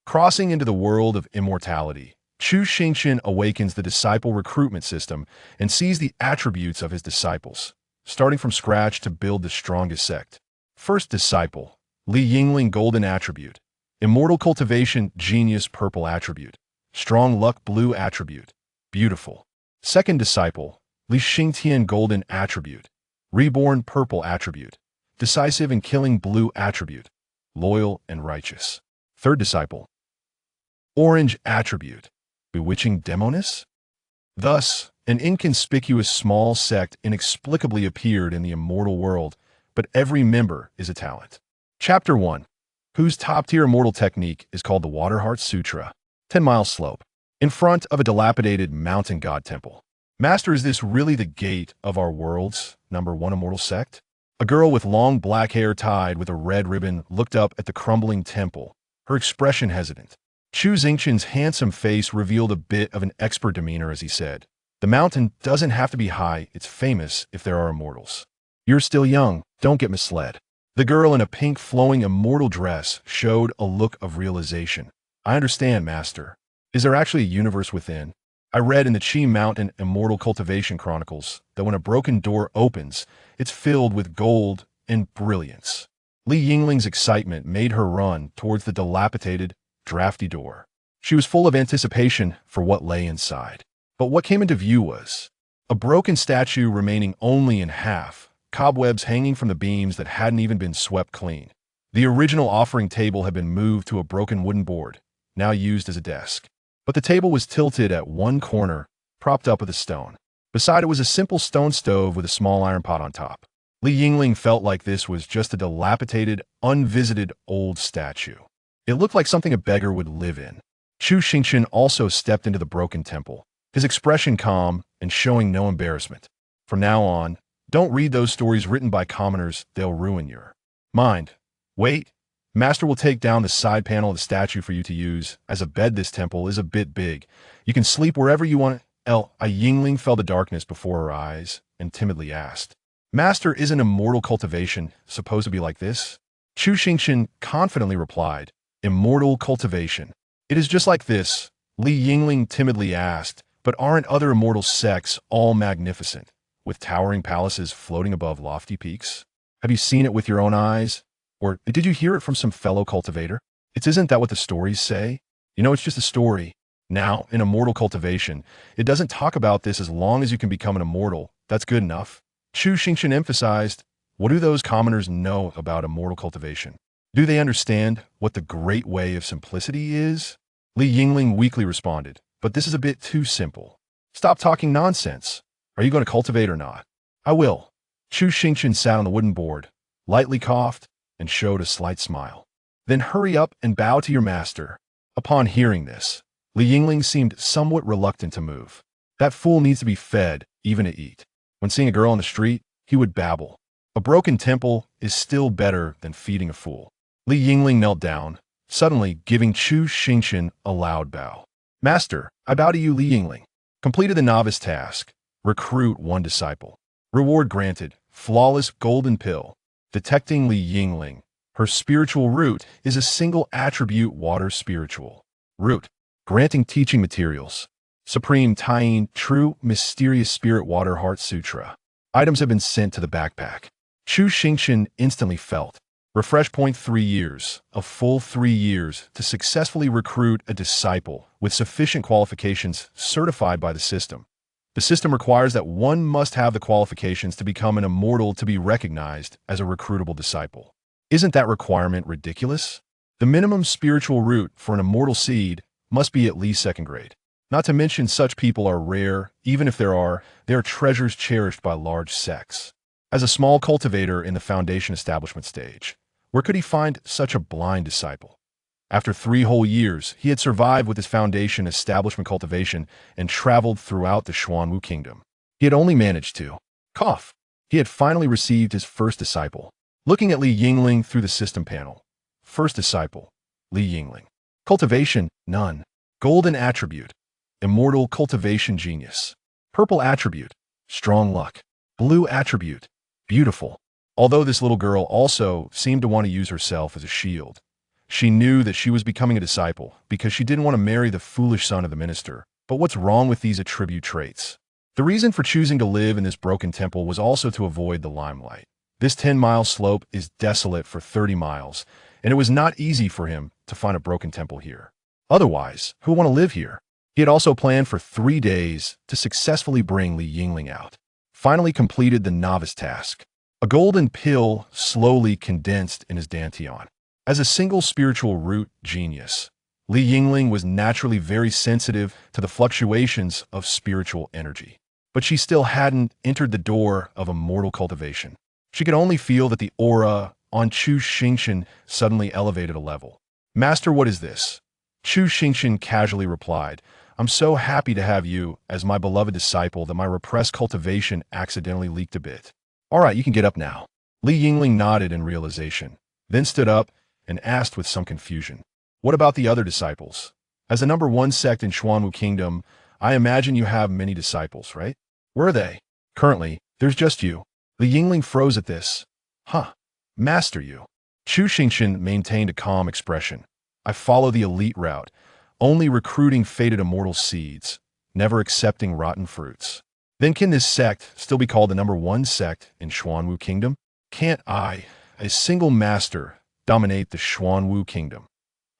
Crossing into the world of immortality, Chu Xingchen awakens the disciple recruitment system and sees the attributes of his disciples, starting from scratch to build the strongest sect. First disciple, Yingling golden attribute. Immortal cultivation genius purple attribute. Strong luck blue attribute. Beautiful. Second disciple, Xingtian golden attribute. Reborn purple attribute. Decisive and killing blue attribute. Loyal and righteous. Third disciple, orange attribute. Bewitching Demoness? Thus, an inconspicuous small sect inexplicably appeared in the immortal world, but every member is a talent. Chapter 1, whose top-tier immortal technique is called the Water Heart Sutra. 10-mile slope. In front of a dilapidated mountain god temple. Master, is this really the gate of our world's #1 immortal sect? A girl with long black hair tied with a red ribbon looked up at the crumbling temple, her expression hesitant. Chu Xingchen's handsome face revealed a bit of an expert demeanor as he said, "The mountain doesn't have to be high, it's famous if there are immortals. You're still young, don't get misled." The girl in a pink flowing immortal dress showed a look of realization. "I understand, Master. Is there actually a universe within? I read in the Qi Mountain Immortal Cultivation Chronicles that when a broken door opens, it's filled with gold and brilliance." Yingling's excitement made her run towards the dilapidated, drafty door. She was full of anticipation for what lay inside. But what came into view was a broken statue remaining only in half, cobwebs hanging from the beams that hadn't even been swept clean. The original offering table had been moved to a broken wooden board, now used as a desk. But the table was tilted at one corner, propped up with a stone. Beside it was a simple stone stove with a small iron pot on top. Yingling felt like this was just a dilapidated, unvisited old statue. It looked like something a beggar would live in. Chu Xingchen also stepped into the broken temple, his expression calm and showing no embarrassment. "From now on, don't read those stories written by commoners, they'll ruin your mind. Wait, Master will take down the side panel of the statue for you to use as a bed. This temple is a bit big. You can sleep wherever you want." Yingling felt the darkness before her eyes and timidly asked, "Master, isn't immortal cultivation supposed to be like this?" Chu Xingchen confidently replied, "Immortal cultivation. It is just like this." Yingling timidly asked, "But aren't other immortal sects all magnificent, with towering palaces floating above lofty peaks? Have you seen it with your own eyes? Or did you hear it from some fellow cultivator? Isn't that what the stories say? You know, it's just a story. Now, in immortal cultivation, it doesn't talk about this. As long as you can become an immortal, that's good enough." Chu Xingchen emphasized, "What do those commoners know about immortal cultivation? Do they understand what the great way of simplicity is?" Yingling weakly responded, "But this is a bit too simple. Stop talking nonsense. Are you going to cultivate or not?" "I will." Chu Xingchen sat on the wooden board, lightly coughed, and showed a slight smile. "Then hurry up and bow to your master." Upon hearing this, Yingling seemed somewhat reluctant to move. That fool needs to be fed, even to eat. When seeing a girl on the street, he would babble. A broken temple is still better than feeding a fool. Yingling knelt down, suddenly giving Chu Xingchen a loud bow. "Master, I bow to you." Yingling completed the novice task. Recruit 1 disciple. Reward granted, flawless golden pill. Detecting Yingling. Her spiritual root is a single attribute water spiritual. Root. Granting teaching materials. Supreme Tying True Mysterious Spirit Water Heart Sutra. Items have been sent to the backpack. Chu Xingchen instantly felt. Refresh point 3 years, a full 3 years to successfully recruit a disciple with sufficient qualifications certified by the system. The system requires that one must have the qualifications to become an immortal to be recognized as a recruitable disciple. Isn't that requirement ridiculous? The minimum spiritual root for an immortal seed must be at least 2nd grade. Not to mention such people are rare, even if they are treasures cherished by large sects. As a small cultivator in the foundation establishment stage, where could he find such a blind disciple? After 3 whole years, he had survived with his foundation establishment cultivation and traveled throughout the Xuanwu kingdom. He had only managed to cough. He had finally received his first disciple. Looking at Yingling through the system panel. First disciple, Yingling. Cultivation, none. Golden attribute, immortal cultivation genius. Purple attribute, strong luck. Blue attribute, beautiful. Although this little girl also seemed to want to use herself as a shield, She knew that she was becoming a disciple because she didn't want to marry the foolish son of the minister. But what's wrong with these attribute traits? The reason for choosing to live in this broken temple was also to avoid the limelight. This 10-mile slope is desolate for 30 miles, and it was not easy for him to find a broken temple here. Otherwise, who would want to live here? He had also planned for 3 days to successfully bring Li Yingling out. Finally completed the novice task. A golden pill slowly condensed in his dantian. As a single spiritual root genius, Li Yingling was naturally very sensitive to the fluctuations of spiritual energy. But she still hadn't entered the door of immortal cultivation. She could only feel that the aura on Chu Xingchen suddenly elevated a level. "Master, what is this?" Chu Xingchen casually replied, "I'm so happy to have you as my beloved disciple that my repressed cultivation accidentally leaked a bit." "All right, you can get up now." Li Yingling nodded in realization, then stood up and asked with some confusion, "What about the other disciples? As the #1 sect in Xuanwu Kingdom, I imagine you have many disciples, right? Where are they?" "Currently, there's just you." Li Yingling froze at this. "Huh. Master, you." Chu Xingchen maintained a calm expression. "I follow the elite route, only recruiting fated immortal seeds, never accepting rotten fruits." "Then can this sect still be called the #1 sect in Xuanwu Kingdom? Can't I, a single master, dominate the Xuanwu Kingdom?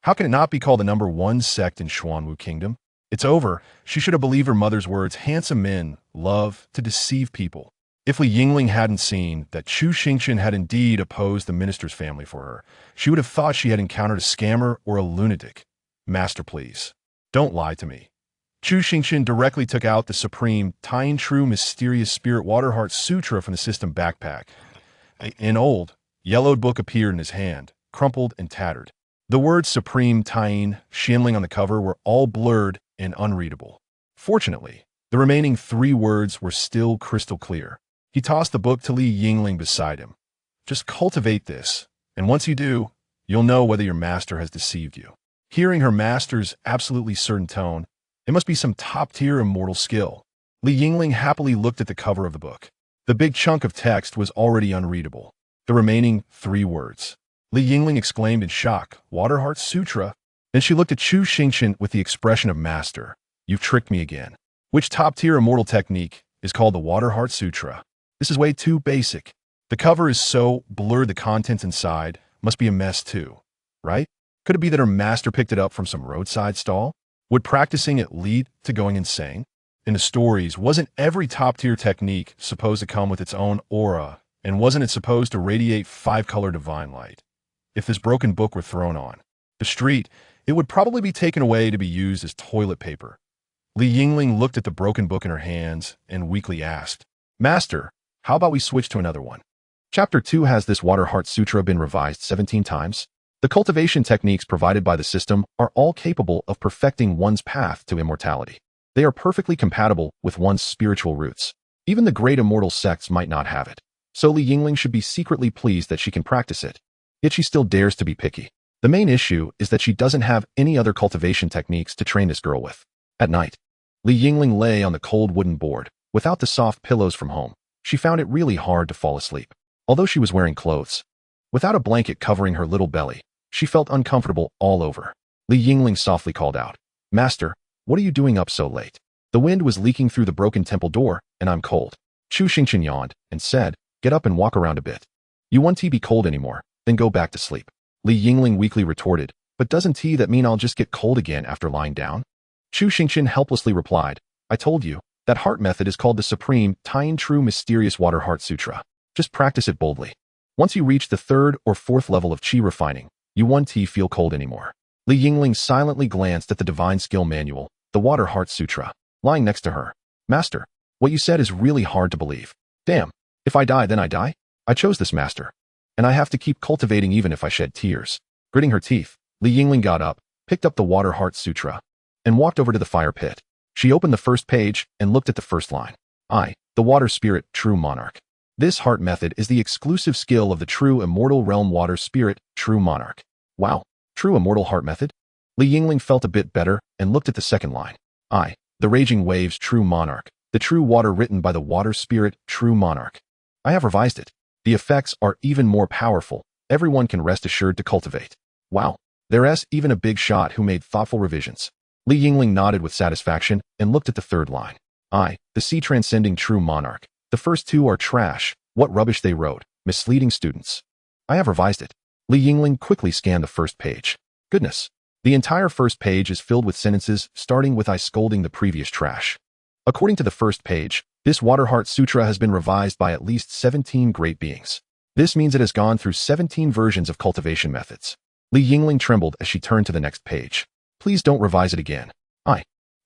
How can it not be called the #1 sect in Xuanwu Kingdom? It's over." She should have believed her mother's words. Handsome men love to deceive people. If Li Yingling hadn't seen that Chu Xingchen had indeed opposed the minister's family for her, she would have thought she had encountered a scammer or a lunatic. "Master, please, don't lie to me." Chu Xingchen directly took out the supreme, tying true mysterious spirit Waterheart Sutra from the system backpack. An old, yellowed book appeared in his hand, crumpled and tattered. The words Supreme Tying Xianling on the cover were all blurred and unreadable. Fortunately, the remaining 3 words were still crystal clear. He tossed the book to Li Yingling beside him. "Just cultivate this, and once you do, you'll know whether your master has deceived you." Hearing her master's absolutely certain tone, it must be some top-tier immortal skill. Li Yingling happily looked at the cover of the book. The big chunk of text was already unreadable. The remaining 3 words. Li Yingling exclaimed in shock, "Waterheart Sutra?" Then she looked at Chu Xingchen with the expression of master. "You've tricked me again. Which top-tier immortal technique is called the Waterheart Sutra? This is way too basic. The cover is so blurred the contents inside must be a mess too, right? Could it be that her master picked it up from some roadside stall? Would practicing it lead to going insane? In the stories, wasn't every top-tier technique supposed to come with its own aura, and wasn't it supposed to radiate 5-color divine light? If this broken book were thrown on the street, it would probably be taken away to be used as toilet paper. Li Yingling looked at the broken book in her hands and weakly asked, "Master, how about we switch to another one?" Chapter 2 has this Waterheart Sutra been revised 17 times? The cultivation techniques provided by the system are all capable of perfecting one's path to immortality. They are perfectly compatible with one's spiritual roots. Even the great immortal sects might not have it. So Li Yingling should be secretly pleased that she can practice it. Yet she still dares to be picky. The main issue is that she doesn't have any other cultivation techniques to train this girl with. At night, Li Yingling lay on the cold wooden board, without the soft pillows from home. She found it really hard to fall asleep. Although she was wearing clothes, without a blanket covering her little belly, she felt uncomfortable all over. Li Yingling softly called out, "Master, what are you doing up so late? The wind was leaking through the broken temple door, and I'm cold." Chu Xingchen yawned and said, "Get up and walk around a bit. You won't be cold anymore, then go back to sleep." Li Yingling weakly retorted, "But doesn't tea that mean I'll just get cold again after lying down?" Chu Xingchen helplessly replied, "I told you, that heart method is called the Supreme Tying True Mysterious Waterheart Sutra. Just practice it boldly. Once you reach the 3rd or 4th level of chi refining, you won't feel cold anymore." Li Yingling silently glanced at the Divine Skill Manual, the Waterheart Sutra, lying next to her. "Master, what you said is really hard to believe. Damn, if I die, then I die? I chose this, master. And I have to keep cultivating even if I shed tears." Gritting her teeth, Li Yingling got up, picked up the Waterheart Sutra, and walked over to the fire pit. She opened the first page and looked at the first line. "I, the Water Spirit, True Monarch." This heart method is the exclusive skill of the true immortal realm Water Spirit, True Monarch. Wow, true immortal heart method? Li Yingling felt a bit better and looked at the second line. "I, the Raging Waves, True Monarch, the true water written by the Water Spirit, True Monarch." I have revised it. The effects are even more powerful. Everyone can rest assured to cultivate. Wow, There's even a big shot who made thoughtful revisions. Li Yingling nodded with satisfaction and looked at the third line. The sea transcending true monarch. The first two are trash. What rubbish they wrote. Misleading students. I have revised it. Li Yingling quickly scanned the first page. Goodness. The entire first page is filled with sentences starting with I scolding the previous trash. According to the first page, this Water Heart Sutra has been revised by at least 17 great beings. This means it has gone through 17 versions of cultivation methods. Li Yingling trembled as she turned to the next page. Please don't revise it again.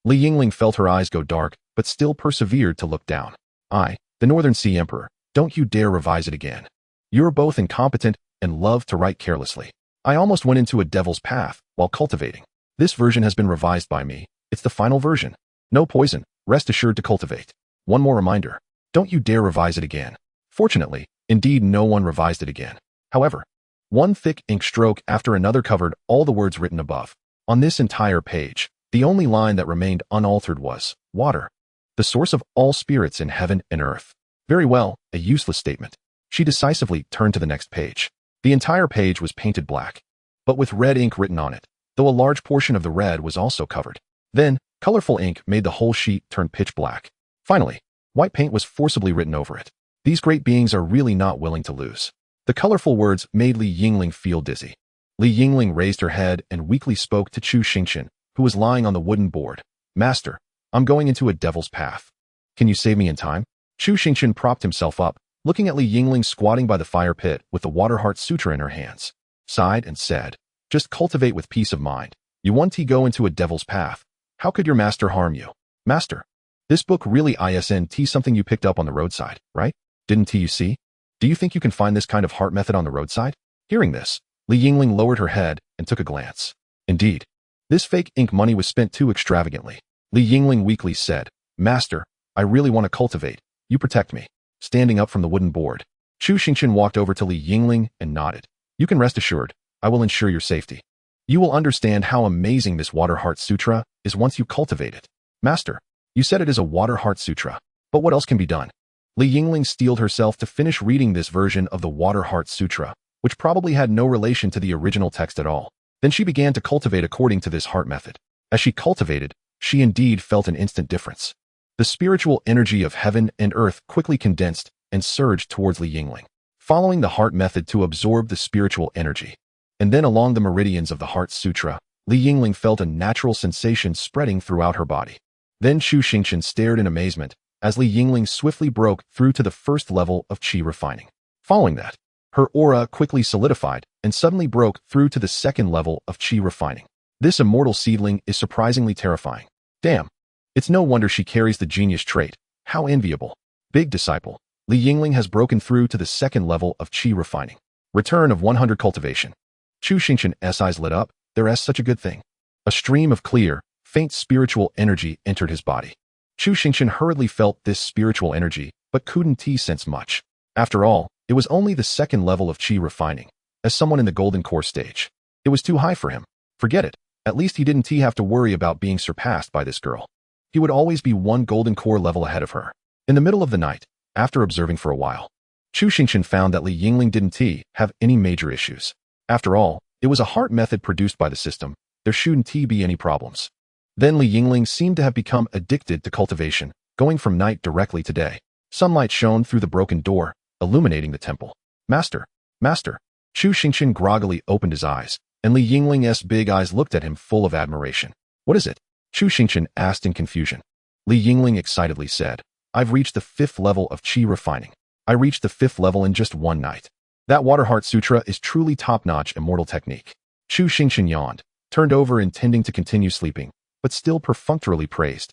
Li Yingling felt her eyes go dark, but still persevered to look down. The Northern Sea Emperor, don't you dare revise it again. You're both incompetent and love to write carelessly. I almost went into a devil's path while cultivating. This version has been revised by me. It's the final version. No poison, rest assured to cultivate. One more reminder. Don't you dare revise it again. Fortunately, indeed no one revised it again. However, one thick ink stroke after another covered all the words written above. On this entire page, the only line that remained unaltered was, water. The source of all spirits in heaven and earth. Very well, a useless statement. She decisively turned to the next page. The entire page was painted black, but with red ink written on it, though a large portion of the red was also covered. Then, colorful ink made the whole sheet turn pitch black. Finally, white paint was forcibly written over it. These great beings are really not willing to lose. The colorful words made Li Yingling feel dizzy. Li Yingling raised her head and weakly spoke to Chu Xingchen, who was lying on the wooden board. Master, I'm going into a devil's path. Can you save me in time? Chu Xingchen propped himself up, looking at Li Yingling squatting by the fire pit with the Water Heart Sutra in her hands, sighed and said, just cultivate with peace of mind. You want to go into a devil's path. How could your master harm you? Master, this book really isn't something you picked up on the roadside, right? Didn't you see? Do you think you can find this kind of heart method on the roadside? Hearing this, Li Yingling lowered her head and took a glance. Indeed, this fake ink money was spent too extravagantly. Li Yingling weakly said, Master, I really want to cultivate. You protect me. Standing up from the wooden board, Chu Xingchen walked over to Li Yingling and nodded. You can rest assured, I will ensure your safety. You will understand how amazing this Water Heart Sutra is once you cultivate it. Master, you said it is a Water Heart Sutra, but what else can be done? Li Yingling steeled herself to finish reading this version of the Water Heart Sutra, which probably had no relation to the original text at all. Then she began to cultivate according to this heart method. As she cultivated, she indeed felt an instant difference. The spiritual energy of heaven and earth quickly condensed and surged towards Li Yingling, following the heart method to absorb the spiritual energy. And then along the meridians of the Heart Sutra, Li Yingling felt a natural sensation spreading throughout her body. Then Chu Xingchen stared in amazement as Li Yingling swiftly broke through to the first level of qi refining. Following that, her aura quickly solidified and suddenly broke through to the second level of qi refining. This immortal seedling is surprisingly terrifying. Damn. It's no wonder she carries the genius trait. How enviable. Big disciple. Li Yingling has broken through to the second level of qi refining. Return of 100 cultivation. Chu Xingchen's eyes lit up. There's such a good thing. A stream of clear, faint spiritual energy entered his body. Chu Xingchen hurriedly felt this spiritual energy, but couldn't sense much. After all, it was only the second level of qi refining. As someone in the golden core stage, it was too high for him. Forget it. At least he didn't have to worry about being surpassed by this girl. He would always be one golden core level ahead of her. In the middle of the night, after observing for a while, Chu Xingchen found that Li Yingling didn't have any major issues. After all, it was a heart method produced by the system. There shouldn't be any problems. Then Li Yingling seemed to have become addicted to cultivation, going from night directly to day. Sunlight shone through the broken door, illuminating the temple. Master, Master. Chu Xingchen groggily opened his eyes, and Li Yingling's big eyes looked at him full of admiration. What is it? Chu Xingchen asked in confusion. Li Yingling excitedly said, I've reached the 5th level of qi refining. I reached the 5th level in just one night. That Water Heart Sutra is truly top-notch immortal technique. Chu Xingchen yawned, turned over intending to continue sleeping, but still perfunctorily praised.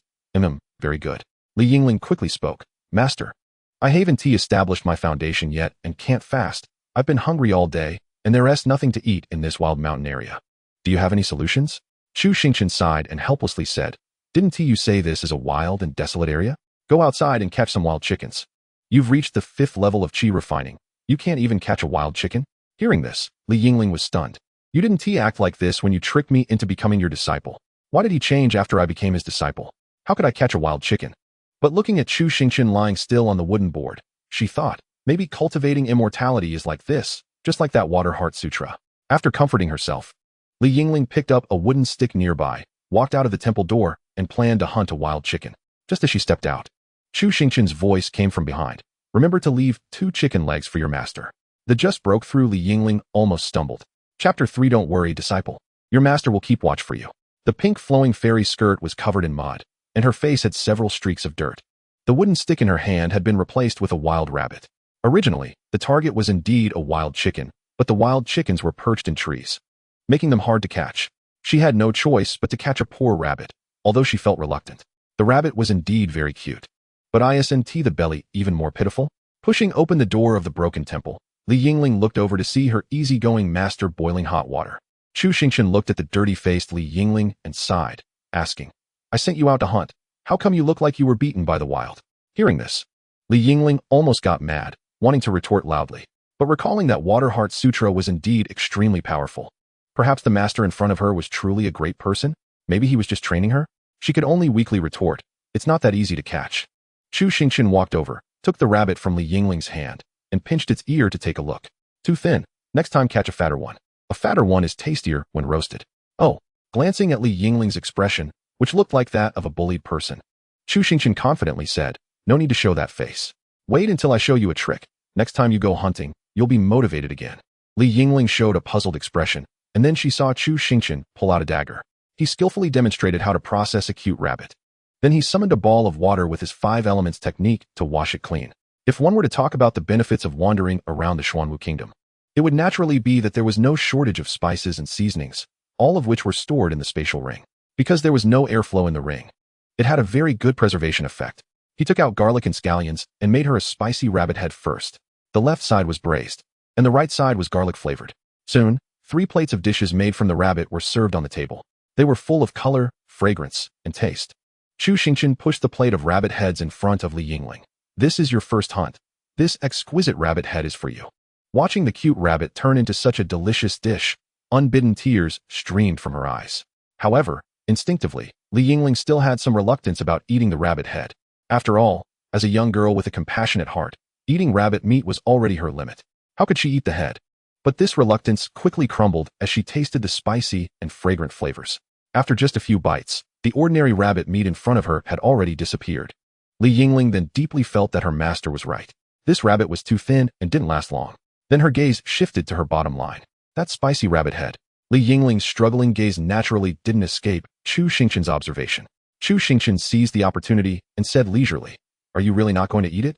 Very good. Li Yingling quickly spoke. Master, I haven't established my foundation yet and can't fast. I've been hungry all day, and there's nothing to eat in this wild mountain area. Do you have any solutions? Chu Xingchen sighed and helplessly said, Didn't you say this is a wild and desolate area? Go outside and catch some wild chickens. You've reached the 5th level of qi refining. You can't even catch a wild chicken? Hearing this, Li Yingling was stunned. You didn't act like this when you tricked me into becoming your disciple. Why did he change after I became his disciple? How could I catch a wild chicken? But looking at Chu Xingchen lying still on the wooden board, she thought, maybe cultivating immortality is like this, just like that Water Heart Sutra. After comforting herself, Li Yingling picked up a wooden stick nearby, walked out of the temple door, and planned to hunt a wild chicken. Just as she stepped out, Chu Xingchen's voice came from behind. Remember to leave 2 chicken legs for your master. The just broke through. Li Yingling almost stumbled. Chapter 3. Don't worry, disciple. Your master will keep watch for you. The pink flowing fairy skirt was covered in mud, and her face had several streaks of dirt. The wooden stick in her hand had been replaced with a wild rabbit. Originally, the target was indeed a wild chicken, but the wild chickens were perched in trees, making them hard to catch. She had no choice but to catch a poor rabbit, although she felt reluctant. The rabbit was indeed very cute. But isn't the belly even more pitiful? Pushing open the door of the broken temple, Li Yingling looked over to see her easygoing master boiling hot water. Chu Xingchen looked at the dirty-faced Li Yingling and sighed, asking, I sent you out to hunt. How come you look like you were beaten by the wild? Hearing this, Li Yingling almost got mad, wanting to retort loudly, but recalling that Water Heart Sutra was indeed extremely powerful. Perhaps the master in front of her was truly a great person? Maybe he was just training her? She could only weakly retort, it's not that easy to catch. Chu Xingchen walked over, took the rabbit from Li Yingling's hand, and pinched its ear to take a look. Too thin. Next time catch a fatter one. A fatter one is tastier when roasted. Oh, glancing at Li Yingling's expression, which looked like that of a bullied person, Chu Xingchen confidently said, no need to show that face. Wait until I show you a trick. Next time you go hunting, you'll be motivated again. Li Yingling showed a puzzled expression, and then she saw Chu Xingchen pull out a dagger. He skillfully demonstrated how to process a cute rabbit. Then he summoned a ball of water with his 5 elements technique to wash it clean. If one were to talk about the benefits of wandering around the Xuanwu kingdom, it would naturally be that there was no shortage of spices and seasonings, all of which were stored in the spatial ring. Because there was no airflow in the ring, it had a very good preservation effect. He took out garlic and scallions and made her a spicy rabbit head first. The left side was braised, and the right side was garlic flavored. Soon, 3 plates of dishes made from the rabbit were served on the table. They were full of color, fragrance, and taste. Chu Xingchen pushed the plate of rabbit heads in front of Li Yingling. This is your first hunt. This exquisite rabbit head is for you. Watching the cute rabbit turn into such a delicious dish, unbidden tears streamed from her eyes. However, instinctively, Li Yingling still had some reluctance about eating the rabbit head. After all, as a young girl with a compassionate heart, eating rabbit meat was already her limit. How could she eat the head? But this reluctance quickly crumbled as she tasted the spicy and fragrant flavors. After just a few bites, the ordinary rabbit meat in front of her had already disappeared. Li Yingling then deeply felt that her master was right. This rabbit was too thin and didn't last long. Then her gaze shifted to her bottom line. That spicy rabbit head. Li Yingling's struggling gaze naturally didn't escape Chu Xingchen's observation. Chu Xingchen seized the opportunity and said leisurely, are you really not going to eat it?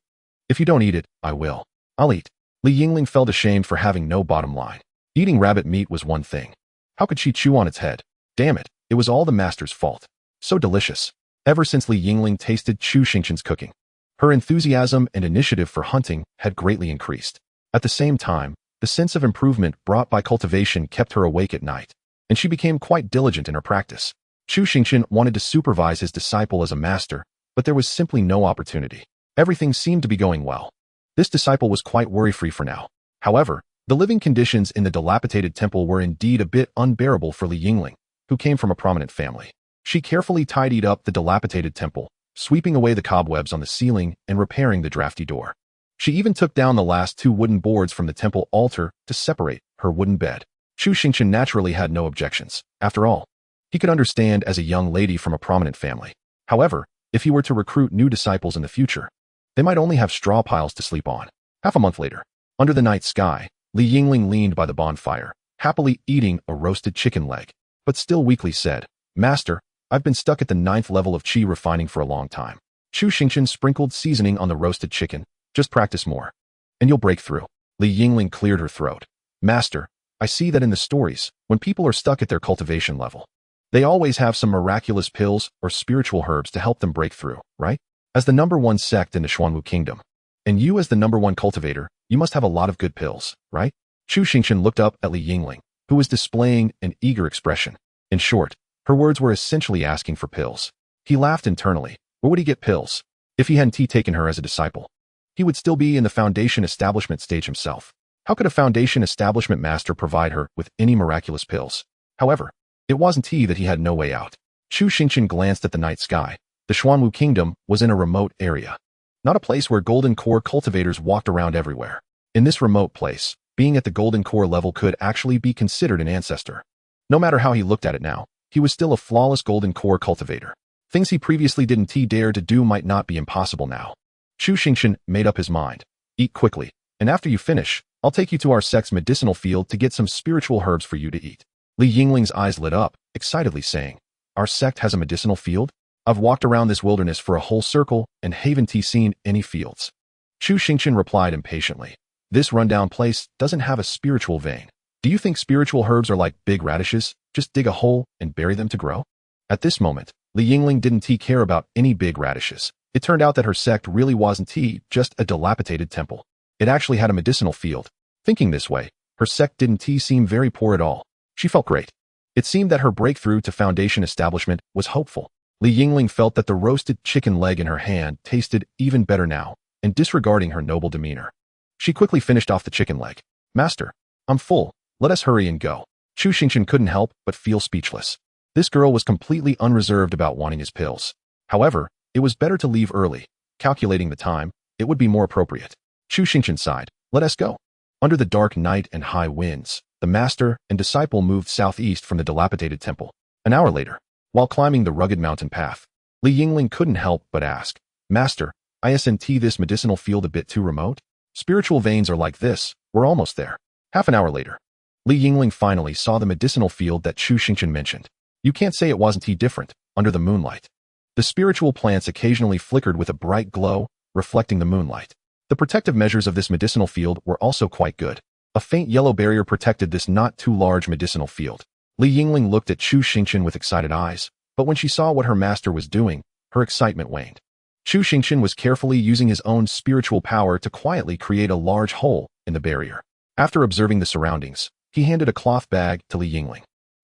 If you don't eat it, I will. I'll eat. Li Yingling felt ashamed for having no bottom line. Eating rabbit meat was one thing. How could she chew on its head? Damn it, it was all the master's fault. So delicious. Ever since Li Yingling tasted Chu Xingchen's cooking, her enthusiasm and initiative for hunting had greatly increased. At the same time, the sense of improvement brought by cultivation kept her awake at night, and she became quite diligent in her practice. Chu Xingchen wanted to supervise his disciple as a master, but there was simply no opportunity. Everything seemed to be going well. This disciple was quite worry-free for now. However, the living conditions in the dilapidated temple were indeed a bit unbearable for Li Yingling, who came from a prominent family. She carefully tidied up the dilapidated temple, sweeping away the cobwebs on the ceiling and repairing the drafty door. She even took down the last 2 wooden boards from the temple altar to separate her wooden bed. Chu Xingchen naturally had no objections. After all, he could understand as a young lady from a prominent family. However, if he were to recruit new disciples in the future, they might only have straw piles to sleep on. Half a month later, under the night sky, Li Yingling leaned by the bonfire, happily eating a roasted chicken leg, but still weakly said, Master, I've been stuck at the 9th level of qi refining for a long time. Chu Xingchen sprinkled seasoning on the roasted chicken. Just practice more, and you'll break through. Li Yingling cleared her throat. Master, I see that in the stories, when people are stuck at their cultivation level, they always have some miraculous pills or spiritual herbs to help them break through, right? As the #1 sect in the Xuanwu kingdom, and you as the #1 cultivator, you must have a lot of good pills, right? Chu Xingchen looked up at Li Yingling, who was displaying an eager expression. In short, her words were essentially asking for pills. He laughed internally. Where would he get pills? If he hadn't taken her as a disciple, he would still be in the foundation establishment stage himself. How could a foundation establishment master provide her with any miraculous pills? However, it wasn't that he had no way out. Chu Xingchen glanced at the night sky. The Xuanwu kingdom was in a remote area, not a place where golden core cultivators walked around everywhere. In this remote place, being at the golden core level could actually be considered an ancestor. No matter how he looked at it now, he was still a flawless golden core cultivator. Things he previously didn't dare to do might not be impossible now. Chu Xingchen made up his mind. Eat quickly, and after you finish, I'll take you to our sect's medicinal field to get some spiritual herbs for you to eat. Li Yingling's eyes lit up, excitedly saying, Our sect has a medicinal field? I've walked around this wilderness for a whole circle and haven't seen any fields. Chu Xingchen replied impatiently. This rundown place doesn't have a spiritual vein. Do you think spiritual herbs are like big radishes? Just dig a hole and bury them to grow? At this moment, Li Yingling didn't care about any big radishes. It turned out that her sect really wasn't just a dilapidated temple. It actually had a medicinal field. Thinking this way, her sect didn't seem very poor at all. She felt great. It seemed that her breakthrough to foundation establishment was hopeful. Li Yingling felt that the roasted chicken leg in her hand tasted even better now, and disregarding her noble demeanor, she quickly finished off the chicken leg. Master, I'm full. Let us hurry and go. Chu Xingchen couldn't help but feel speechless. This girl was completely unreserved about wanting his pills. However, it was better to leave early. Calculating the time, it would be more appropriate. Chu Xingchen sighed. Let us go. Under the dark night and high winds, the master and disciple moved southeast from the dilapidated temple. An hour later, while climbing the rugged mountain path, Li Yingling couldn't help but ask, Master, isn't this medicinal field a bit too remote? Spiritual veins are like this. We're almost there. Half an hour later, Li Yingling finally saw the medicinal field that Chu Xingchen mentioned. You can't say it wasn't different, under the moonlight. The spiritual plants occasionally flickered with a bright glow, reflecting the moonlight. The protective measures of this medicinal field were also quite good. A faint yellow barrier protected this not too large medicinal field. Li Yingling looked at Chu Xingchen with excited eyes, but when she saw what her master was doing, her excitement waned. Chu Xingchen was carefully using his own spiritual power to quietly create a large hole in the barrier. After observing the surroundings, he handed a cloth bag to Li Yingling.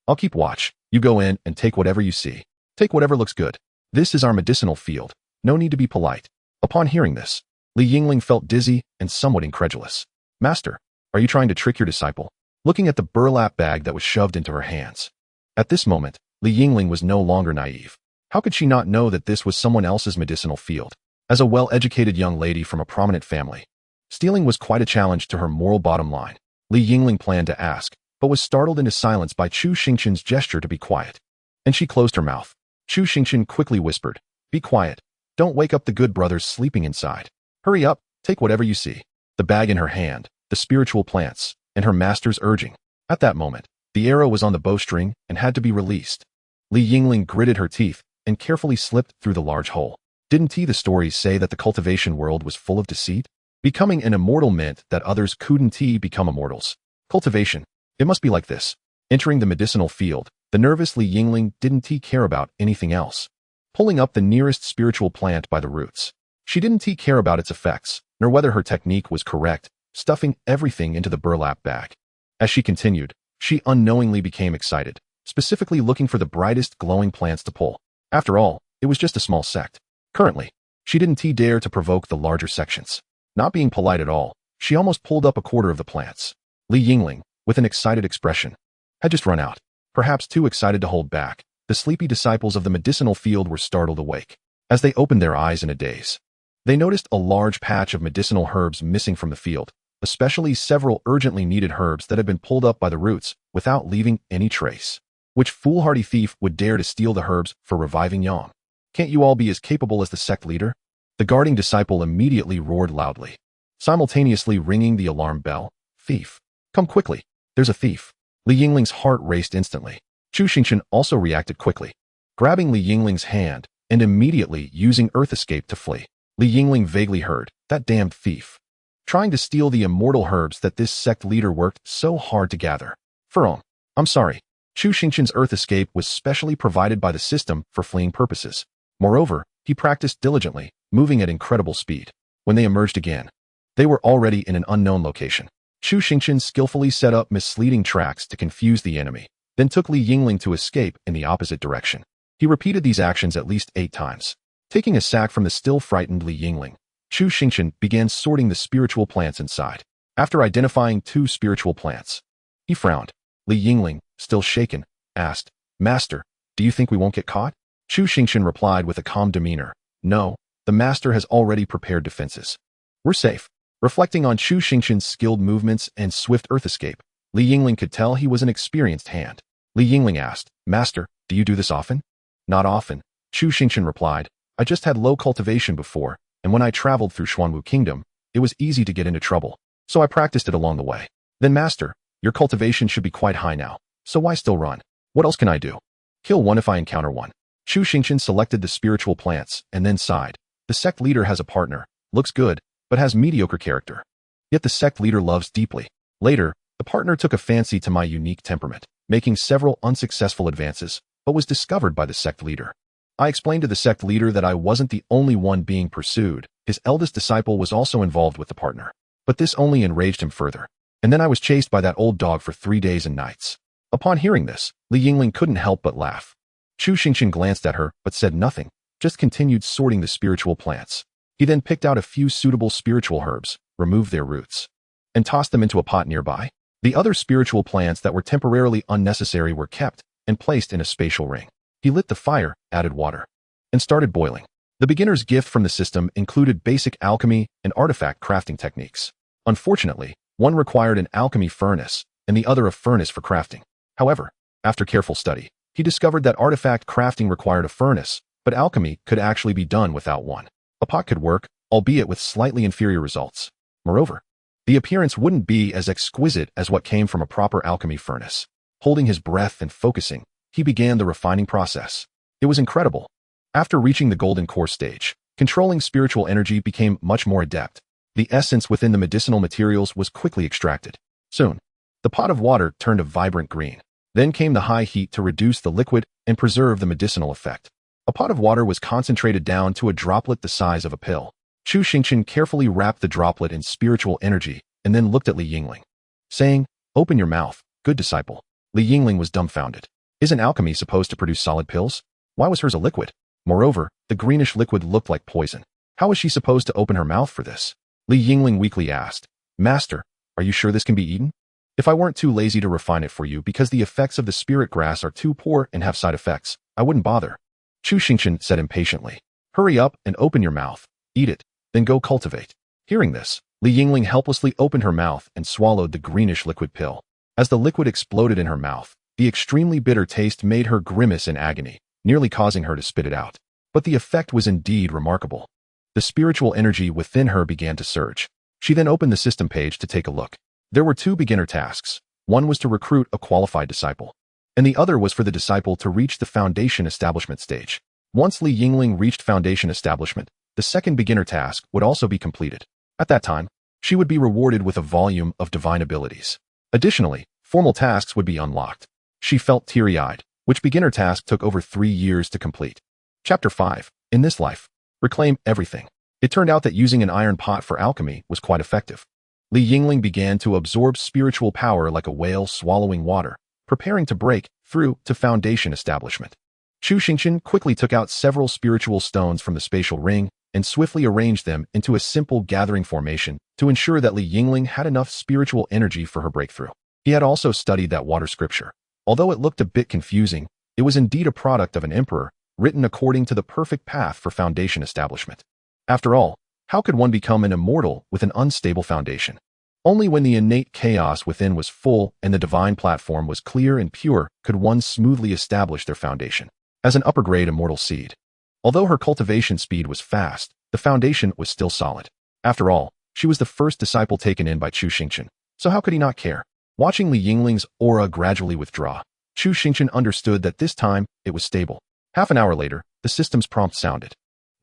I'll keep watch. You go in and take whatever you see. Take whatever looks good. This is our medicinal field. No need to be polite. Upon hearing this, Li Yingling felt dizzy and somewhat incredulous. Master, are you trying to trick your disciple? Looking at the burlap bag that was shoved into her hands. At this moment, Li Yingling was no longer naive. How could she not know that this was someone else's medicinal field? As a well-educated young lady from a prominent family, stealing was quite a challenge to her moral bottom line. Li Yingling planned to ask, but was startled into silence by Chu Xingchen's gesture to be quiet. And she closed her mouth. Chu Xingchen quickly whispered, Be quiet. Don't wake up the good brothers sleeping inside. Hurry up, take whatever you see. The bag in her hand, the spiritual plants, and her master's urging. At that moment, the arrow was on the bowstring and had to be released. Li Yingling gritted her teeth and carefully slipped through the large hole. Didn't the stories say that the cultivation world was full of deceit? Becoming an immortal meant that others couldn't become immortals. Cultivation. It must be like this. Entering the medicinal field, the nervous Li Yingling didn't care about anything else. Pulling up the nearest spiritual plant by the roots. She didn't care about its effects, nor whether her technique was correct, stuffing everything into the burlap bag. As she continued, she unknowingly became excited, specifically looking for the brightest glowing plants to pull. After all, it was just a small sect. Currently, she didn't dare to provoke the larger sections. Not being polite at all, she almost pulled up a quarter of the plants. Li Yingling, with an excited expression, had just run out. Perhaps too excited to hold back, the sleepy disciples of the medicinal field were startled awake. As they opened their eyes in a daze, they noticed a large patch of medicinal herbs missing from the field, especially several urgently needed herbs that had been pulled up by the roots without leaving any trace. Which foolhardy thief would dare to steal the herbs for reviving Yang? Can't you all be as capable as the sect leader? The guarding disciple immediately roared loudly, simultaneously ringing the alarm bell. Thief! Come quickly! There's a thief! Li Yingling's heart raced instantly. Chu Xingchen also reacted quickly, grabbing Li Yingling's hand and immediately using Earth Escape to flee. Li Yingling vaguely heard, that damned thief, trying to steal the immortal herbs that this sect leader worked so hard to gather. I'm sorry. Chu Xingchen's Earth Escape was specially provided by the system for fleeing purposes. Moreover, he practiced diligently, moving at incredible speed. When they emerged again, they were already in an unknown location. Chu Xingchen skillfully set up misleading tracks to confuse the enemy, then took Li Yingling to escape in the opposite direction. He repeated these actions at least 8 times. Taking a sack from the still frightened Li Yingling, Chu Xingchen began sorting the spiritual plants inside. After identifying 2 spiritual plants, he frowned. Li Yingling, still shaken, asked, Master, do you think we won't get caught? Chu Xingchen replied with a calm demeanor, No, the master has already prepared defenses. We're safe. Reflecting on Chu Xingchen's skilled movements and swift earth escape, Li Yingling could tell he was an experienced hand. Li Yingling asked, Master, do you do this often? Not often, Chu Xingchen replied. I just had low cultivation before, and when I traveled through Xuanwu Kingdom, it was easy to get into trouble, so I practiced it along the way. Then Master, your cultivation should be quite high now, so why still run? What else can I do? Kill one if I encounter one. Chu Xingchen selected the spiritual plants and then sighed. The sect leader has a partner, looks good, but has mediocre character. Yet the sect leader loves deeply. Later, the partner took a fancy to my unique temperament, making several unsuccessful advances, but was discovered by the sect leader. I explained to the sect leader that I wasn't the only one being pursued. His eldest disciple was also involved with the partner. But this only enraged him further. And then I was chased by that old dog for 3 days and nights. Upon hearing this, Li Yingling couldn't help but laugh. Chu Xingchen glanced at her, but said nothing, just continued sorting the spiritual plants. He then picked out a few suitable spiritual herbs, removed their roots, and tossed them into a pot nearby. The other spiritual plants that were temporarily unnecessary were kept and placed in a spatial ring. He lit the fire, added water, and started boiling. The beginner's gift from the system included basic alchemy and artifact crafting techniques. Unfortunately, one required an alchemy furnace and the other a furnace for crafting. However, after careful study, he discovered that artifact crafting required a furnace, but alchemy could actually be done without one. A pot could work, albeit with slightly inferior results. Moreover, the appearance wouldn't be as exquisite as what came from a proper alchemy furnace. Holding his breath and focusing, he began the refining process. It was incredible. After reaching the golden core stage, controlling spiritual energy became much more adept. The essence within the medicinal materials was quickly extracted. Soon, the pot of water turned a vibrant green. Then came the high heat to reduce the liquid and preserve the medicinal effect. A pot of water was concentrated down to a droplet the size of a pill. Chu Xingchen carefully wrapped the droplet in spiritual energy and then looked at Li Yingling, saying, Open your mouth, good disciple. Li Yingling was dumbfounded. Isn't alchemy supposed to produce solid pills? Why was hers a liquid? Moreover, the greenish liquid looked like poison. How was she supposed to open her mouth for this? Li Yingling weakly asked, Master, are you sure this can be eaten? If I weren't too lazy to refine it for you because the effects of the spirit grass are too poor and have side effects, I wouldn't bother. Chu Xingchen said impatiently, Hurry up and open your mouth, eat it, then go cultivate. Hearing this, Li Yingling helplessly opened her mouth and swallowed the greenish liquid pill. As the liquid exploded in her mouth, the extremely bitter taste made her grimace in agony, nearly causing her to spit it out. But the effect was indeed remarkable. The spiritual energy within her began to surge. She then opened the system page to take a look. There were 2 beginner tasks. One was to recruit a qualified disciple, and the other was for the disciple to reach the foundation establishment stage. Once Li Yingling reached foundation establishment, the second beginner task would also be completed. At that time, she would be rewarded with a volume of divine abilities. Additionally, formal tasks would be unlocked. She felt teary-eyed, which beginner task took over 3 years to complete. Chapter 5. In this life, reclaim everything. It turned out that using an iron pot for alchemy was quite effective. Li Yingling began to absorb spiritual power like a whale swallowing water, preparing to break through to foundation establishment. Chu Xingchen quickly took out several spiritual stones from the spatial ring and swiftly arranged them into a simple gathering formation to ensure that Li Yingling had enough spiritual energy for her breakthrough. He had also studied that water scripture. Although it looked a bit confusing, it was indeed a product of an emperor, written according to the perfect path for foundation establishment. After all, how could one become an immortal with an unstable foundation? Only when the innate chaos within was full and the divine platform was clear and pure could one smoothly establish their foundation. As an upper-grade immortal seed, although her cultivation speed was fast, the foundation was still solid. After all, she was the first disciple taken in by Chu Xingchen, so how could he not care? Watching Li Yingling's aura gradually withdraw, Chu Xingchen understood that this time it was stable. Half an hour later, the system's prompt sounded.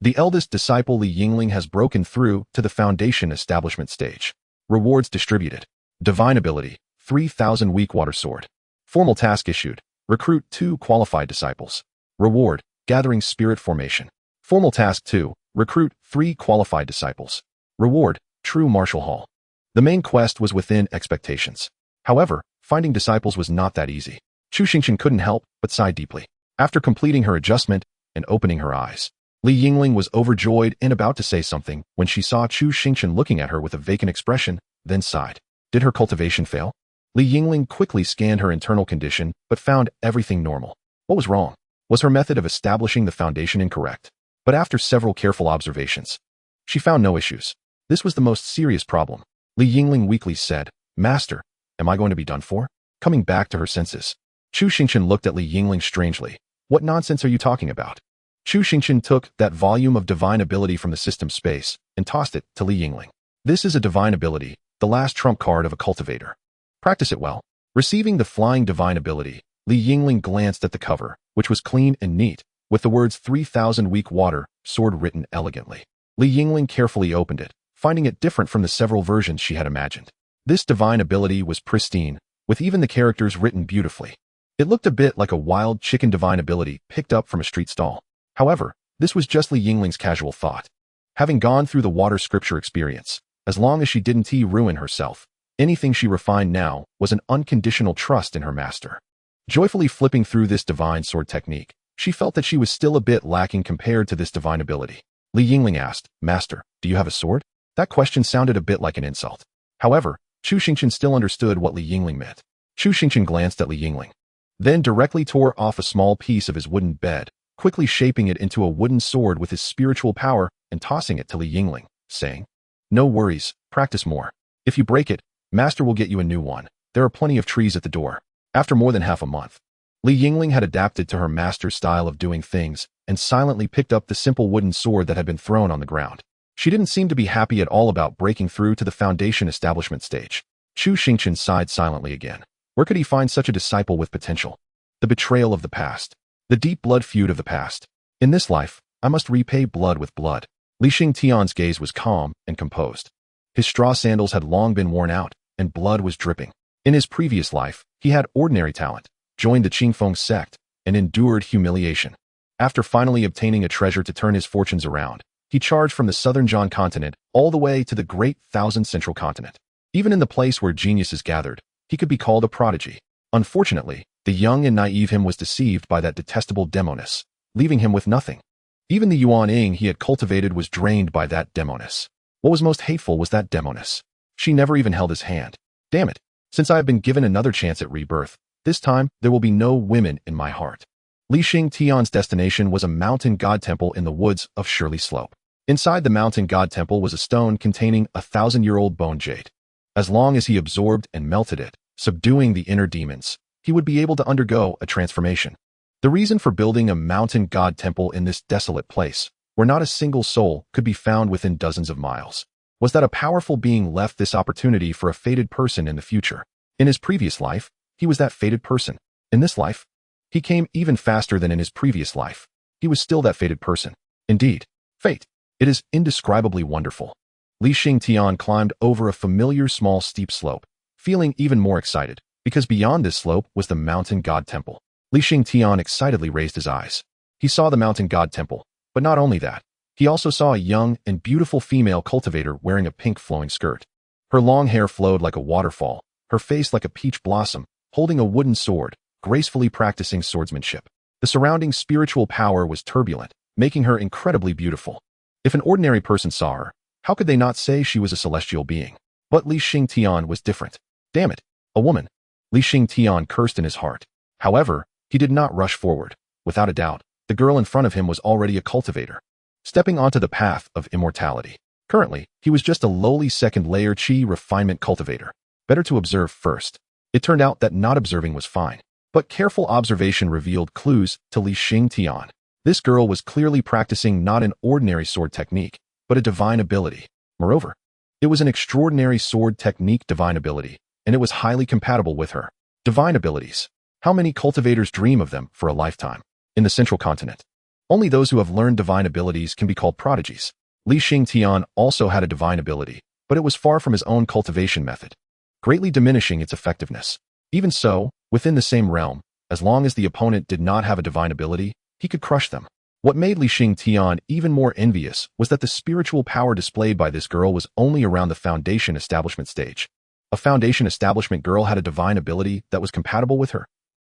The eldest disciple Li Yingling has broken through to the foundation establishment stage. Rewards distributed. Divine ability, 3,000 weak water sword. Formal task issued. Recruit 2 qualified disciples. Reward, gathering spirit formation. Formal task 2. Recruit 3 qualified disciples. Reward, true martial hall. The main quest was within expectations. However, finding disciples was not that easy. Chu Xingchen couldn't help but sigh deeply. After completing her adjustment and opening her eyes, Li Yingling was overjoyed and about to say something when she saw Chu Xingchen looking at her with a vacant expression, then sighed. Did her cultivation fail? Li Yingling quickly scanned her internal condition but found everything normal. What was wrong? Was her method of establishing the foundation incorrect? But after several careful observations, she found no issues. This was the most serious problem. Li Yingling weakly said, Master, am I going to be done for? Coming back to her senses, Chu Xingchen looked at Li Yingling strangely. What nonsense are you talking about? Chu Xingchen took that volume of divine ability from the system space and tossed it to Li Yingling. This is a divine ability, the last trump card of a cultivator. Practice it well. Receiving the flying divine ability, Li Yingling glanced at the cover, which was clean and neat, with the words 3000 weak water sword written elegantly. Li Yingling carefully opened it, finding it different from the several versions she had imagined. This divine ability was pristine, with even the characters written beautifully. It looked a bit like a wild chicken divine ability picked up from a street stall. However, this was just Li Yingling's casual thought. Having gone through the water scripture experience, as long as she didn't ruin herself, anything she refined now was an unconditional trust in her master. Joyfully flipping through this divine sword technique, she felt that she was still a bit lacking compared to this divine ability. Li Yingling asked, "Master, do you have a sword?" That question sounded a bit like an insult. However, Chu Xingchen still understood what Li Yingling meant. Chu Xingchen glanced at Li Yingling, then directly tore off a small piece of his wooden bed, quickly shaping it into a wooden sword with his spiritual power and tossing it to Li Yingling, saying, "No worries, practice more. If you break it, Master will get you a new one. There are plenty of trees at the door." After more than half a month, Li Yingling had adapted to her master's style of doing things and silently picked up the simple wooden sword that had been thrown on the ground. She didn't seem to be happy at all about breaking through to the foundation establishment stage. Chu Xingchen sighed silently again. Where could he find such a disciple with potential? The betrayal of the past. The deep blood feud of the past. In this life, I must repay blood with blood. Li Xingtian's gaze was calm and composed. His straw sandals had long been worn out, and blood was dripping. In his previous life, he had ordinary talent, joined the Qingfeng sect, and endured humiliation. After finally obtaining a treasure to turn his fortunes around, he charged from the southern Zhan continent all the way to the great Thousand Central continent. Even in the place where geniuses gathered, he could be called a prodigy. Unfortunately, the young and naive him was deceived by that detestable demoness, leaving him with nothing. Even the Yuan Ying he had cultivated was drained by that demoness. What was most hateful was that demoness. She never even held his hand. Damn it. Since I have been given another chance at rebirth, this time there will be no women in my heart. Li Xingtian's destination was a mountain god temple in the woods of Shirley Slope. Inside the mountain god temple was a stone containing 1,000-year-old bone jade. As long as he absorbed and melted it, subduing the inner demons, he would be able to undergo a transformation. The reason for building a mountain god temple in this desolate place, where not a single soul could be found within dozens of miles, was that a powerful being left this opportunity for a fated person in the future. In his previous life, he was that fated person. In this life, he came even faster than in his previous life. He was still that fated person. Indeed, fate. It is indescribably wonderful. Li Xingtian climbed over a familiar small steep slope, feeling even more excited, because beyond this slope was the mountain god temple. Li Xingtian excitedly raised his eyes. He saw the mountain god temple, but not only that, he also saw a young and beautiful female cultivator wearing a pink flowing skirt. Her long hair flowed like a waterfall, her face like a peach blossom, holding a wooden sword, gracefully practicing swordsmanship. The surrounding spiritual power was turbulent, making her incredibly beautiful. If an ordinary person saw her, how could they not say she was a celestial being? But Li Xingtian was different. Damn it, a woman. Li Xingtian cursed in his heart. However, he did not rush forward. Without a doubt, the girl in front of him was already a cultivator, stepping onto the path of immortality. Currently, he was just a lowly second-layer chi refinement cultivator. Better to observe first. It turned out that not observing was fine, but careful observation revealed clues to Li Xingtian. This girl was clearly practicing not an ordinary sword technique, but a divine ability. Moreover, it was an extraordinary sword technique divine ability, and it was highly compatible with her. Divine abilities. How many cultivators dream of them for a lifetime? In the central continent, only those who have learned divine abilities can be called prodigies. Li Xingtian also had a divine ability, but it was far from his own cultivation method, greatly diminishing its effectiveness. Even so, within the same realm, as long as the opponent did not have a divine ability, he could crush them. What made Li Xingtian even more envious was that the spiritual power displayed by this girl was only around the foundation establishment stage. A foundation establishment girl had a divine ability that was compatible with her.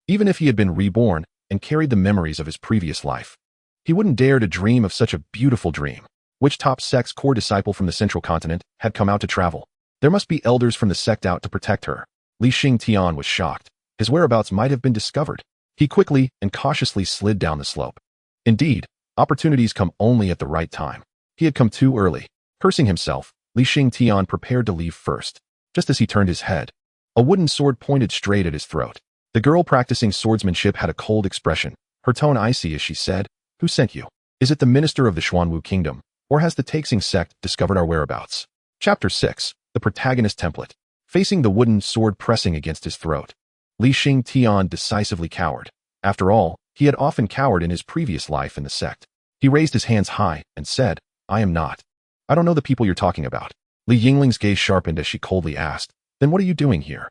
Even if he had been reborn and carried the memories of his previous life, he wouldn't dare to dream of such a beautiful dream. Which top sect's core disciple from the central continent had come out to travel? There must be elders from the sect out to protect her. Li Xingtian was shocked. His whereabouts might have been discovered. He quickly and cautiously slid down the slope. Indeed, opportunities come only at the right time. He had come too early. Cursing himself, Li Xingtian prepared to leave first. Just as he turned his head, a wooden sword pointed straight at his throat. The girl practicing swordsmanship had a cold expression, her tone icy as she said, "Who sent you? Is it the minister of the Xuanwu kingdom, or has the Taixing sect discovered our whereabouts?" Chapter 6. The Protagonist Template. Facing the wooden sword pressing against his throat, Xingtian decisively cowered. After all, he had often cowered in his previous life in the sect. He raised his hands high and said, "I am not. I don't know the people you're talking about." Yingling's gaze sharpened as she coldly asked, "Then what are you doing here?"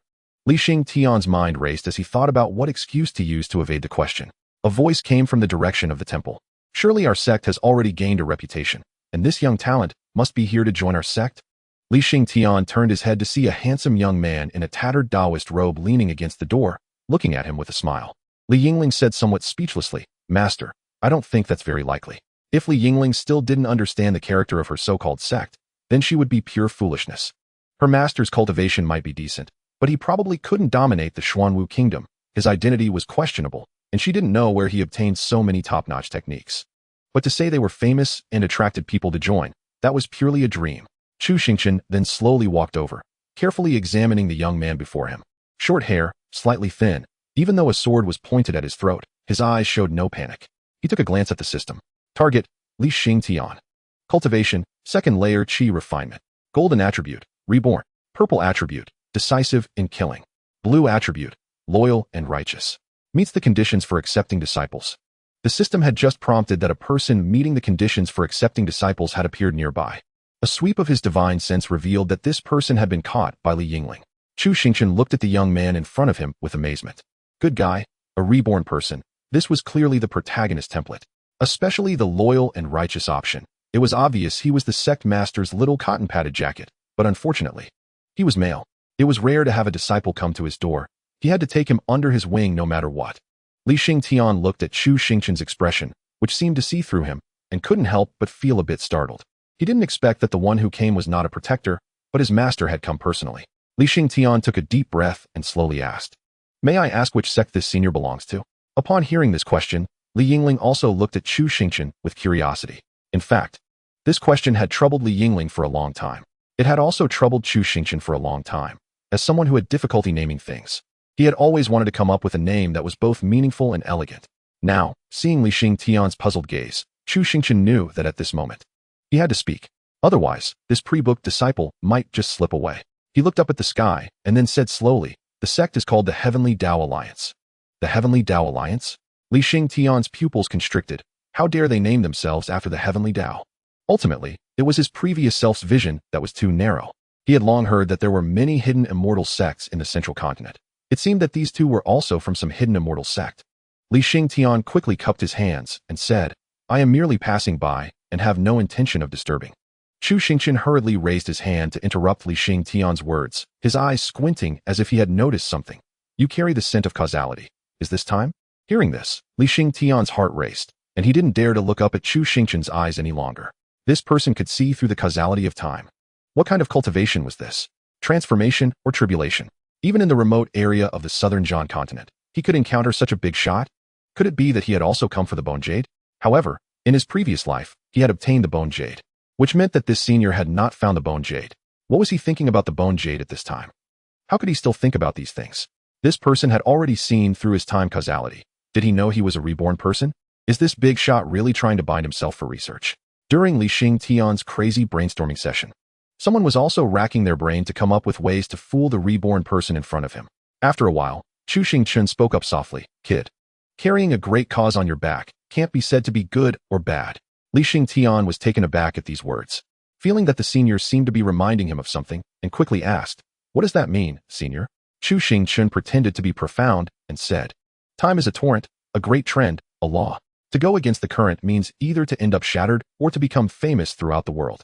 Xingtian's mind raced as he thought about what excuse to use to evade the question. A voice came from the direction of the temple. "Surely our sect has already gained a reputation, and this young talent must be here to join our sect?" Xingtian turned his head to see a handsome young man in a tattered Taoist robe leaning against the door, looking at him with a smile. Yingling said somewhat speechlessly, "Master, I don't think that's very likely." If Yingling still didn't understand the character of her so-called sect, then she would be pure foolishness. Her master's cultivation might be decent, but he probably couldn't dominate the Xuanwu kingdom. His identity was questionable, and she didn't know where he obtained so many top-notch techniques. But to say they were famous and attracted people to join, that was purely a dream. Chu Xingchen then slowly walked over, carefully examining the young man before him. Short hair, slightly thin, even though a sword was pointed at his throat, his eyes showed no panic. He took a glance at the system. Target, Xingtian. Cultivation, second layer Qi refinement. Golden attribute, reborn. Purple attribute, decisive in killing. Blue attribute, loyal and righteous. Meets the conditions for accepting disciples. The system had just prompted that a person meeting the conditions for accepting disciples had appeared nearby. A sweep of his divine sense revealed that this person had been caught by Yingling. Chu Xingchen looked at the young man in front of him with amazement. Good guy, a reborn person. This was clearly the protagonist template. Especially the loyal and righteous option. It was obvious he was the sect master's little cotton-padded jacket, but unfortunately, he was male. It was rare to have a disciple come to his door. He had to take him under his wing no matter what. Xingtian looked at Chu Xingchen's expression, which seemed to see through him, and couldn't help but feel a bit startled. He didn't expect that the one who came was not a protector, but his master had come personally. Xingtian took a deep breath and slowly asked, "May I ask which sect this senior belongs to?" Upon hearing this question, Yingling also looked at Chu Xingchen with curiosity. In fact, this question had troubled Yingling for a long time. It had also troubled Chu Xingchen for a long time. As someone who had difficulty naming things, he had always wanted to come up with a name that was both meaningful and elegant. Now, seeing Xingtian's puzzled gaze, Chu Xingchen knew that at this moment, he had to speak. Otherwise, this pre-booked disciple might just slip away. He looked up at the sky and then said slowly, "The sect is called the Heavenly Tao Alliance." The Heavenly Tao Alliance? Xingtian's pupils constricted. How dare they name themselves after the Heavenly Tao? Ultimately, it was his previous self's vision that was too narrow. He had long heard that there were many hidden immortal sects in the central continent. It seemed that these two were also from some hidden immortal sect. Xingtian quickly cupped his hands and said, "I am merely passing by and have no intention of disturbing." Chu Xingchen hurriedly raised his hand to interrupt Xingtian's words, his eyes squinting as if he had noticed something. "You carry the scent of causality. Is this time?" Hearing this, Xingtian's heart raced, and he didn't dare to look up at Chu Xingchen's eyes any longer. This person could see through the causality of time. What kind of cultivation was this? Transformation or tribulation? Even in the remote area of the southern Zhan continent, he could encounter such a big shot? Could it be that he had also come for the bone jade? However, in his previous life, he had obtained the bone jade, which meant that this senior had not found the bone jade. What was he thinking about the bone jade at this time? How could he still think about these things? This person had already seen through his time causality. Did he know he was a reborn person? Is this big shot really trying to bind himself for research? During Xingtian's crazy brainstorming session, someone was also racking their brain to come up with ways to fool the reborn person in front of him. After a while, Chu Xingchen spoke up softly, "Kid, carrying a great cause on your back can't be said to be good or bad." Xingtian was taken aback at these words, feeling that the senior seemed to be reminding him of something, and quickly asked, "What does that mean, senior?" Chu Xingchen pretended to be profound and said, "Time is a torrent, a great trend, a law. To go against the current means either to end up shattered or to become famous throughout the world."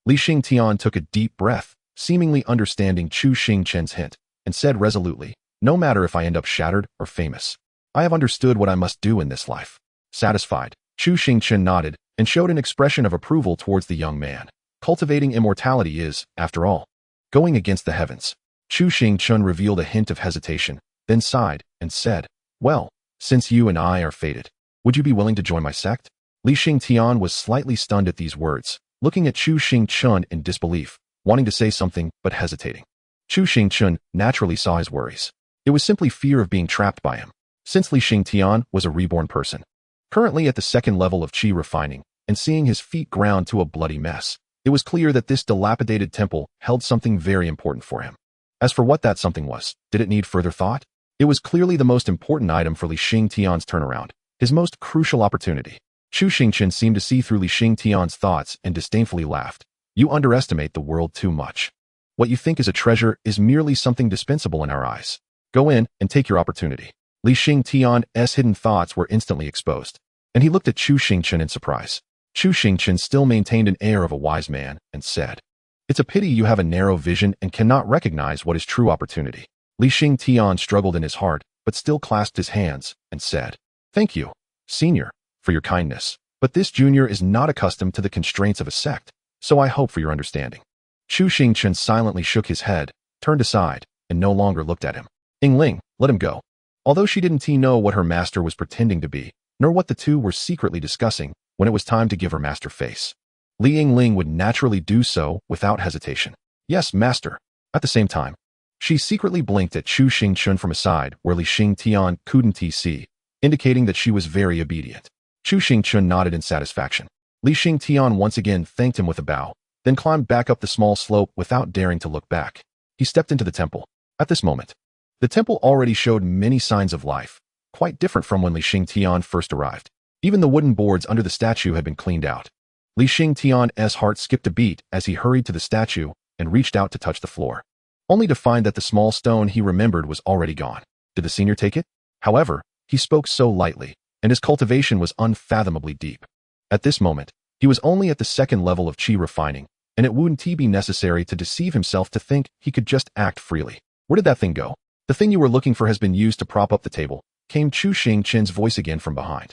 Xingtian took a deep breath, seemingly understanding Chu Xingchen's hint, and said resolutely, "No matter if I end up shattered or famous, I have understood what I must do in this life." Satisfied, Chu Xingchen nodded and showed an expression of approval towards the young man. Cultivating immortality is, after all, going against the heavens. Chu Xingchen revealed a hint of hesitation, then sighed and said, "Well, since you and I are fated, would you be willing to join my sect?" Xingtian was slightly stunned at these words, looking at Chu Xingchen in disbelief, wanting to say something but hesitating. Chu Xingchen naturally saw his worries. It was simply fear of being trapped by him. Since Li Xingtian was a reborn person, currently at the second level of qi refining, and seeing his feet ground to a bloody mess, it was clear that this dilapidated temple held something very important for him. As for what that something was, did it need further thought? It was clearly the most important item for Li Xingtian's turnaround, his most crucial opportunity. Chu Xingchen seemed to see through Li Xingtian's thoughts and disdainfully laughed. You underestimate the world too much. What you think is a treasure is merely something dispensable in our eyes. Go in and take your opportunity. Li Xingtian's hidden thoughts were instantly exposed, and he looked at Chu Xingchen in surprise. Chu Xingchen still maintained an air of a wise man and said, "It's a pity you have a narrow vision and cannot recognize what is true opportunity." Li Xingtian struggled in his heart, but still clasped his hands and said, "Thank you, Senior, for your kindness. But this junior is not accustomed to the constraints of a sect, so I hope for your understanding." Chu Xingchen silently shook his head, turned aside, and no longer looked at him. Yingling, let him go. Although she didn't know what her master was pretending to be, nor what the two were secretly discussing, when it was time to give her master face, Li Yingling would naturally do so without hesitation. "Yes, master." At the same time, she secretly blinked at Chu Xingchen from a side where Li Xingtian couldn't see, indicating that she was very obedient. Chu Xingchen nodded in satisfaction. Li Xingtian once again thanked him with a bow, then climbed back up the small slope without daring to look back. He stepped into the temple. At this moment, the temple already showed many signs of life, quite different from when Li Xingtian first arrived. Even the wooden boards under the statue had been cleaned out. Li Xingtian's heart skipped a beat as he hurried to the statue and reached out to touch the floor, only to find that the small stone he remembered was already gone. Did the senior take it? However, he spoke so lightly, and his cultivation was unfathomably deep. At this moment, he was only at the second level of qi refining, and it wouldn't be necessary to deceive himself to think he could just act freely. "Where did that thing go?" "The thing you were looking for has been used to prop up the table," came Chu Xingchen's voice again from behind.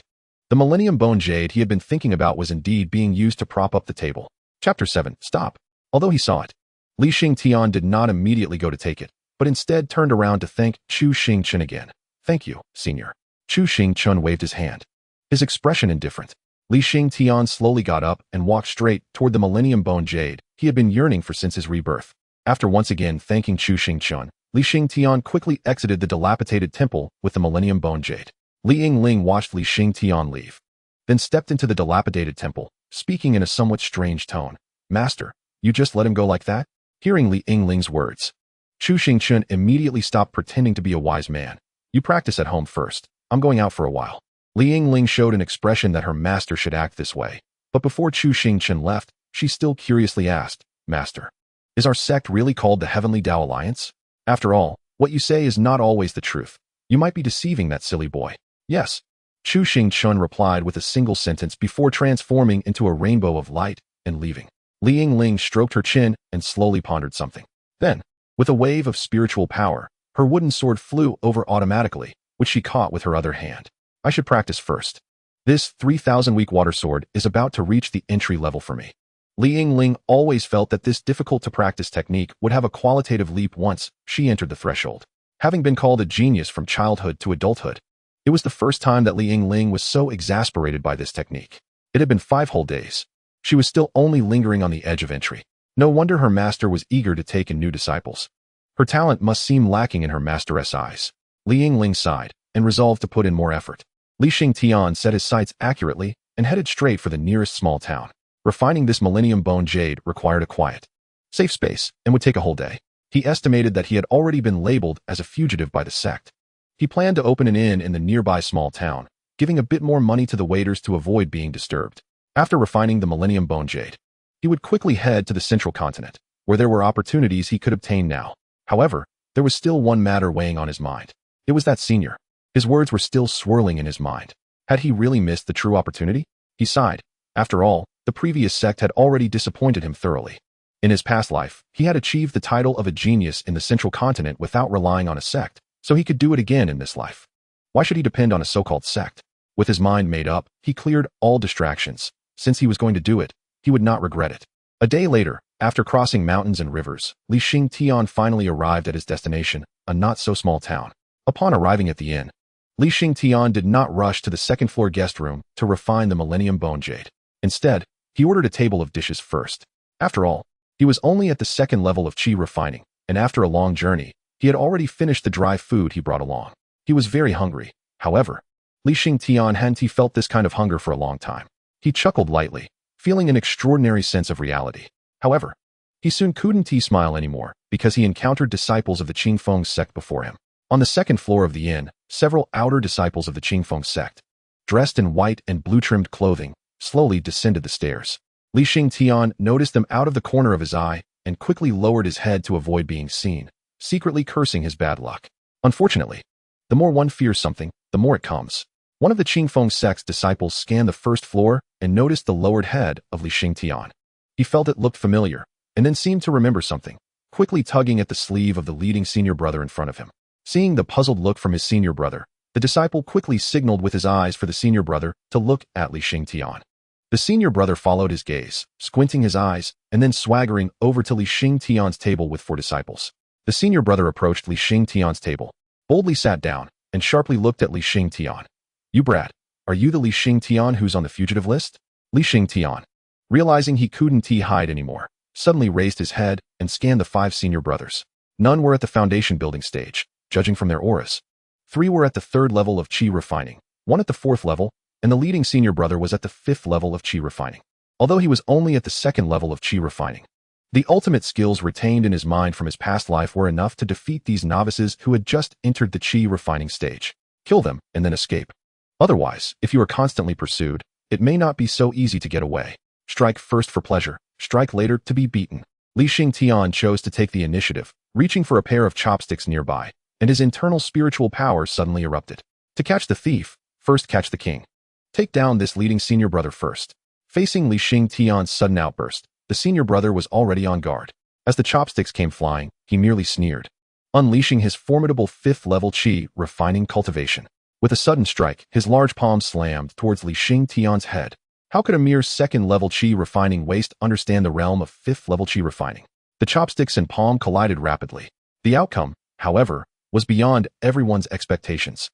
The Millennium Bone Jade he had been thinking about was indeed being used to prop up the table. Chapter 7. Stop. Although he saw it, Li Xingtian did not immediately go to take it, but instead turned around to thank Chu Xingchen again. "Thank you, Senior." Chu Xingchen waved his hand, his expression indifferent. Li Xingtian slowly got up and walked straight toward the Millennium Bone Jade he had been yearning for since his rebirth. After once again thanking Chu Xingchen, Li Xingtian quickly exited the dilapidated temple with the Millennium Bone Jade. Li Yingling watched Li Xingtian leave, then stepped into the dilapidated temple, speaking in a somewhat strange tone. "Master, you just let him go like that?" Hearing Li Yingling's words, Chu Xingchen immediately stopped pretending to be a wise man. "You practice at home first. I'm going out for a while." Li Yingling showed an expression that her master should act this way, but before Chu Xingchen left, she still curiously asked, "Master, is our sect really called the Heavenly Tao Alliance? After all, what you say is not always the truth. You might be deceiving that silly boy." "Yes," Chu Xingchen replied with a single sentence before transforming into a rainbow of light and leaving. Li Yingling stroked her chin and slowly pondered something. Then, with a wave of spiritual power, her wooden sword flew over automatically, which she caught with her other hand. "I should practice first. This 3,000-week water sword is about to reach the entry level for me." Li Yingling always felt that this difficult-to-practice technique would have a qualitative leap once she entered the threshold. Having been called a genius from childhood to adulthood, it was the first time that Li Yingling was so exasperated by this technique. It had been 5 whole days. She was still only lingering on the edge of entry. No wonder her master was eager to take in new disciples. Her talent must seem lacking in her master's eyes. Li Yingling sighed and resolved to put in more effort. Li Xingtian set his sights accurately and headed straight for the nearest small town. Refining this Millennium Bone Jade required a quiet, safe space and would take a whole day. He estimated that he had already been labeled as a fugitive by the sect. He planned to open an inn in the nearby small town, giving a bit more money to the waiters to avoid being disturbed. After refining the Millennium Bone Jade, he would quickly head to the central continent, where there were opportunities he could obtain now. However, there was still one matter weighing on his mind. It was that senior. His words were still swirling in his mind. Had he really missed the true opportunity? He sighed. After all, the previous sect had already disappointed him thoroughly. In his past life, he had achieved the title of a genius in the central continent without relying on a sect, so he could do it again in this life. Why should he depend on a so-called sect? With his mind made up, he cleared all distractions. Since he was going to do it, he would not regret it. A day later, after crossing mountains and rivers, Li Xingtian finally arrived at his destination, a not-so-small town. Upon arriving at the inn, Li Xingtian did not rush to the second-floor guest room to refine the Millennium Bone Jade. Instead, he ordered a table of dishes first. After all, he was only at the second level of qi refining, and after a long journey, He had already finished the dry food he brought along. He was very hungry. However, Xingtian hadn't felt this kind of hunger for a long time. He chuckled lightly, feeling an extraordinary sense of reality. However, he soon couldn't smile anymore because he encountered disciples of the Qingfeng sect before him. On the second floor of the inn, several outer disciples of the Qingfeng sect, dressed in white and blue-trimmed clothing, slowly descended the stairs. Xingtian noticed them out of the corner of his eye and quickly lowered his head to avoid being seen, secretly cursing his bad luck. Unfortunately, the more one fears something, the more it comes. One of the Qingfeng sect's disciples scanned the first floor and noticed the lowered head of Xingtian. He felt it looked familiar, and then seemed to remember something, quickly tugging at the sleeve of the leading senior brother in front of him. Seeing the puzzled look from his senior brother, the disciple quickly signaled with his eyes for the senior brother to look at Xingtian. The senior brother followed his gaze, squinting his eyes, and then swaggering over to Xingtian's table with 4 disciples. The senior brother approached Xingtian's table, boldly sat down, and sharply looked at Xingtian. "You brat, are you the Xingtian who's on the fugitive list?" Xingtian, realizing he couldn't hide anymore, suddenly raised his head and scanned the 5 senior brothers. None were at the foundation building stage, judging from their auras. 3 were at the 3rd level of qi refining, 1 at the 4th level, and the leading senior brother was at the 5th level of qi refining. Although he was only at the 2nd level of qi refining, the ultimate skills retained in his mind from his past life were enough to defeat these novices who had just entered the qi refining stage. Kill them and then escape. Otherwise, if you are constantly pursued, it may not be so easy to get away. Strike first for pleasure, strike later to be beaten. Xingtian chose to take the initiative, reaching for a pair of chopsticks nearby, and his internal spiritual power suddenly erupted. To catch the thief, first catch the king. Take down this leading senior brother first. Facing Xingtian's sudden outburst, the senior brother was already on guard. As the chopsticks came flying, he merely sneered, unleashing his formidable 5th level qi refining cultivation. With a sudden strike, his large palm slammed towards Xingtian's head. How could a mere 2nd level qi refining waste understand the realm of 5th level qi refining? The chopsticks and palm collided rapidly. The outcome, however, was beyond everyone's expectations.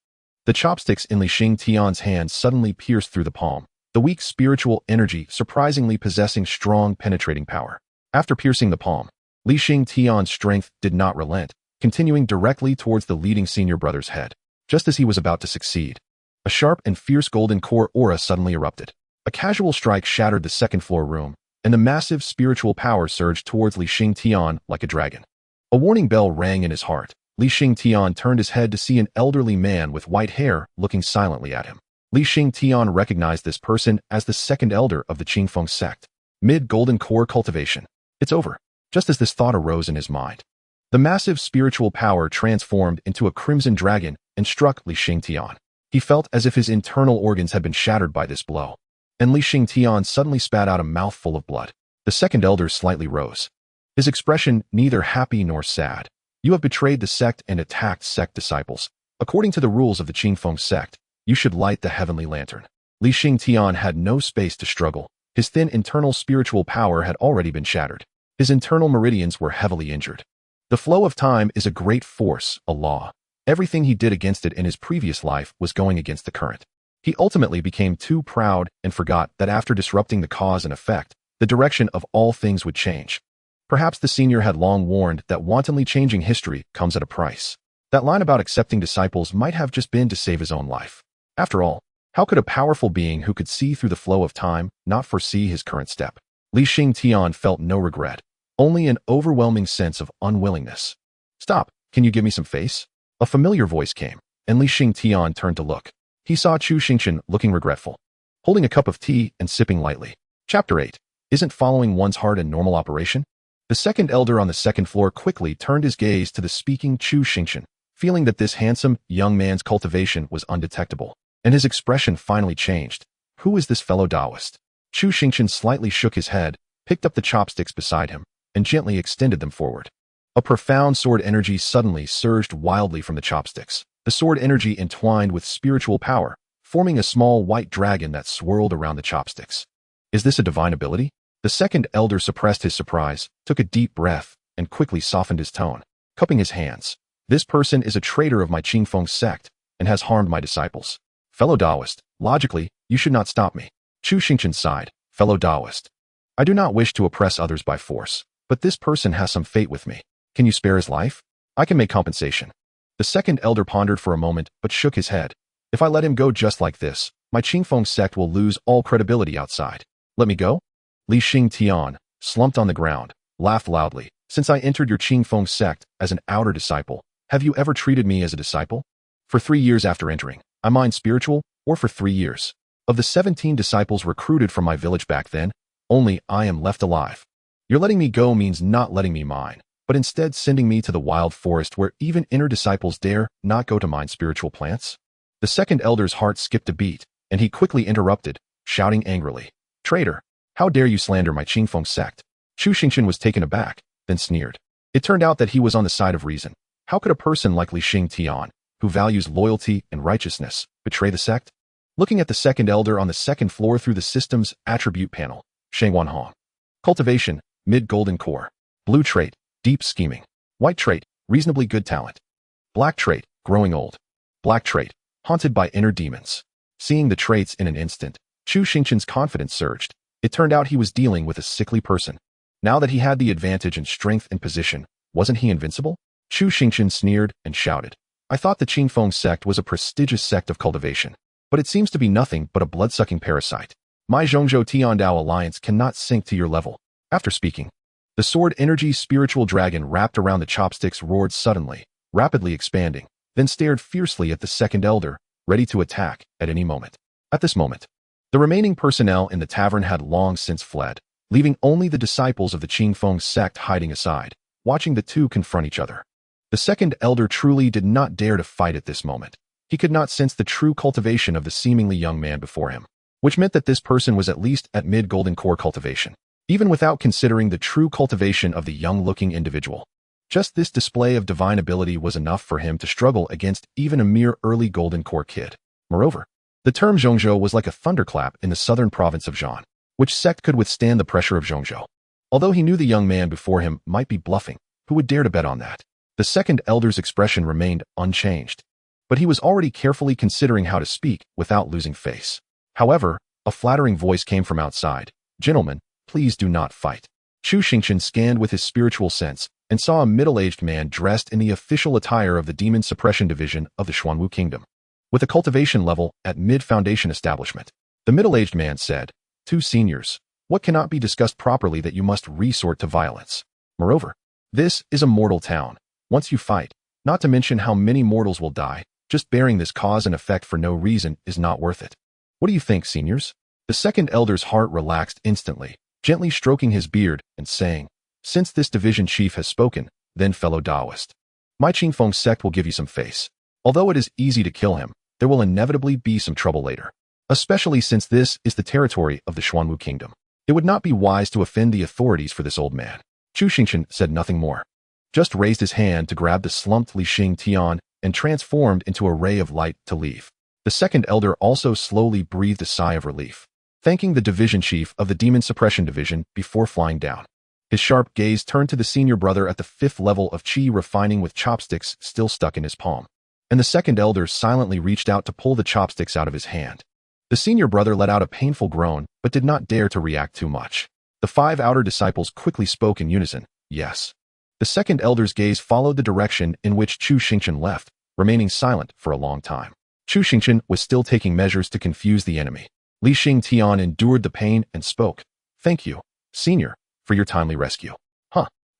The chopsticks in Xingtian's hand suddenly pierced through the palm, the weak spiritual energy surprisingly possessing strong penetrating power. After piercing the palm, Xingtian's strength did not relent, continuing directly towards the leading senior brother's head. Just as he was about to succeed, a sharp and fierce golden core aura suddenly erupted. A casual strike shattered the 2nd floor room, and the massive spiritual power surged towards Xingtian like a dragon. A warning bell rang in his heart. Xingtian turned his head to see an elderly man with white hair looking silently at him. Xingtian recognized this person as the 2nd elder of the Qingfeng sect. Mid-golden core cultivation. It's over. Just as this thought arose in his mind, the massive spiritual power transformed into a crimson dragon and struck Xingtian. He felt as if his internal organs had been shattered by this blow, and Xingtian suddenly spat out a mouthful of blood. The 2nd elder slightly rose, his expression neither happy nor sad. "You have betrayed the sect and attacked sect disciples. According to the rules of the Qingfeng sect, you should light the heavenly lantern." Xingtian had no space to struggle. His thin internal spiritual power had already been shattered. His internal meridians were heavily injured. The flow of time is a great force, a law. Everything he did against it in his previous life was going against the current. He ultimately became too proud and forgot that after disrupting the cause and effect, the direction of all things would change. Perhaps the senior had long warned that wantonly changing history comes at a price. That line about accepting disciples might have just been to save his own life. After all, how could a powerful being who could see through the flow of time not foresee his current step? Xingtian felt no regret, only an overwhelming sense of unwillingness. "Stop, can you give me some face?" A familiar voice came, and Xingtian turned to look. He saw Chu Xingchen looking regretful, holding a cup of tea and sipping lightly. Chapter 8. Isn't following one's heart a normal operation? The 2nd elder on the 2nd floor quickly turned his gaze to the speaking Chu Xingchen, feeling that this handsome, young man's cultivation was undetectable, and his expression finally changed. Who is this fellow Taoist? Chu Xingchen slightly shook his head, picked up the chopsticks beside him, and gently extended them forward. A profound sword energy suddenly surged wildly from the chopsticks. The sword energy entwined with spiritual power, forming a small white dragon that swirled around the chopsticks. Is this a divine ability? The 2nd elder suppressed his surprise, took a deep breath, and quickly softened his tone, cupping his hands. This person is a traitor of my Qingfeng sect, and has harmed my disciples. Fellow Taoist, logically, you should not stop me. Chu Xingchen sighed. Fellow Taoist, I do not wish to oppress others by force, but this person has some fate with me. Can you spare his life? I can make compensation. The second elder pondered for a moment, but shook his head. If I let him go just like this, my Qingfeng sect will lose all credibility outside. Let me go? Li Xingtian, slumped on the ground, laughed loudly. Since I entered your Qingfeng sect as an outer disciple, have you ever treated me as a disciple? For 3 years after entering, I mined spiritual, or for 3 years. Of the 17 disciples recruited from my village back then, only I am left alive. Your letting me go means not letting me mine, but instead sending me to the wild forest where even inner disciples dare not go to mine spiritual plants? The second elder's heart skipped a beat, and he quickly interrupted, shouting angrily, Traitor! How dare you slander my Qingfeng sect? Chu Xingchen was taken aback, then sneered. It turned out that he was on the side of reason. How could a person like Li Xingtian, who values loyalty and righteousness, betray the sect? Looking at the second elder on the second floor through the system's attribute panel, Shengwanhong. Cultivation, mid-golden core. Blue trait, deep scheming. White trait, reasonably good talent. Black trait, growing old. Black trait, haunted by inner demons. Seeing the traits in an instant, Chu Xingchen's confidence surged. It turned out he was dealing with a sickly person. Now that he had the advantage in strength and position, wasn't he invincible? Chu Xingchen sneered and shouted. I thought the Qingfeng sect was a prestigious sect of cultivation, but it seems to be nothing but a blood-sucking parasite. My Zhongzhou Tiandao alliance cannot sink to your level. After speaking, the sword energy spiritual dragon wrapped around the chopsticks roared suddenly, rapidly expanding, then stared fiercely at the second elder, ready to attack at any moment. At this moment, the remaining personnel in the tavern had long since fled, leaving only the disciples of the Qingfeng sect hiding aside, watching the two confront each other. The second elder truly did not dare to fight at this moment. He could not sense the true cultivation of the seemingly young man before him, which meant that this person was at least at mid-golden core cultivation, even without considering the true cultivation of the young-looking individual. Just this display of divine ability was enough for him to struggle against even a mere early golden core kid. Moreover, the term Zhongzhou was like a thunderclap in the southern province of Zhan. Which sect could withstand the pressure of Zhongzhou? Although he knew the young man before him might be bluffing, who would dare to bet on that? The second elder's expression remained unchanged, but he was already carefully considering how to speak without losing face. However, a flattering voice came from outside. Gentlemen, please do not fight. Chu Xingchen scanned with his spiritual sense and saw a middle-aged man dressed in the official attire of the Demon Suppression Division of the Xuanwu Kingdom. With a cultivation level at mid-foundation establishment, the middle-aged man said, Two seniors, what cannot be discussed properly that you must resort to violence? Moreover, this is a mortal town. Once you fight, not to mention how many mortals will die, just bearing this cause and effect for no reason is not worth it. What do you think, seniors? The second elder's heart relaxed instantly, gently stroking his beard and saying, Since this division chief has spoken, then fellow Taoist, my Qingfeng sect will give you some face. Although it is easy to kill him, there will inevitably be some trouble later. Especially since this is the territory of the Xuanwu Kingdom. It would not be wise to offend the authorities for this old man. Chu Xingchen said nothing more, just raised his hand to grab the slumped Li Xingtian and transformed into a ray of light to leave. The second elder also slowly breathed a sigh of relief, thanking the division chief of the Demon Suppression Division before flying down. His sharp gaze turned to the senior brother at the 5th level of chi refining with chopsticks still stuck in his palm, and the second elder silently reached out to pull the chopsticks out of his hand. The senior brother let out a painful groan, but did not dare to react too much. The 5 outer disciples quickly spoke in unison, yes. The second elder's gaze followed the direction in which Chu Xingchen left, remaining silent for a long time. Chu Xingchen was still taking measures to confuse the enemy. Li Xingtian endured the pain and spoke, Thank you, senior, for your timely rescue.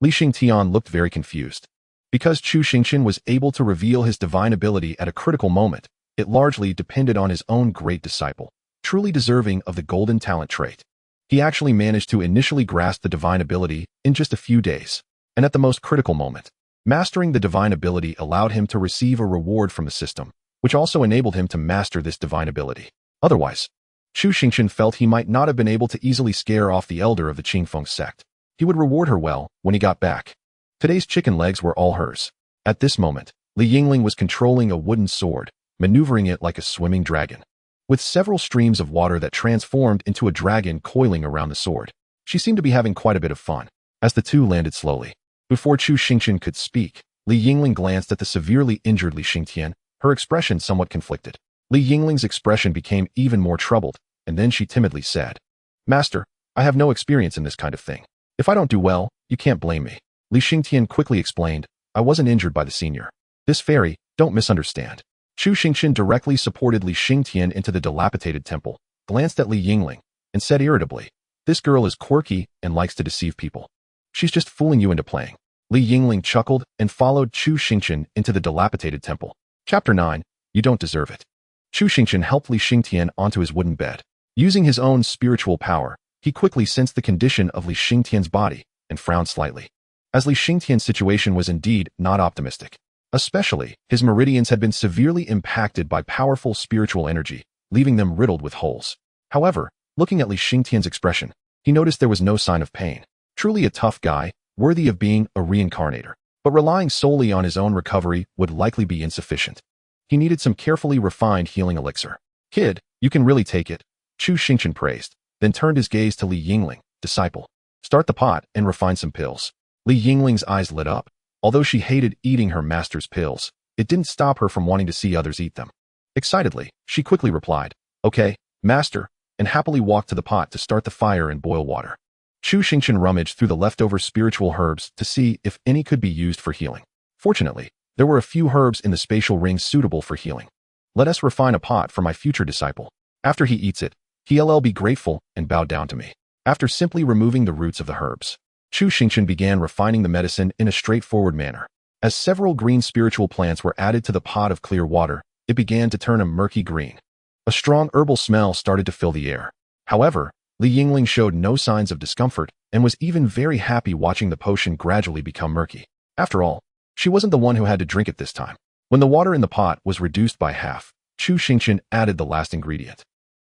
Li Xingtian looked very confused. Because Chu Xingchen was able to reveal his divine ability at a critical moment, it largely depended on his own great disciple, truly deserving of the golden talent trait. He actually managed to initially grasp the divine ability in just a few days, and at the most critical moment, mastering the divine ability allowed him to receive a reward from the system, which also enabled him to master this divine ability. Otherwise, Chu Xingchen felt he might not have been able to easily scare off the elder of the Qingfeng sect. He would reward her well when he got back. Today's chicken legs were all hers. At this moment, Li Yingling was controlling a wooden sword, maneuvering it like a swimming dragon, with several streams of water that transformed into a dragon coiling around the sword. She seemed to be having quite a bit of fun. As the two landed slowly, before Chu Xingchen could speak, Li Yingling glanced at the severely injured Li Xingtian, her expression somewhat conflicted. Li Yingling's expression became even more troubled, and then she timidly said, Master, I have no experience in this kind of thing. If I don't do well, you can't blame me. Li Xingtian quickly explained, I wasn't injured by the senior. This fairy, don't misunderstand. Chu Xingchen directly supported Li Xingtian into the dilapidated temple, glanced at Li Yingling, and said irritably, "This girl is quirky and likes to deceive people. She's just fooling you into playing." Li Yingling chuckled and followed Chu Xingchen into the dilapidated temple. Chapter 9. You don't deserve it. Chu Xingchen helped Li Xingtian onto his wooden bed. Using his own spiritual power, he quickly sensed the condition of Li Xingtian's body and frowned slightly, as Li Xingtian's situation was indeed not optimistic. Especially, his meridians had been severely impacted by powerful spiritual energy, leaving them riddled with holes. However, looking at Li Xingtian's expression, he noticed there was no sign of pain. Truly a tough guy, worthy of being a reincarnator. But relying solely on his own recovery would likely be insufficient. He needed some carefully refined healing elixir. "Kid, you can really take it," Chu Xingchen praised, then turned his gaze to Li Yingling, "Disciple. Start the pot and refine some pills." Li Yingling's eyes lit up. Although she hated eating her master's pills, it didn't stop her from wanting to see others eat them. Excitedly, she quickly replied, "Okay, master," and happily walked to the pot to start the fire and boil water. Chu Xingchen rummaged through the leftover spiritual herbs to see if any could be used for healing. Fortunately, there were a few herbs in the spatial ring suitable for healing. "Let us refine a pot for my future disciple. After he eats it, he'll be grateful and bow down to me." After simply removing the roots of the herbs, Chu Xingchen began refining the medicine in a straightforward manner. As several green spiritual plants were added to the pot of clear water, it began to turn a murky green. A strong herbal smell started to fill the air. However, Li Yingling showed no signs of discomfort and was even very happy watching the potion gradually become murky. After all, she wasn't the one who had to drink it this time. When the water in the pot was reduced by half, Chu Xingchen added the last ingredient,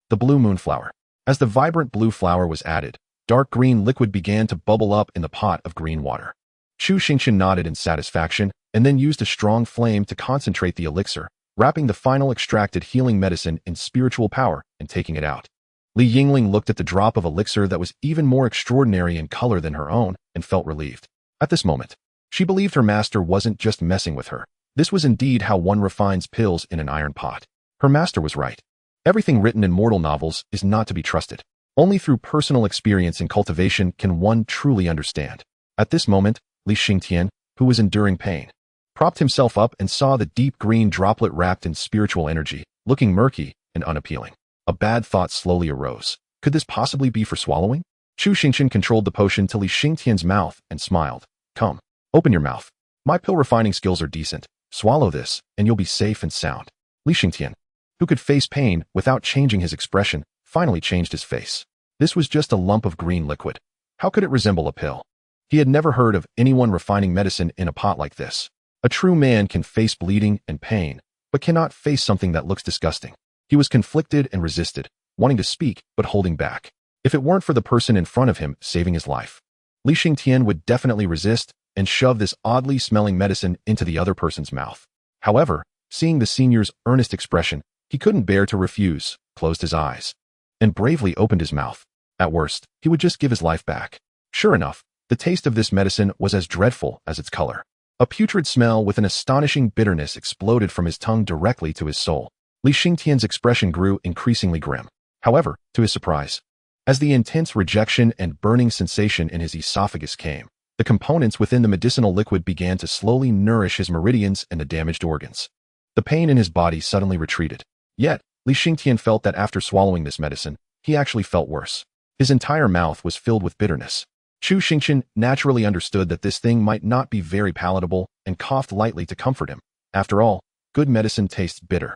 the blue moonflower. As the vibrant blue flower was added, dark green liquid began to bubble up in the pot of green water. Chu Xingchen nodded in satisfaction and then used a strong flame to concentrate the elixir, wrapping the final extracted healing medicine in spiritual power and taking it out. Li Yingling looked at the drop of elixir that was even more extraordinary in color than her own and felt relieved. At this moment, she believed her master wasn't just messing with her. This was indeed how one refines pills in an iron pot. Her master was right. Everything written in mortal novels is not to be trusted. Only through personal experience and cultivation can one truly understand. At this moment, Li Xingtian, who was enduring pain, propped himself up and saw the deep green droplet wrapped in spiritual energy, looking murky and unappealing. A bad thought slowly arose. Could this possibly be for swallowing? Chu Xingchen controlled the potion to Li Xingtian's mouth and smiled. "Come, open your mouth. My pill refining skills are decent. Swallow this, and you'll be safe and sound." Li Xingtian, who could face pain without changing his expression, finally changed his face. This was just a lump of green liquid. How could it resemble a pill? He had never heard of anyone refining medicine in a pot like this. A true man can face bleeding and pain, but cannot face something that looks disgusting. He was conflicted and resisted, wanting to speak but holding back. If it weren't for the person in front of him saving his life, Li Xingtian would definitely resist and shove this oddly smelling medicine into the other person's mouth. However, seeing the senior's earnest expression, he couldn't bear to refuse, closed his eyes, and bravely opened his mouth. At worst, he would just give his life back. Sure enough, the taste of this medicine was as dreadful as its color. A putrid smell with an astonishing bitterness exploded from his tongue directly to his soul. Li Xingtian's expression grew increasingly grim. However, to his surprise, as the intense rejection and burning sensation in his esophagus came, the components within the medicinal liquid began to slowly nourish his meridians and the damaged organs. The pain in his body suddenly retreated. Yet, Li Xingtian felt that after swallowing this medicine, he actually felt worse. His entire mouth was filled with bitterness. Chu Xingchen naturally understood that this thing might not be very palatable and coughed lightly to comfort him. After all, good medicine tastes bitter.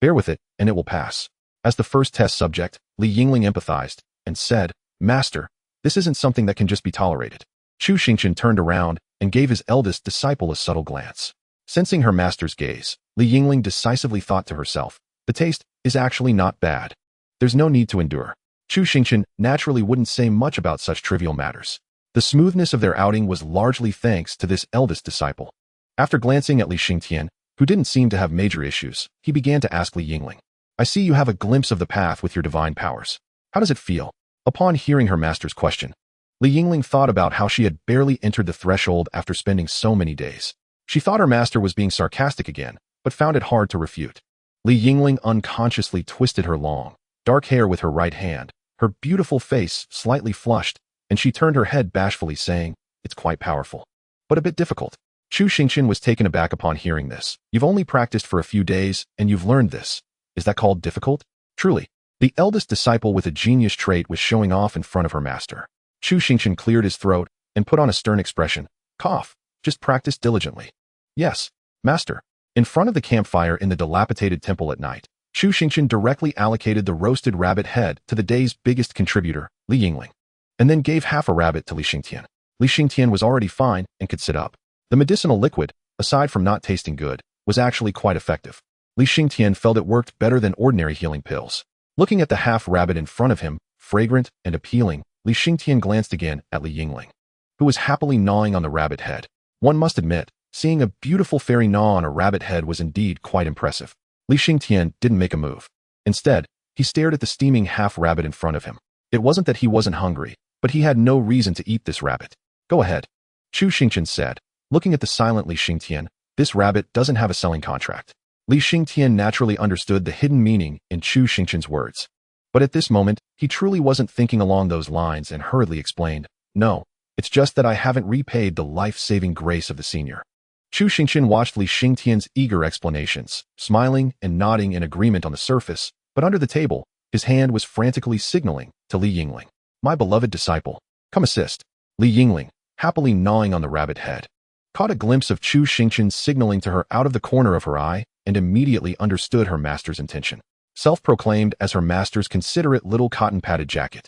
Bear with it, and it will pass. As the first test subject, Li Yingling empathized and said, "Master, this isn't something that can just be tolerated." Chu Xingchen turned around and gave his eldest disciple a subtle glance. Sensing her master's gaze, Li Yingling decisively thought to herself, "The taste is actually not bad. There's no need to endure." Chu Xingchen naturally wouldn't say much about such trivial matters. The smoothness of their outing was largely thanks to this eldest disciple. After glancing at Li Xingtian, who didn't seem to have major issues, he began to ask Li Yingling, "I see you have a glimpse of the path with your divine powers. How does it feel?" Upon hearing her master's question, Li Yingling thought about how she had barely entered the threshold after spending so many days. She thought her master was being sarcastic again, but found it hard to refute. Li Yingling unconsciously twisted her long, dark hair with her right hand, her beautiful face slightly flushed, and she turned her head bashfully saying, "It's quite powerful, but a bit difficult." Chu Xingchen was taken aback upon hearing this. You've only practiced for a few days, and you've learned this. Is that called difficult? Truly. The eldest disciple with a genius trait was showing off in front of her master. Chu Xingchen cleared his throat and put on a stern expression. Cough. Just practice diligently. Yes, master. In front of the campfire in the dilapidated temple at night, Chu Xingchen directly allocated the roasted rabbit head to the day's biggest contributor, Yingling, and then gave half a rabbit to Xingtian. Xingtian was already fine and could sit up. The medicinal liquid, aside from not tasting good, was actually quite effective. Xingtian felt it worked better than ordinary healing pills. Looking at the half rabbit in front of him, fragrant and appealing, Xingtian glanced again at Yingling, who was happily gnawing on the rabbit head. One must admit, seeing a beautiful fairy gnaw on a rabbit head was indeed quite impressive. Xingtian didn't make a move. Instead, he stared at the steaming half rabbit in front of him. It wasn't that he wasn't hungry, but he had no reason to eat this rabbit. Go ahead. Chu Xingchen said, looking at the silent Xingtian. This rabbit doesn't have a selling contract. Xingtian naturally understood the hidden meaning in Chu Xingchen's words. But at this moment, he truly wasn't thinking along those lines and hurriedly explained, no, it's just that I haven't repaid the life-saving grace of the senior. Chu Xingchen watched Xingtian's eager explanations, smiling and nodding in agreement on the surface, but under the table, his hand was frantically signaling to Yingling. My beloved disciple, come assist. Yingling, happily gnawing on the rabbit head, caught a glimpse of Chu Xingchen signaling to her out of the corner of her eye and immediately understood her master's intention. Self-proclaimed as her master's considerate little cotton-padded jacket,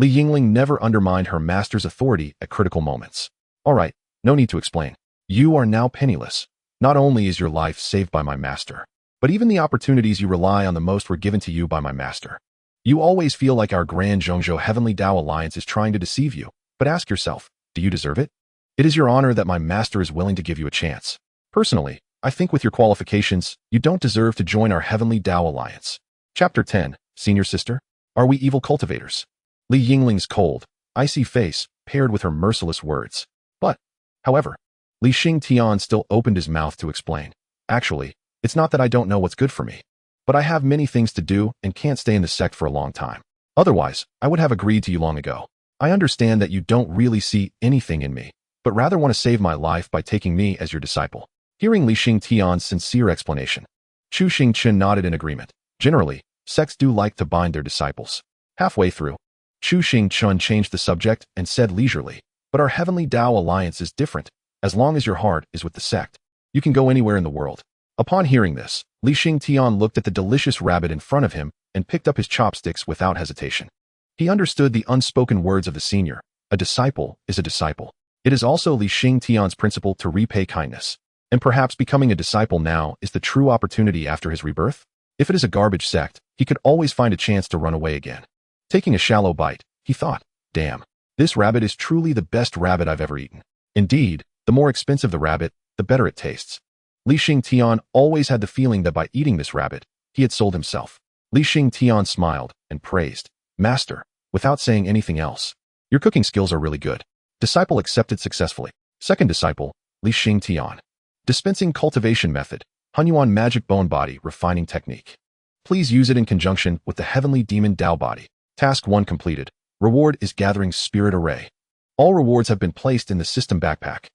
Yingling never undermined her master's authority at critical moments. All right, no need to explain. You are now penniless. Not only is your life saved by my master, but even the opportunities you rely on the most were given to you by my master. You always feel like our Grand Zhongzhou Heavenly Tao Alliance is trying to deceive you, but ask yourself, do you deserve it? It is your honor that my master is willing to give you a chance. Personally, I think with your qualifications, you don't deserve to join our Heavenly Tao Alliance. Chapter 10, Senior Sister, Are We Evil Cultivators? Yingling's cold, icy face paired with her merciless words. But, however, Xingtian still opened his mouth to explain. Actually, it's not that I don't know what's good for me, but I have many things to do and can't stay in the sect for a long time. Otherwise, I would have agreed to you long ago. I understand that you don't really see anything in me, but rather want to save my life by taking me as your disciple. Hearing Xingtian's sincere explanation, Chu Xingchen nodded in agreement. Generally, sects do like to bind their disciples. Halfway through, Chu Xingchen changed the subject and said leisurely, but our Heavenly Tao Alliance is different. As long as your heart is with the sect, you can go anywhere in the world. Upon hearing this, Xingtian looked at the delicious rabbit in front of him and picked up his chopsticks without hesitation. He understood the unspoken words of the senior. A disciple is a disciple. It is also Xingtian's principle to repay kindness. And perhaps becoming a disciple now is the true opportunity after his rebirth? If it is a garbage sect, he could always find a chance to run away again. Taking a shallow bite, he thought, damn, this rabbit is truly the best rabbit I've ever eaten. Indeed, the more expensive the rabbit, the better it tastes. Xingtian always had the feeling that by eating this rabbit, he had sold himself. Xingtian smiled and praised, Master, without saying anything else. Your cooking skills are really good. Disciple accepted successfully. Second disciple, Xingtian. Dispensing cultivation method, Hunyuan magic bone body refining technique. Please use it in conjunction with the heavenly demon Dao body. Task 1 completed. Reward is gathering spirit array. All rewards have been placed in the system backpack.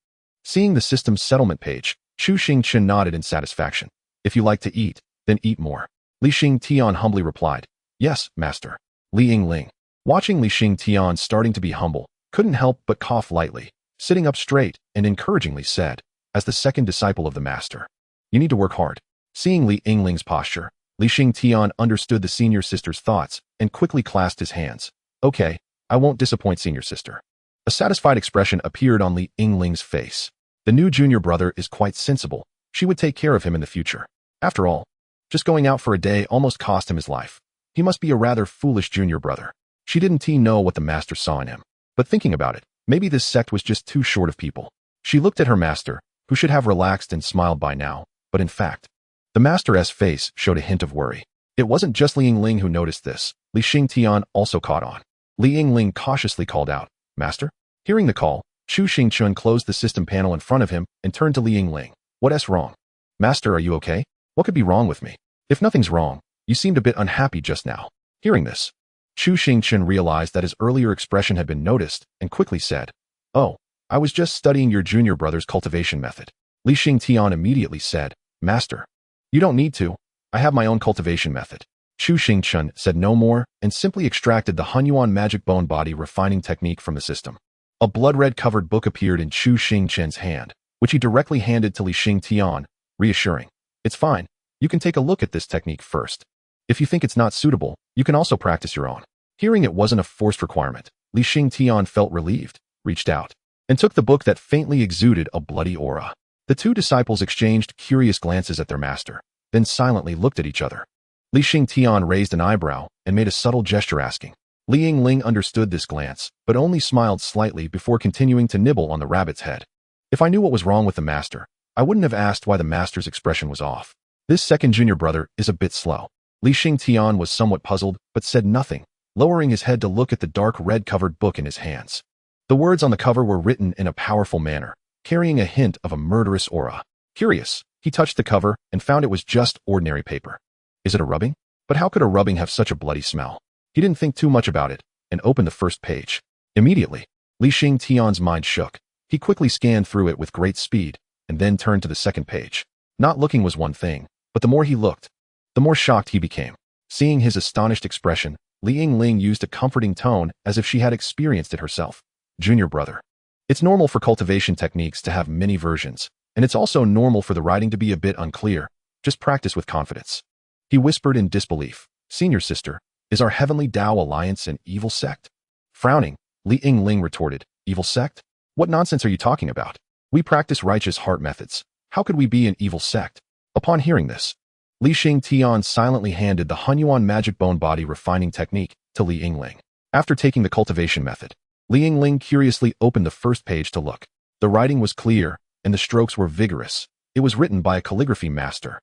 Seeing the system's settlement page, Chu Xingchen nodded in satisfaction. If you like to eat, then eat more. Xingtian humbly replied, Yes, master. Yingling, watching Xingtian starting to be humble, couldn't help but cough lightly, sitting up straight and encouragingly said, as the second disciple of the master, you need to work hard. Seeing Yingling's posture, Xingtian understood the senior sister's thoughts and quickly clasped his hands. Okay, I won't disappoint senior sister. A satisfied expression appeared on Yingling's face. The new junior brother is quite sensible. She would take care of him in the future. After all, just going out for a day almost cost him his life. He must be a rather foolish junior brother. She didn't know what the master saw in him. But thinking about it, maybe this sect was just too short of people. She looked at her master, who should have relaxed and smiled by now, but in fact, the master's face showed a hint of worry. It wasn't just Yingling who noticed this. Xingtian also caught on. Yingling cautiously called out, Master? Hearing the call, Chu Xingchen closed the system panel in front of him and turned to Yingling. What's wrong? Master, are you okay? What could be wrong with me? If nothing's wrong, you seemed a bit unhappy just now. Hearing this, Chu Xingchen realized that his earlier expression had been noticed and quickly said, Oh, I was just studying your junior brother's cultivation method. Li Xingtian immediately said, "Master, you don't need to. I have my own cultivation method." Chu Xingchen said no more and simply extracted the Hunyuan magic bone body refining technique from the system. A blood-red covered book appeared in Chu Xingchen's hand, which he directly handed to Li Xingtian, reassuring, "It's fine. You can take a look at this technique first. If you think it's not suitable, you can also practice your own." Hearing it wasn't a forced requirement, Li Xingtian felt relieved, reached out, and took the book that faintly exuded a bloody aura. The two disciples exchanged curious glances at their master, then silently looked at each other. Li Xingtian raised an eyebrow and made a subtle gesture asking. Li Yingling understood this glance, but only smiled slightly before continuing to nibble on the rabbit's head. "If I knew what was wrong with the master, I wouldn't have asked why the master's expression was off. This second junior brother is a bit slow." Li Xingtian was somewhat puzzled, but said nothing, lowering his head to look at the dark red-covered book in his hands. The words on the cover were written in a powerful manner, carrying a hint of a murderous aura. Curious, he touched the cover and found it was just ordinary paper. Is it a rubbing? But how could a rubbing have such a bloody smell? He didn't think too much about it and opened the first page. Immediately, Li Xingtian's mind shook. He quickly scanned through it with great speed and then turned to the second page. Not looking was one thing, but the more he looked, the more shocked he became. Seeing his astonished expression, Li Yingling used a comforting tone as if she had experienced it herself. "Junior brother, it's normal for cultivation techniques to have many versions, and it's also normal for the writing to be a bit unclear. Just practice with confidence." He whispered in disbelief. "Senior sister, is our Heavenly Tao Alliance an evil sect?" Frowning, Li Yingling retorted, "Evil sect? What nonsense are you talking about? We practice righteous heart methods. How could we be an evil sect?" Upon hearing this, Li Xingtian silently handed the Hunyuan magic bone body refining technique to Li Yingling. After taking the cultivation method, Li Yingling curiously opened the first page to look. The writing was clear, and the strokes were vigorous. It was written by a calligraphy master.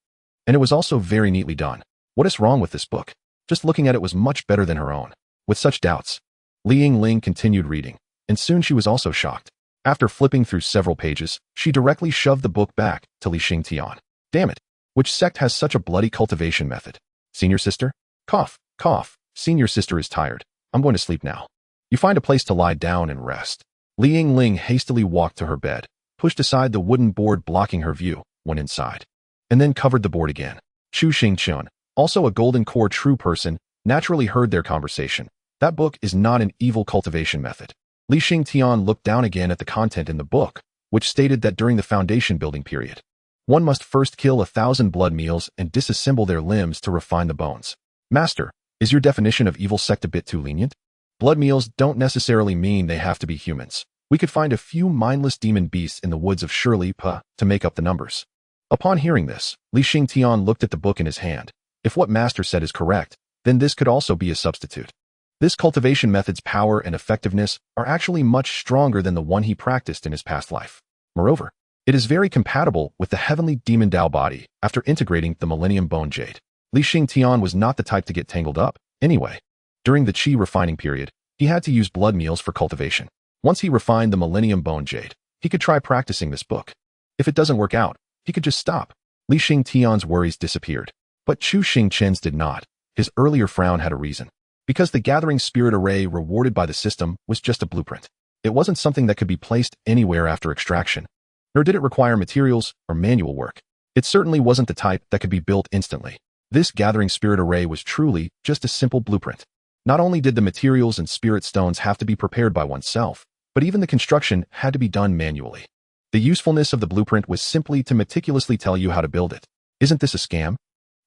And it was also very neatly done. What is wrong with this book? Just looking at it was much better than her own. With such doubts, Li Yingling continued reading, and soon she was also shocked. After flipping through several pages, she directly shoved the book back to Li Xingtian. "Damn it! Which sect has such a bloody cultivation method? Senior sister? Cough, cough. Senior sister is tired. I'm going to sleep now. You find a place to lie down and rest." Li Yingling hastily walked to her bed, pushed aside the wooden board blocking her view, went inside, and then covered the board again. Chu Xingchen, also a golden core true person, naturally heard their conversation. That book is not an evil cultivation method. Li Xingtian looked down again at the content in the book, which stated that during the foundation building period, one must first kill 1,000 blood meals and disassemble their limbs to refine the bones. "Master, is your definition of evil sect a bit too lenient? Blood meals don't necessarily mean they have to be humans. We could find a few mindless demon beasts in the woods of Shirley to make up the numbers." Upon hearing this, Li Xingtian looked at the book in his hand. If what Master said is correct, then this could also be a substitute. This cultivation method's power and effectiveness are actually much stronger than the one he practiced in his past life. Moreover, it is very compatible with the heavenly demon Tao body after integrating the Millennium Bone Jade. Li Xingtian was not the type to get tangled up, anyway. During the Qi refining period, he had to use blood meals for cultivation. Once he refined the Millennium Bone Jade, he could try practicing this book. If it doesn't work out, he could just stop. Li Xingtian's worries disappeared. But Chu Xingchen's did not. His earlier frown had a reason. Because the gathering spirit array rewarded by the system was just a blueprint. It wasn't something that could be placed anywhere after extraction, nor did it require materials or manual work. It certainly wasn't the type that could be built instantly. This gathering spirit array was truly just a simple blueprint. Not only did the materials and spirit stones have to be prepared by oneself, but even the construction had to be done manually. The usefulness of the blueprint was simply to meticulously tell you how to build it. Isn't this a scam?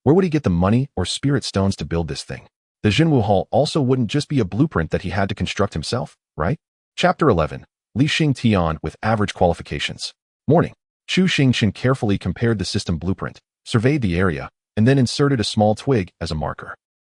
Where would he get the money or spirit stones to build this thing? The Jinwu Hall also wouldn't just be a blueprint that he had to construct himself, right? Chapter 11. Li Xingtian with average qualifications. Morning. Chu Xingchen carefully compared the system blueprint, surveyed the area, and then inserted a small twig as a marker.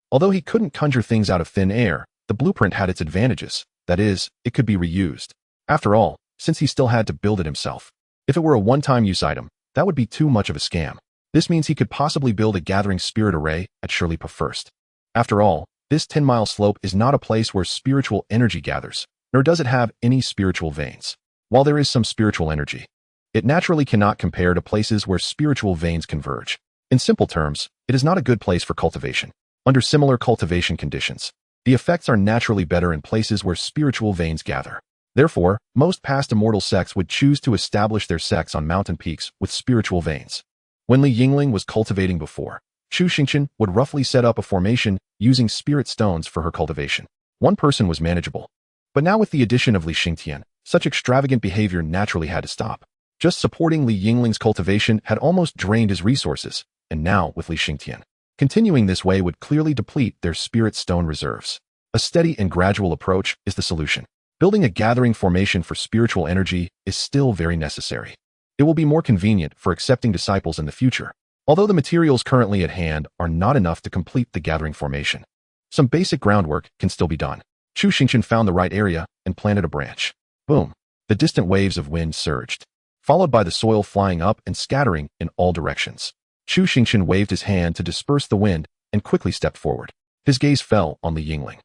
Although he couldn't conjure things out of thin air, the blueprint had its advantages. That is, it could be reused. After all, since he still had to build it himself. If it were a one-time use item, that would be too much of a scam. This means he could possibly build a gathering spirit array at Shirley first. After all, this 10-mile slope is not a place where spiritual energy gathers, nor does it have any spiritual veins. While there is some spiritual energy, it naturally cannot compare to places where spiritual veins converge. In simple terms, it is not a good place for cultivation. Under similar cultivation conditions, the effects are naturally better in places where spiritual veins gather. Therefore, most past immortal sects would choose to establish their sects on mountain peaks with spiritual veins. When Li Yingling was cultivating before, Chu Xingchen would roughly set up a formation using spirit stones for her cultivation. One person was manageable. But now with the addition of Li Xingtian, such extravagant behavior naturally had to stop. Just supporting Li Yingling's cultivation had almost drained his resources, and now with Li Xingtian, continuing this way would clearly deplete their spirit stone reserves. A steady and gradual approach is the solution. Building a gathering formation for spiritual energy is still very necessary. It will be more convenient for accepting disciples in the future, although the materials currently at hand are not enough to complete the gathering formation. Some basic groundwork can still be done. Chu Xingchen found the right area and planted a branch. Boom! The distant waves of wind surged, followed by the soil flying up and scattering in all directions. Chu Xingchen waved his hand to disperse the wind and quickly stepped forward. His gaze fell on Li Yingling,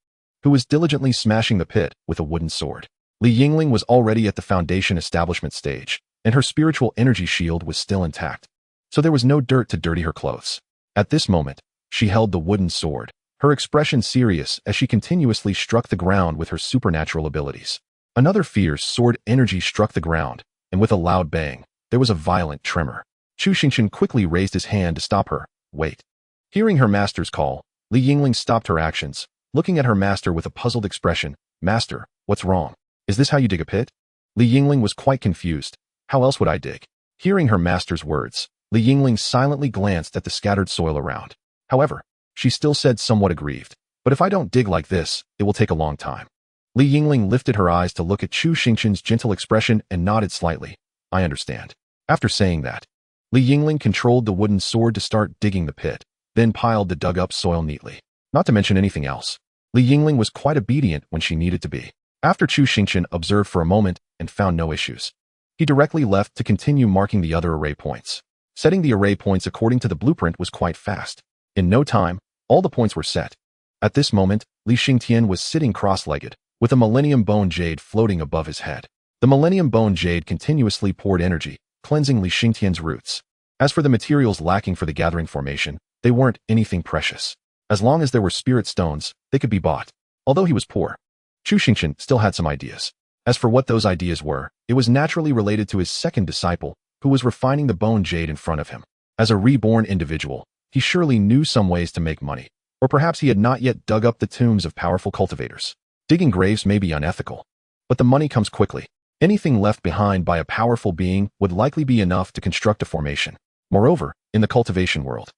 who was diligently smashing the pit with a wooden sword. Li Yingling was already at the foundation establishment stage, and her spiritual energy shield was still intact, so there was no dirt to dirty her clothes. At this moment, she held the wooden sword, her expression serious as she continuously struck the ground with her supernatural abilities. Another fierce sword energy struck the ground, and with a loud bang, there was a violent tremor. Chu Xingchen quickly raised his hand to stop her. Wait. Hearing her master's call, Li Yingling stopped her actions, looking at her master with a puzzled expression. Master, what's wrong? Is this how you dig a pit? Li Yingling was quite confused. How else would I dig? Hearing her master's words, Li Yingling silently glanced at the scattered soil around. However, she still said somewhat aggrieved. But if I don't dig like this, it will take a long time. Li Yingling lifted her eyes to look at Chu Xingchen's gentle expression and nodded slightly. I understand. After saying that, Li Yingling controlled the wooden sword to start digging the pit, then piled the dug-up soil neatly. Not to mention anything else, Li Yingling was quite obedient when she needed to be. After Chu Xingchen observed for a moment and found no issues, he directly left to continue marking the other array points. Setting the array points according to the blueprint was quite fast. In no time, all the points were set. At this moment, Li Xingtian was sitting cross-legged, with a Millennium Bone Jade floating above his head. The Millennium Bone Jade continuously poured energy, cleansing Li Xingtian's roots. As for the materials lacking for the gathering formation, they weren't anything precious. As long as there were spirit stones, they could be bought. Although he was poor, Chu Xingchen still had some ideas. As for what those ideas were, it was naturally related to his second disciple, who was refining the bone jade in front of him. As a reborn individual, he surely knew some ways to make money, or perhaps he had not yet dug up the tombs of powerful cultivators. Digging graves may be unethical, but the money comes quickly. Anything left behind by a powerful being would likely be enough to construct a formation. Moreover, in the cultivation world,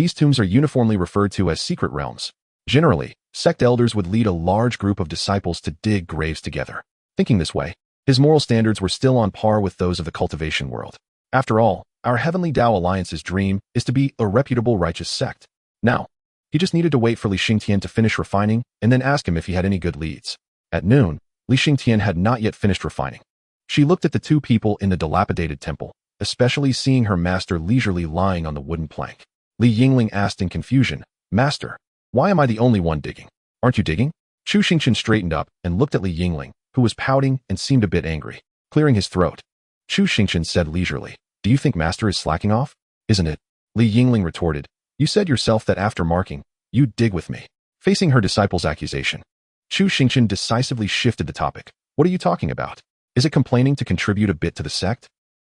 these tombs are uniformly referred to as secret realms. Generally, sect elders would lead a large group of disciples to dig graves together. Thinking this way, his moral standards were still on par with those of the cultivation world. After all, our Heavenly Tao Alliance's dream is to be a reputable righteous sect. Now, he just needed to wait for Li Xingtian to finish refining and then ask him if he had any good leads. At noon, Li Xingtian had not yet finished refining. She looked at the two people in the dilapidated temple, especially seeing her master leisurely lying on the wooden plank. Li Yingling asked in confusion, Master, why am I the only one digging? Aren't you digging? Chu Xingchen straightened up and looked at Li Yingling, who was pouting and seemed a bit angry. Clearing his throat, Chu Xingchen said leisurely, Do you think Master is slacking off? Isn't it? Li Yingling retorted, You said yourself that after marking, you'd dig with me. Facing her disciple's accusation, Chu Xingchen decisively shifted the topic. What are you talking about? Is it complaining to contribute a bit to the sect?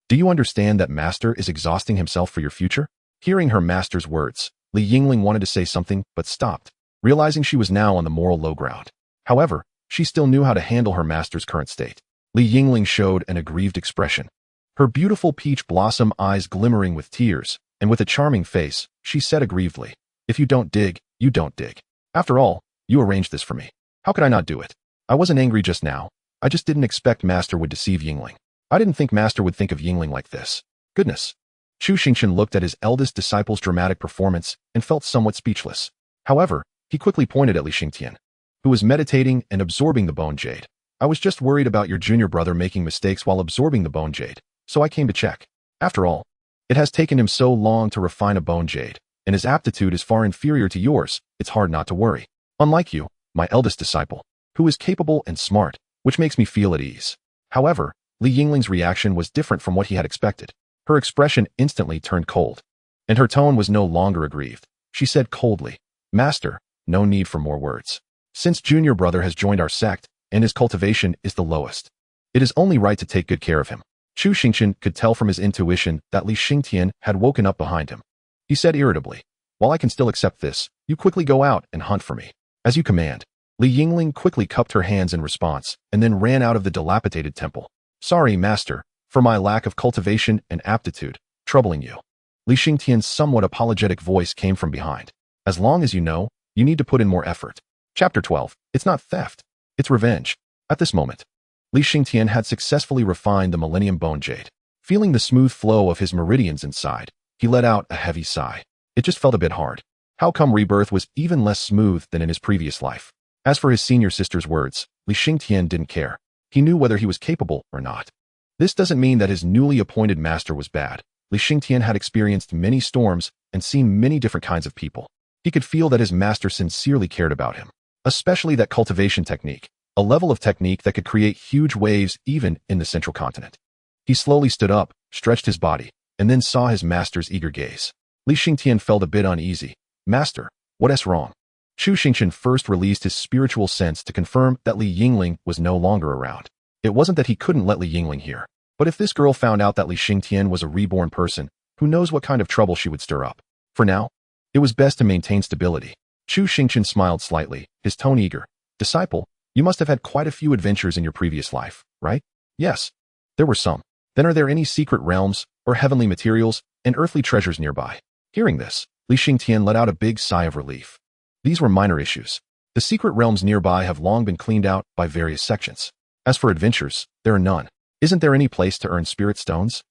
Do you understand that Master is exhausting himself for your future? Hearing her master's words, Li Yingling wanted to say something but stopped, realizing she was now on the moral low ground. However, she still knew how to handle her master's current state. Li Yingling showed an aggrieved expression, her beautiful peach blossom eyes glimmering with tears, and with a charming face, she said aggrievedly, If you don't dig, you don't dig. After all, you arranged this for me. How could I not do it? I wasn't angry just now. I just didn't expect Master would deceive Yingling. I didn't think Master would think of Yingling like this. Goodness. Chu Xingchen looked at his eldest disciple's dramatic performance and felt somewhat speechless. However, he quickly pointed at Li Xingtian, who was meditating and absorbing the bone jade. I was just worried about your junior brother making mistakes while absorbing the bone jade, so I came to check. After all, it has taken him so long to refine a bone jade, and his aptitude is far inferior to yours. It's hard not to worry. Unlike you, my eldest disciple, who is capable and smart, which makes me feel at ease. However, Li Yingling's reaction was different from what he had expected. Her expression instantly turned cold, and her tone was no longer aggrieved. She said coldly, Master, no need for more words. Since junior brother has joined our sect, and his cultivation is the lowest, It is only right to take good care of him. Chu Xingchen could tell from his intuition that Li Xingtian had woken up behind him. He said irritably, "While I can still accept this, you quickly go out and hunt for me. As you command." Li Yingling quickly cupped her hands in response and then ran out of the dilapidated temple. "Sorry, master, for my lack of cultivation and aptitude, troubling you." Li Xingtian's somewhat apologetic voice came from behind. "As long as you know, you need to put in more effort." Chapter 12. It's not theft. It's revenge. At this moment, Li Xingtian had successfully refined the Millennium Bone Jade. Feeling the smooth flow of his meridians inside, he let out a heavy sigh. It just felt a bit hard. How come rebirth was even less smooth than in his previous life? As for his senior sister's words, Li Xingtian didn't care. He knew whether he was capable or not. This doesn't mean that his newly appointed master was bad. Li Xingtian had experienced many storms and seen many different kinds of people. He could feel that his master sincerely cared about him, especially that cultivation technique, a level of technique that could create huge waves even in the central continent. He slowly stood up, stretched his body, and then saw his master's eager gaze. Li Xingtian felt a bit uneasy. "Master, what's wrong?" Chu Xingchen first released his spiritual sense to confirm that Li Yingling was no longer around. It wasn't that he couldn't let Li Yingling hear, but if this girl found out that Li Xingtian was a reborn person, who knows what kind of trouble she would stir up. For now, it was best to maintain stability. Chu Xingchen smiled slightly, his tone eager. "Disciple, you must have had quite a few adventures in your previous life, right?" "Yes, there were some." "Then are there any secret realms, or heavenly materials, and earthly treasures nearby?" Hearing this, Li Xingtian let out a big sigh of relief. These were minor issues. The secret realms nearby have long been cleaned out by various sections. As for adventures, there are none. "Isn't there any place to earn spirit stones?"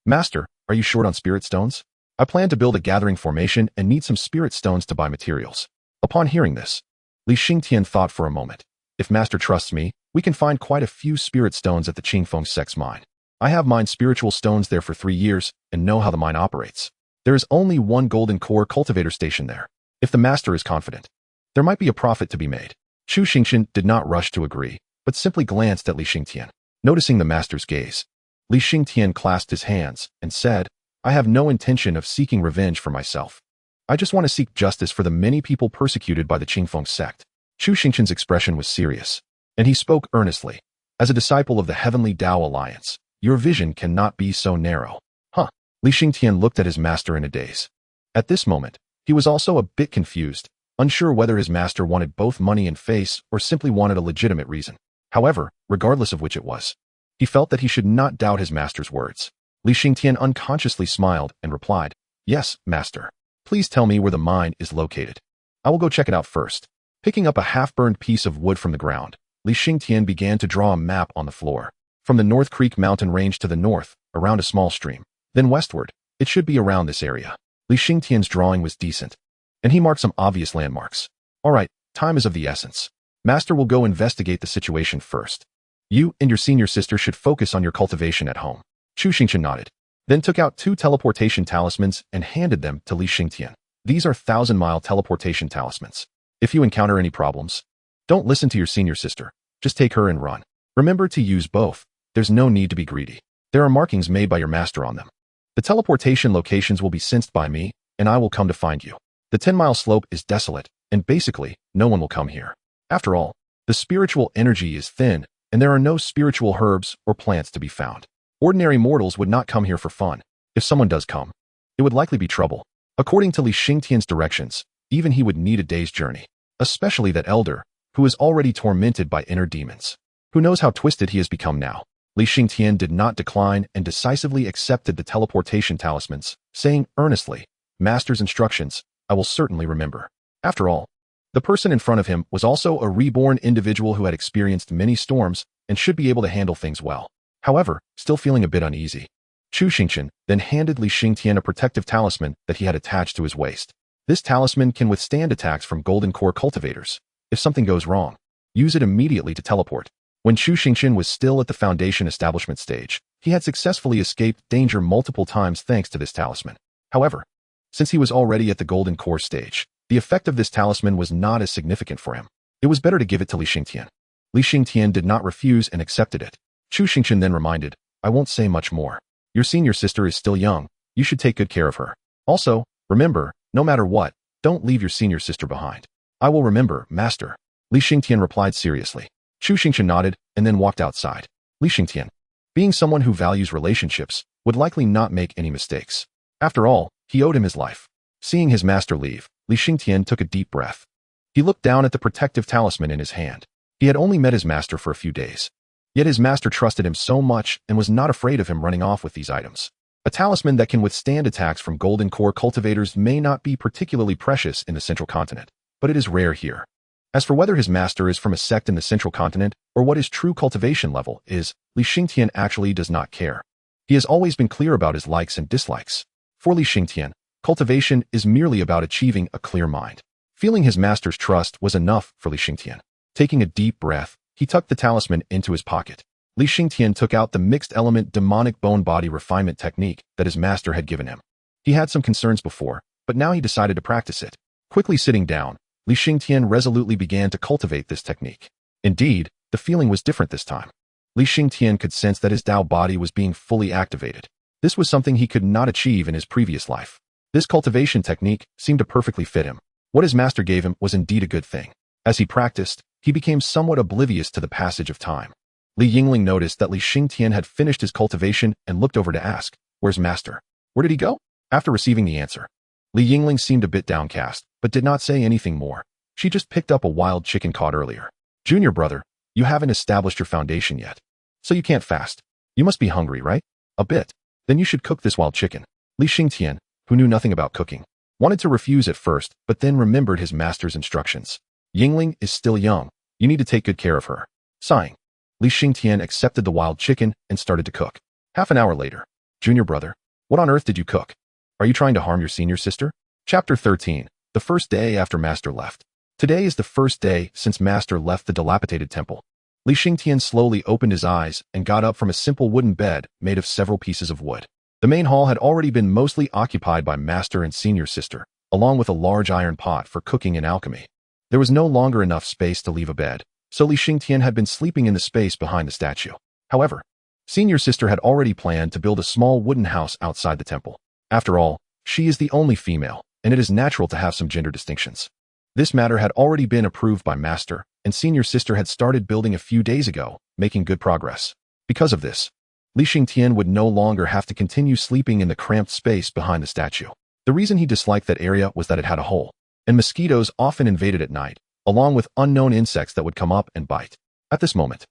"Master, are you short on spirit stones? I plan to build a gathering formation and need some spirit stones to buy materials." Upon hearing this, Li Xingtian thought for a moment. "If Master trusts me, we can find quite a few spirit stones at the Qingfeng Sect's mine. I have mined spiritual stones there for 3 years and know how the mine operates. There is only one golden core cultivator station there. If the master is confident, there might be a profit to be made." Chu Xingchen did not rush to agree, but simply glanced at Li Xingtian. Noticing the master's gaze, Li Xingtian clasped his hands and said, "I have no intention of seeking revenge for myself. I just want to seek justice for the many people persecuted by the Qingfeng sect." Chu Xingchen's expression was serious, and he spoke earnestly. "As a disciple of the Heavenly Tao Alliance, your vision cannot be so narrow." "Huh?" Li Xingtian looked at his master in a daze. At this moment, he was also a bit confused, unsure whether his master wanted both money and face or simply wanted a legitimate reason. However, regardless of which it was, he felt that he should not doubt his master's words. Li Xingtian unconsciously smiled and replied, "Yes, master. Please tell me where the mine is located. I will go check it out first." Picking up a half-burned piece of wood from the ground, Li Xingtian began to draw a map on the floor. From the North Creek mountain range to the north, around a small stream, then westward, it should be around this area. Li Xingtian's drawing was decent, and he marked some obvious landmarks. "All right, time is of the essence. Master will go investigate the situation first. You and your senior sister should focus on your cultivation at home." Chu Xingchen nodded, then took out 2 teleportation talismans and handed them to Li Xingtian. "These are 1,000-mile teleportation talismans. If you encounter any problems, don't listen to your senior sister. Just take her and run. Remember to use both. There's no need to be greedy. There are markings made by your master on them. The teleportation locations will be sensed by me, and I will come to find you. The 10-mile slope is desolate, and basically, no one will come here. After all, the spiritual energy is thin, and there are no spiritual herbs or plants to be found. Ordinary mortals would not come here for fun. If someone does come, it would likely be trouble." According to Li Xingtian's directions, even he would need a day's journey, especially that elder, who is already tormented by inner demons. Who knows how twisted he has become now? Li Xingtian did not decline and decisively accepted the teleportation talismans, saying earnestly, "Master's instructions, I will certainly remember." After all, the person in front of him was also a reborn individual who had experienced many storms and should be able to handle things well. However, still feeling a bit uneasy, Chu Xingchen then handed Li Xingtian a protective talisman that he had attached to his waist. This talisman can withstand attacks from golden core cultivators. If something goes wrong, use it immediately to teleport. When Chu Xingchen was still at the foundation establishment stage, he had successfully escaped danger multiple times thanks to this talisman. However, since he was already at the golden core stage, the effect of this talisman was not as significant for him. It was better to give it to Li Xingtian. Li Xingtian did not refuse and accepted it. Chu Xingchen then reminded, "I won't say much more. Your senior sister is still young. You should take good care of her. Also, remember, no matter what, don't leave your senior sister behind." "I will remember, master," Li Xingtian replied seriously. Chu Xingchen nodded and then walked outside. Li Xingtian, being someone who values relationships, would likely not make any mistakes. After all, he owed him his life. Seeing his master leave, Li Xingtian took a deep breath. He looked down at the protective talisman in his hand. He had only met his master for a few days. Yet his master trusted him so much and was not afraid of him running off with these items. A talisman that can withstand attacks from golden core cultivators may not be particularly precious in the central continent, but it is rare here. As for whether his master is from a sect in the central continent or what his true cultivation level is, Li Xingtian actually does not care. He has always been clear about his likes and dislikes. For Li Xingtian, cultivation is merely about achieving a clear mind. Feeling his master's trust was enough for Li Xingtian. Taking a deep breath, he tucked the talisman into his pocket. Li Xingtian took out the mixed-element demonic bone-body refinement technique that his master had given him. He had some concerns before, but now he decided to practice it. Quickly sitting down, Li Xingtian resolutely began to cultivate this technique. Indeed, the feeling was different this time. Li Xingtian could sense that his Tao body was being fully activated. This was something he could not achieve in his previous life. This cultivation technique seemed to perfectly fit him. What his master gave him was indeed a good thing. As he practiced, he became somewhat oblivious to the passage of time. Li Yingling noticed that Li Xingtian had finished his cultivation and looked over to ask, "Where's master? Where did he go?" After receiving the answer, Li Yingling seemed a bit downcast, but did not say anything more. She just picked up a wild chicken caught earlier. "Junior brother, you haven't established your foundation yet, so you can't fast. You must be hungry, right?" "A bit." "Then you should cook this wild chicken." Li Xingtian, who knew nothing about cooking, wanted to refuse at first, but then remembered his master's instructions. "Yingling is still young. You need to take good care of her." Sighing, Li Xingtian accepted the wild chicken and started to cook. Half an hour later, "Junior brother, what on earth did you cook? Are you trying to harm your senior sister?" Chapter 13. The first day after Master left. Today is the first day since Master left the dilapidated temple. Li Xingtian slowly opened his eyes and got up from a simple wooden bed made of several pieces of wood. The main hall had already been mostly occupied by Master and senior sister, along with a large iron pot for cooking and alchemy. There was no longer enough space to leave a bed, so Li Xingtian had been sleeping in the space behind the statue. However, senior sister had already planned to build a small wooden house outside the temple. After all, she is the only female, and it is natural to have some gender distinctions. This matter had already been approved by Master, and senior sister had started building a few days ago, making good progress. Because of this, Li Xingtian would no longer have to continue sleeping in the cramped space behind the statue. The reason he disliked that area was that it had a hole, and mosquitoes often invaded at night, along with unknown insects that would come up and bite. At this moment,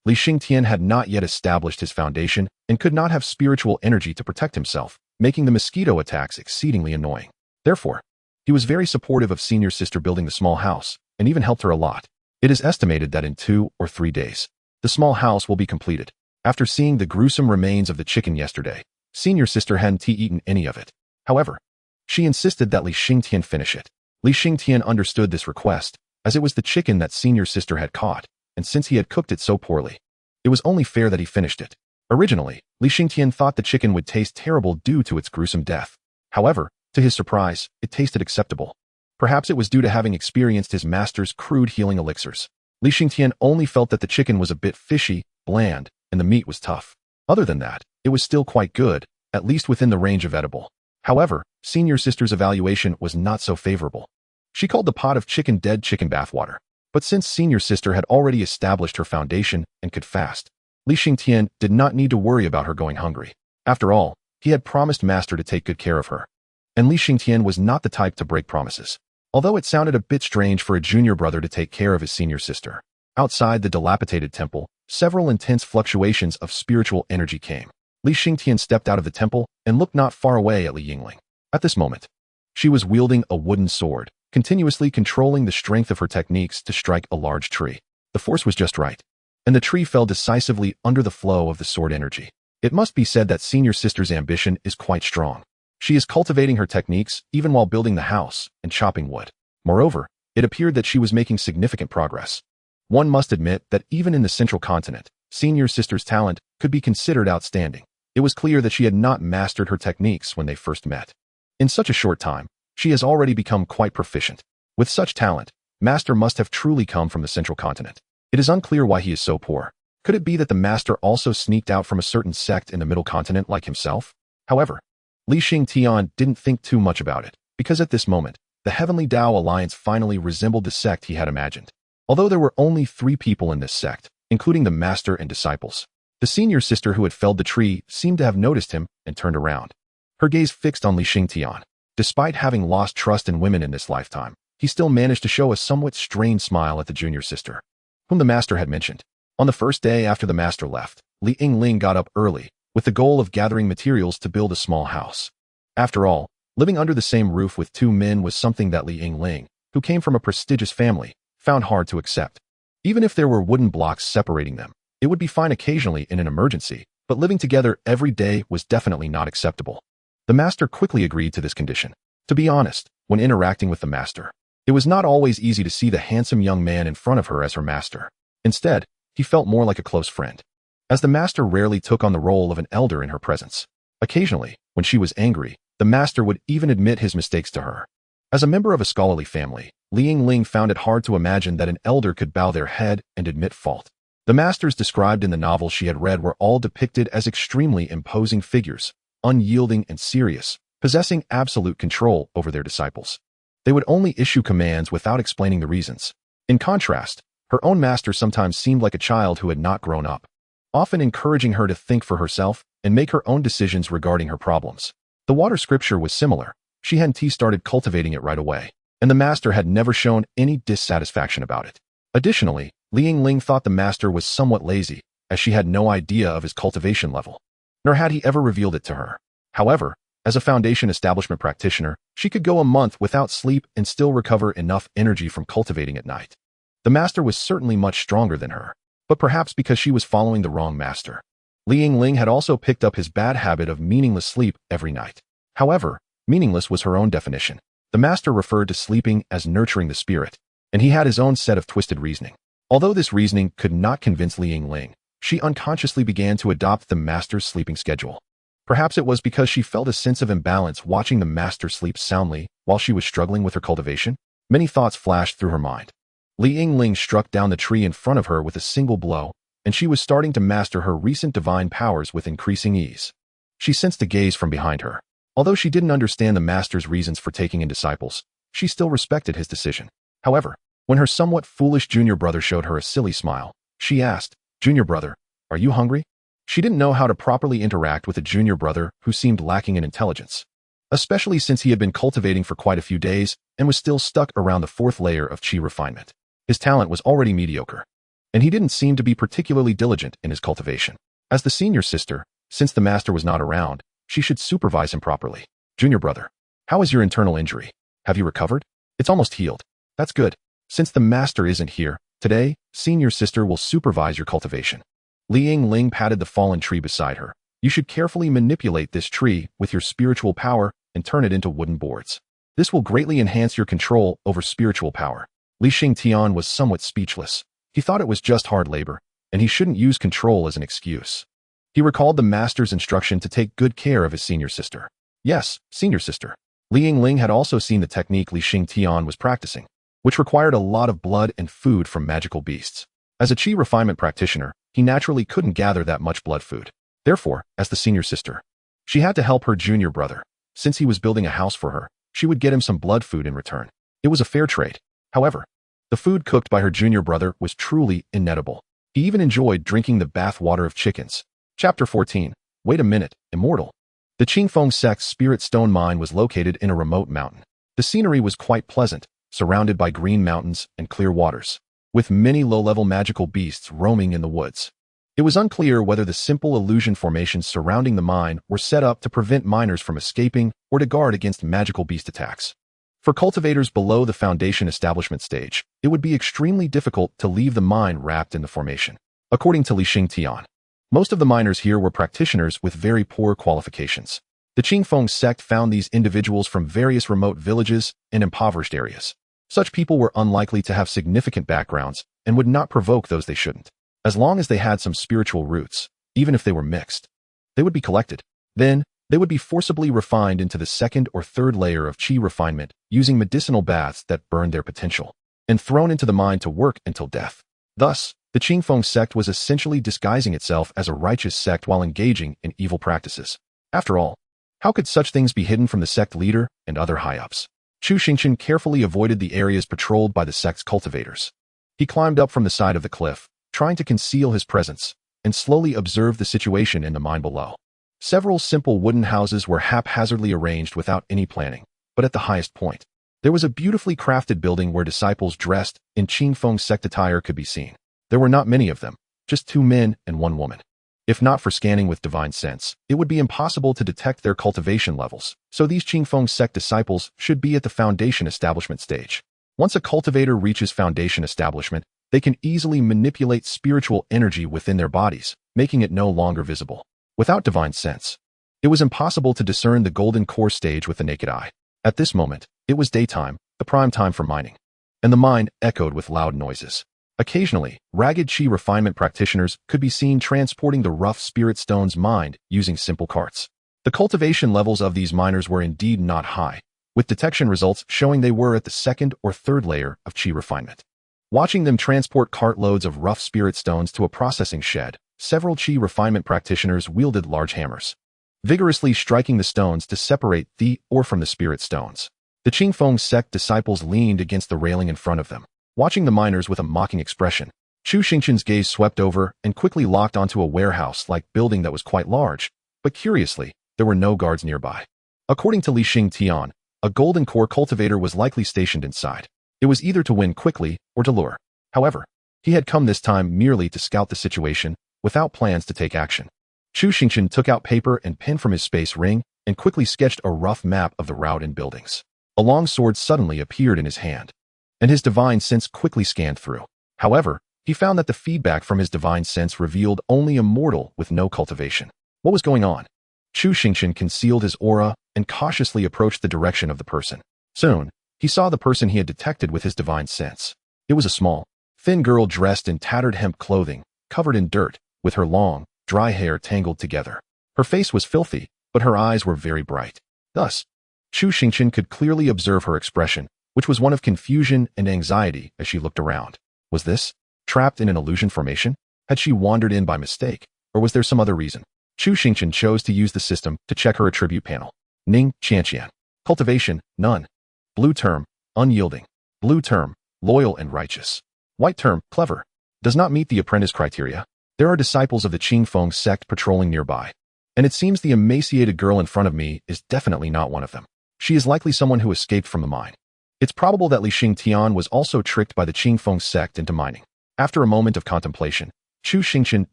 Li Xingtian had not yet established his foundation and could not have spiritual energy to protect himself, making the mosquito attacks exceedingly annoying. Therefore, he was very supportive of senior sister building the small house, and even helped her a lot. It is estimated that in 2 or 3 days, the small house will be completed. After seeing the gruesome remains of the chicken yesterday, senior sister hadn't eaten any of it. However, she insisted that Li Xingtian finish it. Li Xingtian understood this request, as it was the chicken that senior sister had caught, and since he had cooked it so poorly, it was only fair that he finished it. Originally, Li Xingtian thought the chicken would taste terrible due to its gruesome death. However, to his surprise, it tasted acceptable. Perhaps it was due to having experienced his master's crude healing elixirs. Li Xingtian only felt that the chicken was a bit fishy, bland, and the meat was tough. Other than that, it was still quite good, at least within the range of edible. However, senior sister's evaluation was not so favorable. She called the pot of chicken dead chicken bathwater. But since senior sister had already established her foundation and could fast, Li Xingtian did not need to worry about her going hungry. After all, he had promised Master to take good care of her. And Li Xingtian was not the type to break promises. Although it sounded a bit strange for a junior brother to take care of his senior sister. Outside the dilapidated temple, several intense fluctuations of spiritual energy came. Li Xingtian stepped out of the temple and looked not far away at Li Yingling. At this moment, she was wielding a wooden sword, continuously controlling the strength of her techniques to strike a large tree. The force was just right, and the tree fell decisively under the flow of the sword energy. It must be said that senior sister's ambition is quite strong. She is cultivating her techniques even while building the house and chopping wood. Moreover, it appeared that she was making significant progress. One must admit that even in the central continent, senior sister's talent could be considered outstanding. It was clear that she had not mastered her techniques when they first met. In such a short time, she has already become quite proficient. With such talent, Master must have truly come from the central continent. It is unclear why he is so poor. Could it be that the Master also sneaked out from a certain sect in the middle continent like himself? However, Li Xingtian didn't think too much about it, because at this moment, the Heavenly Tao Alliance finally resembled the sect he had imagined. Although there were only 3 people in this sect, including the Master and disciples, The senior sister who had felled the tree seemed to have noticed him and turned around, her gaze fixed on Li Xingtian. Despite having lost trust in women in this lifetime, he still managed to show a somewhat strained smile at the junior sister, whom the master had mentioned. On the first day after the master left, Li Yingling got up early, with the goal of gathering materials to build a small house. After all, living under the same roof with two men was something that Li Yingling, who came from a prestigious family, found hard to accept. Even if there were wooden blocks separating them, it would be fine occasionally in an emergency, but living together every day was definitely not acceptable. The master quickly agreed to this condition. To be honest, when interacting with the master, it was not always easy to see the handsome young man in front of her as her master. Instead, he felt more like a close friend, as the master rarely took on the role of an elder in her presence. Occasionally, when she was angry, the master would even admit his mistakes to her. As a member of a scholarly family, Li Yingling found it hard to imagine that an elder could bow their head and admit fault. The masters described in the novel she had read were all depicted as extremely imposing figures, unyielding and serious, possessing absolute control over their disciples. They would only issue commands without explaining the reasons. In contrast, her own master sometimes seemed like a child who had not grown up, often encouraging her to think for herself and make her own decisions regarding her problems. The water scripture was similar. She hadn't started cultivating it right away, and the master had never shown any dissatisfaction about it. Additionally, Li Yingling thought the master was somewhat lazy, as she had no idea of his cultivation level, nor had he ever revealed it to her. However, as a foundation establishment practitioner, she could go a month without sleep and still recover enough energy from cultivating at night. The master was certainly much stronger than her, but perhaps because she was following the wrong master. Li Yingling had also picked up his bad habit of meaningless sleep every night. However, meaningless was her own definition. The master referred to sleeping as nurturing the spirit, and he had his own set of twisted reasoning. Although this reasoning could not convince Li Yingling, she unconsciously began to adopt the master's sleeping schedule. Perhaps it was because she felt a sense of imbalance watching the master sleep soundly while she was struggling with her cultivation. Many thoughts flashed through her mind. Li Yingling struck down the tree in front of her with a single blow, and she was starting to master her recent divine powers with increasing ease. She sensed a gaze from behind her. Although she didn't understand the master's reasons for taking in disciples, she still respected his decision. However, when her somewhat foolish junior brother showed her a silly smile, she asked, "Junior brother, are you hungry?" She didn't know how to properly interact with a junior brother who seemed lacking in intelligence, especially since he had been cultivating for quite a few days and was still stuck around the fourth layer of chi refinement. His talent was already mediocre, and he didn't seem to be particularly diligent in his cultivation. As the senior sister, since the master was not around, she should supervise him properly. "Junior brother, how is your internal injury? Have you recovered?" "It's almost healed." "That's good. Since the master isn't here, today, senior sister will supervise your cultivation." Li Yingling patted the fallen tree beside her. "You should carefully manipulate this tree with your spiritual power and turn it into wooden boards. This will greatly enhance your control over spiritual power." Li Xingtian was somewhat speechless. He thought it was just hard labor, and he shouldn't use control as an excuse. He recalled the master's instruction to take good care of his senior sister. Yes, senior sister. Li Yingling had also seen the technique Li Xingtian was practicing, which required a lot of blood and food from magical beasts. As a chi refinement practitioner, he naturally couldn't gather that much blood food. Therefore, as the senior sister, she had to help her junior brother. Since he was building a house for her, she would get him some blood food in return. It was a fair trade. However, the food cooked by her junior brother was truly inedible. He even enjoyed drinking the bath water of chickens. Chapter 14. Wait a minute, immortal. The Qingfeng Sect's spirit stone mine was located in a remote mountain. The scenery was quite pleasant, surrounded by green mountains and clear waters, with many low-level magical beasts roaming in the woods. It was unclear whether the simple illusion formations surrounding the mine were set up to prevent miners from escaping or to guard against magical beast attacks. For cultivators below the foundation establishment stage, it would be extremely difficult to leave the mine wrapped in the formation. According to Li Xingtian, most of the miners here were practitioners with very poor qualifications. The Qingfeng sect found these individuals from various remote villages and impoverished areas. Such people were unlikely to have significant backgrounds and would not provoke those they shouldn't. As long as they had some spiritual roots, even if they were mixed, they would be collected. Then, they would be forcibly refined into the second or third layer of chi refinement using medicinal baths that burned their potential, and thrown into the mine to work until death. Thus, the Qingfeng sect was essentially disguising itself as a righteous sect while engaging in evil practices. After all, how could such things be hidden from the sect leader and other high-ups? Chu Xingchen carefully avoided the areas patrolled by the sect's cultivators. He climbed up from the side of the cliff, trying to conceal his presence, and slowly observed the situation in the mine below. Several simple wooden houses were haphazardly arranged without any planning, but at the highest point, there was a beautifully crafted building where disciples dressed in Qingfeng sect attire could be seen. There were not many of them, just 2 men and 1 woman. If not for scanning with divine sense, it would be impossible to detect their cultivation levels, so these Qingfeng sect disciples should be at the foundation establishment stage. Once a cultivator reaches foundation establishment, they can easily manipulate spiritual energy within their bodies, making it no longer visible. Without divine sense, it was impossible to discern the golden core stage with the naked eye. At this moment, it was daytime, the prime time for mining, and the mine echoed with loud noises. Occasionally, ragged chi refinement practitioners could be seen transporting the rough spirit stones mined using simple carts. The cultivation levels of these miners were indeed not high, with detection results showing they were at the 2nd or 3rd layer of chi refinement. Watching them transport cartloads of rough spirit stones to a processing shed, several chi refinement practitioners wielded large hammers, vigorously striking the stones to separate the ore from the spirit stones. The Qingfeng sect disciples leaned against the railing in front of them, watching the miners with a mocking expression. Chu Xingchen's gaze swept over and quickly locked onto a warehouse-like building that was quite large, but curiously, there were no guards nearby. According to Li Xingtian, a golden core cultivator was likely stationed inside. It was either to win quickly or to lure. However, he had come this time merely to scout the situation, without plans to take action. Chu Xingchen took out paper and pen from his space ring and quickly sketched a rough map of the route and buildings. A long sword suddenly appeared in his hand, and his divine sense quickly scanned through. However, he found that the feedback from his divine sense revealed only a mortal with no cultivation. What was going on? Chu Xingchen concealed his aura and cautiously approached the direction of the person. Soon, he saw the person he had detected with his divine sense. It was a small, thin girl dressed in tattered hemp clothing, covered in dirt, with her long, dry hair tangled together. Her face was filthy, but her eyes were very bright. Thus, Chu Xingchen could clearly observe her expression, which was one of confusion and anxiety as she looked around. Was this trapped in an illusion formation? Had she wandered in by mistake, or was there some other reason? Chu Xingchen chose to use the system to check her attribute panel. Ning Qianxian. Cultivation, none. Blue term, unyielding. Blue term, loyal and righteous. White term, clever. Does not meet the apprentice criteria. There are disciples of the Qingfeng sect patrolling nearby, and it seems the emaciated girl in front of me is definitely not one of them. She is likely someone who escaped from the mine. It's probable that Li Xingtian was also tricked by the Qingfeng sect into mining. After a moment of contemplation, Chu Xingchen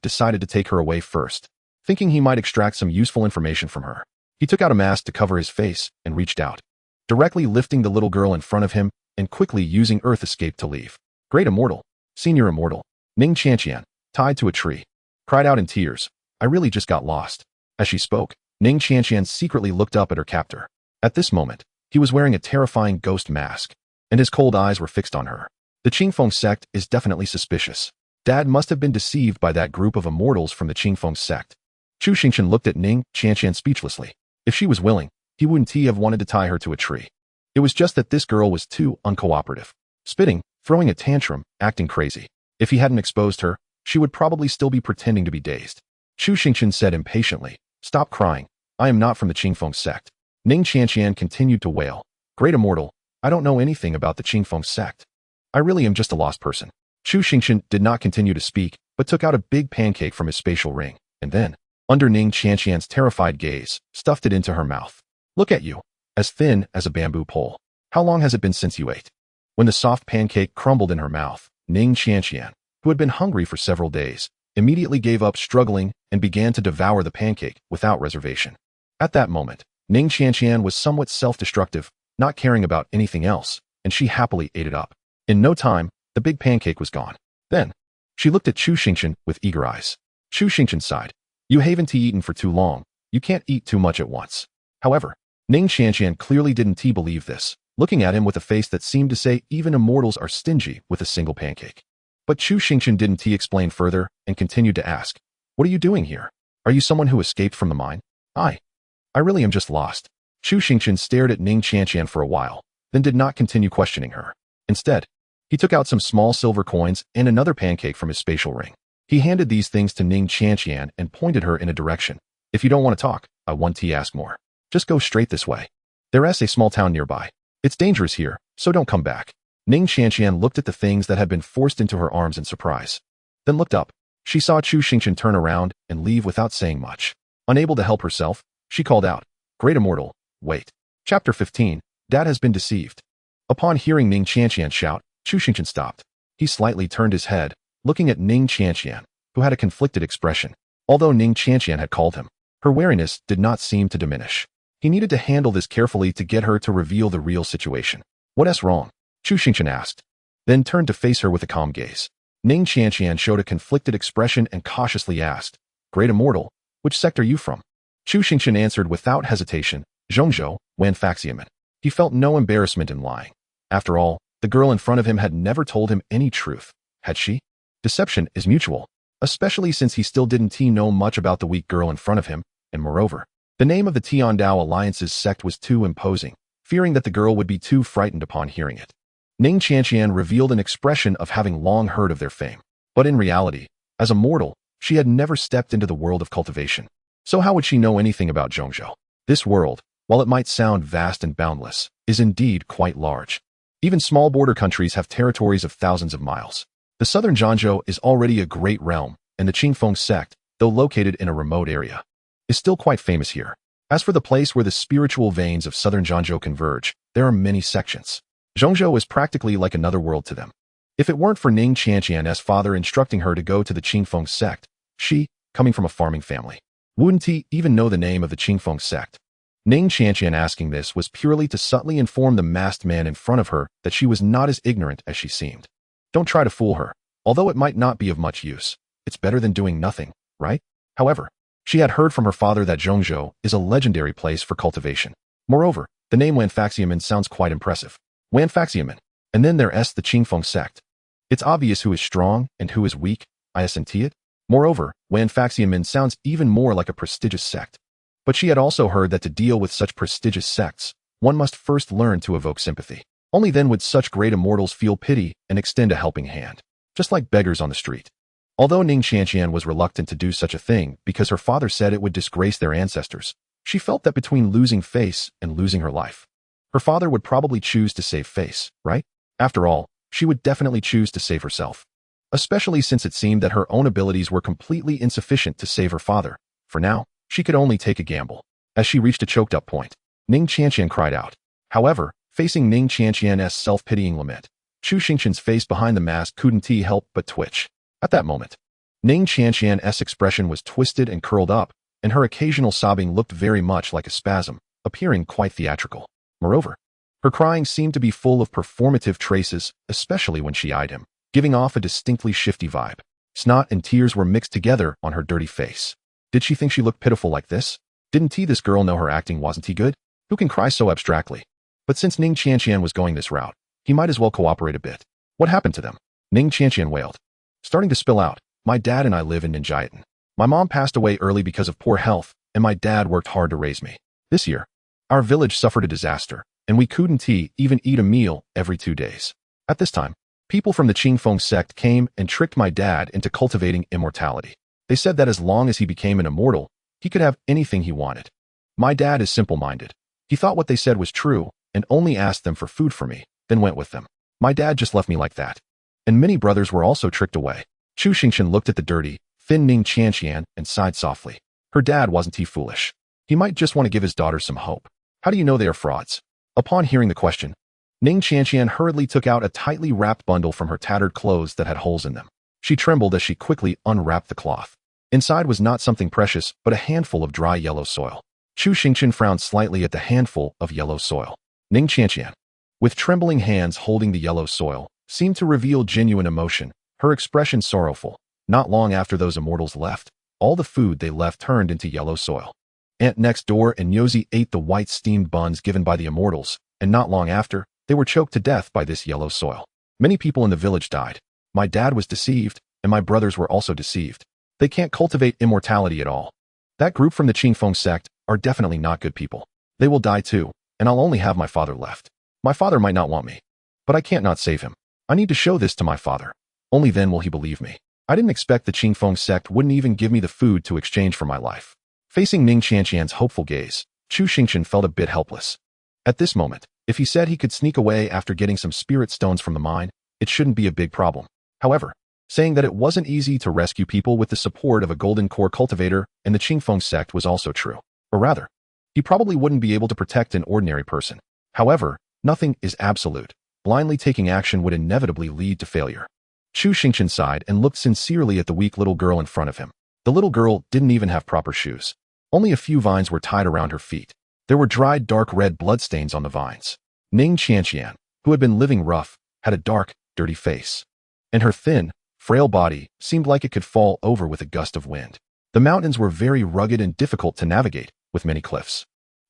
decided to take her away first, thinking he might extract some useful information from her. He took out a mask to cover his face and reached out, directly lifting the little girl in front of him and quickly using Earth Escape to leave. Great Immortal, Senior Immortal, Ning Qianxian, tied to a tree, cried out in tears, "I really just got lost." As she spoke, Ning Qianxian secretly looked up at her captor. At this moment, he was wearing a terrifying ghost mask, and his cold eyes were fixed on her. The Qingfeng sect is definitely suspicious. Dad must have been deceived by that group of immortals from the Qingfeng sect. Chu Xingchen looked at Ning Qianxian speechlessly. If she was willing, he wouldn't have wanted to tie her to a tree. It was just that this girl was too uncooperative. Spitting, throwing a tantrum, acting crazy. If he hadn't exposed her, she would probably still be pretending to be dazed. Chu Xingchen said impatiently, "Stop crying. I am not from the Qingfeng sect." Ning Qianxian continued to wail, "Great Immortal, I don't know anything about the Qingfeng sect. I really am just a lost person." Chu Xingchen did not continue to speak, but took out a big pancake from his spatial ring, and then, under Ning Qianxian's terrified gaze, stuffed it into her mouth. "Look at you, as thin as a bamboo pole. How long has it been since you ate?" When the soft pancake crumbled in her mouth, Ning Qianxian, who had been hungry for several days, immediately gave up struggling and began to devour the pancake without reservation. At that moment, Ning Qianxian was somewhat self-destructive, not caring about anything else, and she happily ate it up. In no time, the big pancake was gone. Then, she looked at Chu Xingchen with eager eyes. Chu Xingchen sighed, "You haven't eaten for too long. You can't eat too much at once." However, Ning Qianxian clearly didn't believe this, looking at him with a face that seemed to say even immortals are stingy with a single pancake. But Chu Xingchen didn't explain further and continued to ask, "What are you doing here? Are you someone who escaped from the mine?" I really am just lost." Chu Xingchen stared at Ning Qianxian for a while, then did not continue questioning her. Instead, he took out some small silver coins and another pancake from his spatial ring. He handed these things to Ning Qianxian and pointed her in a direction. "If you don't want to talk, I want to ask more. Just go straight this way. There's a small town nearby. It's dangerous here, so don't come back." Ning Qianxian looked at the things that had been forced into her arms in surprise, then looked up. She saw Chu Xingchen turn around and leave without saying much. Unable to help herself, she called out, "Great Immortal, wait." Chapter 15, Dad has been deceived. Upon hearing Ning Qianxian shout, Chu Xingchen stopped. He slightly turned his head, looking at Ning Qianxian, who had a conflicted expression. Although Ning Qianxian had called him, her wariness did not seem to diminish. He needed to handle this carefully to get her to reveal the real situation. "What's wrong?" Chu Xingchen asked, then turned to face her with a calm gaze. Ning Qianxian showed a conflicted expression and cautiously asked, "Great Immortal, which sect are you from?" Chu Xingchen answered without hesitation, "Zhongzhou, Wanfaxiaman." He felt no embarrassment in lying. After all, the girl in front of him had never told him any truth, had she? Deception is mutual, especially since he still didn't know much about the weak girl in front of him, and moreover, the name of the Tiandao Alliance's sect was too imposing, fearing that the girl would be too frightened upon hearing it. Ning Qianxian revealed an expression of having long heard of their fame, but in reality, as a mortal, she had never stepped into the world of cultivation. So how would she know anything about Zhongzhou? This world, while it might sound vast and boundless, is indeed quite large. Even small border countries have territories of thousands of miles. The southern Zhongzhou is already a great realm, and the Qingfeng sect, though located in a remote area, is still quite famous here. As for the place where the spiritual veins of southern Zhongzhou converge, there are many sections. Zhongzhou is practically like another world to them. If it weren't for Ning Qianxian's father instructing her to go to the Qingfeng sect, she, coming from a farming family, wouldn't even know the name of the Qingfeng sect. Ning Qianxian asking this was purely to subtly inform the masked man in front of her that she was not as ignorant as she seemed. Don't try to fool her. Although it might not be of much use, it's better than doing nothing, right? However, she had heard from her father that Zhongzhou is a legendary place for cultivation. Moreover, the name Wanfaxiaman sounds quite impressive. Wanfaxiaman, and then there's the Qingfeng sect. It's obvious who is strong and who is weak, I assent it. Moreover, Wanfaxiaman sounds even more like a prestigious sect. But she had also heard that to deal with such prestigious sects, one must first learn to evoke sympathy. Only then would such great immortals feel pity and extend a helping hand, just like beggars on the street. Although Ning Qianxian was reluctant to do such a thing because her father said it would disgrace their ancestors, she felt that between losing face and losing her life, her father would probably choose to save face, right? After all, she would definitely choose to save herself. Especially since it seemed that her own abilities were completely insufficient to save her father. For now, she could only take a gamble. As she reached a choked-up point, Ning Qianxian cried out. However, facing Ning Qianxian's self-pitying lament, Chu Xingchen's face behind the mask couldn't help but twitch. At that moment, Ning Qianxian's expression was twisted and curled up, and her occasional sobbing looked very much like a spasm, appearing quite theatrical. Moreover, her crying seemed to be full of performative traces, especially when she eyed him, giving off a distinctly shifty vibe. Snot and tears were mixed together on her dirty face. Did she think she looked pitiful like this? Didn't this girl know her acting wasn't good? Who can cry so abstractly? But since Ning Qianxian was going this route, he might as well cooperate a bit. What happened to them? Ning Qianxian wailed. Starting to spill out. My dad and I live in Xingtian. My mom passed away early because of poor health, and my dad worked hard to raise me. This year, our village suffered a disaster, and we couldn't even eat a meal every 2 days. At this time, people from the Qingfeng sect came and tricked my dad into cultivating immortality. They said that as long as he became an immortal, he could have anything he wanted. My dad is simple-minded. He thought what they said was true and only asked them for food for me, then went with them. My dad just left me like that. And many brothers were also tricked away. Chu Xingchen looked at the dirty, thin Ning Qianxian and sighed softly. Her dad wasn't foolish. He might just want to give his daughter some hope. How do you know they are frauds? Upon hearing the question, Ning Qianxian hurriedly took out a tightly wrapped bundle from her tattered clothes that had holes in them. She trembled as she quickly unwrapped the cloth. Inside was not something precious, but a handful of dry yellow soil. Chu Xingchen frowned slightly at the handful of yellow soil. Ning Qianxian, with trembling hands holding the yellow soil, seemed to reveal genuine emotion, her expression sorrowful. Not long after those immortals left, all the food they left turned into yellow soil. Aunt next door and Yozi ate the white steamed buns given by the immortals, and not long after, they were choked to death by this yellow soil. Many people in the village died. My dad was deceived, and my brothers were also deceived. They can't cultivate immortality at all. That group from the Qingfeng sect are definitely not good people. They will die too, and I'll only have my father left. My father might not want me, but I can't not save him. I need to show this to my father. Only then will he believe me. I didn't expect the Qingfeng sect wouldn't even give me the food to exchange for my life. Facing Ning Qianxian's hopeful gaze, Chu Xingchen felt a bit helpless. At this moment, if he said he could sneak away after getting some spirit stones from the mine, it shouldn't be a big problem. However, saying that it wasn't easy to rescue people with the support of a golden core cultivator, and the Qingfeng sect was also true. Or rather, he probably wouldn't be able to protect an ordinary person. However, nothing is absolute. Blindly taking action would inevitably lead to failure. Chu Xingchen sighed and looked sincerely at the weak little girl in front of him. The little girl didn't even have proper shoes. Only a few vines were tied around her feet. There were dried dark red bloodstains on the vines. Xingtian, who had been living rough, had a dark, dirty face. And her thin, frail body seemed like it could fall over with a gust of wind. The mountains were very rugged and difficult to navigate, with many cliffs.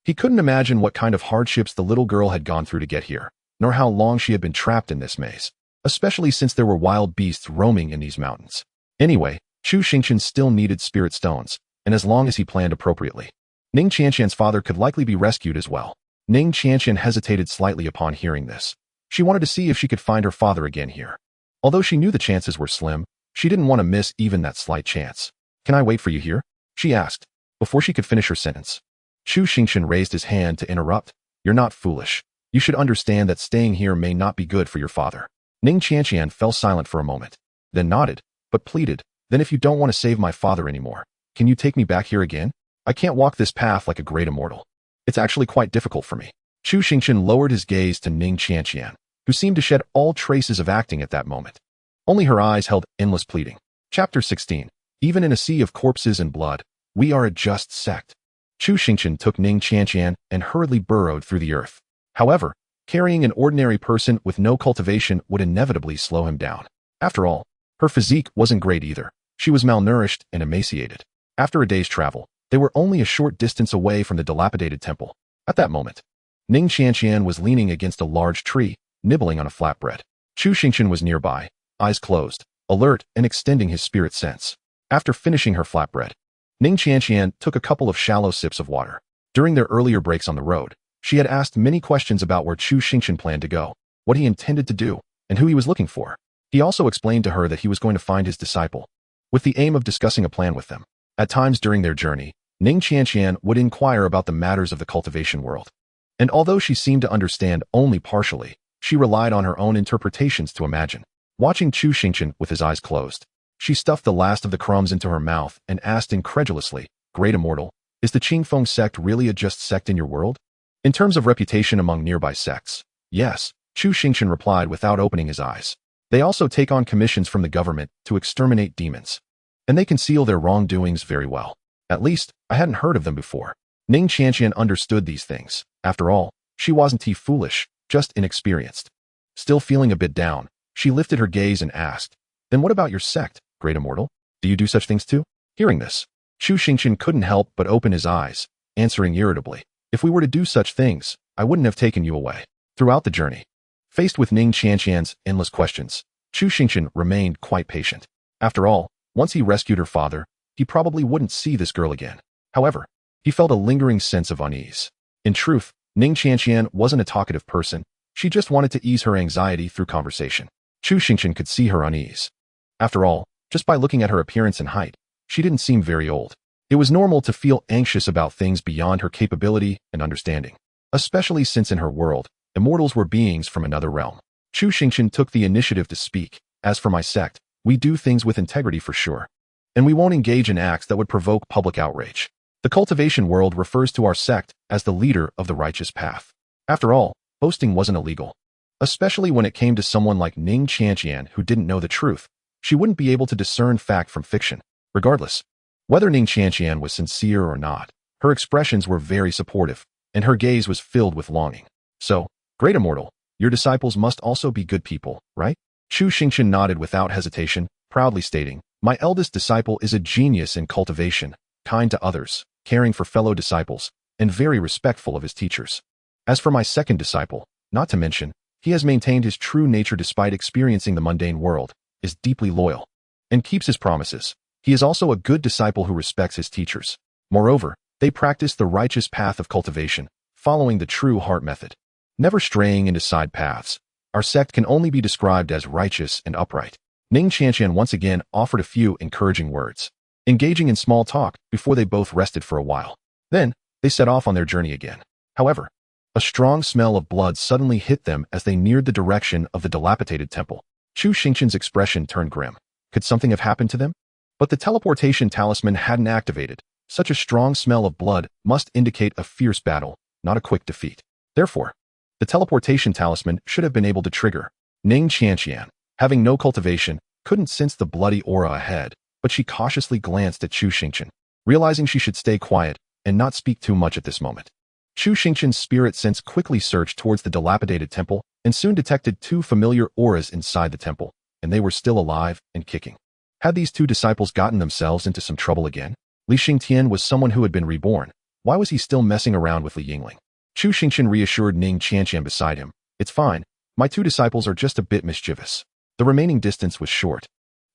He couldn't imagine what kind of hardships the little girl had gone through to get here, nor how long she had been trapped in this maze, especially since there were wild beasts roaming in these mountains. Anyway, Chu Xingchen still needed spirit stones, and as long as he planned appropriately, Xingtian's father could likely be rescued as well. Xingtian hesitated slightly upon hearing this. She wanted to see if she could find her father again here. Although she knew the chances were slim, she didn't want to miss even that slight chance. "Can I wait for you here?" she asked, before she could finish her sentence. Chu Xingchen raised his hand to interrupt. "You're not foolish. You should understand that staying here may not be good for your father." Xingtian fell silent for a moment, then nodded, but pleaded, "Then if you don't want to save my father anymore, can you take me back here again? I can't walk this path like a great immortal. It's actually quite difficult for me." Chu Xingchen lowered his gaze to Xingtian, who seemed to shed all traces of acting at that moment. Only her eyes held endless pleading. Chapter 16. Even in a sea of corpses and blood, we are a just sect. Chu Xingchen took Xingtian and hurriedly burrowed through the earth. However, carrying an ordinary person with no cultivation would inevitably slow him down. After all, her physique wasn't great either. She was malnourished and emaciated. After a day's travel, they were only a short distance away from the dilapidated temple. At that moment, Xingtian was leaning against a large tree, nibbling on a flatbread. Chu Xingchen was nearby, eyes closed, alert and extending his spirit sense. After finishing her flatbread, Xingtian took a couple of shallow sips of water. During their earlier breaks on the road, she had asked many questions about where Chu Xingchen planned to go, what he intended to do, and who he was looking for. He also explained to her that he was going to find his disciple, with the aim of discussing a plan with them. At times during their journey, Xingtian would inquire about the matters of the cultivation world. And although she seemed to understand only partially, she relied on her own interpretations to imagine. Watching Chu Xingchen with his eyes closed, she stuffed the last of the crumbs into her mouth and asked incredulously, "Great Immortal, is the Qingfeng sect really a just sect in your world?" In terms of reputation among nearby sects, yes, Chu Xingchen replied without opening his eyes. They also take on commissions from the government to exterminate demons. And they conceal their wrongdoings very well. At least, I hadn't heard of them before. Xingtian understood these things. After all, she wasn't foolish, just inexperienced. Still feeling a bit down, she lifted her gaze and asked, "Then what about your sect, Great Immortal? Do you do such things too?" Hearing this, Chu Xingchen couldn't help but open his eyes, answering irritably, "If we were to do such things, I wouldn't have taken you away." Throughout the journey, faced with Xingtian's endless questions, Chu Xingchen remained quite patient. After all, once he rescued her father, he probably wouldn't see this girl again. However, he felt a lingering sense of unease. In truth, Xingtian wasn't a talkative person. She just wanted to ease her anxiety through conversation. Chu Xingchen could see her unease. After all, just by looking at her appearance and height, she didn't seem very old. It was normal to feel anxious about things beyond her capability and understanding, especially since in her world, immortals were beings from another realm. Chu Xingchen took the initiative to speak. "As for my sect, we do things with integrity for sure. And we won't engage in acts that would provoke public outrage. The cultivation world refers to our sect as the leader of the righteous path." After all, boasting wasn't illegal. Especially when it came to someone like Xingtian who didn't know the truth. She wouldn't be able to discern fact from fiction. Regardless, whether Xingtian was sincere or not, her expressions were very supportive, and her gaze was filled with longing. "So, Great Immortal, your disciples must also be good people, right?" Chu Xingchen nodded without hesitation, proudly stating, "My eldest disciple is a genius in cultivation, kind to others, caring for fellow disciples, and very respectful of his teachers. As for my second disciple, not to mention, he has maintained his true nature despite experiencing the mundane world, is deeply loyal, and keeps his promises. He is also a good disciple who respects his teachers. Moreover, they practice the righteous path of cultivation, following the true heart method, never straying into side paths. Our sect can only be described as righteous and upright." Xingtian once again offered a few encouraging words, engaging in small talk before they both rested for a while. Then, they set off on their journey again. However, a strong smell of blood suddenly hit them as they neared the direction of the dilapidated temple. Chu Xingchen's expression turned grim. Could something have happened to them? But the teleportation talisman hadn't activated. Such a strong smell of blood must indicate a fierce battle, not a quick defeat. Therefore, the teleportation talisman should have been able to trigger. Ning Xianxian, having no cultivation, couldn't sense the bloody aura ahead, but she cautiously glanced at Chu Xingchen, realizing she should stay quiet and not speak too much at this moment. Chu Xingchen's spirit sense quickly searched towards the dilapidated temple and soon detected two familiar auras inside the temple, and they were still alive and kicking. Had these two disciples gotten themselves into some trouble again? Li Xingtian was someone who had been reborn. Why was he still messing around with Li Yingling? Chu Xingchen reassured Ning Qianqian beside him. It's fine. My two disciples are just a bit mischievous. The remaining distance was short,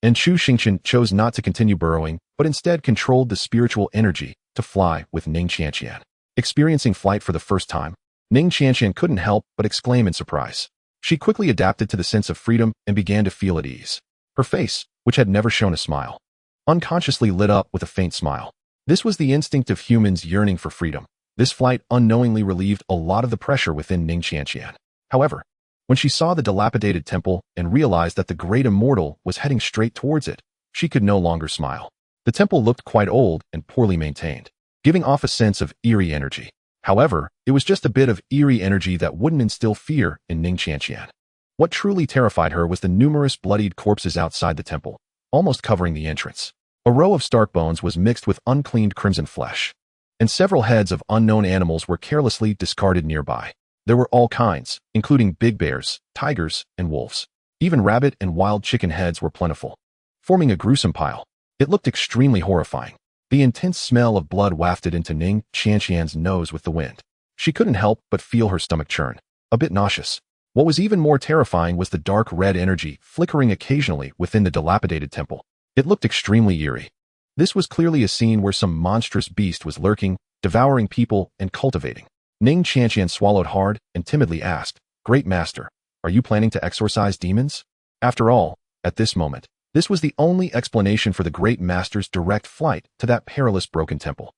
and Chu Xingchen chose not to continue burrowing, but instead controlled the spiritual energy to fly with Ning Qianqian. Experiencing flight for the first time, Ning Qianqian couldn't help but exclaim in surprise. She quickly adapted to the sense of freedom and began to feel at ease. Her face, which had never shown a smile, unconsciously lit up with a faint smile. This was the instinct of humans yearning for freedom. This flight unknowingly relieved a lot of the pressure within Ning Qianqian. However, when she saw the dilapidated temple and realized that the great immortal was heading straight towards it, she could no longer smile. The temple looked quite old and poorly maintained, giving off a sense of eerie energy. However, it was just a bit of eerie energy that wouldn't instill fear in Ning Qianqian. What truly terrified her was the numerous bloodied corpses outside the temple, almost covering the entrance. A row of stark bones was mixed with uncleaned crimson flesh, and several heads of unknown animals were carelessly discarded nearby. There were all kinds, including big bears, tigers, and wolves. Even rabbit and wild chicken heads were plentiful, forming a gruesome pile. It looked extremely horrifying. The intense smell of blood wafted into Ning Qianqian's nose with the wind. She couldn't help but feel her stomach churn, a bit nauseous. What was even more terrifying was the dark red energy flickering occasionally within the dilapidated temple. It looked extremely eerie. This was clearly a scene where some monstrous beast was lurking, devouring people and cultivating. Ning Qianqian swallowed hard and timidly asked, "Great Master, are you planning to exorcise demons?" After all, at this moment, this was the only explanation for the Great Master's direct flight to that perilous broken temple.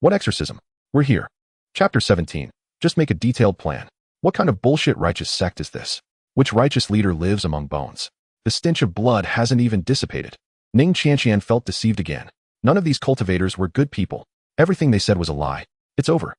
What exorcism? We're here. Chapter 17. Just make a detailed plan. What kind of bullshit righteous sect is this? Which righteous leader lives among bones? The stench of blood hasn't even dissipated. Ning Qianqian felt deceived again. None of these cultivators were good people. Everything they said was a lie. It's over.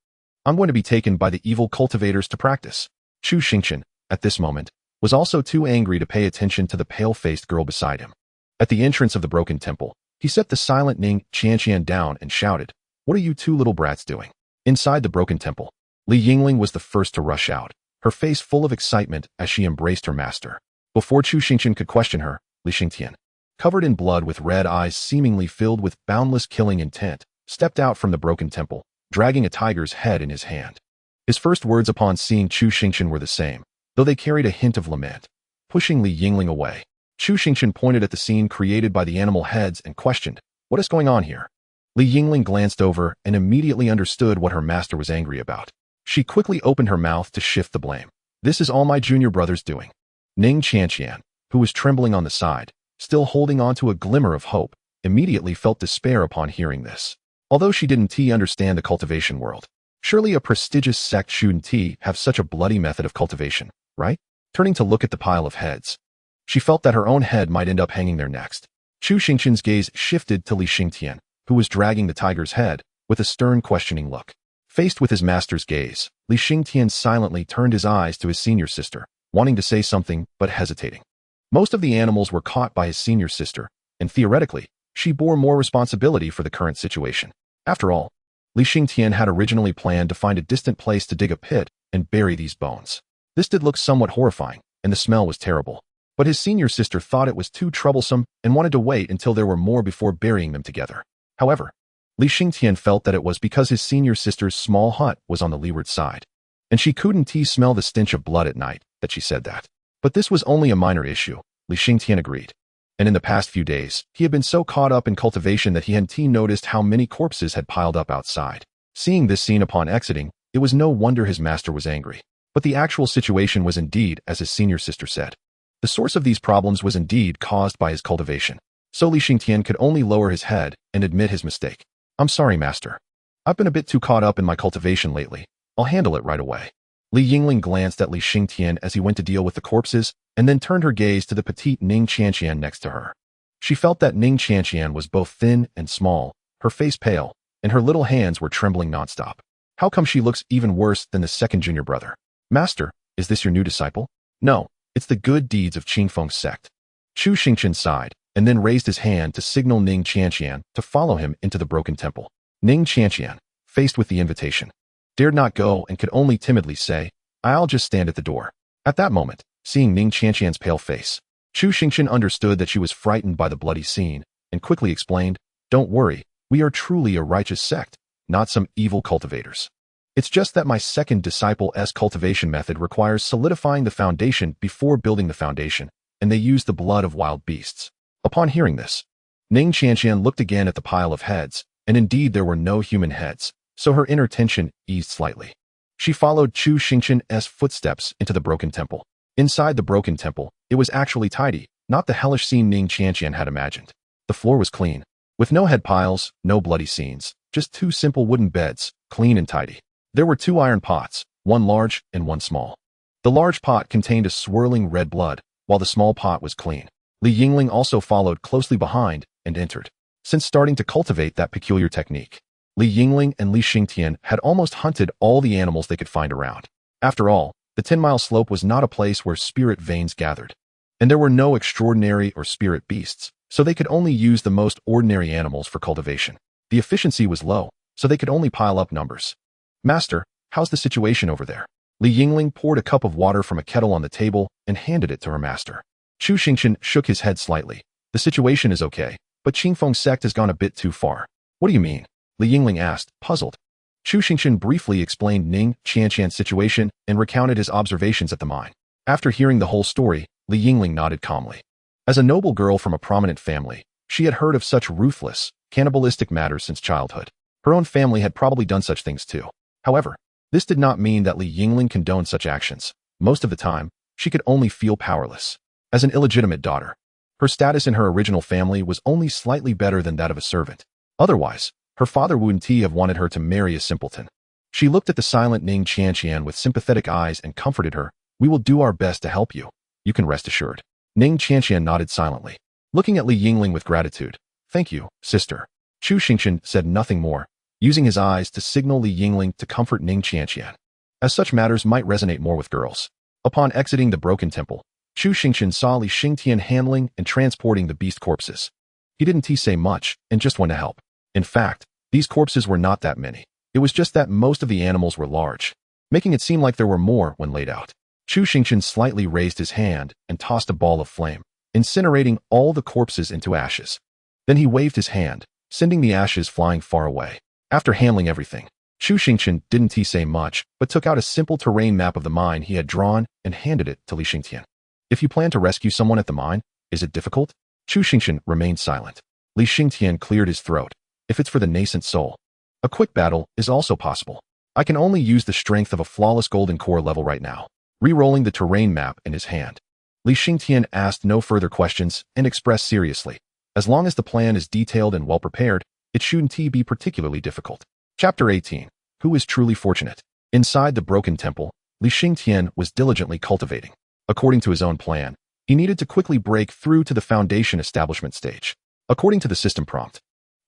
I'm going to be taken by the evil cultivators to practice. Chu Xingchen, at this moment, was also too angry to pay attention to the pale-faced girl beside him. At the entrance of the broken temple, he set the silent Ning Qianqian down and shouted, "What are you two little brats doing?" Inside the broken temple, Li Yingling was the first to rush out, her face full of excitement as she embraced her master. Before Chu Xingchen could question her, Li Xingtian, covered in blood with red eyes seemingly filled with boundless killing intent, stepped out from the broken temple, dragging a tiger's head in his hand. His first words upon seeing Chu Xingchen were the same, though they carried a hint of lament. Pushing Li Yingling away, Chu Xingchen pointed at the scene created by the animal heads and questioned, "What is going on here?" Li Yingling glanced over and immediately understood what her master was angry about. She quickly opened her mouth to shift the blame. "This is all my junior brother's doing." Ning Qianqian, who was trembling on the side, still holding on to a glimmer of hope, immediately felt despair upon hearing this. Although she didn't understand the cultivation world, surely a prestigious sect shouldn't have such a bloody method of cultivation, right? Turning to look at the pile of heads, she felt that her own head might end up hanging there next. Chu Xingchen's gaze shifted to Li Xingtian, who was dragging the tiger's head, with a stern questioning look. Faced with his master's gaze, Li Xingtian silently turned his eyes to his senior sister, wanting to say something but hesitating. Most of the animals were caught by his senior sister, and theoretically, she bore more responsibility for the current situation. After all, Li Xingtian had originally planned to find a distant place to dig a pit and bury these bones. This did look somewhat horrifying, and the smell was terrible. But his senior sister thought it was too troublesome and wanted to wait until there were more before burying them together. However, Li Xingtian felt that it was because his senior sister's small hut was on the leeward side, and she couldn't smell the stench of blood at night, that she said that. But this was only a minor issue, Li Xingtian agreed. And in the past few days, he had been so caught up in cultivation that he hadn't noticed how many corpses had piled up outside. Seeing this scene upon exiting, it was no wonder his master was angry. But the actual situation was indeed as his senior sister said. The source of these problems was indeed caused by his cultivation. So Li Xingtian could only lower his head and admit his mistake. "I'm sorry, master. I've been a bit too caught up in my cultivation lately. I'll handle it right away." Li Yingling glanced at Li Xingtian as he went to deal with the corpses, and then turned her gaze to the petite Ning Qianqian next to her. She felt that Ning Xianxian was both thin and small, her face pale, and her little hands were trembling nonstop. How come she looks even worse than the second junior brother? Master, is this your new disciple? No, it's the good deeds of Qingfeng's sect. Chu Xingchen sighed, and then raised his hand to signal Ning Xianxian to follow him into the broken temple. Ning Xianxian, faced with the invitation, dared not go and could only timidly say, I'll just stand at the door. At that moment, seeing Ning Xianxian's pale face, Chu Xingchen understood that she was frightened by the bloody scene, and quickly explained, Don't worry, we are truly a righteous sect, not some evil cultivators. It's just that my second disciple's cultivation method requires solidifying the foundation before building the foundation, and they use the blood of wild beasts. Upon hearing this, Ning Xianxian looked again at the pile of heads, and indeed there were no human heads, so her inner tension eased slightly. She followed Chu Xingchen's footsteps into the broken temple. Inside the broken temple, it was actually tidy, not the hellish scene Ning Xianxian had imagined. The floor was clean, with no head piles, no bloody scenes, just two simple wooden beds, clean and tidy. There were two iron pots, one large and one small. The large pot contained a swirling red blood, while the small pot was clean. Yingling also followed closely behind and entered. Since starting to cultivate that peculiar technique, Yingling and Xingtian had almost hunted all the animals they could find around. After all, the 10-mile slope was not a place where spirit veins gathered, and there were no extraordinary or spirit beasts, so they could only use the most ordinary animals for cultivation. The efficiency was low, so they could only pile up numbers. Master, how's the situation over there? Yingling poured a cup of water from a kettle on the table and handed it to her master. Chu Xingchen shook his head slightly. The situation is okay, but Qingfeng's sect has gone a bit too far. What do you mean? Yingling asked, puzzled. Chu Xingchen briefly explained Ning Xianxian's situation and recounted his observations at the mine. After hearing the whole story, Yingling nodded calmly. As a noble girl from a prominent family, she had heard of such ruthless, cannibalistic matters since childhood. Her own family had probably done such things too. However, this did not mean that Yingling condoned such actions. Most of the time, she could only feel powerless. As an illegitimate daughter, her status in her original family was only slightly better than that of a servant. Otherwise, her father wouldn't have wanted her to marry a simpleton. She looked at the silent Ning Xianxian with sympathetic eyes and comforted her. We will do our best to help you. You can rest assured. Ning Xianxian nodded silently, looking at Yingling with gratitude. Thank you, sister. Chu Xingchen said nothing more, using his eyes to signal Yingling to comfort Ning Xianxian, as such matters might resonate more with girls. Upon exiting the broken temple, Chu Xingchen saw Xingtian handling and transporting the beast corpses. He didn't say much and just went to help. In fact, these corpses were not that many. It was just that most of the animals were large, making it seem like there were more when laid out. Chu Xingchen slightly raised his hand and tossed a ball of flame, incinerating all the corpses into ashes. Then he waved his hand, sending the ashes flying far away. After handling everything, Chu Xingchen didn't say much, but took out a simple terrain map of the mine he had drawn and handed it to Xingtian. If you plan to rescue someone at the mine, is it difficult? Chu Xingchen remained silent. Xingtian cleared his throat. If it's for the nascent soul, a quick battle is also possible. I can only use the strength of a flawless golden core level right now. Re-rolling the terrain map in his hand, Xingtian asked no further questions and expressed seriously, as long as the plan is detailed and well prepared, it shouldn't be particularly difficult. Chapter 18. Who is truly fortunate? Inside the broken temple, Xingtian was diligently cultivating. According to his own plan, he needed to quickly break through to the foundation establishment stage. According to the system prompt,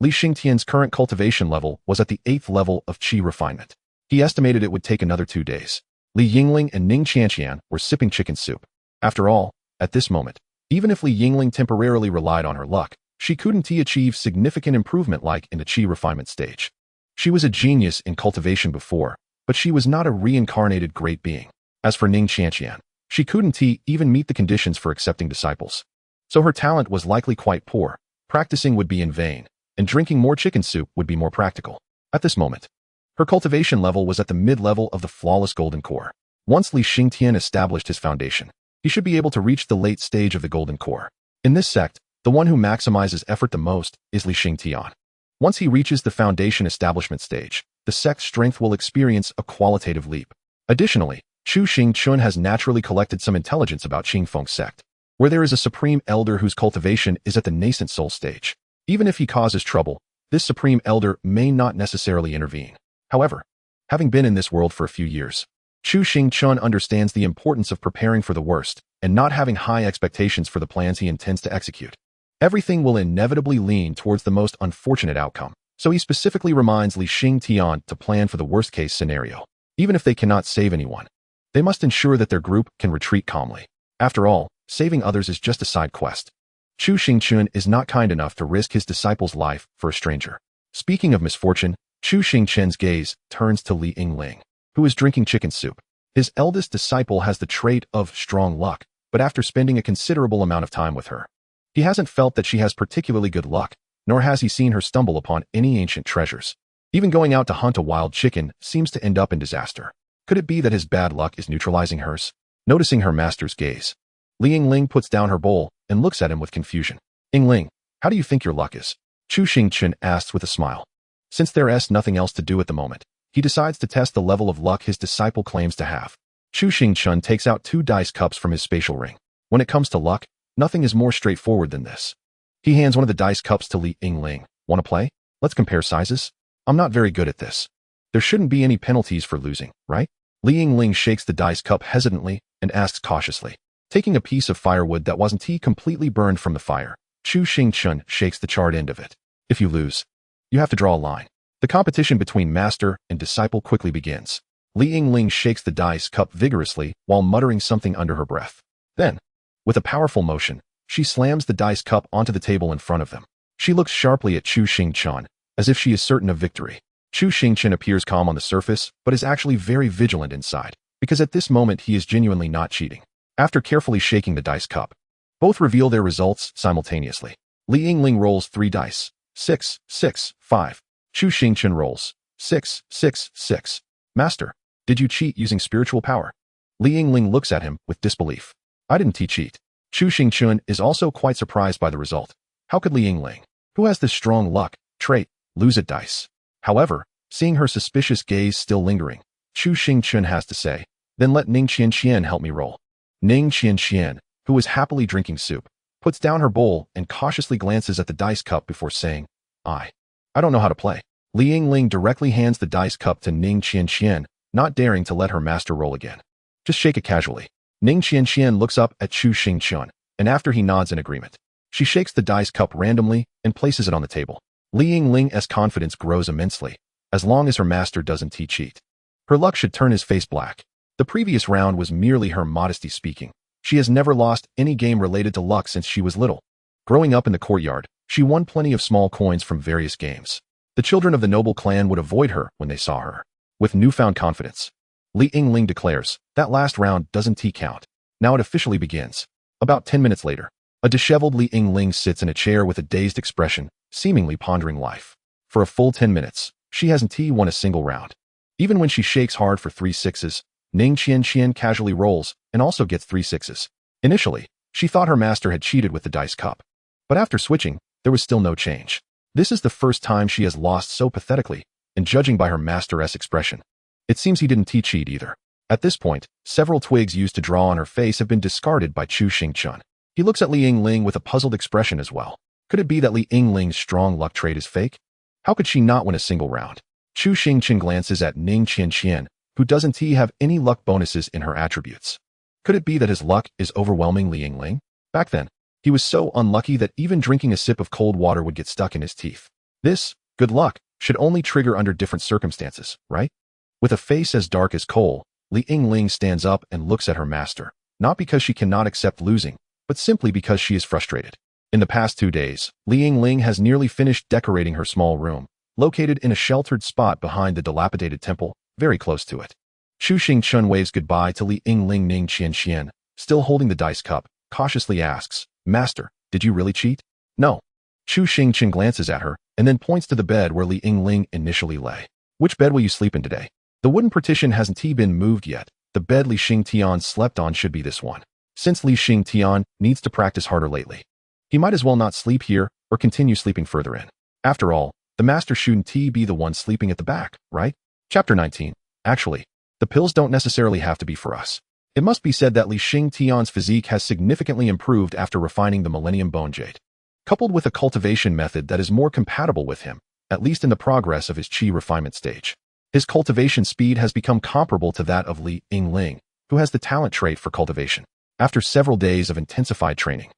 Xingtian's current cultivation level was at the 8th level of qi refinement. He estimated it would take another 2 days. Yingling and Ning Xianxian were sipping chicken soup. After all, at this moment, even if Yingling temporarily relied on her luck, she couldn't achieve significant improvement like in the qi refinement stage. She was a genius in cultivation before, but she was not a reincarnated great being. As for Ning Xianxian, she couldn't even meet the conditions for accepting disciples. So her talent was likely quite poor. Practicing would be in vain, and drinking more chicken soup would be more practical. At this moment, her cultivation level was at the mid-level of the flawless golden core. Once Xingtian established his foundation, he should be able to reach the late stage of the golden core. In this sect, the one who maximizes effort the most is Xingtian. Once he reaches the foundation establishment stage, the sect's strength will experience a qualitative leap. Additionally, Chu Xingchen has naturally collected some intelligence about Qingfeng's sect, where there is a supreme elder whose cultivation is at the nascent soul stage. Even if he causes trouble, this supreme elder may not necessarily intervene. However, having been in this world for a few years, Chu Xingchen understands the importance of preparing for the worst and not having high expectations for the plans he intends to execute. everything will inevitably lean towards the most unfortunate outcome. So he specifically reminds Li Xingtian to plan for the worst-case scenario. Even if they cannot save anyone, they must ensure that their group can retreat calmly. After all, saving others is just a side quest. Chu Xingchen is not kind enough to risk his disciple's life for a stranger. Speaking of misfortune, Chu Xingchen's gaze turns to Li Yingling, who is drinking chicken soup. His eldest disciple has the trait of strong luck, but after spending a considerable amount of time with her, he hasn't felt that she has particularly good luck, nor has he seen her stumble upon any ancient treasures. Even going out to hunt a wild chicken seems to end up in disaster. Could it be that his bad luck is neutralizing hers? Noticing her master's gaze, Li Yingling puts down her bowl and looks at him with confusion. Yingling, how do you think your luck is? Chu Xingchen asks with a smile. Since there's nothing else to do at the moment, he decides to test the level of luck his disciple claims to have. Chu Xingchen takes out 2 dice cups from his spatial ring. When it comes to luck, nothing is more straightforward than this. He hands one of the dice cups to Li Yingling. Want to play? Let's compare sizes. I'm not very good at this. There shouldn't be any penalties for losing, right? Li Yingling shakes the dice cup hesitantly and asks cautiously. Taking a piece of firewood that wasn't completely burned from the fire, Chu Xingchen shakes the charred end of it. If you lose, you have to draw a line. The competition between master and disciple quickly begins. Li Yingling shakes the dice cup vigorously while muttering something under her breath. Then, with a powerful motion, she slams the dice cup onto the table in front of them. She looks sharply at Chu Xingchen, as if she is certain of victory. Chu Xingchen appears calm on the surface, but is actually very vigilant inside, because at this moment he is genuinely not cheating. After carefully shaking the dice cup, both reveal their results simultaneously. Li Yingling rolls 3 dice. 6, 6, 5. Chu Xingchen rolls 6, 6, 6. Master, did you cheat using spiritual power? Li Yingling looks at him with disbelief. I didn't cheat. Chu Xingchen is also quite surprised by the result. How could Li Yingling, who has this strong luck trait, lose at dice? However, seeing her suspicious gaze still lingering, Chu Xingchen has to say, then let Ning Qianxian help me roll. Ning Qianxian, who is happily drinking soup, puts down her bowl and cautiously glances at the dice cup before saying, I don't know how to play. Li Yingling directly hands the dice cup to Ning Qianxian, not daring to let her master roll again. Just shake it casually. Ning Qianxian looks up at Chu Xingchen, and after he nods in agreement, she shakes the dice cup randomly and places it on the table. Li Yingling's confidence grows immensely, as long as her master doesn't cheat. Her luck should turn his face black. The previous round was merely her modesty speaking. She has never lost any game related to luck since she was little. Growing up in the courtyard, she won plenty of small coins from various games. The children of the noble clan would avoid her when they saw her. With newfound confidence, Li Yingling declares, that last round doesn't count. Now it officially begins. About 10 minutes later, a disheveled Li Yingling sits in a chair with a dazed expression, seemingly pondering life. For a full 10 minutes, she hasn't won a single round. Even when she shakes hard for 3 sixes, Ning Qianxian casually rolls and also gets 3 sixes. Initially, she thought her master had cheated with the dice cup. But after switching, there was still no change. This is the first time she has lost so pathetically, and judging by her master's expression, it seems he didn't cheat either. At this point, several twigs used to draw on her face have been discarded by Chu Xingchen. He looks at Li Yingling with a puzzled expression as well. Could it be that Li Yingling's strong luck trait is fake? How could she not win a single round? Chu Xingchen glances at Ning Qianxian, who doesn't have any luck bonuses in her attributes. Could it be that his luck is overwhelming Li Yingling? Back then, he was so unlucky that even drinking a sip of cold water would get stuck in his teeth. This, good luck, should only trigger under different circumstances, right? With a face as dark as coal, Li Yingling stands up and looks at her master, not because she cannot accept losing, but simply because she is frustrated. In the past 2 days, Li Yingling has nearly finished decorating her small room, located in a sheltered spot behind the dilapidated temple, very close to it. Chu Xingchen waves goodbye to Li Yingling. Ning Qianxian, still holding the dice cup, cautiously asks, Master, did you really cheat? No. Chu Xingchen glances at her, and then points to the bed where Li Yingling initially lay. Which bed will you sleep in today? The wooden partition hasn't been moved yet. The bed Li Xingtian slept on should be this one. Since Li Xingtian needs to practice harder lately, he might as well not sleep here or continue sleeping further in. After all, the master shouldn't be the one sleeping at the back, right? Chapter 19. Actually, the pills don't necessarily have to be for us. It must be said that Li Xingtian's physique has significantly improved after refining the Millennium Bone Jade, coupled with a cultivation method that is more compatible with him, at least in the progress of his chi refinement stage. His cultivation speed has become comparable to that of Li Yingling, who has the talent trait for cultivation. After several days of intensified training,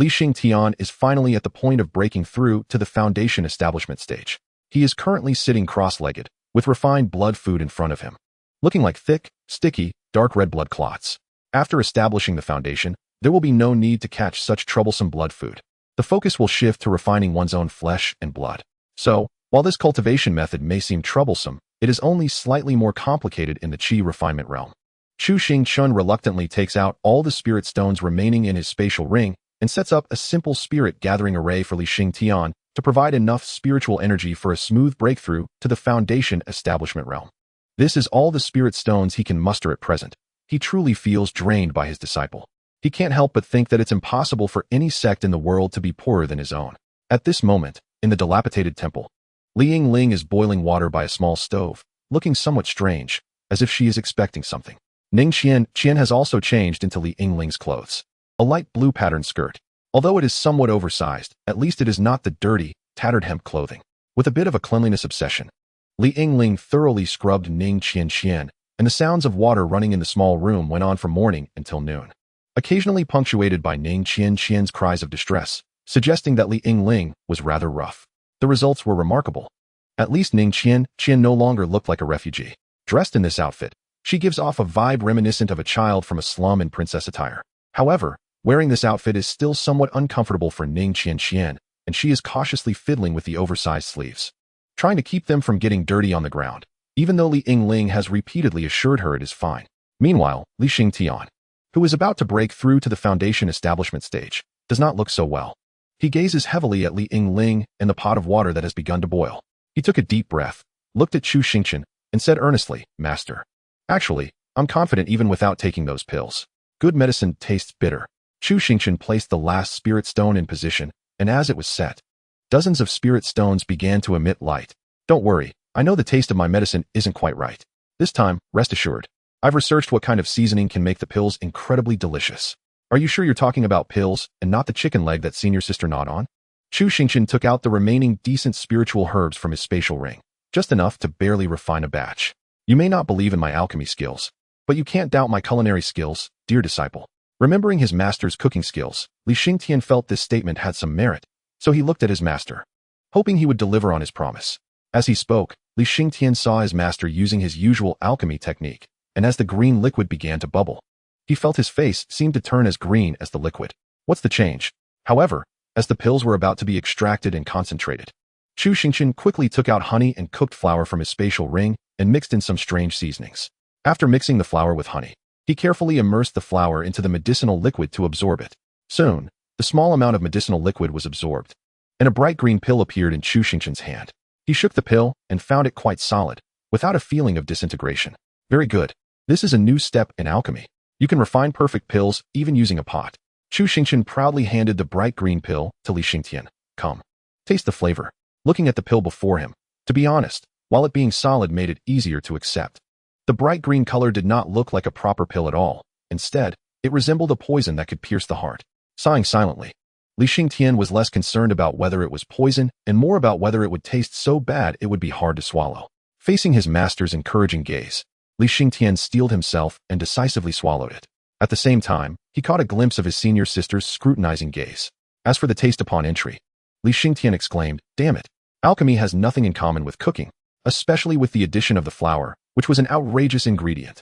Li Xingtian is finally at the point of breaking through to the foundation establishment stage. He is currently sitting cross-legged, with refined blood food in front of him, looking like thick, sticky, dark red blood clots. After establishing the foundation, there will be no need to catch such troublesome blood food. The focus will shift to refining one's own flesh and blood. So, while this cultivation method may seem troublesome, it is only slightly more complicated in the qi refinement realm. Chu Xingchen reluctantly takes out all the spirit stones remaining in his spatial ring and sets up a simple spirit gathering array for Li Xingtian to provide enough spiritual energy for a smooth breakthrough to the foundation establishment realm. This is all the spirit stones he can muster at present. He truly feels drained by his disciple. He can't help but think that it's impossible for any sect in the world to be poorer than his own. At this moment, in the dilapidated temple, Yingling is boiling water by a small stove, looking somewhat strange, as if she is expecting something. Xingtian has also changed into Yingling's clothes. A light blue patterned skirt. Although it is somewhat oversized, at least it is not the dirty, tattered hemp clothing. With a bit of a cleanliness obsession, Yingling thoroughly scrubbed Xingtian, and the sounds of water running in the small room went on from morning until noon, occasionally punctuated by Xingtian's cries of distress, suggesting that Yingling was rather rough. The results were remarkable. At least Xingtian no longer looked like a refugee. Dressed in this outfit, she gives off a vibe reminiscent of a child from a slum in princess attire. However, wearing this outfit is still somewhat uncomfortable for Xingtian, and she is cautiously fiddling with the oversized sleeves, trying to keep them from getting dirty on the ground, even though Yingling has repeatedly assured her it is fine. Meanwhile, Li Xingtian, who is about to break through to the foundation establishment stage, does not look so well. He gazes heavily at Yingling and the pot of water that has begun to boil. He took a deep breath, looked at Chu Xingchen, and said earnestly, "Master, actually, I'm confident even without taking those pills. Good medicine tastes bitter." Chu Xingchen placed the last spirit stone in position, and as it was set, dozens of spirit stones began to emit light. "Don't worry, I know the taste of my medicine isn't quite right. This time, rest assured, I've researched what kind of seasoning can make the pills incredibly delicious." "Are you sure you're talking about pills and not the chicken leg that senior sister gnawed on?" Chu Xingchen took out the remaining decent spiritual herbs from his spatial ring, just enough to barely refine a batch. "You may not believe in my alchemy skills, but you can't doubt my culinary skills, dear disciple." Remembering his master's cooking skills, Li Xingtian felt this statement had some merit, so he looked at his master, hoping he would deliver on his promise. As he spoke, Li Xingtian saw his master using his usual alchemy technique, and as the green liquid began to bubble, he felt his face seemed to turn as green as the liquid. What's the change? However, as the pills were about to be extracted and concentrated, Chu Xingchen quickly took out honey and cooked flour from his spatial ring and mixed in some strange seasonings. After mixing the flour with honey, he carefully immersed the flour into the medicinal liquid to absorb it. Soon, the small amount of medicinal liquid was absorbed, and a bright green pill appeared in Chu Xingchen's hand. He shook the pill and found it quite solid, without a feeling of disintegration. "Very good. This is a new step in alchemy. You can refine perfect pills even using a pot." Chu Xingchen proudly handed the bright green pill to Li Xingtian. "Come, taste the flavor." Looking at the pill before him, to be honest, while it being solid made it easier to accept, the bright green color did not look like a proper pill at all. Instead, it resembled a poison that could pierce the heart. Sighing silently, Li Xingtian was less concerned about whether it was poison and more about whether it would taste so bad it would be hard to swallow. Facing his master's encouraging gaze, Li Xingtian steeled himself and decisively swallowed it. At the same time, he caught a glimpse of his senior sister's scrutinizing gaze. As for the taste upon entry, Li Xingtian exclaimed, "Damn it! Alchemy has nothing in common with cooking, especially with the addition of the flour, which was an outrageous ingredient."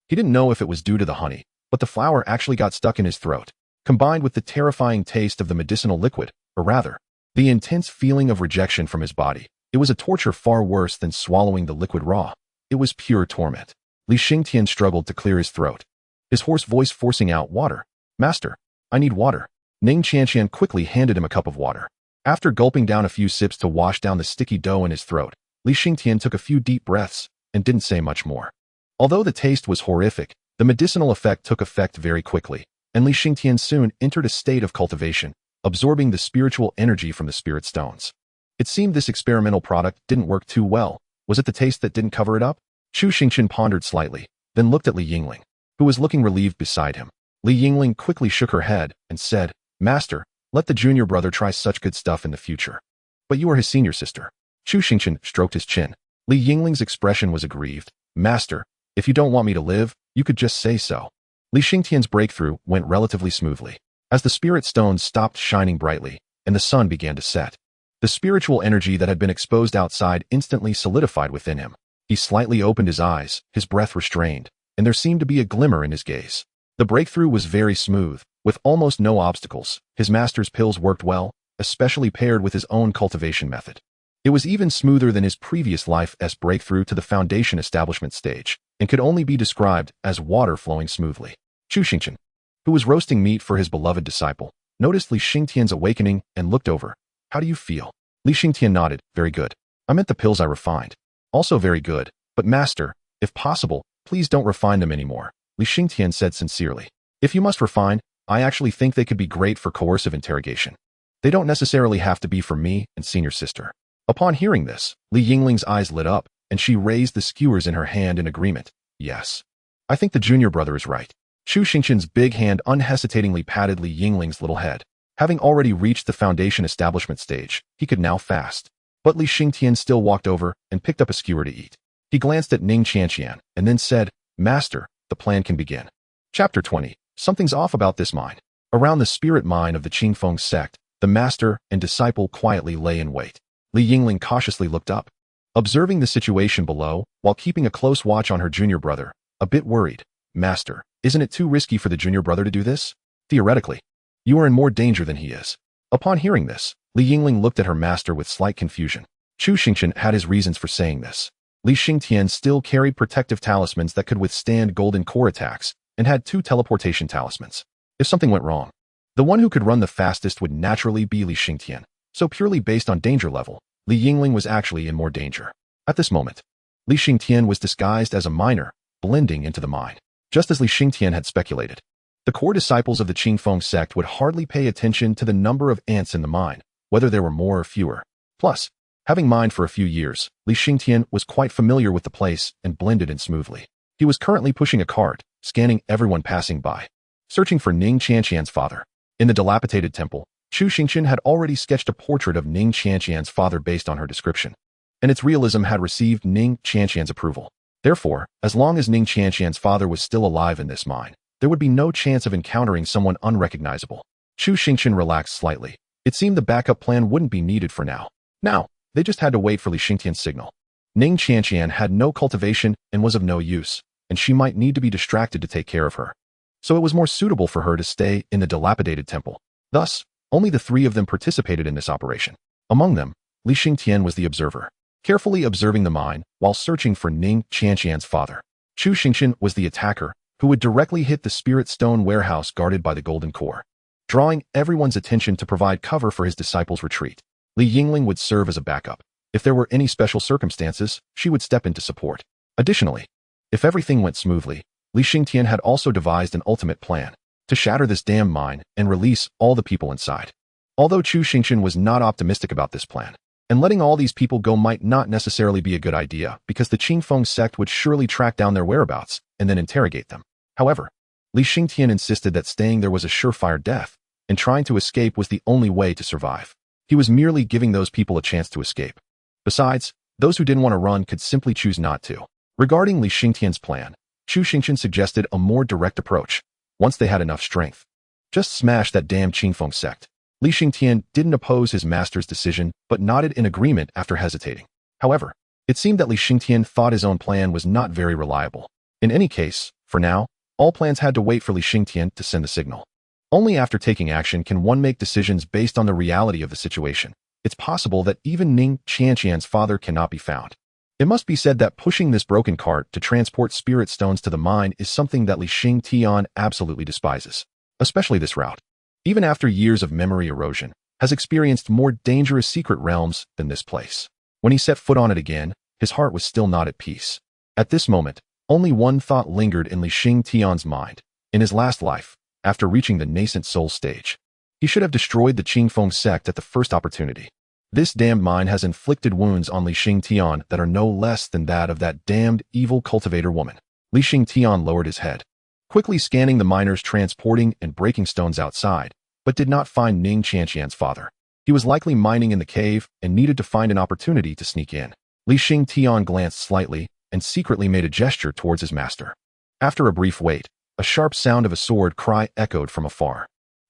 He didn't know if it was due to the honey, but the flour actually got stuck in his throat, combined with the terrifying taste of the medicinal liquid, or rather, the intense feeling of rejection from his body. It was a torture far worse than swallowing the liquid raw. It was pure torment. Li Xingtian struggled to clear his throat, his hoarse voice forcing out, "Water. Master, I need water." Xingtian quickly handed him a cup of water. After gulping down a few sips to wash down the sticky dough in his throat, Li Xingtian took a few deep breaths and didn't say much more. Although the taste was horrific, the medicinal effect took effect very quickly, and Li Xingtian soon entered a state of cultivation, absorbing the spiritual energy from the spirit stones. It seemed this experimental product didn't work too well. Was it the taste that didn't cover it up? Chu Xingchen pondered slightly, then looked at Li Yingling, who was looking relieved beside him. Li Yingling quickly shook her head and said, "Master, let the junior brother try such good stuff in the future." "But you are his senior sister." Chu Xingchen stroked his chin. Li Yingling's expression was aggrieved. "Master, if you don't want me to live, you could just say so." Li Xingtian's breakthrough went relatively smoothly. As the spirit stones stopped shining brightly, and the sun began to set, the spiritual energy that had been exposed outside instantly solidified within him. He slightly opened his eyes, his breath restrained, and there seemed to be a glimmer in his gaze. The breakthrough was very smooth, with almost no obstacles. His master's pills worked well, especially paired with his own cultivation method. It was even smoother than his previous life's breakthrough to the foundation establishment stage, and could only be described as water flowing smoothly. Chu Xingchen, who was roasting meat for his beloved disciple, noticed Li Xingtian's awakening and looked over. How do you feel? Li Xingtian nodded. Very good. I meant the pills I refined. Also very good, but master, if possible, please don't refine them anymore, Li Xingtian said sincerely. If you must refine, I actually think they could be great for coercive interrogation. They don't necessarily have to be for me and senior sister. Upon hearing this, Li Yingling's eyes lit up, and she raised the skewers in her hand in agreement. Yes. I think the junior brother is right. Chu Xingchen's big hand unhesitatingly patted Li Yingling's little head. Having already reached the foundation establishment stage, he could now fast. But Li Xingtian still walked over and picked up a skewer to eat. He glanced at Ning Qianxian and then said, Master, the plan can begin. Chapter 20. Something's off about this mine. Around the spirit mine of the Qingfeng sect, the master and disciple quietly lay in wait. Li Yingling cautiously looked up, observing the situation below while keeping a close watch on her junior brother, a bit worried. Master, isn't it too risky for the junior brother to do this? Theoretically, you are in more danger than he is. Upon hearing this, Li Yingling looked at her master with slight confusion. Chu Xingchen had his reasons for saying this. Li Xingtian still carried protective talismans that could withstand golden core attacks and had 2 teleportation talismans. If something went wrong, the one who could run the fastest would naturally be Li Xingtian. So purely based on danger level, Li Yingling was actually in more danger. At this moment, Li Xingtian was disguised as a miner, blending into the mine. Just as Li Xingtian had speculated, the core disciples of the Qingfeng sect would hardly pay attention to the number of ants in the mine, whether there were more or fewer. Plus, having mined for a few years, Li Xingtian was quite familiar with the place and blended in smoothly. He was currently pushing a cart, scanning everyone passing by, searching for Ning Qianxian's father. In the dilapidated temple, Chu Xingchen had already sketched a portrait of Ning Qianxian's father based on her description, and its realism had received Ning Qianxian's approval. Therefore, as long as Ning Qianxian's father was still alive in this mine, there would be no chance of encountering someone unrecognizable. Chu Xingchen relaxed slightly. It seemed the backup plan wouldn't be needed for now. Now, they just had to wait for Li Xingtian's signal. Ning Qianxian had no cultivation and was of no use, and she might need to be distracted to take care of her. So it was more suitable for her to stay in the dilapidated temple. Thus, only the 3 of them participated in this operation. Among them, Li Xingtian was the observer, carefully observing the mine while searching for Ning Qianxian's father. Chu Xingchen was the attacker, who would directly hit the spirit stone warehouse guarded by the golden core, drawing everyone's attention to provide cover for his disciple's retreat. Li Yingling would serve as a backup. If there were any special circumstances, she would step in to support. Additionally, if everything went smoothly, Li Xingtian had also devised an ultimate plan to shatter this damn mine and release all the people inside. Although Chu Xingchen was not optimistic about this plan, and letting all these people go might not necessarily be a good idea because the Qingfeng sect would surely track down their whereabouts and then interrogate them. However, Li Xingtian insisted that staying there was a surefire death, and trying to escape was the only way to survive. He was merely giving those people a chance to escape. Besides, those who didn't want to run could simply choose not to. Regarding Li Xingtian's plan, Chu Xingchen suggested a more direct approach. Once they had enough strength, just smash that damn Qingfeng sect. Li Xingtian didn't oppose his master's decision, but nodded in agreement after hesitating. However, it seemed that Li Xingtian thought his own plan was not very reliable. In any case, for now, all plans had to wait for Li Xingtian to send the signal. Only after taking action can one make decisions based on the reality of the situation. It's possible that even Ning Qianxian's father cannot be found. It must be said that pushing this broken cart to transport spirit stones to the mine is something that Li Xingtian absolutely despises. Especially this route, even after years of memory erosion, has experienced more dangerous secret realms than this place. When he set foot on it again, his heart was still not at peace. At this moment, only one thought lingered in Li Xingtian's mind. In his last life, after reaching the nascent soul stage, he should have destroyed the Qingfeng sect at the first opportunity. This damned mine has inflicted wounds on Li Xingtian that are no less than that of that damned evil cultivator woman. Li Xingtian lowered his head, quickly scanning the miners transporting and breaking stones outside, but did not find Ning Qianxian's father. He was likely mining in the cave and needed to find an opportunity to sneak in. Li Xingtian glanced slightly and secretly made a gesture towards his master. After a brief wait, a sharp sound of a sword cry echoed from afar.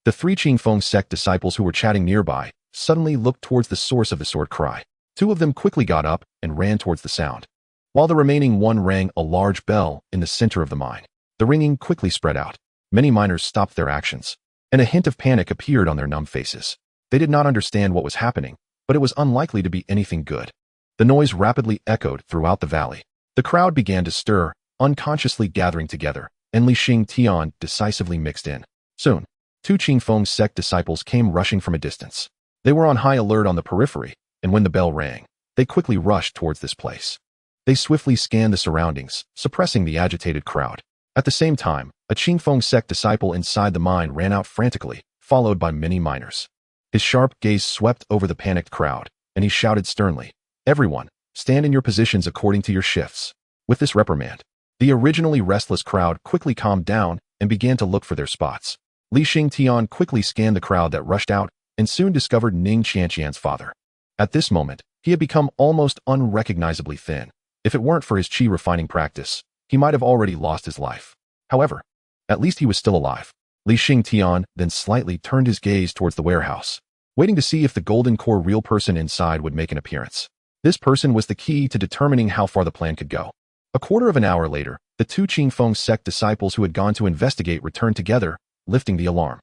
The three Qingfeng sect disciples who were chatting nearby suddenly looked towards the source of the sword cry. Two of them quickly got up and ran towards the sound, while the remaining one rang a large bell in the center of the mine. The ringing quickly spread out. Many miners stopped their actions, and a hint of panic appeared on their numb faces. They did not understand what was happening, but it was unlikely to be anything good. The noise rapidly echoed throughout the valley. The crowd began to stir, unconsciously gathering together, and Xingtian decisively mixed in. Soon, two Qingfeng sect disciples came rushing from a distance. They were on high alert on the periphery, and when the bell rang, they quickly rushed towards this place. They swiftly scanned the surroundings, suppressing the agitated crowd. At the same time, a Qingfeng sect disciple inside the mine ran out frantically, followed by many miners. His sharp gaze swept over the panicked crowd, and he shouted sternly, "Everyone, stand in your positions according to your shifts." With this reprimand, the originally restless crowd quickly calmed down and began to look for their spots. Xingtian quickly scanned the crowd that rushed out and soon discovered Ning Qianqian's father. At this moment, he had become almost unrecognizably thin. If it weren't for his qi refining practice, he might have already lost his life. However, at least he was still alive. Xingtian then slightly turned his gaze towards the warehouse, waiting to see if the golden core real person inside would make an appearance. This person was the key to determining how far the plan could go. A quarter of an hour later, the two Qingfeng sect disciples who had gone to investigate returned together, lifting the alarm.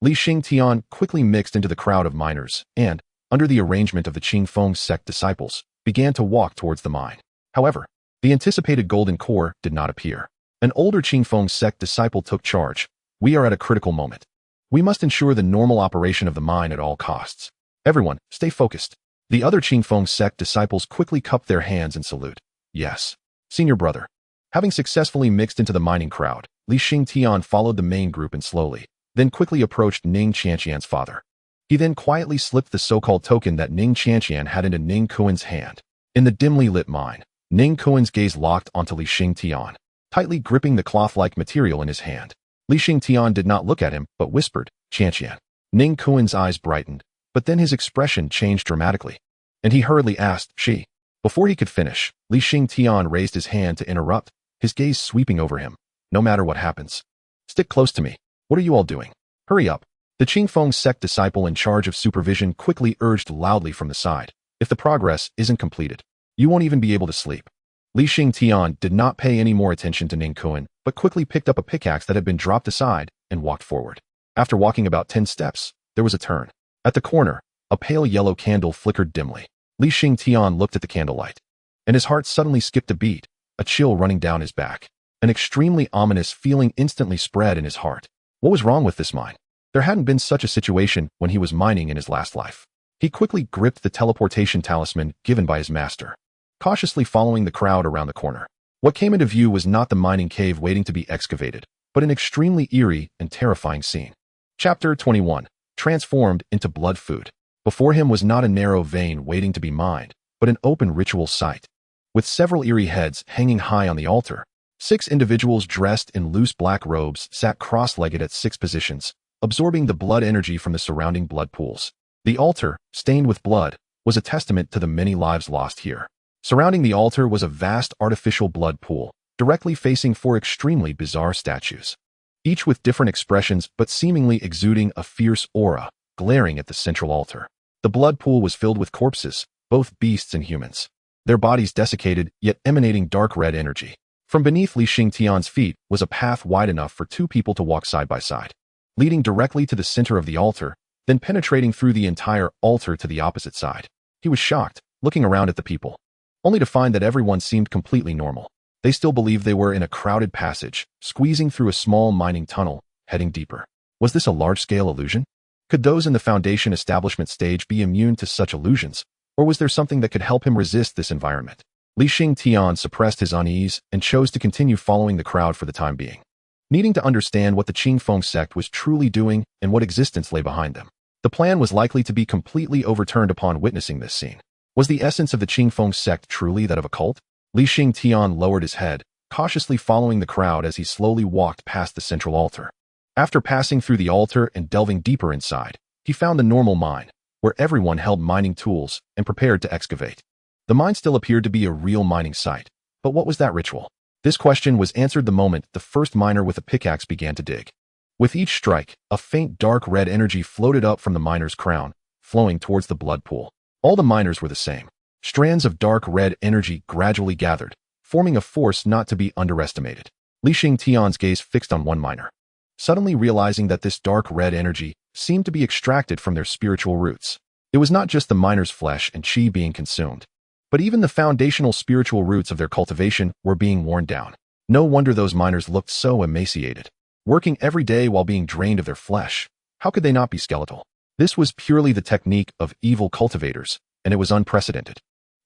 Xingtian quickly mixed into the crowd of miners and, under the arrangement of the Qingfeng sect disciples, began to walk towards the mine. However, the anticipated golden core did not appear. An older Qingfeng sect disciple took charge. "We are at a critical moment. We must ensure the normal operation of the mine at all costs. Everyone, stay focused." The other Qingfeng sect disciples quickly cupped their hands in salute. "Yes, senior brother." Having successfully mixed into the mining crowd, Xingtian followed the main group and slowly, then quickly approached Ning Qianqian's father. He then quietly slipped the so-called token that Ning Qianqian had into Ning Kuan's hand. In the dimly lit mine, Ning Kuan's gaze locked onto Xingtian, tightly gripping the cloth-like material in his hand. Xingtian did not look at him, but whispered, "Qianqian." Ning Kuan's eyes brightened, but then his expression changed dramatically, and he hurriedly asked, "She?" Before he could finish, Xingtian raised his hand to interrupt, his gaze sweeping over him. "No matter what happens, stick close to me. What are you all doing? Hurry up." The Qingfeng sect disciple in charge of supervision quickly urged loudly from the side, "If the progress isn't completed, you won't even be able to sleep." Xingtian did not pay any more attention to Ning Kuan, but quickly picked up a pickaxe that had been dropped aside and walked forward. After walking about 10 steps, there was a turn. At the corner, a pale yellow candle flickered dimly. Xingtian looked at the candlelight, and his heart suddenly skipped a beat, a chill running down his back. An extremely ominous feeling instantly spread in his heart. What was wrong with this mine? There hadn't been such a situation when he was mining in his last life. He quickly gripped the teleportation talisman given by his master, cautiously following the crowd around the corner. What came into view was not the mining cave waiting to be excavated, but an extremely eerie and terrifying scene. Chapter 21. Transformed into blood food. Before him was not a narrow vein waiting to be mined, but an open ritual site. With several eerie heads hanging high on the altar, 6 individuals dressed in loose black robes sat cross-legged at 6 positions, absorbing the blood energy from the surrounding blood pools. The altar, stained with blood, was a testament to the many lives lost here. Surrounding the altar was a vast artificial blood pool, directly facing 4 extremely bizarre statues, each with different expressions but seemingly exuding a fierce aura, glaring at the central altar. The blood pool was filled with corpses, both beasts and humans, their bodies desiccated yet emanating dark red energy. From beneath Xingtian's feet was a path wide enough for 2 people to walk side by side, leading directly to the center of the altar, then penetrating through the entire altar to the opposite side. He was shocked, looking around at the people, only to find that everyone seemed completely normal. They still believed they were in a crowded passage, squeezing through a small mining tunnel, heading deeper. Was this a large-scale illusion? Could those in the Foundation establishment stage be immune to such illusions, or was there something that could help him resist this environment? Xingtian suppressed his unease and chose to continue following the crowd for the time being, needing to understand what the Qingfeng sect was truly doing and what existence lay behind them. The plan was likely to be completely overturned upon witnessing this scene. Was the essence of the Qingfeng sect truly that of a cult? Xingtian lowered his head, cautiously following the crowd as he slowly walked past the central altar. After passing through the altar and delving deeper inside, he found the normal mine, where everyone held mining tools and prepared to excavate. The mine still appeared to be a real mining site, but what was that ritual? This question was answered the moment the first miner with a pickaxe began to dig. With each strike, a faint dark red energy floated up from the miner's crown, flowing towards the blood pool. All the miners were the same. Strands of dark red energy gradually gathered, forming a force not to be underestimated. Xingtian's gaze fixed on one miner, suddenly realizing that this dark red energy seemed to be extracted from their spiritual roots. It was not just the miner's flesh and chi being consumed, but even the foundational spiritual roots of their cultivation were being worn down. No wonder those miners looked so emaciated. Working every day while being drained of their flesh, how could they not be skeletal? This was purely the technique of evil cultivators, and it was unprecedented.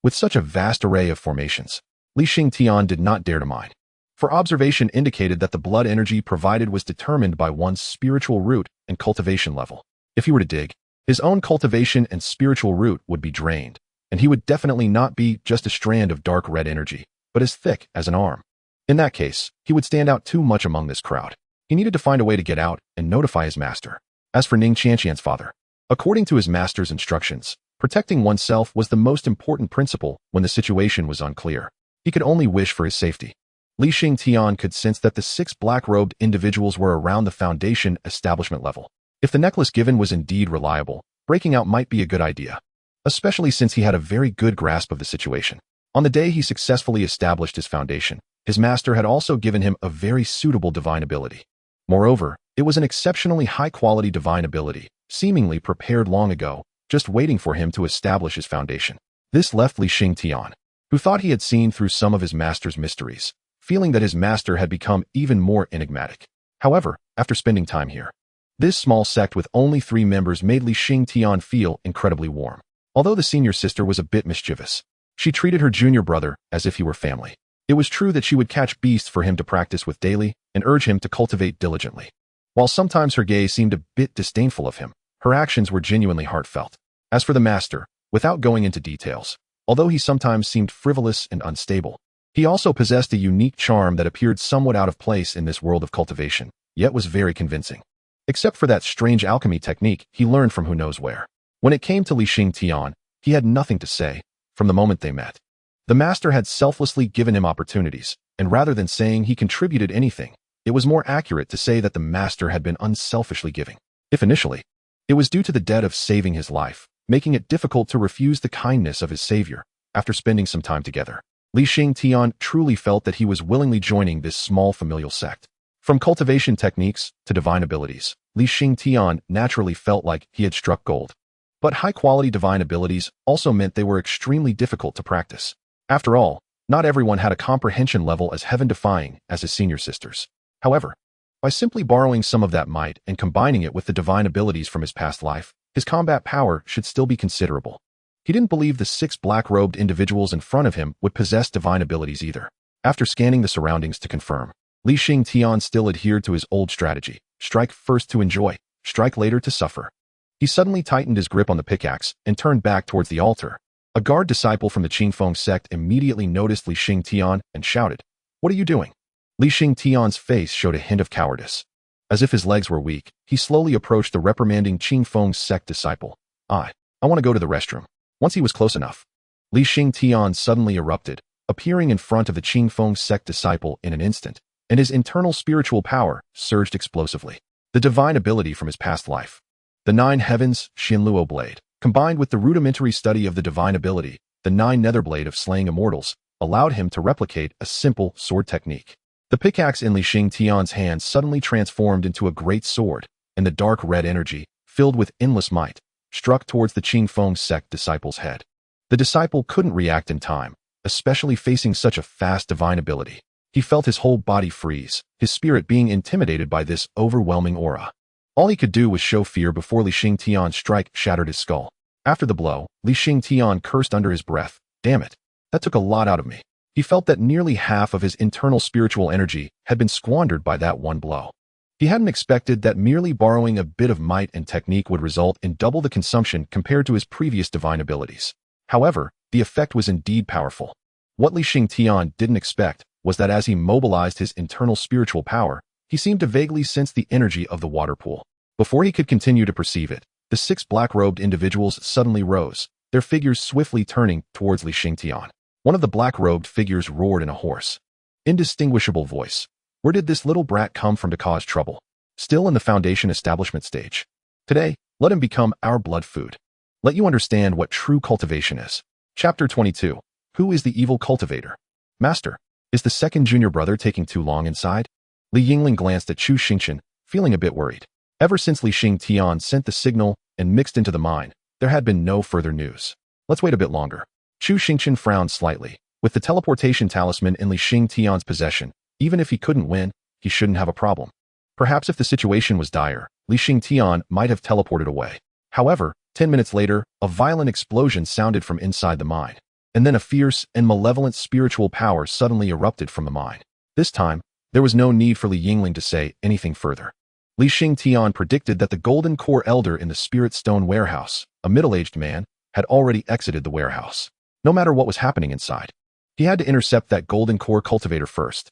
With such a vast array of formations, Xingtian did not dare to mine, for observation indicated that the blood energy provided was determined by one's spiritual root and cultivation level. If he were to dig, his own cultivation and spiritual root would be drained, and he would definitely not be just a strand of dark red energy, but as thick as an arm. In that case, he would stand out too much among this crowd. He needed to find a way to get out and notify his master. As for Ning Qianqian's father, according to his master's instructions, protecting oneself was the most important principle when the situation was unclear. He could only wish for his safety. Xingtian could sense that the 6 black-robed individuals were around the foundation establishment level. If the necklace given was indeed reliable, breaking out might be a good idea, especially since he had a very good grasp of the situation. On the day he successfully established his foundation, his master had also given him a very suitable divine ability. Moreover, it was an exceptionally high-quality divine ability, seemingly prepared long ago, just waiting for him to establish his foundation. This left Xingtian, who thought he had seen through some of his master's mysteries, feeling that his master had become even more enigmatic. However, after spending time here, this small sect with only 3 members made Xingtian feel incredibly warm. Although the senior sister was a bit mischievous, she treated her junior brother as if he were family. It was true that she would catch beasts for him to practice with daily and urge him to cultivate diligently. While sometimes her gaze seemed a bit disdainful of him, her actions were genuinely heartfelt. As for the master, without going into details, although he sometimes seemed frivolous and unstable, he also possessed a unique charm that appeared somewhat out of place in this world of cultivation, yet was very convincing. Except for that strange alchemy technique he learned from who knows where. When it came to Xingtian, he had nothing to say from the moment they met. The master had selflessly given him opportunities, and rather than saying he contributed anything, it was more accurate to say that the master had been unselfishly giving. If initially, it was due to the debt of saving his life, making it difficult to refuse the kindness of his savior. After spending some time together, Xingtian truly felt that he was willingly joining this small familial sect. From cultivation techniques to divine abilities, Xingtian naturally felt like he had struck gold. But high-quality divine abilities also meant they were extremely difficult to practice. After all, not everyone had a comprehension level as heaven-defying as his senior sisters. However, by simply borrowing some of that might and combining it with the divine abilities from his past life, his combat power should still be considerable. He didn't believe the 6 black-robed individuals in front of him would possess divine abilities either. After scanning the surroundings to confirm, Xingtian still adhered to his old strategy: strike first to enjoy, strike later to suffer. He suddenly tightened his grip on the pickaxe and turned back towards the altar. A guard disciple from the Qingfeng sect immediately noticed Xingtian and shouted, "What are you doing?" Xingtian's face showed a hint of cowardice. As if his legs were weak, he slowly approached the reprimanding Qingfeng sect disciple. I want to go to the restroom." Once he was close enough, Xingtian suddenly erupted, appearing in front of the Qingfeng sect disciple in an instant, and his internal spiritual power surged explosively. The divine ability from his past life, the 9 heavens Xianluo blade, combined with the rudimentary study of the divine ability, the 9 nether blade of slaying immortals, allowed him to replicate a simple sword technique. The pickaxe in Xingtian's hand suddenly transformed into a great sword, and the dark red energy, filled with endless might, struck towards the Qingfeng sect disciple's head. The disciple couldn't react in time, especially facing such a fast divine ability. He felt his whole body freeze, his spirit being intimidated by this overwhelming aura. All he could do was show fear before Xingtian's strike shattered his skull. After the blow, Xingtian cursed under his breath, "Damn it, that took a lot out of me." He felt that nearly half of his internal spiritual energy had been squandered by that one blow. He hadn't expected that merely borrowing a bit of might and technique would result in double the consumption compared to his previous divine abilities. However, the effect was indeed powerful. What Xingtian didn't expect was that as he mobilized his internal spiritual power, he seemed to vaguely sense the energy of the water pool. Before he could continue to perceive it, the 6 black-robed individuals suddenly rose, their figures swiftly turning towards Xingtian. One of the black-robed figures roared in a hoarse, indistinguishable voice, "Where did this little brat come from to cause trouble?" still in the foundation establishment stage. Today, let him become our blood food. Let you understand what true cultivation is. Chapter 22. Who is the evil cultivator? Master, is the second junior brother taking too long inside? Li Yingling glanced at Chu Xingchen, feeling a bit worried. Ever since Li Xingtian sent the signal and mixed into the mine, there had been no further news. Let's wait a bit longer. Chu Xingchen frowned slightly. With the teleportation talisman in Li Xingtian's possession, even if he couldn't win, he shouldn't have a problem. Perhaps if the situation was dire, Li Xingtian might have teleported away. However, 10 minutes later, a violent explosion sounded from inside the mine. And then a fierce and malevolent spiritual power suddenly erupted from the mine. This time, there was no need for Li Yingling to say anything further. Li Xingtian predicted that the Golden Core Elder in the Spirit Stone warehouse, a middle-aged man, had already exited the warehouse. No matter what was happening inside, he had to intercept that Golden Core cultivator first.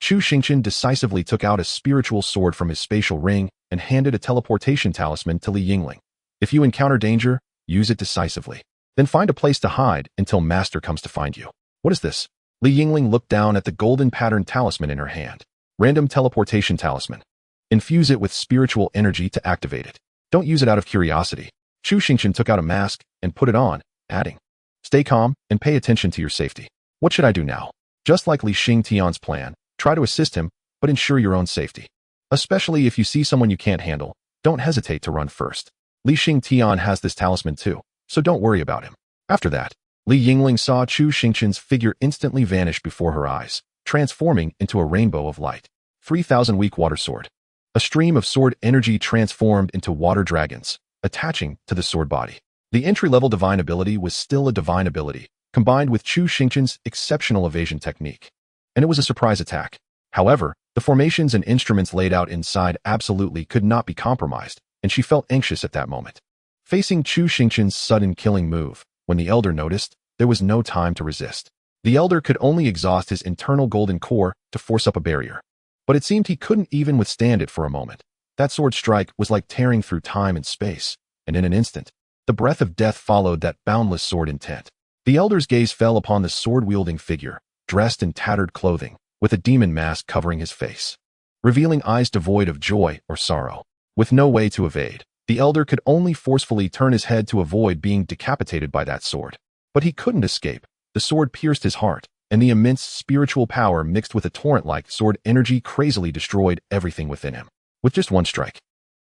Chu Xingchen decisively took out a spiritual sword from his spatial ring and handed a teleportation talisman to Li Yingling. If you encounter danger, use it decisively. Then find a place to hide until Master comes to find you. What is this? Li Yingling looked down at the golden patterned talisman in her hand. Random teleportation talisman. Infuse it with spiritual energy to activate it. Don't use it out of curiosity. Chu Xingchen took out a mask and put it on, adding, stay calm and pay attention to your safety. What should I do now? Just like Li Xingtian's plan, try to assist him, but ensure your own safety. Especially if you see someone you can't handle, don't hesitate to run first. Li Xingtian has this talisman too, so don't worry about him. After that, Li Yingling saw Chu Xingchen's figure instantly vanish before her eyes, transforming into a rainbow of light. 3,000-week water sword. A stream of sword energy transformed into water dragons, attaching to the sword body. The entry-level divine ability was still a divine ability, combined with Chu Xingchen's exceptional evasion technique. And it was a surprise attack. However, the formations and instruments laid out inside absolutely could not be compromised, and she felt anxious at that moment. Facing Chu Xingchen's sudden killing move, when the Elder noticed, there was no time to resist. The Elder could only exhaust his internal golden core to force up a barrier. But it seemed he couldn't even withstand it for a moment. That sword strike was like tearing through time and space, and in an instant, the breath of death followed that boundless sword intent. The Elder's gaze fell upon the sword-wielding figure, dressed in tattered clothing, with a demon mask covering his face, revealing eyes devoid of joy or sorrow. With no way to evade, the Elder could only forcefully turn his head to avoid being decapitated by that sword. But he couldn't escape. The sword pierced his heart, and the immense spiritual power mixed with a torrent-like sword energy crazily destroyed everything within him. With just one strike,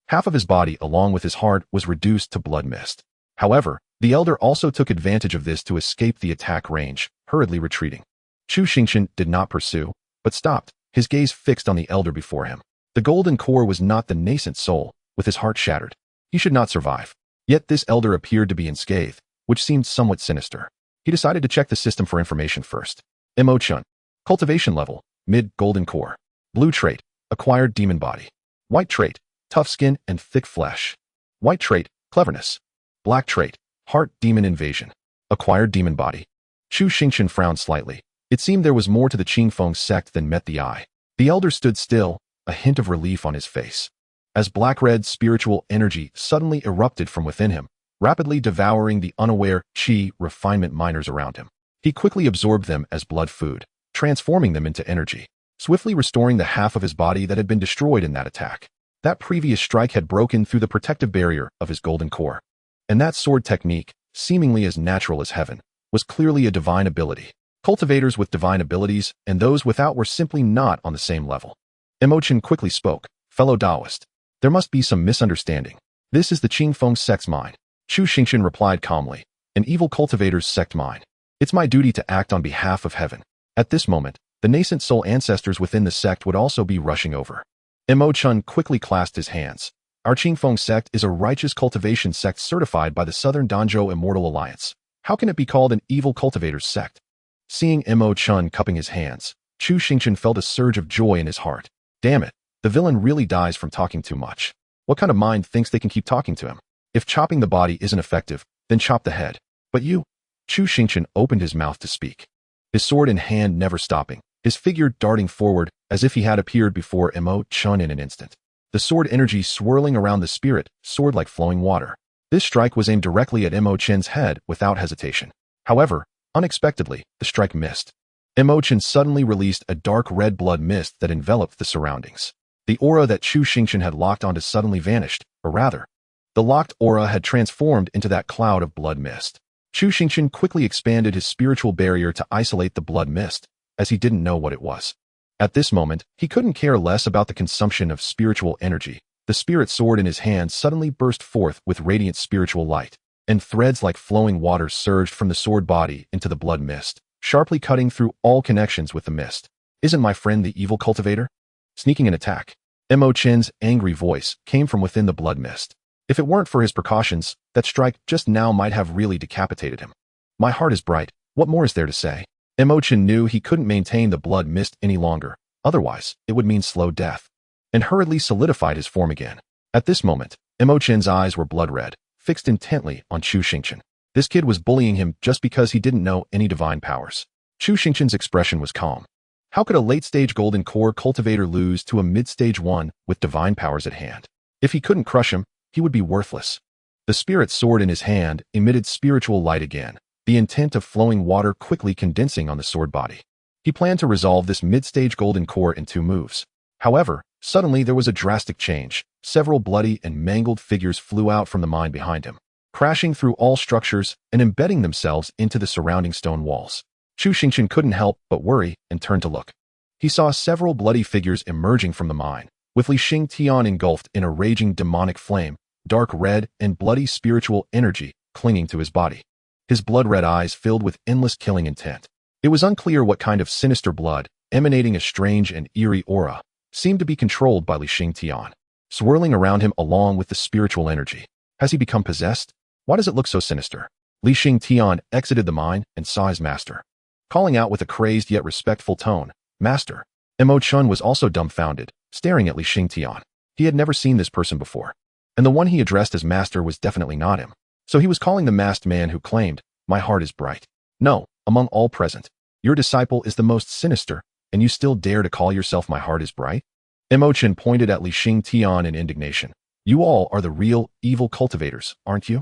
half of his body along with his heart was reduced to blood mist. However, the Elder also took advantage of this to escape the attack range, hurriedly retreating. Chu Xingchen did not pursue, but stopped, his gaze fixed on the Elder before him. The golden core was not the nascent soul, with his heart shattered. He should not survive. Yet this Elder appeared to be unscathed, which seemed somewhat sinister. He decided to check the system for information first. Mo-chun. Cultivation level, mid-golden core. Blue trait, acquired demon body. White trait, tough skin and thick flesh. White trait, cleverness. Black trait, heart demon invasion. Acquired demon body. Chu Xingchen frowned slightly. It seemed there was more to the Qingfeng sect than met the eye. The Elder stood still, a hint of relief on his face, as black-red spiritual energy suddenly erupted from within him, rapidly devouring the unaware qi refinement miners around him. He quickly absorbed them as blood food, transforming them into energy, swiftly restoring the half of his body that had been destroyed in that attack. That previous strike had broken through the protective barrier of his golden core. And that sword technique, seemingly as natural as heaven, was clearly a divine ability. Cultivators with divine abilities and those without were simply not on the same level. Mo-chun quickly spoke, fellow Taoist. There must be some misunderstanding. This is the Qingfeng sect's mine. Chu Xingchen replied calmly, an evil cultivator's sect mine. It's my duty to act on behalf of heaven. At this moment, the nascent soul ancestors within the sect would also be rushing over. Mo-chun quickly clasped his hands. Our Qingfeng sect is a righteous cultivation sect certified by the Southern Danzhou Immortal Alliance. How can it be called an evil cultivator's sect? Seeing Mo-chun cupping his hands, Chu Xingchen felt a surge of joy in his heart. Damn it, the villain really dies from talking too much. What kind of mind thinks they can keep talking to him? If chopping the body isn't effective, then chop the head. But you... Chu Xingchen opened his mouth to speak, his sword in hand never stopping, his figure darting forward as if he had appeared before Mo-chun in an instant. The sword energy swirling around the spirit, sword like flowing water. This strike was aimed directly at Mo-chun's head without hesitation. However, unexpectedly, the strike missed. Mo-chun suddenly released a dark red blood mist that enveloped the surroundings. The aura that Chu Xingchen had locked onto suddenly vanished, or rather, the locked aura had transformed into that cloud of blood mist. Chu Xingchen quickly expanded his spiritual barrier to isolate the blood mist, as he didn't know what it was. At this moment, he couldn't care less about the consumption of spiritual energy. The spirit sword in his hand suddenly burst forth with radiant spiritual light, and threads like flowing water surged from the sword body into the blood mist, sharply cutting through all connections with the mist. Isn't my friend the evil cultivator sneaking an attack? Mo Chen's angry voice came from within the blood mist. If it weren't for his precautions, that strike just now might have really decapitated him. My heart is bright. What more is there to say? Mo Chen knew he couldn't maintain the blood mist any longer. Otherwise, it would mean slow death, and hurriedly solidified his form again. At this moment, Mo Chen's eyes were blood red, fixed intently on Chu Xingchen. This kid was bullying him just because he didn't know any divine powers. Chu Xingchen's expression was calm. How could a late-stage golden core cultivator lose to a mid-stage one with divine powers at hand? If he couldn't crush him, he would be worthless. The spirit sword in his hand emitted spiritual light again, the intent of flowing water quickly condensing on the sword body. He planned to resolve this mid-stage golden core in 2 moves. However, suddenly there was a drastic change. Several bloody and mangled figures flew out from the mine behind him, crashing through all structures and embedding themselves into the surrounding stone walls. Chu Xingchen couldn't help but worry and turned to look. He saw several bloody figures emerging from the mine, with Xingtian engulfed in a raging demonic flame, dark red and bloody spiritual energy clinging to his body. His blood-red eyes filled with endless killing intent. It was unclear what kind of sinister blood, emanating a strange and eerie aura, seemed to be controlled by Xingtian, swirling around him along with the spiritual energy. Has he become possessed? Why does it look so sinister? Xingtian exited the mine and saw his master, calling out with a crazed yet respectful tone, "Master." Mo Chun was also dumbfounded, staring at Xingtian. He had never seen this person before, and the one he addressed as master was definitely not him. So he was calling the masked man who claimed, "My heart is bright." No, among all present, your disciple is the most sinister, and you still dare to call yourself "My heart is bright"? Mo Chen pointed at Xingtian in indignation. You all are the real evil cultivators, aren't you?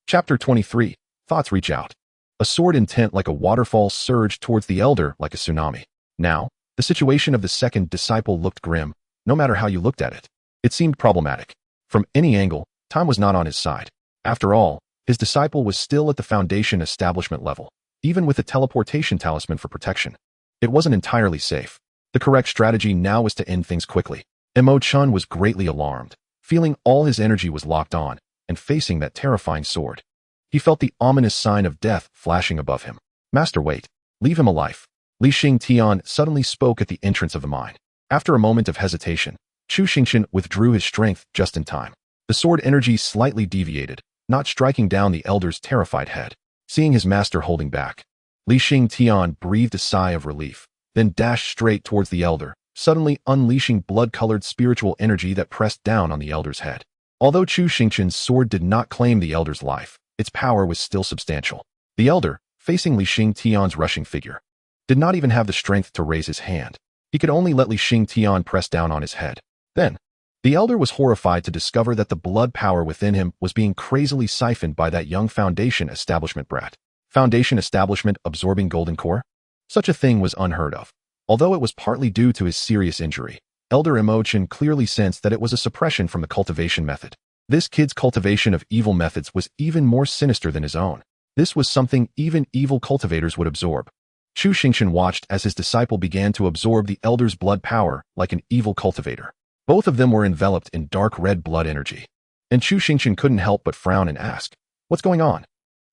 Chapter 23. Thoughts reach out. A sword intent like a waterfall surged towards the elder like a tsunami. Now, the situation of the second disciple looked grim, no matter how you looked at it. It seemed problematic. From any angle, time was not on his side. After all, his disciple was still at the Foundation establishment level, even with a teleportation talisman for protection. It wasn't entirely safe. The correct strategy now was to end things quickly. Mo Chun was greatly alarmed, feeling all his energy was locked on, and facing that terrifying sword. He felt the ominous sign of death flashing above him. Master, wait. Leave him alive. Xingtian suddenly spoke at the entrance of the mine. After a moment of hesitation, Chu Xingchen withdrew his strength just in time. The sword energy slightly deviated, not striking down the elder's terrified head. Seeing his master holding back, Xingtian breathed a sigh of relief, then dashed straight towards the elder, suddenly unleashing blood-colored spiritual energy that pressed down on the elder's head. Although Chu Xingchen's sword did not claim the elder's life, its power was still substantial. The elder, facing Xingtian's rushing figure, did not even have the strength to raise his hand. He could only let Xingtian press down on his head. Then, the elder was horrified to discover that the blood power within him was being crazily siphoned by that young Foundation establishment brat. Foundation establishment absorbing golden core? Such a thing was unheard of. Although it was partly due to his serious injury, Elder Mo Chen clearly sensed that it was a suppression from the cultivation method. This kid's cultivation of evil methods was even more sinister than his own. This was something even evil cultivators would absorb. Chu Xingchen watched as his disciple began to absorb the elder's blood power like an evil cultivator. Both of them were enveloped in dark red blood energy. And Chu Xingchen couldn't help but frown and ask, "What's going on?"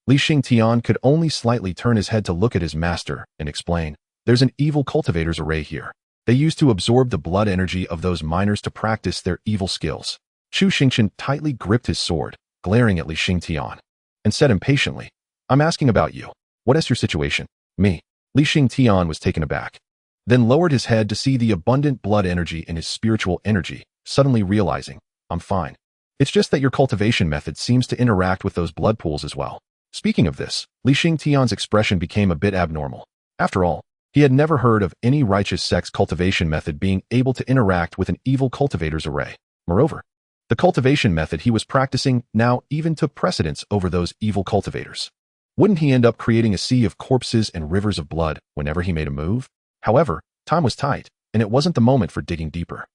Xingtian could only slightly turn his head to look at his master and explain, "There's an evil cultivator's array here. They used to absorb the blood energy of those miners to practice their evil skills." Chu Xingchen tightly gripped his sword, glaring at Xingtian, and said impatiently, "I'm asking about you. What is your situation?" "Me." Xingtian was taken aback, then lowered his head to see the abundant blood energy in his spiritual energy, suddenly realizing, "I'm fine. It's just that your cultivation method seems to interact with those blood pools as well." Speaking of this, Xingtian's expression became a bit abnormal. After all, he had never heard of any righteous sect's cultivation method being able to interact with an evil cultivator's array. Moreover, the cultivation method he was practicing now even took precedence over those evil cultivators. Wouldn't he end up creating a sea of corpses and rivers of blood whenever he made a move? However, time was tight, and it wasn't the moment for digging deeper.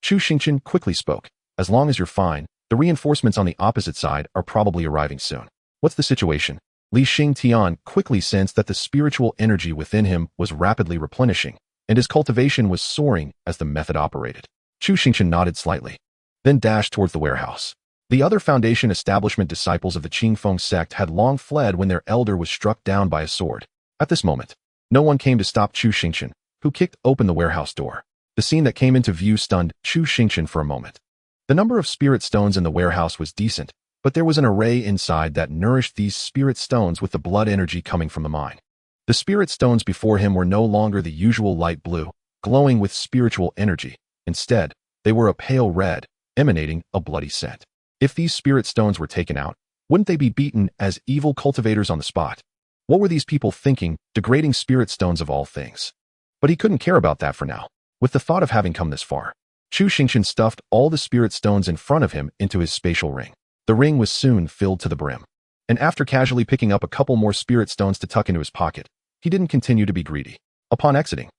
Chu Xingchen quickly spoke. As long as you're fine, the reinforcements on the opposite side are probably arriving soon. What's the situation? Xingtian quickly sensed that the spiritual energy within him was rapidly replenishing, and his cultivation was soaring as the method operated. Chu Xingchen nodded slightly, then dashed towards the warehouse. The other Foundation establishment disciples of the Qingfeng sect had long fled when their elder was struck down by a sword. At this moment, no one came to stop Chu Xingchen, who kicked open the warehouse door. The scene that came into view stunned Chu Xingchen for a moment. The number of spirit stones in the warehouse was decent, but there was an array inside that nourished these spirit stones with the blood energy coming from the mine. The spirit stones before him were no longer the usual light blue, glowing with spiritual energy. Instead, they were a pale red, emanating a bloody scent. If these spirit stones were taken out, wouldn't they be beaten as evil cultivators on the spot? What were these people thinking, degrading spirit stones of all things? But he couldn't care about that for now. With the thought of having come this far, Chu Xingchen stuffed all the spirit stones in front of him into his spatial ring. The ring was soon filled to the brim. And after casually picking up a couple more spirit stones to tuck into his pocket, he didn't continue to be greedy. Upon exiting,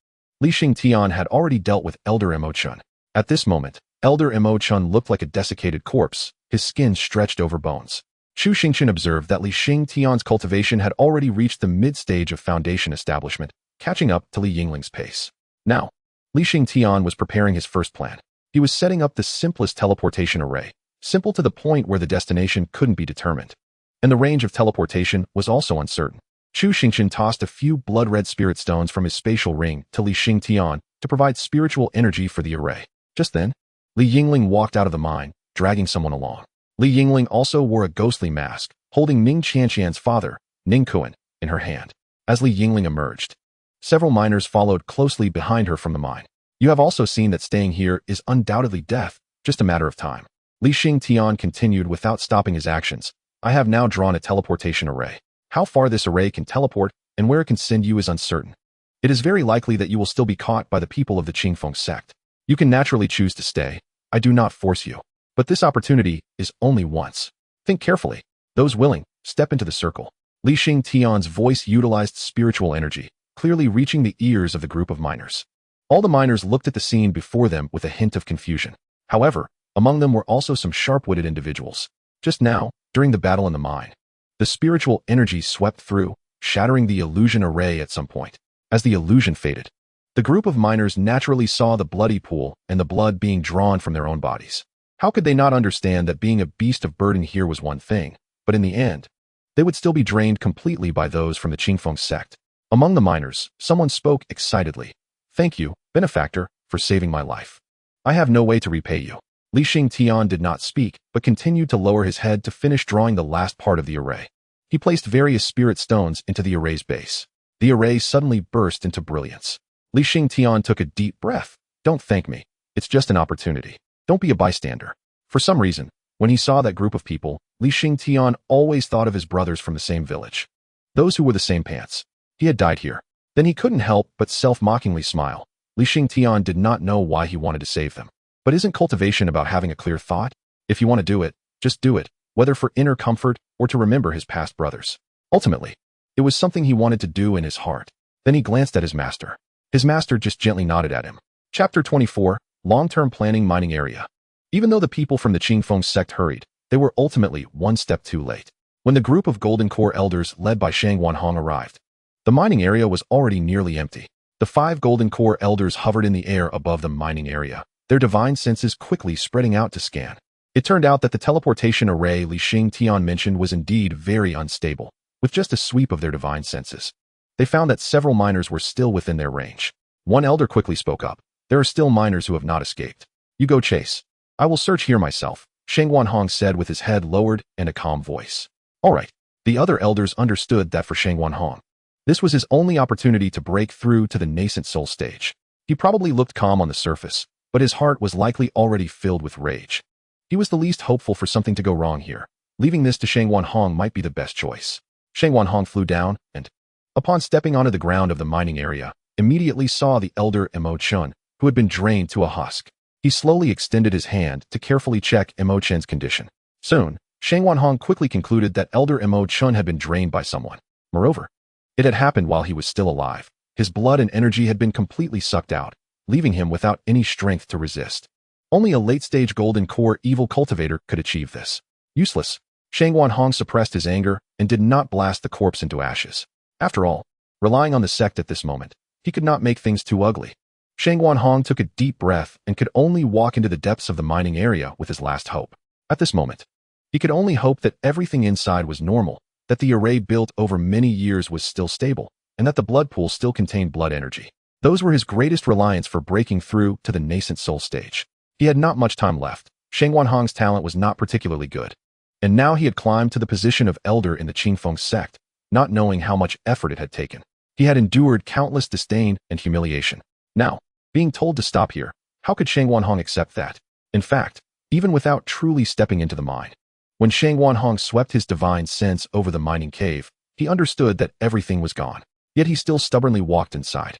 Xingtian had already dealt with Elder Mo Chun. At this moment, Elder Mo Chun looked like a desiccated corpse, his skin stretched over bones. Chu Xingchen observed that Xingtian's cultivation had already reached the mid-stage of Foundation establishment, catching up to Yingling's pace. Now, Xingtian was preparing his first plan. He was setting up the simplest teleportation array, simple to the point where the destination couldn't be determined. And the range of teleportation was also uncertain. Chu Xingchen tossed a few blood-red spirit stones from his spatial ring to Xingtian to provide spiritual energy for the array. Just then, Yingling walked out of the mine, dragging someone along. Yingling also wore a ghostly mask, holding Ning Qianxian's father, Ning Kuan, in her hand. As Yingling emerged, several miners followed closely behind her from the mine. You have also seen that staying here is undoubtedly death, just a matter of time. Xingtian continued without stopping his actions. I have now drawn a teleportation array. How far this array can teleport and where it can send you is uncertain. It is very likely that you will still be caught by the people of the Qingfeng sect. You can naturally choose to stay. I do not force you. But this opportunity is only once. Think carefully. Those willing, step into the circle. Xingtian's voice utilized spiritual energy, clearly reaching the ears of the group of miners. All the miners looked at the scene before them with a hint of confusion. However, among them were also some sharp-witted individuals. Just now, during the battle in the mine, the spiritual energy swept through, shattering the illusion array at some point. As the illusion faded, the group of miners naturally saw the bloody pool and the blood being drawn from their own bodies. How could they not understand that being a beast of burden here was one thing, but in the end, they would still be drained completely by those from the Qingfeng sect? Among the miners, someone spoke excitedly. Thank you, benefactor, for saving my life. I have no way to repay you. Xingtian did not speak, but continued to lower his head to finish drawing the last part of the array. He placed various spirit stones into the array's base. The array suddenly burst into brilliance. Xingtian took a deep breath. Don't thank me. It's just an opportunity. Don't be a bystander. For some reason, when he saw that group of people, Xingtian always thought of his brothers from the same village. Those who wore the same pants. He had died here. Then he couldn't help but self-mockingly smile. Xingtian did not know why he wanted to save them. But isn't cultivation about having a clear thought? If you want to do it, just do it, whether for inner comfort or to remember his past brothers. Ultimately, it was something he wanted to do in his heart. Then he glanced at his master. His master just gently nodded at him. Chapter 24, Long-Term Planning Mining Area. Even though the people from the Qingfeng sect hurried, they were ultimately one step too late. When the group of Golden Core elders led by Shang Wanhong arrived, the mining area was already nearly empty. The 5 Golden Core elders hovered in the air above the mining area, their divine senses quickly spreading out to scan. It turned out that the teleportation array Xingtian mentioned was indeed very unstable. With just a sweep of their divine senses, they found that several miners were still within their range. One elder quickly spoke up. There are still miners who have not escaped. You go chase. I will search here myself, Shang Wanhong said with his head lowered and a calm voice. All right. The other elders understood that for Shang Wanhong, this was his only opportunity to break through to the nascent soul stage. He probably looked calm on the surface, but his heart was likely already filled with rage. He was the least hopeful for something to go wrong here. Leaving this to Shang Wanhong might be the best choice. Shang Wanhong flew down and, upon stepping onto the ground of the mining area, immediately saw the elder Mo Chun, who had been drained to a husk. He slowly extended his hand to carefully check Mo Chun's condition. Soon, Shang Wanhong quickly concluded that elder Mo Chun had been drained by someone. Moreover, it had happened while he was still alive. His blood and energy had been completely sucked out, leaving him without any strength to resist. Only a late-stage golden core evil cultivator could achieve this. Useless. Shang Wanhong suppressed his anger and did not blast the corpse into ashes. After all, relying on the sect at this moment, he could not make things too ugly. Shang Wanhong took a deep breath and could only walk into the depths of the mining area with his last hope. At this moment, he could only hope that everything inside was normal, that the array built over many years was still stable, and that the blood pool still contained blood energy. Those were his greatest reliance for breaking through to the nascent soul stage. He had not much time left. Shang Wanhong's talent was not particularly good. And now he had climbed to the position of elder in the Qingfeng sect, not knowing how much effort it had taken. He had endured countless disdain and humiliation. Now, being told to stop here, how could Shang Wanhong accept that? In fact, even without truly stepping into the mine. When Shang Wanhong swept his divine sense over the mining cave, he understood that everything was gone. Yet he still stubbornly walked inside.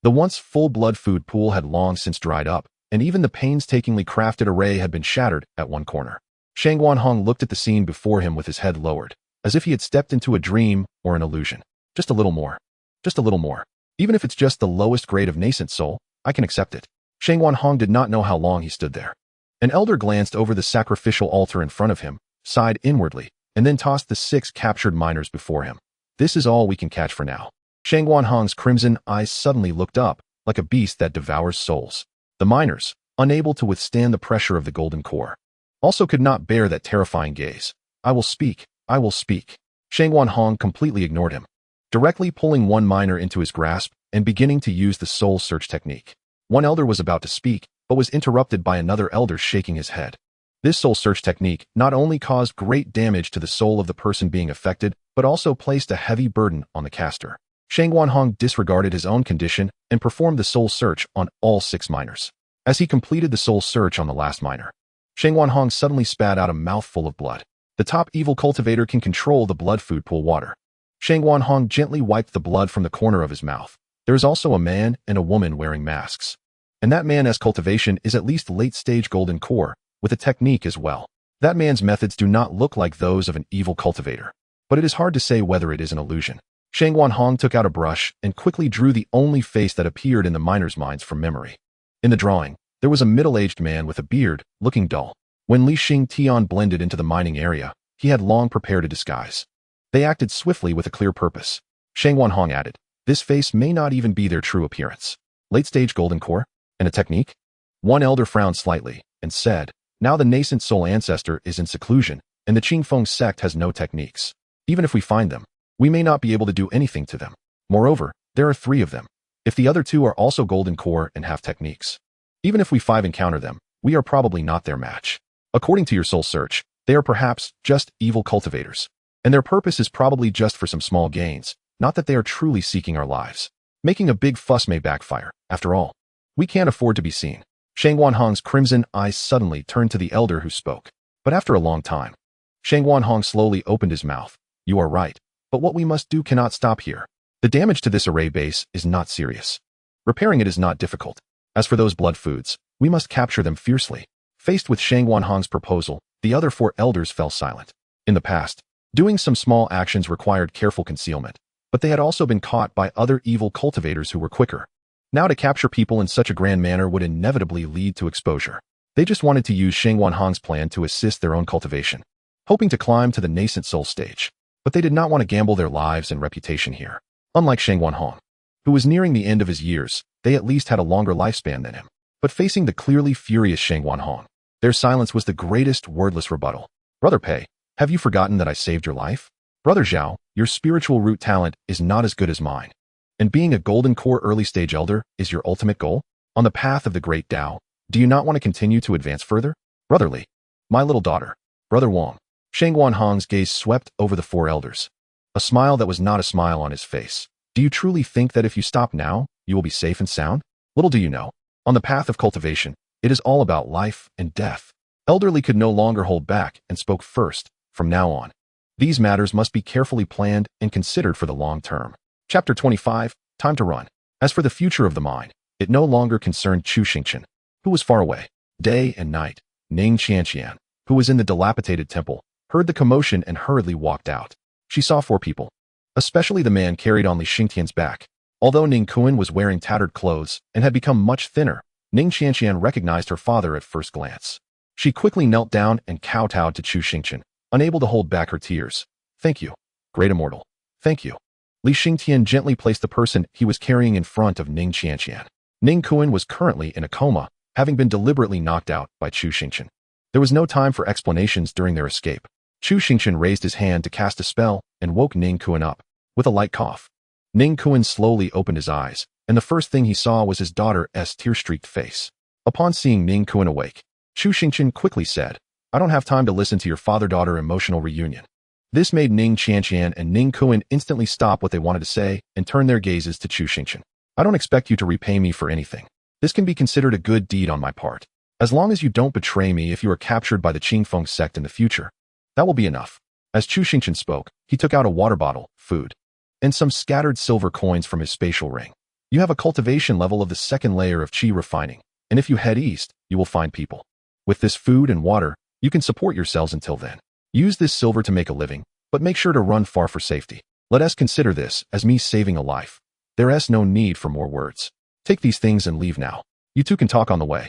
The once full blood food pool had long since dried up, and even the painstakingly crafted array had been shattered at one corner. Shang Wanhong looked at the scene before him with his head lowered, as if he had stepped into a dream or an illusion. Just a little more. Just a little more. Even if it's just the lowest grade of nascent soul, I can accept it. Shang Wanhong did not know how long he stood there. An elder glanced over the sacrificial altar in front of him, sighed inwardly, and then tossed the 6 captured miners before him. This is all we can catch for now. Shang Wanhong's crimson eyes suddenly looked up, like a beast that devours souls. The miners, unable to withstand the pressure of the golden core, also could not bear that terrifying gaze. I will speak. I will speak. Shang Wanhong completely ignored him, directly pulling one miner into his grasp and beginning to use the soul search technique. One elder was about to speak, but was interrupted by another elder shaking his head. This soul search technique not only caused great damage to the soul of the person being affected, but also placed a heavy burden on the caster. Shang Wanhong disregarded his own condition and performed the soul search on all 6 miners. As he completed the soul search on the last miner, Shang Wanhong suddenly spat out a mouthful of blood. The top evil cultivator can control the blood food pool water. Shang Wanhong gently wiped the blood from the corner of his mouth. There is also a man and a woman wearing masks. And that man's cultivation is at least late-stage golden core, with a technique as well. That man's methods do not look like those of an evil cultivator, but it is hard to say whether it is an illusion. Shang Wanhong took out a brush and quickly drew the only face that appeared in the miners' minds from memory. In the drawing, there was a middle-aged man with a beard, looking dull. When Li Xingtian blended into the mining area, he had long prepared a disguise. They acted swiftly with a clear purpose. Shang Wanhong added, this face may not even be their true appearance. Late-stage golden core? And a technique? One elder frowned slightly and said, now the nascent soul ancestor is in seclusion, and the Qingfeng sect has no techniques. Even if we find them, we may not be able to do anything to them. Moreover, there are 3 of them. If the other 2 are also golden core and have techniques, even if we 5 encounter them, we are probably not their match. According to your soul search, they are perhaps just evil cultivators, and their purpose is probably just for some small gains, not that they are truly seeking our lives. Making a big fuss may backfire. After all, we can't afford to be seen. Shang Wanhong's crimson eyes suddenly turned to the elder who spoke. But after a long time, Shang Wanhong slowly opened his mouth. You are right, but what we must do cannot stop here. The damage to this array base is not serious. Repairing it is not difficult. As for those blood foods, we must capture them fiercely. Faced with Shang Wanhong's proposal, the other 4 elders fell silent. In the past, doing some small actions required careful concealment, but they had also been caught by other evil cultivators who were quicker. Now to capture people in such a grand manner would inevitably lead to exposure. They just wanted to use Shang Wanhong's plan to assist their own cultivation, hoping to climb to the nascent soul stage. But they did not want to gamble their lives and reputation here. Unlike Shang Wanhong, who was nearing the end of his years, they at least had a longer lifespan than him. But facing the clearly furious Shang Wanhong, their silence was the greatest wordless rebuttal. Brother Pei, have you forgotten that I saved your life? Brother Zhao, your spiritual root talent is not as good as mine. And being a golden core early stage elder is your ultimate goal? On the path of the great Tao, do you not want to continue to advance further? Brother Li, my little daughter, Brother Wang. Shang Wanhong's gaze swept over the 4 elders. A smile that was not a smile on his face. Do you truly think that if you stop now, you will be safe and sound? Little do you know, on the path of cultivation, it is all about life and death. Elder Li could no longer hold back and spoke first. From now on, these matters must be carefully planned and considered for the long term. Chapter 25, Time to Run. As for the future of the mine, it no longer concerned Chu Xingchen, who was far away. Day and night, Ning Xianxian, who was in the dilapidated temple, heard the commotion and hurriedly walked out. She saw 4 people, especially the man carried on Li Xingtian's back. Although Ning Kuan was wearing tattered clothes and had become much thinner, Xingtian recognized her father at first glance. She quickly knelt down and kowtowed to Chu Xingchen, unable to hold back her tears. "Thank you, great immortal. Thank you." Xingtian gently placed the person he was carrying in front of Xingtian. Kuan was currently in a coma, having been deliberately knocked out by Chu Xingchen. There was no time for explanations during their escape. Chu Xingchen raised his hand to cast a spell and woke Kuan up, with a light cough. Kuan slowly opened his eyes, and the first thing he saw was his daughter's tear-streaked face. Upon seeing Kuan awake, Chu Xingchen quickly said, "I don't have time to listen to your father-daughter emotional reunion." This made Xingtian and Kuan instantly stop what they wanted to say and turn their gazes to Chu Xingchen. "I don't expect you to repay me for anything. This can be considered a good deed on my part. As long as you don't betray me if you are captured by the Qingfeng sect in the future, that will be enough." As Chu Xingchen spoke, he took out a water bottle, food, and some scattered silver coins from his spatial ring. "You have a cultivation level of the second layer of qi refining, and if you head east, you will find people. With this food and water, you can support yourselves until then. Use this silver to make a living, but make sure to run far for safety. Let us consider this as me saving a life. There is no need for more words. Take these things and leave now. You two can talk on the way."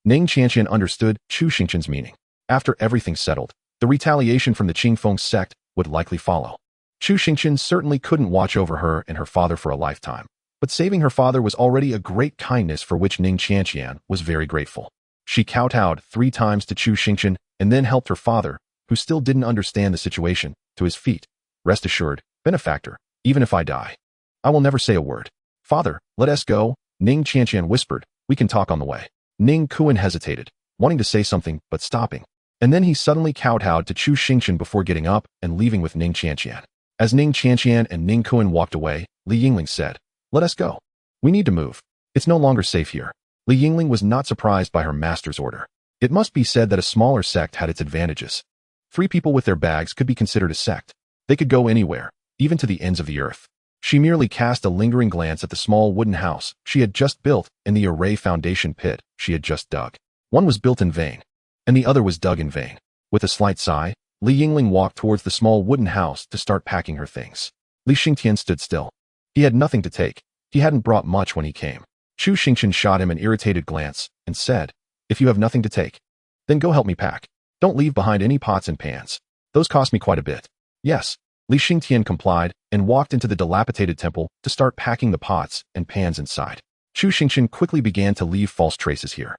Xingtian understood Chu Xingchen's meaning. After everything settled, the retaliation from the Qingfeng sect would likely follow. Chu Xingchen certainly couldn't watch over her and her father for a lifetime, but saving her father was already a great kindness for which Xingtian was very grateful. She kowtowed 3 times to Chu Xingchen and then helped her father, who still didn't understand the situation, to his feet. "Rest assured, benefactor, even if I die, I will never say a word." "Father, let us go," Xingtian whispered. "We can talk on the way." Kuan hesitated, wanting to say something but stopping. And then he suddenly kowtowed to Chu Xingchen before getting up and leaving with Xingtian. As Xingtian and Kuan walked away, Yingling said, "Let us go. We need to move. It's no longer safe here." Yingling was not surprised by her master's order. It must be said that a smaller sect had its advantages. 3 people with their bags could be considered a sect. They could go anywhere, even to the ends of the earth. She merely cast a lingering glance at the small wooden house she had just built and the array foundation pit she had just dug. One was built in vain, and the other was dug in vain. With a slight sigh, Yingling walked towards the small wooden house to start packing her things. Xingtian stood still. He had nothing to take. He hadn't brought much when he came. Chu Xingchen shot him an irritated glance and said, "If you have nothing to take, then go help me pack. Don't leave behind any pots and pans. Those cost me quite a bit." "Yes." Xingtian complied and walked into the dilapidated temple to start packing the pots and pans inside. Chu Xingchen quickly began to leave false traces here.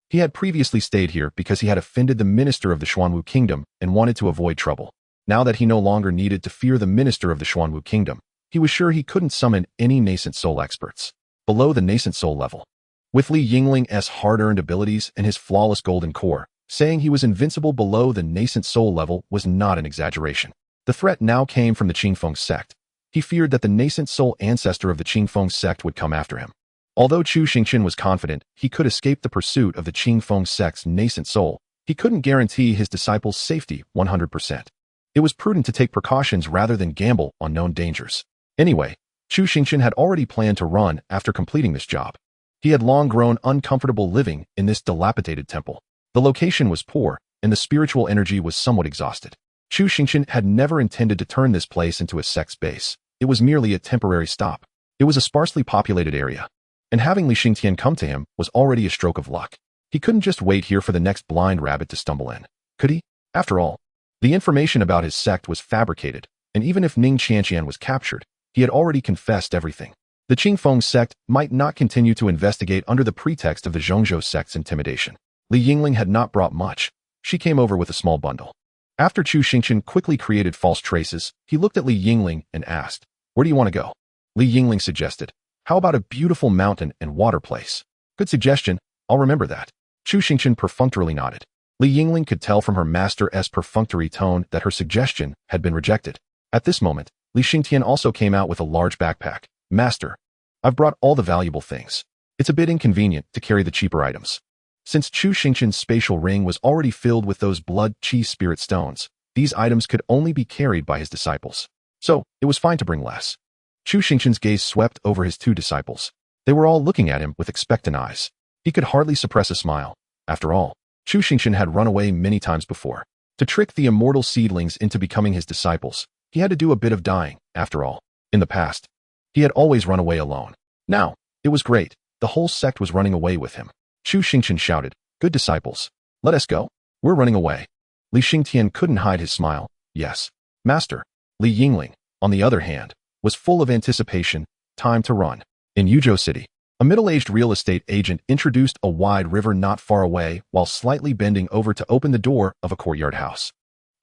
He had previously stayed here because he had offended the minister of the Xuanwu kingdom and wanted to avoid trouble. Now that he no longer needed to fear the minister of the Xuanwu kingdom, he was sure he couldn't summon any nascent soul experts below the nascent soul level. With Yingling's hard-earned abilities and his flawless golden core, saying he was invincible below the nascent soul level was not an exaggeration. The threat now came from the Qingfeng sect. He feared that the nascent soul ancestor of the Qingfeng sect would come after him. Although Chu Xingchen was confident he could escape the pursuit of the Qingfeng sect's nascent soul, he couldn't guarantee his disciples' safety 100%. It was prudent to take precautions rather than gamble on known dangers. Anyway, Chu Xingchen had already planned to run after completing this job. He had long grown uncomfortable living in this dilapidated temple. The location was poor, and the spiritual energy was somewhat exhausted. Chu Xingchen had never intended to turn this place into a sect's base. It was merely a temporary stop. It was a sparsely populated area, and having Xingtian come to him was already a stroke of luck. He couldn't just wait here for the next blind rabbit to stumble in, could he? After all, the information about his sect was fabricated, and even if Xingtian was captured, he had already confessed everything. The Qingfeng sect might not continue to investigate under the pretext of the Zhongzhou sect's intimidation. Yingling had not brought much. She came over with a small bundle. After Chu Xingchen quickly created false traces, he looked at Yingling and asked, "Where do you want to go?" Yingling suggested, "How about a beautiful mountain and water place?" "Good suggestion. I'll remember that." Chu Xingchen perfunctorily nodded. Yingling could tell from her master's perfunctory tone that her suggestion had been rejected. At this moment, Xingtian also came out with a large backpack. "Master, I've brought all the valuable things. It's a bit inconvenient to carry the cheaper items." Since Chu Xingchen's spatial ring was already filled with those blood qi spirit stones, these items could only be carried by his disciples. So, it was fine to bring less. Chu Xingchen's gaze swept over his 2 disciples. They were all looking at him with expectant eyes. He could hardly suppress a smile. After all, Chu Xingchen had run away many times before. To trick the immortal seedlings into becoming his disciples, he had to do a bit of dying, after all. In the past, he had always run away alone. Now, it was great. The whole sect was running away with him. Chu Xingchen shouted, "Good disciples. Let us go. We're running away." Xingtian couldn't hide his smile. "Yes, master." Yingling, on the other hand, was full of anticipation. Time to run. In Yuzhou City, a middle-aged real estate agent introduced a wide river not far away while slightly bending over to open the door of a courtyard house.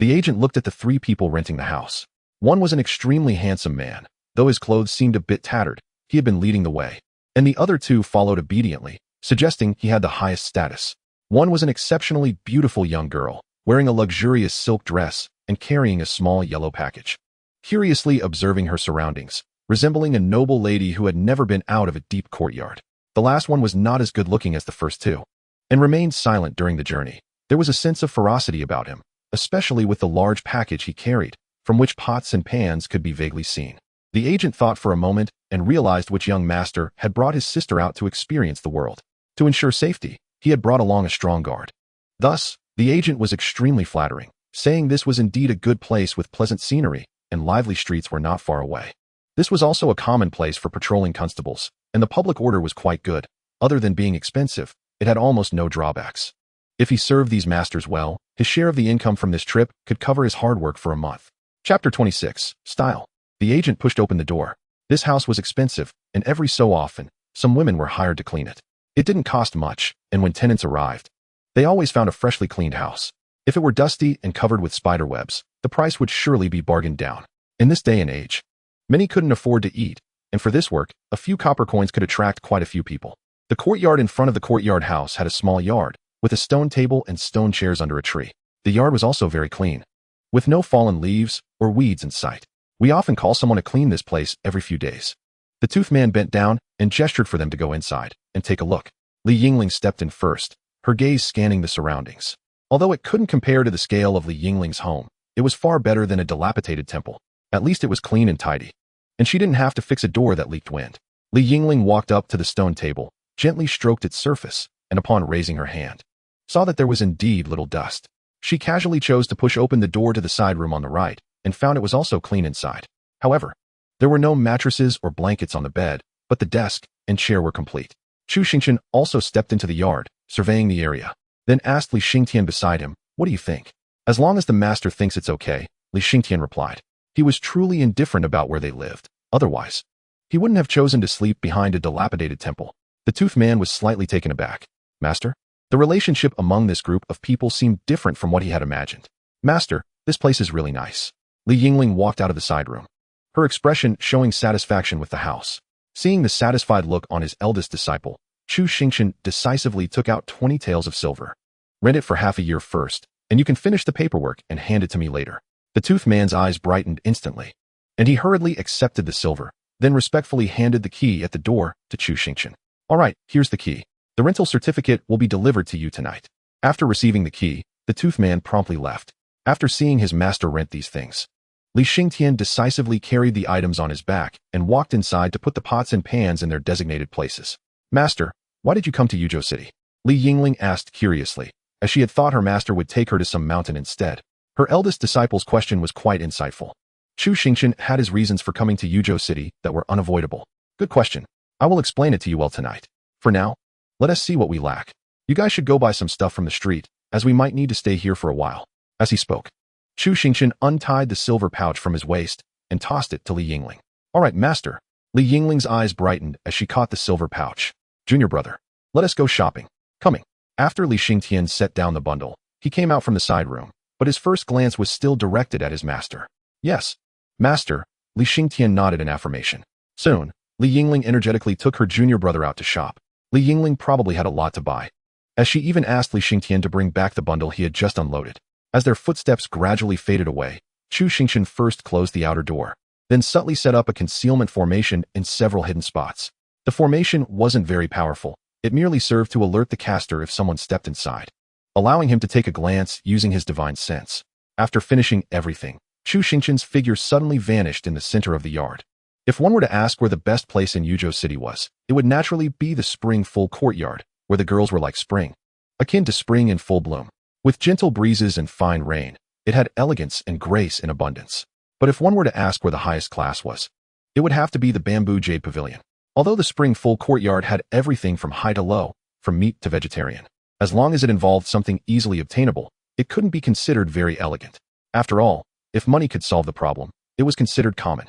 The agent looked at the three people renting the house. One was an extremely handsome man, though his clothes seemed a bit tattered. He had been leading the way, and the other two followed obediently, suggesting he had the highest status. One was an exceptionally beautiful young girl, wearing a luxurious silk dress and carrying a small yellow package. Curiously observing her surroundings, resembling a noble lady who had never been out of a deep courtyard. The last one was not as good-looking as the first two, and remained silent during the journey. There was a sense of ferocity about him, especially with the large package he carried, from which pots and pans could be vaguely seen. The agent thought for a moment and realized which young master had brought his sister out to experience the world. To ensure safety, he had brought along a strong guard. Thus, the agent was extremely flattering, saying this was indeed a good place with pleasant scenery, and lively streets were not far away. This was also a common place for patrolling constables, and the public order was quite good. Other than being expensive, it had almost no drawbacks. If he served these masters well, his share of the income from this trip could cover his hard work for a month. Chapter 26. Style. The agent pushed open the door. This house was expensive, and every so often, some women were hired to clean it. It didn't cost much, and when tenants arrived, they always found a freshly cleaned house. If it were dusty and covered with spider webs, the price would surely be bargained down. In this day and age, many couldn't afford to eat, and for this work, a few copper coins could attract quite a few people. The courtyard in front of the courtyard house had a small yard, with a stone table and stone chairs under a tree. The yard was also very clean, with no fallen leaves or weeds in sight. We often call someone to clean this place every few days. The toothed man bent down and gestured for them to go inside and take a look. Yingling stepped in first, her gaze scanning the surroundings. Although it couldn't compare to the scale of Yingling's home, it was far better than a dilapidated temple. At least it was clean and tidy, and she didn't have to fix a door that leaked wind. Yingling walked up to the stone table, gently stroked its surface, and upon raising her hand, saw that there was indeed little dust. She casually chose to push open the door to the side room on the right, and found it was also clean inside. However, there were no mattresses or blankets on the bed, but the desk and chair were complete. Chu Xingchen also stepped into the yard, surveying the area, then asked Xingtian beside him, "What do you think?" "As long as the master thinks it's okay," Xingtian replied. He was truly indifferent about where they lived. Otherwise, he wouldn't have chosen to sleep behind a dilapidated temple. The toothed man was slightly taken aback. "Master?" The relationship among this group of people seemed different from what he had imagined. "Master, this place is really nice." Yingling walked out of the side room, her expression showing satisfaction with the house. Seeing the satisfied look on his eldest disciple, Chu Xingchen decisively took out 20 taels of silver. "Rent it for half a year first, and you can finish the paperwork and hand it to me later." The toothed man's eyes brightened instantly, and he hurriedly accepted the silver, then respectfully handed the key at the door to Chu Xingchen. "All right, here's the key. The rental certificate will be delivered to you tonight." After receiving the key, the toothed man promptly left. After seeing his master rent these things, Xingtian decisively carried the items on his back and walked inside to put the pots and pans in their designated places. "Master, why did you come to Yuzhou City?" Yingling asked curiously, as she had thought her master would take her to some mountain instead. Her eldest disciple's question was quite insightful. Chu Xingchen had his reasons for coming to Yuzhou City that were unavoidable. "Good question. I will explain it to you all tonight. For now, let us see what we lack. You guys should go buy some stuff from the street, as we might need to stay here for a while." As he spoke, Chu Xingchen untied the silver pouch from his waist and tossed it to Yingling. "All right, master." Yingling's eyes brightened as she caught the silver pouch. "Junior brother, let us go shopping." "Coming." After Xingtian set down the bundle, he came out from the side room, but his first glance was still directed at his master. "Yes, master." Xingtian nodded in affirmation. Soon, Yingling energetically took her junior brother out to shop. Yingling probably had a lot to buy, as she even asked Xingtian to bring back the bundle he had just unloaded. As their footsteps gradually faded away, Chu Xingchen first closed the outer door, then subtly set up a concealment formation in several hidden spots. The formation wasn't very powerful. It merely served to alert the caster if someone stepped inside, allowing him to take a glance using his divine sense. After finishing everything, Chu Xingchen's figure suddenly vanished in the center of the yard. If one were to ask where the best place in Yuzhou City was, it would naturally be the spring full courtyard, where the girls were like spring, akin to spring in full bloom. With gentle breezes and fine rain, it had elegance and grace in abundance. But if one were to ask where the highest class was, it would have to be the bamboo jade pavilion. Although the spring full courtyard had everything from high to low, from meat to vegetarian. As long as it involved something easily obtainable, it couldn't be considered very elegant. After all, if money could solve the problem, it was considered common.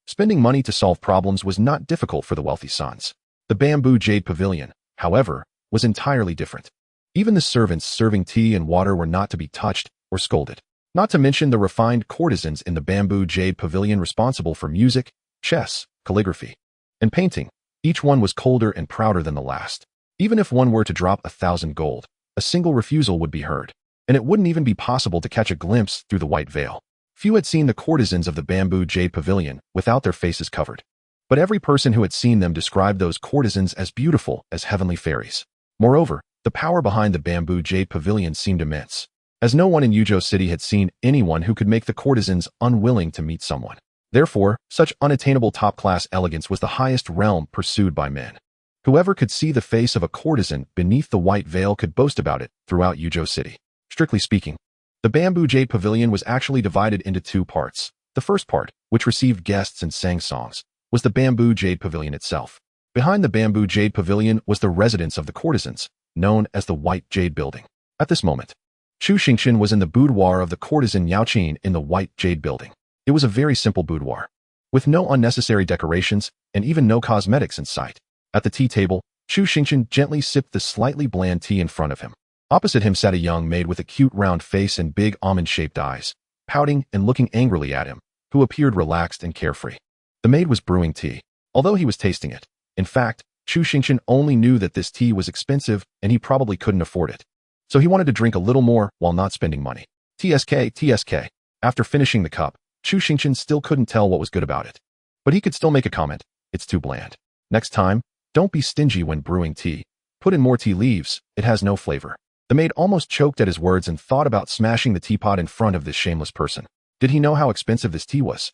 Spending money to solve problems was not difficult for the wealthy sons. The bamboo jade pavilion, however, was entirely different. Even the servants serving tea and water were not to be touched or scolded. Not to mention the refined courtesans in the bamboo jade pavilion responsible for music, chess, calligraphy, and painting. Each one was colder and prouder than the last. Even if one were to drop 1,000 gold, a single refusal would be heard, and it wouldn't even be possible to catch a glimpse through the white veil. Few had seen the courtesans of the bamboo jade pavilion without their faces covered. But every person who had seen them described those courtesans as beautiful as heavenly fairies. Moreover, the power behind the bamboo jade pavilion seemed immense, as no one in Yuzhou City had seen anyone who could make the courtesans unwilling to meet someone. Therefore, such unattainable top-class elegance was the highest realm pursued by men. Whoever could see the face of a courtesan beneath the white veil could boast about it throughout Yuzhou City. Strictly speaking, the bamboo jade pavilion was actually divided into two parts. The first part, which received guests and sang songs, was the bamboo jade pavilion itself. Behind the bamboo jade pavilion was the residence of the courtesans, known as the White Jade Building. At this moment, Chu Xingchen was in the boudoir of the courtesan Yao Qin in the White Jade Building. It was a very simple boudoir, with no unnecessary decorations and even no cosmetics in sight. At the tea table, Chu Xingchen gently sipped the slightly bland tea in front of him. Opposite him sat a young maid with a cute round face and big almond-shaped eyes, pouting and looking angrily at him, who appeared relaxed and carefree. The maid was brewing tea, although he was tasting it. In fact, Chu Xingchen only knew that this tea was expensive and he probably couldn't afford it. So he wanted to drink a little more while not spending money. TSK. After finishing the cup, Chu Xingchen still couldn't tell what was good about it. But he could still make a comment. It's too bland. Next time, don't be stingy when brewing tea. Put in more tea leaves, it has no flavor. The maid almost choked at his words and thought about smashing the teapot in front of this shameless person. Did he know how expensive this tea was?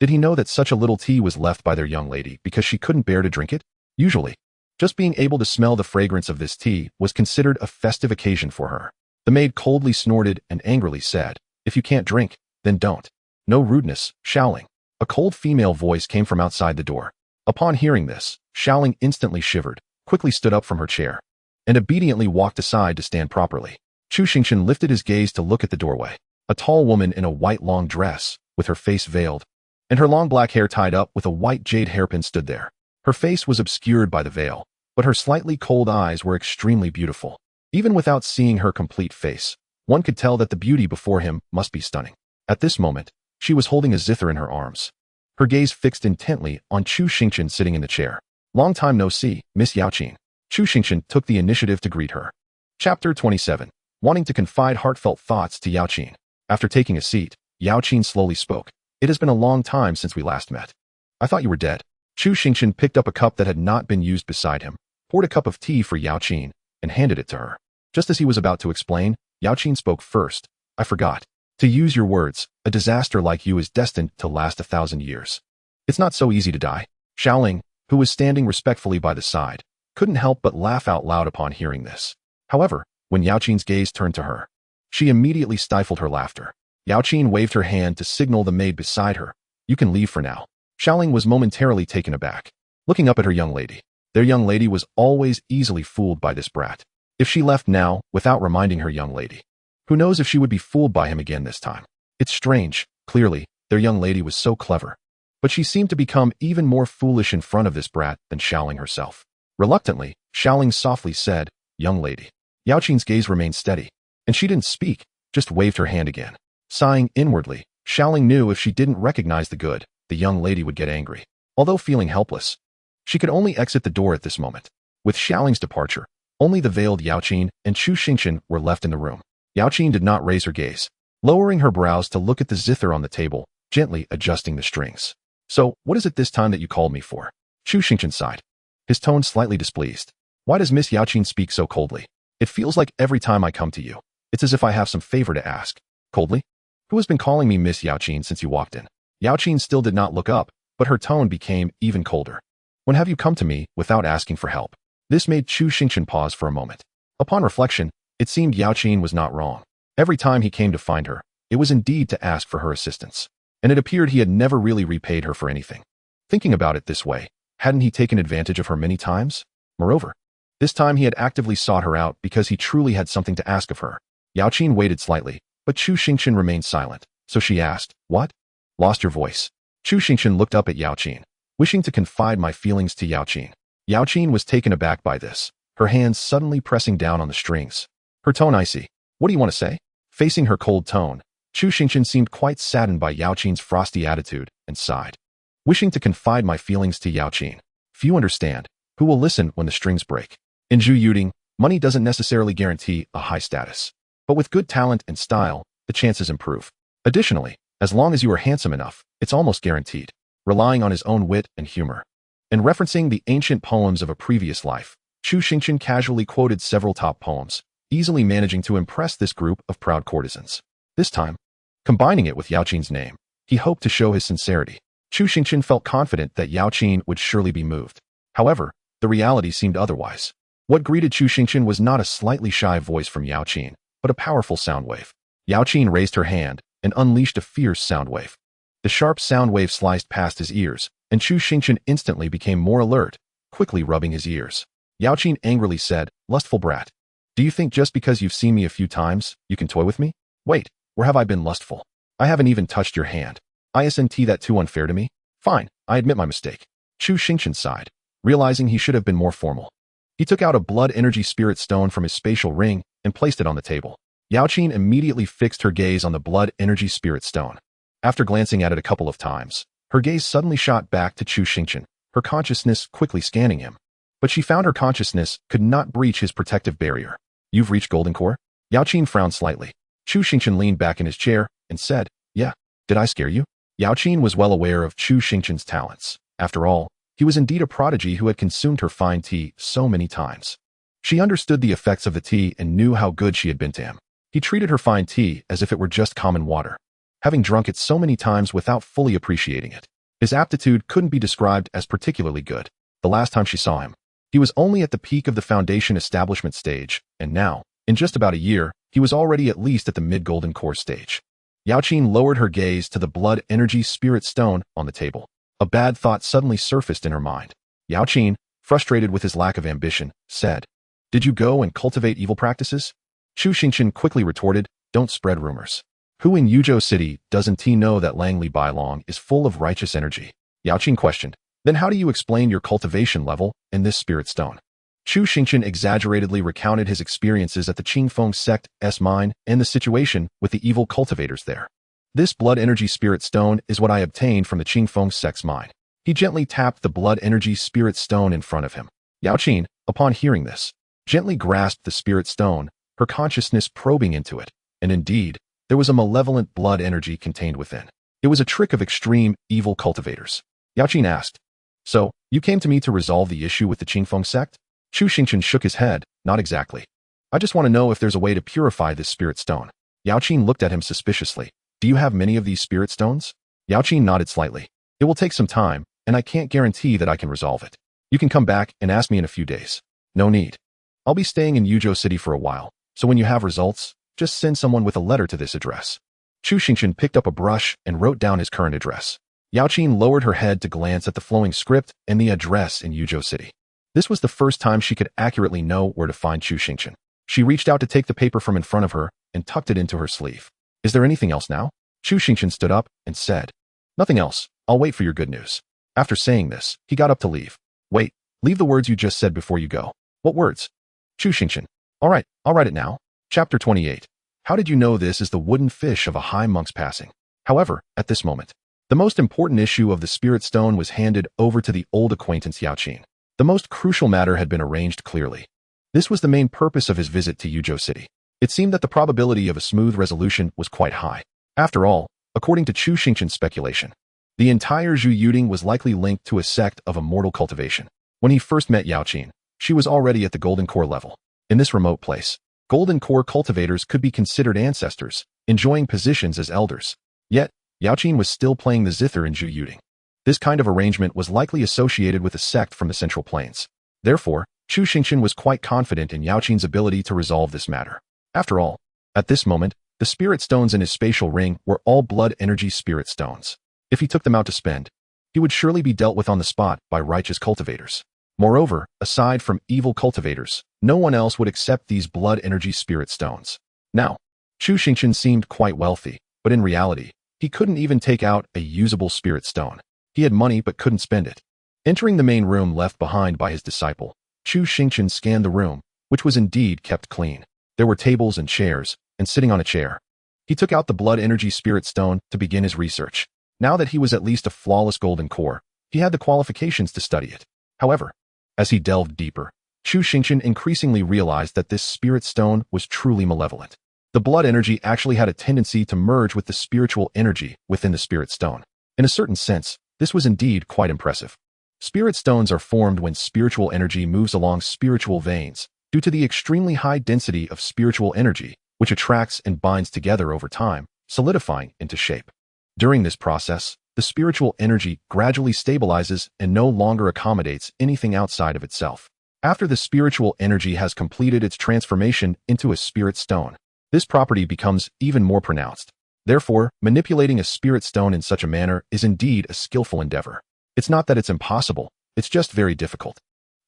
Did he know that such a little tea was left by their young lady because she couldn't bear to drink it? Usually, just being able to smell the fragrance of this tea was considered a festive occasion for her. The maid coldly snorted and angrily said, "If you can't drink, then don't." No rudeness, Xiaoling. A cold female voice came from outside the door. Upon hearing this, Xiaoling instantly shivered, quickly stood up from her chair, and obediently walked aside to stand properly. Chu Xingchen lifted his gaze to look at the doorway. A tall woman in a white long dress, with her face veiled, and her long black hair tied up with a white jade hairpin stood there. Her face was obscured by the veil, but her slightly cold eyes were extremely beautiful. Even without seeing her complete face, one could tell that the beauty before him must be stunning. At this moment, she was holding a zither in her arms, her gaze fixed intently on Chu Xingchen sitting in the chair. "Long time no see, Miss Yao Qin." Chu Xingchen took the initiative to greet her. Chapter 27. Wanting to confide heartfelt thoughts to Yao Qin. After taking a seat, Yao Qin slowly spoke. "It has been a long time since we last met. I thought you were dead." Chu Xingchen picked up a cup that had not been used beside him, poured a cup of tea for Yao Qin, and handed it to her. Just as he was about to explain, Yao Qin spoke first. "I forgot. To use your words, a disaster like you is destined to last 1,000 years. It's not so easy to die." Xiaoling, who was standing respectfully by the side, couldn't help but laugh out loud upon hearing this. However, when Yao Qin's gaze turned to her, she immediately stifled her laughter. Yao Qin waved her hand to signal the maid beside her. "You can leave for now." Xiaoling was momentarily taken aback, looking up at her young lady. Their young lady was always easily fooled by this brat. If she left now, without reminding her young lady, who knows if she would be fooled by him again this time? It's strange. Clearly, their young lady was so clever. But she seemed to become even more foolish in front of this brat than Xiaoling herself. Reluctantly, Xiaoling softly said, "Young lady." Yao Qin's gaze remained steady, and she didn't speak, just waved her hand again. Sighing inwardly, Xiaoling knew if she didn't recognize the good, the young lady would get angry. Although feeling helpless, she could only exit the door at this moment. With Xiaoling's departure, only the veiled Yao Qin and Chu Xingchen were left in the room. Yao Qin did not raise her gaze, lowering her brows to look at the zither on the table, gently adjusting the strings. "So, what is it this time that you called me for?" Chu Xingchen sighed, his tone slightly displeased. "Why does Miss Yao Qin speak so coldly? It feels like every time I come to you, it's as if I have some favor to ask." "Coldly? Who has been calling me Miss Yao Qin since you walked in?" Yao Qin still did not look up, but her tone became even colder. "When have you come to me without asking for help?" This made Chu Xingchen pause for a moment. Upon reflection, it seemed Yao Qin was not wrong. Every time he came to find her, it was indeed to ask for her assistance, and it appeared he had never really repaid her for anything. Thinking about it this way, hadn't he taken advantage of her many times? Moreover, This time he had actively sought her out because he truly had something to ask of her. Yaoqin waited slightly, but Chu Xingchen remained silent, so she asked, "What? Lost your voice?" Chu Xingchen looked up at Yaoqin, wishing to confide my feelings to Yaoqin. Yaoqin was taken aback by this, her hands suddenly pressing down on the strings. Her tone icy. "What do you want to say?" Facing her cold tone, Chu Xingchen seemed quite saddened by Yaoqin's frosty attitude and sighed. "Wishing to confide my feelings to Yaoqin. Few understand. Who will listen when the strings break?" In Zhu Yuding, money doesn't necessarily guarantee a high status. But with good talent and style, the chances improve. Additionally, as long as you are handsome enough, it's almost guaranteed. Relying on his own wit and humor. In referencing the ancient poems of a previous life, Chu Xingchen casually quoted several top poems, easily managing to impress this group of proud courtesans. This time, combining it with Yaoqin's name, he hoped to show his sincerity. Chu Xingchen felt confident that Yaoqin would surely be moved. However, the reality seemed otherwise. What greeted Chu Xingchen was not a slightly shy voice from Yaoqin, but a powerful sound wave. Yaoqin raised her hand and unleashed a fierce sound wave. The sharp sound wave sliced past his ears, and Chu Xingchen instantly became more alert, quickly rubbing his ears. Yaoqin angrily said, "Lustful brat. Do you think just because you've seen me a few times, you can toy with me? Wait, where have I been lustful? I haven't even touched your hand. Isn't that too unfair to me? Fine, I admit my mistake." Chu Xingchen sighed, realizing he should have been more formal. He took out a blood energy spirit stone from his spatial ring and placed it on the table. Yaoqin immediately fixed her gaze on the blood energy spirit stone. After glancing at it a couple of times, her gaze suddenly shot back to Chu Xingchen, her consciousness quickly scanning him. But she found her consciousness could not breach his protective barrier. "You've reached Golden Core?" Yaoqin frowned slightly. Chu Xingchen leaned back in his chair and said, "Yeah, did I scare you?" Yaoqin was well aware of Chu Xingchen's talents. After all, he was indeed a prodigy who had consumed her fine tea so many times. She understood the effects of the tea and knew how good she had been to him. He treated her fine tea as if it were just common water, having drunk it so many times without fully appreciating it. His aptitude couldn't be described as particularly good. The last time she saw him, he was only at the peak of the foundation establishment stage, and now, in just about a year, he was already at least at the mid-golden core stage. Yaoqin lowered her gaze to the blood energy spirit stone on the table. A bad thought suddenly surfaced in her mind. Yaoqin, frustrated with his lack of ambition, said, "Did you go and cultivate evil practices?" Chu Xingchen quickly retorted, "Don't spread rumors. Who in Yuzhou City doesn't know that Langley Bailong is full of righteous energy?" Yaoqin questioned, "Then how do you explain your cultivation level in this spirit stone?" Chu Xingchen exaggeratedly recounted his experiences at the Qingfeng Sect's mine and the situation with the evil cultivators there. "This blood energy spirit stone is what I obtained from the Qingfeng Sect's mine." He gently tapped the blood energy spirit stone in front of him. Yaoqin, upon hearing this, gently grasped the spirit stone, her consciousness probing into it, and indeed, there was a malevolent blood energy contained within. It was a trick of extreme, evil cultivators. Yaoqin asked, "So, you came to me to resolve the issue with the Qingfeng Sect?" Chu Xingchen shook his head, "Not exactly. I just want to know if there's a way to purify this spirit stone." Yaoqin looked at him suspiciously. "Do you have many of these spirit stones?" Yaoqin nodded slightly. "It will take some time, and I can't guarantee that I can resolve it. You can come back and ask me in a few days." "No need. I'll be staying in Yuzhou City for a while, so when you have results, just send someone with a letter to this address." Chu Xingchen picked up a brush and wrote down his current address. Yaoqin lowered her head to glance at the flowing script and the address in Yuzhou City. This was the first time she could accurately know where to find Chu Xingchen. She reached out to take the paper from in front of her and tucked it into her sleeve. "Is there anything else now?" Chu Xingchen stood up and said, "Nothing else. I'll wait for your good news." After saying this, he got up to leave. "Wait, leave the words you just said before you go." "What words?" Chu Xingchen. "All right, I'll write it now." Chapter 28. How did you know this is the wooden fish of a high monk's passing? However, at this moment, the most important issue of the spirit stone was handed over to the old acquaintance Yaoqin. The most crucial matter had been arranged clearly. This was the main purpose of his visit to Yuzhou City. It seemed that the probability of a smooth resolution was quite high. After all, according to Chu Xingchen's speculation, the entire Zhu Yuding was likely linked to a sect of immortal cultivation. When he first met Yaoqin, she was already at the Golden Core level. In this remote place, Golden Core cultivators could be considered ancestors, enjoying positions as elders. Yet, Yaoqin was still playing the zither in Zhu Yuding. This kind of arrangement was likely associated with a sect from the Central Plains. Therefore, Chu Xingchen was quite confident in Yaoqin's ability to resolve this matter. After all, at this moment, the spirit stones in his spatial ring were all blood energy spirit stones. If he took them out to spend, he would surely be dealt with on the spot by righteous cultivators. Moreover, aside from evil cultivators, no one else would accept these blood energy spirit stones. Now, Chu Xingchen seemed quite wealthy, but in reality, he couldn't even take out a usable spirit stone. He had money but couldn't spend it. Entering the main room left behind by his disciple, Chu Xingchen scanned the room, which was indeed kept clean. There were tables and chairs, and sitting on a chair. He took out the blood energy spirit stone to begin his research. Now that he was at least a flawless golden core, he had the qualifications to study it. However, as he delved deeper, Chu Xingchen increasingly realized that this spirit stone was truly malevolent. The blood energy actually had a tendency to merge with the spiritual energy within the spirit stone. In a certain sense, this was indeed quite impressive. Spirit stones are formed when spiritual energy moves along spiritual veins due to the extremely high density of spiritual energy, which attracts and binds together over time, solidifying into shape. During this process, the spiritual energy gradually stabilizes and no longer accommodates anything outside of itself. After the spiritual energy has completed its transformation into a spirit stone, this property becomes even more pronounced. Therefore, manipulating a spirit stone in such a manner is indeed a skillful endeavor. It's not that it's impossible, it's just very difficult.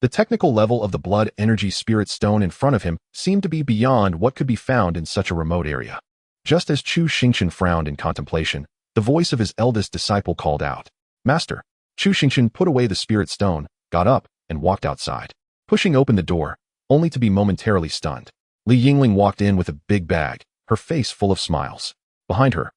The technical level of the blood energy spirit stone in front of him seemed to be beyond what could be found in such a remote area. Just as Chu Xingchen frowned in contemplation, the voice of his eldest disciple called out, "Master." Chu Xingchen put away the spirit stone, got up, and walked outside, pushing open the door, only to be momentarily stunned. Yingling walked in with a big bag, her face full of smiles. Behind her,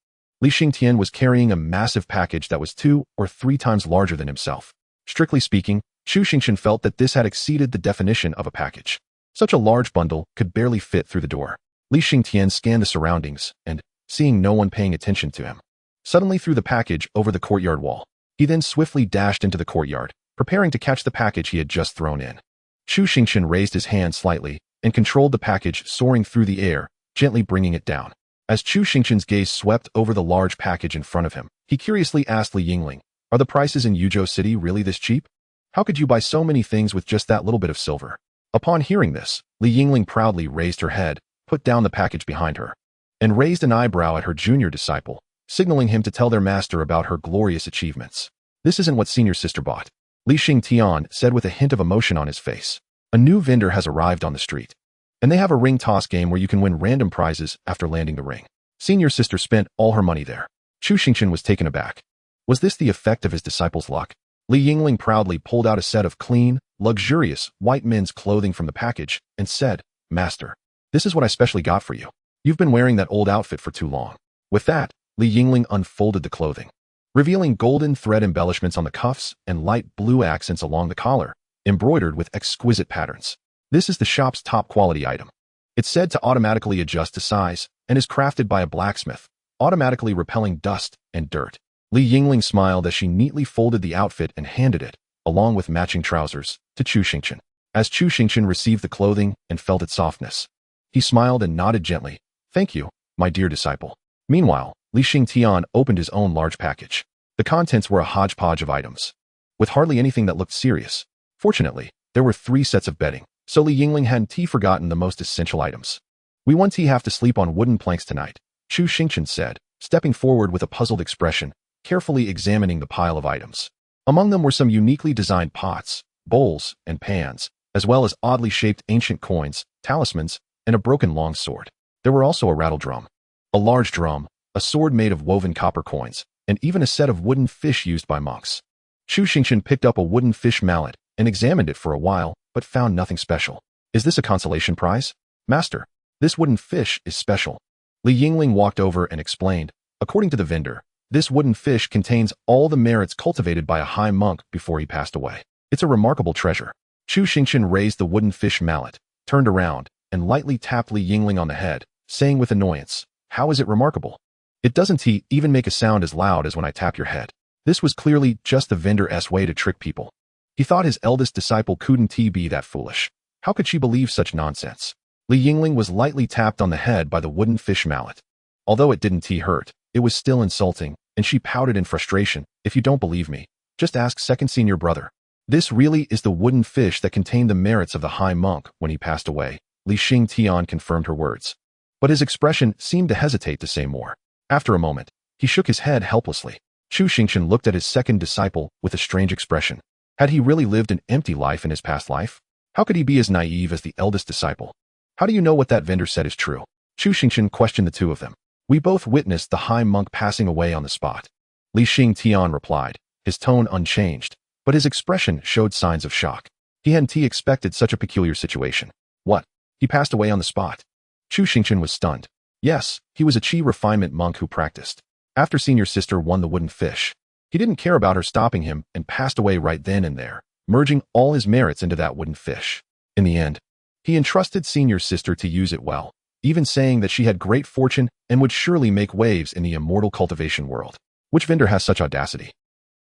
Xingtian was carrying a massive package that was 2 or 3 times larger than himself. Strictly speaking, Chu Xingchen felt that this had exceeded the definition of a package. Such a large bundle could barely fit through the door. Xingtian scanned the surroundings and, seeing no one paying attention to him, suddenly threw the package over the courtyard wall. He then swiftly dashed into the courtyard, preparing to catch the package he had just thrown in. Chu Xingchen raised his hand slightly and controlled the package soaring through the air, gently bringing it down. As Chu Xingchen's gaze swept over the large package in front of him, he curiously asked Yingling, "Are the prices in Yuzhou City really this cheap? How could you buy so many things with just that little bit of silver?" Upon hearing this, Yingling proudly raised her head, put down the package behind her, and raised an eyebrow at her junior disciple, signaling him to tell their master about her glorious achievements. "This isn't what senior sister bought," Xingtian said with a hint of emotion on his face. "A new vendor has arrived on the street, and they have a ring toss game where you can win random prizes after landing the ring. Senior sister spent all her money there." Chu Xingchen was taken aback. Was this the effect of his disciple's luck? Yingling proudly pulled out a set of clean, luxurious, white men's clothing from the package and said, "Master, this is what I specially got for you. You've been wearing that old outfit for too long." With that, Yingling unfolded the clothing, revealing golden thread embellishments on the cuffs and light blue accents along the collar, embroidered with exquisite patterns. This is the shop's top quality item. It's said to automatically adjust to size and is crafted by a blacksmith, automatically repelling dust and dirt. Yingling smiled as she neatly folded the outfit and handed it, along with matching trousers, to Chu Xingchen. As Chu Xingchen received the clothing and felt its softness, he smiled and nodded gently, "Thank you, my dear disciple." Meanwhile, Xingtian opened his own large package. The contents were a hodgepodge of items, with hardly anything that looked serious. Fortunately, there were 3 sets of bedding, so Yingling hadn't forgotten the most essential items. "We want to have to sleep on wooden planks tonight," Chu Xingchen said, stepping forward with a puzzled expression, carefully examining the pile of items. Among them were some uniquely designed pots, bowls, and pans, as well as oddly shaped ancient coins, talismans, and a broken long sword. There were also a rattle drum, a large drum, a sword made of woven copper coins, and even a set of wooden fish used by monks. Chu Xingchen picked up a wooden fish mallet and examined it for a while, but found nothing special. "Is this a consolation prize?" "Master, this wooden fish is special." Yingling walked over and explained, "According to the vendor, this wooden fish contains all the merits cultivated by a high monk before he passed away. It's a remarkable treasure." Chu Xingchen raised the wooden fish mallet, turned around, and lightly tapped Yingling on the head, saying with annoyance, "How is it remarkable? It doesn't even make a sound as loud as when I tap your head." This was clearly just the vendor's way to trick people. He thought his eldest disciple couldn't be that foolish. How could she believe such nonsense? Yingling was lightly tapped on the head by the wooden fish mallet. Although it didn't hurt, it was still insulting, and she pouted in frustration. "If you don't believe me, just ask second senior brother. This really is the wooden fish that contained the merits of the high monk when he passed away." Xingtian confirmed her words, but his expression seemed to hesitate to say more. After a moment, he shook his head helplessly. Chu Xingchen looked at his second disciple with a strange expression. Had he really lived an empty life in his past life? How could he be as naive as the eldest disciple? How do you know what that vendor said is true? Chu Xingchen questioned the two of them. We both witnessed the high monk passing away on the spot. Xingtian replied, his tone unchanged, but his expression showed signs of shock. He hadn't expected such a peculiar situation. What? He passed away on the spot? Chu Xingchen was stunned. Yes, he was a chi refinement monk who practiced. After senior sister won the wooden fish, he didn't care about her stopping him and passed away right then and there, merging all his merits into that wooden fish. In the end, he entrusted senior sister to use it well, even saying that she had great fortune and would surely make waves in the immortal cultivation world. Which vendor has such audacity?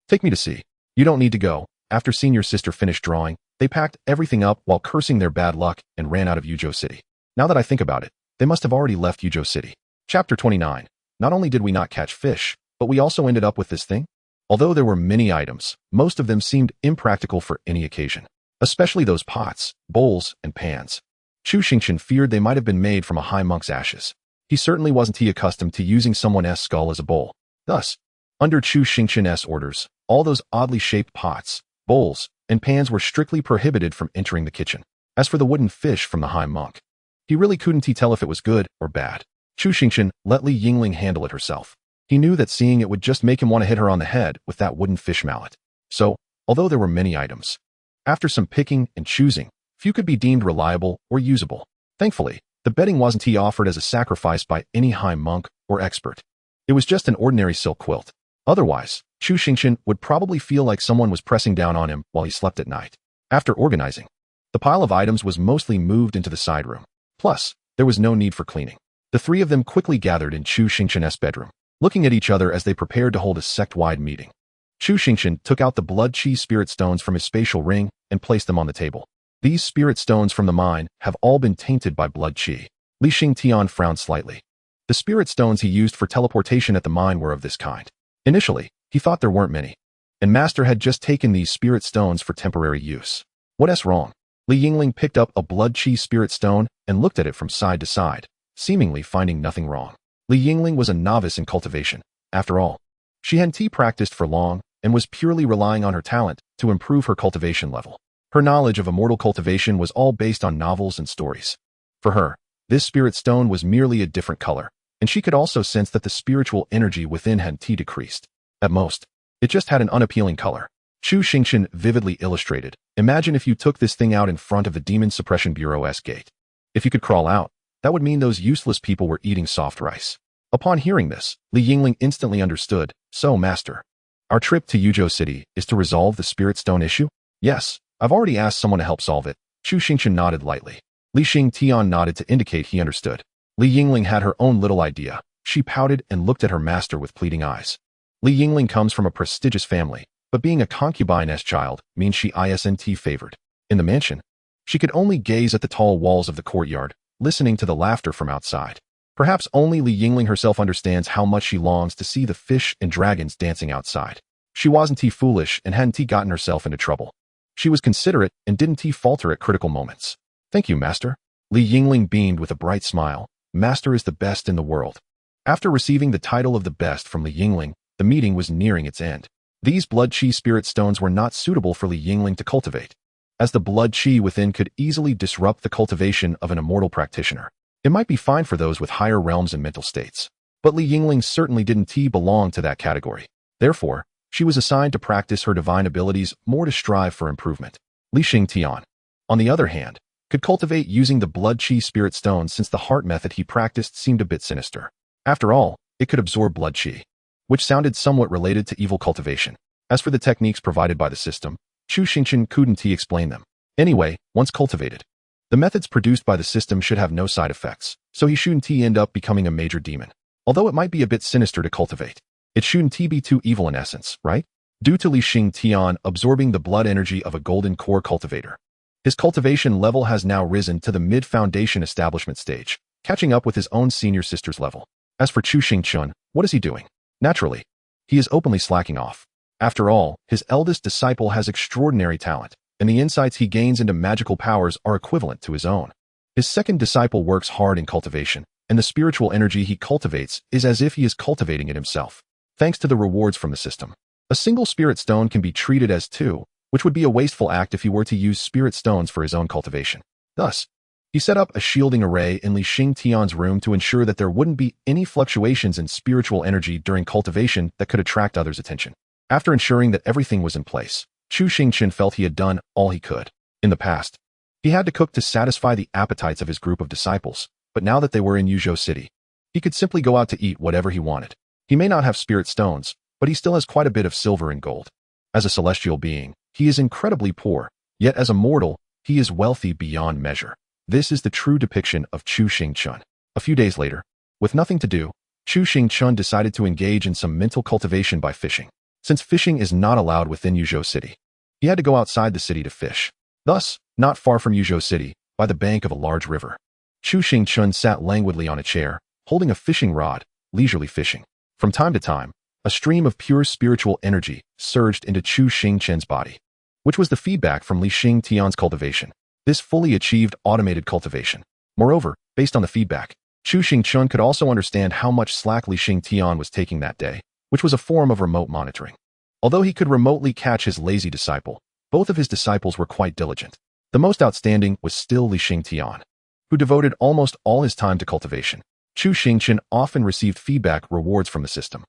Take me to see. You don't need to go. After senior sister finished drawing, they packed everything up while cursing their bad luck and ran out of Yuzhou City. Now that I think about it, they must have already left Yuzhou City. Chapter 29. Not only did we not catch fish, but we also ended up with this thing? Although there were many items, most of them seemed impractical for any occasion. Especially those pots, bowls, and pans. Chu Xingchen feared they might have been made from a high monk's ashes. He certainly wasn't accustomed to using someone else's skull as a bowl. Thus, under Chu Xingchen's orders, all those oddly shaped pots, bowls, and pans were strictly prohibited from entering the kitchen. As for the wooden fish from the high monk, he really couldn't tell if it was good or bad. Chu Xingchen let Li Yingling handle it herself. He knew that seeing it would just make him want to hit her on the head with that wooden fish mallet. So, although there were many items, after some picking and choosing, few could be deemed reliable or usable. Thankfully, the bedding wasn't offered as a sacrifice by any high monk or expert. It was just an ordinary silk quilt. Otherwise, Chu Xingchen would probably feel like someone was pressing down on him while he slept at night. After organizing, the pile of items was mostly moved into the side room. Plus, there was no need for cleaning. The three of them quickly gathered in Chu Xingchen's bedroom, looking at each other as they prepared to hold a sect-wide meeting. Chu Xingchen took out the blood chi spirit stones from his spatial ring and placed them on the table. These spirit stones from the mine have all been tainted by blood chi. Xingtian frowned slightly. The spirit stones he used for teleportation at the mine were of this kind. Initially, he thought there weren't many, and Master had just taken these spirit stones for temporary use. What's wrong? Li Yingling picked up a blood chi spirit stone and looked at it from side to side, seemingly finding nothing wrong. Li Yingling was a novice in cultivation. After all, she hadn't practiced for long and was purely relying on her talent to improve her cultivation level. Her knowledge of immortal cultivation was all based on novels and stories. For her, this spirit stone was merely a different color, and she could also sense that the spiritual energy within hadn't decreased. At most, it just had an unappealing color. Chu Xingchen vividly illustrated, imagine if you took this thing out in front of the Demon Suppression Bureau's gate. If you could crawl out, that would mean those useless people were eating soft rice. Upon hearing this, Li Yingling instantly understood. So, Master, our trip to Yuzhou City is to resolve the spirit stone issue? Yes, I've already asked someone to help solve it. Chu Xingchen nodded lightly. Li Xingtian nodded to indicate he understood. Li Yingling had her own little idea. She pouted and looked at her master with pleading eyes. Li Yingling comes from a prestigious family, but being a concubine's child means she isn't favored. In the mansion, she could only gaze at the tall walls of the courtyard, listening to the laughter from outside. Perhaps only Li Yingling herself understands how much she longs to see the fish and dragons dancing outside. She wasn't foolish and hadn't gotten herself into trouble. She was considerate and didn't falter at critical moments. Thank you, Master. Li Yingling beamed with a bright smile. Master is the best in the world. After receiving the title of the best from Li Yingling, the meeting was nearing its end. These blood chi spirit stones were not suitable for Li Yingling to cultivate, as the blood chi within could easily disrupt the cultivation of an immortal practitioner. It might be fine for those with higher realms and mental states, but Li Yingling certainly didn't belong to that category. Therefore, she was assigned to practice her divine abilities more to strive for improvement. Li Xingtian, on the other hand, could cultivate using the blood chi spirit stones since the heart method he practiced seemed a bit sinister. After all, it could absorb blood chi, which sounded somewhat related to evil cultivation. As for the techniques provided by the system, Chu Xingchen couldn't explain them. Anyway, once cultivated, the methods produced by the system should have no side effects, so he shouldn't end up becoming a major demon. Although it might be a bit sinister to cultivate, it shouldn't be too evil in essence, right? Due to Li Xingtian absorbing the blood energy of a golden core cultivator, his cultivation level has now risen to the mid-foundation establishment stage, catching up with his own senior sister's level. As for Chu Xingchen, what is he doing? Naturally, he is openly slacking off. After all, his eldest disciple has extraordinary talent, and the insights he gains into magical powers are equivalent to his own. His second disciple works hard in cultivation, and the spiritual energy he cultivates is as if he is cultivating it himself. Thanks to the rewards from the system, a single spirit stone can be treated as 2 which would be a wasteful act if he were to use spirit stones for his own cultivation. Thus, he set up a shielding array in Li Xingtian's room to ensure that there wouldn't be any fluctuations in spiritual energy during cultivation that could attract others' attention. After ensuring that everything was in place, Chu Xingchen felt he had done all he could. In the past, he had to cook to satisfy the appetites of his group of disciples, but now that they were in Yuzhou City, he could simply go out to eat whatever he wanted. He may not have spirit stones, but he still has quite a bit of silver and gold. As a celestial being, he is incredibly poor, yet as a mortal, he is wealthy beyond measure. This is the true depiction of Chu Xingchen. A few days later, with nothing to do, Chu Xingchen decided to engage in some mental cultivation by fishing. Since fishing is not allowed within Yuzhou City, he had to go outside the city to fish. Thus, not far from Yuzhou City, by the bank of a large river, Chu Xingchen sat languidly on a chair, holding a fishing rod, leisurely fishing. From time to time, a stream of pure spiritual energy surged into Chu Xingchen's body, which was the feedback from Li Xingtian's cultivation. This fully achieved automated cultivation. Moreover, based on the feedback, Chu Xingchen could also understand how much slack Li Xingtian was taking that day, which was a form of remote monitoring. Although he could remotely catch his lazy disciple, both of his disciples were quite diligent. The most outstanding was still Li Xingtian, who devoted almost all his time to cultivation. Chu Xingchen often received feedback rewards from the system.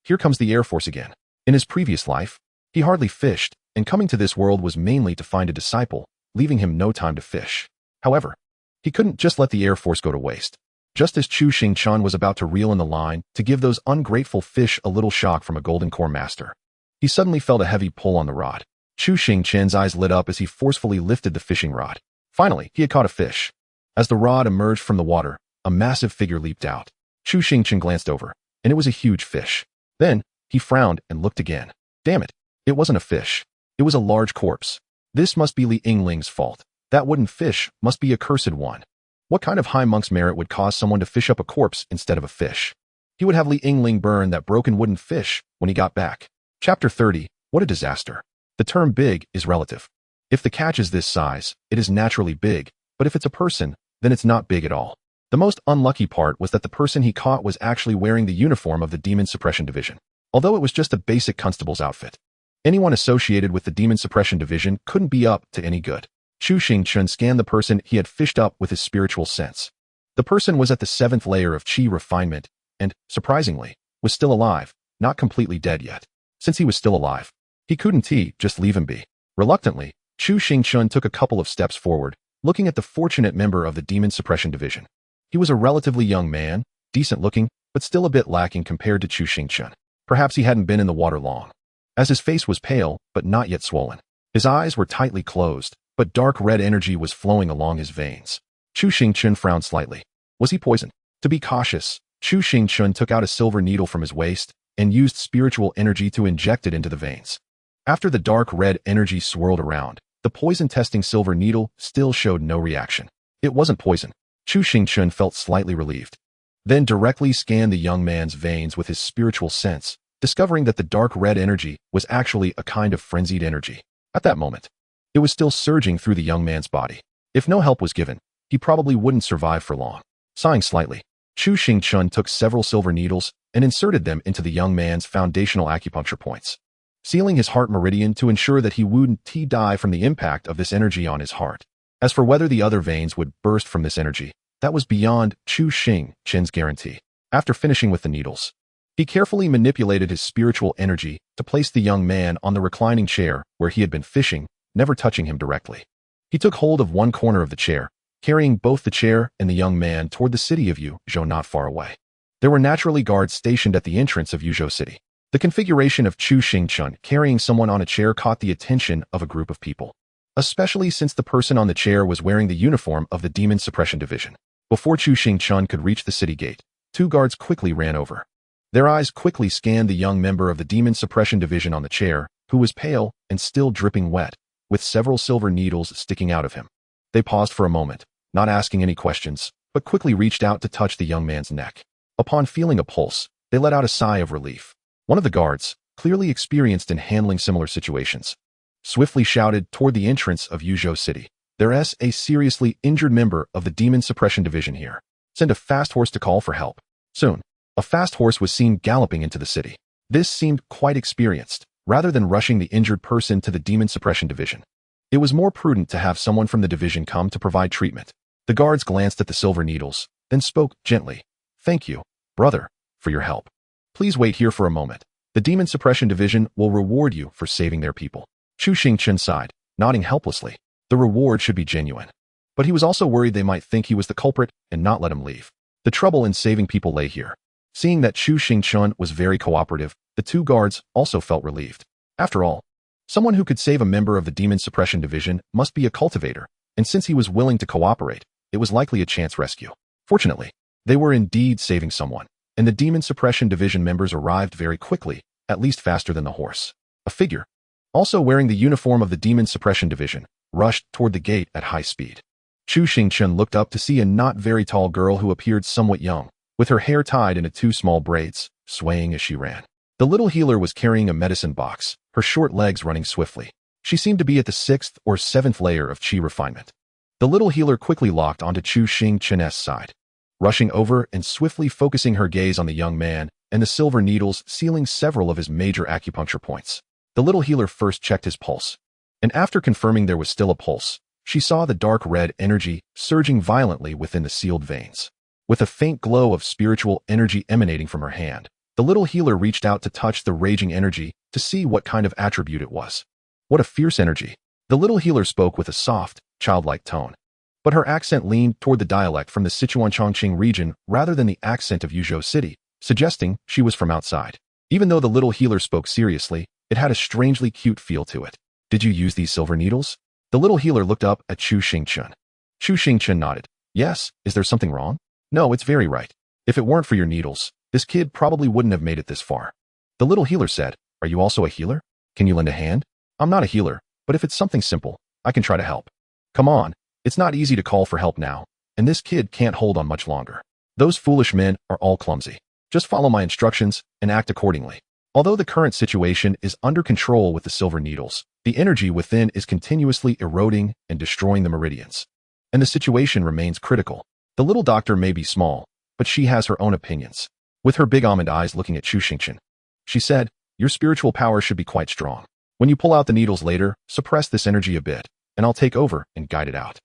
Here comes the Air Force again. In his previous life, he hardly fished, and coming to this world was mainly to find a disciple, leaving him no time to fish. However, he couldn't just let the Air Force go to waste. Just as Chu Xingchen was about to reel in the line to give those ungrateful fish a little shock from a golden core master, he suddenly felt a heavy pull on the rod. Chu Xingchen's eyes lit up as he forcefully lifted the fishing rod. Finally, he had caught a fish. As the rod emerged from the water, a massive figure leaped out. Chu Xingchen glanced over, and it was a huge fish. Then, he frowned and looked again. Damn it, it wasn't a fish. It was a large corpse. This must be Li Yingling's fault. That wooden fish must be a cursed one. What kind of high monk's merit would cause someone to fish up a corpse instead of a fish? He would have Li Yingling burn that broken wooden fish when he got back. Chapter 30. What a disaster. The term big is relative. If the catch is this size, it is naturally big, but if it's a person, then it's not big at all. The most unlucky part was that the person he caught was actually wearing the uniform of the Demon Suppression Division. Although it was just a basic constable's outfit, anyone associated with the Demon Suppression Division couldn't be up to any good. Chu Xingchen scanned the person he had fished up with his spiritual sense. The person was at the 7th layer of Qi refinement and, surprisingly, was still alive, not completely dead yet. Since he was still alive, he couldn't just leave him be. Reluctantly, Chu Xingchen took a couple of steps forward, looking at the fortunate member of the Demon Suppression Division. He was a relatively young man, decent looking, but still a bit lacking compared to Chu Xingchen. Perhaps he hadn't been in the water long, as his face was pale but not yet swollen. His eyes were tightly closed, but dark red energy was flowing along his veins. Chu Xingchen frowned slightly. Was he poisoned? To be cautious, Chu Xingchen took out a silver needle from his waist and used spiritual energy to inject it into the veins. After the dark red energy swirled around, the poison-testing silver needle still showed no reaction. It wasn't poison. Chu Xingchen felt slightly relieved, then directly scanned the young man's veins with his spiritual sense, discovering that the dark red energy was actually a kind of frenzied energy. At that moment, it was still surging through the young man's body. If no help was given, he probably wouldn't survive for long. Sighing slightly, Chu Xingchen took several silver needles and inserted them into the young man's foundational acupuncture points, sealing his heart meridian to ensure that he wouldn't die from the impact of this energy on his heart. As for whether the other veins would burst from this energy, that was beyond Chu Xingchen's guarantee. After finishing with the needles, he carefully manipulated his spiritual energy to place the young man on the reclining chair where he had been fishing, never touching him directly. He took hold of one corner of the chair, carrying both the chair and the young man toward the city of Yuzhou not far away. There were naturally guards stationed at the entrance of Yuzhou City. The configuration of Chu Xingchen carrying someone on a chair caught the attention of a group of people, especially since the person on the chair was wearing the uniform of the Demon Suppression Division. Before Chu Xingchen could reach the city gate, 2 guards quickly ran over. Their eyes quickly scanned the young member of the Demon Suppression Division on the chair, who was pale and still dripping wet, with several silver needles sticking out of him. They paused for a moment, not asking any questions, but quickly reached out to touch the young man's neck. Upon feeling a pulse, they let out a sigh of relief. One of the guards, clearly experienced in handling similar situations, swiftly shouted toward the entrance of Yuzhou City. There's a seriously injured member of the Demon Suppression Division here. Send a fast horse to call for help. Soon, a fast horse was seen galloping into the city. This seemed quite experienced, rather than rushing the injured person to the demon suppression division. It was more prudent to have someone from the division come to provide treatment. The guards glanced at the silver needles, then spoke gently. "Thank you, brother, for your help. Please wait here for a moment. The demon suppression division will reward you for saving their people." Chu Xingchen sighed, nodding helplessly. The reward should be genuine. But he was also worried they might think he was the culprit and not let him leave. The trouble in saving people lay here. Seeing that Chu Xingchen was very cooperative, the two guards also felt relieved. After all, someone who could save a member of the demon suppression division must be a cultivator, and since he was willing to cooperate, it was likely a chance rescue. Fortunately, they were indeed saving someone, and the demon suppression division members arrived very quickly, at least faster than the horse. A figure, also wearing the uniform of the demon suppression division, rushed toward the gate at high speed. Chu Xingchen looked up to see a not very tall girl who appeared somewhat young, with her hair tied into two small braids, swaying as she ran. The little healer was carrying a medicine box, her short legs running swiftly. She seemed to be at the 6th or 7th layer of chi refinement. The little healer quickly locked onto Chu Xingchen's side, rushing over and swiftly focusing her gaze on the young man and the silver needles sealing several of his major acupuncture points. The little healer first checked his pulse, and after confirming there was still a pulse, she saw the dark red energy surging violently within the sealed veins. With a faint glow of spiritual energy emanating from her hand, the little healer reached out to touch the raging energy to see what kind of attribute it was. What a fierce energy! The little healer spoke with a soft, childlike tone, but her accent leaned toward the dialect from the Sichuan-Chongqing region rather than the accent of Yuzhou City, suggesting she was from outside. Even though the little healer spoke seriously, it had a strangely cute feel to it. "Did you use these silver needles?" The little healer looked up at Chu Xingchen. Chu Xingchen nodded. "Yes, is there something wrong?" "No, it's very right. If it weren't for your needles, this kid probably wouldn't have made it this far." The little healer said, "Are you also a healer? Can you lend a hand?" "I'm not a healer, but if it's something simple, I can try to help." "Come on, it's not easy to call for help now, and this kid can't hold on much longer. Those foolish men are all clumsy. Just follow my instructions and act accordingly." Although the current situation is under control with the silver needles, the energy within is continuously eroding and destroying the meridians, and the situation remains critical. The little doctor may be small, but she has her own opinions. With her big almond eyes looking at Chu Xingchen, she said, "Your spiritual power should be quite strong. When you pull out the needles later, suppress this energy a bit, and I'll take over and guide it out."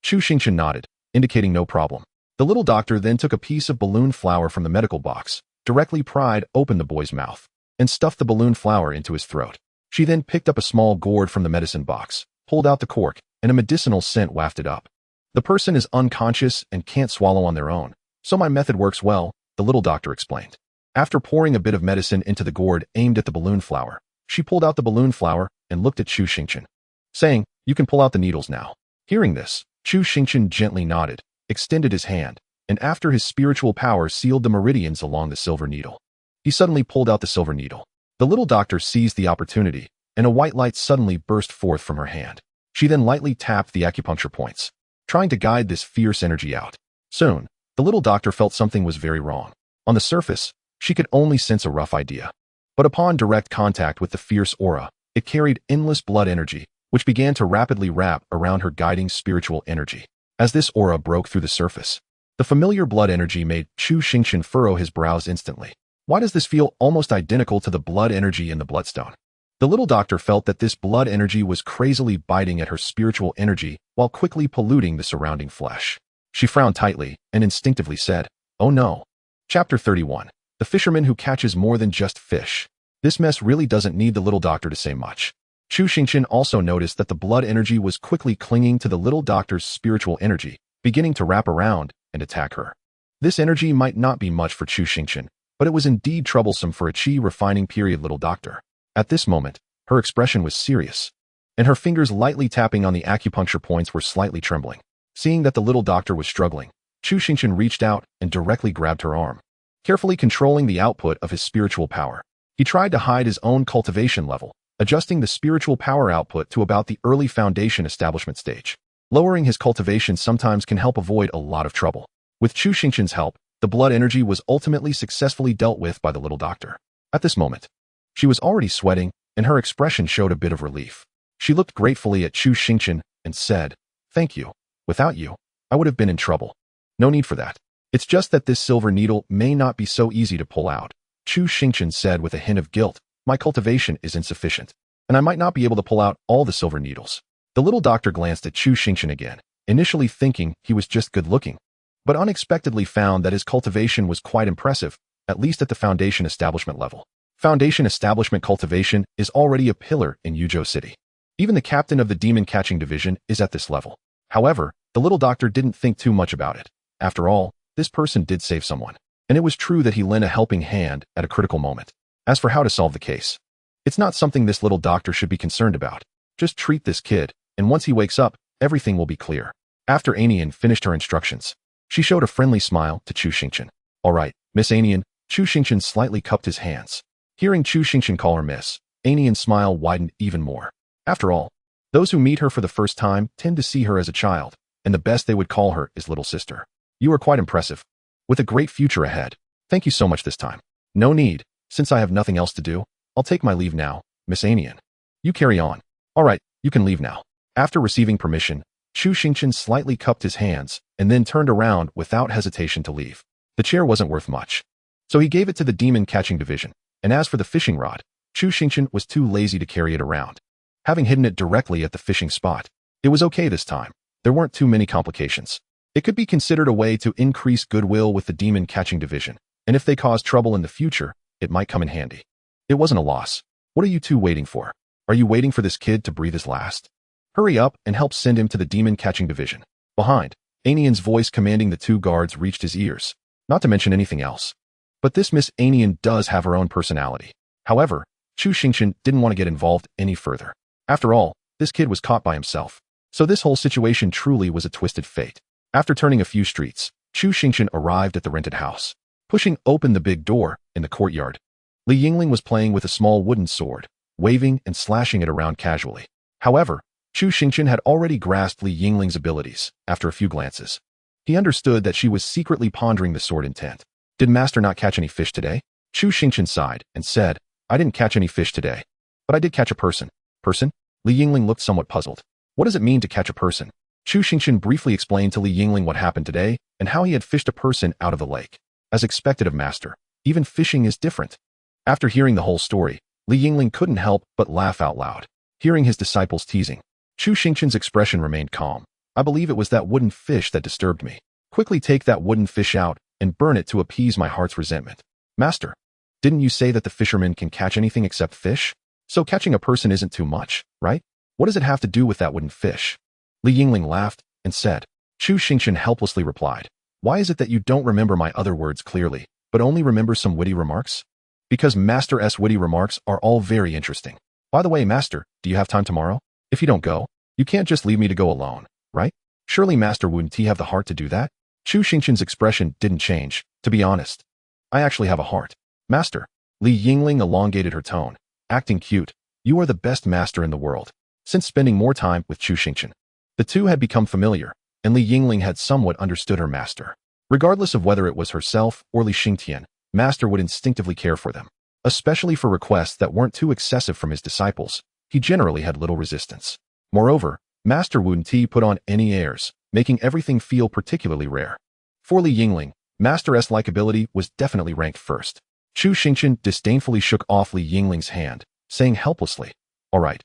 Chu Xingchen nodded, indicating no problem. The little doctor then took a piece of balloon flour from the medical box, directly pried open the boy's mouth, and stuffed the balloon flour into his throat. She then picked up a small gourd from the medicine box, pulled out the cork, and a medicinal scent wafted up. "The person is unconscious and can't swallow on their own, so my method works well," the little doctor explained. After pouring a bit of medicine into the gourd aimed at the balloon flour, she pulled out the balloon flour and looked at Chu Xingchen, saying, "You can pull out the needles now." Hearing this, Chu Xingchen gently nodded, extended his hand, and after his spiritual power sealed the meridians along the silver needle, he suddenly pulled out the silver needle. The little doctor seized the opportunity, and a white light suddenly burst forth from her hand. She then lightly tapped the acupuncture points, trying to guide this fierce energy out. Soon, the little doctor felt something was very wrong. On the surface, she could only sense a rough idea. But upon direct contact with the fierce aura, it carried endless blood energy, which began to rapidly wrap around her guiding spiritual energy. As this aura broke through the surface, the familiar blood energy made Chu Xingchen furrow his brows instantly. Why does this feel almost identical to the blood energy in the bloodstone? The little doctor felt that this blood energy was crazily biting at her spiritual energy while quickly polluting the surrounding flesh. She frowned tightly and instinctively said, "Oh no." Chapter 31. The Fisherman Who Catches More Than Just Fish. This mess really doesn't need the little doctor to say much. Chu Xingchen also noticed that the blood energy was quickly clinging to the little doctor's spiritual energy, beginning to wrap around and attack her. This energy might not be much for Chu Xingchen, but it was indeed troublesome for a chi refining period little doctor. At this moment, her expression was serious, and her fingers lightly tapping on the acupuncture points were slightly trembling. Seeing that the little doctor was struggling, Chu Xingchen reached out and directly grabbed her arm. Carefully controlling the output of his spiritual power, he tried to hide his own cultivation level, adjusting the spiritual power output to about the early foundation establishment stage. Lowering his cultivation sometimes can help avoid a lot of trouble. With Chu Xingchen's help, the blood energy was ultimately successfully dealt with by the little doctor. At this moment, she was already sweating, and her expression showed a bit of relief. She looked gratefully at Chu Xingchen and said, "Thank you. Without you, I would have been in trouble." "No need for that. It's just that this silver needle may not be so easy to pull out," Chu Xingchen said with a hint of guilt, my cultivation is insufficient, and I might not be able to pull out all the silver needles. The little doctor glanced at Chu Xingchen again, initially thinking he was just good-looking, but unexpectedly found that his cultivation was quite impressive, at least at the Foundation Establishment level. Foundation Establishment cultivation is already a pillar in Yuzhou City. Even the captain of the demon-catching division is at this level. However, the little doctor didn't think too much about it. After all, this person did save someone, and it was true that he lent a helping hand at a critical moment. As for how to solve the case, it's not something this little doctor should be concerned about. Just treat this kid, and once he wakes up, everything will be clear. After Anian finished her instructions, she showed a friendly smile to Chu Xingchen. All right, Miss Anian. Chu Xingchen slightly cupped his hands. Hearing Chu Xingchen call her Miss, Anian's smile widened even more. After all, those who meet her for the first time tend to see her as a child, and the best they would call her is little sister. You are quite impressive, with a great future ahead. Thank you so much this time. No need, since I have nothing else to do. I'll take my leave now, Miss Anian. You carry on. All right, you can leave now. After receiving permission, Chu Xingchen slightly cupped his hands and then turned around without hesitation to leave. The chair wasn't worth much, so he gave it to the demon-catching division, and as for the fishing rod, Chu Xingchen was too lazy to carry it around. Having hidden it directly at the fishing spot, it was okay this time. There weren't too many complications. It could be considered a way to increase goodwill with the demon-catching division, and if they cause trouble in the future, it might come in handy. It wasn't a loss. What are you two waiting for? Are you waiting for this kid to breathe his last? Hurry up and help send him to the demon-catching division. Behind, Anian's voice commanding the two guards reached his ears, not to mention anything else. But this Miss Anian does have her own personality. However, Chu Xingchen didn't want to get involved any further. After all, this kid was caught by himself, so this whole situation truly was a twisted fate. After turning a few streets, Chu Xingchen arrived at the rented house. Pushing open the big door in the courtyard, Li Yingling was playing with a small wooden sword, waving and slashing it around casually. However, Chu Xingchen had already grasped Li Yingling's abilities after a few glances. He understood that she was secretly pondering the sword intent. Did Master not catch any fish today? Chu Xingchen sighed and said, I didn't catch any fish today, but I did catch a person. Person? Li Yingling looked somewhat puzzled. What does it mean to catch a person? Chu Xingchen briefly explained to Li Yingling what happened today and how he had fished a person out of the lake. As expected of Master, even fishing is different. After hearing the whole story, Li Yingling couldn't help but laugh out loud. Hearing his disciples teasing, Chu Xingchen's expression remained calm. I believe it was that wooden fish that disturbed me. Quickly take that wooden fish out and burn it to appease my heart's resentment. Master, didn't you say that the fisherman can catch anything except fish? So catching a person isn't too much, right? What does it have to do with that wooden fish? Li Yingling laughed and said. Chu Xingchen helplessly replied, why is it that you don't remember my other words clearly, but only remember some witty remarks? Because Master's witty remarks are all very interesting. By the way, Master, do you have time tomorrow? If you don't go, you can't just leave me to go alone, right? Surely Master wouldn't he have the heart to do that? Chu Xingchen's expression didn't change, to be honest. I actually have a heart. Master. Li Yingling elongated her tone, acting cute. You are the best master in the world. Since spending more time with Chu Xingchen, the two had become familiar, and Li Yingling had somewhat understood her master. Regardless of whether it was herself or Li Xingtian, Master would instinctively care for them. Especially for requests that weren't too excessive from his disciples, he generally had little resistance. Moreover, Master wouldn't put on any airs, making everything feel particularly rare. For Li Yingling, Master's likability was definitely ranked first. Chu Xingchen disdainfully shook off Li Yingling's hand, saying helplessly, all right,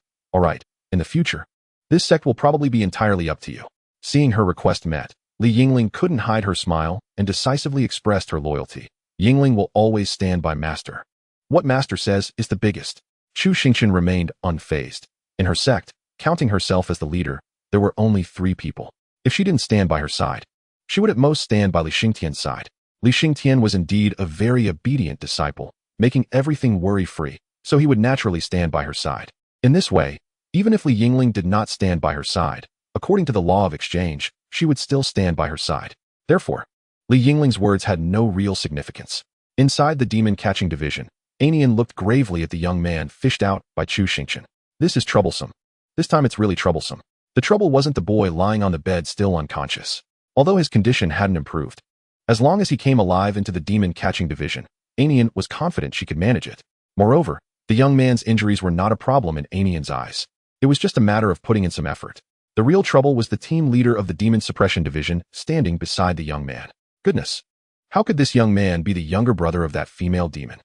in the future, this sect will probably be entirely up to you. Seeing her request met, Li Yingling couldn't hide her smile and decisively expressed her loyalty. Yingling will always stand by Master. What Master says is the biggest. Chu Xingchen remained unfazed. In her sect, counting herself as the leader, there were only 3 people. If she didn't stand by her side, she would at most stand by Li Xingtian's side. Li Xingtian was indeed a very obedient disciple, making everything worry-free, so he would naturally stand by her side. In this way, even if Li Yingling did not stand by her side, according to the law of exchange, she would still stand by her side. Therefore, Li Yingling's words had no real significance. Inside the demon-catching division, Anian looked gravely at the young man fished out by Chu Xingchen. This is troublesome. This time it's really troublesome. The trouble wasn't the boy lying on the bed still unconscious, although his condition hadn't improved. As long as he came alive into the demon-catching division, Anian was confident she could manage it. Moreover, the young man's injuries were not a problem in Anian's eyes. It was just a matter of putting in some effort. The real trouble was the team leader of the demon suppression division standing beside the young man. Goodness! How could this young man be the younger brother of that female demon?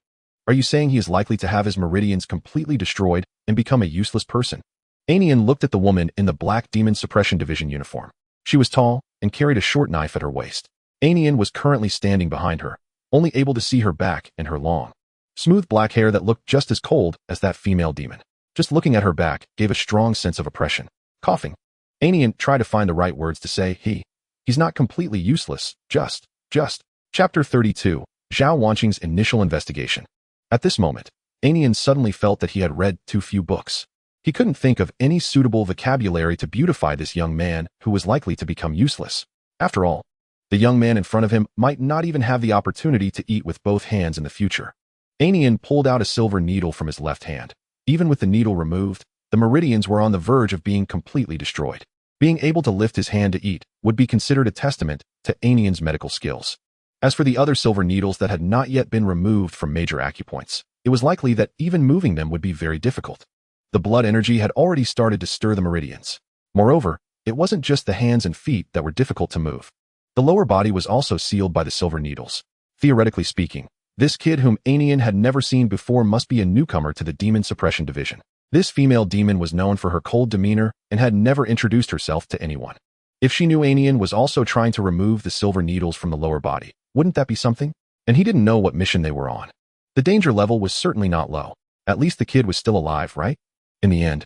Are you saying he is likely to have his meridians completely destroyed and become a useless person? Anian looked at the woman in the black demon suppression division uniform. She was tall and carried a short knife at her waist. Anian was currently standing behind her, only able to see her back and her long, smooth black hair that looked just as cold as that female demon. Just looking at her back gave a strong sense of oppression. Coughing, Anian tried to find the right words to say, he's not completely useless, just. Chapter 32, Zhao Wanqing's initial investigation. At this moment, Anian suddenly felt that he had read too few books. He couldn't think of any suitable vocabulary to beautify this young man who was likely to become useless. After all, the young man in front of him might not even have the opportunity to eat with both hands in the future. Anian pulled out a silver needle from his left hand. Even with the needle removed, the meridians were on the verge of being completely destroyed. Being able to lift his hand to eat would be considered a testament to Anian's medical skills. As for the other silver needles that had not yet been removed from major acupoints, it was likely that even moving them would be very difficult. The blood energy had already started to stir the meridians. Moreover, it wasn't just the hands and feet that were difficult to move. The lower body was also sealed by the silver needles. Theoretically speaking, this kid whom Anian had never seen before must be a newcomer to the demon suppression division. This female demon was known for her cold demeanor and had never introduced herself to anyone. If she knew Anian was also trying to remove the silver needles from the lower body, wouldn't that be something? And he didn't know what mission they were on. The danger level was certainly not low. At least the kid was still alive, right? In the end,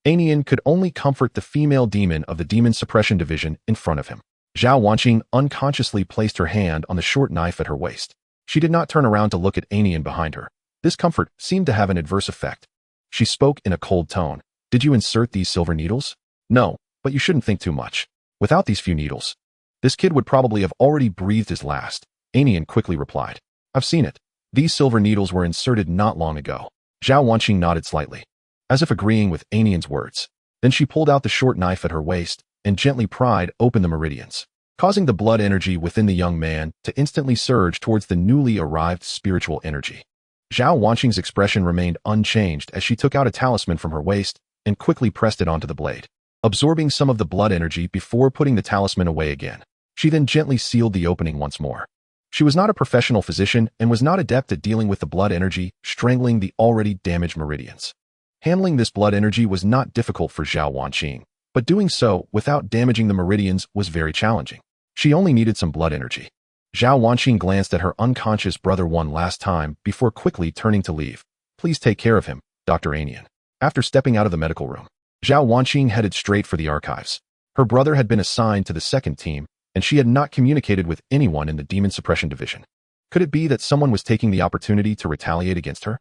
Anian could only comfort the female demon of the demon suppression division in front of him. Zhao Wanqing unconsciously placed her hand on the short knife at her waist. She did not turn around to look at Anian behind her. This comfort seemed to have an adverse effect. She spoke in a cold tone. Did you insert these silver needles? No, but you shouldn't think too much. Without these few needles, this kid would probably have already breathed his last. Anian quickly replied. I've seen it. These silver needles were inserted not long ago. Zhao Wanqing nodded slightly, as if agreeing with Anian's words. Then she pulled out the short knife at her waist and gently pried open the meridians, causing the blood energy within the young man to instantly surge towards the newly arrived spiritual energy. Zhao Wanqing's expression remained unchanged as she took out a talisman from her waist and quickly pressed it onto the blade, absorbing some of the blood energy before putting the talisman away again. She then gently sealed the opening once more. She was not a professional physician and was not adept at dealing with the blood energy strangling the already damaged meridians. Handling this blood energy was not difficult for Zhao Wanqing, but doing so without damaging the meridians was very challenging. She only needed some blood energy. Zhao Wanqing glanced at her unconscious brother one last time before quickly turning to leave. Please take care of him, Dr. Anian. After stepping out of the medical room, Zhao Wanqing headed straight for the archives. Her brother had been assigned to the second team, and she had not communicated with anyone in the demon suppression division. Could it be that someone was taking the opportunity to retaliate against her?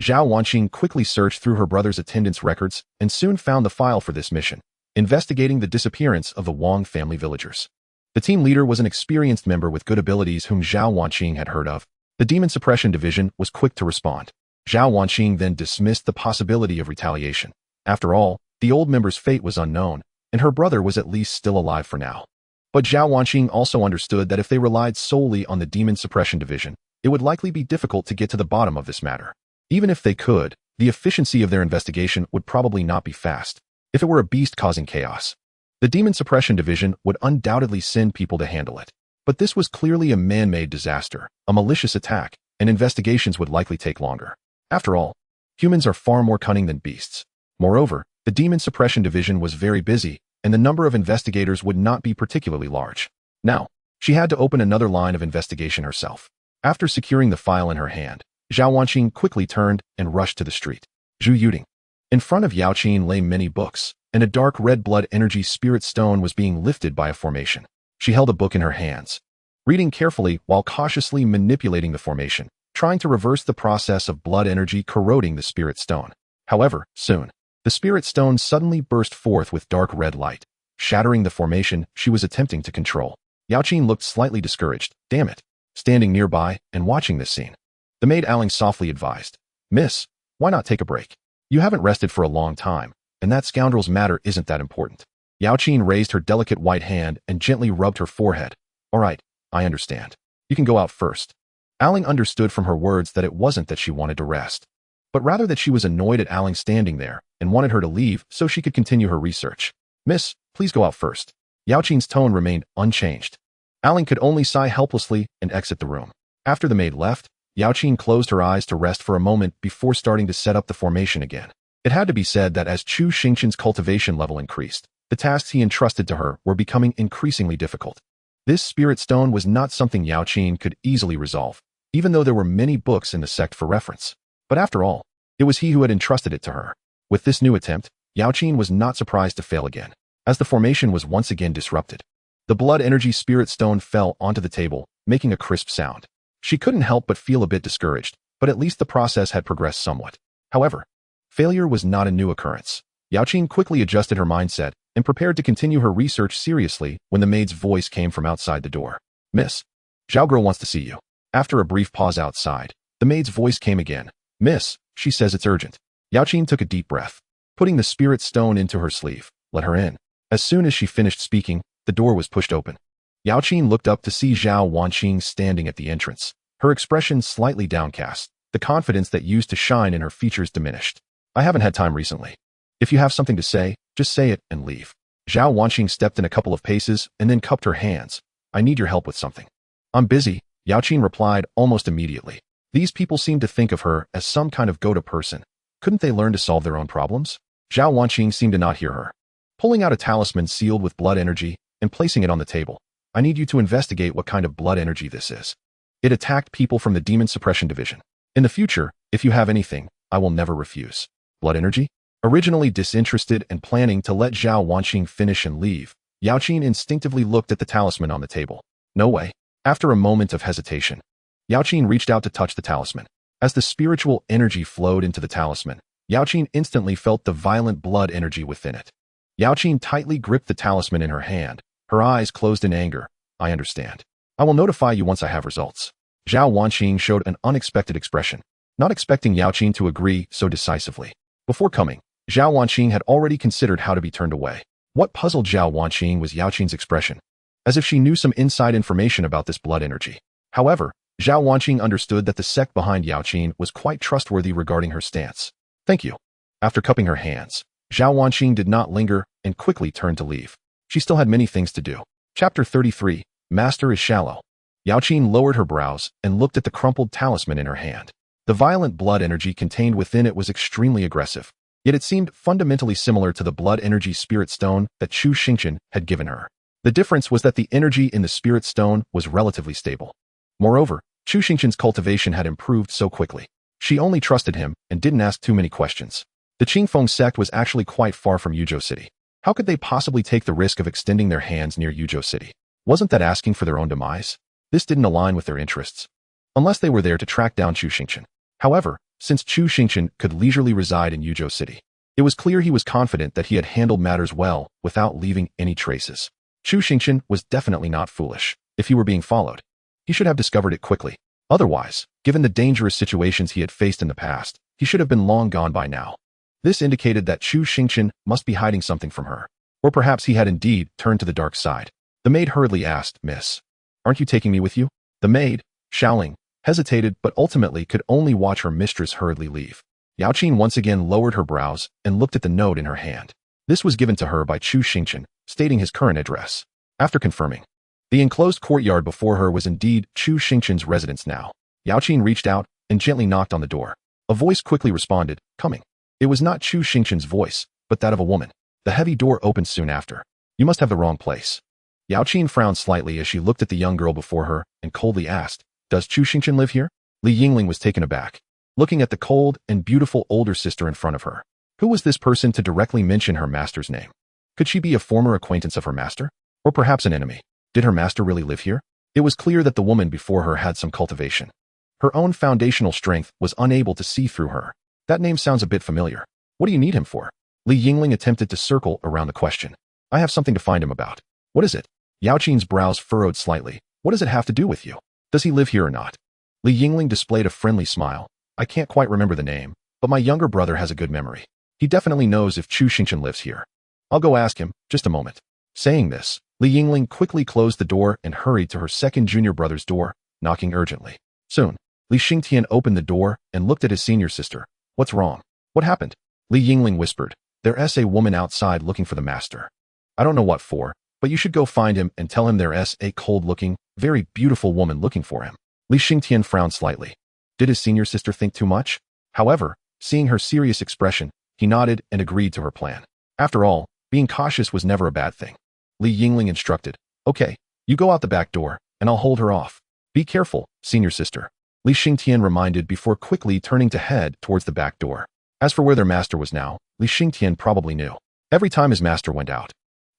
Zhao Wanqing quickly searched through her brother's attendance records and soon found the file for this mission, investigating the disappearance of the Wang family villagers. The team leader was an experienced member with good abilities whom Zhao Wanqing had heard of. The demon suppression division was quick to respond. Zhao Wanqing then dismissed the possibility of retaliation. After all, the old member's fate was unknown, and her brother was at least still alive for now. But Zhao Wanqing also understood that if they relied solely on the demon suppression division, it would likely be difficult to get to the bottom of this matter. Even if they could, the efficiency of their investigation would probably not be fast. If it were a beast causing chaos, the demon suppression division would undoubtedly send people to handle it. But this was clearly a man-made disaster, a malicious attack, and investigations would likely take longer. After all, humans are far more cunning than beasts. Moreover, the demon suppression division was very busy, and the number of investigators would not be particularly large. Now, she had to open another line of investigation herself. After securing the file in her hand, Zhao Wanqing quickly turned and rushed to the street. Zhu Yuding. In front of Yao Qin lay many books, and a dark red blood energy spirit stone was being lifted by a formation. She held a book in her hands, reading carefully while cautiously manipulating the formation, trying to reverse the process of blood energy corroding the spirit stone. However, soon, the spirit stone suddenly burst forth with dark red light, shattering the formation she was attempting to control. Yao Qin looked slightly discouraged. Damn it. Standing nearby and watching this scene, the maid Aling softly advised, Miss, why not take a break? You haven't rested for a long time, and that scoundrel's matter isn't that important. Yao Qin raised her delicate white hand and gently rubbed her forehead. All right, I understand. You can go out first. Aling understood from her words that it wasn't that she wanted to rest, but rather that she was annoyed at Aling standing there and wanted her to leave so she could continue her research. Miss, please go out first. Yao Qin's tone remained unchanged. Aling could only sigh helplessly and exit the room. After the maid left, Yao Qin closed her eyes to rest for a moment before starting to set up the formation again. It had to be said that as Chu Xingchen's cultivation level increased, the tasks he entrusted to her were becoming increasingly difficult. This spirit stone was not something Yao Qin could easily resolve, even though there were many books in the sect for reference. But after all, it was he who had entrusted it to her. With this new attempt, Yao Qin was not surprised to fail again, as the formation was once again disrupted. The blood energy spirit stone fell onto the table, making a crisp sound. She couldn't help but feel a bit discouraged, but at least the process had progressed somewhat. However, failure was not a new occurrence. Yao Qin quickly adjusted her mindset and prepared to continue her research seriously when the maid's voice came from outside the door. Miss, Zhao girl wants to see you. After a brief pause outside, the maid's voice came again. Miss, she says it's urgent. Yao Qin took a deep breath. Putting the spirit stone into her sleeve, let her in. As soon as she finished speaking, the door was pushed open. Yao Qin looked up to see Zhao Wanqing standing at the entrance, her expression slightly downcast, the confidence that used to shine in her features diminished. I haven't had time recently. If you have something to say, just say it and leave. Zhao Wanqing stepped in a couple of paces and then cupped her hands. I need your help with something. I'm busy, Yao Qin replied almost immediately. These people seemed to think of her as some kind of go-to person. Couldn't they learn to solve their own problems? Zhao Wanqing seemed to not hear her. Pulling out a talisman sealed with blood energy and placing it on the table. I need you to investigate what kind of blood energy this is. It attacked people from the Demon Suppression Division. In the future, if you have anything, I will never refuse. Blood energy? Originally disinterested and planning to let Zhao Wanqing finish and leave, Yao Qin instinctively looked at the talisman on the table. No way. After a moment of hesitation, Yao Qin reached out to touch the talisman. As the spiritual energy flowed into the talisman, Yao Qin instantly felt the violent blood energy within it. Yao Qin tightly gripped the talisman in her hand, her eyes closed in anger. I understand. I will notify you once I have results. Zhao Wanqing showed an unexpected expression, not expecting Yao Qin to agree so decisively. Before coming, Zhao Wanqing had already considered how to be turned away. What puzzled Zhao Wanqing was Yao Qin's expression, as if she knew some inside information about this blood energy. However, Zhao Wanqing understood that the sect behind Yao Qin was quite trustworthy regarding her stance. Thank you. After cupping her hands, Zhao Wanqing did not linger and quickly turned to leave. She still had many things to do. Chapter 33, Master is Shallow. Yao Qin lowered her brows and looked at the crumpled talisman in her hand. The violent blood energy contained within it was extremely aggressive, yet it seemed fundamentally similar to the blood energy spirit stone that Chu Xingchen had given her. The difference was that the energy in the spirit stone was relatively stable. Moreover, Chu Xingchen's cultivation had improved so quickly. She only trusted him and didn't ask too many questions. The Qingfeng sect was actually quite far from Yuzhou City. How could they possibly take the risk of extending their hands near Yuzhou City? Wasn't that asking for their own demise? This didn't align with their interests. Unless they were there to track down Chu Xingchen. However, since Chu Xingchen could leisurely reside in Yuzhou City, it was clear he was confident that he had handled matters well without leaving any traces. Chu Xingchen was definitely not foolish. If he were being followed, he should have discovered it quickly. Otherwise, given the dangerous situations he had faced in the past, he should have been long gone by now. This indicated that Chu Xingchen must be hiding something from her. Or perhaps he had indeed turned to the dark side. The maid hurriedly asked, Miss, aren't you taking me with you? The maid, Xiaoling, hesitated but ultimately could only watch her mistress hurriedly leave. Yao Qin once again lowered her brows and looked at the note in her hand. This was given to her by Chu Xingchen, stating his current address. After confirming, the enclosed courtyard before her was indeed Chu Xingchen's residence now. Yao Qin reached out and gently knocked on the door. A voice quickly responded, coming. It was not Chu Xingchen's voice, but that of a woman. The heavy door opened soon after. You must have the wrong place. Yao Qin frowned slightly as she looked at the young girl before her and coldly asked, Does Chu Xingchen live here? Li Yingling was taken aback, looking at the cold and beautiful older sister in front of her. Who was this person to directly mention her master's name? Could she be a former acquaintance of her master? Or perhaps an enemy? Did her master really live here? It was clear that the woman before her had some cultivation. Her own foundational strength was unable to see through her. That name sounds a bit familiar. What do you need him for? Li Yingling attempted to circle around the question. I have something to find him about. What is it? Yao Qin's brows furrowed slightly. What does it have to do with you? Does he live here or not? Li Yingling displayed a friendly smile. I can't quite remember the name, but my younger brother has a good memory. He definitely knows if Chu Xingchen lives here. I'll go ask him, just a moment. Saying this, Li Yingling quickly closed the door and hurried to her second junior brother's door, knocking urgently. Soon, Li Xingtian opened the door and looked at his senior sister. What's wrong? What happened? Li Yingling whispered. There's a woman outside looking for the master. I don't know what for, but you should go find him and tell him there's a cold-looking, very beautiful woman looking for him. Li Xingtian frowned slightly. Did his senior sister think too much? However, seeing her serious expression, he nodded and agreed to her plan. After all, being cautious was never a bad thing. Yingling instructed, "Okay, you go out the back door, and I'll hold her off. Be careful, senior sister," Xingtian reminded before quickly turning to head towards the back door. As for where their master was now, Xingtian probably knew. Every time his master went out,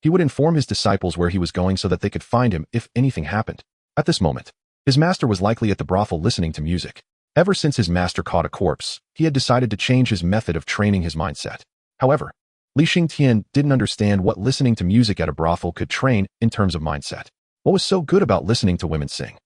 he would inform his disciples where he was going so that they could find him if anything happened. At this moment, his master was likely at the brothel listening to music. Ever since his master caught a corpse, he had decided to change his method of training his mindset. However, Xingtian didn't understand what listening to music at a brothel could train in terms of mindset. What was so good about listening to women sing?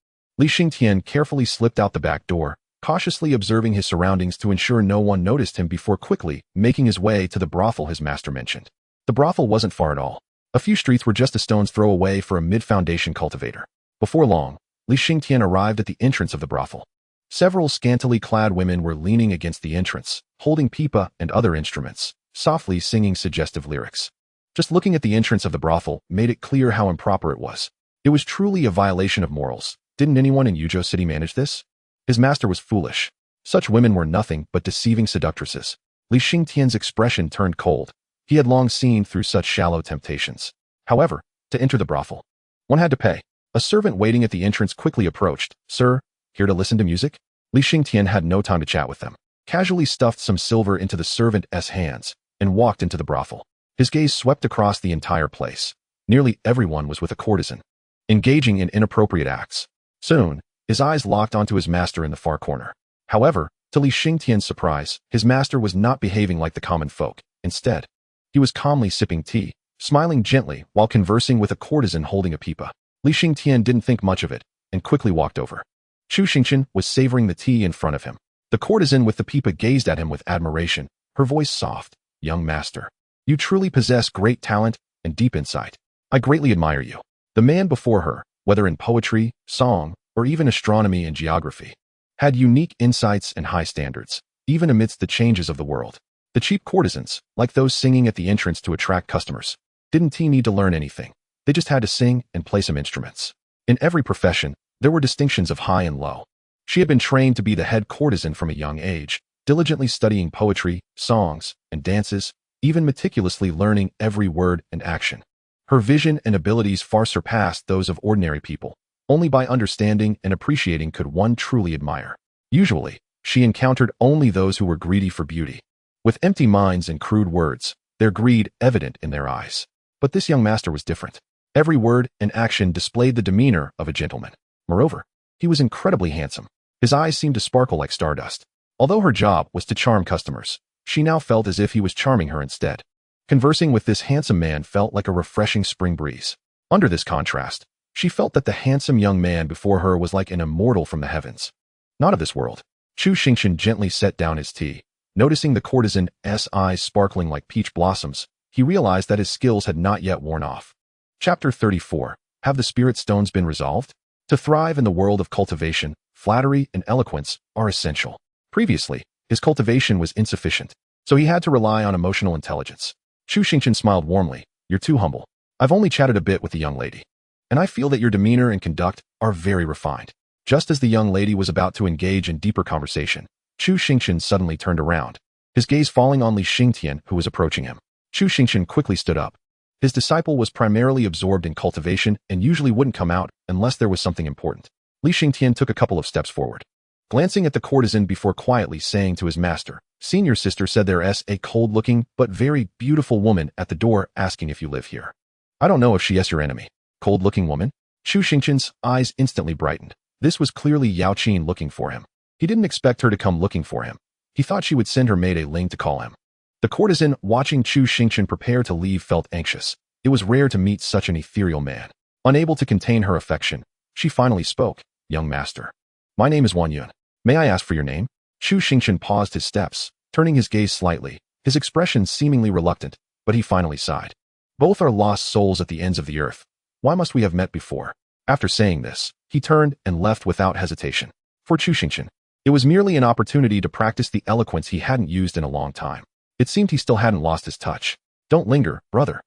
Xingtian carefully slipped out the back door, cautiously observing his surroundings to ensure no one noticed him before quickly making his way to the brothel his master mentioned. The brothel wasn't far at all. A few streets were just a stone's throw away for a mid-foundation cultivator. Before long, Xingtian arrived at the entrance of the brothel. Several scantily clad women were leaning against the entrance, holding pipa and other instruments, softly singing suggestive lyrics. Just looking at the entrance of the brothel made it clear how improper it was. It was truly a violation of morals. Didn't anyone in Yuzhou City manage this? His master was foolish. Such women were nothing but deceiving seductresses. Xingtian's expression turned cold. He had long seen through such shallow temptations. However, to enter the brothel, one had to pay. A servant waiting at the entrance quickly approached. "Sir, here to listen to music?" Xingtian had no time to chat with them. Casually stuffed some silver into the servant's hands and walked into the brothel. His gaze swept across the entire place. Nearly everyone was with a courtesan, engaging in inappropriate acts. Soon, his eyes locked onto his master in the far corner. However, to Xingtian's surprise, his master was not behaving like the common folk. Instead, he was calmly sipping tea, smiling gently while conversing with a courtesan holding a pipa. Xingtian didn't think much of it and quickly walked over. Chu Xingchen was savoring the tea in front of him. The courtesan with the pipa gazed at him with admiration, her voice soft. "Young master, you truly possess great talent and deep insight. I greatly admire you." The man before her, whether in poetry, song, or even astronomy and geography, had unique insights and high standards, even amidst the changes of the world. The cheap courtesans, like those singing at the entrance to attract customers, didn't need to learn anything. They just had to sing and play some instruments. In every profession, there were distinctions of high and low. She had been trained to be the head courtesan from a young age, diligently studying poetry, songs, and dances, even meticulously learning every word and action. Her vision and abilities far surpassed those of ordinary people. Only by understanding and appreciating could one truly admire. Usually, she encountered only those who were greedy for beauty. With empty minds and crude words, their greed evident in their eyes. But this young master was different. Every word and action displayed the demeanor of a gentleman. Moreover, he was incredibly handsome. His eyes seemed to sparkle like stardust. Although her job was to charm customers, she now felt as if he was charming her instead. Conversing with this handsome man felt like a refreshing spring breeze. Under this contrast, she felt that the handsome young man before her was like an immortal from the heavens. Not of this world. Chu Xingchen gently set down his tea. Noticing the courtesan's eyes sparkling like peach blossoms, he realized that his skills had not yet worn off. Chapter 34. Have the spirit stones been resolved? To thrive in the world of cultivation, flattery and eloquence are essential. Previously, his cultivation was insufficient, so he had to rely on emotional intelligence. Chu Xingchen smiled warmly. "You're too humble. I've only chatted a bit with the young lady, and I feel that your demeanor and conduct are very refined." Just as the young lady was about to engage in deeper conversation, Chu Xingchen suddenly turned around, his gaze falling on Xingtian, who was approaching him. Chu Xingchen quickly stood up. His disciple was primarily absorbed in cultivation and usually wouldn't come out unless there was something important. Xingtian took a couple of steps forward, glancing at the courtesan before quietly saying to his master, "Senior sister said there's a cold-looking but very beautiful woman at the door asking if you live here. I don't know if she is your enemy." Cold-looking woman? Chu Xingchen's eyes instantly brightened. This was clearly Yao Qin looking for him. He didn't expect her to come looking for him. He thought she would send her maid Ling to call him. The courtesan, watching Chu Xingchen prepare to leave, felt anxious. It was rare to meet such an ethereal man. Unable to contain her affection, she finally spoke. "Young master, my name is Wan Yun. May I ask for your name?" Chu Xingchen paused his steps, turning his gaze slightly, his expression seemingly reluctant, but he finally sighed. "Both are lost souls at the ends of the earth. Why must we have met before?" After saying this, he turned and left without hesitation. For Chu Xingchen, it was merely an opportunity to practice the eloquence he hadn't used in a long time. It seemed he still hadn't lost his touch. "Don't linger, brother.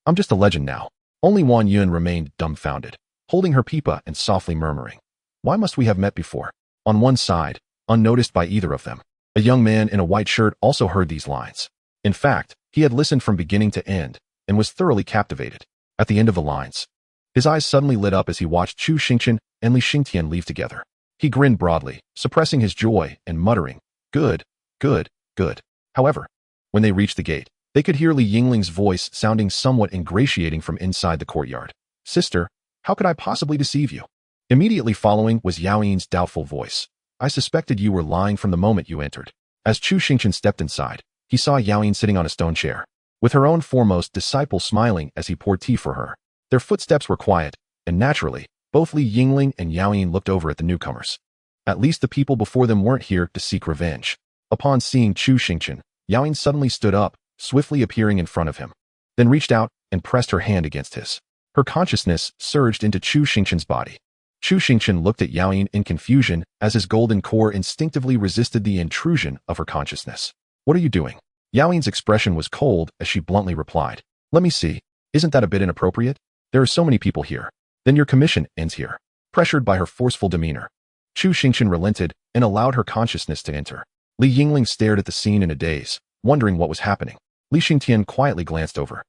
I'm just a legend now." Only Wan Yun remained dumbfounded, holding her pipa and softly murmuring, "Why must we have met before?" On one side, unnoticed by either of them. A young man in a white shirt also heard these lines. In fact, he had listened from beginning to end and was thoroughly captivated. At the end of the lines, his eyes suddenly lit up as he watched Chu Xingchen and Xingtian leave together. He grinned broadly, suppressing his joy and muttering, "Good, good, good." However, when they reached the gate, they could hear Yingling's voice sounding somewhat ingratiating from inside the courtyard. "Sister, how could I possibly deceive you?" Immediately following was Yaoyin's doubtful voice. "I suspected you were lying from the moment you entered." As Chu Xingchen stepped inside, he saw Yaoyin sitting on a stone chair, with her own foremost disciple smiling as he poured tea for her. Their footsteps were quiet, and naturally, both Yingling and Yaoyin looked over at the newcomers. At least the people before them weren't here to seek revenge. Upon seeing Chu Xingchen, Yaoyin suddenly stood up, swiftly appearing in front of him, then reached out and pressed her hand against his. Her consciousness surged into Chu Xingchen's body. Chu Xingchen looked at Yaoyin in confusion as his golden core instinctively resisted the intrusion of her consciousness. "What are you doing?" Yaoyin's expression was cold as she bluntly replied, "Let me see. Isn't that a bit inappropriate? There are so many people here. Then your commission ends here." Pressured by her forceful demeanor, Chu Xingchen relented and allowed her consciousness to enter. Yingling stared at the scene in a daze, wondering what was happening. Xingtian quietly glanced over,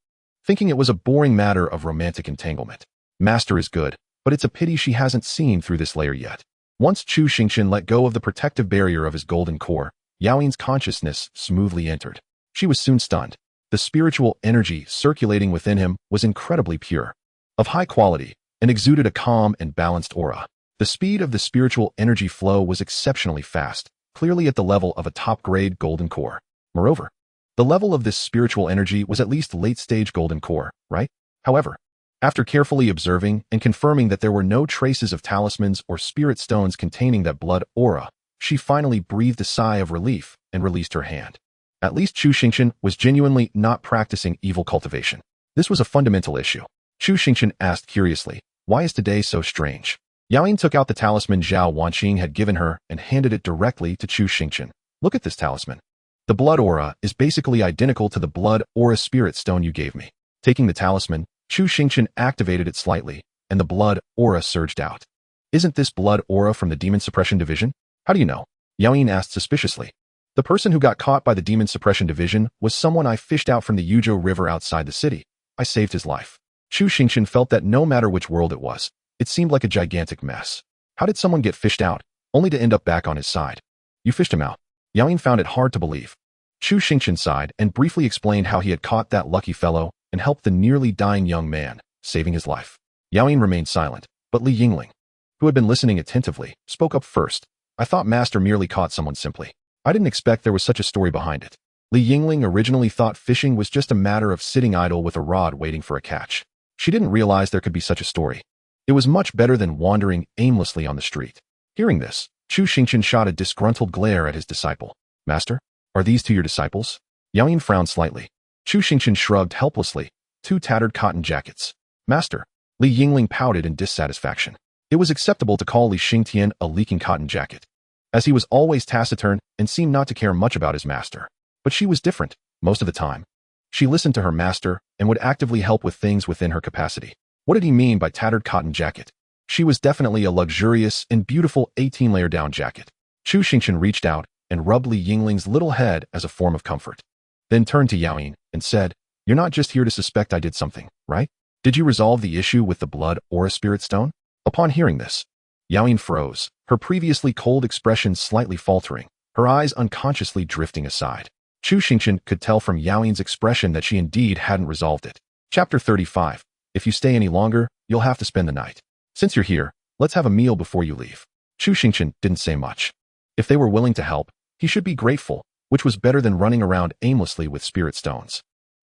thinking it was a boring matter of romantic entanglement. Master is good, but it's a pity she hasn't seen through this layer yet. Once Chu Xingchen let go of the protective barrier of his golden core, Yaoyin's consciousness smoothly entered. She was soon stunned. The spiritual energy circulating within him was incredibly pure, of high quality, and exuded a calm and balanced aura. The speed of the spiritual energy flow was exceptionally fast, clearly at the level of a top-grade golden core. Moreover, the level of this spiritual energy was at least late-stage golden core, right? However, after carefully observing and confirming that there were no traces of talismans or spirit stones containing that blood aura, she finally breathed a sigh of relief and released her hand. At least Chu Xingchen was genuinely not practicing evil cultivation. This was a fundamental issue. Chu Xingchen asked curiously, "Why is today so strange?" Yaoyin took out the talisman Zhao Wanqing had given her and handed it directly to Chu Xingchen. "Look at this talisman. The blood aura is basically identical to the blood aura spirit stone you gave me." Taking the talisman, Chu Xingchen activated it slightly, and the blood aura surged out. "Isn't this blood aura from the Demon Suppression Division?" "How do you know?" Yaoyin asked suspiciously. "The person who got caught by the Demon Suppression Division was someone I fished out from the Yuzhou River outside the city. I saved his life." Chu Xingchen felt that no matter which world it was, it seemed like a gigantic mess. How did someone get fished out, only to end up back on his side? "You fished him out." Yaoyin found it hard to believe. Chu Xingchen sighed and briefly explained how he had caught that lucky fellow and helped the nearly dying young man, saving his life. Yaoyin remained silent, but Yingling, who had been listening attentively, spoke up first. "I thought Master merely caught someone simply. I didn't expect there was such a story behind it." Yingling originally thought fishing was just a matter of sitting idle with a rod waiting for a catch. She didn't realize there could be such a story. It was much better than wandering aimlessly on the street. Hearing this, Chu Xingchen shot a disgruntled glare at his disciple. "Master, are these two your disciples?" Yaoyin frowned slightly. Chu Xingchen shrugged helplessly. "Two tattered cotton jackets." "Master." Yingling pouted in dissatisfaction. It was acceptable to call Xingtian a leaking cotton jacket, as he was always taciturn and seemed not to care much about his master. But she was different, most of the time. She listened to her master and would actively help with things within her capacity. What did he mean by tattered cotton jacket? She was definitely a luxurious and beautiful 18-layer down jacket. Chu Xingchen reached out and rubbed Yingling's little head as a form of comfort, then turned to Yaoyin and said, "You're not just here to suspect I did something, right? Did you resolve the issue with the blood aura spirit stone?" Upon hearing this, Yaoyin froze, her previously cold expression slightly faltering, her eyes unconsciously drifting aside. Chu Xingchen could tell from Yaoyin's expression that she indeed hadn't resolved it. Chapter 35. If you stay any longer, you'll have to spend the night. Since you're here, let's have a meal before you leave. Chu Xingchen didn't say much. If they were willing to help, he should be grateful, which was better than running around aimlessly with spirit stones.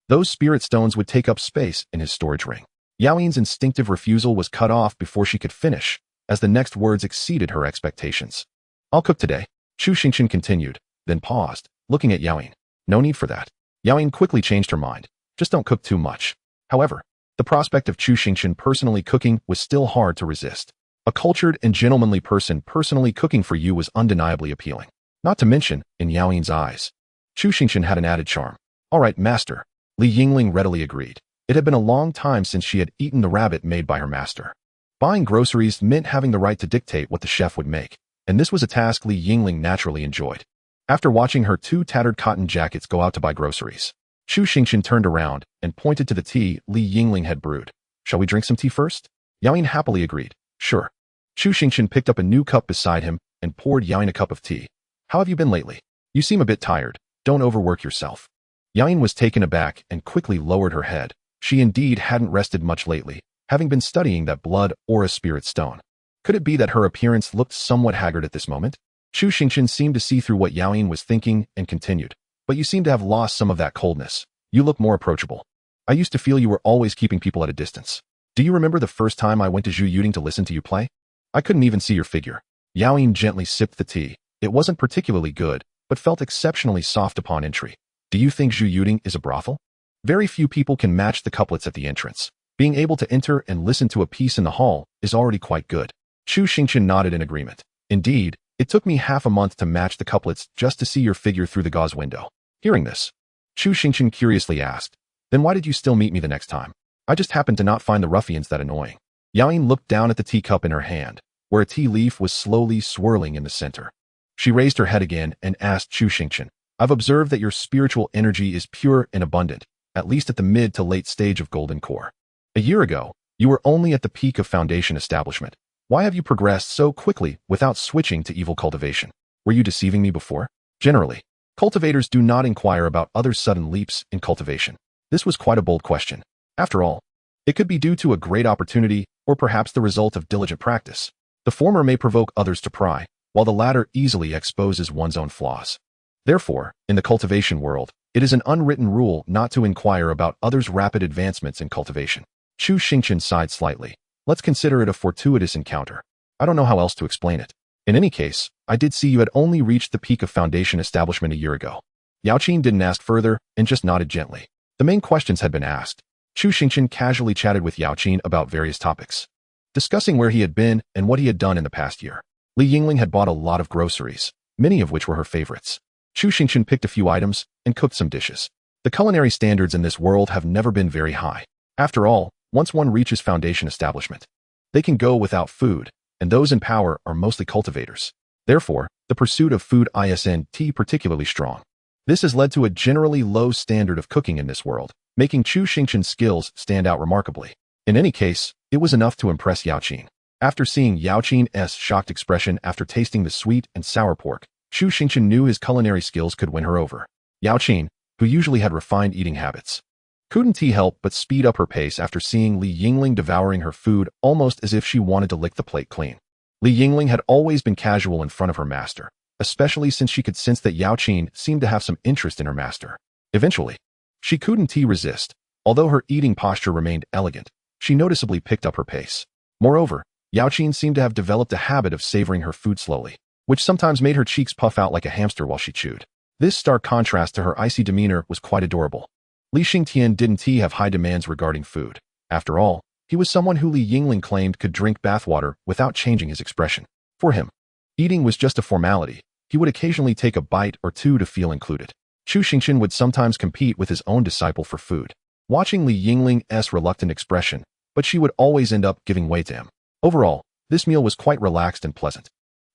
Those spirit stones would take up space in his storage ring. Yaoyin's instinctive refusal was cut off before she could finish, as the next words exceeded her expectations. "I'll cook today," Chu Xingchen continued, then paused, looking at Yaoyin. "No need for that." Yaoyin quickly changed her mind. "Just don't cook too much." However, the prospect of Chu Xingchen personally cooking was still hard to resist. A cultured and gentlemanly person personally cooking for you was undeniably appealing. Not to mention, in Yaoyin's eyes, Chu Xingchen had an added charm. "All right, master." Yingling readily agreed. It had been a long time since she had eaten the rabbit made by her master. Buying groceries meant having the right to dictate what the chef would make. and this was a task Li Yingling naturally enjoyed. After watching her 2 tattered cotton jackets go out to buy groceries, Chu Xingchen turned around and pointed to the tea Li Yingling had brewed. "Shall we drink some tea first?" Yaoyin happily agreed. "Sure." Chu Xingchen picked up a new cup beside him and poured Yaoyin a cup of tea. "How have you been lately? You seem a bit tired. Don't overwork yourself." Yaoyin was taken aback and quickly lowered her head. She indeed hadn't rested much lately, having been studying that blood aura spirit stone. Could it be that her appearance looked somewhat haggard at this moment? Chu Xingchen seemed to see through what Yaoyin was thinking and continued. "But you seem to have lost some of that coldness. You look more approachable. I used to feel you were always keeping people at a distance. Do you remember the first time I went to Xuyuting to listen to you play? I couldn't even see your figure." Yaoyin gently sipped the tea. It wasn't particularly good, but felt exceptionally soft upon entry. "Do you think Xuyuting is a brothel? Very few people can match the couplets at the entrance. Being able to enter and listen to a piece in the hall is already quite good." Chu Xingchen nodded in agreement. "Indeed, it took me half a month to match the couplets just to see your figure through the gauze window." Hearing this, Chu Xingchen curiously asked, "Then why did you still meet me the next time?" "I just happened to not find the ruffians that annoying." Yaoyin looked down at the teacup in her hand, where a tea leaf was slowly swirling in the center. She raised her head again and asked Chu Xingchen, "I've observed that your spiritual energy is pure and abundant, at least at the mid to late stage of Golden Core. A year ago, you were only at the peak of Foundation establishment. Why have you progressed so quickly without switching to evil cultivation? Were you deceiving me before?" Generally, cultivators do not inquire about others' sudden leaps in cultivation. This was quite a bold question. After all, it could be due to a great opportunity or perhaps the result of diligent practice. The former may provoke others to pry, while the latter easily exposes one's own flaws. Therefore, in the cultivation world, it is an unwritten rule not to inquire about others' rapid advancements in cultivation. Chu Xingchen sighed slightly. "Let's consider it a fortuitous encounter. I don't know how else to explain it. In any case, I did see you had only reached the peak of Foundation establishment a year ago." Yao Qin didn't ask further and just nodded gently. The main questions had been asked. Chu Xingchen casually chatted with Yao Qin about various topics, discussing where he had been and what he had done in the past year. Li Yingling had bought a lot of groceries, many of which were her favorites. Chu Xingchen picked a few items and cooked some dishes. The culinary standards in this world have never been very high. After all, once one reaches Foundation establishment, they can go without food, and those in power are mostly cultivators. Therefore, the pursuit of food isn't particularly strong. This has led to a generally low standard of cooking in this world, making Chu Xingchen's skills stand out remarkably. In any case, it was enough to impress Yao Qin. After seeing Yao Qin's shocked expression after tasting the sweet and sour pork, Chu Xingchen knew his culinary skills could win her over. Yao Qin, who usually had refined eating habits, couldn't help but speed up her pace after seeing Li Yingling devouring her food almost as if she wanted to lick the plate clean. Li Yingling had always been casual in front of her master, especially since she could sense that Yao Qin seemed to have some interest in her master. Eventually, she couldn't resist. Although her eating posture remained elegant, she noticeably picked up her pace. Moreover, Yao Qin seemed to have developed a habit of savoring her food slowly, which sometimes made her cheeks puff out like a hamster while she chewed. This stark contrast to her icy demeanor was quite adorable. Li Xingtian didn't have high demands regarding food. After all, he was someone who Li Yingling claimed could drink bathwater without changing his expression. For him, eating was just a formality. He would occasionally take a bite or two to feel included. Chu Xingchen would sometimes compete with his own disciple for food, watching Li Yingling's reluctant expression, but she would always end up giving way to him. Overall, this meal was quite relaxed and pleasant.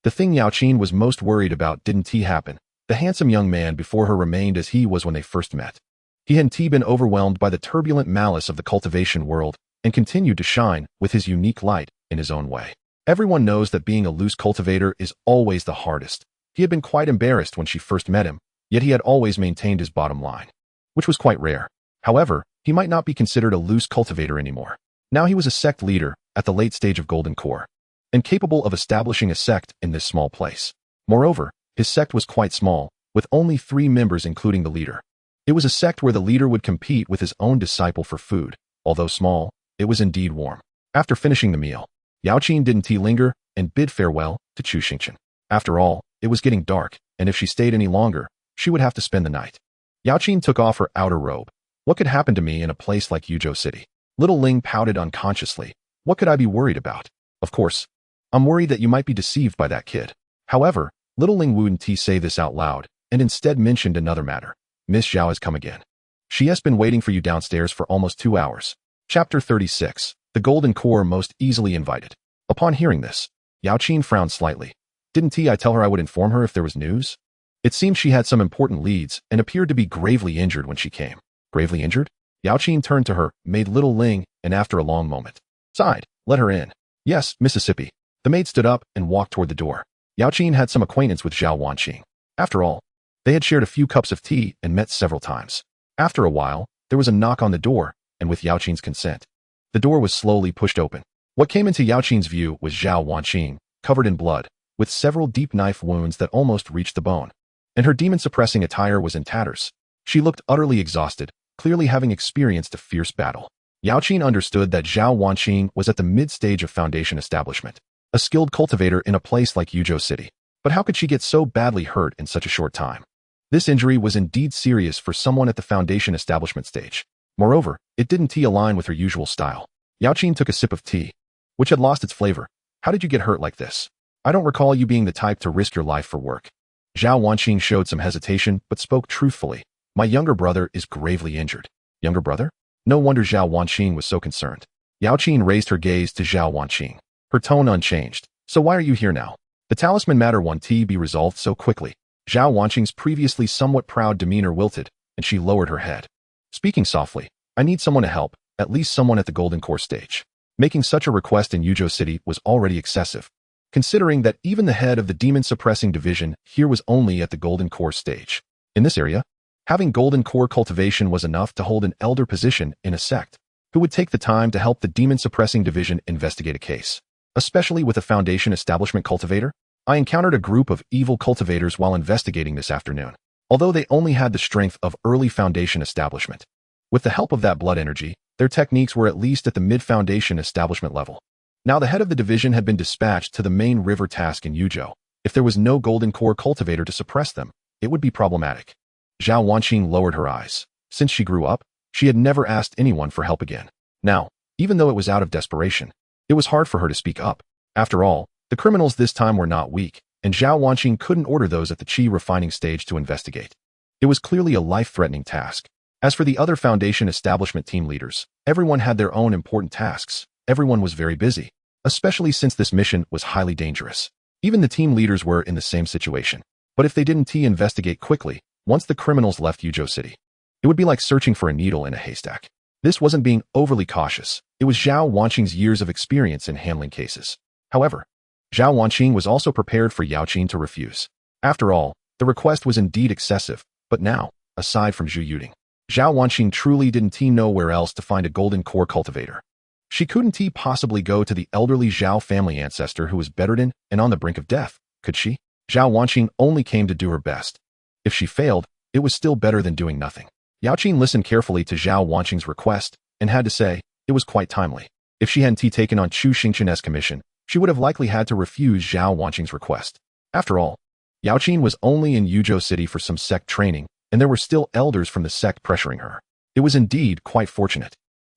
The thing Yao Qin was most worried about didn't happen. The handsome young man before her remained as he was when they first met. He hadn't been overwhelmed by the turbulent malice of the cultivation world and continued to shine with his unique light in his own way. Everyone knows that being a loose cultivator is always the hardest. He had been quite embarrassed when she first met him, yet he had always maintained his bottom line, which was quite rare. However, he might not be considered a loose cultivator anymore. Now he was a sect leader at the late stage of Golden Core, and capable of establishing a sect in this small place. Moreover, his sect was quite small, with only 3 members including the leader. It was a sect where the leader would compete with his own disciple for food. Although small, it was indeed warm. After finishing the meal, Yao Qin didn't linger and bid farewell to Chu Xingchen. After all, it was getting dark, and if she stayed any longer, she would have to spend the night. Yao Qin took off her outer robe. What could happen to me in a place like Yuzhou City? Little Ling pouted unconsciously. What could I be worried about? Of course, I'm worried that you might be deceived by that kid. However, Little Ling wouldn't say this out loud, and instead mentioned another matter. Miss Zhao has come again. She has been waiting for you downstairs for almost 2 hours. Chapter 36. The Golden Core most easily invited. Upon hearing this, Yao Qin frowned slightly. Didn't I tell her I would inform her if there was news? It seemed she had some important leads and appeared to be gravely injured when she came. Gravely injured? Yaoqin turned to her, made little Ling, and after a long moment, sighed, let her in. Yes, Mississippi. The maid stood up and walked toward the door. Yaoqin had some acquaintance with Zhao Wanqing. After all, they had shared a few cups of tea and met several times. After a while, there was a knock on the door, and with Yaoqin's consent, the door was slowly pushed open. What came into Yaoqin's view was Zhao Wanqing, covered in blood, with several deep knife wounds that almost reached the bone. And her demon-suppressing attire was in tatters. She looked utterly exhausted, clearly having experienced a fierce battle. Yaoqin understood that Zhao Wanqing was at the mid-stage of Foundation establishment, a skilled cultivator in a place like Yuzhou City. But how could she get so badly hurt in such a short time? This injury was indeed serious for someone at the Foundation establishment stage. Moreover, it didn't align with her usual style. Yaoqin took a sip of tea, which had lost its flavor. How did you get hurt like this? I don't recall you being the type to risk your life for work. Zhao Wanqing showed some hesitation, but spoke truthfully. My younger brother is gravely injured. Younger brother? No wonder Zhao Wanqing was so concerned. Yaoqin raised her gaze to Zhao Wanqing, her tone unchanged. So why are you here now? The talisman matter won't be resolved so quickly. Zhao Wanqing's previously somewhat proud demeanor wilted, and she lowered her head. Speaking softly, I need someone to help, at least someone at the Golden Core stage. Making such a request in Yuzhou City was already excessive, considering that even the head of the demon-suppressing division here was only at the Golden Core stage. In this area, having Golden Core cultivation was enough to hold an elder position in a sect, who would take the time to help the demon-suppressing division investigate a case. Especially with a Foundation establishment cultivator, I encountered a group of evil cultivators while investigating this afternoon, although they only had the strength of early Foundation establishment. With the help of that blood energy, their techniques were at least at the mid-Foundation establishment level. Now the head of the division had been dispatched to the main river task in Yuzhou. If there was no Golden Core cultivator to suppress them, it would be problematic. Zhao Wanqing lowered her eyes. Since she grew up, she had never asked anyone for help again. Now, even though it was out of desperation, it was hard for her to speak up. After all, the criminals this time were not weak, and Zhao Wanqing couldn't order those at the qi refining stage to investigate. It was clearly a life-threatening task. As for the other Foundation establishment team leaders, everyone had their own important tasks. Everyone was very busy, especially since this mission was highly dangerous. Even the team leaders were in the same situation. But if they didn't investigate quickly, once the criminals left Yuzhou City, it would be like searching for a needle in a haystack. This wasn't being overly cautious. It was Zhao Wanqing's years of experience in handling cases. However, Zhao Wanqing was also prepared for Yaoqin to refuse. After all, the request was indeed excessive, but now, aside from Zhu Yuding, Zhao Wanqing truly didn't know where else to find a Golden Core cultivator. She couldn't possibly go to the elderly Zhao family ancestor who was bedridden and on the brink of death, could she? Zhao Wanqing only came to do her best. If she failed, it was still better than doing nothing. Yaoqin listened carefully to Zhao Wanqing's request and had to say, it was quite timely. If she hadn't taken on Chu Xingchen's commission, she would have likely had to refuse Zhao Wanqing's request. After all, Yaoqin was only in Yuzhou City for some Sect training, and there were still elders from the Sect pressuring her. It was indeed quite fortunate.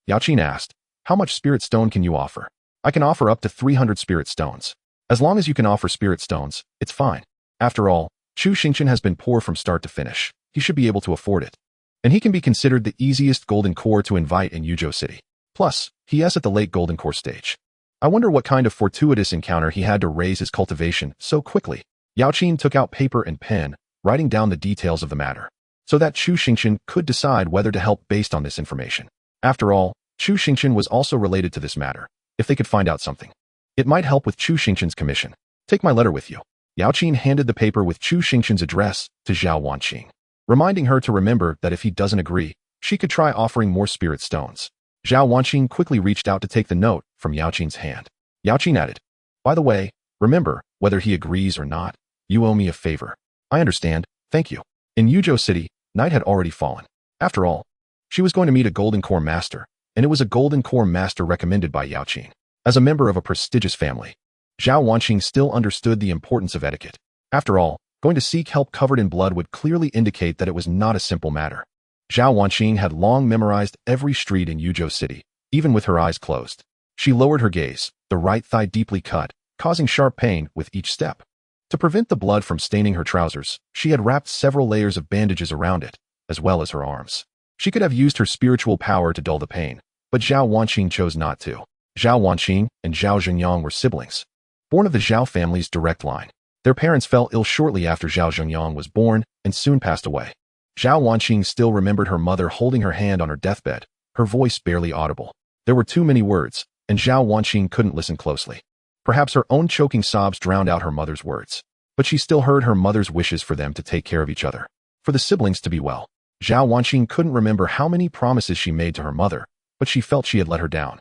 Yaoqin asked, how much spirit stone can you offer? I can offer up to 300 spirit stones. As long as you can offer spirit stones, it's fine. After all, Chu Xingchen has been poor from start to finish. He should be able to afford it. And he can be considered the easiest Golden Core to invite in Yuzhou City. Plus, he is at the late Golden Core stage. I wonder what kind of fortuitous encounter he had to raise his cultivation so quickly. Yaoqin took out paper and pen, writing down the details of the matter, so that Chu Xingchen could decide whether to help based on this information. After all, Chu Xingchen was also related to this matter. If they could find out something, it might help with Chu Xingchen's commission. Take my letter with you. Yaoqin handed the paper with Chu Xingchen's address to Zhao Wanqing, reminding her to remember that if he doesn't agree, she could try offering more spirit stones. Zhao Wanqing quickly reached out to take the note from Yaoqin's hand. Yaoqin added, by the way, remember, whether he agrees or not, you owe me a favor. I understand, thank you. In Yuzhou City, night had already fallen. After all, she was going to meet a Golden Core master, and it was a Golden Core master recommended by Yaoqin. As a member of a prestigious family, Zhao Wanqing still understood the importance of etiquette. After all, going to seek help covered in blood would clearly indicate that it was not a simple matter. Zhao Wanqing had long memorized every street in Yuzhou City, even with her eyes closed. She lowered her gaze, the right thigh deeply cut, causing sharp pain with each step. To prevent the blood from staining her trousers, she had wrapped several layers of bandages around it, as well as her arms. She could have used her spiritual power to dull the pain, but Zhao Wanqing chose not to. Zhao Wanqing and Zhao Zhenyang were siblings, born of the Zhao family's direct line. Their parents fell ill shortly after Zhao Zhengyang was born and soon passed away. Zhao Wanqing still remembered her mother holding her hand on her deathbed, her voice barely audible. There were too many words, and Zhao Wanqing couldn't listen closely. Perhaps her own choking sobs drowned out her mother's words. But she still heard her mother's wishes for them to take care of each other, for the siblings to be well. Zhao Wanqing couldn't remember how many promises she made to her mother, but she felt she had let her down.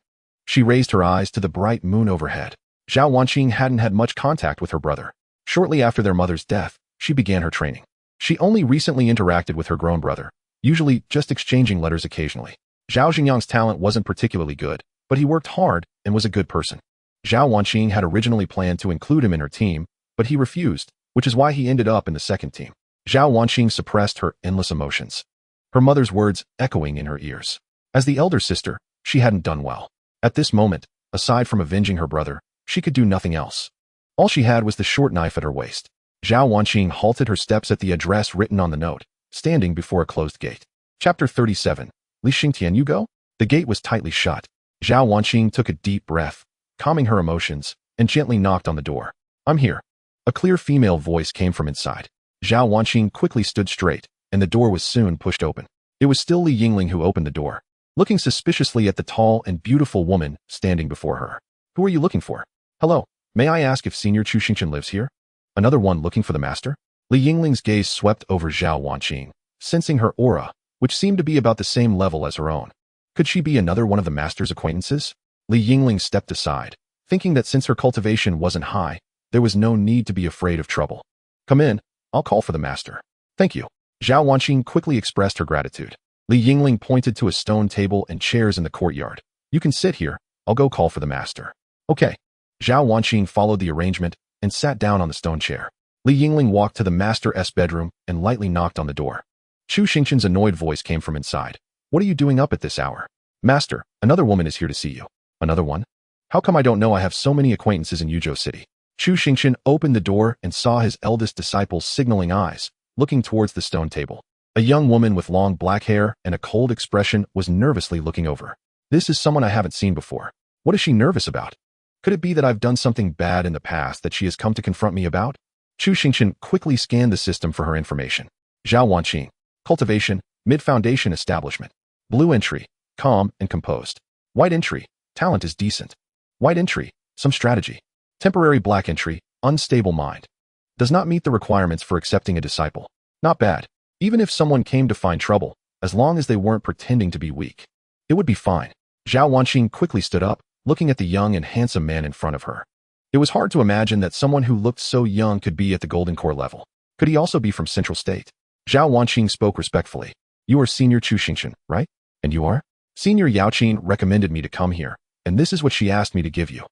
She raised her eyes to the bright moon overhead. Zhao Wanqing hadn't had much contact with her brother. Shortly after their mother's death, she began her training. She only recently interacted with her grown brother, usually just exchanging letters occasionally. Zhao Xingyang's talent wasn't particularly good, but he worked hard and was a good person. Zhao Wanqing had originally planned to include him in her team, but he refused, which is why he ended up in the second team. Zhao Wanqing suppressed her endless emotions, her mother's words echoing in her ears. As the elder sister, she hadn't done well. At this moment, aside from avenging her brother, she could do nothing else. All she had was the short knife at her waist. Zhao Wanqing halted her steps at the address written on the note, standing before a closed gate. Chapter 37. Li Xingtian, you go? The gate was tightly shut. Zhao Wanqing took a deep breath, calming her emotions, and gently knocked on the door. I'm here. A clear female voice came from inside. Zhao Wanqing quickly stood straight, and the door was soon pushed open. It was still Li Yingling who opened the door, looking suspiciously at the tall and beautiful woman standing before her. Who are you looking for? Hello. May I ask if Senior Chu Xingchen lives here? Another one looking for the master? Li Yingling's gaze swept over Zhao Wanqing, sensing her aura, which seemed to be about the same level as her own. Could she be another one of the master's acquaintances? Li Yingling stepped aside, thinking that since her cultivation wasn't high, there was no need to be afraid of trouble. Come in, I'll call for the master. Thank you. Zhao Wanqing quickly expressed her gratitude. Li Yingling pointed to a stone table and chairs in the courtyard. You can sit here, I'll go call for the master. Okay. Zhao Wanqing followed the arrangement and sat down on the stone chair. Li Yingling walked to the master's bedroom and lightly knocked on the door. Chu Xingchen's annoyed voice came from inside. What are you doing up at this hour? Master, another woman is here to see you. Another one? How come I don't know I have so many acquaintances in Yuzhou City? Chu Xingchen opened the door and saw his eldest disciple's signaling eyes, looking towards the stone table. A young woman with long black hair and a cold expression was nervously looking over. This is someone I haven't seen before. What is she nervous about? Could it be that I've done something bad in the past that she has come to confront me about? Chu Xingchen quickly scanned the system for her information. Zhao Wanqing, Cultivation, Mid-Foundation Establishment. Blue entry, calm and composed. White entry, talent is decent. White entry, some strategy. Temporary black entry, unstable mind. Does not meet the requirements for accepting a disciple. Not bad. Even if someone came to find trouble, as long as they weren't pretending to be weak, it would be fine. Zhao Wanqing quickly stood up, looking at the young and handsome man in front of her. It was hard to imagine that someone who looked so young could be at the Golden Core level. Could he also be from Central State? Zhao Wanqing spoke respectfully. You are Senior Chu Xingchen, right? And you are? Senior Yaoqing recommended me to come here, and this is what she asked me to give you.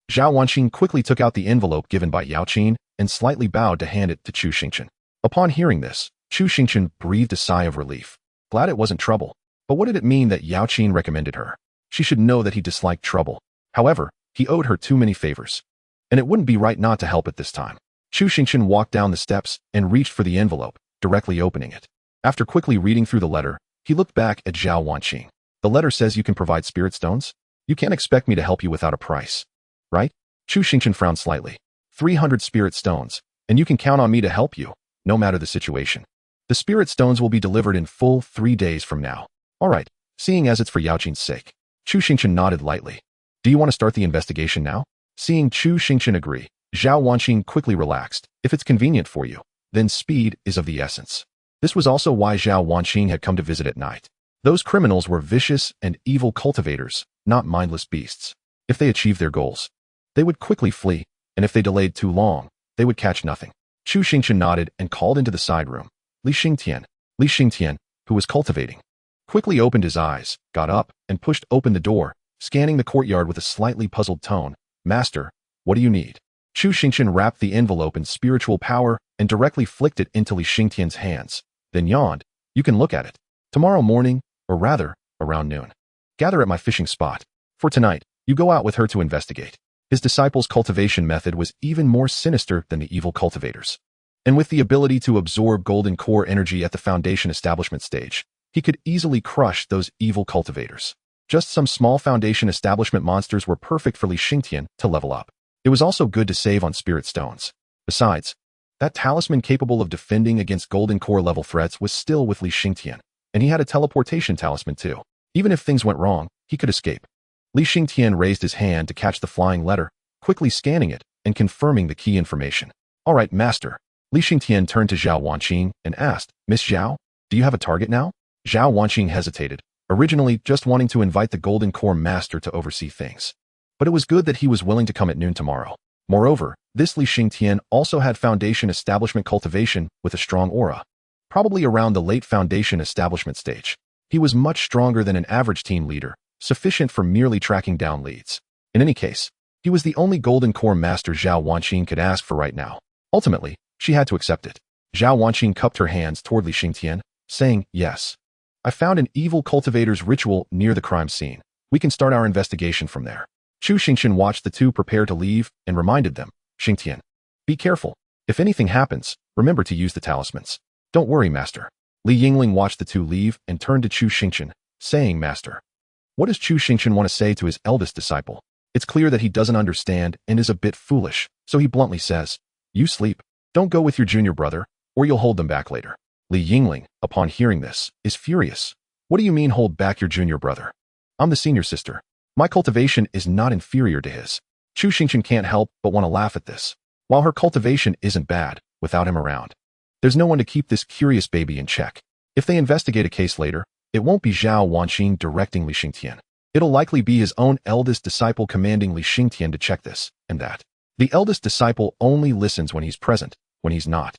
Zhao Wanqing quickly took out the envelope given by Yaoqing and slightly bowed to hand it to Chu Xingchen. Upon hearing this, Chu Xingchen breathed a sigh of relief. Glad it wasn't trouble. But what did it mean that Yaoqing recommended her? She should know that he disliked trouble. However, he owed her too many favors. And it wouldn't be right not to help at this time. Chu Xingchen walked down the steps and reached for the envelope, directly opening it. After quickly reading through the letter, he looked back at Zhao Wanqing. The letter says you can provide spirit stones? You can't expect me to help you without a price. Right? Chu Xingchen frowned slightly. 300 spirit stones, and you can count on me to help you, no matter the situation. The spirit stones will be delivered in full 3 days from now. All right, seeing as it's for Yaoqing's sake. Chu Xingchen nodded lightly. Do you want to start the investigation now? Seeing Chu Xingchen agree, Zhao Wanqing quickly relaxed. If it's convenient for you, then speed is of the essence. This was also why Zhao Wanqing had come to visit at night. Those criminals were vicious and evil cultivators, not mindless beasts. If they achieved their goals, they would quickly flee, and if they delayed too long, they would catch nothing. Chu Xingchen nodded and called into the side room. Li Xingtian, who was cultivating, quickly opened his eyes, got up, and pushed open the door, scanning the courtyard with a slightly puzzled tone. Master, what do you need? Chu Xingchen wrapped the envelope in spiritual power and directly flicked it into Li Xingtian's hands, then yawned. You can look at it. Tomorrow morning, or rather, around noon. Gather at my fishing spot. For tonight, you go out with her to investigate. His disciple's cultivation method was even more sinister than the evil cultivators. And with the ability to absorb golden core energy at the foundation establishment stage, he could easily crush those evil cultivators. Just some small foundation establishment monsters were perfect for Li Xingtian to level up. It was also good to save on spirit stones. Besides, That talisman capable of defending against golden core level threats was still with Xingtian, and he had a teleportation talisman too. Even if things went wrong, he could escape. Xingtian raised his hand to catch the flying letter, quickly scanning it and confirming the key information. All right, master. Xingtian turned to Zhao Wanqing and asked, Miss Zhao, do you have a target now? Zhao Wanqing hesitated, originally just wanting to invite the Golden Core Master to oversee things. But it was good that he was willing to come at noon tomorrow. Moreover, this Xingtian also had Foundation Establishment cultivation with a strong aura. Probably around the late Foundation Establishment stage. He was much stronger than an average team leader, sufficient for merely tracking down leads. In any case, he was the only Golden Core Master Zhao Wanqing could ask for right now. Ultimately, she had to accept it. Zhao Wanqing cupped her hands toward Xingtian, saying, yes. I found an evil cultivator's ritual near the crime scene. We can start our investigation from there. Chu Xingchen watched the two prepare to leave and reminded them, Xingtian, be careful. If anything happens, remember to use the talismans. Don't worry, master. Yingling watched the two leave and turned to Chu Xingchen, saying, Master. What does Chu Xingchen want to say to his eldest disciple? It's clear that he doesn't understand and is a bit foolish, so he bluntly says, you sleep. Don't go with your junior brother, or you'll hold them back later. Yingling, upon hearing this, is furious. What do you mean hold back your junior brother? I'm the senior sister. My cultivation is not inferior to his. Chu Xingchen can't help but want to laugh at this. While her cultivation isn't bad, without him around, there's no one to keep this curious baby in check. If they investigate a case later, it won't be Zhao Wanqing directing Xingtian. It'll likely be his own eldest disciple commanding Xingtian to check this and that. The eldest disciple only listens when he's present, when he's not.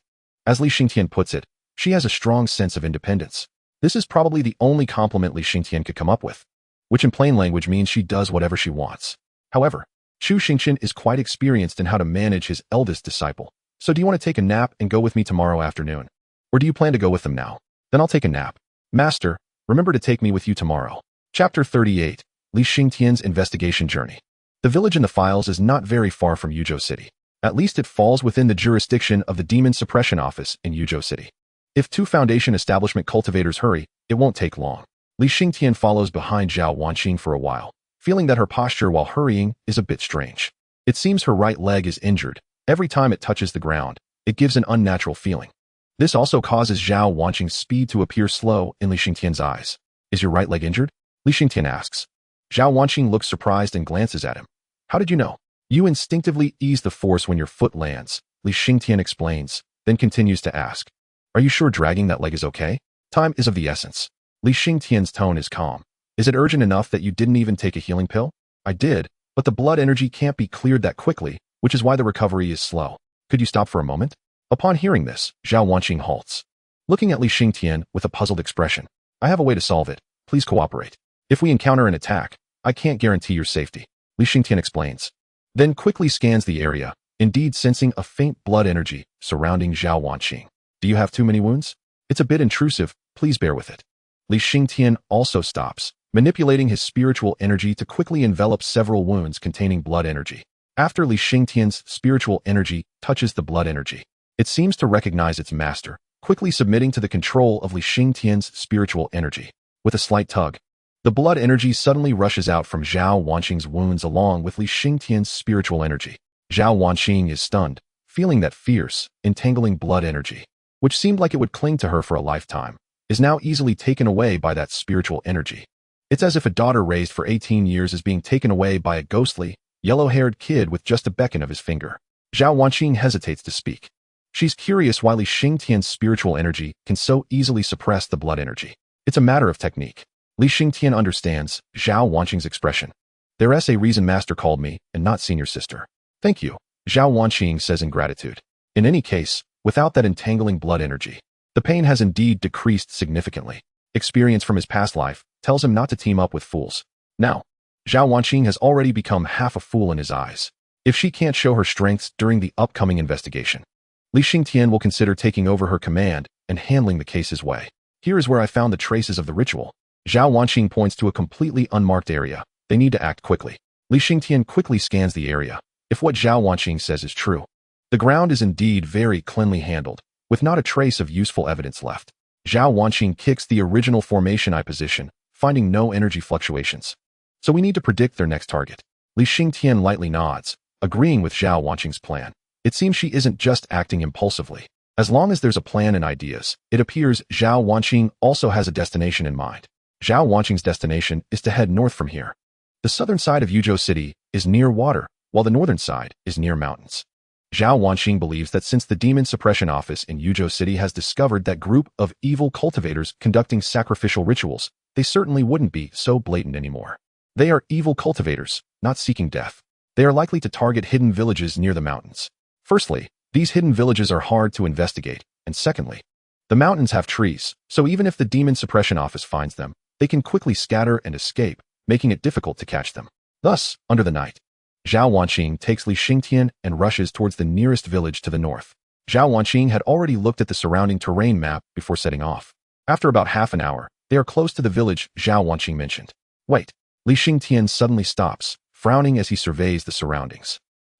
As Xingtian puts it, she has a strong sense of independence. This is probably the only compliment Xingtian could come up with, which in plain language means she does whatever she wants. However, Chu Xingchen is quite experienced in how to manage his eldest disciple. So do you want to take a nap and go with me tomorrow afternoon? Or do you plan to go with them now? Then I'll take a nap. Master, remember to take me with you tomorrow. Chapter 38, Xingtian's Investigation Journey. The village in the files is not very far from Yuzhou City. At least it falls within the jurisdiction of the Demon Suppression Office in Yuzhou City. If two Foundation Establishment cultivators hurry, it won't take long. Xingtian follows behind Zhao Wanqing for a while, feeling that her posture while hurrying is a bit strange. It seems her right leg is injured. Every time it touches the ground, it gives an unnatural feeling. This also causes Zhao Wanqing's speed to appear slow in Xingtian's eyes. Is your right leg injured? Xingtian asks. Zhao Wanqing looks surprised and glances at him. How did you know? You instinctively ease the force when your foot lands, Xingtian explains, then continues to ask. Are you sure dragging that leg is okay? Time is of the essence. Xingtian's tone is calm. Is it urgent enough that you didn't even take a healing pill? I did, but the blood energy can't be cleared that quickly, which is why the recovery is slow. Could you stop for a moment? Upon hearing this, Zhao Wanqing halts, looking at Xingtian with a puzzled expression. I have a way to solve it. Please cooperate. If we encounter an attack, I can't guarantee your safety. Xingtian explains. Then quickly scans the area, indeed sensing a faint blood energy surrounding Zhao Wanqing. Do you have too many wounds? It's a bit intrusive, please bear with it. Xingtian also stops, manipulating his spiritual energy to quickly envelop several wounds containing blood energy. After Xingtian's spiritual energy touches the blood energy, it seems to recognize its master, quickly submitting to the control of Xingtian's spiritual energy. With a slight tug, the blood energy suddenly rushes out from Zhao Wanqing's wounds along with Xingtian's spiritual energy. Zhao Wanqing is stunned, feeling that fierce, entangling blood energy, which seemed like it would cling to her for a lifetime, is now easily taken away by that spiritual energy. It's as if a daughter raised for 18 years is being taken away by a ghostly, yellow-haired kid with just a beckon of his finger. Zhao Wanqing hesitates to speak. She's curious why Xingtian's spiritual energy can so easily suppress the blood energy. It's a matter of technique. Xingtian understands Zhao Wanqing's expression. There's a reason master called me and not senior sister. Thank you, Zhao Wanqing says in gratitude. In any case, without that entangling blood energy, the pain has indeed decreased significantly. Experience from his past life tells him not to team up with fools. Now, Zhao Wanqing has already become half a fool in his eyes. If she can't show her strengths during the upcoming investigation, Xingtian will consider taking over her command and handling the case his way. Here is where I found the traces of the ritual. Zhao Wanqing points to a completely unmarked area. They need to act quickly. Xingtian quickly scans the area. If what Zhao Wanqing says is true, the ground is indeed very cleanly handled, with not a trace of useful evidence left. Zhao Wanqing kicks the original formation I position, finding no energy fluctuations. So we need to predict their next target. Xingtian lightly nods, agreeing with Zhao Wanqing's plan. It seems she isn't just acting impulsively. As long as there's a plan and ideas, it appears Zhao Wanqing also has a destination in mind. Zhao Wanqing's destination is to head north from here. The southern side of Yuzhou City is near water, while the northern side is near mountains. Zhao Wanqing believes that since the Demon Suppression Office in Yuzhou City has discovered that group of evil cultivators conducting sacrificial rituals, they certainly wouldn't be so blatant anymore. They are evil cultivators, not seeking death. They are likely to target hidden villages near the mountains. Firstly, these hidden villages are hard to investigate, and secondly, the mountains have trees, so even if the Demon Suppression Office finds them, they can quickly scatter and escape, making it difficult to catch them. Thus, under the night, Zhao Wanqing takes Xingtian and rushes towards the nearest village to the north. Zhao Wanqing had already looked at the surrounding terrain map before setting off. After about half an hour, they are close to the village Zhao Wanqing mentioned. Wait, Xingtian suddenly stops, frowning as he surveys the surroundings.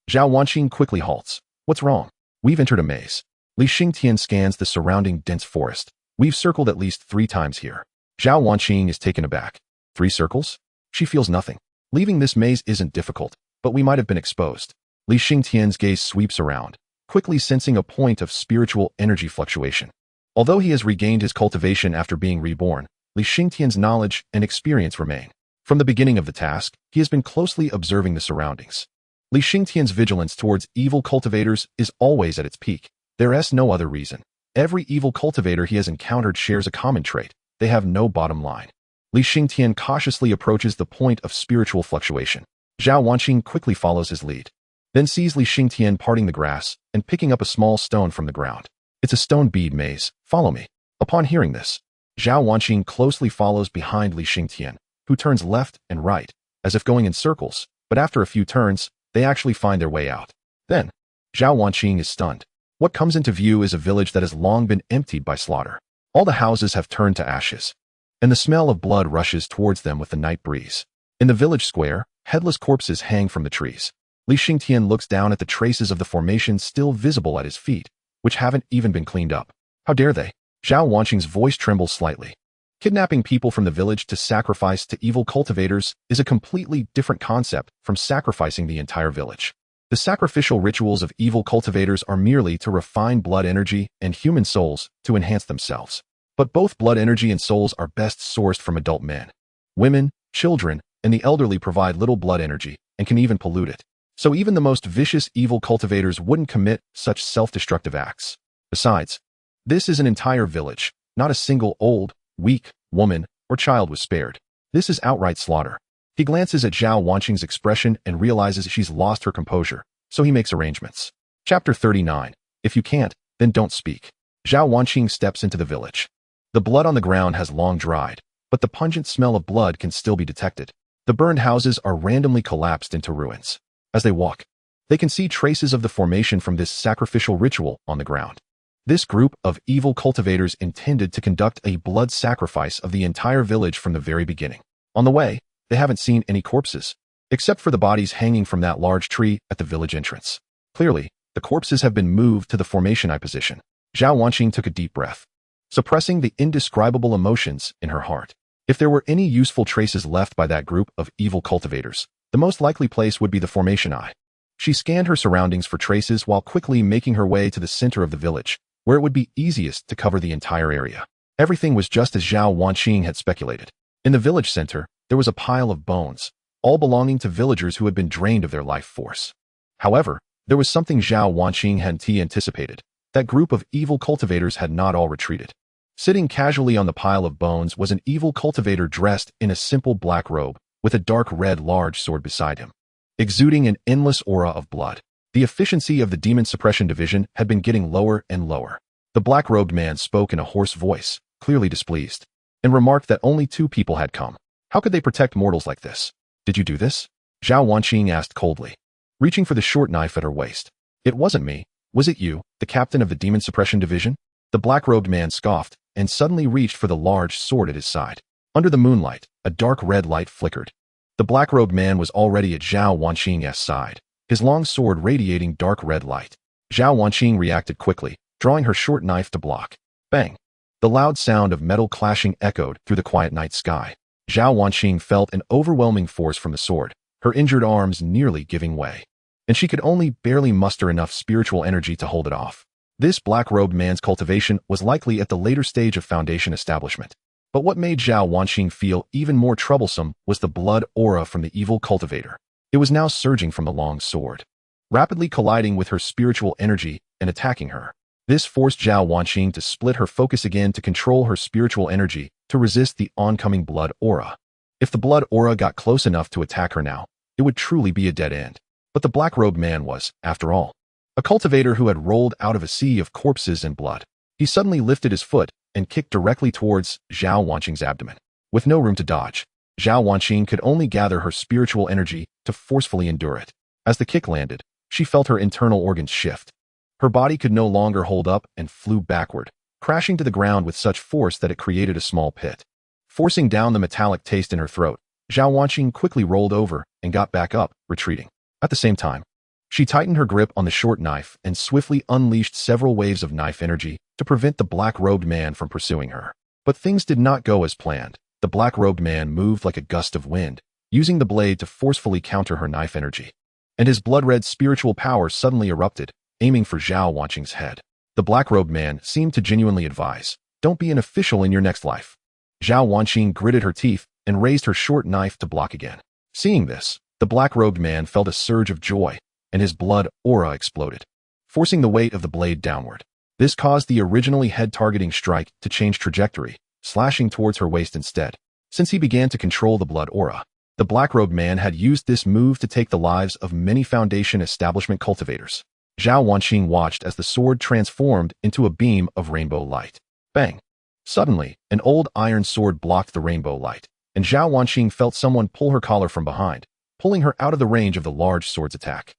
Zhao Wanqing quickly halts. What's wrong? We've entered a maze. Xingtian scans the surrounding dense forest. We've circled at least 3 times here. Zhao Wanqing is taken aback. 3 circles? She feels nothing. Leaving this maze isn't difficult, but we might have been exposed. Xingtian's gaze sweeps around, quickly sensing a point of spiritual energy fluctuation. Although he has regained his cultivation after being reborn, Xingtian's knowledge and experience remain. From the beginning of the task, he has been closely observing the surroundings. Xingtian's vigilance towards evil cultivators is always at its peak. There is no other reason. Every evil cultivator he has encountered shares a common trait. They have no bottom line. Xingtian cautiously approaches the point of spiritual fluctuation. Zhao Wanqing quickly follows his lead, then sees Xingtian parting the grass and picking up a small stone from the ground. It's a stone bead maze. Follow me. Upon hearing this, Zhao Wanqing closely follows behind Xingtian, who turns left and right, as if going in circles, but after a few turns, they actually find their way out. Then, Zhao Wanqing is stunned. What comes into view is a village that has long been emptied by slaughter. All the houses have turned to ashes, and the smell of blood rushes towards them with the night breeze. In the village square, headless corpses hang from the trees. Xingtian looks down at the traces of the formation still visible at his feet, which haven't even been cleaned up. How dare they? Zhao Wanqing's voice trembles slightly. Kidnapping people from the village to sacrifice to evil cultivators is a completely different concept from sacrificing the entire village. The sacrificial rituals of evil cultivators are merely to refine blood energy and human souls to enhance themselves. But both blood energy and souls are best sourced from adult men. Women, children, and the elderly provide little blood energy and can even pollute it. So even the most vicious evil cultivators wouldn't commit such self-destructive acts. Besides, this is an entire village, not a single old, weak woman or child was spared. This is outright slaughter. He glances at Zhao Wanqing's expression and realizes she's lost her composure, so he makes arrangements. Chapter 39. If you can't, then don't speak. Zhao Wanqing steps into the village. The blood on the ground has long dried, but the pungent smell of blood can still be detected. The burned houses are randomly collapsed into ruins. As they walk, they can see traces of the formation from this sacrificial ritual on the ground. This group of evil cultivators intended to conduct a blood sacrifice of the entire village from the very beginning. On the way, they haven't seen any corpses, except for the bodies hanging from that large tree at the village entrance. Clearly, the corpses have been moved to the formation I position. Zhao Wanqing took a deep breath, suppressing the indescribable emotions in her heart. If there were any useful traces left by that group of evil cultivators, the most likely place would be the formation eye. She scanned her surroundings for traces while quickly making her way to the center of the village, where it would be easiest to cover the entire area. Everything was just as Zhao Wanqing had speculated. In the village center, there was a pile of bones, all belonging to villagers who had been drained of their life force. However, there was something Zhao Wanqing hadn't anticipated. That group of evil cultivators had not all retreated. Sitting casually on the pile of bones was an evil cultivator dressed in a simple black robe, with a dark red large sword beside him, exuding an endless aura of blood. The efficiency of the Demon Suppression Division had been getting lower and lower. The black-robed man spoke in a hoarse voice, clearly displeased, and remarked that only 2 people had come. How could they protect mortals like this? Did you do this? Zhao Wanqing asked coldly, reaching for the short knife at her waist. It wasn't me. Was it you, the captain of the Demon Suppression Division? The black-robed man scoffed and suddenly reached for the large sword at his side. Under the moonlight, a dark red light flickered. The black-robed man was already at Zhao Wanqing's side, his long sword radiating dark red light. Zhao Wanqing reacted quickly, drawing her short knife to block. Bang! The loud sound of metal clashing echoed through the quiet night sky. Zhao Wanqing felt an overwhelming force from the sword, her injured arms nearly giving way. and she could only barely muster enough spiritual energy to hold it off. This black-robed man's cultivation was likely at the later stage of foundation establishment. But what made Zhao Wanqing feel even more troublesome was the blood aura from the evil cultivator. It was now surging from the long sword, rapidly colliding with her spiritual energy and attacking her. This forced Zhao Wanqing to split her focus again to control her spiritual energy to resist the oncoming blood aura. If the blood aura got close enough to attack her now, it would truly be a dead end. But the black-robed man was, after all, a cultivator who had rolled out of a sea of corpses and blood. He suddenly lifted his foot and kicked directly towards Zhao Wanqing's abdomen. With no room to dodge, Zhao Wanqing could only gather her spiritual energy to forcefully endure it. As the kick landed, she felt her internal organs shift. Her body could no longer hold up and flew backward, crashing to the ground with such force that it created a small pit. Forcing down the metallic taste in her throat, Zhao Wanqing quickly rolled over and got back up, retreating. At the same time, she tightened her grip on the short knife and swiftly unleashed several waves of knife energy to prevent the black-robed man from pursuing her. But things did not go as planned. The black-robed man moved like a gust of wind, using the blade to forcefully counter her knife energy. And his blood-red spiritual power suddenly erupted, aiming for Zhao Wanqing's head. The black-robed man seemed to genuinely advise, "Don't be an official in your next life." Zhao Wanqing gritted her teeth and raised her short knife to block again. Seeing this, the black-robed man felt a surge of joy, and his blood aura exploded, forcing the weight of the blade downward. This caused the originally head-targeting strike to change trajectory, slashing towards her waist instead. Since he began to control the blood aura, the black-robed man had used this move to take the lives of many Foundation establishment cultivators. Zhao Wanqing watched as the sword transformed into a beam of rainbow light. Bang! Suddenly, an old iron sword blocked the rainbow light, and Zhao Wanqing felt someone pull her collar from behind, pulling her out of the range of the large sword's attack.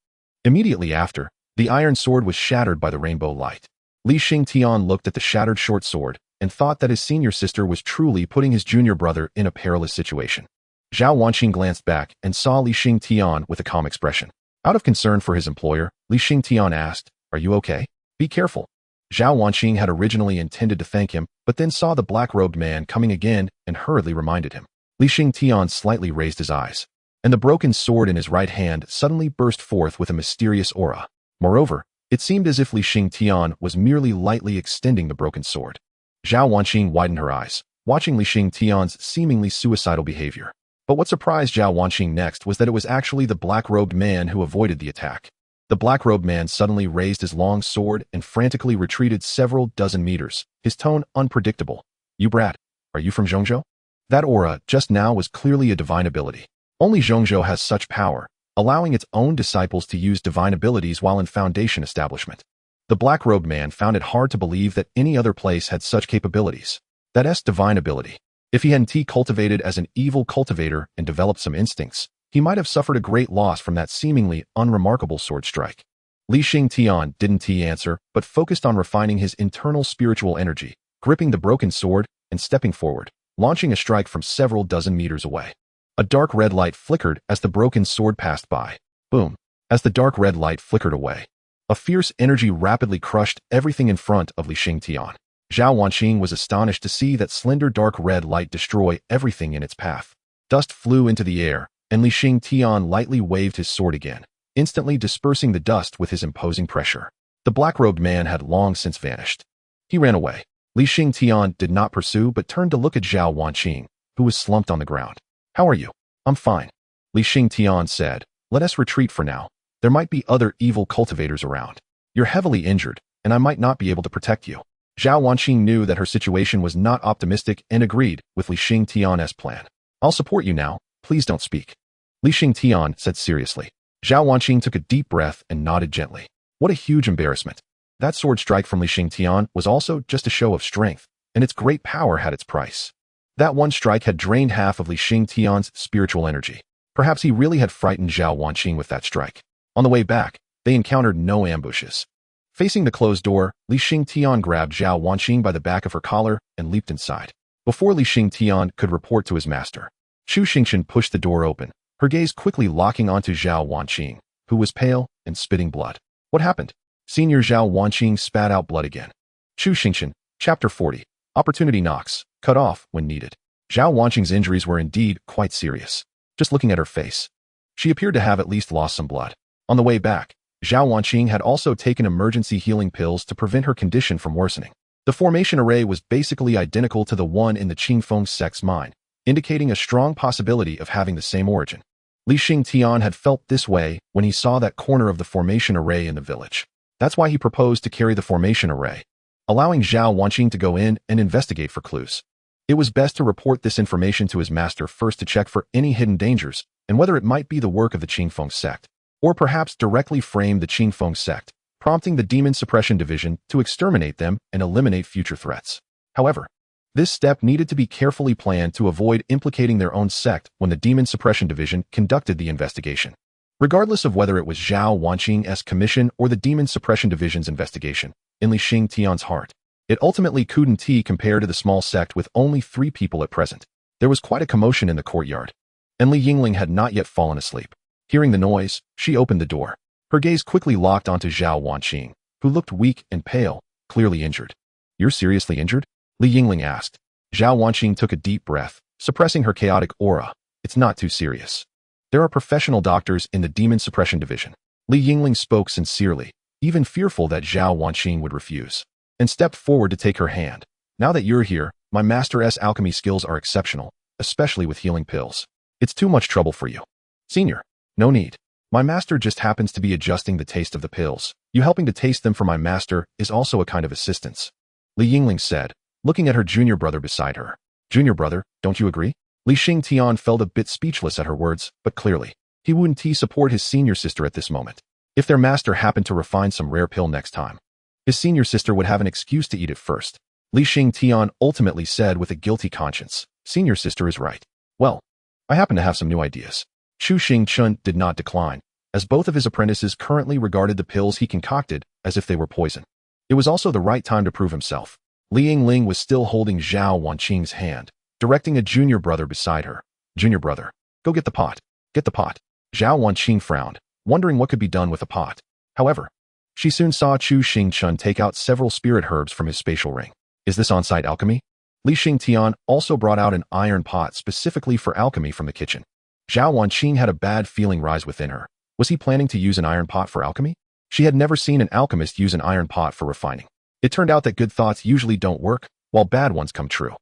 Immediately after, the iron sword was shattered by the rainbow light. Li Xingtian looked at the shattered short sword and thought that his senior sister was truly putting his junior brother in a perilous situation. Zhao Wanqing glanced back and saw Li Xingtian with a calm expression. Out of concern for his employer, Li Xingtian asked, "Are you okay? Be careful." Zhao Wanqing had originally intended to thank him, but then saw the black-robed man coming again and hurriedly reminded him. Li Xingtian slightly raised his eyes, and the broken sword in his right hand suddenly burst forth with a mysterious aura. Moreover, it seemed as if Li Xingtian was merely lightly extending the broken sword. Zhao Wanqing widened her eyes, watching Li Xingtian's seemingly suicidal behavior. But what surprised Zhao Wanqing next was that it was actually the black-robed man who avoided the attack. The black-robed man suddenly raised his long sword and frantically retreated several dozen meters, his tone unpredictable. "You brat, are you from Zhongzhou?" That aura just now was clearly a divine ability. Only Zhongzhou has such power, allowing its own disciples to use divine abilities while in Foundation establishment. The black-robed man found it hard to believe that any other place had such capabilities. That's divine ability. If he hadn't cultivated as an evil cultivator and developed some instincts, he might have suffered a great loss from that seemingly unremarkable sword strike. Li Xingtian didn't answer, but focused on refining his internal spiritual energy, gripping the broken sword and stepping forward, launching a strike from several dozen meters away. A dark red light flickered as the broken sword passed by. Boom! As the dark red light flickered away, a fierce energy rapidly crushed everything in front of Li Xingtian. Zhao Wanqing was astonished to see that slender dark red light destroy everything in its path. Dust flew into the air, and Li Xingtian lightly waved his sword again, instantly dispersing the dust with his imposing pressure. The black-robed man had long since vanished. He ran away. Li Xingtian did not pursue but turned to look at Zhao Wanqing, who was slumped on the ground. "How are you?" "I'm fine," Li Xingtian said. "Let us retreat for now. There might be other evil cultivators around. You're heavily injured, and I might not be able to protect you." Zhao Wanqing knew that her situation was not optimistic and agreed with Li Xingtian's plan. "I'll support you now. Please don't speak," Li Xingtian said seriously. Zhao Wanqing took a deep breath and nodded gently. What a huge embarrassment. That sword strike from Li Xingtian was also just a show of strength, and its great power had its price. That one strike had drained half of Li Xingtian's spiritual energy. Perhaps he really had frightened Zhao Wanqing with that strike. On the way back, they encountered no ambushes. Facing the closed door, Li Xingtian grabbed Zhao Wanqing by the back of her collar and leaped inside. Before Li Xingtian could report to his master, Chu Xingchen pushed the door open, her gaze quickly locking onto Zhao Wanqing, who was pale and spitting blood. "What happened?" Senior Zhao Wanqing spat out blood again. Chu Xingchen, Chapter 40. Opportunity knocks, cut off when needed. Zhao Wanqing's injuries were indeed quite serious. Just looking at her face, she appeared to have at least lost some blood. On the way back, Zhao Wanqing had also taken emergency healing pills to prevent her condition from worsening. The formation array was basically identical to the one in the Qingfeng sect's mind, indicating a strong possibility of having the same origin. Li Xingtian had felt this way when he saw that corner of the formation array in the village. That's why he proposed to carry the formation array, allowing Zhao Wanqing to go in and investigate for clues. It was best to report this information to his master first to check for any hidden dangers and whether it might be the work of the Qingfeng sect, or perhaps directly frame the Qingfeng sect, prompting the Demon Suppression Division to exterminate them and eliminate future threats. However, this step needed to be carefully planned to avoid implicating their own sect when the Demon Suppression Division conducted the investigation. Regardless of whether it was Zhao Wanqing's commission or the Demon Suppression Division's investigation, in Li Xingtian's heart, it ultimately couldn't compare to the small sect with only 3 people at present. There was quite a commotion in the courtyard, and Li Yingling had not yet fallen asleep. Hearing the noise, she opened the door. Her gaze quickly locked onto Zhao Wanqing, who looked weak and pale, clearly injured. "You're seriously injured?" Li Yingling asked. Zhao Wanqing took a deep breath, suppressing her chaotic aura. "It's not too serious. There are professional doctors in the Demon Suppression Division." Li Yingling spoke sincerely, even fearful that Zhao Wanqing would refuse, and stepped forward to take her hand. "Now that you're here, my master's alchemy skills are exceptional, especially with healing pills. It's too much trouble for you." "Senior, no need. My master just happens to be adjusting the taste of the pills. You helping to taste them for my master is also a kind of assistance," Li Yingling said, looking at her junior brother beside her. "Junior brother, don't you agree?" Li Xingtian felt a bit speechless at her words, but clearly, he wouldn't support his senior sister at this moment. If their master happened to refine some rare pill next time, his senior sister would have an excuse to eat it first. Li Xingtian ultimately said with a guilty conscience, "Senior sister is right. Well, I happen to have some new ideas." Chu Xingchen did not decline, as both of his apprentices currently regarded the pills he concocted as if they were poison. It was also the right time to prove himself. Li Yingling was still holding Zhao Wanqing's hand, directing a junior brother beside her. "Junior brother, go get the pot. Get the pot." Zhao Wanqing frowned, wondering what could be done with a pot. However, she soon saw Chu Xingchen take out several spirit herbs from his spatial ring. "Is this on-site alchemy?" Li Xingtian also brought out an iron pot specifically for alchemy from the kitchen. Zhao Wanqing had a bad feeling rise within her. Was he planning to use an iron pot for alchemy? She had never seen an alchemist use an iron pot for refining. It turned out that good thoughts usually don't work, while bad ones come true.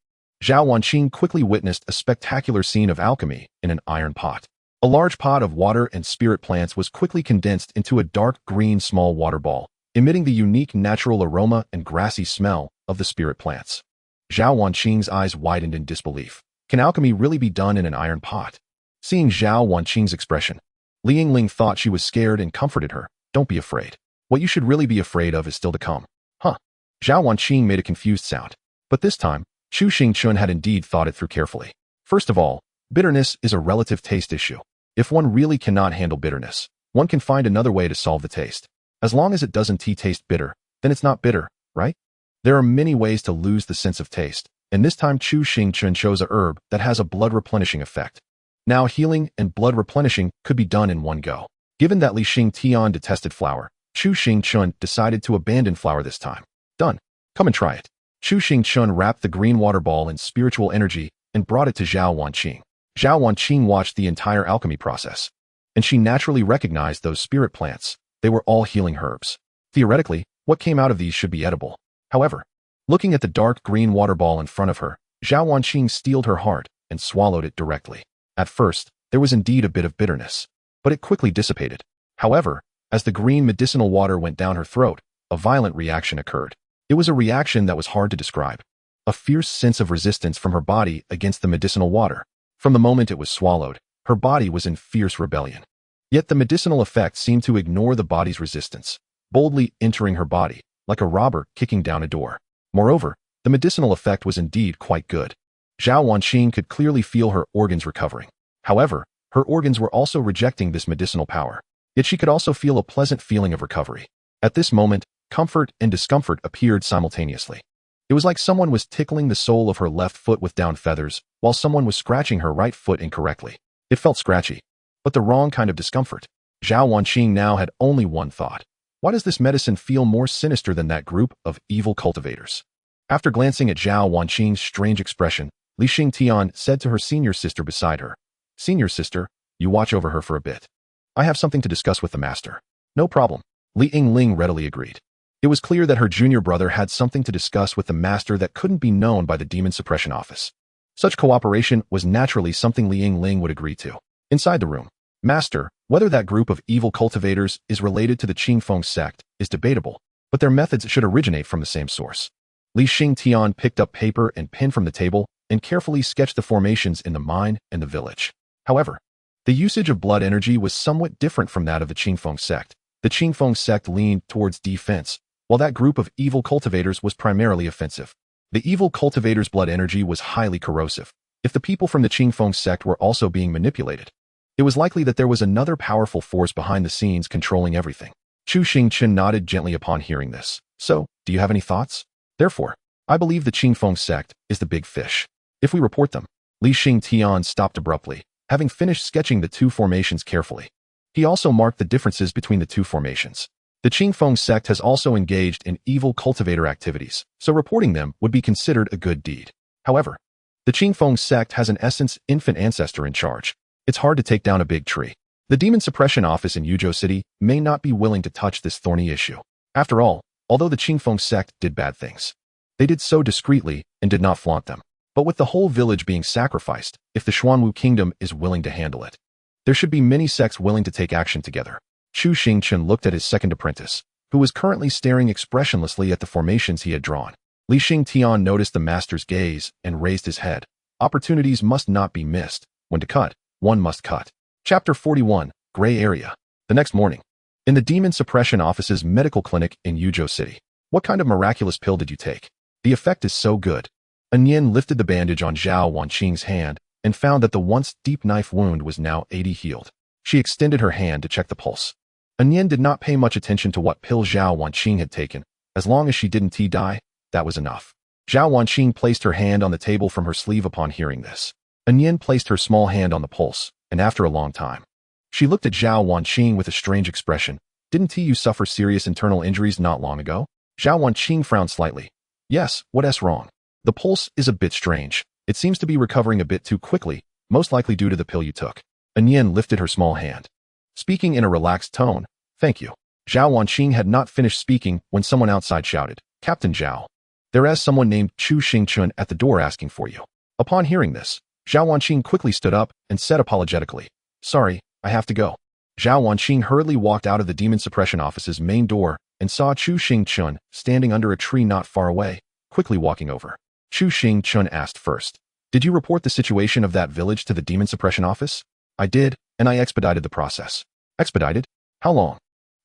Zhao Wanqing quickly witnessed a spectacular scene of alchemy in an iron pot. A large pot of water and spirit plants was quickly condensed into a dark green small water ball, emitting the unique natural aroma and grassy smell of the spirit plants. Zhao Wanqing's eyes widened in disbelief. Can alchemy really be done in an iron pot? Seeing Zhao Wanqing's expression, Li Yingling thought she was scared and comforted her. "Don't be afraid. What you should really be afraid of is still to come." "Huh?" Zhao Wanqing made a confused sound. But this time, Chu Xingchen had indeed thought it through carefully. First of all, bitterness is a relative taste issue. If one really cannot handle bitterness, one can find another way to solve the taste. As long as it doesn't taste bitter, then it's not bitter, right? There are many ways to lose the sense of taste, and this time Chu Xingchen chose a herb that has a blood replenishing effect. Now healing and blood replenishing could be done in one go. Given that Li Xingtian detested flour, Chu Xingchen decided to abandon flour this time. "Done. Come and try it." Chu Xingchen wrapped the green water ball in spiritual energy and brought it to Zhao Wanqing. Zhao Wanqing watched the entire alchemy process, and she naturally recognized those spirit plants. They were all healing herbs. Theoretically, what came out of these should be edible. However, looking at the dark green water ball in front of her, Zhao Wanqing steeled her heart and swallowed it directly. At first, there was indeed a bit of bitterness, but it quickly dissipated. However, as the green medicinal water went down her throat, a violent reaction occurred. It was a reaction that was hard to describe. A fierce sense of resistance from her body against the medicinal water. From the moment it was swallowed, her body was in fierce rebellion. Yet the medicinal effect seemed to ignore the body's resistance, boldly entering her body, like a robber kicking down a door. Moreover, the medicinal effect was indeed quite good. Zhao Wanqing could clearly feel her organs recovering. However, her organs were also rejecting this medicinal power. Yet she could also feel a pleasant feeling of recovery. At this moment, comfort and discomfort appeared simultaneously. It was like someone was tickling the sole of her left foot with down feathers, while someone was scratching her right foot incorrectly. It felt scratchy, but the wrong kind of discomfort. Zhao Wanqing now had only one thought. Why does this medicine feel more sinister than that group of evil cultivators? After glancing at Zhao Wanqing's strange expression, Li Xingtian said to her senior sister beside her, "Senior sister, you watch over her for a bit. I have something to discuss with the master. No problem. Yingling readily agreed. It was clear that her junior brother had something to discuss with the master that couldn't be known by the Demon Suppression Office. Such cooperation was naturally something Yingling would agree to. Inside the room, Master, whether that group of evil cultivators is related to the Qingfeng sect is debatable, but their methods should originate from the same source. Xingtian picked up paper and pen from the table and carefully sketched the formations in the mine and the village. However, the usage of blood energy was somewhat different from that of the Qingfeng sect. The Qingfeng sect leaned towards defense, while that group of evil cultivators was primarily offensive. The evil cultivators' blood energy was highly corrosive. If the people from the Qingfeng sect were also being manipulated, it was likely that there was another powerful force behind the scenes controlling everything. Chu Xingchen nodded gently upon hearing this. So, do you have any thoughts? Therefore, I believe the Qingfeng sect is the big fish. If we report them. Xingtian stopped abruptly, having finished sketching the two formations carefully. He also marked the differences between the two formations. The Qingfeng sect has also engaged in evil cultivator activities, so reporting them would be considered a good deed. However, the Qingfeng sect has an essence infant ancestor in charge. It's hard to take down a big tree. The Demon Suppression Office in Yuzhou City may not be willing to touch this thorny issue. After all, although the Qingfeng sect did bad things, they did so discreetly and did not flaunt them. But with the whole village being sacrificed, if the Xuanwu kingdom is willing to handle it, there should be many sects willing to take action together. Chu Xingchen looked at his second apprentice, who was currently staring expressionlessly at the formations he had drawn. Xingtian noticed the master's gaze and raised his head. Opportunities must not be missed. When to cut, one must cut. Chapter 41, Gray Area. The next morning, in the Demon Suppression Office's medical clinic in Yuzhou City. What kind of miraculous pill did you take? The effect is so good. Onion lifted the bandage on Zhao Wanqing's hand and found that the once deep knife wound was now 80 healed. She extended her hand to check the pulse. Onion did not pay much attention to what pill Zhao Wanqing had taken. As long as she didn't die, that was enough. Zhao Wanqing placed her hand on the table from her sleeve upon hearing this. Onion placed her small hand on the pulse, and after a long time, she looked at Zhao Wanqing with a strange expression. Didn't you suffer serious internal injuries not long ago? Zhao Wanqing frowned slightly. Yes, what's wrong? The pulse is a bit strange. It seems to be recovering a bit too quickly, most likely due to the pill you took. Onion lifted her small hand, speaking in a relaxed tone. Thank you. Zhao Wanqing had not finished speaking when someone outside shouted, Captain Zhao. There is someone named Chu Xingchen at the door asking for you. Upon hearing this, Zhao Wanqing quickly stood up and said apologetically, Sorry, I have to go. Zhao Wanqing hurriedly walked out of the Demon Suppression Office's main door and saw Chu Xingchen standing under a tree not far away, quickly walking over. Chu Xingchen asked first, Did you report the situation of that village to the Demon Suppression Office? I did, and I expedited the process. Expedited? How long?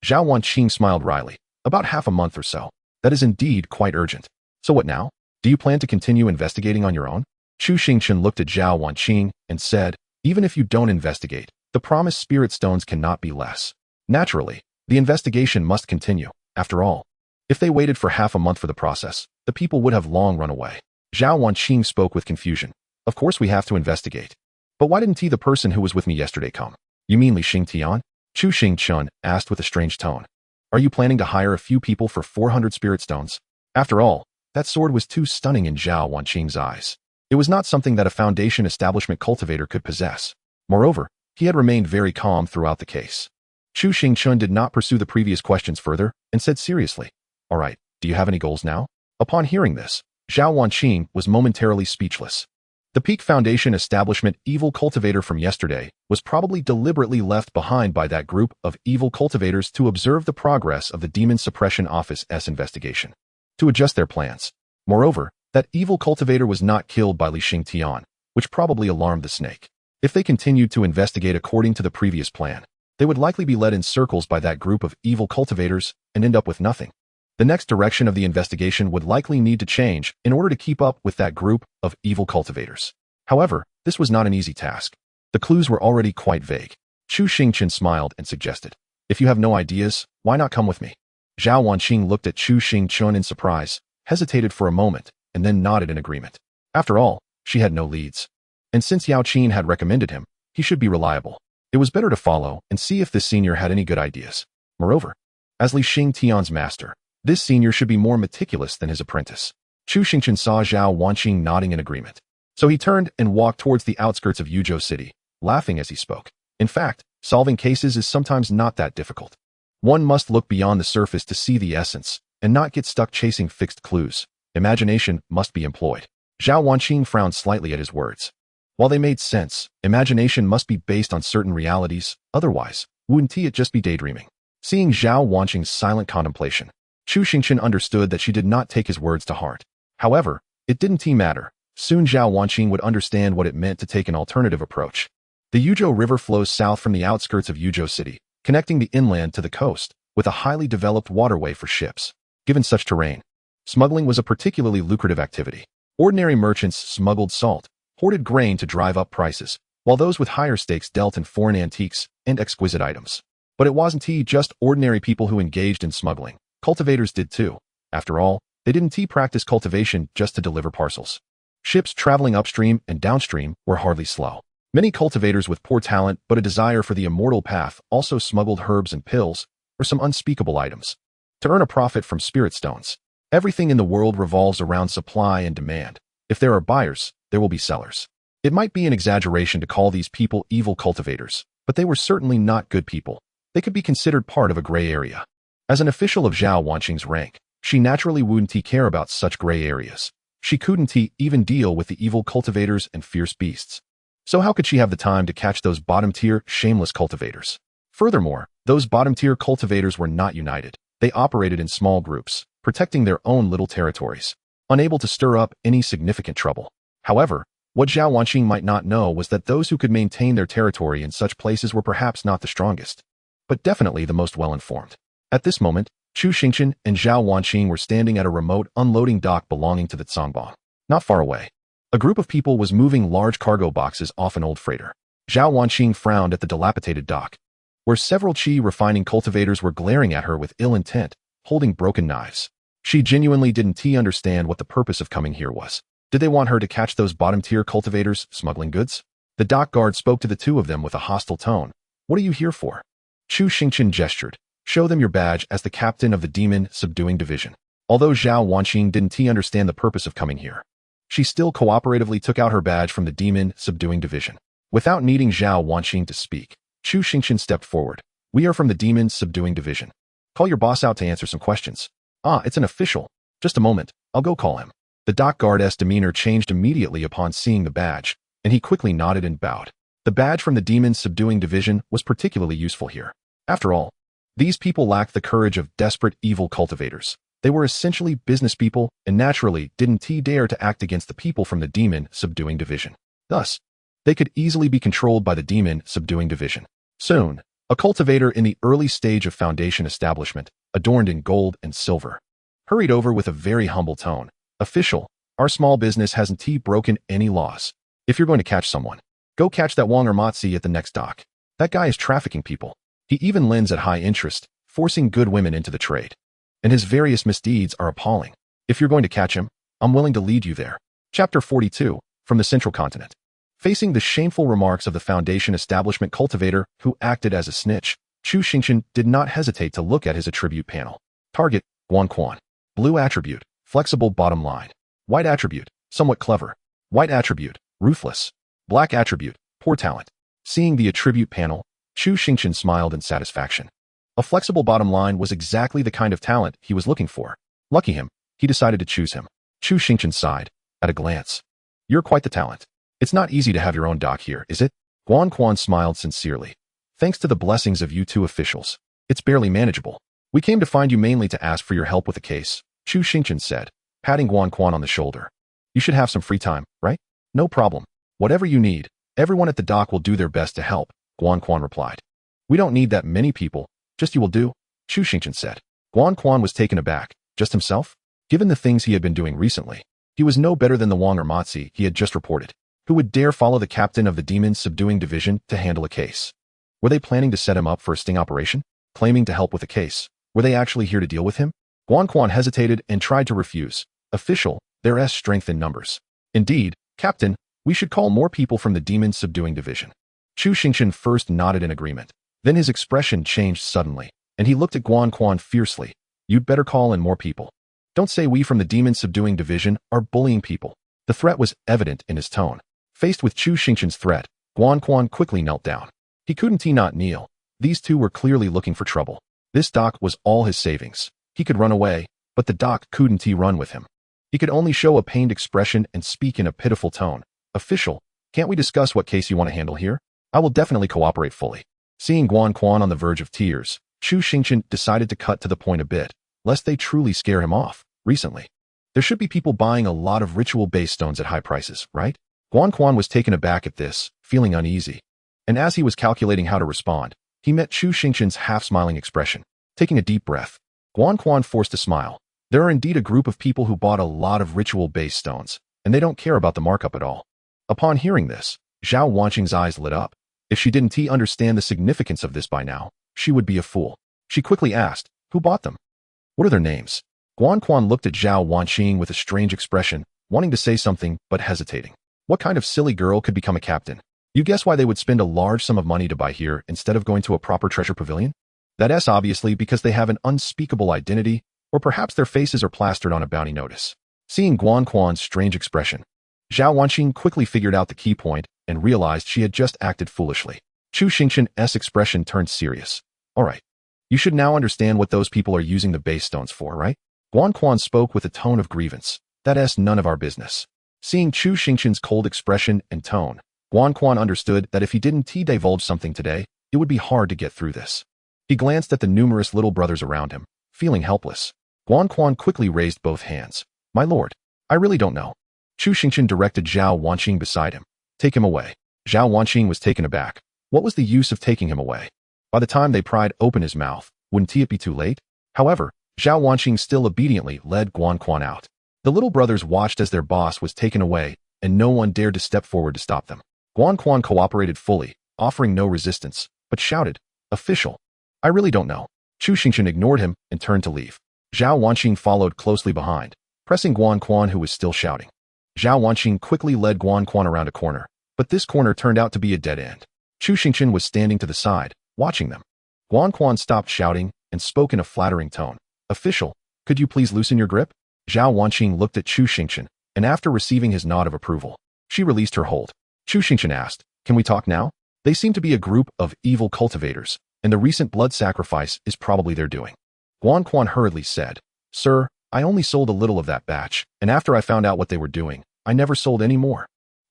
Zhao Wanqing smiled wryly. About half a month or so. That is indeed quite urgent. So what now? Do you plan to continue investigating on your own? Chu Xingchen looked at Zhao Wanqing and said, Even if you don't investigate, the promised spirit stones cannot be less. Naturally, the investigation must continue. After all, if they waited for half a month for the process, the people would have long run away. Zhao Wanqing spoke with confusion. Of course we have to investigate. But why didn't the person who was with me yesterday come? You mean Li Xingtian? Chu Xingchen asked with a strange tone. Are you planning to hire a few people for 400 spirit stones? After all, that sword was too stunning in Zhao Wanqing's eyes. It was not something that a Foundation establishment cultivator could possess. Moreover, he had remained very calm throughout the case. Chu Xingchen did not pursue the previous questions further and said seriously, All right, do you have any goals now? Upon hearing this, Zhao Wanqing was momentarily speechless. The Peak Foundation establishment evil cultivator from yesterday was probably deliberately left behind by that group of evil cultivators to observe the progress of the Demon Suppression Office's investigation, to adjust their plans. Moreover, that evil cultivator was not killed by Li Xingtian, which probably alarmed the snake. If they continued to investigate according to the previous plan, they would likely be led in circles by that group of evil cultivators and end up with nothing. The next direction of the investigation would likely need to change in order to keep up with that group of evil cultivators. However, this was not an easy task. The clues were already quite vague. Chu Xingchen smiled and suggested, If you have no ideas, why not come with me? Zhao Wanqing looked at Chu Xingchen in surprise, hesitated for a moment, and then nodded in agreement. After all, she had no leads. And since Yao Qin had recommended him, he should be reliable. It was better to follow and see if this senior had any good ideas. Moreover, as Li Xingtian's master, this senior should be more meticulous than his apprentice. Chu Xingchen saw Zhao Wanqing nodding in agreement. So he turned and walked towards the outskirts of Yuzhou City, laughing as he spoke. In fact, Solving cases is sometimes not that difficult. One must look beyond the surface to see the essence, and not get stuck chasing fixed clues. Imagination must be employed. Zhao Wanqing frowned slightly at his words. While they made sense, imagination must be based on certain realities, otherwise, wouldn't it just be daydreaming? Seeing Zhao Wanqing's silent contemplation, Chu Xingchen understood that she did not take his words to heart. However, it didn't matter. Soon Zhao Wanqing would understand what it meant to take an alternative approach. The Yuzhou River flows south from the outskirts of Yuzhou City, connecting the inland to the coast, with a highly developed waterway for ships. Given such terrain, smuggling was a particularly lucrative activity. Ordinary merchants smuggled salt, hoarded grain to drive up prices, while those with higher stakes dealt in foreign antiques and exquisite items. But it wasn't just ordinary people who engaged in smuggling. Cultivators did too. After all, they didn't practice cultivation just to deliver parcels. Ships traveling upstream and downstream were hardly slow. Many cultivators with poor talent but a desire for the immortal path also smuggled herbs and pills, or some unspeakable items, to earn a profit from spirit stones. Everything in the world revolves around supply and demand. If there are buyers, there will be sellers. It might be an exaggeration to call these people evil cultivators, but they were certainly not good people. They could be considered part of a gray area. As an official of Zhao Wanqing's rank, she naturally wouldn't care about such gray areas. She couldn't even deal with the evil cultivators and fierce beasts. So how could she have the time to catch those bottom-tier, shameless cultivators? Furthermore, those bottom-tier cultivators were not united. They operated in small groups, protecting their own little territories, unable to stir up any significant trouble. However, what Zhao Wanqing might not know was that those who could maintain their territory in such places were perhaps not the strongest, but definitely the most well-informed. At this moment, Chu Xingchen and Zhao Wanqing were standing at a remote unloading dock belonging to the Zhongbang. Not far away, a group of people was moving large cargo boxes off an old freighter. Zhao Wanqing frowned at the dilapidated dock, where several qi refining cultivators were glaring at her with ill intent, holding broken knives. She genuinely didn't understand what the purpose of coming here was. Did they want her to catch those bottom-tier cultivators smuggling goods? The dock guard spoke to the two of them with a hostile tone. What are you here for? Chu Xingchen gestured. Show them your badge as the captain of the Demon Subduing Division. Although Zhao Wanqing didn't understand the purpose of coming here, she still cooperatively took out her badge from the Demon Subduing Division. Without needing Zhao Wanqing to speak, Chu Xingchen stepped forward. We are from the Demon Subduing Division. Call your boss out to answer some questions. Ah, it's an official. Just a moment, I'll go call him. The dock guard's demeanor changed immediately upon seeing the badge, and he quickly nodded and bowed. The badge from the Demon Subduing Division was particularly useful here. After all, these people lacked the courage of desperate evil cultivators. They were essentially business people and naturally didn't dare to act against the people from the Demon Subduing Division. Thus, they could easily be controlled by the Demon Subduing Division. Soon, a cultivator in the early stage of Foundation establishment, adorned in gold and silver, hurried over with a very humble tone. Official, our small business hasn't broken any laws. If you're going to catch someone, go catch that Wang Ermatzi at the next dock. That guy is trafficking people. He even lends at high interest, forcing good women into the trade. And his various misdeeds are appalling. If you're going to catch him, I'm willing to lead you there. Chapter 42, from the Central Continent. Facing the shameful remarks of the Foundation establishment cultivator who acted as a snitch, Chu Xingchen did not hesitate to look at his attribute panel. Target, Guanquan. Blue attribute, flexible bottom line. White attribute, somewhat clever. White attribute, ruthless. Black attribute, poor talent. Seeing the attribute panel, Chu Xingchen smiled in satisfaction. A flexible bottom line was exactly the kind of talent he was looking for. Lucky him, he decided to choose him. Chu Xingchen sighed. At a glance, you're quite the talent. It's not easy to have your own dock here, is it? Guanquan smiled sincerely. Thanks to the blessings of you two officials, it's barely manageable. We came to find you mainly to ask for your help with the case, Chu Xingchen said, patting Guanquan on the shoulder. You should have some free time, right? No problem. Whatever you need, everyone at the dock will do their best to help, Guanquan replied. We don't need that many people, just you will do, Chu Xingchen said. Guanquan was taken aback. Just himself? Given the things he had been doing recently, he was no better than the Wang Ermatzi he had just reported. Who would dare follow the captain of the Demon Subduing Division to handle a case? Were they planning to set him up for a sting operation? Claiming to help with a case? Were they actually here to deal with him? Guanquan hesitated and tried to refuse. Official, there's strength in numbers. Indeed, Captain, we should call more people from the Demon Subduing Division. Chu Xingchen first nodded in agreement. Then his expression changed suddenly, and he looked at Guanquan fiercely. You'd better call in more people. Don't say we from the Demon Subduing Division are bullying people. The threat was evident in his tone. Faced with Chu Xingchen's threat, Guanquan quickly knelt down. He couldn't not kneel. These two were clearly looking for trouble. This doc was all his savings. He could run away, but the doc couldn't run with him. He could only show a pained expression and speak in a pitiful tone. Official, can't we discuss what case you want to handle here? I will definitely cooperate fully. Seeing Guan Quan on the verge of tears, Chu Xingchen decided to cut to the point a bit, lest they truly scare him off. Recently, there should be people buying a lot of ritual-based stones at high prices, right? Guan Quan was taken aback at this, feeling uneasy. And as he was calculating how to respond, he met Chu Xingchen's half-smiling expression. Taking a deep breath, Guan Quan forced a smile. There are indeed a group of people who bought a lot of ritual-based stones, and they don't care about the markup at all. Upon hearing this, Zhao Wanqing's eyes lit up. If she didn't understand the significance of this by now, she would be a fool. She quickly asked, who bought them? What are their names? Guan Quan looked at Zhao Wanqing with a strange expression, wanting to say something, but hesitating. What kind of silly girl could become a captain? You guess why they would spend a large sum of money to buy here instead of going to a proper treasure pavilion? That's obviously because they have an unspeakable identity, or perhaps their faces are plastered on a bounty notice. Seeing Guan Quan's strange expression, Zhao Wanqing quickly figured out the key point and realized she had just acted foolishly. Chu Xingchen's expression turned serious. All right. You should now understand what those people are using the base stones for, right? Guan Quan spoke with a tone of grievance. That's none of our business. Seeing Chu Xingchen's cold expression and tone, Guan Quan understood that if he didn't divulge something today, it would be hard to get through this. He glanced at the numerous little brothers around him, feeling helpless. Guan Quan quickly raised both hands. My lord, I really don't know. Chu Xingchen directed Zhao Wanqing beside him. Take him away. Zhao Wanqing was taken aback. What was the use of taking him away? By the time they pried open his mouth, wouldn't it be too late? However, Zhao Wanqing still obediently led Guan Quan out. The little brothers watched as their boss was taken away, and no one dared to step forward to stop them. Guan Quan cooperated fully, offering no resistance, but shouted, Official, I really don't know. Chu Xingchen ignored him and turned to leave. Zhao Wanqing followed closely behind, pressing Guan Quan, who was still shouting. Zhao Wanqing quickly led Guan Quan around a corner, but this corner turned out to be a dead end. Chu Xingchen was standing to the side, watching them. Guan Quan stopped shouting and spoke in a flattering tone. Official, could you please loosen your grip? Zhao Wanqing looked at Chu Xingchen, and after receiving his nod of approval, she released her hold. Chu Xingchen asked, can we talk now? They seem to be a group of evil cultivators, and the recent blood sacrifice is probably their doing. Guan Quan hurriedly said, Sir, I only sold a little of that batch, and after I found out what they were doing, I never sold any more.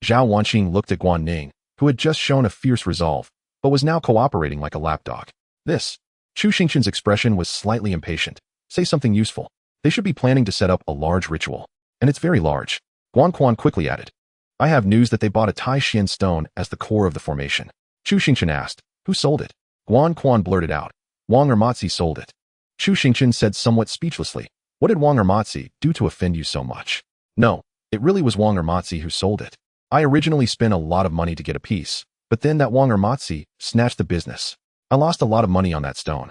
Zhao Wanqing looked at Guan Ning, who had just shown a fierce resolve, but was now cooperating like a lapdog. Chu Xingchen's expression was slightly impatient. Say something useful. They should be planning to set up a large ritual, and it's very large. Guan Quan quickly added, I have news that they bought a Tai Xian stone as the core of the formation. Chu Xingchen asked, who sold it? Guan Quan blurted out, Wang Ermatzi sold it. Chu Xingchen said somewhat speechlessly, what did Wang Ermatzi do to offend you so much? No, it really was Wang Ermatzi who sold it. I originally spent a lot of money to get a piece, but then that Wang Ermatzi snatched the business. I lost a lot of money on that stone.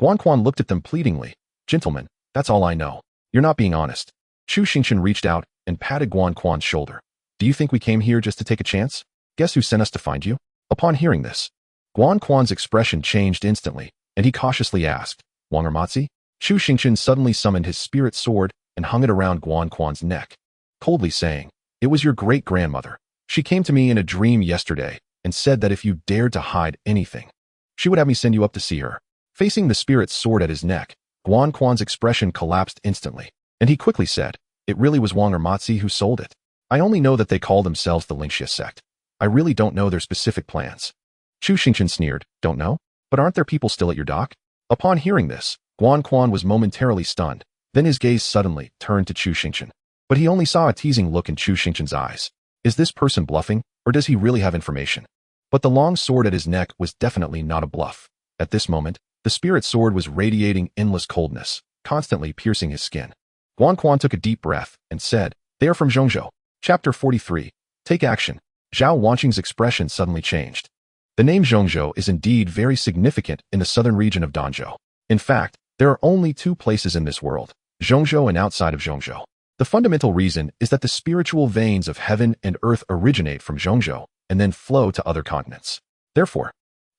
Guan Quan looked at them pleadingly. Gentlemen, that's all I know. You're not being honest. Chu Xingchen reached out and patted Guan Quan's shoulder. Do you think we came here just to take a chance? Guess who sent us to find you? Upon hearing this, Guan Quan's expression changed instantly, and he cautiously asked, Wang Ermatzi? Chu Xingchen suddenly summoned his spirit sword and hung it around Guan Quan's neck, coldly saying, it was your great-grandmother. She came to me in a dream yesterday and said that if you dared to hide anything, she would have me send you up to see her. Facing the spirit's sword at his neck, Guan Quan's expression collapsed instantly, and he quickly said, it really was Wang Ermatzi who sold it. I only know that they call themselves the Xianxia sect. I really don't know their specific plans. Chu Xingchen sneered, don't know? But aren't there people still at your dock? Upon hearing this, Guan Quan was momentarily stunned, then his gaze suddenly turned to Chu Xingchen. But he only saw a teasing look in Chu Xingchen's eyes. Is this person bluffing, or does he really have information? But the long sword at his neck was definitely not a bluff. At this moment, the spirit sword was radiating endless coldness, constantly piercing his skin. Guan Quan took a deep breath and said, they are from Zhongzhou. Chapter 43. Take action. Zhao Wanqing's expression suddenly changed. The name Zhongzhou is indeed very significant in the southern region of Danzhou. In fact, there are only two places in this world, Zhongzhou and outside of Zhongzhou. The fundamental reason is that the spiritual veins of heaven and earth originate from Zhongzhou and then flow to other continents. Therefore,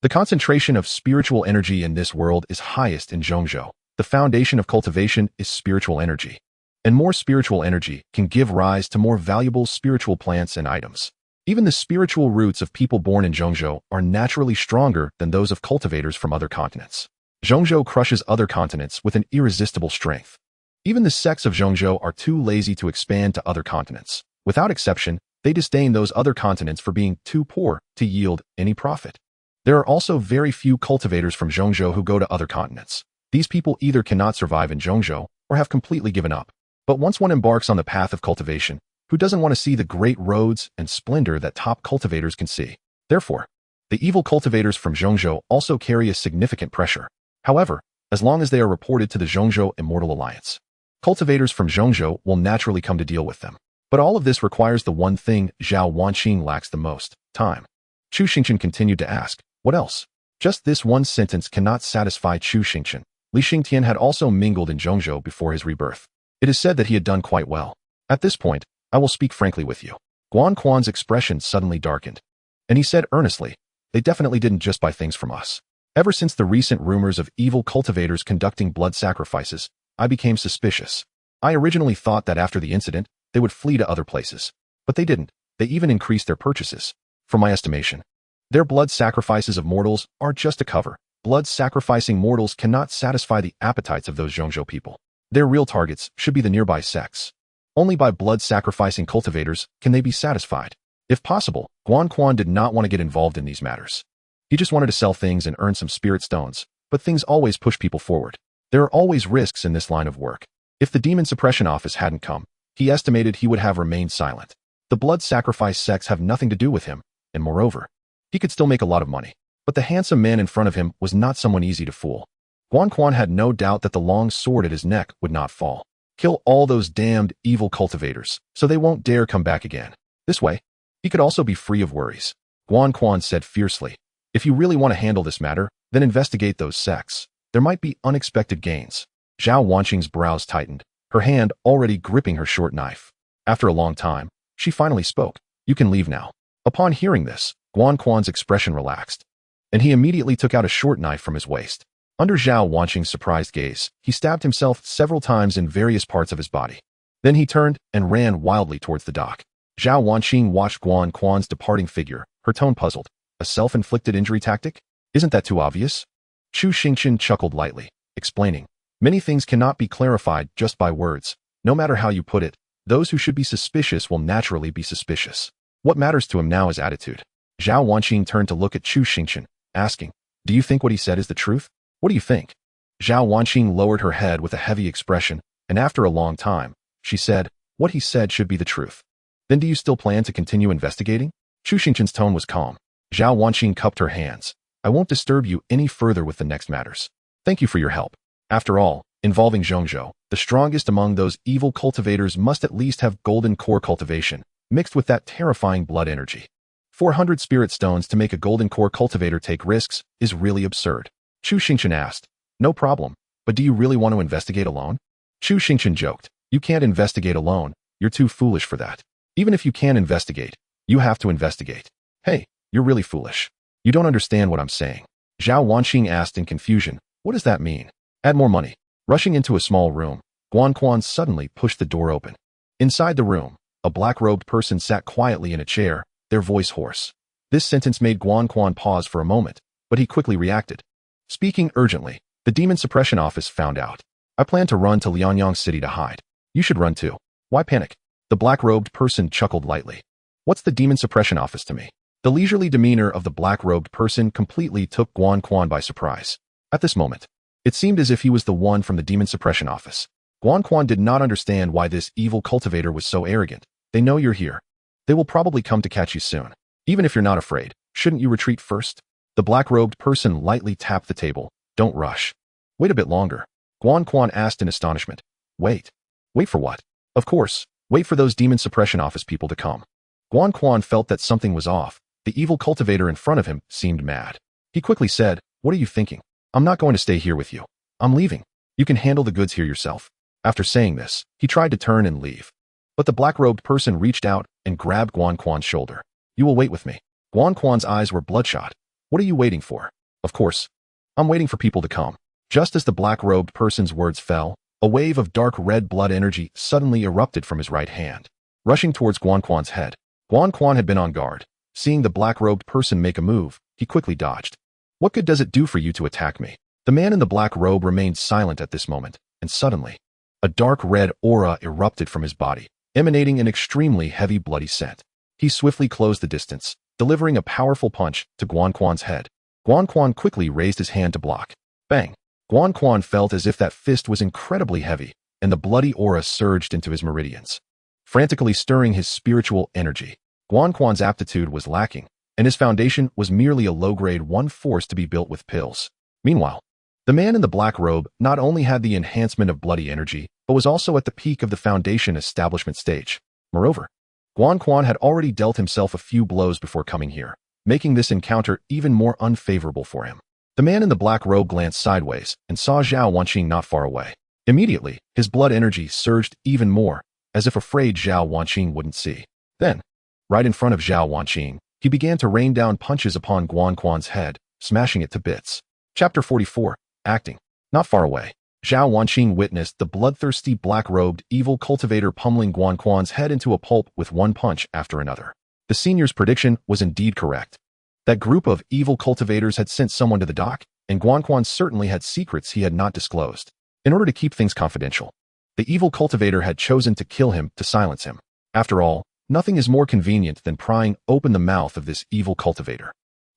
the concentration of spiritual energy in this world is highest in Zhongzhou. The foundation of cultivation is spiritual energy, and more spiritual energy can give rise to more valuable spiritual plants and items. Even the spiritual roots of people born in Zhongzhou are naturally stronger than those of cultivators from other continents. Zhongzhou crushes other continents with an irresistible strength. Even the sects of Zhongzhou are too lazy to expand to other continents. Without exception, they disdain those other continents for being too poor to yield any profit. There are also very few cultivators from Zhongzhou who go to other continents. These people either cannot survive in Zhongzhou or have completely given up. But once one embarks on the path of cultivation, who doesn't want to see the great roads and splendor that top cultivators can see? Therefore, the evil cultivators from Zhongzhou also carry a significant pressure. However, as long as they are reported to the Zhongzhou Immortal Alliance, cultivators from Zhongzhou will naturally come to deal with them. But all of this requires the one thing Zhao Wanqing lacks the most: time. Chu Xingchen continued to ask, what else? Just this one sentence cannot satisfy Chu Xingchen. Li Xingtian had also mingled in Zhongzhou before his rebirth. It is said that he had done quite well. At this point, I will speak frankly with you. Guan Quan's expression suddenly darkened, and he said earnestly, they definitely didn't just buy things from us. Ever since the recent rumors of evil cultivators conducting blood sacrifices, I became suspicious. I originally thought that after the incident, they would flee to other places. But they didn't. They even increased their purchases. From my estimation, their blood sacrifices of mortals are just a cover. Blood sacrificing mortals cannot satisfy the appetites of those Zhongzhou people. Their real targets should be the nearby sects. Only by blood sacrificing cultivators can they be satisfied. If possible, Guan Quan did not want to get involved in these matters. He just wanted to sell things and earn some spirit stones, but things always push people forward. There are always risks in this line of work. If the demon suppression office hadn't come, he estimated he would have remained silent. The blood sacrifice sects have nothing to do with him, and moreover, he could still make a lot of money. But the handsome man in front of him was not someone easy to fool. Guan Quan had no doubt that the long sword at his neck would not fall. Kill all those damned evil cultivators, so they won't dare come back again. This way, he could also be free of worries. Guan Quan said fiercely, if you really want to handle this matter, then investigate those sects. There might be unexpected gains. Zhao Wanqing's brows tightened, her hand already gripping her short knife. After a long time, she finally spoke. You can leave now. Upon hearing this, Guan Quan's expression relaxed, and he immediately took out a short knife from his waist. Under Zhao Wanqing's surprised gaze, he stabbed himself several times in various parts of his body. Then he turned and ran wildly towards the dock. Zhao Wanqing watched Guan Quan's departing figure, her tone puzzled. A self-inflicted injury tactic? Isn't that too obvious? Chu Xingchen chuckled lightly, explaining, many things cannot be clarified just by words. No matter how you put it, those who should be suspicious will naturally be suspicious. What matters to him now is attitude. Zhao Wanqing turned to look at Chu Xingchen, asking, do you think what he said is the truth? What do you think? Zhao Wanqing lowered her head with a heavy expression, and after a long time, she said, what he said should be the truth. Then do you still plan to continue investigating? Chu Xingchen's tone was calm. Zhao Wanqing cupped her hands. I won't disturb you any further with the next matters. Thank you for your help. After all, involving Zhongzhou, the strongest among those evil cultivators must at least have golden core cultivation, mixed with that terrifying blood energy. 400 spirit stones to make a golden core cultivator take risks is really absurd. Chu Xingchen asked, no problem, but do you really want to investigate alone? Chu Xingchen joked, you can't investigate alone, you're too foolish for that. Even if you can investigate, you have to investigate. Hey, you're really foolish. You don't understand what I'm saying. Zhao Wanqing asked in confusion, what does that mean? Add more money. Rushing into a small room, Guan Quan suddenly pushed the door open. Inside the room, a black-robed person sat quietly in a chair, their voice hoarse. This sentence made Guan Quan pause for a moment, but he quickly reacted. Speaking urgently, the demon suppression office found out. I plan to run to Lianyang City to hide. You should run too. Why panic? The black-robed person chuckled lightly. What's the demon suppression office to me? The leisurely demeanor of the black-robed person completely took Guan Quan by surprise. At this moment, it seemed as if he was the one from the demon suppression office. Guan Quan did not understand why this evil cultivator was so arrogant. They know you're here. They will probably come to catch you soon. Even if you're not afraid, shouldn't you retreat first? The black-robed person lightly tapped the table. Don't rush. Wait a bit longer. Guan Quan asked in astonishment. Wait. Wait for what? Of course, wait for those demon suppression office people to come. Guan Quan felt that something was off. The evil cultivator in front of him seemed mad. He quickly said, what are you thinking? I'm not going to stay here with you. I'm leaving. You can handle the goods here yourself. After saying this, he tried to turn and leave. But the black-robed person reached out and grabbed Guan Quan's shoulder. You will wait with me. Guan Quan's eyes were bloodshot. What are you waiting for? Of course. I'm waiting for people to come. Just as the black-robed person's words fell, a wave of dark red blood energy suddenly erupted from his right hand, rushing towards Guan Quan's head. Quan had been on guard. Seeing the black-robed person make a move, he quickly dodged. What good does it do for you to attack me? The man in the black robe remained silent at this moment, and suddenly, a dark red aura erupted from his body, emanating an extremely heavy bloody scent. He swiftly closed the distance, delivering a powerful punch to Quan's head. Quan quickly raised his hand to block. Bang! Quan felt as if that fist was incredibly heavy, and the bloody aura surged into his meridians, frantically stirring his spiritual energy. Quan's aptitude was lacking, and his foundation was merely a low-grade one force to be built with pills. Meanwhile, the man in the black robe not only had the enhancement of bloody energy, but was also at the peak of the foundation establishment stage. Moreover, Quan had already dealt himself a few blows before coming here, making this encounter even more unfavorable for him. The man in the black robe glanced sideways and saw Zhao Wanqing not far away. Immediately, his blood energy surged even more, as if afraid Zhao Wanqing wouldn't see. Then, right in front of Zhao Wanqing, he began to rain down punches upon Quan's head, smashing it to bits. Chapter 44. Acting. Not far away, Zhao Wanqing witnessed the bloodthirsty black-robed evil cultivator pummeling Quan's head into a pulp with one punch after another. The senior's prediction was indeed correct. That group of evil cultivators had sent someone to the dock, and Quan certainly had secrets he had not disclosed. In order to keep things confidential, the evil cultivator had chosen to kill him to silence him. After all, nothing is more convenient than prying open the mouth of this evil cultivator.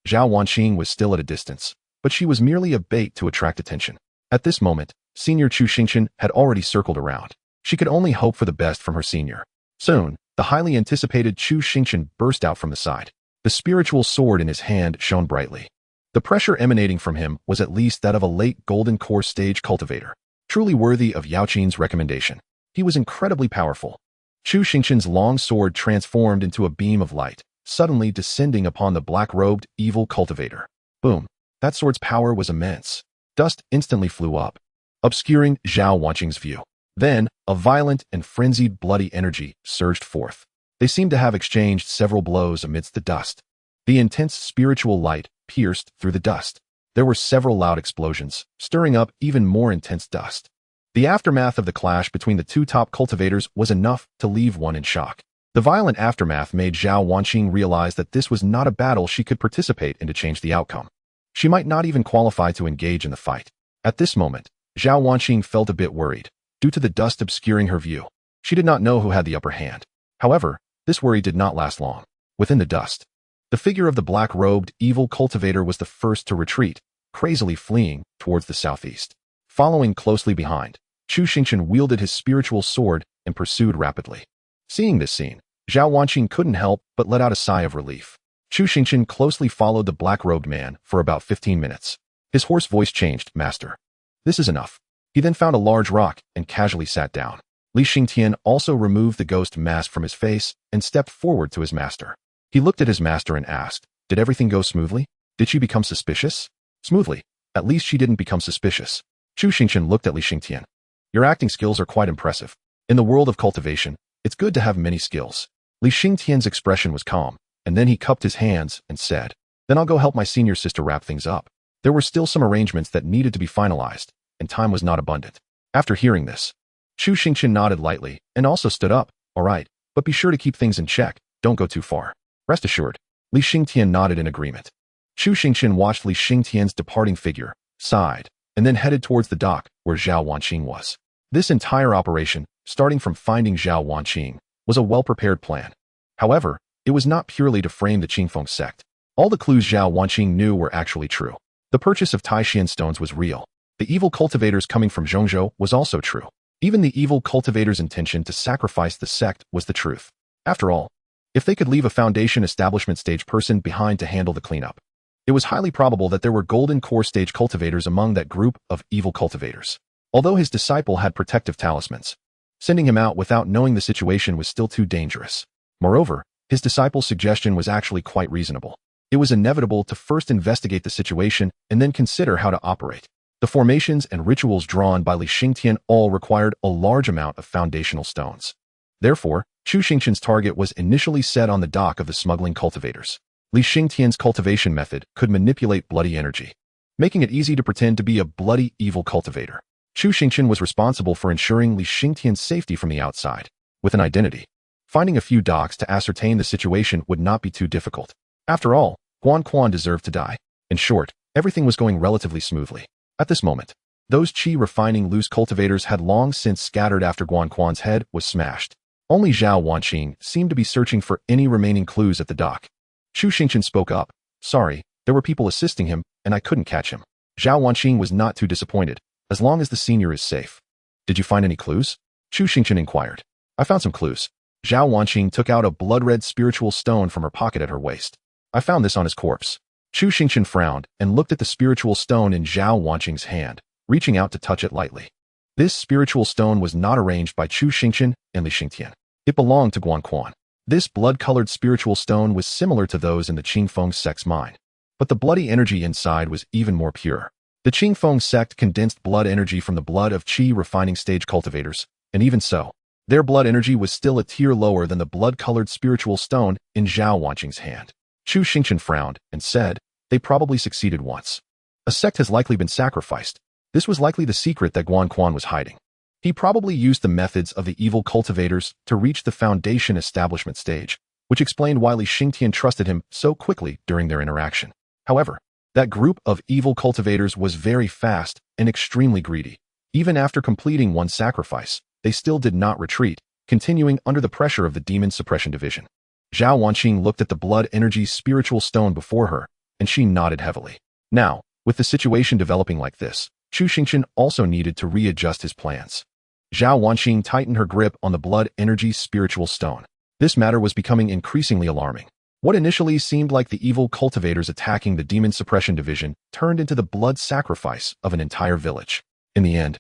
Zhao Wanqing was still at a distance, but she was merely a bait to attract attention. At this moment, Senior Chu Xingchen had already circled around. She could only hope for the best from her senior. Soon, the highly anticipated Chu Xingchen burst out from the side. The spiritual sword in his hand shone brightly. The pressure emanating from him was at least that of a late golden core stage cultivator, truly worthy of Yao Qin's recommendation. He was incredibly powerful. Chu Xingchen's long sword transformed into a beam of light, suddenly descending upon the black-robed evil cultivator. Boom! That sword's power was immense. Dust instantly flew up, obscuring Zhao Wanqing's view. Then, a violent and frenzied bloody energy surged forth. They seemed to have exchanged several blows amidst the dust. The intense spiritual light pierced through the dust. There were several loud explosions, stirring up even more intense dust. The aftermath of the clash between the two top cultivators was enough to leave one in shock. The violent aftermath made Zhao Wanqing realize that this was not a battle she could participate in to change the outcome. She might not even qualify to engage in the fight. At this moment, Zhao Wanqing felt a bit worried, due to the dust obscuring her view. She did not know who had the upper hand. However, this worry did not last long. Within the dust, the figure of the black-robed evil cultivator was the first to retreat, crazily fleeing towards the southeast. Following closely behind, Chu Xingchen wielded his spiritual sword and pursued rapidly. Seeing this scene, Zhao Wanqing couldn't help but let out a sigh of relief. Chu Xingchen closely followed the black-robed man for about 15 minutes. His hoarse voice changed, "Master, this is enough." He then found a large rock and casually sat down. Xingtian also removed the ghost mask from his face and stepped forward to his master. He looked at his master and asked, "Did everything go smoothly? Did she become suspicious?" "Smoothly. At least she didn't become suspicious." Chu Xingchen looked at Xingtian. "Your acting skills are quite impressive. In the world of cultivation, it's good to have many skills." Xingtian's expression was calm, and then he cupped his hands and said, "Then I'll go help my senior sister wrap things up." There were still some arrangements that needed to be finalized, and time was not abundant. After hearing this, Chu Xingchen nodded lightly and also stood up. "All right, but be sure to keep things in check. Don't go too far." "Rest assured." Xingtian nodded in agreement. Chu Xingchen watched Xingtian's departing figure, sighed, and then headed towards the dock where Zhao Wanqing was. This entire operation, starting from finding Zhao Wanqing, was a well-prepared plan. However, it was not purely to frame the Qingfeng sect. All the clues Zhao Wanqing knew were actually true. The purchase of Taishan stones was real. The evil cultivators coming from Zhongzhou was also true. Even the evil cultivators' intention to sacrifice the sect was the truth. After all, if they could leave a foundation establishment stage person behind to handle the cleanup, it was highly probable that there were golden core stage cultivators among that group of evil cultivators. Although his disciple had protective talismans, sending him out without knowing the situation was still too dangerous. Moreover, his disciple's suggestion was actually quite reasonable. It was inevitable to first investigate the situation and then consider how to operate. The formations and rituals drawn by Xingtian all required a large amount of foundational stones. Therefore, Chu Xingchen's target was initially set on the dock of the smuggling cultivators. Xingtian's cultivation method could manipulate bloody energy, making it easy to pretend to be a bloody evil cultivator. Chu Xingchen was responsible for ensuring Xingtian's safety from the outside. With an identity, Finding a few docs to ascertain the situation would not be too difficult. After all, Guan Quan deserved to die. In short, everything was going relatively smoothly. At this moment, those chi-refining loose cultivators had long since scattered after Guan Quan's head was smashed. Only Zhao Wanqing seemed to be searching for any remaining clues at the dock. Chu Xingchen spoke up. Sorry, there were people assisting him, and I couldn't catch him. Zhao Wanqing was not too disappointed, as long as the senior is safe. Did you find any clues? Chu Xingchen inquired. I found some clues. Zhao Wanqing took out a blood-red spiritual stone from her pocket at her waist. I found this on his corpse. Chu Xingchen frowned and looked at the spiritual stone in Zhao Wanqing's hand, reaching out to touch it lightly. This spiritual stone was not arranged by Chu Xingchen and Li Xingtian. It belonged to Guan Quan. This blood-colored spiritual stone was similar to those in the Qingfeng sect's mine, but the bloody energy inside was even more pure. The Qingfeng sect condensed blood energy from the blood of Qi refining stage cultivators, and even so, their blood energy was still a tier lower than the blood-colored spiritual stone in Zhao Wanqing's hand. Chu Xingchen frowned and said, they probably succeeded once. A sect has likely been sacrificed. This was likely the secret that Guan Quan was hiding. He probably used the methods of the evil cultivators to reach the foundation establishment stage, which explained why Li Xingtian trusted him so quickly during their interaction. However, that group of evil cultivators was very fast and extremely greedy. Even after completing one sacrifice, they still did not retreat, continuing under the pressure of the Demon Suppression Division. Zhao Wanqing looked at the blood energy spiritual stone before her, and she nodded heavily. Now, with the situation developing like this, Chu Xingchen also needed to readjust his plans. Zhao Wanqing tightened her grip on the blood energy spiritual stone. This matter was becoming increasingly alarming. What initially seemed like the evil cultivators attacking the Demon Suppression Division turned into the blood sacrifice of an entire village. In the end,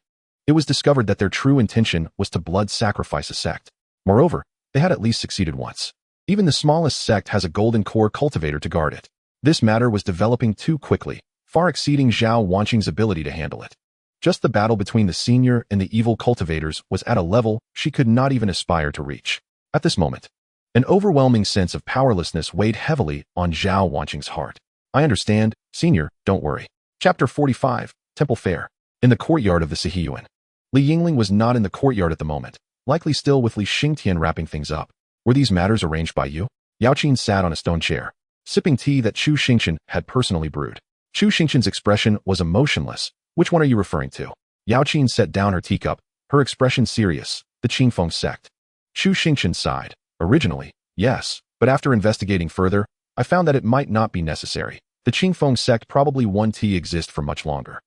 it was discovered that their true intention was to blood sacrifice a sect. Moreover, they had at least succeeded once. Even the smallest sect has a golden core cultivator to guard it. This matter was developing too quickly, far exceeding Zhao Wanqing's ability to handle it. Just the battle between the senior and the evil cultivators was at a level she could not even aspire to reach. At this moment, an overwhelming sense of powerlessness weighed heavily on Zhao Wanqing's heart. I understand, senior, don't worry. Chapter 45, Temple Fair. In the courtyard of the Sihiyuan. Li Yingling was not in the courtyard at the moment, likely still with Li Xingtian wrapping things up. Were these matters arranged by you? Yao Qin sat on a stone chair, sipping tea that Chu Xingchen had personally brewed. Chu Xingchen's expression was emotionless. Which one are you referring to? Yao Qin set down her teacup, her expression serious. The Qingfeng sect. Chu Xingchen sighed. Originally, yes, but after investigating further, I found that it might not be necessary. The Qingfeng sect probably won't exist for much longer.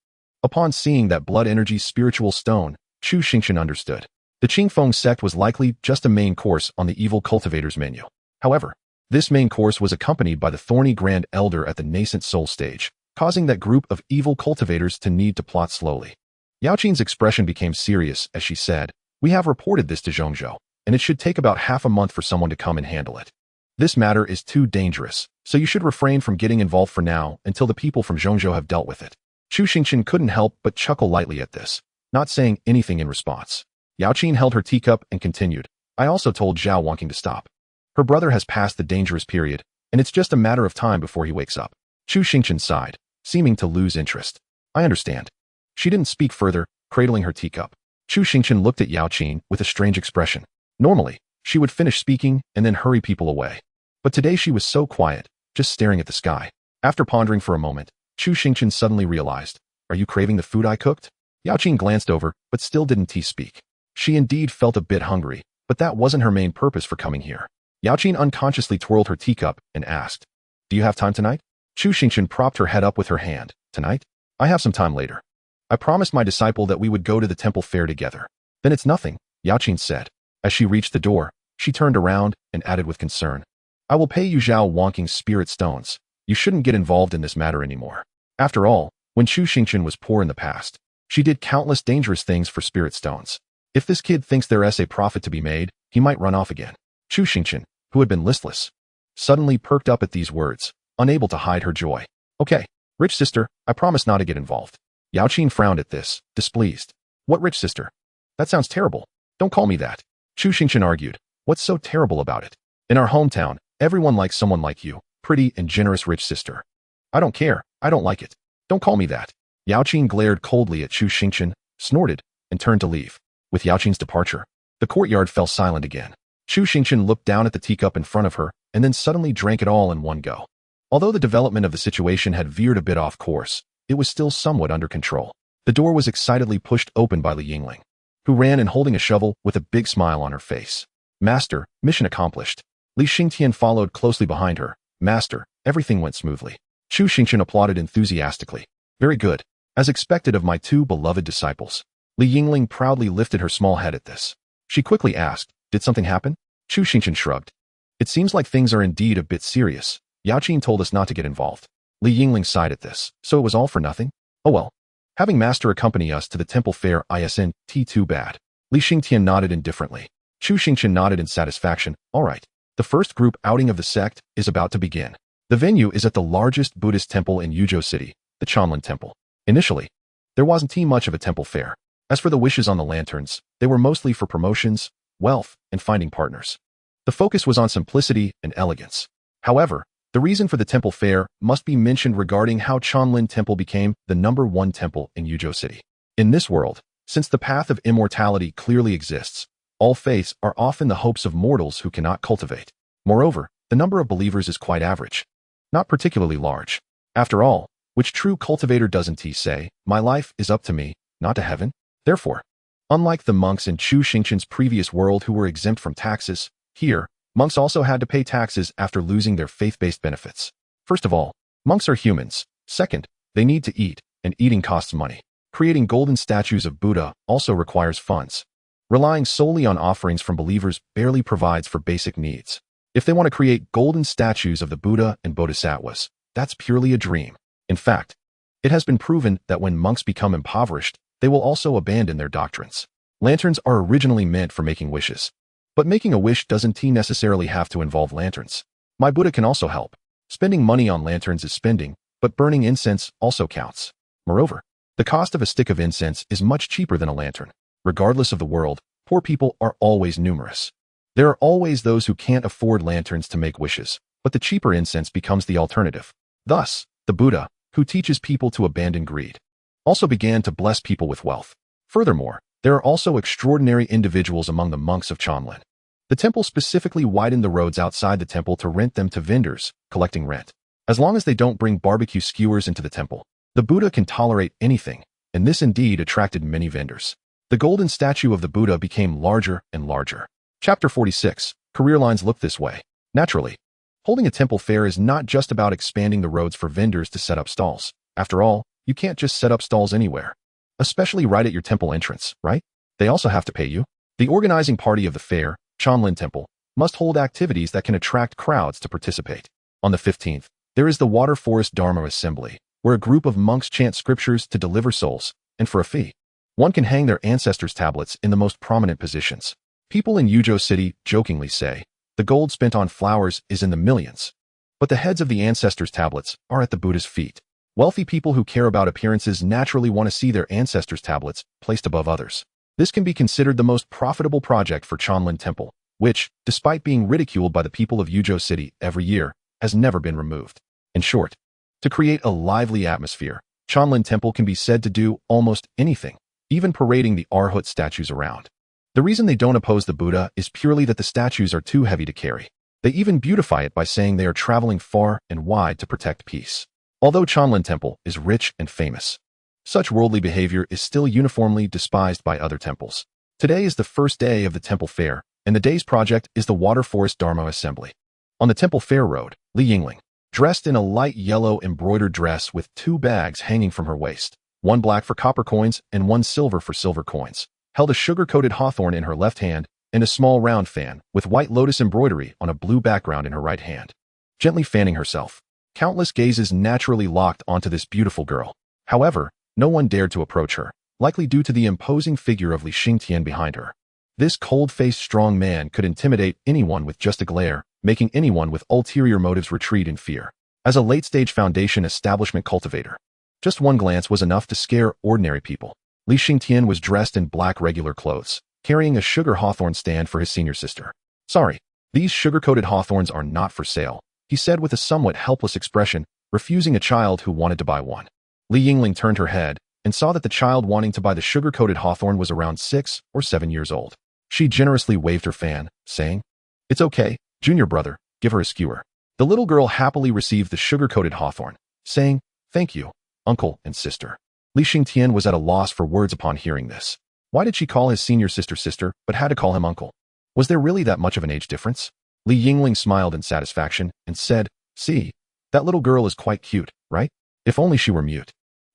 Upon seeing that blood energy spiritual stone, Chu Xingchen understood. The Qingfeng sect was likely just a main course on the evil cultivator's menu. However, this main course was accompanied by the thorny Grand Elder at the nascent soul stage, causing that group of evil cultivators to need to plot slowly. Yao Qin's expression became serious as she said, we have reported this to Zhongzhou, and it should take about half a month for someone to come and handle it. This matter is too dangerous, so you should refrain from getting involved for now until the people from Zhongzhou have dealt with it. Chu Xingchen couldn't help but chuckle lightly at this, not saying anything in response. Yao Qin held her teacup and continued, I also told Zhao Wanqing to stop. Her brother has passed the dangerous period, and it's just a matter of time before he wakes up. Chu Xingchen sighed, seeming to lose interest. I understand. She didn't speak further, cradling her teacup. Chu Xingchen looked at Yao Qin with a strange expression. Normally, she would finish speaking and then hurry people away. But today she was so quiet, just staring at the sky. After pondering for a moment, Chu Xingchen suddenly realized, are you craving the food I cooked? Yao Qin glanced over, but still didn't speak. She indeed felt a bit hungry, but that wasn't her main purpose for coming here. Yao Qin unconsciously twirled her teacup and asked, do you have time tonight? Chu Xingchen propped her head up with her hand. Tonight? I have some time later. I promised my disciple that we would go to the temple fair together. Then it's nothing, Yao Qin said. As she reached the door, she turned around and added with concern. I will pay you Zhao Wanqing's spirit stones. You shouldn't get involved in this matter anymore. After all, when Chu Xingchen was poor in the past, she did countless dangerous things for spirit stones. If this kid thinks there is a profit to be made, he might run off again. Chu Xingchen, who had been listless, suddenly perked up at these words, unable to hide her joy. Okay, rich sister, I promise not to get involved. Yao Qin frowned at this, displeased. What rich sister? That sounds terrible. Don't call me that. Chu Xingchen argued. What's so terrible about it? In our hometown, everyone likes someone like you, pretty and generous rich sister. I don't care, I don't like it. Don't call me that. Yao Qin glared coldly at Chu Xingchen, snorted, and turned to leave. With Yao Qin's departure, the courtyard fell silent again. Chu Xingchen looked down at the teacup in front of her and then suddenly drank it all in one go. Although the development of the situation had veered a bit off course, it was still somewhat under control. The door was excitedly pushed open by Li Yingling, who ran in holding a shovel with a big smile on her face. Master, mission accomplished. Li Xingtian followed closely behind her. Master, everything went smoothly. Chu Xingchen applauded enthusiastically. Very good. As expected of my two beloved disciples. Li Yingling proudly lifted her small head at this. She quickly asked, did something happen? Chu Xingchen shrugged. It seems like things are indeed a bit serious. Yao Qin told us not to get involved. Li Yingling sighed at this. So it was all for nothing? Oh well. Having Master accompany us to the temple fair isn't too bad. Li Xingtian nodded indifferently. Chu Xingchen nodded in satisfaction. All right. The first group outing of the sect is about to begin. The venue is at the largest Buddhist temple in Yuzhou City, the Chanlin Temple. Initially, there wasn't much of a temple fair. As for the wishes on the lanterns, they were mostly for promotions, wealth, and finding partners. The focus was on simplicity and elegance. However, the reason for the temple fair must be mentioned regarding how Chanlin Temple became the #1 temple in Yuzhou City. In this world, since the path of immortality clearly exists, all faiths are often the hopes of mortals who cannot cultivate. Moreover, the number of believers is quite average, not particularly large. After all, which true cultivator doesn't he say, my life is up to me, not to heaven? Therefore, unlike the monks in Chu Xingchen's previous world who were exempt from taxes, here, monks also had to pay taxes after losing their faith-based benefits. First of all, monks are humans. Second, they need to eat, and eating costs money. Creating golden statues of Buddha also requires funds. Relying solely on offerings from believers barely provides for basic needs. If they want to create golden statues of the Buddha and Bodhisattvas, that's purely a dream. In fact, it has been proven that when monks become impoverished, they will also abandon their doctrines. Lanterns are originally meant for making wishes. But making a wish doesn't necessarily have to involve lanterns. My Buddha can also help. Spending money on lanterns is spending, but burning incense also counts. Moreover, the cost of a stick of incense is much cheaper than a lantern. Regardless of the world, poor people are always numerous. There are always those who can't afford lanterns to make wishes, but the cheaper incense becomes the alternative. Thus, the Buddha, who teaches people to abandon greed, also began to bless people with wealth. Furthermore, there are also extraordinary individuals among the monks of Chanlin. The temple specifically widened the roads outside the temple to rent them to vendors, collecting rent. As long as they don't bring barbecue skewers into the temple, the Buddha can tolerate anything, and this indeed attracted many vendors. The golden statue of the Buddha became larger and larger. Chapter 46. Career lines look this way. Naturally, holding a temple fair is not just about expanding the roads for vendors to set up stalls. After all, you can't just set up stalls anywhere. Especially right at your temple entrance, right? They also have to pay you. The organizing party of the fair, Chanlin Temple, must hold activities that can attract crowds to participate. On the 15th, there is the Water Forest Dharma Assembly, where a group of monks chant scriptures to deliver souls, and for a fee, one can hang their ancestors' tablets in the most prominent positions. People in Yuzhou City jokingly say, the gold spent on flowers is in the millions. But the heads of the ancestors' tablets are at the Buddha's feet. Wealthy people who care about appearances naturally want to see their ancestors' tablets placed above others. This can be considered the most profitable project for Chanlin Temple, which, despite being ridiculed by the people of Yuzhou City every year, has never been removed. In short, to create a lively atmosphere, Chanlin Temple can be said to do almost anything, even parading the Arhat statues around. The reason they don't oppose the Buddha is purely that the statues are too heavy to carry. They even beautify it by saying they are traveling far and wide to protect peace. Although Chanlin Temple is rich and famous, such worldly behavior is still uniformly despised by other temples. Today is the first day of the temple fair, and the day's project is the Water Forest Dharma Assembly. On the temple fair road, Li Yingling, dressed in a light yellow embroidered dress with 2 bags hanging from her waist, one black for copper coins and one silver for silver coins, held a sugar-coated hawthorn in her left hand and a small round fan with white lotus embroidery on a blue background in her right hand. Gently fanning herself, countless gazes naturally locked onto this beautiful girl. However, no one dared to approach her, likely due to the imposing figure of Li Xingtian behind her. This cold-faced strong man could intimidate anyone with just a glare, making anyone with ulterior motives retreat in fear. As a late-stage foundation establishment cultivator, just one glance was enough to scare ordinary people. Li Xingtian was dressed in black regular clothes, carrying a sugar hawthorn stand for his senior sister. Sorry, these sugar-coated hawthorns are not for sale, he said with a somewhat helpless expression, refusing a child who wanted to buy one. Li Yingling turned her head and saw that the child wanting to buy the sugar-coated hawthorn was around 6 or 7 years old. She generously waved her fan, saying, It's okay, junior brother, give her a skewer. The little girl happily received the sugar-coated hawthorn, saying, thank you, uncle and sister. Xingtian was at a loss for words upon hearing this. Why did she call his senior sister, but had to call him uncle? Was there really that much of an age difference? Yingling smiled in satisfaction and said, see, that little girl is quite cute, right? If only she were mute.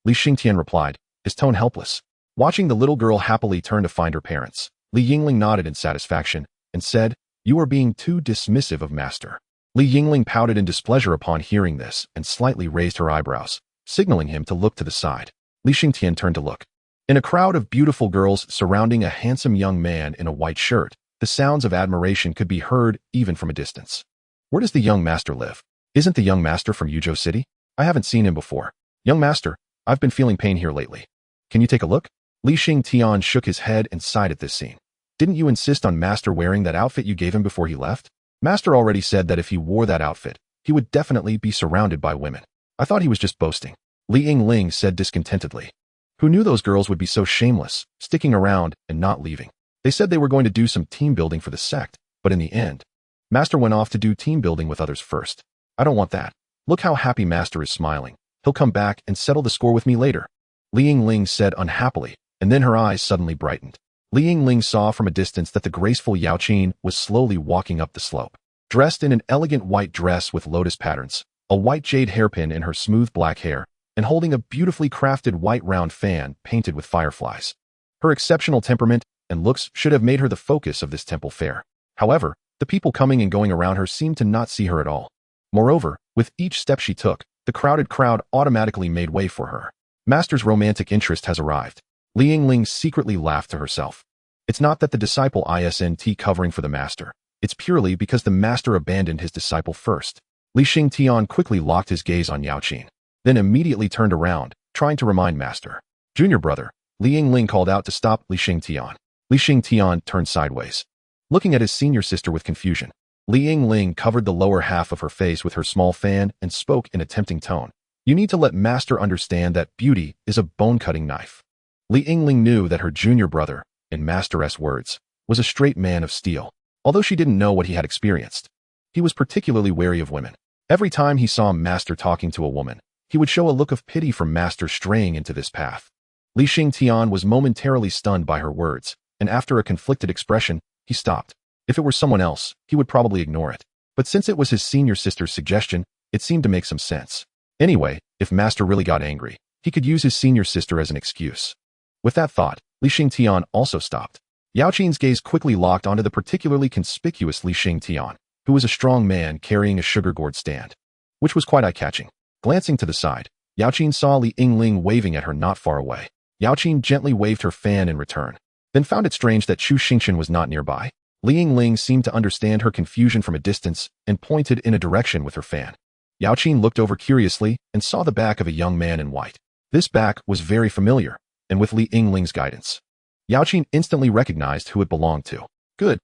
Xingtian replied, his tone helpless. Watching the little girl happily turn to find her parents, Yingling nodded in satisfaction and said, you are being too dismissive of master. Yingling pouted in displeasure upon hearing this and slightly raised her eyebrows, signaling him to look to the side. Xingtian turned to look. In a crowd of beautiful girls surrounding a handsome young man in a white shirt, the sounds of admiration could be heard even from a distance. Where does the young master live? Isn't the young master from Yuzhou City? I haven't seen him before. Young master, I've been feeling pain here lately. Can you take a look? Xingtian shook his head and sighed at this scene. Didn't you insist on master wearing that outfit you gave him before he left? Master already said that if he wore that outfit, he would definitely be surrounded by women. I thought he was just boasting. Yingling said discontentedly. Who knew those girls would be so shameless, sticking around and not leaving? They said they were going to do some team building for the sect, but in the end, master went off to do team building with others first. I don't want that. Look how happy master is smiling. He'll come back and settle the score with me later. Yingling said unhappily, and then her eyes suddenly brightened. Yingling saw from a distance that the graceful Yaoqin was slowly walking up the slope. Dressed in an elegant white dress with lotus patterns, a white jade hairpin in her smooth black hair, and holding a beautifully crafted white round fan painted with fireflies. Her exceptional temperament and looks should have made her the focus of this temple fair. However, the people coming and going around her seemed to not see her at all. Moreover, with each step she took, the crowded crowd automatically made way for her. Master's romantic interest has arrived. Yingling secretly laughed to herself. It's not that the disciple isn't covering for the master. It's purely because the master abandoned his disciple first. Xingtian quickly locked his gaze on Yaoqin, then immediately turned around, trying to remind master. Junior brother, Yingling called out to stop Xingtian. Xingtian turned sideways, looking at his senior sister with confusion. Yingling covered the lower half of her face with her small fan and spoke in a tempting tone. You need to let master understand that beauty is a bone-cutting knife. Yingling knew that her junior brother, in master's words, was a straight man of steel, although she didn't know what he had experienced. He was particularly wary of women. Every time he saw master talking to a woman, he would show a look of pity for master straying into this path. Xingtian was momentarily stunned by her words, and after a conflicted expression, he stopped. If it were someone else, he would probably ignore it. But since it was his senior sister's suggestion, it seemed to make some sense. Anyway, if master really got angry, he could use his senior sister as an excuse. With that thought, Xingtian also stopped. Yaoqin's gaze quickly locked onto the particularly conspicuous Xingtian, who was a strong man carrying a sugar gourd stand, which was quite eye-catching. Glancing to the side, Yaoqin saw Yingling waving at her not far away. Yaoqin gently waved her fan in return, then found it strange that Chu Xingchen was not nearby. Yingling seemed to understand her confusion from a distance and pointed in a direction with her fan. Yaoqin looked over curiously and saw the back of a young man in white. This back was very familiar, and with Yingling's guidance, Yaoqin instantly recognized who it belonged to. Good.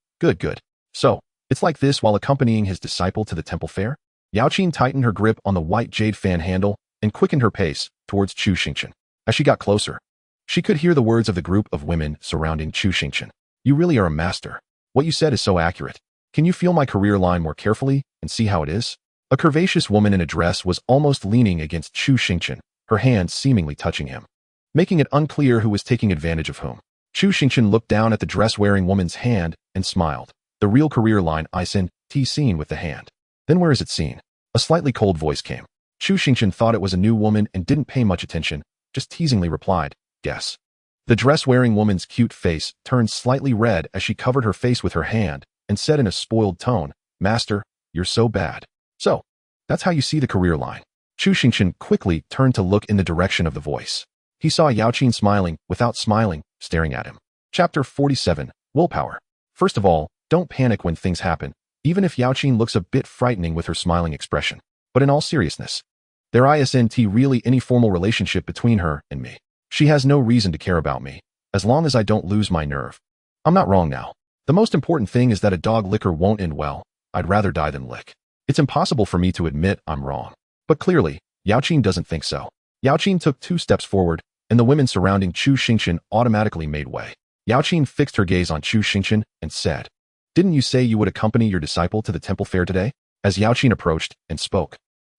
So, it's like this while accompanying his disciple to the temple fair? Yaoqin tightened her grip on the white jade fan handle and quickened her pace towards Chu Xingchen. As she got closer, she could hear the words of the group of women surrounding Chu Xingchen. You really are a master. What you said is so accurate. Can you feel my career line more carefully and see how it is? A curvaceous woman in a dress was almost leaning against Chu Xingchen, her hand seemingly touching him, making it unclear who was taking advantage of whom. Chu Xingchen looked down at the dress-wearing woman's hand and smiled. The real career line isn't seen with the hand. Then where is it seen? A slightly cold voice came. Chu Xingchen thought it was a new woman and didn't pay much attention, just teasingly replied, guess. The dress-wearing woman's cute face turned slightly red as she covered her face with her hand and said in a spoiled tone, Master, you're so bad. So, that's how you see the career line. Chu Xingchen quickly turned to look in the direction of the voice. He saw Yaoqin smiling, without smiling, staring at him. Chapter 47, Willpower. First of all, don't panic when things happen, even if Yaoqin looks a bit frightening with her smiling expression. But in all seriousness, there isn't really any formal relationship between her and me. She has no reason to care about me, as long as I don't lose my nerve. I'm not wrong now. The most important thing is that a dog licker won't end well. I'd rather die than lick. It's impossible for me to admit I'm wrong. But clearly, Yaoqin doesn't think so. Yaoqin took 2 steps forward, and the women surrounding Chu Xingchen automatically made way. Yaoqin fixed her gaze on Chu Xingchen and said, Didn't you say you would accompany your disciple to the temple fair today? As Yaoqin approached and spoke,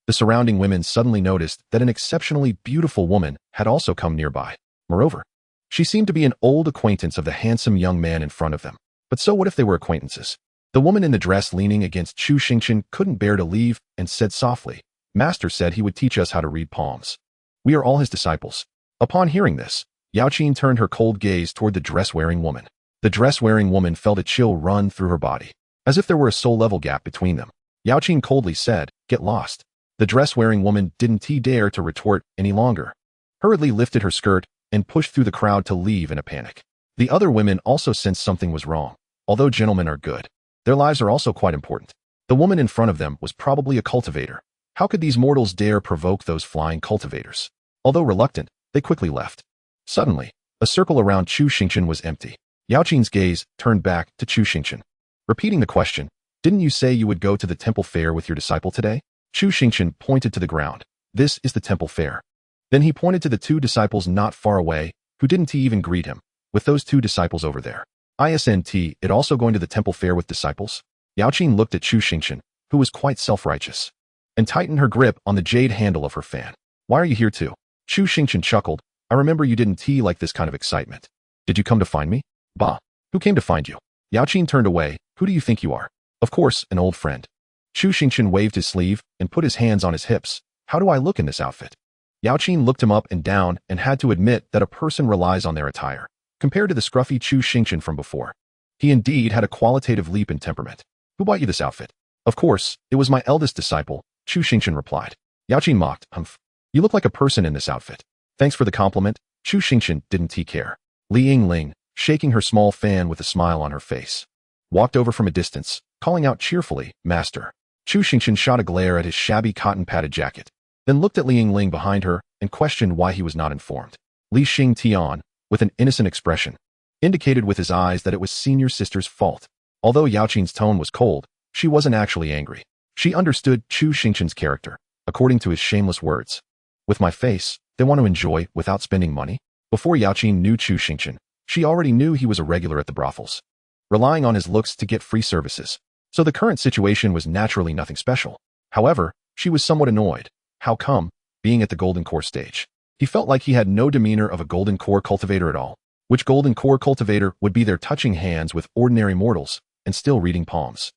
the surrounding women suddenly noticed that an exceptionally beautiful woman had also come nearby. Moreover, she seemed to be an old acquaintance of the handsome young man in front of them. But so what if they were acquaintances? The woman in the dress leaning against Chu Xingchen couldn't bear to leave and said softly, "Master said he would teach us how to read palms. We are all his disciples." Upon hearing this, Yaoqin turned her cold gaze toward the dress-wearing woman. The dress-wearing woman felt a chill run through her body, as if there were a soul-level gap between them. Yaoqin coldly said, "Get lost." The dress-wearing woman didn't dare to retort any longer. Hurriedly lifted her skirt and pushed through the crowd to leave in a panic. The other women also sensed something was wrong. Although gentlemen are good, their lives are also quite important. The woman in front of them was probably a cultivator. How could these mortals dare provoke those flying cultivators? Although reluctant, they quickly left. Suddenly, a circle around Chu Xingchen was empty. Yaoqin's gaze turned back to Chu Xingchen. Repeating the question, "Didn't you say you would go to the temple fair with your disciple today?" Chu Xingchen pointed to the ground. "This is the temple fair." Then he pointed to the two disciples not far away, who didn't even greet him. "With those two disciples over there. Isn't it also going to the temple fair with disciples?" Yaoqin looked at Chu Xingchen, who was quite self-righteous, and tightened her grip on the jade handle of her fan. "Why are you here too?" Chu Xingchen chuckled. "I remember you didn't like this kind of excitement. Did you come to find me?" "Bah, who came to find you?" Yaoqin turned away. "Who do you think you are?" "Of course, an old friend." Chu Xingchen waved his sleeve and put his hands on his hips. "How do I look in this outfit?" Yaoqin looked him up and down and had to admit that a person relies on their attire. Compared to the scruffy Chu Xingchen from before, he indeed had a qualitative leap in temperament. "Who bought you this outfit?" "Of course, it was my eldest disciple," Chu Xingchen replied. Yaoqin mocked, "Humph. You look like a person in this outfit." "Thanks for the compliment." Chu Xingchen didn't care. Yingling, shaking her small fan with a smile on her face, walked over from a distance, calling out cheerfully, "Master." Chu Xingchen shot a glare at his shabby cotton-padded jacket, then looked at Yingling behind her and questioned why he was not informed. Xingtian, with an innocent expression, indicated with his eyes that it was senior sister's fault. Although Yaoqin's tone was cold, she wasn't actually angry. She understood Chu Xingchen's character, according to his shameless words. "With my face, they want to enjoy without spending money?" Before Yaoqin knew Chu Xingchen, she already knew he was a regular at the brothels, relying on his looks to get free services. So the current situation was naturally nothing special. However, she was somewhat annoyed. How come, being at the Golden Core stage, he felt like he had no demeanor of a Golden Core cultivator at all? Which Golden Core cultivator would be there touching hands with ordinary mortals and still reading palms?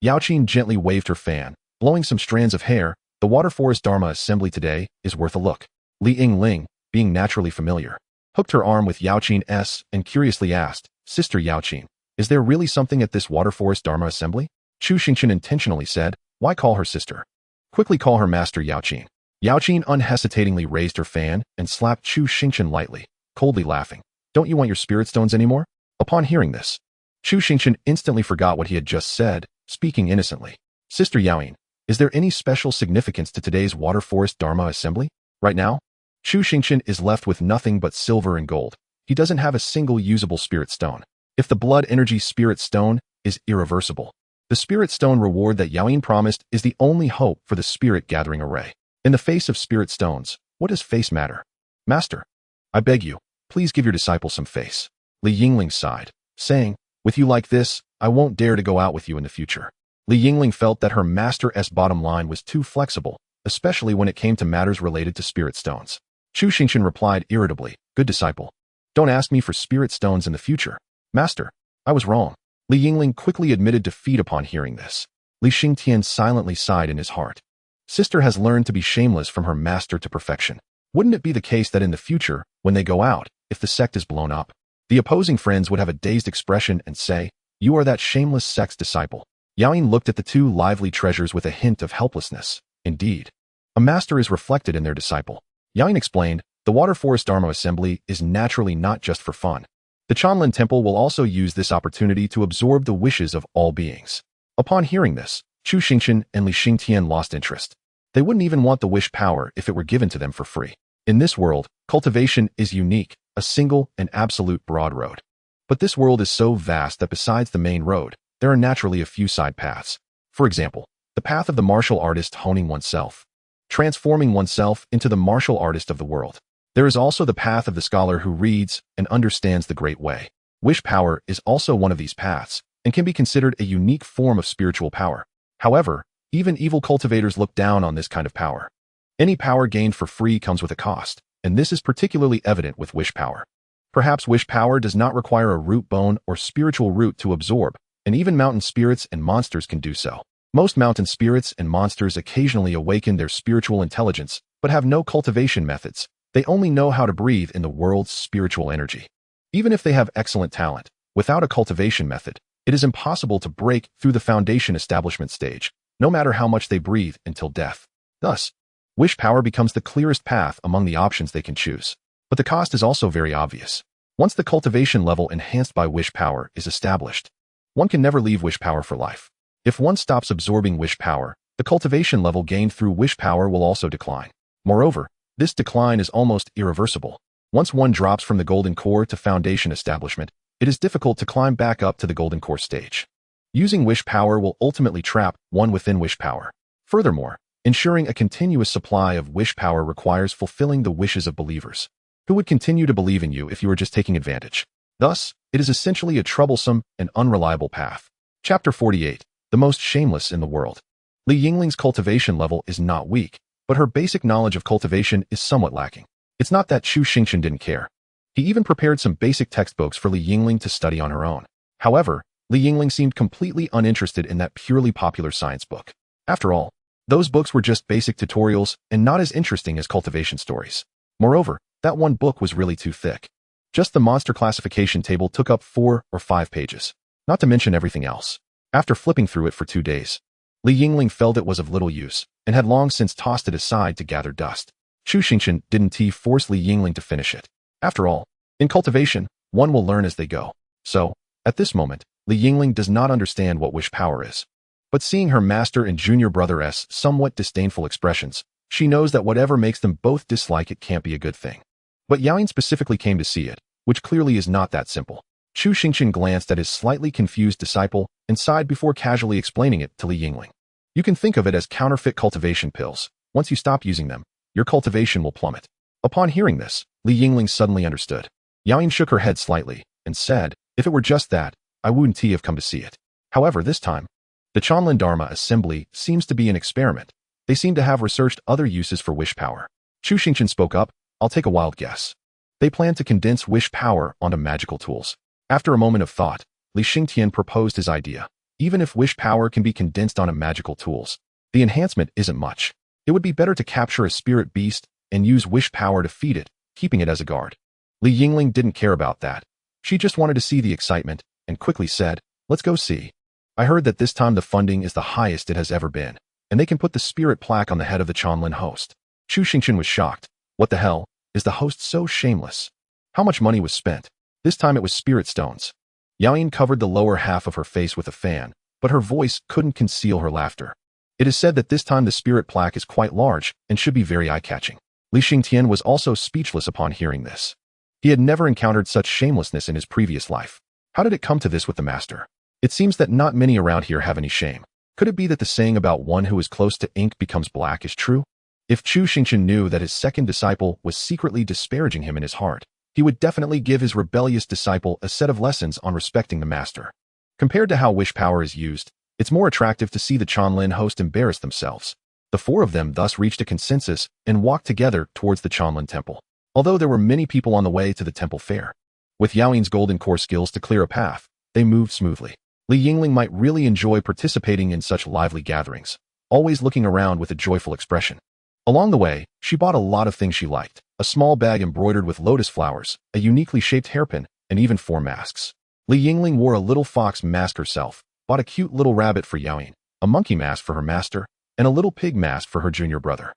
Yaoqin gently waved her fan, blowing some strands of hair. "The Water Forest Dharma assembly today is worth a look." Yingling, being naturally familiar, hooked her arm with Yaoqin's and curiously asked, "Sister Yaoqin, is there really something at this Water Forest Dharma assembly?" Chu Xingchen intentionally said, "Why call her sister? Quickly call her Master Yaoqin." Yaoqin unhesitatingly raised her fan and slapped Chu Xingchen lightly, coldly laughing. "Don't you want your spirit stones anymore?" Upon hearing this, Chu Xingchen instantly forgot what he had just said, speaking innocently. "Sister Yaoqin, is there any special significance to today's Water Forest Dharma assembly? Right now, Chu Xingchen is left with nothing but silver and gold. He doesn't have a single usable spirit stone. If the blood energy spirit stone is irreversible, the spirit stone reward that Yaoqin promised is the only hope for the spirit gathering array. In the face of spirit stones, what does face matter? Master, I beg you, please give your disciple some face." Yingling sighed, saying, "With you like this, I won't dare to go out with you in the future." Yingling felt that her master's bottom line was too flexible, especially when it came to matters related to spirit stones. Chu Xingchen replied irritably, "Good disciple, don't ask me for spirit stones in the future. Master, I was wrong." Yingling quickly admitted defeat upon hearing this. Xingtian silently sighed in his heart. Sister has learned to be shameless from her master to perfection. Wouldn't it be the case that in the future, when they go out, if the sect is blown up, the opposing friends would have a dazed expression and say, "You are that shameless sect's disciple"? Yaoqin looked at the two lively treasures with a hint of helplessness. Indeed, a master is reflected in their disciple. Yaoqin explained, "The Water Forest Dharma assembly is naturally not just for fun. The Chanlin Temple will also use this opportunity to absorb the wishes of all beings." Upon hearing this, Chu Xingchen and Xingtian lost interest. They wouldn't even want the wish power if it were given to them for free. In this world, cultivation is unique, a single and absolute broad road. But this world is so vast that besides the main road, there are naturally a few side paths. For example, the path of the martial artist honing oneself, transforming oneself into the martial artist of the world. There is also the path of the scholar who reads and understands the great way. Wish power is also one of these paths, and can be considered a unique form of spiritual power. However, even evil cultivators look down on this kind of power. Any power gained for free comes with a cost, and this is particularly evident with wish power. Perhaps wish power does not require a root bone or spiritual root to absorb, and even mountain spirits and monsters can do so. Most mountain spirits and monsters occasionally awaken their spiritual intelligence, but have no cultivation methods. They only know how to breathe in the world's spiritual energy. Even if they have excellent talent, without a cultivation method, it is impossible to break through the foundation establishment stage, no matter how much they breathe until death. Thus, wish power becomes the clearest path among the options they can choose. But the cost is also very obvious. Once the cultivation level enhanced by wish power is established, one can never leave wish power for life. If one stops absorbing wish power, the cultivation level gained through wish power will also decline. Moreover, this decline is almost irreversible. Once one drops from the golden core to foundation establishment, it is difficult to climb back up to the golden core stage. Using wish power will ultimately trap one within wish power. Furthermore, ensuring a continuous supply of wish power requires fulfilling the wishes of believers, who would continue to believe in you if you were just taking advantage. Thus, it is essentially a troublesome and unreliable path. Chapter 48. The most shameless in the world. Li Yingling's cultivation level is not weak, but her basic knowledge of cultivation is somewhat lacking. It's not that Chu Xingchen didn't care. He even prepared some basic textbooks for Li Yingling to study on her own. However, Li Yingling seemed completely uninterested in that purely popular science book. After all, those books were just basic tutorials and not as interesting as cultivation stories. Moreover, that one book was really too thick. Just the monster classification table took up 4 or 5 pages, not to mention everything else. After flipping through it for 2 days, Li Yingling felt it was of little use and had long since tossed it aside to gather dust. Chu Xingchen didn't force Li Yingling to finish it. After all, in cultivation, one will learn as they go. So, at this moment, Li Yingling does not understand what wish power is. But seeing her master and junior brother's somewhat disdainful expressions, she knows that whatever makes them both dislike it can't be a good thing. But Yaoyin specifically came to see it, which clearly is not that simple. Chu Xingchen glanced at his slightly confused disciple and sighed before casually explaining it to Li Yingling. You can think of it as counterfeit cultivation pills. Once you stop using them, your cultivation will plummet. Upon hearing this, Li Yingling suddenly understood. Yaoyin shook her head slightly and said, if it were just that, I wouldn't have come to see it. However, this time, the xianxiadrama assembly seems to be an experiment. They seem to have researched other uses for wish power. Chu Xingchen spoke up, I'll take a wild guess. They plan to condense wish power onto magical tools. After a moment of thought, Li Xingtian proposed his idea. Even if wish power can be condensed onto magical tools, the enhancement isn't much. It would be better to capture a spirit beast and use wish power to feed it, keeping it as a guard. Li Yingling didn't care about that. She just wanted to see the excitement and quickly said, let's go see. I heard that this time the funding is the highest it has ever been, and they can put the spirit plaque on the head of the Qianlin host. Chu Xingchen was shocked. What the hell? Is the host so shameless? How much money was spent? This time it was spirit stones. Yaoyin covered the lower half of her face with a fan, but her voice couldn't conceal her laughter. It is said that this time the spirit plaque is quite large and should be very eye-catching. Li Xingtian was also speechless upon hearing this. He had never encountered such shamelessness in his previous life. How did it come to this with the master? It seems that not many around here have any shame. Could it be that the saying about one who is close to ink becomes black is true? If Chu Xingchen knew that his second disciple was secretly disparaging him in his heart, he would definitely give his rebellious disciple a set of lessons on respecting the master. Compared to how wish power is used, it's more attractive to see the Qianlin host embarrass themselves. The 4 of them thus reached a consensus and walked together towards the Qianlin temple, although there were many people on the way to the temple fair. With Yaoyin's golden core skills to clear a path, they moved smoothly. Li Yingling might really enjoy participating in such lively gatherings, always looking around with a joyful expression. Along the way, she bought a lot of things she liked, a small bag embroidered with lotus flowers, a uniquely shaped hairpin, and even 4 masks. Li Yingling wore a little fox mask herself, bought a cute little rabbit for Yaoyin, a monkey mask for her master, and a little pig mask for her junior brother.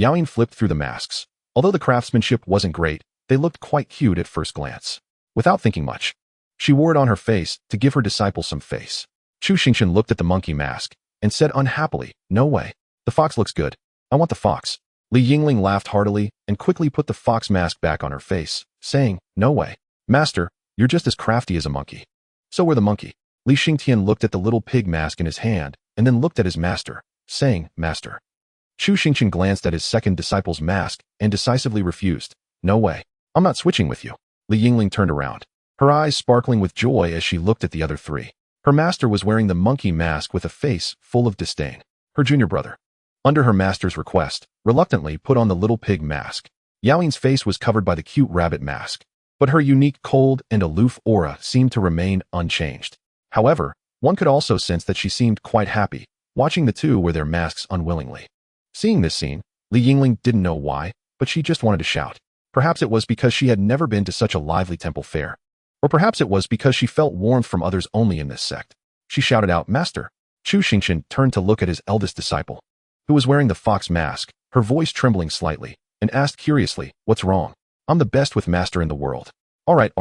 Yaoyin flipped through the masks. Although the craftsmanship wasn't great, they looked quite cute at first glance. Without thinking much, she wore it on her face to give her disciple some face. Chu Xingchen looked at the monkey mask and said unhappily, no way. The fox looks good. I want the fox. Li Yingling laughed heartily and quickly put the fox mask back on her face, saying, no way. Master, you're just as crafty as a monkey. So were the monkey. Li Xingtian looked at the little pig mask in his hand and then looked at his master, saying, Master. Chu Xingchen glanced at his second disciple's mask and decisively refused. No way. I'm not switching with you. Li Yingling turned around, her eyes sparkling with joy as she looked at the other 3. Her master was wearing the monkey mask with a face full of disdain. Her junior brother, under her master's request, reluctantly put on the little pig mask. Yaoying's face was covered by the cute rabbit mask, but her unique cold and aloof aura seemed to remain unchanged. However, one could also sense that she seemed quite happy, watching the two wear their masks unwillingly. Seeing this scene, Li Yingling didn't know why, but she just wanted to shout. Perhaps it was because she had never been to such a lively temple fair. Or perhaps it was because she felt warmth from others only in this sect. She shouted out, "Master!" Chu Xingchen turned to look at his eldest disciple, who was wearing the fox mask, her voice trembling slightly, and asked curiously, "What's wrong?" "I'm the best with Master in the world." All right.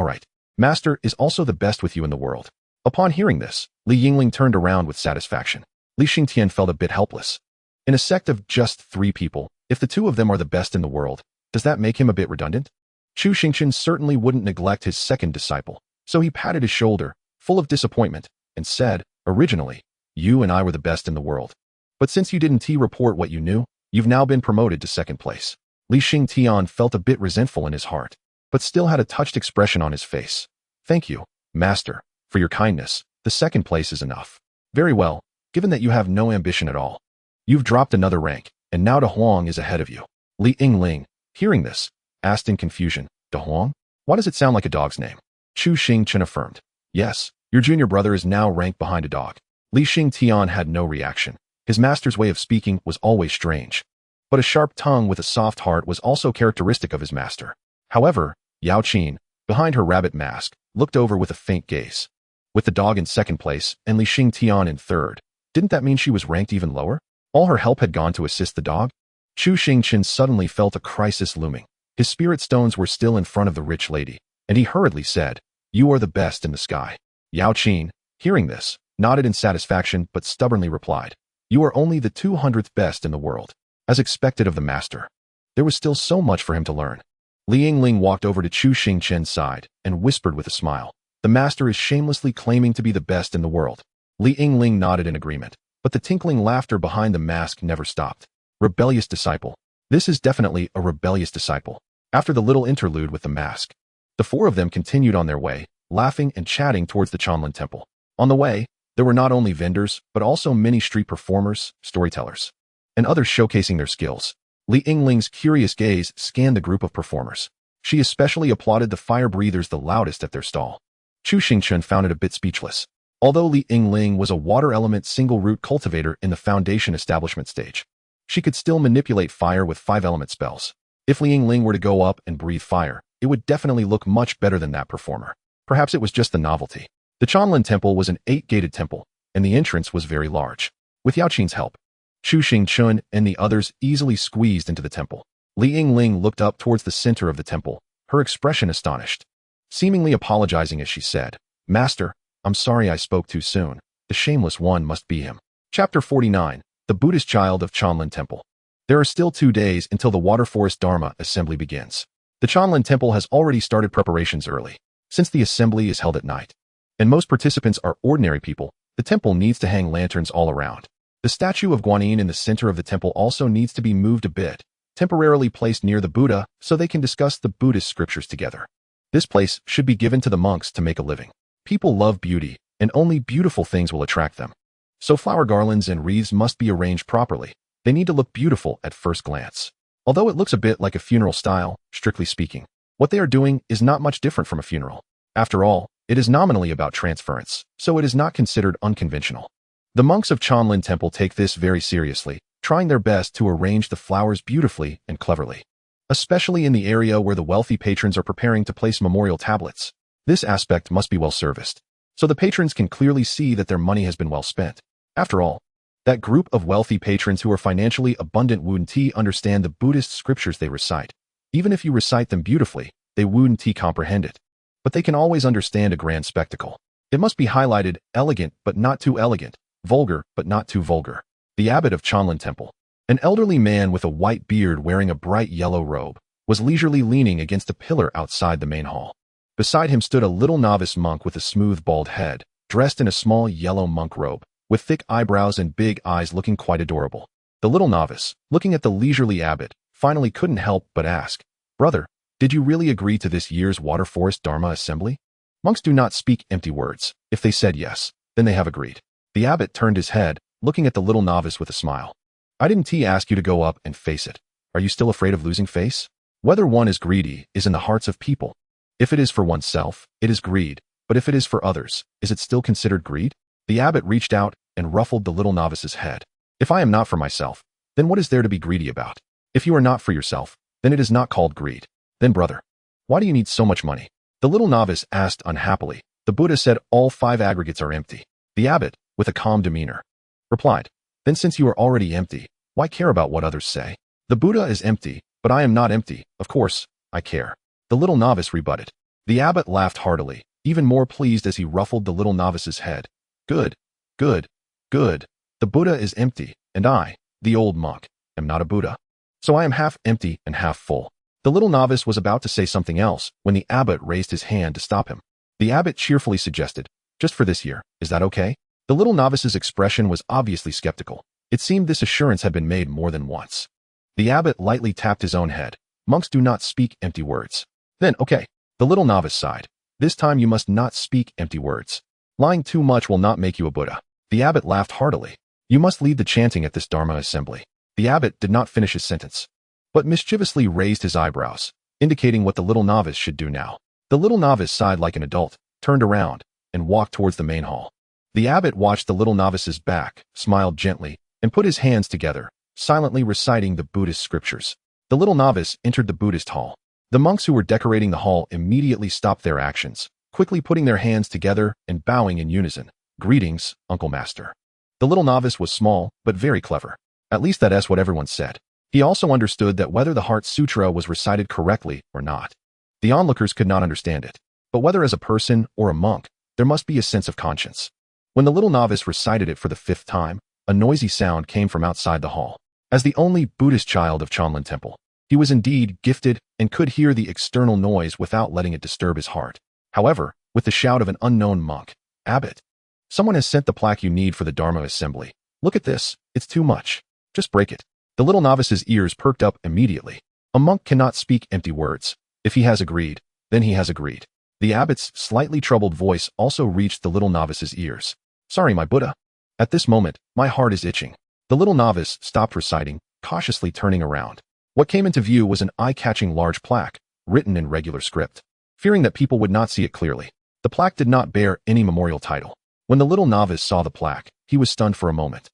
Master is also the best with you in the world." Upon hearing this, Li Yingling turned around with satisfaction. Li Xingtian felt a bit helpless. In a sect of just 3 people, if the 2 of them are the best in the world, does that make him a bit redundant? Chu Xingchen certainly wouldn't neglect his second disciple, so he patted his shoulder, full of disappointment, and said, "Originally, you and I were the best in the world. But since you didn't report what you knew, you've now been promoted to second place." Li Xingtian felt a bit resentful in his heart, but still had a touched expression on his face. "Thank you, Master, for your kindness. The second place is enough." "Very well, given that you have no ambition at all. You've dropped another rank, and now De Huang is ahead of you." Li Yingling, hearing this, asked in confusion, "De Huang? Why does it sound like a dog's name?" Chu Xingchen affirmed, "Yes, your junior brother is now ranked behind a dog." Li Xingtian had no reaction. His master's way of speaking was always strange. But a sharp tongue with a soft heart was also characteristic of his master. However, Yao Qin, behind her rabbit mask, looked over with a faint gaze. With the dog in second place and Li Xingtian in third, didn't that mean she was ranked even lower? All her help had gone to assist the dog? Chu Xingchen suddenly felt a crisis looming. His spirit stones were still in front of the rich lady, and he hurriedly said, "You are the best in the sky." Yao Qin, hearing this, nodded in satisfaction but stubbornly replied, "You are only the 200th best in the world." As expected of the master, there was still so much for him to learn. Li Yingling walked over to Chu Xingchen's side and whispered with a smile, "The master is shamelessly claiming to be the best in the world." Li Yingling nodded in agreement, but the tinkling laughter behind the mask never stopped. Rebellious disciple. This is definitely a rebellious disciple. After the little interlude with the mask, the 4 of them continued on their way, laughing and chatting towards the Chanlin temple. On the way, there were not only vendors, but also many street performers, storytellers, and others showcasing their skills. Li Yingling's curious gaze scanned the group of performers. She especially applauded the fire breathers the loudest at their stall. Chu Xingchen found it a bit speechless. Although Li Yingling was a water element single-root cultivator in the foundation establishment stage, she could still manipulate fire with 5-element spells. If Li Yingling were to go up and breathe fire, it would definitely look much better than that performer. Perhaps it was just the novelty. The Chanlin temple was an 8-gated temple, and the entrance was very large. With Yao Qin's help, Chu Xingchen and the others easily squeezed into the temple. Li Yingling looked up towards the center of the temple, her expression astonished. Seemingly apologizing as she said, "Master, I'm sorry I spoke too soon. The shameless one must be him." Chapter 49, The Buddhist Child of Chanlin Temple. There are still 2 days until the Water Forest Dharma assembly begins. The Chanlin Temple has already started preparations early. Since the assembly is held at night, and most participants are ordinary people, the temple needs to hang lanterns all around. The statue of Guanyin in the center of the temple also needs to be moved a bit, temporarily placed near the Buddha so they can discuss the Buddhist scriptures together. This place should be given to the monks to make a living. People love beauty, and only beautiful things will attract them. So flower garlands and wreaths must be arranged properly. They need to look beautiful at first glance. Although it looks a bit like a funeral style, strictly speaking, what they are doing is not much different from a funeral. After all, it is nominally about transference, so it is not considered unconventional. The monks of Chanlin Temple take this very seriously, trying their best to arrange the flowers beautifully and cleverly, especially in the area where the wealthy patrons are preparing to place memorial tablets. This aspect must be well serviced, so the patrons can clearly see that their money has been well spent. After all, that group of wealthy patrons who are financially abundant wouldn't understand the Buddhist scriptures they recite. Even if you recite them beautifully, they wouldn't comprehend it. But they can always understand a grand spectacle. It must be highlighted, elegant but not too elegant, vulgar but not too vulgar. The abbot of Chanlin Temple, an elderly man with a white beard wearing a bright yellow robe, was leisurely leaning against a pillar outside the main hall. Beside him stood a little novice monk with a smooth bald head, dressed in a small yellow monk robe, with thick eyebrows and big eyes looking quite adorable. The little novice, looking at the leisurely abbot, finally couldn't help but ask, "Brother, did you really agree to this year's Water Forest Dharma Assembly?" Monks do not speak empty words. If they said yes, Then they have agreed. The abbot turned his head, looking at the little novice with a smile. I didn't ask you to go up and face it. Are you still afraid of losing face? Whether one is greedy is in the hearts of people. If it is for oneself, it is greed, but if it is for others, is it still considered greed? The abbot reached out and ruffled the little novice's head. If I am not for myself, then what is there to be greedy about? If you are not for yourself, then it is not called greed. Then brother, why do you need so much money? The little novice asked unhappily. The Buddha said all 5 aggregates are empty. The abbot, with a calm demeanor, replied, then since you are already empty, why care about what others say? The Buddha is empty, but I am not empty. Of course, I care. The little novice rebutted. The abbot laughed heartily, even more pleased as he ruffled the little novice's head. Good, good, good. The Buddha is empty, and I, the old monk, am not a Buddha. So I am half empty and half full. The little novice was about to say something else when the abbot raised his hand to stop him. The abbot cheerfully suggested, just for this year, is that okay? The little novice's expression was obviously skeptical. It seemed this assurance had been made more than once. The abbot lightly tapped his own head. Monks do not speak empty words. Then, okay. The little novice sighed. This time you must not speak empty words. Lying too much will not make you a Buddha. The abbot laughed heartily. You must lead the chanting at this Dharma assembly. The abbot did not finish his sentence, but mischievously raised his eyebrows, indicating what the little novice should do now. The little novice sighed like an adult, turned around, and walked towards the main hall. The abbot watched the little novice's back, smiled gently, and put his hands together, silently reciting the Buddhist scriptures. The little novice entered the Buddhist hall. The monks who were decorating the hall immediately stopped their actions, quickly putting their hands together and bowing in unison. Greetings, Uncle Master. The little novice was small, but very clever. At least that's what everyone said. He also understood that whether the Heart Sutra was recited correctly or not, the onlookers could not understand it. But whether as a person or a monk, there must be a sense of conscience. When the little novice recited it for the 5th time, a noisy sound came from outside the hall. As the only Buddhist child of Chanlin Temple, he was indeed gifted and could hear the external noise without letting it disturb his heart. However, with the shout of an unknown monk, Abbot, someone has sent the plaque you need for the Dharma assembly. Look at this, it's too much. Just break it. The little novice's ears perked up immediately. A monk cannot speak empty words. If he has agreed, then he has agreed. The abbot's slightly troubled voice also reached the little novice's ears. Sorry, my Buddha. At this moment, my heart is itching. The little novice stopped reciting, cautiously turning around. What came into view was an eye-catching large plaque, written in regular script. Fearing that people would not see it clearly, the plaque did not bear any memorial title. When the little novice saw the plaque, he was stunned for a moment.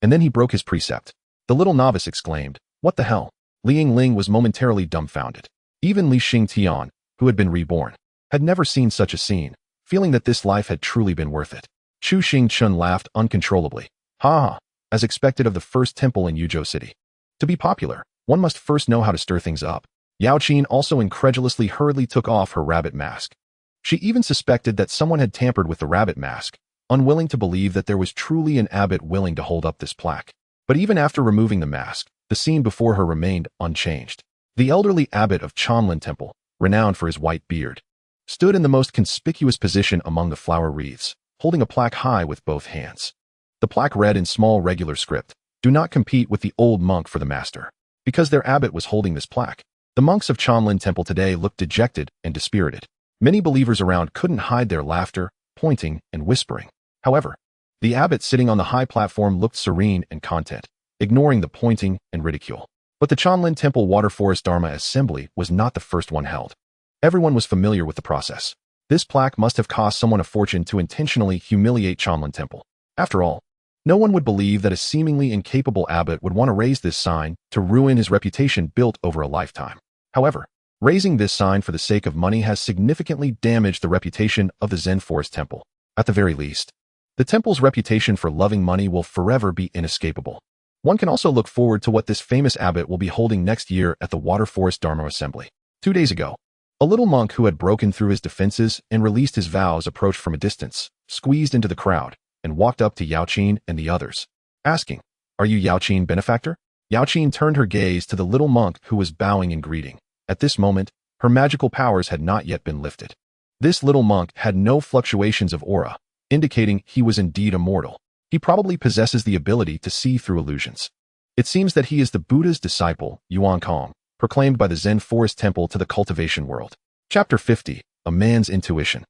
And then he broke his precept. The little novice exclaimed, "What the hell?" Yingling was momentarily dumbfounded. Even Li Xingtian, who had been reborn, had never seen such a scene, feeling that this life had truly been worth it. Chu Xingchen laughed uncontrollably. Ha ha, as expected of the first temple in Yuzhou City. To be popular, one must first know how to stir things up. Yao Qin also incredulously hurriedly took off her rabbit mask. She even suspected that someone had tampered with the rabbit mask, unwilling to believe that there was truly an abbot willing to hold up this plaque. But even after removing the mask, the scene before her remained unchanged. The elderly abbot of Chanlin Temple, renowned for his white beard, stood in the most conspicuous position among the flower wreaths, holding a plaque high with both hands. The plaque read in small regular script, "Do not compete with the old monk for the master." Because their abbot was holding this plaque, the monks of Chanlin Temple today looked dejected and dispirited. Many believers around couldn't hide their laughter, pointing, and whispering. However, the abbot sitting on the high platform looked serene and content, ignoring the pointing and ridicule. But the Chanlin Temple Water Forest Dharma Assembly was not the first one held. Everyone was familiar with the process. This plaque must have cost someone a fortune to intentionally humiliate Chanlin Temple. After all, no one would believe that a seemingly incapable abbot would want to raise this sign to ruin his reputation built over a lifetime. However, raising this sign for the sake of money has significantly damaged the reputation of the Zen Forest Temple. At the very least, the temple's reputation for loving money will forever be inescapable. One can also look forward to what this famous abbot will be holding next year at the Water Forest Dharma Assembly. 2 days ago, a little monk who had broken through his defenses and released his vows approached from a distance, squeezed into the crowd, and walked up to Yao Qin and the others, asking, "Are you Yao Qin, benefactor?" Yao Qin turned her gaze to the little monk who was bowing in greeting. At this moment, her magical powers had not yet been lifted. This little monk had no fluctuations of aura, indicating he was indeed immortal. He probably possesses the ability to see through illusions. It seems that he is the Buddha's disciple, Yuan Kong, proclaimed by the Zen Forest Temple to the Cultivation world. Chapter 50, A Man's Intuition.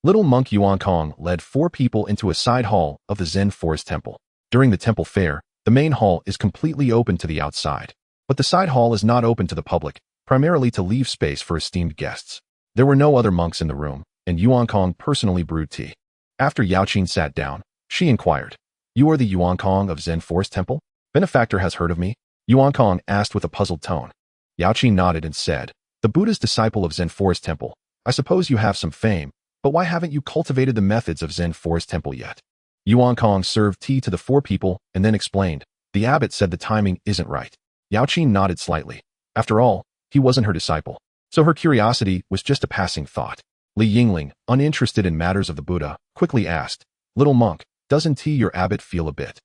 Little monk Yuan Kong led 4 people into a side hall of the Zen Forest Temple. During the temple fair, the main hall is completely open to the outside. But the side hall is not open to the public, primarily to leave space for esteemed guests. There were no other monks in the room, and Yuan Kong personally brewed tea. After Yao Qin sat down, she inquired, "You are the Yuan Kong of Zen Forest Temple? Benefactor has heard of me?" Yuan Kong asked with a puzzled tone. Yao Qin nodded and said, "The Buddha's disciple of Zen Forest Temple. I suppose you have some fame, but why haven't you cultivated the methods of Zen Forest Temple yet?" Yuan Kong served tea to the 4 people and then explained, "The abbot said the timing isn't right." Yao Qin nodded slightly. After all, he wasn't her disciple, so her curiosity was just a passing thought. Li Yingling, uninterested in matters of the Buddha, quickly asked, "Little monk, doesn't tea your abbot feel a bit?"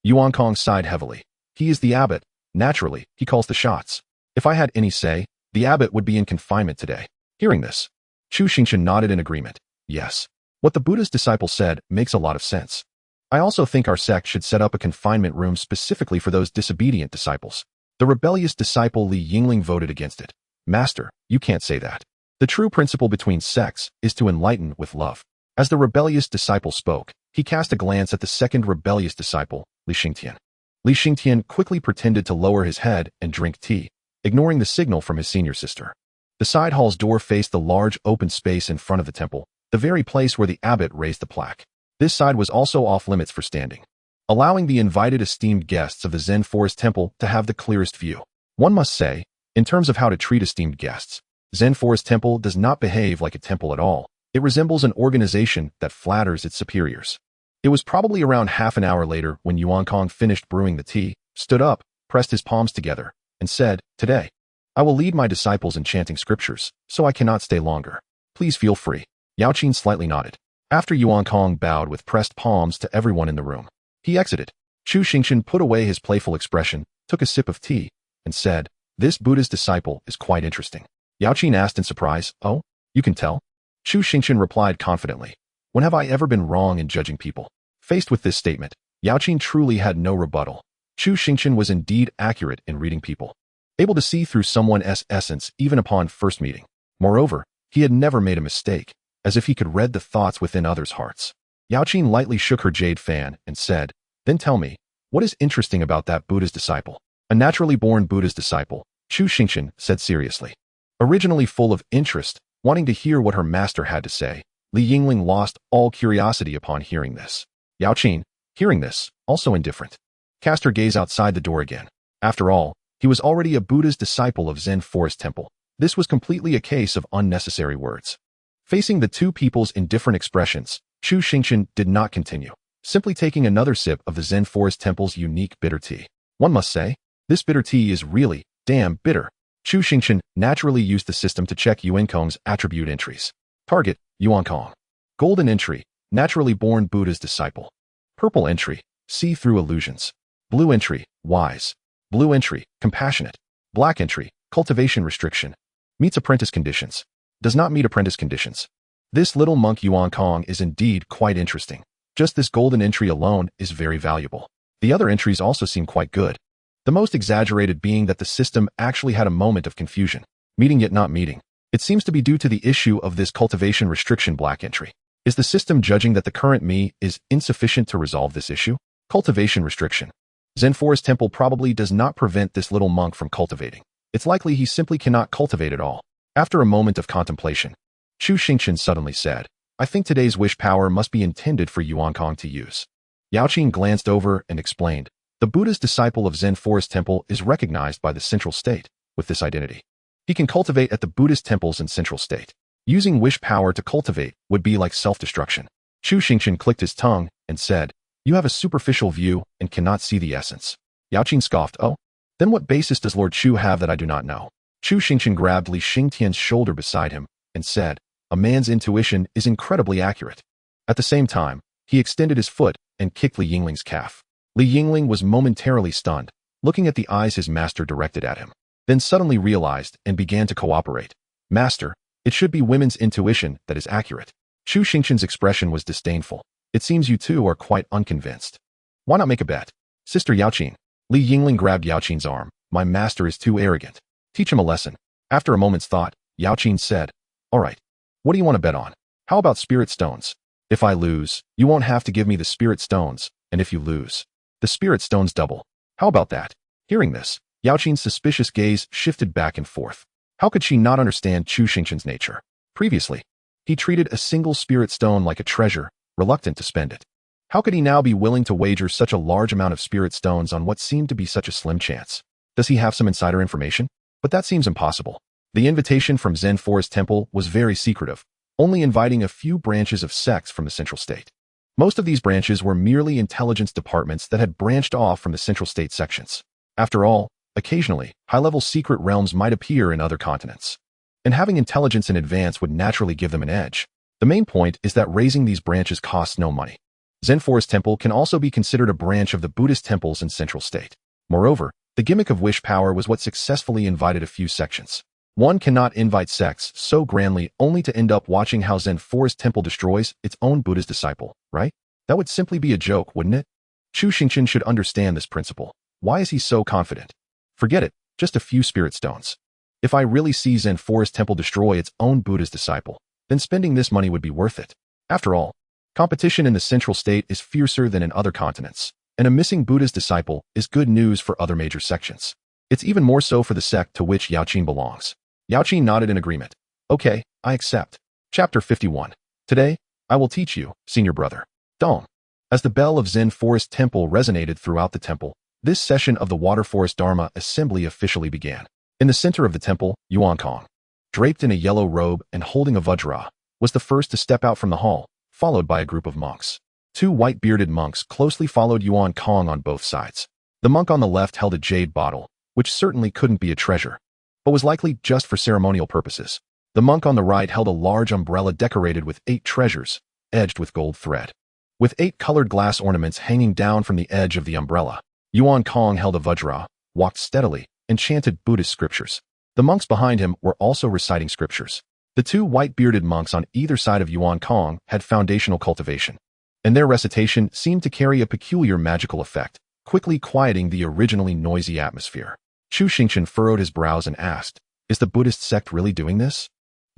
Yuan Kong sighed heavily. "He is the abbot. Naturally, he calls the shots. If I had any say, the abbot would be in confinement today." Hearing this, Chu Xingchen nodded in agreement. "Yes. What the Buddha's disciple said makes a lot of sense. I also think our sect should set up a confinement room specifically for those disobedient disciples." The rebellious disciple Li Yingling voted against it. "Master, you can't say that. The true principle between sects is to enlighten with love." As the rebellious disciple spoke, he cast a glance at the second rebellious disciple, Li Xingtian. Li Xingtian quickly pretended to lower his head and drink tea, ignoring the signal from his senior sister. The side hall's door faced the large open space in front of the temple, the very place where the abbot raised the plaque. This side was also off limits for standing, allowing the invited esteemed guests of the Zen Forest Temple to have the clearest view. One must say, in terms of how to treat esteemed guests, Zen Forest Temple does not behave like a temple at all. It resembles an organization that flatters its superiors. It was probably around half an hour later when Yuan Kong finished brewing the tea, stood up, pressed his palms together, and said, "Today, I will lead my disciples in chanting scriptures, so I cannot stay longer. Please feel free." Yao Qin slightly nodded. After Yuan Kong bowed with pressed palms to everyone in the room, he exited. Chu Xingchen put away his playful expression, took a sip of tea, and said, "This Buddha's disciple is quite interesting." Yao Qin asked in surprise, "Oh, you can tell?" Chu Xingchen replied confidently, "When have I ever been wrong in judging people?" Faced with this statement, Yao Qin truly had no rebuttal. Chu Xingchen was indeed accurate in reading people, able to see through someone's essence even upon first meeting. Moreover, he had never made a mistake, as if he could read the thoughts within others' hearts. Yao Qin lightly shook her jade fan and said, "Then tell me, what is interesting about that Buddha's disciple?" "A naturally born Buddha's disciple," Chu Xingchen said seriously. Originally full of interest, wanting to hear what her master had to say, Li Yingling lost all curiosity upon hearing this. Yao Qin, hearing this, also indifferent, cast her gaze outside the door again. After all, he was already a Buddha's disciple of Zen Forest Temple. This was completely a case of unnecessary words. Facing the 2 people's indifferent expressions, Chu Xingchen did not continue, simply taking another sip of the Zen Forest Temple's unique bitter tea. One must say, this bitter tea is really damn bitter. Chu Xingchen naturally used the system to check Yuan Kong's attribute entries. Target, Yuan Kong. Golden entry, naturally born Buddha's disciple. Purple entry, see-through illusions. Blue entry, wise. Blue entry, compassionate. Black entry, cultivation restriction. Meets apprentice conditions. Does not meet apprentice conditions. This little monk Yuan Kong is indeed quite interesting. Just this golden entry alone is very valuable. The other entries also seem quite good. The most exaggerated being that the system actually had a moment of confusion. Meeting yet not meeting. It seems to be due to the issue of this cultivation restriction black entry. Is the system judging that the current me is insufficient to resolve this issue? Cultivation restriction. Zen Forest Temple probably does not prevent this little monk from cultivating. It's likely he simply cannot cultivate at all. After a moment of contemplation, Chu Xingchen suddenly said, "I think today's wish power must be intended for Yuan Kong to use." Yao Qin glanced over and explained, "The Buddha's disciple of Zen Forest Temple is recognized by the Central State with this identity. He can cultivate at the Buddhist temples in Central State. Using wish power to cultivate would be like self-destruction." Chu Xingchen clicked his tongue and said, "You have a superficial view and cannot see the essence." Yao Qin scoffed, "Oh? Then what basis does Lord Chu have that I do not know?" Chu Xingchen grabbed Li Xingtian's shoulder beside him and said, "A man's intuition is incredibly accurate." At the same time, he extended his foot and kicked Li Yingling's calf. Li Yingling was momentarily stunned, looking at the eyes his master directed at him, then suddenly realized and began to cooperate. "Master, it should be women's intuition that is accurate." Chu Xingchen's expression was disdainful. "It seems you two are quite unconvinced. Why not make a bet?" "Sister Yao Qin." Li Yingling grabbed Yao Qin's arm. "My master is too arrogant. Teach him a lesson." After a moment's thought, Yao Qin said, "All right. What do you want to bet on?" How about spirit stones? If I lose, you won't have to give me the spirit stones, and if you lose, the spirit stones double. How about that? Hearing this, Yaoqin's suspicious gaze shifted back and forth. How could she not understand Chu Xingchen's nature? Previously, he treated a single spirit stone like a treasure, reluctant to spend it. How could he now be willing to wager such a large amount of spirit stones on what seemed to be such a slim chance? Does he have some insider information? But that seems impossible. The invitation from Zen Forest Temple was very secretive, only inviting a few branches of sects from the central state. Most of these branches were merely intelligence departments that had branched off from the central state sections. After all, occasionally, high-level secret realms might appear in other continents. And having intelligence in advance would naturally give them an edge. The main point is that raising these branches costs no money. Zen Forest Temple can also be considered a branch of the Buddhist temples in central state. Moreover, the gimmick of wish power was what successfully invited a few sections. One cannot invite sects so grandly only to end up watching how Zen Forest Temple destroys its own Buddha's disciple, right? That would simply be a joke, wouldn't it? Chu Xingchen should understand this principle. Why is he so confident? Forget it, just a few spirit stones. If I really see Zen Forest Temple destroy its own Buddha's disciple, then spending this money would be worth it. After all, competition in the central state is fiercer than in other continents, and a missing Buddha's disciple is good news for other major sections. It's even more so for the sect to which Yaoqin belongs. Yaoqin nodded in agreement. Okay, I accept. Chapter 51. Today, I will teach you, senior brother. Dong. As the bell of Zen Forest Temple resonated throughout the temple, this session of the Water Forest Dharma Assembly officially began. In the center of the temple, Yuan Kong, draped in a yellow robe and holding a vajra, was the first to step out from the hall, followed by a group of monks. Two white-bearded monks closely followed Yuan Kong on both sides. The monk on the left held a jade bottle, which certainly couldn't be a treasure, but was likely just for ceremonial purposes. The monk on the right held a large umbrella decorated with 8 treasures, edged with gold thread. With 8 colored glass ornaments hanging down from the edge of the umbrella, Yuan Kong held a vajra, walked steadily, and chanted Buddhist scriptures. The monks behind him were also reciting scriptures. The 2 white-bearded monks on either side of Yuan Kong had foundational cultivation, and their recitation seemed to carry a peculiar magical effect, quickly quieting the originally noisy atmosphere. Chu Xingchen furrowed his brows and asked, "Is the Buddhist sect really doing this?"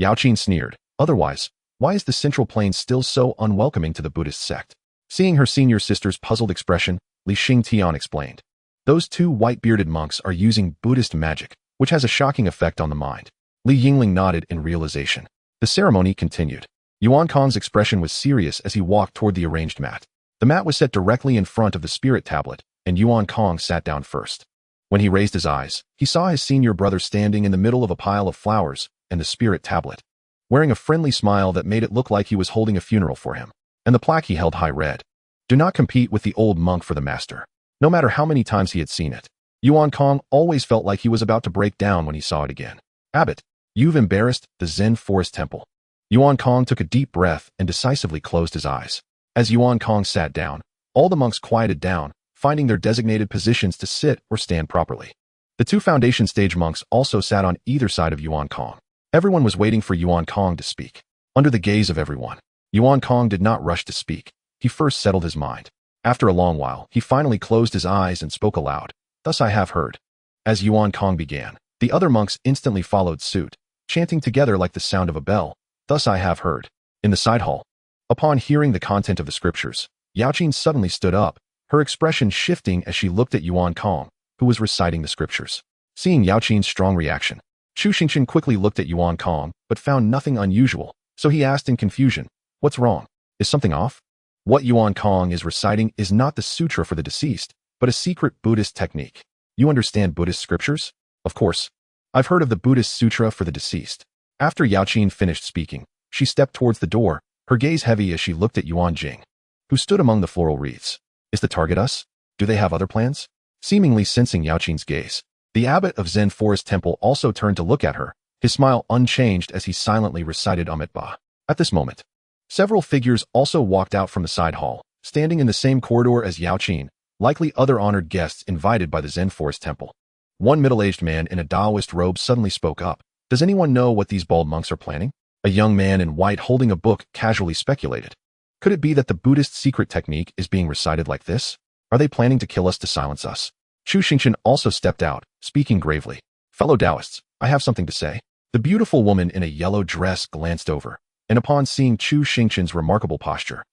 Yaoqin sneered. Otherwise, why is the Central Plain still so unwelcoming to the Buddhist sect? Seeing her senior sister's puzzled expression, Li Xingtian explained. Those 2 white-bearded monks are using Buddhist magic, which has a shocking effect on the mind. Li Yingling nodded in realization. The ceremony continued. Yuan Kong's expression was serious as he walked toward the arranged mat. The mat was set directly in front of the spirit tablet, and Yuan Kong sat down first. When he raised his eyes, he saw his senior brother standing in the middle of a pile of flowers and the spirit tablet, wearing a friendly smile that made it look like he was holding a funeral for him, and the plaque he held high read, "Do not compete with the old monk for the master." No matter how many times he had seen it, Yuan Kong always felt like he was about to break down when he saw it again. "Abbot, you've embarrassed the Zen Forest Temple." Yuan Kong took a deep breath and decisively closed his eyes. As Yuan Kong sat down, all the monks quieted down, finding their designated positions to sit or stand properly. The 2 foundation stage monks also sat on either side of Yuan Kong. Everyone was waiting for Yuan Kong to speak. Under the gaze of everyone, Yuan Kong did not rush to speak. He first settled his mind. After a long while, he finally closed his eyes and spoke aloud. "Thus I have heard." As Yuan Kong began, the other monks instantly followed suit, chanting together like the sound of a bell. "Thus I have heard." In the side hall, upon hearing the content of the scriptures, Yaoqin suddenly stood up, her expression shifting as she looked at Yuan Kong, who was reciting the scriptures. Seeing Yaoqin's strong reaction, Chu Xingchen quickly looked at Yuan Kong, but found nothing unusual, so he asked in confusion, "What's wrong? Is something off?" What Yuan Kong is reciting is not the sutra for the deceased, but a secret Buddhist technique. "You understand Buddhist scriptures?" "Of course. I've heard of the Buddhist sutra for the deceased." After Yaoqin finished speaking, she stepped towards the door, her gaze heavy as she looked at Yuan Jing, who stood among the floral wreaths. "Is the target us? Do they have other plans?" Seemingly sensing Yaoqin's gaze, the abbot of Zen Forest Temple also turned to look at her, his smile unchanged as he silently recited Amitabha. At this moment, several figures also walked out from the side hall, standing in the same corridor as Yaoqin, likely other honored guests invited by the Zen Forest Temple. One middle-aged man in a Taoist robe suddenly spoke up. "Does anyone know what these bald monks are planning?" A young man in white holding a book casually speculated. "Could it be that the Buddhist secret technique is being recited like this? Are they planning to kill us to silence us?" Chu Xingchen also stepped out, speaking gravely. "Fellow Taoists, I have something to say." The beautiful woman in a yellow dress glanced over, and upon seeing Chu Xingchen's remarkable posture,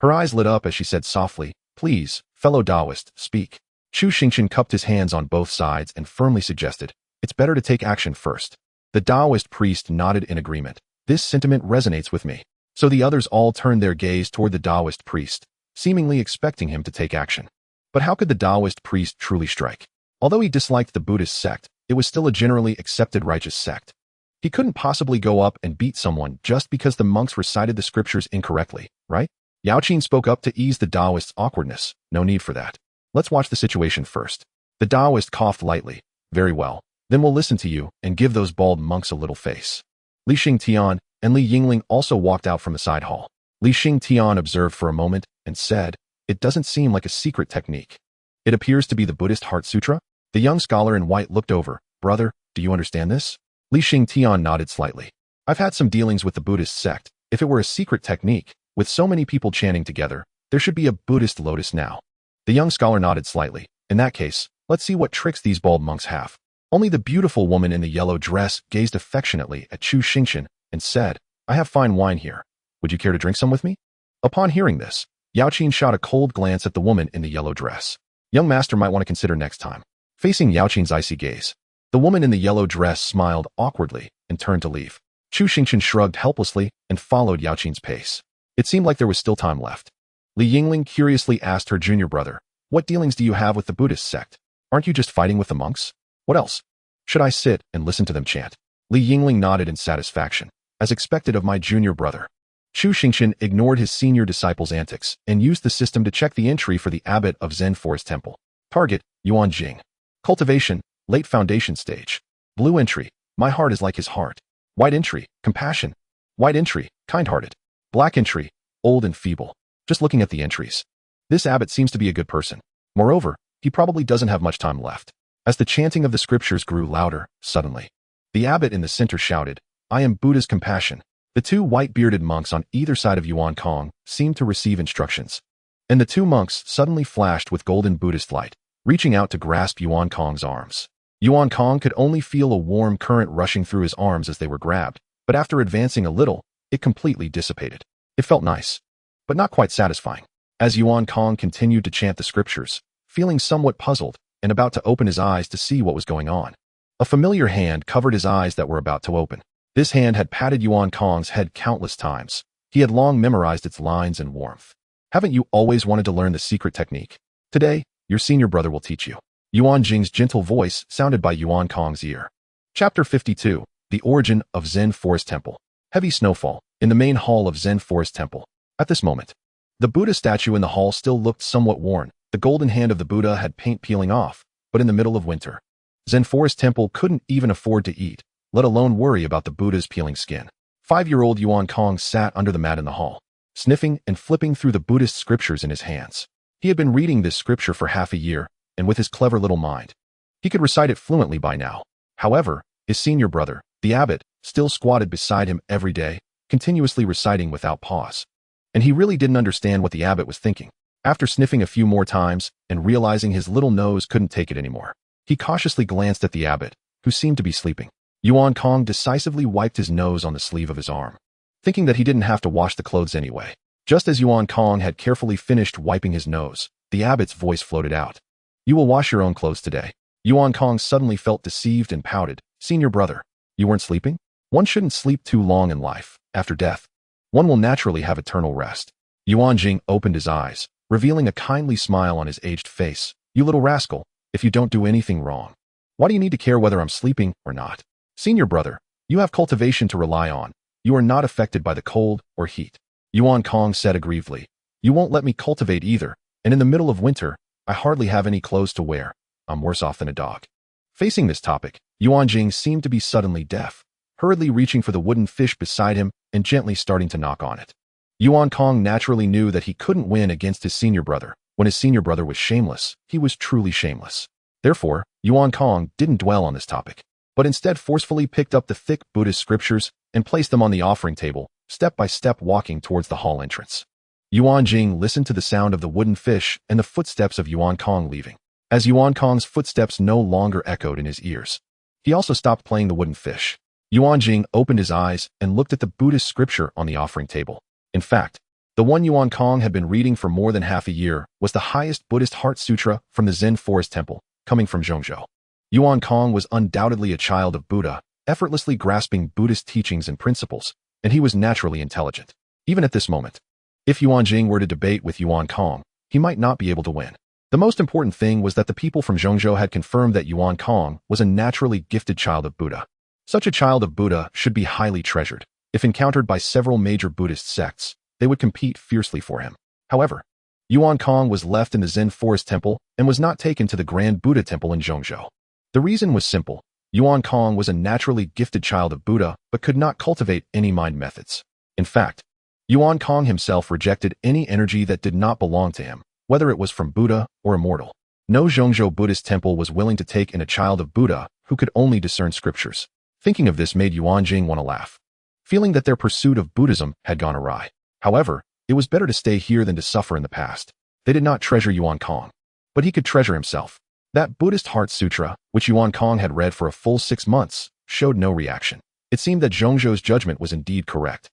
her eyes lit up as she said softly, "Please, fellow Taoist, speak." Chu Xingchen cupped his hands on both sides and firmly suggested, "It's better to take action first." The Taoist priest nodded in agreement. "This sentiment resonates with me." So the others all turned their gaze toward the Taoist priest, seemingly expecting him to take action. But how could the Taoist priest truly strike? Although he disliked the Buddhist sect, it was still a generally accepted righteous sect. He couldn't possibly go up and beat someone just because the monks recited the scriptures incorrectly, right? Yao Qin spoke up to ease the Taoist's awkwardness. "No need for that. Let's watch the situation first." The Taoist coughed lightly. "Very well. Then we'll listen to you and give those bald monks a little face." Li Xingtian and Li Yingling also walked out from the side hall. Li Xingtian observed for a moment and said, "It doesn't seem like a secret technique. It appears to be the Buddhist Heart Sutra." The young scholar in white looked over. "Brother, do you understand this?" Li Xingtian nodded slightly. "I've had some dealings with the Buddhist sect. If it were a secret technique, with so many people chanting together, there should be a Buddhist lotus now." The young scholar nodded slightly. "In that case, let's see what tricks these bald monks have." Only the beautiful woman in the yellow dress gazed affectionately at Chu Xingchen and said, "I have fine wine here. Would you care to drink some with me?" Upon hearing this, Yao Qin shot a cold glance at the woman in the yellow dress. "Young master might want to consider next time." Facing Yao Qin's icy gaze, the woman in the yellow dress smiled awkwardly and turned to leave. Chu Xingchen shrugged helplessly and followed Yao Qin's pace. It seemed like there was still time left. Li Yingling curiously asked her junior brother, "What dealings do you have with the Buddhist sect? Aren't you just fighting with the monks? What else? Should I sit and listen to them chant?" Li Yingling nodded in satisfaction, as expected of my junior brother. Chu Xingchen ignored his senior disciple's antics and used the system to check the entry for the abbot of Zen Forest Temple. Target, Yuan Jing. Cultivation, late foundation stage. Blue entry, my heart is like his heart. White entry, compassion. White entry, kind-hearted. Black entry, old and feeble. Just looking at the entries. This abbot seems to be a good person. Moreover, he probably doesn't have much time left. As the chanting of the scriptures grew louder, suddenly, the abbot in the center shouted, "I am Buddha's compassion." The two white-bearded monks on either side of Yuan Kong seemed to receive instructions, and the two monks suddenly flashed with golden Buddhist light, reaching out to grasp Yuan Kong's arms. Yuan Kong could only feel a warm current rushing through his arms as they were grabbed, but after advancing a little, it completely dissipated. It felt nice, but not quite satisfying. As Yuan Kong continued to chant the scriptures, feeling somewhat puzzled and about to open his eyes to see what was going on, a familiar hand covered his eyes that were about to open. This hand had patted Yuan Kong's head countless times. He had long memorized its lines and warmth. "Haven't you always wanted to learn the secret technique? Today, your senior brother will teach you." Yuan Jing's gentle voice sounded by Yuan Kong's ear. Chapter 52, The Origin of Zen Forest Temple. Heavy snowfall, in the main hall of Zen Forest Temple. At this moment, the Buddha statue in the hall still looked somewhat worn. The golden hand of the Buddha had paint peeling off, but in the middle of winter, Zen Forest Temple couldn't even afford to eat, let alone worry about the Buddha's peeling skin. 5-year-old Yuan Kong sat under the mat in the hall, sniffing and flipping through the Buddhist scriptures in his hands. He had been reading this scripture for half a year, and with his clever little mind, he could recite it fluently by now. However, his senior brother, the abbot, still squatted beside him every day, continuously reciting without pause. And he really didn't understand what the abbot was thinking. After sniffing a few more times and realizing his little nose couldn't take it anymore, he cautiously glanced at the abbot, who seemed to be sleeping. Yuan Kong decisively wiped his nose on the sleeve of his arm, thinking that he didn't have to wash the clothes anyway. Just as Yuan Kong had carefully finished wiping his nose, the abbot's voice floated out. "You will wash your own clothes today." Yuan Kong suddenly felt deceived and pouted. "Senior brother, you weren't sleeping? One shouldn't sleep too long in life. After death, one will naturally have eternal rest." Yuan Jing opened his eyes, revealing a kindly smile on his aged face. "You little rascal, if you don't do anything wrong, why do you need to care whether I'm sleeping or not? Senior brother, you have cultivation to rely on. You are not affected by the cold or heat." Yuan Kong said aggrievedly, "You won't let me cultivate either, and in the middle of winter, I hardly have any clothes to wear. I'm worse off than a dog." Facing this topic, Yuan Jing seemed to be suddenly deaf, hurriedly reaching for the wooden fish beside him and gently starting to knock on it. Yuan Kong naturally knew that he couldn't win against his senior brother. When his senior brother was shameless, he was truly shameless. Therefore, Yuan Kong didn't dwell on this topic, but instead forcefully picked up the thick Buddhist scriptures and placed them on the offering table, step by step walking towards the hall entrance. Yuan Jing listened to the sound of the wooden fish and the footsteps of Yuan Kong leaving. As Yuan Kong's footsteps no longer echoed in his ears, he also stopped playing the wooden fish. Yuanjing opened his eyes and looked at the Buddhist scripture on the offering table. In fact, the one Yuan Kong had been reading for more than half a year was the highest Buddhist heart sutra from the Zen forest temple, coming from Zhongzhou. Yuan Kong was undoubtedly a child of Buddha, effortlessly grasping Buddhist teachings and principles, and he was naturally intelligent. Even at this moment, if Yuanjing were to debate with Yuan Kong, he might not be able to win. The most important thing was that the people from Zhongzhou had confirmed that Yuan Kong was a naturally gifted child of Buddha. Such a child of Buddha should be highly treasured. If encountered by several major Buddhist sects, they would compete fiercely for him. However, Yuan Kong was left in the Zen forest temple and was not taken to the Grand Buddha temple in Zhongzhou. The reason was simple. Yuan Kong was a naturally gifted child of Buddha but could not cultivate any mind methods. In fact, Yuan Kong himself rejected any energy that did not belong to him, whether it was from Buddha or a mortal. No Zhongzhou Buddhist temple was willing to take in a child of Buddha who could only discern scriptures. Thinking of this made Yuanjing want to laugh, feeling that their pursuit of Buddhism had gone awry. However, it was better to stay here than to suffer in the past. They did not treasure Yuan Kong, but he could treasure himself. That Buddhist Heart Sutra, which Yuan Kong had read for a full 6 months, showed no reaction. It seemed that Zhongzhou's judgment was indeed correct.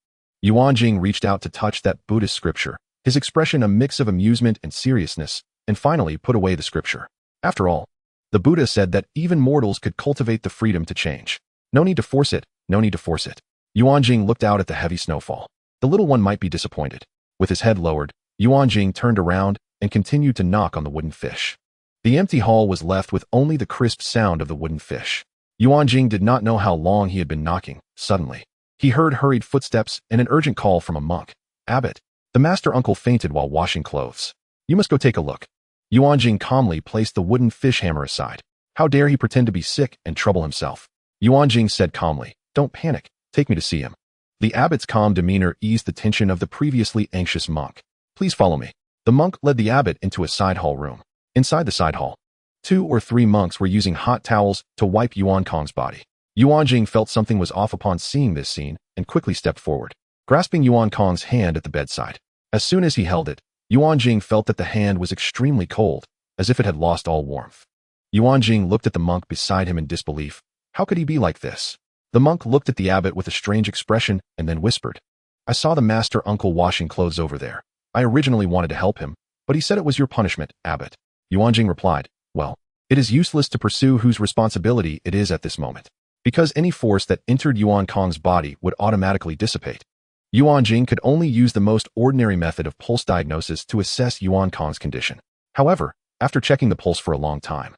Yuanjing reached out to touch that Buddhist scripture, his expression a mix of amusement and seriousness, and finally put away the scripture. After all, the Buddha said that even mortals could cultivate the freedom to change. No need to force it, no need to force it. Yuanjing looked out at the heavy snowfall. The little one might be disappointed. With his head lowered, Yuanjing turned around and continued to knock on the wooden fish. The empty hall was left with only the crisp sound of the wooden fish. Yuanjing did not know how long he had been knocking. Suddenly, he heard hurried footsteps and an urgent call from a monk. "Abbot, the master uncle fainted while washing clothes. You must go take a look." Yuanjing calmly placed the wooden fish hammer aside. How dare he pretend to be sick and trouble himself? Yuanjing said calmly, "Don't panic. Take me to see him." The abbot's calm demeanor eased the tension of the previously anxious monk. "Please follow me." The monk led the abbot into a side hall room. Inside the side hall, 2 or 3 monks were using hot towels to wipe Yuan Kong's body. Yuanjing felt something was off upon seeing this scene and quickly stepped forward, grasping Yuan Kong's hand at the bedside. As soon as he held it, Yuanjing felt that the hand was extremely cold, as if it had lost all warmth. Yuanjing looked at the monk beside him in disbelief. How could he be like this? The monk looked at the abbot with a strange expression and then whispered, "I saw the master uncle washing clothes over there. I originally wanted to help him, but he said it was your punishment, abbot." Yuanjing replied, "Well, it is useless to pursue whose responsibility it is at this moment, because any force that entered Yuan Kong's body would automatically dissipate." Yuanjing could only use the most ordinary method of pulse diagnosis to assess Yuan Kong's condition. However, after checking the pulse for a long time,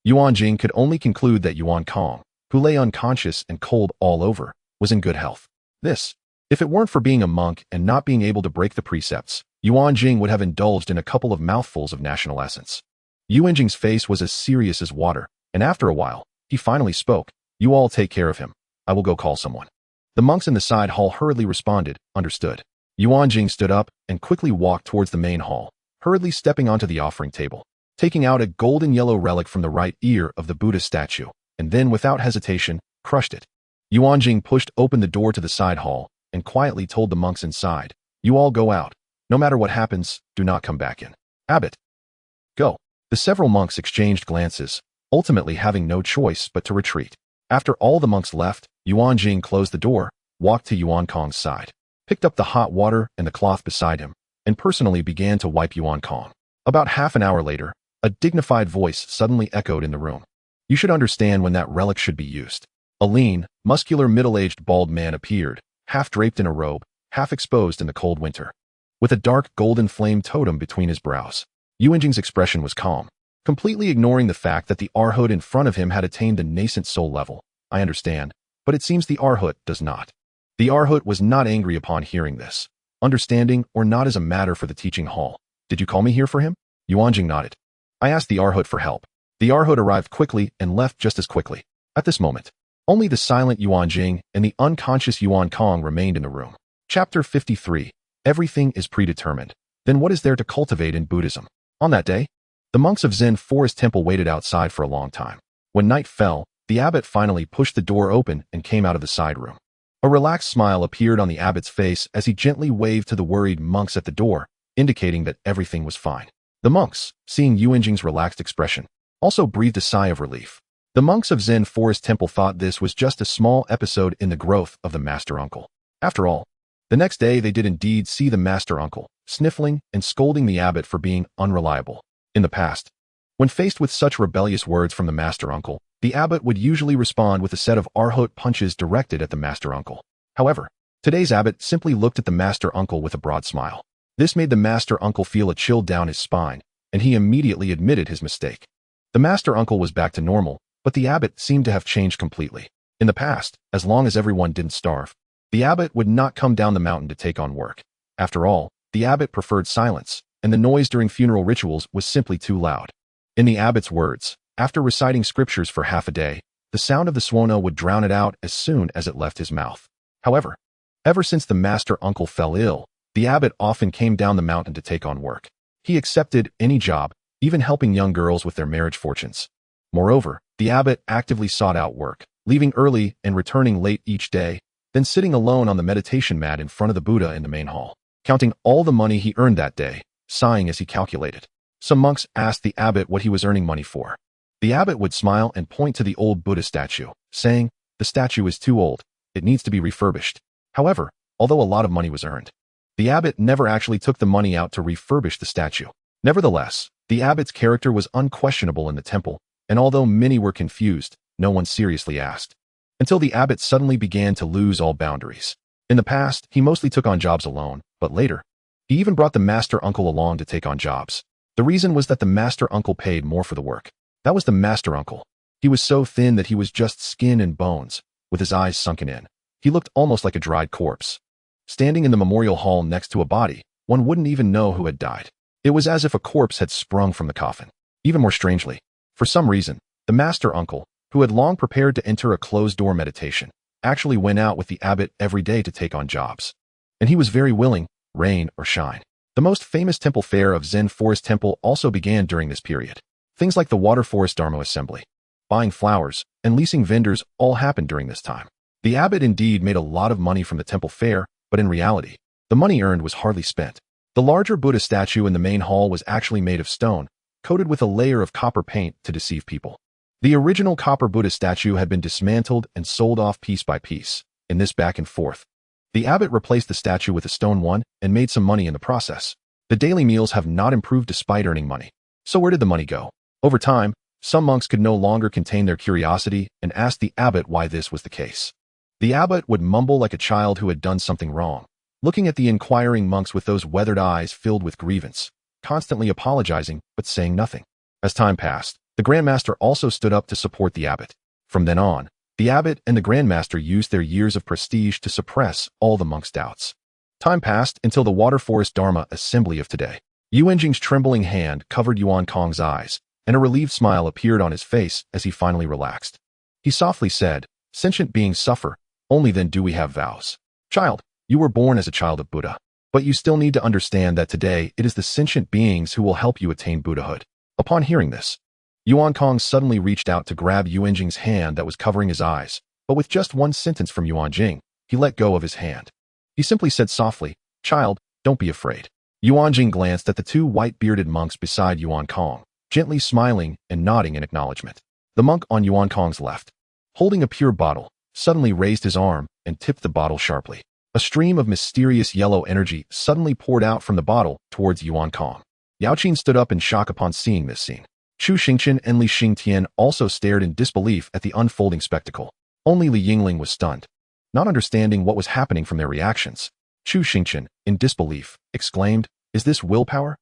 Yuanjing could only conclude that Yuan Kong, who lay unconscious and cold all over, was in good health. This, if it weren't for being a monk and not being able to break the precepts, Yuanjing would have indulged in a couple of mouthfuls of national essence. Yuanjing's face was as serious as water, and after a while, he finally spoke, "You all take care of him. I will go call someone." The monks in the side hall hurriedly responded, "Understood." Yuanjing stood up and quickly walked towards the main hall, hurriedly stepping onto the offering table, taking out a golden yellow relic from the right ear of the Buddha statue, and then, without hesitation, crushed it. Yuanjing pushed open the door to the side hall and quietly told the monks inside, "You all go out. No matter what happens, do not come back in. Abbot, go." The several monks exchanged glances, ultimately having no choice but to retreat. After all the monks left, Yuanjing closed the door, walked to Yuan Kong's side, picked up the hot water and the cloth beside him, and personally began to wipe Yuan Kong. About half an hour later, a dignified voice suddenly echoed in the room. "You should understand when that relic should be used." A lean, muscular middle-aged bald man appeared, half draped in a robe, half exposed in the cold winter, with a dark golden flame totem between his brows. Yuanjing's expression was calm, completely ignoring the fact that the Arhat in front of him had attained the nascent soul level. "I understand, but it seems the Arhat does not." The Arhat was not angry upon hearing this. Understanding or not is a matter for the teaching hall. "Did you call me here for him?" Yuanjing nodded. "I asked the Arhat for help." The Arhat arrived quickly and left just as quickly. At this moment, only the silent Yuanjing and the unconscious Yuan Kong remained in the room. Chapter 53. Everything is predetermined. Then what is there to cultivate in Buddhism? On that day, the monks of Zen Forest Temple waited outside for a long time. When night fell, the abbot finally pushed the door open and came out of the side room. A relaxed smile appeared on the abbot's face as he gently waved to the worried monks at the door, indicating that everything was fine. The monks, seeing Yuanjing's relaxed expression, also breathed a sigh of relief. The monks of Zen Forest Temple thought this was just a small episode in the growth of the Master Uncle. After all, the next day they did indeed see the Master Uncle, sniffling and scolding the abbot for being unreliable. In the past, when faced with such rebellious words from the Master Uncle, the abbot would usually respond with a set of arhot punches directed at the Master Uncle. However, today's abbot simply looked at the Master Uncle with a broad smile. This made the Master Uncle feel a chill down his spine, and he immediately admitted his mistake. The Master Uncle was back to normal, but the abbot seemed to have changed completely. In the past, as long as everyone didn't starve, the abbot would not come down the mountain to take on work. After all, the abbot preferred silence, and the noise during funeral rituals was simply too loud. In the abbot's words, after reciting scriptures for half a day, the sound of the suono would drown it out as soon as it left his mouth. However, ever since the Master Uncle fell ill, the abbot often came down the mountain to take on work. He accepted any job, even helping young girls with their marriage fortunes. Moreover, the abbot actively sought out work, leaving early and returning late each day, then sitting alone on the meditation mat in front of the Buddha in the main hall, counting all the money he earned that day, sighing as he calculated. Some monks asked the abbot what he was earning money for. The abbot would smile and point to the old Buddha statue, saying, "The statue is too old, it needs to be refurbished." However, although a lot of money was earned, the abbot never actually took the money out to refurbish the statue. Nevertheless, the abbot's character was unquestionable in the temple, and although many were confused, no one seriously asked. Until the abbot suddenly began to lose all boundaries. In the past, he mostly took on jobs alone, but later, he even brought the Master Uncle along to take on jobs. The reason was that the Master Uncle paid more for the work. That was the Master Uncle. He was so thin that he was just skin and bones, with his eyes sunken in. He looked almost like a dried corpse. Standing in the memorial hall next to a body, one wouldn't even know who had died. It was as if a corpse had sprung from the coffin. Even more strangely, for some reason, the Master Uncle, who had long prepared to enter a closed-door meditation, actually went out with the abbot every day to take on jobs. And he was very willing, rain or shine. The most famous temple fair of Zen Forest Temple also began during this period. Things like the Water Forest Dharma Assembly, buying flowers, and leasing vendors all happened during this time. The abbot indeed made a lot of money from the temple fair, but in reality, the money earned was hardly spent. The larger Buddha statue in the main hall was actually made of stone, coated with a layer of copper paint to deceive people. The original copper Buddha statue had been dismantled and sold off piece by piece. In this back and forth, the abbot replaced the statue with a stone one and made some money in the process. The daily meals have not improved despite earning money. So where did the money go? Over time, some monks could no longer contain their curiosity and asked the abbot why this was the case. The abbot would mumble like a child who had done something wrong, looking at the inquiring monks with those weathered eyes filled with grievance, constantly apologizing but saying nothing. As time passed, the Grand Master also stood up to support the abbot. From then on, the abbot and the Grand Master used their years of prestige to suppress all the monks' doubts. Time passed until the Water Forest Dharma Assembly of today. Yingling's trembling hand covered Yuan Kong's eyes, and a relieved smile appeared on his face as he finally relaxed. He softly said, "Sentient beings suffer, only then do we have vows. Child, you were born as a child of Buddha, but you still need to understand that today it is the sentient beings who will help you attain Buddhahood." Upon hearing this, Yuan Kong suddenly reached out to grab Yingling's hand that was covering his eyes, but with just one sentence from Yuan Jing, he let go of his hand. He simply said softly, "Child, don't be afraid." Yuan Jing glanced at the two white-bearded monks beside Yuan Kong, gently smiling and nodding in acknowledgement. The monk on Yuan Kong's left, holding a pure bottle, suddenly raised his arm and tipped the bottle sharply. A stream of mysterious yellow energy suddenly poured out from the bottle towards Yuan Kong. Yaoqin stood up in shock upon seeing this scene. Chu Xingchen and Xingtian also stared in disbelief at the unfolding spectacle. Only Yingling was stunned, not understanding what was happening from their reactions. Chu Xingchen, in disbelief, exclaimed, "Is this willpower?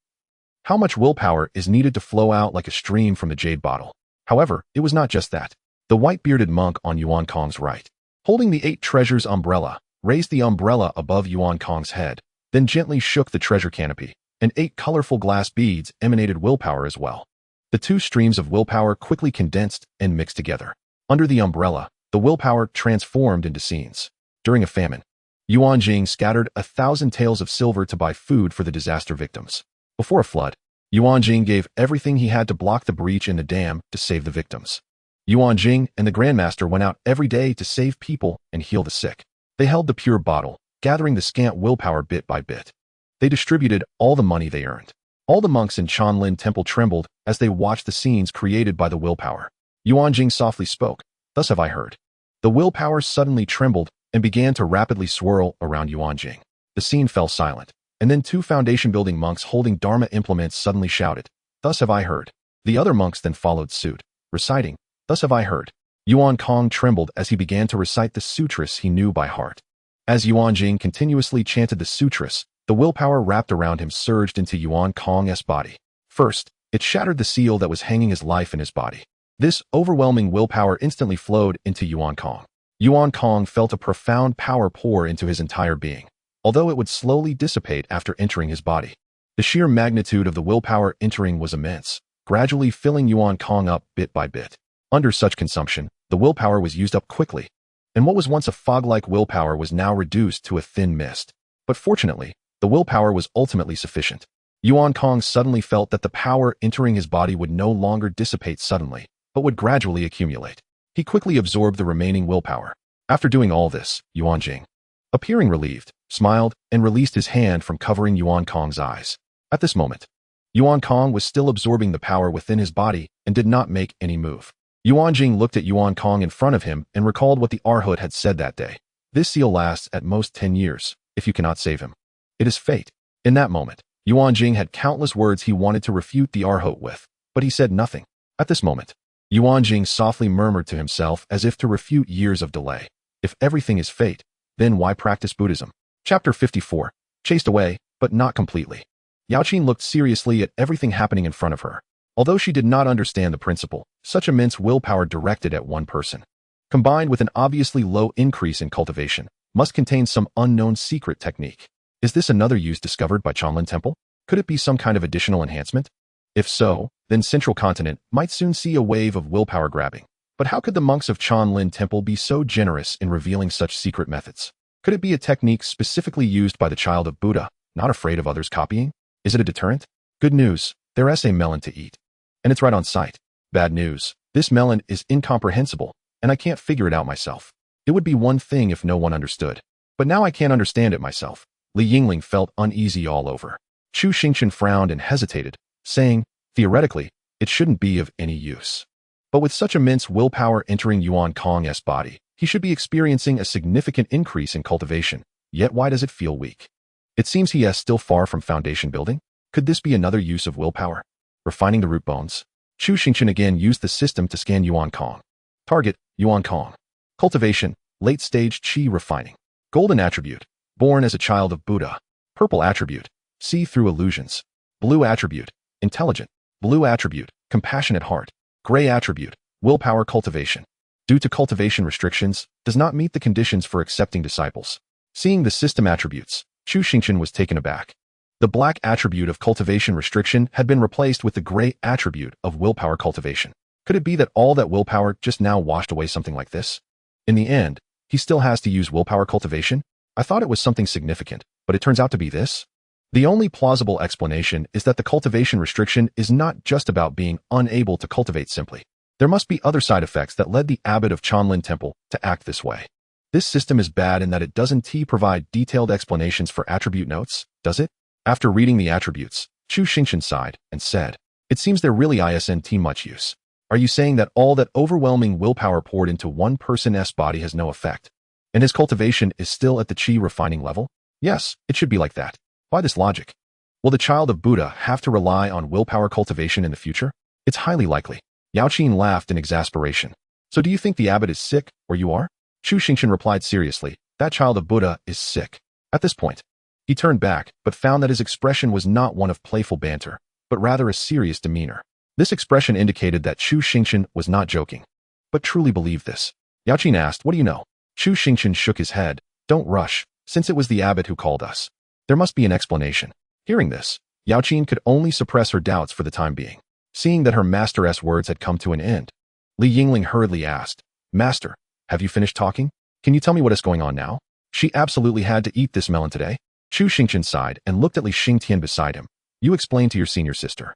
How much willpower is needed to flow out like a stream from the jade bottle?" However, it was not just that. The white-bearded monk on Yuan Kong's right, holding the 8 treasures umbrella, raised the umbrella above Yuan Kong's head, then gently shook the treasure canopy, and 8 colorful glass beads emanated willpower as well. The 2 streams of willpower quickly condensed and mixed together. Under the umbrella, the willpower transformed into scenes. During a famine, Yuan Jing scattered 1,000 taels of silver to buy food for the disaster victims. Before a flood, Yuan Jing gave everything he had to block the breach in the dam to save the victims. Yuan Jing and the Grandmaster went out every day to save people and heal the sick. They held the pure bottle, gathering the scant willpower bit by bit. They distributed all the money they earned. All the monks in Chanlin Temple trembled as they watched the scenes created by the willpower. Yuanjing softly spoke. Thus have I heard. The willpower suddenly trembled and began to rapidly swirl around Yuanjing. The scene fell silent, and then two foundation-building monks holding Dharma implements suddenly shouted, Thus have I heard. The other monks then followed suit, reciting, Thus have I heard. Yuan Kong trembled as he began to recite the sutras he knew by heart. As Yuanjing continuously chanted the sutras, the willpower wrapped around him surged into Yuan Kong's body. First, it shattered the seal that was hanging his life in his body. This overwhelming willpower instantly flowed into Yuan Kong. Yuan Kong felt a profound power pour into his entire being, although it would slowly dissipate after entering his body. The sheer magnitude of the willpower entering was immense, gradually filling Yuan Kong up bit by bit. Under such consumption, the willpower was used up quickly, and what was once a fog-like willpower was now reduced to a thin mist. But fortunately, the willpower was ultimately sufficient. Yuan Kong suddenly felt that the power entering his body would no longer dissipate suddenly, but would gradually accumulate. He quickly absorbed the remaining willpower. After doing all this, Yuanjing, appearing relieved, smiled, and released his hand from covering Yuan Kong's eyes. At this moment, Yuan Kong was still absorbing the power within his body and did not make any move. Yuanjing looked at Yuan Kong in front of him and recalled what the Arhat had said that day. This seal lasts at most 10 years, if you cannot save him. It is fate. In that moment, Yuanjing had countless words he wanted to refute the Arhat with, but he said nothing. At this moment, Yuanjing softly murmured to himself as if to refute years of delay. If everything is fate, then why practice Buddhism? Chapter 54. Chased away, but not completely. Yaoqin looked seriously at everything happening in front of her. Although she did not understand the principle, such immense willpower directed at one person, combined with an obviously low increase in cultivation, must contain some unknown secret technique. Is this another use discovered by Chanlin Temple? Could it be some kind of additional enhancement? If so, then Central Continent might soon see a wave of willpower grabbing. But how could the monks of Chanlin Temple be so generous in revealing such secret methods? Could it be a technique specifically used by the child of Buddha, not afraid of others copying? Is it a deterrent? Good news, there is a melon to eat. And it's right on site. Bad news, this melon is incomprehensible, and I can't figure it out myself. It would be one thing if no one understood. But now I can't understand it myself. Yingling felt uneasy all over. Chu Xingchen frowned and hesitated, saying, theoretically, it shouldn't be of any use. But with such immense willpower entering Yuan Kong's body, he should be experiencing a significant increase in cultivation, yet why does it feel weak? It seems he is still far from foundation building. Could this be another use of willpower? Refining the root bones. Chu Xingchen again used the system to scan Yuan Kong. Target, Yuan Kong. Cultivation, late stage Qi refining. Golden attribute, born as a child of Buddha. Purple attribute, see through illusions. Blue attribute, intelligent. Blue attribute, compassionate heart. Gray attribute, willpower cultivation. Due to cultivation restrictions, does not meet the conditions for accepting disciples. Seeing the system attributes, Chu Xingchen was taken aback. The black attribute of cultivation restriction had been replaced with the gray attribute of willpower cultivation. Could it be that all that willpower just now washed away something like this? In the end, he still has to use willpower cultivation? I thought it was something significant, but it turns out to be this? The only plausible explanation is that the cultivation restriction is not just about being unable to cultivate simply. There must be other side effects that led the abbot of Chanlin Temple to act this way. This system is bad in that it doesn't provide detailed explanations for attribute notes, does it? After reading the attributes, Chu Xingchen sighed and said, it seems there really isn't much use. Are you saying that all that overwhelming willpower poured into one person's body has no effect, and his cultivation is still at the Qi refining level? Yes, it should be like that. Why this logic? Will the child of Buddha have to rely on willpower cultivation in the future? It's highly likely. Yaoqin laughed in exasperation. So do you think the abbot is sick, or you are? Chu Xingchen replied seriously, that child of Buddha is sick. At this point, he turned back, but found that his expression was not one of playful banter, but rather a serious demeanor. This expression indicated that Chu Xingchen was not joking, but truly believed this. Yaoqin asked, what do you know? Chu Xingchen shook his head. Don't rush, since it was the abbot who called us. There must be an explanation. Hearing this, Yaoqin could only suppress her doubts for the time being. Seeing that her master's words had come to an end, Yingling hurriedly asked, Master, have you finished talking? Can you tell me what is going on now? She absolutely had to eat this melon today. Chu Xingchen sighed and looked at Xingtian beside him. You explain to your senior sister.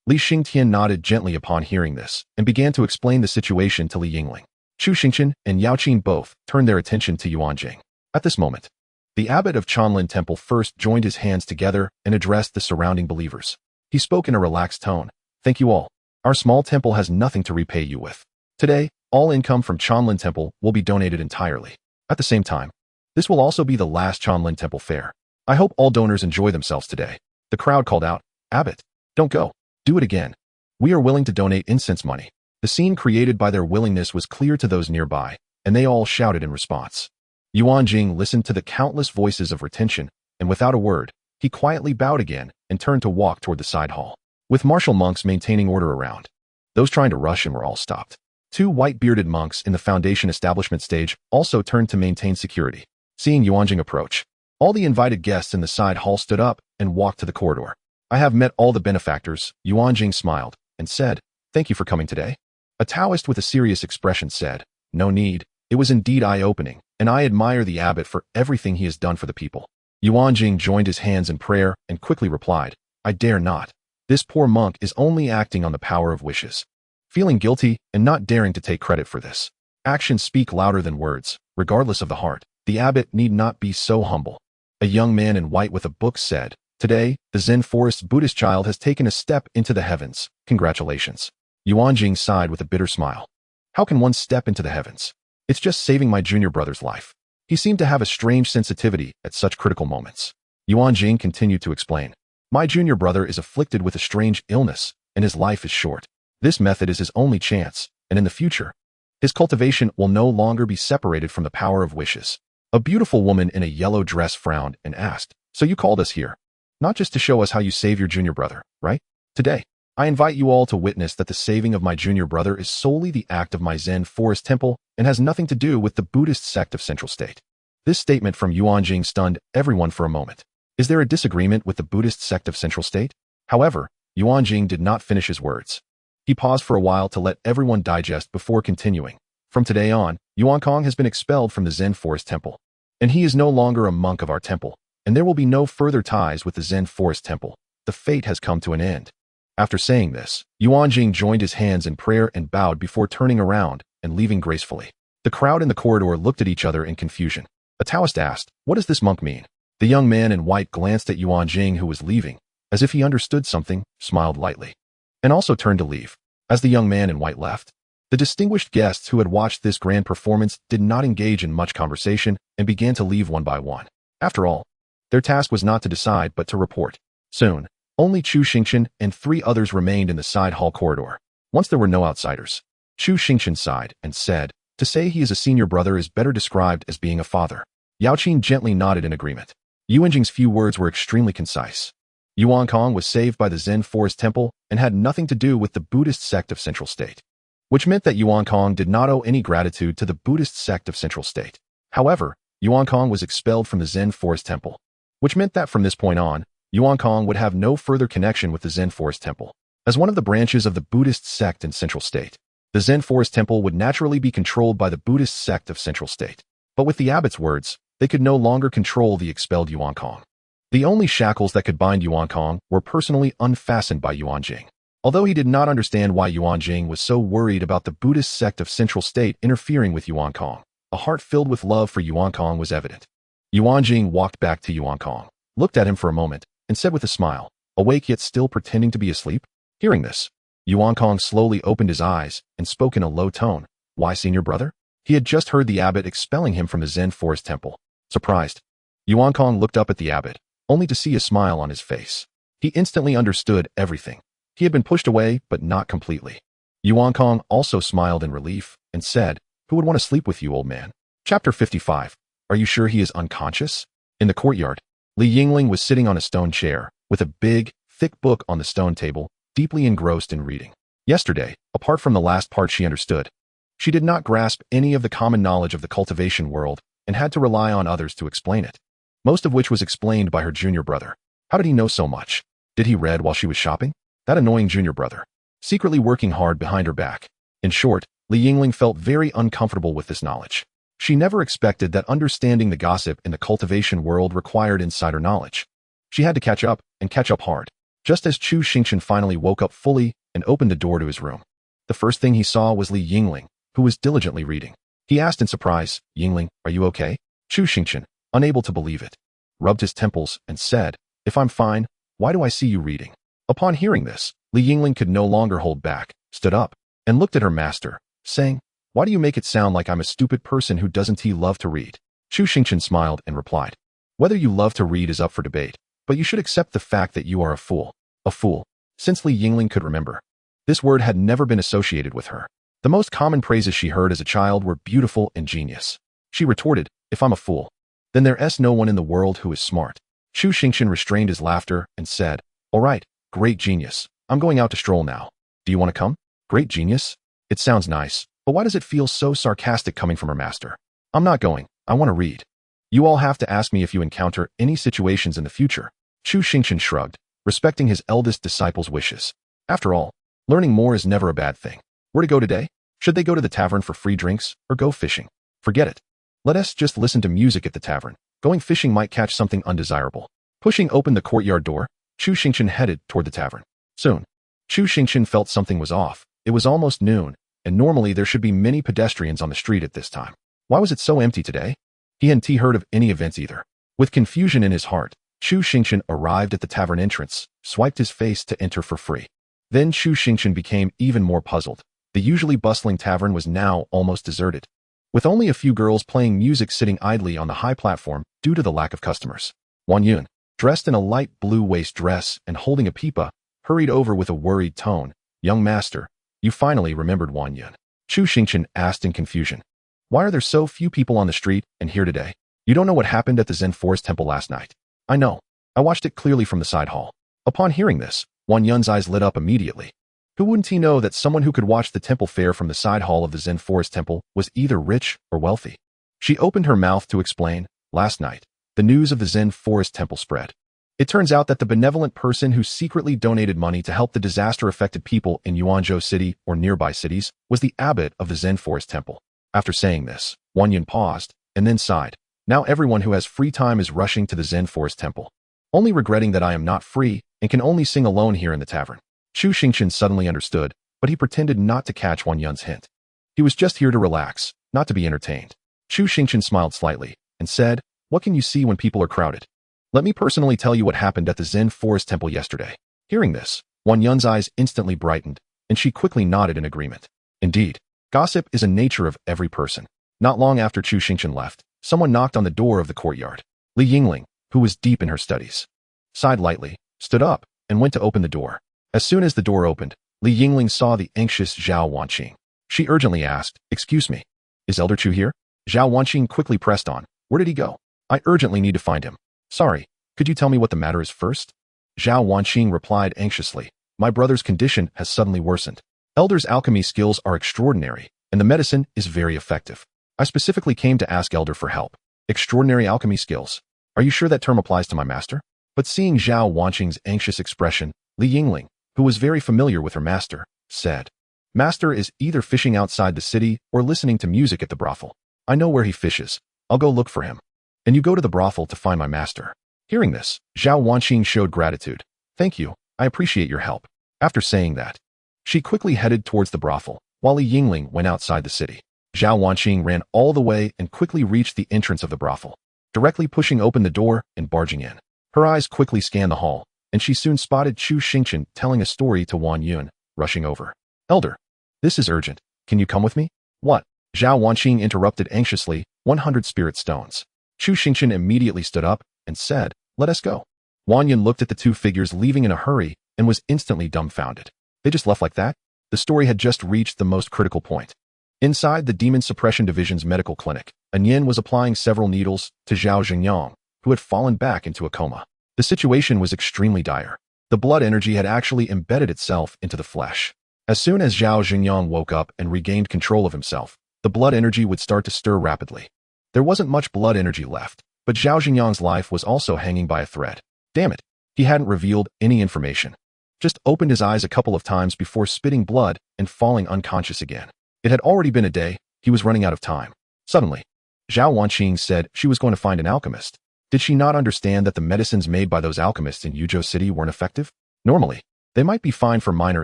Xingtian nodded gently upon hearing this and began to explain the situation to Yingling. Chu Xingchen and Yaoqin both turned their attention to Yuanjing. At this moment, the abbot of Chanlin Temple first joined his hands together and addressed the surrounding believers. He spoke in a relaxed tone. Thank you all. Our small temple has nothing to repay you with. Today, all income from Chanlin Temple will be donated entirely. At the same time, this will also be the last Chanlin Temple fair. I hope all donors enjoy themselves today. The crowd called out, Abbot, don't go. Do it again. We are willing to donate incense money. The scene created by their willingness was clear to those nearby, and they all shouted in response. Yuan Jing listened to the countless voices of retention, and without a word, he quietly bowed again and turned to walk toward the side hall. With martial monks maintaining order around, those trying to rush him were all stopped. 2 white-bearded monks in the Foundation establishment stage also turned to maintain security. Seeing Yuan Jing approach, all the invited guests in the side hall stood up and walked to the corridor. I have met all the benefactors, Yuan Jing smiled and said, thank you for coming today. A Taoist with a serious expression said, no need, it was indeed eye-opening, and I admire the abbot for everything he has done for the people. Yuan Jing joined his hands in prayer and quickly replied, I dare not. This poor monk is only acting on the power of wishes. Feeling guilty and not daring to take credit for this. Actions speak louder than words, regardless of the heart. The abbot need not be so humble. A young man in white with a book said, today, the Zen Forest's Buddhist child has taken a step into the heavens. Congratulations. Yuan Jing sighed with a bitter smile. How can one step into the heavens? It's just saving my junior brother's life. He seemed to have a strange sensitivity at such critical moments. Yuan Jing continued to explain. My junior brother is afflicted with a strange illness, and his life is short. This method is his only chance, and in the future, his cultivation will no longer be separated from the power of wishes. A beautiful woman in a yellow dress frowned and asked, so you called us here, not just to show us how you save your junior brother, right? Today, I invite you all to witness that the saving of my junior brother is solely the act of my Zen Forest Temple and has nothing to do with the Buddhist sect of Central State. This statement from Yuan Jing stunned everyone for a moment. Is there a disagreement with the Buddhist sect of Central State? However, Yuan Jing did not finish his words. He paused for a while to let everyone digest before continuing. From today on, Yuan Kong has been expelled from the Zen Forest Temple, and he is no longer a monk of our temple, and there will be no further ties with the Zen Forest Temple. The fate has come to an end. After saying this, Yuan Jing joined his hands in prayer and bowed before turning around and leaving gracefully. The crowd in the corridor looked at each other in confusion. A Taoist asked, what does this monk mean? The young man in white glanced at Yuan Jing, who was leaving, as if he understood something, smiled lightly, and also turned to leave. As the young man in white left, the distinguished guests who had watched this grand performance did not engage in much conversation and began to leave one by one. After all, their task was not to decide but to report. Soon, only Chu Xingchen and 3 others remained in the side hall corridor. Once there were no outsiders, Chu Xingchen sighed and said, to say he is a senior brother is better described as being a father. Yao Qin gently nodded in agreement. Yuan Jing's few words were extremely concise. Yuan Kong was saved by the Zen Forest Temple and had nothing to do with the Buddhist sect of Central State, which meant that Yuan Kong did not owe any gratitude to the Buddhist sect of Central State. However, Yuan Kong was expelled from the Zen Forest Temple, which meant that from this point on, Yuan Kong would have no further connection with the Zen Forest Temple. As one of the branches of the Buddhist sect in Central State, the Zen Forest Temple would naturally be controlled by the Buddhist sect of Central State. But with the abbot's words, they could no longer control the expelled Yuan Kong. The only shackles that could bind Yuan Kong were personally unfastened by Yuan Jing. Although he did not understand why Yuan Jing was so worried about the Buddhist sect of Central State interfering with Yuan Kong, a heart filled with love for Yuan Kong was evident. Yuan Jing walked back to Yuan Kong, looked at him for a moment, and said with a smile, awake yet still pretending to be asleep? Hearing this, Yuan Kong slowly opened his eyes and spoke in a low tone. Why, senior brother? He had just heard the abbot expelling him from the Zen Forest Temple. Surprised, Yuan Kong looked up at the abbot, only to see a smile on his face. He instantly understood everything. He had been pushed away, but not completely. Yuan Kong also smiled in relief and said, who would want to sleep with you, old man? Chapter 55. Are you sure he is unconscious? In the courtyard, Li Yingling was sitting on a stone chair, with a big, thick book on the stone table, deeply engrossed in reading. Yesterday, apart from the last part she understood, she did not grasp any of the common knowledge of the cultivation world and had to rely on others to explain it, most of which was explained by her junior brother. How did he know so much? Did he read while she was shopping? That annoying junior brother, secretly working hard behind her back. In short, Li Yingling felt very uncomfortable with this knowledge. She never expected that understanding the gossip in the cultivation world required insider knowledge. She had to catch up, and catch up hard. Just as Chu Xingchen finally woke up fully and opened the door to his room, the first thing he saw was Li Yingling, who was diligently reading. He asked in surprise, Yingling, are you okay? Chu Xingchen, unable to believe it, rubbed his temples and said, if I'm fine, why do I see you reading? Upon hearing this, Li Yingling could no longer hold back, stood up, and looked at her master, saying, "Why do you make it sound like I'm a stupid person who doesn't love to read?" Chu Xingchen smiled and replied, "Whether you love to read is up for debate, but you should accept the fact that you are a fool." A fool. Since Li Yingling could remember, this word had never been associated with her. The most common praises she heard as a child were beautiful and genius. She retorted, "If I'm a fool, then there's no one in the world who is smart." Chu Xingchen restrained his laughter and said, "All right, great genius. I'm going out to stroll now. Do you want to come?" Great genius? It sounds nice, but why does it feel so sarcastic coming from her master? "I'm not going. I want to read. You all have to ask me if you encounter any situations in the future." Chu Xingchen shrugged, respecting his eldest disciple's wishes. After all, learning more is never a bad thing. Where to go today? Should they go to the tavern for free drinks or go fishing? Forget it. Let us just listen to music at the tavern. Going fishing might catch something undesirable. Pushing open the courtyard door, Chu Xingchen headed toward the tavern. Soon, Chu Xingchen felt something was off. It was almost noon, and normally there should be many pedestrians on the street at this time. Why was it so empty today? He hadn't heard of any events either. With confusion in his heart, Chu Xingchen arrived at the tavern entrance, swiped his face to enter for free. Then Chu Xingchen became even more puzzled. The usually bustling tavern was now almost deserted, with only a few girls playing music sitting idly on the high platform due to the lack of customers. Wan Yun, dressed in a light blue waist dress and holding a pipa, hurried over with a worried tone. "Young master, you finally remembered Wan Yun?" Chu Xingchen asked in confusion. "Why are there so few people on the street and here today? You don't know what happened at the Zen Forest Temple last night?" "I know. I watched it clearly from the side hall." Upon hearing this, Wan Yun's eyes lit up immediately. Who wouldn't he know that someone who could watch the temple fair from the side hall of the Zen Forest Temple was either rich or wealthy? She opened her mouth to explain. "Last night, the news of the Zen Forest Temple spread. It turns out that the benevolent person who secretly donated money to help the disaster-affected people in Yuanzhou City or nearby cities was the abbot of the Zen Forest Temple." After saying this, Wan Yun paused and then sighed. "Now everyone who has free time is rushing to the Zen Forest Temple, only regretting that I am not free and can only sing alone here in the tavern." Chu Xingchen suddenly understood, but he pretended not to catch Wan Yun's hint. He was just here to relax, not to be entertained. Chu Xingchen smiled slightly and said, "What can you see when people are crowded? Let me personally tell you what happened at the Zen Forest Temple yesterday." Hearing this, Wan Yun's eyes instantly brightened, and she quickly nodded in agreement. Indeed, gossip is a nature of every person. Not long after Chu Xingchen left, someone knocked on the door of the courtyard. Li Yingling, who was deep in her studies, sighed lightly, stood up, and went to open the door. As soon as the door opened, Li Yingling saw the anxious Zhao Wanqing. She urgently asked, "Excuse me, is Elder Chu here?" Zhao Wanqing quickly pressed on. "Where did he go? I urgently need to find him." "Sorry, could you tell me what the matter is first?" Zhao Wanqing replied anxiously. "My brother's condition has suddenly worsened. Elder's alchemy skills are extraordinary, and the medicine is very effective. I specifically came to ask Elder for help." "Extraordinary alchemy skills? Are you sure that term applies to my master?" But seeing Zhao Wanqing's anxious expression, Li Yingling, who was very familiar with her master, said, "Master is either fishing outside the city or listening to music at the brothel. I know where he fishes. I'll go look for him. And you go to the brothel to find my master." Hearing this, Zhao Wanqing showed gratitude. "Thank you. I appreciate your help." After saying that, she quickly headed towards the brothel, while Li Yingling went outside the city. Zhao Wanqing ran all the way and quickly reached the entrance of the brothel, directly pushing open the door and barging in. Her eyes quickly scanned the hall, and she soon spotted Chu Xingchen telling a story to Wan Yun, rushing over. "Elder, this is urgent. Can you come with me?" "What?" Zhao Wanqing interrupted anxiously. 100 spirit stones. Chu Xingchen immediately stood up and said, "Let us go." Wan Yun looked at the two figures leaving in a hurry and was instantly dumbfounded. They just left like that? The story had just reached the most critical point. Inside the Demon Suppression Division's medical clinic, An Yin was applying several needles to Zhao Xingyang, who had fallen back into a coma. The situation was extremely dire. The blood energy had actually embedded itself into the flesh. As soon as Zhao Xingyang woke up and regained control of himself, the blood energy would start to stir rapidly. There wasn't much blood energy left, but Zhao Xingyang's life was also hanging by a thread. Damn it, he hadn't revealed any information. Just opened his eyes a couple of times before spitting blood and falling unconscious again. It had already been a day. He was running out of time. Suddenly, Zhao Wanqing said she was going to find an alchemist. Did she not understand that the medicines made by those alchemists in Yuzhou City weren't effective? Normally, they might be fine for minor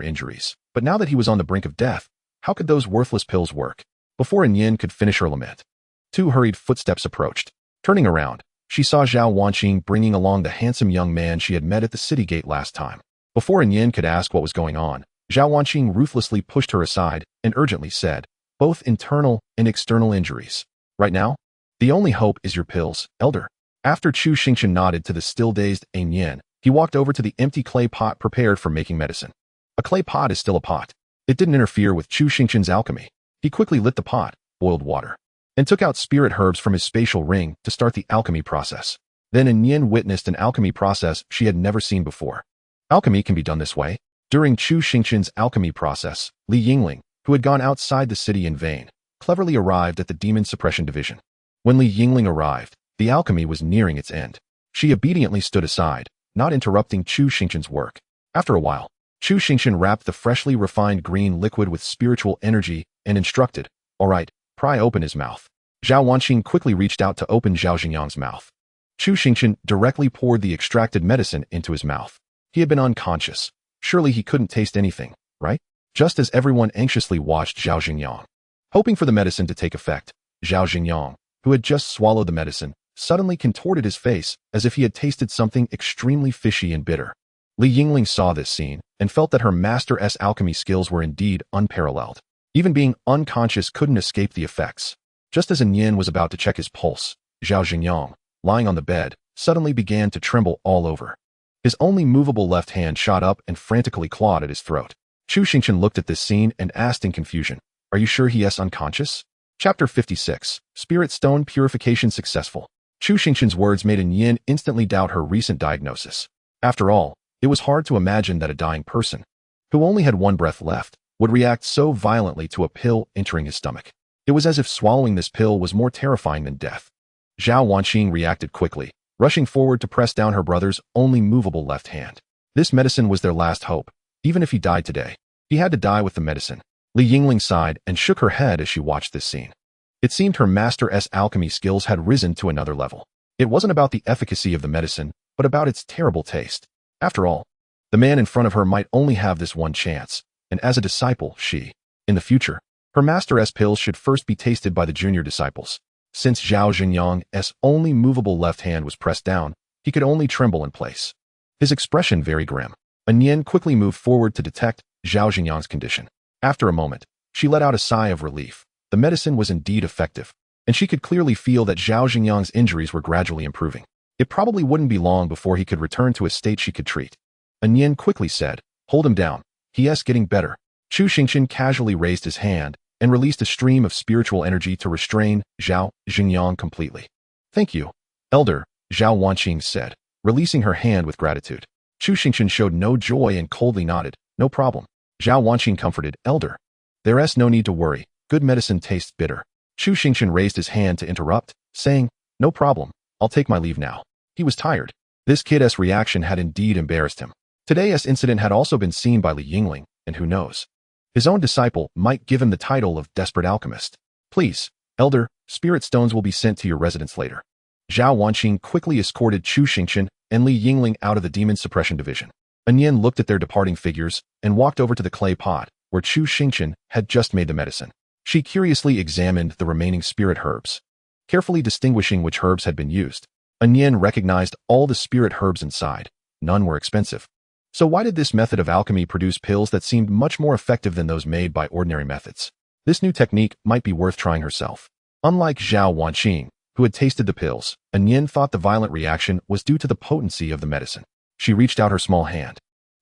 injuries, but now that he was on the brink of death, how could those worthless pills work? Before An Yin could finish her lament, two hurried footsteps approached. Turning around, she saw Zhao Wanqing bringing along the handsome young man she had met at the city gate last time. Before An Yin could ask what was going on, Zhao Wanqing ruthlessly pushed her aside and urgently said, both internal and external injuries. Right now, the only hope is your pills, Elder. After Chu Xingchen nodded to the still-dazed Yin, he walked over to the empty clay pot prepared for making medicine. A clay pot is still a pot. It didn't interfere with Chu Xingchen's alchemy. He quickly lit the pot, boiled water, and took out spirit herbs from his spatial ring to start the alchemy process. Then Yin witnessed an alchemy process she had never seen before. Alchemy can be done this way. During Chu Xingchen's alchemy process, Yingling, who had gone outside the city in vain, cleverly arrived at the demon suppression division. When Yingling arrived, the alchemy was nearing its end. She obediently stood aside, not interrupting Chu Xingchen's work. After a while, Chu Xingchen wrapped the freshly refined green liquid with spiritual energy and instructed, "All right, pry open his mouth." Zhao Wanqing quickly reached out to open Zhao Xingyang's mouth. Chu Xingchen directly poured the extracted medicine into his mouth. He had been unconscious. Surely he couldn't taste anything, right? Just as everyone anxiously watched Zhao Xingyang. Hoping for the medicine to take effect, Zhao Xingyang, who had just swallowed the medicine, suddenly contorted his face as if he had tasted something extremely fishy and bitter. Yingling saw this scene and felt that her master's alchemy skills were indeed unparalleled. Even being unconscious couldn't escape the effects. Just as Yin was about to check his pulse, Zhao Xingyang, lying on the bed, suddenly began to tremble all over. His only movable left hand shot up and frantically clawed at his throat. Chu Xingchen looked at this scene and asked in confusion, "Are you sure he is unconscious?" Chapter 56, Spirit Stone Purification Successful. Chu Xingchen's words made Yin instantly doubt her recent diagnosis. After all, it was hard to imagine that a dying person, who only had one breath left, would react so violently to a pill entering his stomach. It was as if swallowing this pill was more terrifying than death. Zhao Wanqing reacted quickly, rushing forward to press down her brother's only movable left hand. This medicine was their last hope. Even if he died today, he had to die with the medicine. Yingling sighed and shook her head as she watched this scene. It seemed her master's alchemy skills had risen to another level. It wasn't about the efficacy of the medicine, but about its terrible taste. After all, the man in front of her might only have this one chance, and as a disciple, in the future, her master's pills should first be tasted by the junior disciples. Since Zhao Xingyang's only movable left hand was pressed down, he could only tremble in place. His expression very grim. Yin quickly moved forward to detect Zhao Xingyang's condition. After a moment, she let out a sigh of relief. The medicine was indeed effective, and she could clearly feel that Zhao Xingyang's injuries were gradually improving. It probably wouldn't be long before he could return to a state she could treat. Yin quickly said, "Hold him down. He is getting better." Chu Xingchen casually raised his hand and released a stream of spiritual energy to restrain Zhao Xingyang completely. "Thank you, Elder," Zhao Wanqing said, releasing her hand with gratitude. Chu Xingchen showed no joy and coldly nodded, "No problem." Zhao Wanqing comforted, "Elder, there is no need to worry. Good medicine tastes bitter." Chu Xingchen raised his hand to interrupt, saying, "No problem. I'll take my leave now." He was tired. This kid's reaction had indeed embarrassed him. Today's incident had also been seen by Yingling, and who knows? His own disciple might give him the title of Desperate Alchemist. "Please, Elder, spirit stones will be sent to your residence later." Zhao Wanqing quickly escorted Chu Xingchen and Yingling out of the demon suppression division. Yin looked at their departing figures and walked over to the clay pot where Chu Xingchen had just made the medicine. She curiously examined the remaining spirit herbs, carefully distinguishing which herbs had been used. Yin recognized all the spirit herbs inside. None were expensive. So why did this method of alchemy produce pills that seemed much more effective than those made by ordinary methods? This new technique might be worth trying herself. Unlike Zhao Wanqing, who had tasted the pills, Yin thought the violent reaction was due to the potency of the medicine. She reached out her small hand,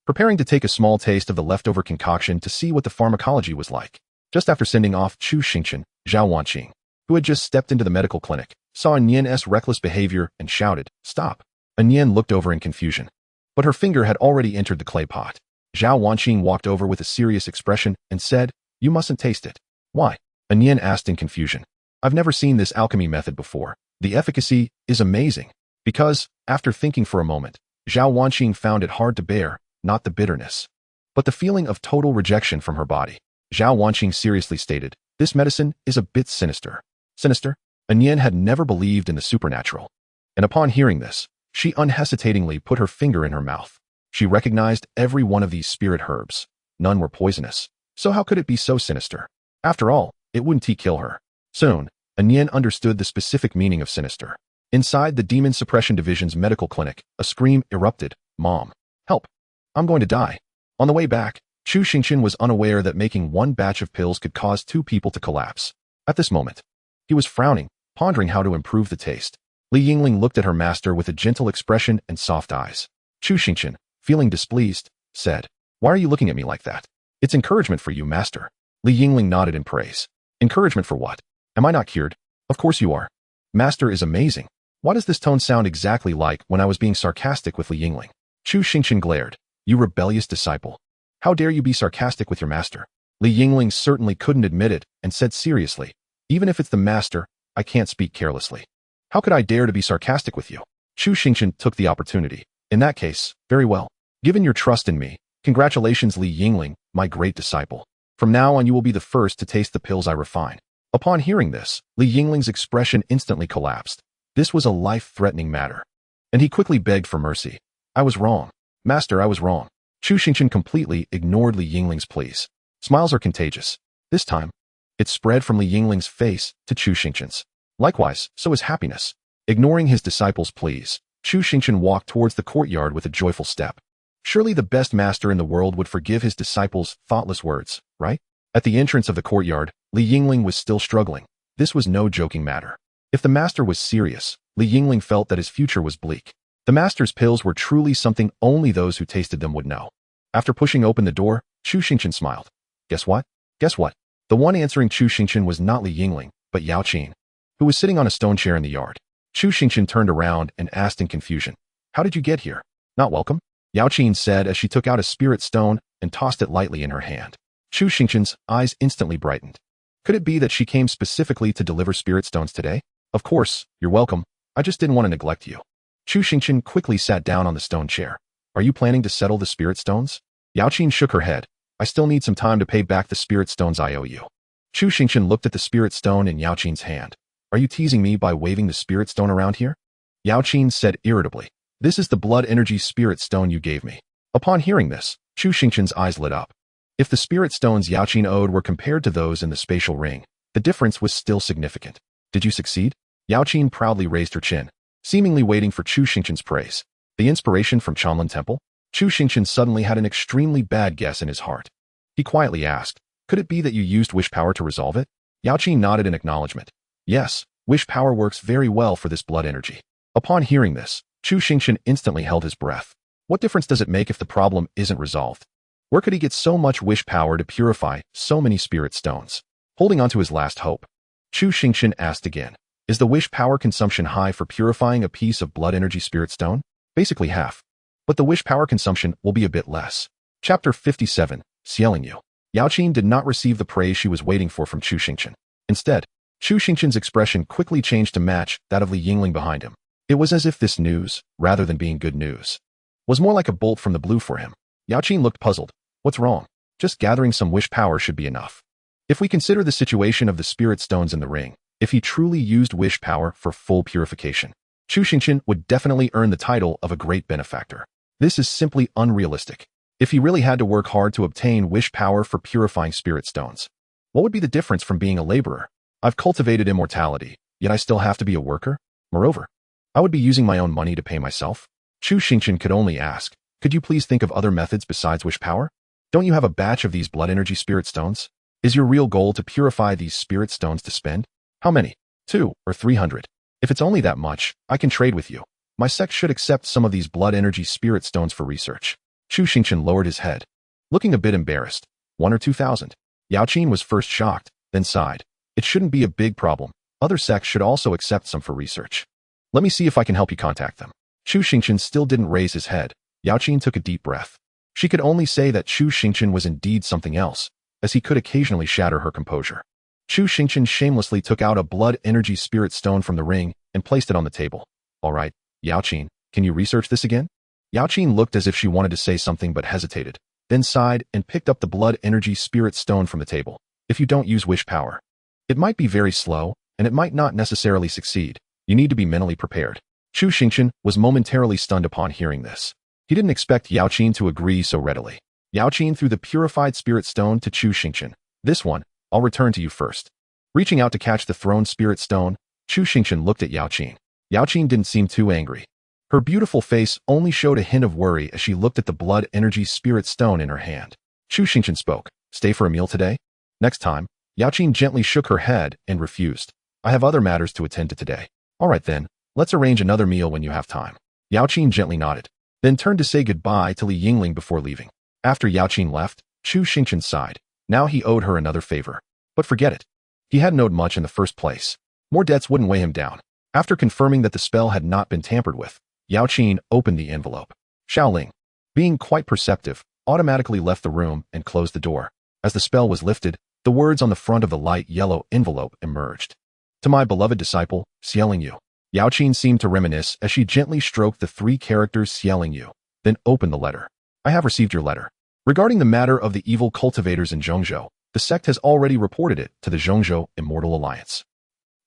preparing to take a small taste of the leftover concoction to see what the pharmacology was like. Just after sending off Chu Xingchen, Zhao Wanqing, who had just stepped into the medical clinic, saw Yin's reckless behavior and shouted, "Stop!" Yin looked over in confusion, but her finger had already entered the clay pot. Zhao Wanqing walked over with a serious expression and said, "You mustn't taste it." "Why?" Yin asked in confusion. "I've never seen this alchemy method before. The efficacy is amazing." Because, after thinking for a moment, Zhao Wanqing found it hard to bear, not the bitterness, but the feeling of total rejection from her body. Zhao Wanqing seriously stated, "This medicine is a bit sinister." Sinister? Yin had never believed in the supernatural. And upon hearing this, she unhesitatingly put her finger in her mouth. She recognized every one of these spirit herbs. None were poisonous. So how could it be so sinister? After all, it wouldn't kill her. Soon, Yin understood the specific meaning of sinister. Inside the Demon Suppression Division's medical clinic, a scream erupted. "Mom! Help! I'm going to die!" On the way back, Chu Xingchen was unaware that making one batch of pills could cause two people to collapse. At this moment, he was frowning, pondering how to improve the taste. Li Yingling looked at her master with a gentle expression and soft eyes. Chu Xingchen, feeling displeased, said, "Why are you looking at me like that? It's encouragement for you, master." Li Yingling nodded in praise. "Encouragement for what? Am I not cured?" "Of course you are. Master is amazing. Why does this tone sound exactly like when I was being sarcastic with Li Yingling?" Chu Xingchen glared. "You rebellious disciple. How dare you be sarcastic with your master?" Li Yingling certainly couldn't admit it and said seriously, "Even if it's the master, I can't speak carelessly. How could I dare to be sarcastic with you?" Chu Xingchen took the opportunity. "In that case, very well. Given your trust in me, congratulations, Li Yingling, my great disciple. From now on you will be the first to taste the pills I refine." Upon hearing this, Li Yingling's expression instantly collapsed. This was a life-threatening matter. And he quickly begged for mercy. "I was wrong. Master, I was wrong." Chu Xingchen completely ignored Li Yingling's pleas. Smiles are contagious. This time, it spread from Li Yingling's face to Chu Xingchen's. Likewise, so is happiness. Ignoring his disciple's pleas, Chu Xingchen walked towards the courtyard with a joyful step. Surely the best master in the world would forgive his disciples' thoughtless words, right? At the entrance of the courtyard, Li Yingling was still struggling. This was no joking matter. If the master was serious, Li Yingling felt that his future was bleak. The master's pills were truly something only those who tasted them would know. After pushing open the door, Chu Xingchen smiled. Guess what? Guess what? The one answering Chu Xingchen was not Li Yingling, but Yao Qin, who was sitting on a stone chair in the yard. Chu Xingchen turned around and asked in confusion, "How did you get here? Not welcome?" Yao Qin said as she took out a spirit stone and tossed it lightly in her hand. Chu Xingchen's eyes instantly brightened. Could it be that she came specifically to deliver spirit stones today? "Of course, you're welcome. I just didn't want to neglect you." Chu Xingchen quickly sat down on the stone chair. "Are you planning to settle the spirit stones?" Yao Qin shook her head. "I still need some time to pay back the spirit stones I owe you." Chu Xingchen looked at the spirit stone in Yao Qin's hand. "Are you teasing me by waving the spirit stone around here?" Yao Qin said irritably, "This is the blood energy spirit stone you gave me." Upon hearing this, Chu Xingchen's eyes lit up. If the spirit stones Yao Qin owed were compared to those in the spatial ring, the difference was still significant. "Did you succeed?" Yao Qin proudly raised her chin, seemingly waiting for Chu Xingchen's praise. The inspiration from Chanlin Temple? Chu Xingchen suddenly had an extremely bad guess in his heart. He quietly asked, "Could it be that you used wish power to resolve it?" Yao Qin nodded in acknowledgement. "Yes, wish power works very well for this blood energy." Upon hearing this, Chu Xingchen instantly held his breath. What difference does it make if the problem isn't resolved? Where could he get so much wish power to purify so many spirit stones? Holding on to his last hope, Chu Xingchen asked again, "Is the wish power consumption high for purifying a piece of blood energy spirit stone?" "Basically half. But the wish power consumption will be a bit less." Chapter 57, Xianxiaaudiobooks. Yao Qin did not receive the praise she was waiting for from Chu Xingchen. Instead, Chu Xingchen's expression quickly changed to match that of Li Yingling behind him. It was as if this news, rather than being good news, was more like a bolt from the blue for him. Yao Qin looked puzzled. "What's wrong? Just gathering some wish power should be enough." If we consider the situation of the spirit stones in the ring, if he truly used wish power for full purification, Chu Xingchen would definitely earn the title of a great benefactor. This is simply unrealistic. If he really had to work hard to obtain wish power for purifying spirit stones, what would be the difference from being a laborer? I've cultivated immortality, yet I still have to be a worker? Moreover, I would be using my own money to pay myself? Chu Xingchen could only ask, "Could you please think of other methods besides wish power? Don't you have a batch of these blood energy spirit stones? Is your real goal to purify these spirit stones to spend? How many? 2 or 300? If it's only that much, I can trade with you. My sect should accept some of these blood energy spirit stones for research." Chu Xingchen lowered his head, looking a bit embarrassed. 1 or 2,000? Yao Qin was first shocked, then sighed. It shouldn't be a big problem. Other sects should also accept some for research. Let me see if I can help you contact them. Chu Xingchen still didn't raise his head. Yao Qin took a deep breath. She could only say that Chu Xingchen was indeed something else, as he could occasionally shatter her composure. Chu Xingchen shamelessly took out a blood energy spirit stone from the ring and placed it on the table. "All right, Yao Qin, can you research this again?" Yao Qin looked as if she wanted to say something but hesitated, then sighed and picked up the blood energy spirit stone from the table. "If you don't use wish power, it might be very slow, and it might not necessarily succeed. You need to be mentally prepared." Chu Xingchen was momentarily stunned upon hearing this. He didn't expect Yao Qin to agree so readily. Yao Qin threw the purified spirit stone to Chu Xingchen. "This one, I'll return to you first." Reaching out to catch the thrown spirit stone, Chu Xingchen looked at Yao Qin. Yao Qin didn't seem too angry. Her beautiful face only showed a hint of worry as she looked at the blood energy spirit stone in her hand. Chu Xingchen spoke. Stay for a meal today? Next time. Yaoqin gently shook her head and refused. I have other matters to attend to today. All right then, let's arrange another meal when you have time. Yaoqin gently nodded, then turned to say goodbye to Li Yingling before leaving. After Yaoqin left, Chu Xingchen sighed. Now he owed her another favor. But forget it. He hadn't owed much in the first place. More debts wouldn't weigh him down. After confirming that the spell had not been tampered with, Yaoqin opened the envelope. Xiaoling, being quite perceptive, automatically left the room and closed the door. As the spell was lifted, the words on the front of the light yellow envelope emerged. To my beloved disciple, Xingling. Yaoqin seemed to reminisce as she gently stroked the 3 characters Xingling, then opened the letter. I have received your letter. Regarding the matter of the evil cultivators in Zhongzhou, the sect has already reported it to the Zhongzhou Immortal Alliance.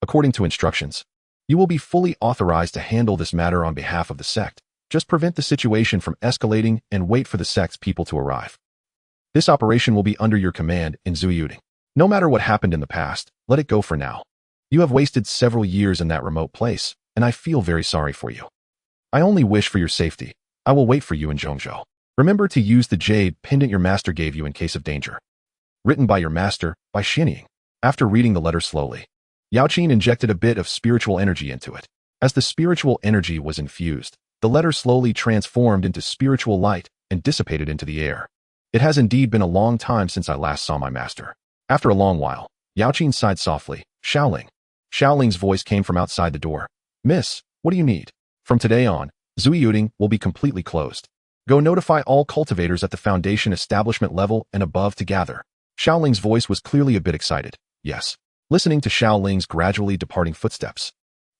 According to instructions, you will be fully authorized to handle this matter on behalf of the sect. Just prevent the situation from escalating and wait for the sect's people to arrive. This operation will be under your command in Zuyuding. No matter what happened in the past, let it go for now. You have wasted several years in that remote place, and I feel very sorry for you. I only wish for your safety. I will wait for you in Zhongzhou. Remember to use the jade pendant your master gave you in case of danger. Written by your master, by Xianxiang. After reading the letter slowly, Yaoqin injected a bit of spiritual energy into it. As the spiritual energy was infused, the letter slowly transformed into spiritual light and dissipated into the air. It has indeed been a long time since I last saw my master. After a long while, Yaoqin sighed softly. Xiaoling. Xiaoling's voice came from outside the door. Miss, what do you need? From today on, Zuyuding will be completely closed. Go notify all cultivators at the Foundation establishment level and above to gather. Xiaoling's voice was clearly a bit excited. Yes. Listening to Xiaoling's gradually departing footsteps,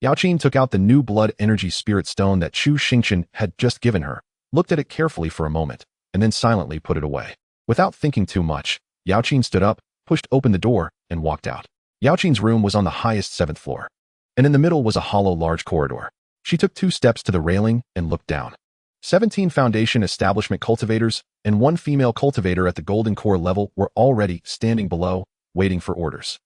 Yaoqin took out the new blood energy spirit stone that Chu Xingchen had just given her, looked at it carefully for a moment, and then silently put it away. Without thinking too much, Yaoqin stood up, pushed open the door, and walked out. Yaoqin's room was on the highest 7th floor, and in the middle was a hollow large corridor. She took 2 steps to the railing and looked down. 17 Foundation establishment cultivators and 1 female cultivator at the Golden Core level were already standing below, waiting for orders.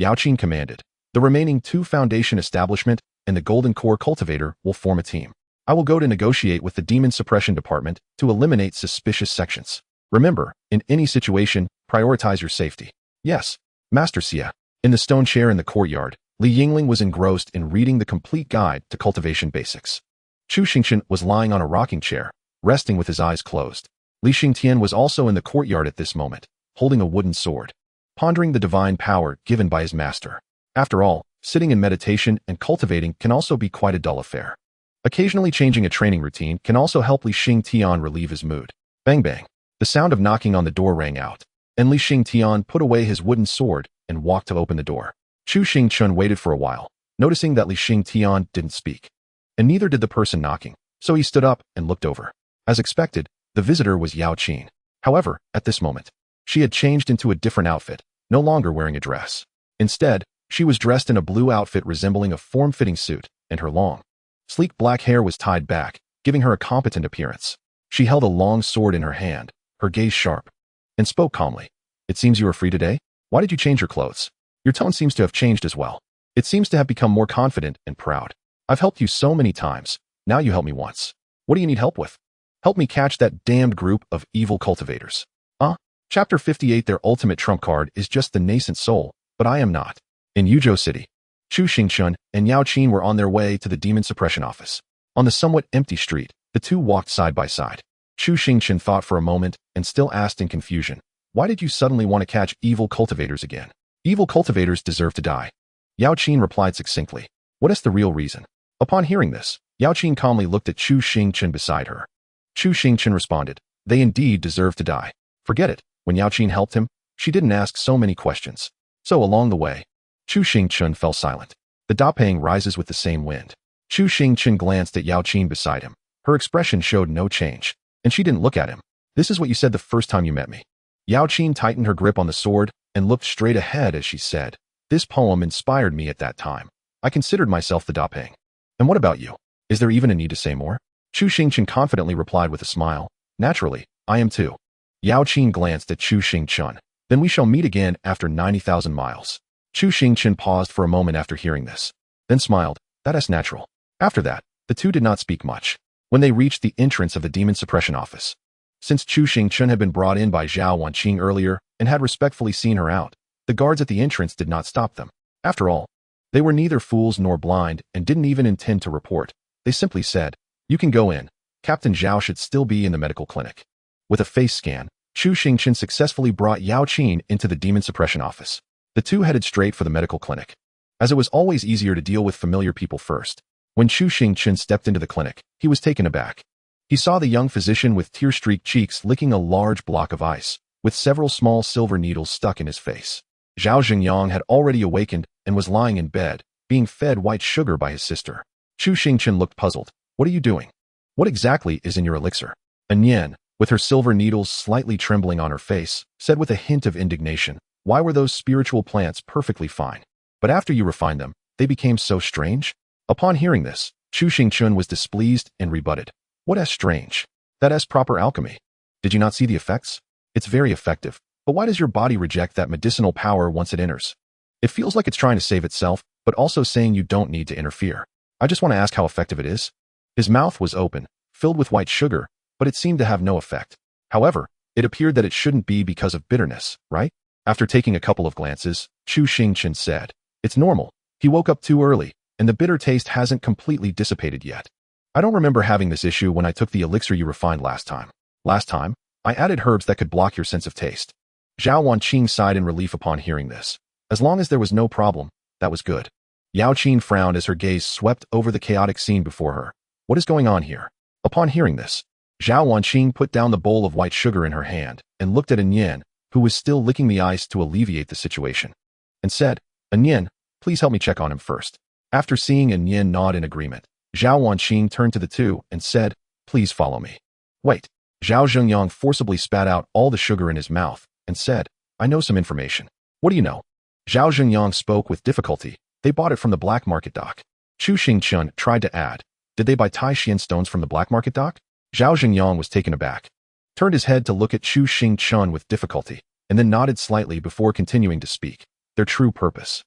Yaoqin commanded. The remaining 2 Foundation establishment and the Golden Core cultivator will form a team. I will go to negotiate with the Demon Suppression Department to eliminate suspicious sections. Remember, in any situation, prioritize your safety. Yes, Master Xia. In the stone chair in the courtyard, Li Yingling was engrossed in reading the complete guide to cultivation basics. Chu Xingchen was lying on a rocking chair, resting with his eyes closed. Li Xingtian was also in the courtyard at this moment, holding a wooden sword, pondering the divine power given by his master. After all, sitting in meditation and cultivating can also be quite a dull affair. Occasionally changing a training routine can also help Li Xingtian relieve his mood. Bang bang. The sound of knocking on the door rang out, and Li Xingtian put away his wooden sword and walked to open the door. Chu Xingchen waited for a while, noticing that Li Xingtian didn't speak, and neither did the person knocking, so he stood up and looked over. As expected, the visitor was Yaoqin. However, at this moment, she had changed into a different outfit, no longer wearing a dress. Instead, she was dressed in a blue outfit resembling a form-fitting suit, and her long, sleek black hair was tied back, giving her a competent appearance. She held a long sword in her hand, her gaze sharp, and spoke calmly. It seems you are free today? Why did you change your clothes? Your tone seems to have changed as well. It seems to have become more confident and proud. I've helped you so many times. Now you help me once. What do you need help with? Help me catch that damned group of evil cultivators. Chapter 58. Their ultimate trump card is just the nascent soul, but I am not. In Yuzhou City, Chu Xingchen and Yaoqin were on their way to the Demon Suppression Office. On the somewhat empty street, the two walked side by side. Chu Xingchen thought for a moment and still asked in confusion, why did you suddenly want to catch evil cultivators again? Evil cultivators deserve to die. Yaoqin replied succinctly. What is the real reason? Upon hearing this, Yaoqin calmly looked at Chu Xingchen beside her. Chu Xingchen responded, they indeed deserve to die. Forget it. When Yaoqin helped him, she didn't ask so many questions. So along the way, Chu Xingchen fell silent. The dapeng rises with the same wind. Chu Xingchen glanced at Yaoqin beside him. Her expression showed no change, and she didn't look at him. This is what you said the first time you met me. Yaoqin tightened her grip on the sword and looked straight ahead as she said, this poem inspired me at that time. I considered myself the dapeng. And what about you? Is there even a need to say more? Chu Xingchen confidently replied with a smile. Naturally, I am too. Yaoqin glanced at Chu Xingchen. Then we shall meet again after 90,000 miles. Chu Xingchen paused for a moment after hearing this, then smiled. That is natural. After that, the two did not speak much. When they reached the entrance of the Demon Suppression Office, Since Chu Xingchen had been brought in by Zhao Wanqing earlier and had respectfully seen her out, the guards at the entrance did not stop them. After all, they were neither fools nor blind and didn't even intend to report. They simply said, "You can go in. Captain Zhao should still be in the medical clinic." With a face scan, Chu Xingchen successfully brought Yao Qin into the demon suppression office. The two headed straight for the medical clinic, as it was always easier to deal with familiar people first. When Chu Xingchen stepped into the clinic, he was taken aback. He saw the young physician with tear-streaked cheeks licking a large block of ice, with several small silver needles stuck in his face. Zhao Xingyang had already awakened and was lying in bed, being fed white sugar by his sister. Chu Xingchen looked puzzled. "What are you doing? What exactly is in your elixir?" Anyan, with her silver needles slightly trembling on her face, said with a hint of indignation, "Why were those spiritual plants perfectly fine? But after you refined them, they became so strange?" Upon hearing this, Chu Xingchen was displeased and rebutted. "What is strange? That is proper alchemy. Did you not see the effects? It's very effective, but why does your body reject that medicinal power once it enters? It feels like it's trying to save itself, but also saying you don't need to interfere. I just want to ask how effective it is." His mouth was open, filled with white sugar, but it seemed to have no effect. However, it appeared that it shouldn't be because of bitterness, right? After taking a couple of glances, Chu Xingchen said, "It's normal. He woke up too early, and the bitter taste hasn't completely dissipated yet. I don't remember having this issue when I took the elixir you refined last time. Last time, I added herbs that could block your sense of taste." Zhao Wanqing sighed in relief upon hearing this. As long as there was no problem, that was good. Yao Qin frowned as her gaze swept over the chaotic scene before her. What is going on here? Upon hearing this, Zhao Wanqing put down the bowl of white sugar in her hand and looked at Anyan, who was still licking the ice to alleviate the situation, and said, "Anyan, please help me check on him first." After seeing Anyan nod in agreement, Zhao Wanqing turned to the two and said, "Please follow me." "Wait." Zhao Zhengyang forcibly spat out all the sugar in his mouth and said, "I know some information." "What do you know?" Zhao Zhengyang spoke with difficulty. "They bought it from the black market dock." Chu Xingchen tried to add, "Did they buy Tai Xian stones from the black market dock?" Zhao Zhengyang was taken aback, turned his head to look at Chu Xingchen with difficulty, and then nodded slightly before continuing to speak. "Their true purpose."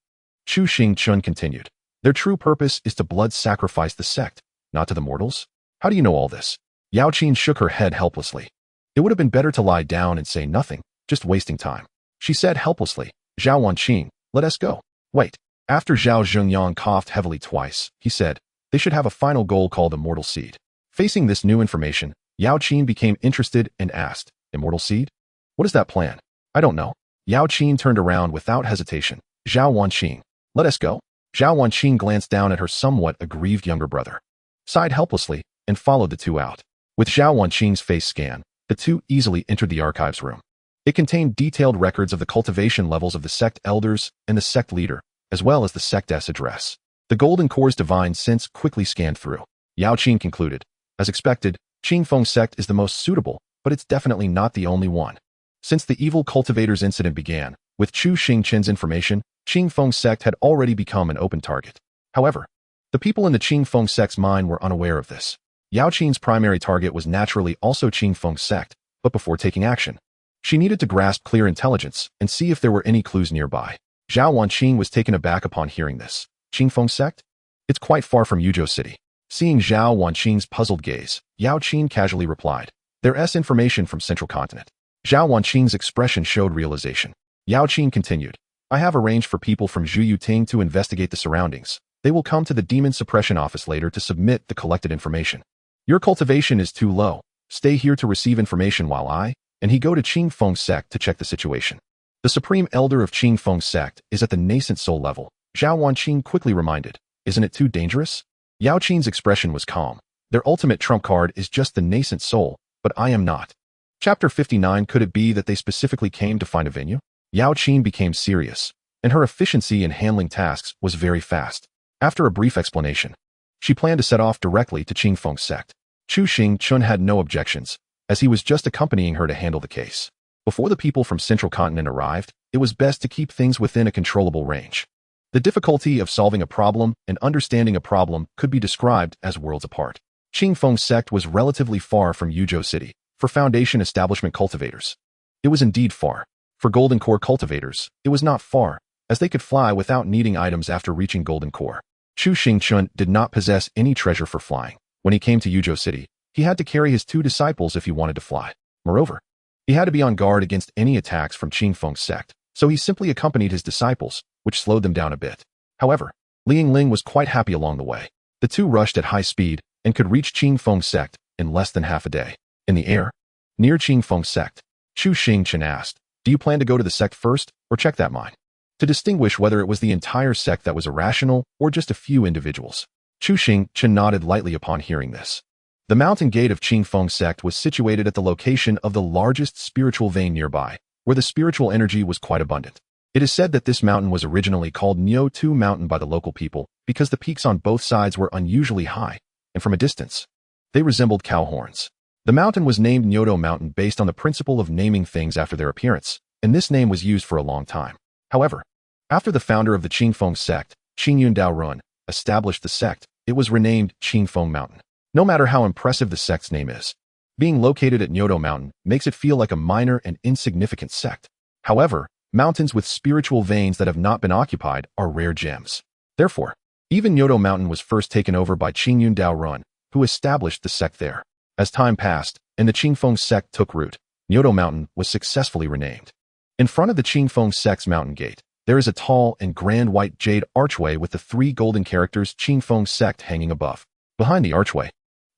Chu Xingchen continued, "Their true purpose is to blood sacrifice the sect, not to the mortals." "How do you know all this?" Yao Qin shook her head helplessly. "It would have been better to lie down and say nothing, just wasting time." She said helplessly, "Zhao Wanqing, let us go." "Wait." After Zhao Zhengyang coughed heavily twice, he said, "They should have a final goal called Immortal Seed." Facing this new information, Yao Qin became interested and asked, "Immortal Seed? What is that plan?" "I don't know." Yao Qin turned around without hesitation. "Zhao Wanqing, let us go." Zhao Wanqing glanced down at her somewhat aggrieved younger brother, sighed helplessly, and followed the two out. With Zhao Wanqing's face scan, the two easily entered the archives room. It contained detailed records of the cultivation levels of the sect elders and the sect leader, as well as the sect's address. The golden core's divine sense quickly scanned through. Yao Qin concluded, "As expected, Qingfeng sect is the most suitable, but it's definitely not the only one." Since the evil cultivators incident began, with Chu Xingchen's information, Qingfeng sect had already become an open target. However, the people in the Qingfeng sect's mind were unaware of this. Yao Qin's primary target was naturally also Qingfeng sect, but before taking action, she needed to grasp clear intelligence and see if there were any clues nearby. Zhao Wanqing was taken aback upon hearing this. "Qingfeng sect? It's quite far from Yuzhou City." Seeing Zhao Wanqing's puzzled gaze, Yao Qin casually replied, "There's information from Central Continent." Zhao Wanqing's expression showed realization. Yao Qin continued, "I have arranged for people from Zhu Yuting to investigate the surroundings. They will come to the demon suppression office later to submit the collected information. Your cultivation is too low. Stay here to receive information while I and he go to Qingfeng sect to check the situation. The supreme elder of Qingfeng sect is at the nascent soul level." Zhao Wanqing quickly reminded, "Isn't it too dangerous?" Yao Qin's expression was calm. "Their ultimate trump card is just the nascent soul, but I am not." Chapter 59. Could it be that they specifically came to find a venue? Yao Qin became serious, and her efficiency in handling tasks was very fast. After a brief explanation, she planned to set off directly to Qingfeng sect. Chu Xingchen had no objections, as he was just accompanying her to handle the case. Before the people from Central Continent arrived, it was best to keep things within a controllable range. The difficulty of solving a problem and understanding a problem could be described as worlds apart. Qingfeng sect was relatively far from Yuzhou City for Foundation establishment cultivators. It was indeed far. For Golden Core cultivators, it was not far, as they could fly without needing items after reaching Golden Core. Chu Xingchen did not possess any treasure for flying. When he came to Yuzhou City, he had to carry his two disciples if he wanted to fly. Moreover, he had to be on guard against any attacks from Qingfeng's sect, so he simply accompanied his disciples, which slowed them down a bit. However, Yingling was quite happy along the way. The two rushed at high speed and could reach Qingfeng's sect in less than half a day. In the air, near Qingfeng's sect, Chu Xingchen asked, "Do you plan to go to the sect first, or check that mine?" To distinguish whether it was the entire sect that was irrational or just a few individuals. Chu Xingchen nodded lightly upon hearing this. The mountain gate of Qingfeng's sect was situated at the location of the largest spiritual vein nearby, where the spiritual energy was quite abundant. It is said that this mountain was originally called Nyo-Tu Mountain by the local people because the peaks on both sides were unusually high, and from a distance, they resembled cow horns. The mountain was named Nyoto Mountain based on the principle of naming things after their appearance, and this name was used for a long time. However, after the founder of the Qingfeng sect, Qingyun Daorun, established the sect, it was renamed Qingfeng Mountain. No matter how impressive the sect's name is, being located at Nyoto Mountain makes it feel like a minor and insignificant sect. However, mountains with spiritual veins that have not been occupied are rare gems. Therefore, even Nyoto Mountain was first taken over by Qingyun Daorun, who established the sect there. As time passed and the Qingfeng sect took root, Nyoto Mountain was successfully renamed. In front of the Qingfeng sect's mountain gate, there is a tall and grand white jade archway with the three golden characters Qingfeng sect hanging above. Behind the archway,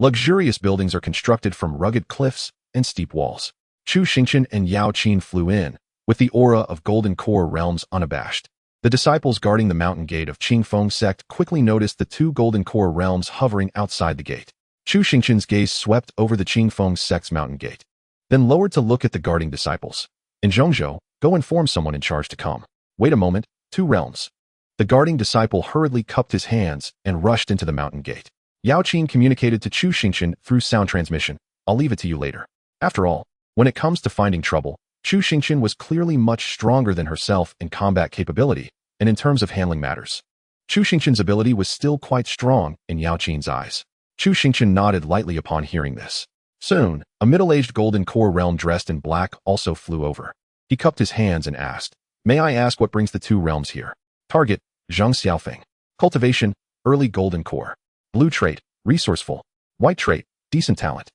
luxurious buildings are constructed from rugged cliffs and steep walls. Chu Xingchen and Yao Qin flew in, with the aura of golden core realms unabashed. The disciples guarding the mountain gate of Qingfeng sect quickly noticed the two golden core realms hovering outside the gate. Chu Xingchen's gaze swept over the Qingfeng sect's mountain gate, then lowered to look at the guarding disciples. In Zhongzhou, go inform someone in charge to come. Wait a moment, two realms. The guarding disciple hurriedly cupped his hands and rushed into the mountain gate. Yao Qin communicated to Chu Xingchen through sound transmission. I'll leave it to you later. After all, when it comes to finding trouble, Chu Xingchen was clearly much stronger than herself in combat capability and in terms of handling matters. Chu Xingchen's ability was still quite strong in Yao Qin's eyes. Chu Xingchen nodded lightly upon hearing this. Soon, a middle-aged golden core realm dressed in black also flew over. He cupped his hands and asked, "May I ask what brings the two realms here?" Target, Xianxiafans. Cultivation, early golden core. Blue trait, resourceful. White trait, decent talent.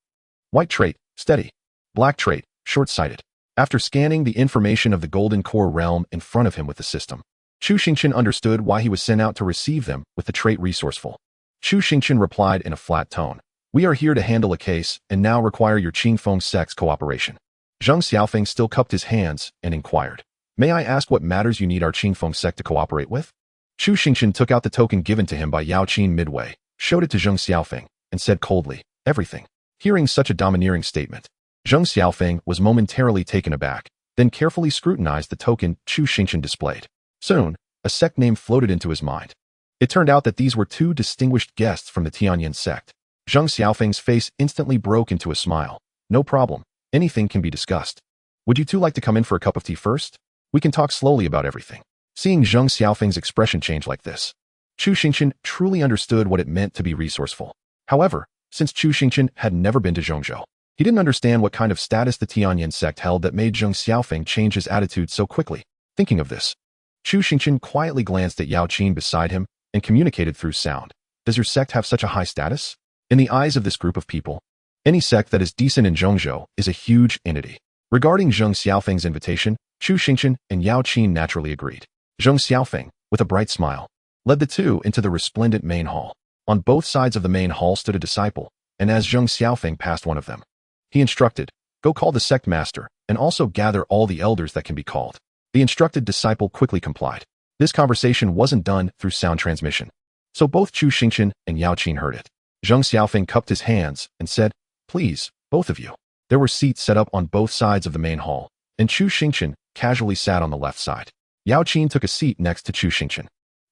White trait, steady. Black trait, short-sighted. After scanning the information of the golden core realm in front of him with the system, Chu Xingchen understood why he was sent out to receive them with the trait resourceful. Chu Xingchen replied in a flat tone, "We are here to handle a case and now require your Qingfeng sect's cooperation." Xianxiafans still cupped his hands and inquired, "May I ask what matters you need our Qingfeng sect to cooperate with?" Chu Xingchen took out the token given to him by Yao Qin midway, showed it to Xianxiafans, and said coldly, "Everything." Hearing such a domineering statement, Xianxiafans was momentarily taken aback, then carefully scrutinized the token Chu Xingchen displayed. Soon, a sect name floated into his mind. It turned out that these were two distinguished guests from the Tianyan sect. Xianxiafans' face instantly broke into a smile. "No problem. Anything can be discussed. Would you two like to come in for a cup of tea first? We can talk slowly about everything." Seeing Xianxiafans' expression change like this, Chu Xingchen truly understood what it meant to be resourceful. However, since Chu Xingchen had never been to Zhongzhou, he didn't understand what kind of status the Tianyan sect held that made Xianxiafans change his attitude so quickly. Thinking of this, Chu Xingchen quietly glanced at Yao Qin beside him and communicated through sound. "Does your sect have such a high status?" In the eyes of this group of people, any sect that is decent in Zhongzhou is a huge entity. Regarding Xianxiafans' invitation, Chu Xingchen and Yao Qin naturally agreed. Xianxiafans, with a bright smile, led the two into the resplendent main hall. On both sides of the main hall stood a disciple, and as Xianxiafans passed one of them, he instructed, "Go call the sect master, and also gather all the elders that can be called." The instructed disciple quickly complied. This conversation wasn't done through sound transmission, so both Chu Xingchen and Yao Qin heard it. Xianxiafans cupped his hands and said, "Please, both of you." There were seats set up on both sides of the main hall, and Chu Xingchen casually sat on the left side. Yao Qin took a seat next to Chu Xingchen.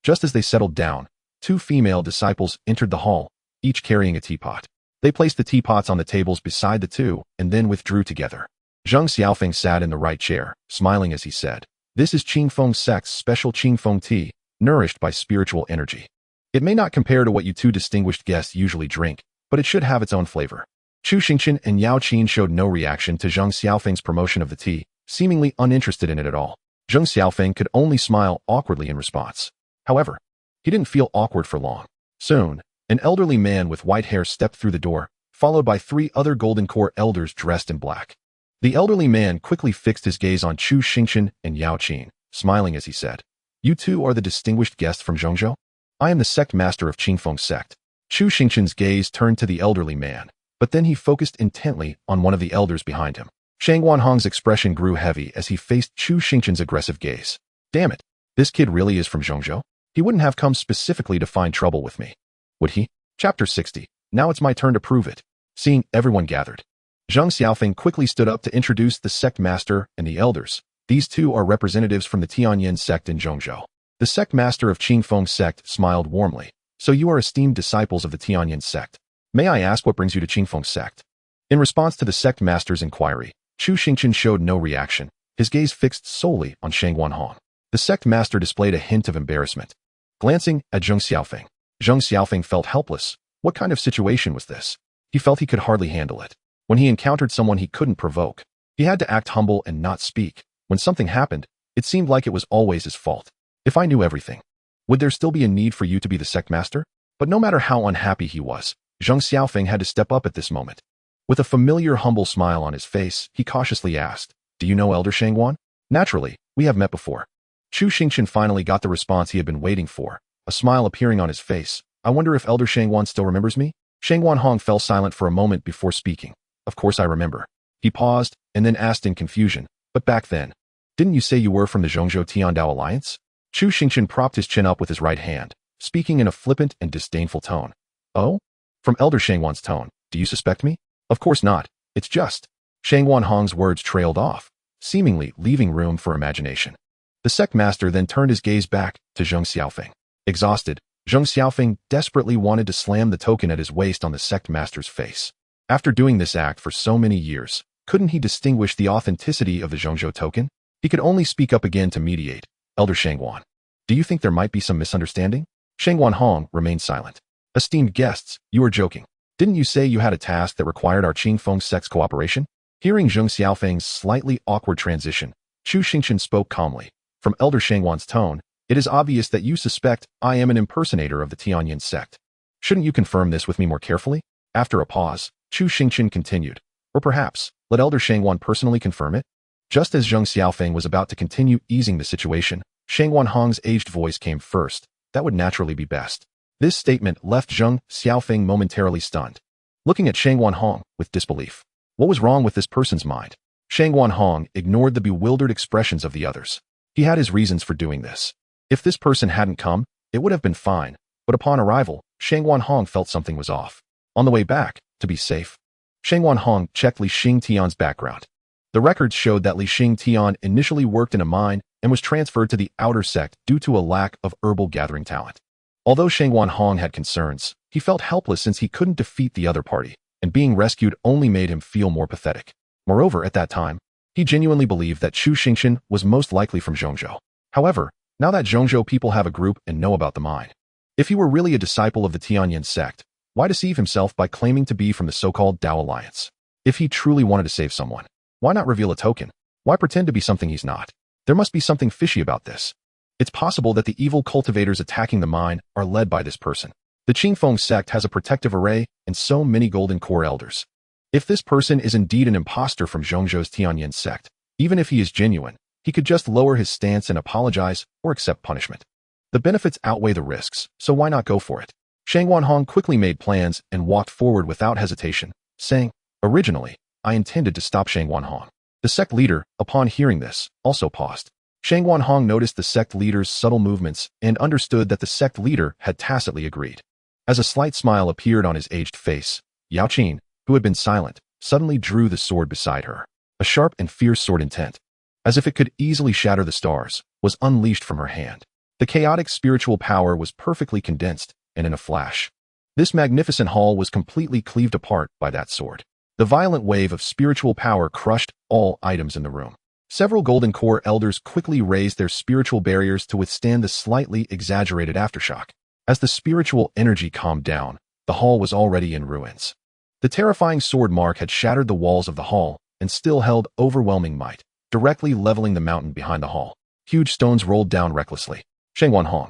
Just as they settled down, two female disciples entered the hall, each carrying a teapot. They placed the teapots on the tables beside the two and then withdrew together. Xianxiafans sat in the right chair, smiling as he said, "This is Qingfeng sect's special Qingfeng tea, nourished by spiritual energy. It may not compare to what you two distinguished guests usually drink, but it should have its own flavor." Chu Xingchen and Yao Qin showed no reaction to Xianxiafans' promotion of the tea, seemingly uninterested in it at all. Xianxiafans could only smile awkwardly in response. However, he didn't feel awkward for long. Soon, an elderly man with white hair stepped through the door, followed by three other golden core elders dressed in black. The elderly man quickly fixed his gaze on Chu Xingchen and Yao Qin, smiling as he said, "You two are the distinguished guests from Zhongzhou? I am the sect master of Qingfeng's sect." Chu Xingchen's gaze turned to the elderly man, but then he focused intently on one of the elders behind him. Shang Wanhong's expression grew heavy as he faced Chu Xingchen's aggressive gaze. Damn it, this kid really is from Zhongzhou? He wouldn't have come specifically to find trouble with me, would he? Chapter 60. Now it's my turn to prove it. Seeing everyone gathered, Xianxiafan quickly stood up to introduce the sect master and the elders. These two are representatives from the Tianyin sect in Zhongzhou. The sect master of Qingfeng's sect smiled warmly. So you are esteemed disciples of the Tianyin sect. May I ask what brings you to Qingfeng's sect? In response to the sect master's inquiry, Chu Xingchen showed no reaction, his gaze fixed solely on Shang Wanhong. The sect master displayed a hint of embarrassment. Glancing at Zheng Xiaofeng felt helpless. What kind of situation was this? He felt he could hardly handle it. When he encountered someone he couldn't provoke, he had to act humble and not speak. When something happened, it seemed like it was always his fault. If I knew everything, would there still be a need for you to be the sect master? But no matter how unhappy he was, Zheng Xiaofeng had to step up at this moment. With a familiar humble smile on his face, he cautiously asked, "Do you know Elder Shangwan?" "Naturally, we have met before." Chu Xingchen finally got the response he had been waiting for, a smile appearing on his face. "I wonder if Elder Shangwan still remembers me?" Shang Wanhong fell silent for a moment before speaking. "Of course I remember." He paused, and then asked in confusion, "But back then, didn't you say you were from the Zhongzhou Tiandao Alliance?" Chu Xingchen propped his chin up with his right hand, speaking in a flippant and disdainful tone. "Oh?" From Elder Shangwan's tone, "Do you suspect me?" "Of course not. It's just..." Shang Wanhong's words trailed off, seemingly leaving room for imagination. The sect master then turned his gaze back to Zheng Xiaofeng. Exhausted, Zheng Xiaofeng desperately wanted to slam the token at his waist on the sect master's face. After doing this act for so many years, couldn't he distinguish the authenticity of the Zhongzhou token? He could only speak up again to mediate. "Elder Shangwan, do you think there might be some misunderstanding?" Shang Wanhong remained silent. "Esteemed guests, you are joking. Didn't you say you had a task that required our Qingfeng sect's cooperation?" Hearing Zheng Xiaofeng's slightly awkward transition, Chu Xingchen spoke calmly. "From Elder Shangwan's tone, it is obvious that you suspect I am an impersonator of the Tianyin sect. Shouldn't you confirm this with me more carefully?" After a pause, Chu Xingchen continued, "Or perhaps, let Elder Shangwan personally confirm it?" Just as Zheng Xiaofeng was about to continue easing the situation, Shang Wanhong's aged voice came first. "That would naturally be best." This statement left Zheng Xiaofeng momentarily stunned, looking at Shang Wanhong with disbelief. What was wrong with this person's mind? Shang Wanhong ignored the bewildered expressions of the others. He had his reasons for doing this. If this person hadn't come, it would have been fine, but upon arrival, Shang Wanhong felt something was off. On the way back, to be safe, Shang Wanhong checked Li Xingtian's background. The records showed that Li Xingtian initially worked in a mine and was transferred to the outer sect due to a lack of herbal gathering talent. Although Shang Wanhong had concerns, he felt helpless since he couldn't defeat the other party, and being rescued only made him feel more pathetic. Moreover, at that time, he genuinely believed that Chu Xingchen was most likely from Zhongzhou. However, now that Zhongzhou people have a group and know about the mine, if he were really a disciple of the Tianyin sect, why deceive himself by claiming to be from the so-called Dao Alliance? If he truly wanted to save someone, why not reveal a token? Why pretend to be something he's not? There must be something fishy about this. It's possible that the evil cultivators attacking the mine are led by this person. The Qingfeng sect has a protective array and so many golden core elders. If this person is indeed an imposter from Zhongzhou's Tianyin sect, even if he is genuine, he could just lower his stance and apologize or accept punishment. The benefits outweigh the risks, so why not go for it? Shang Wanhong quickly made plans and walked forward without hesitation, saying, "Originally, I intended to stop Shang Wanhong." The sect leader, upon hearing this, also paused. Shang Wanhong noticed the sect leader's subtle movements and understood that the sect leader had tacitly agreed. As a slight smile appeared on his aged face, Yao Qin, who had been silent, suddenly drew the sword beside her. A sharp and fierce sword intent, as if it could easily shatter the stars, was unleashed from her hand. The chaotic spiritual power was perfectly condensed, and in a flash, this magnificent hall was completely cleaved apart by that sword. The violent wave of spiritual power crushed all items in the room. Several golden core elders quickly raised their spiritual barriers to withstand the slightly exaggerated aftershock. As the spiritual energy calmed down, the hall was already in ruins. The terrifying sword mark had shattered the walls of the hall and still held overwhelming might, directly leveling the mountain behind the hall. Huge stones rolled down recklessly. Shang Wanhong,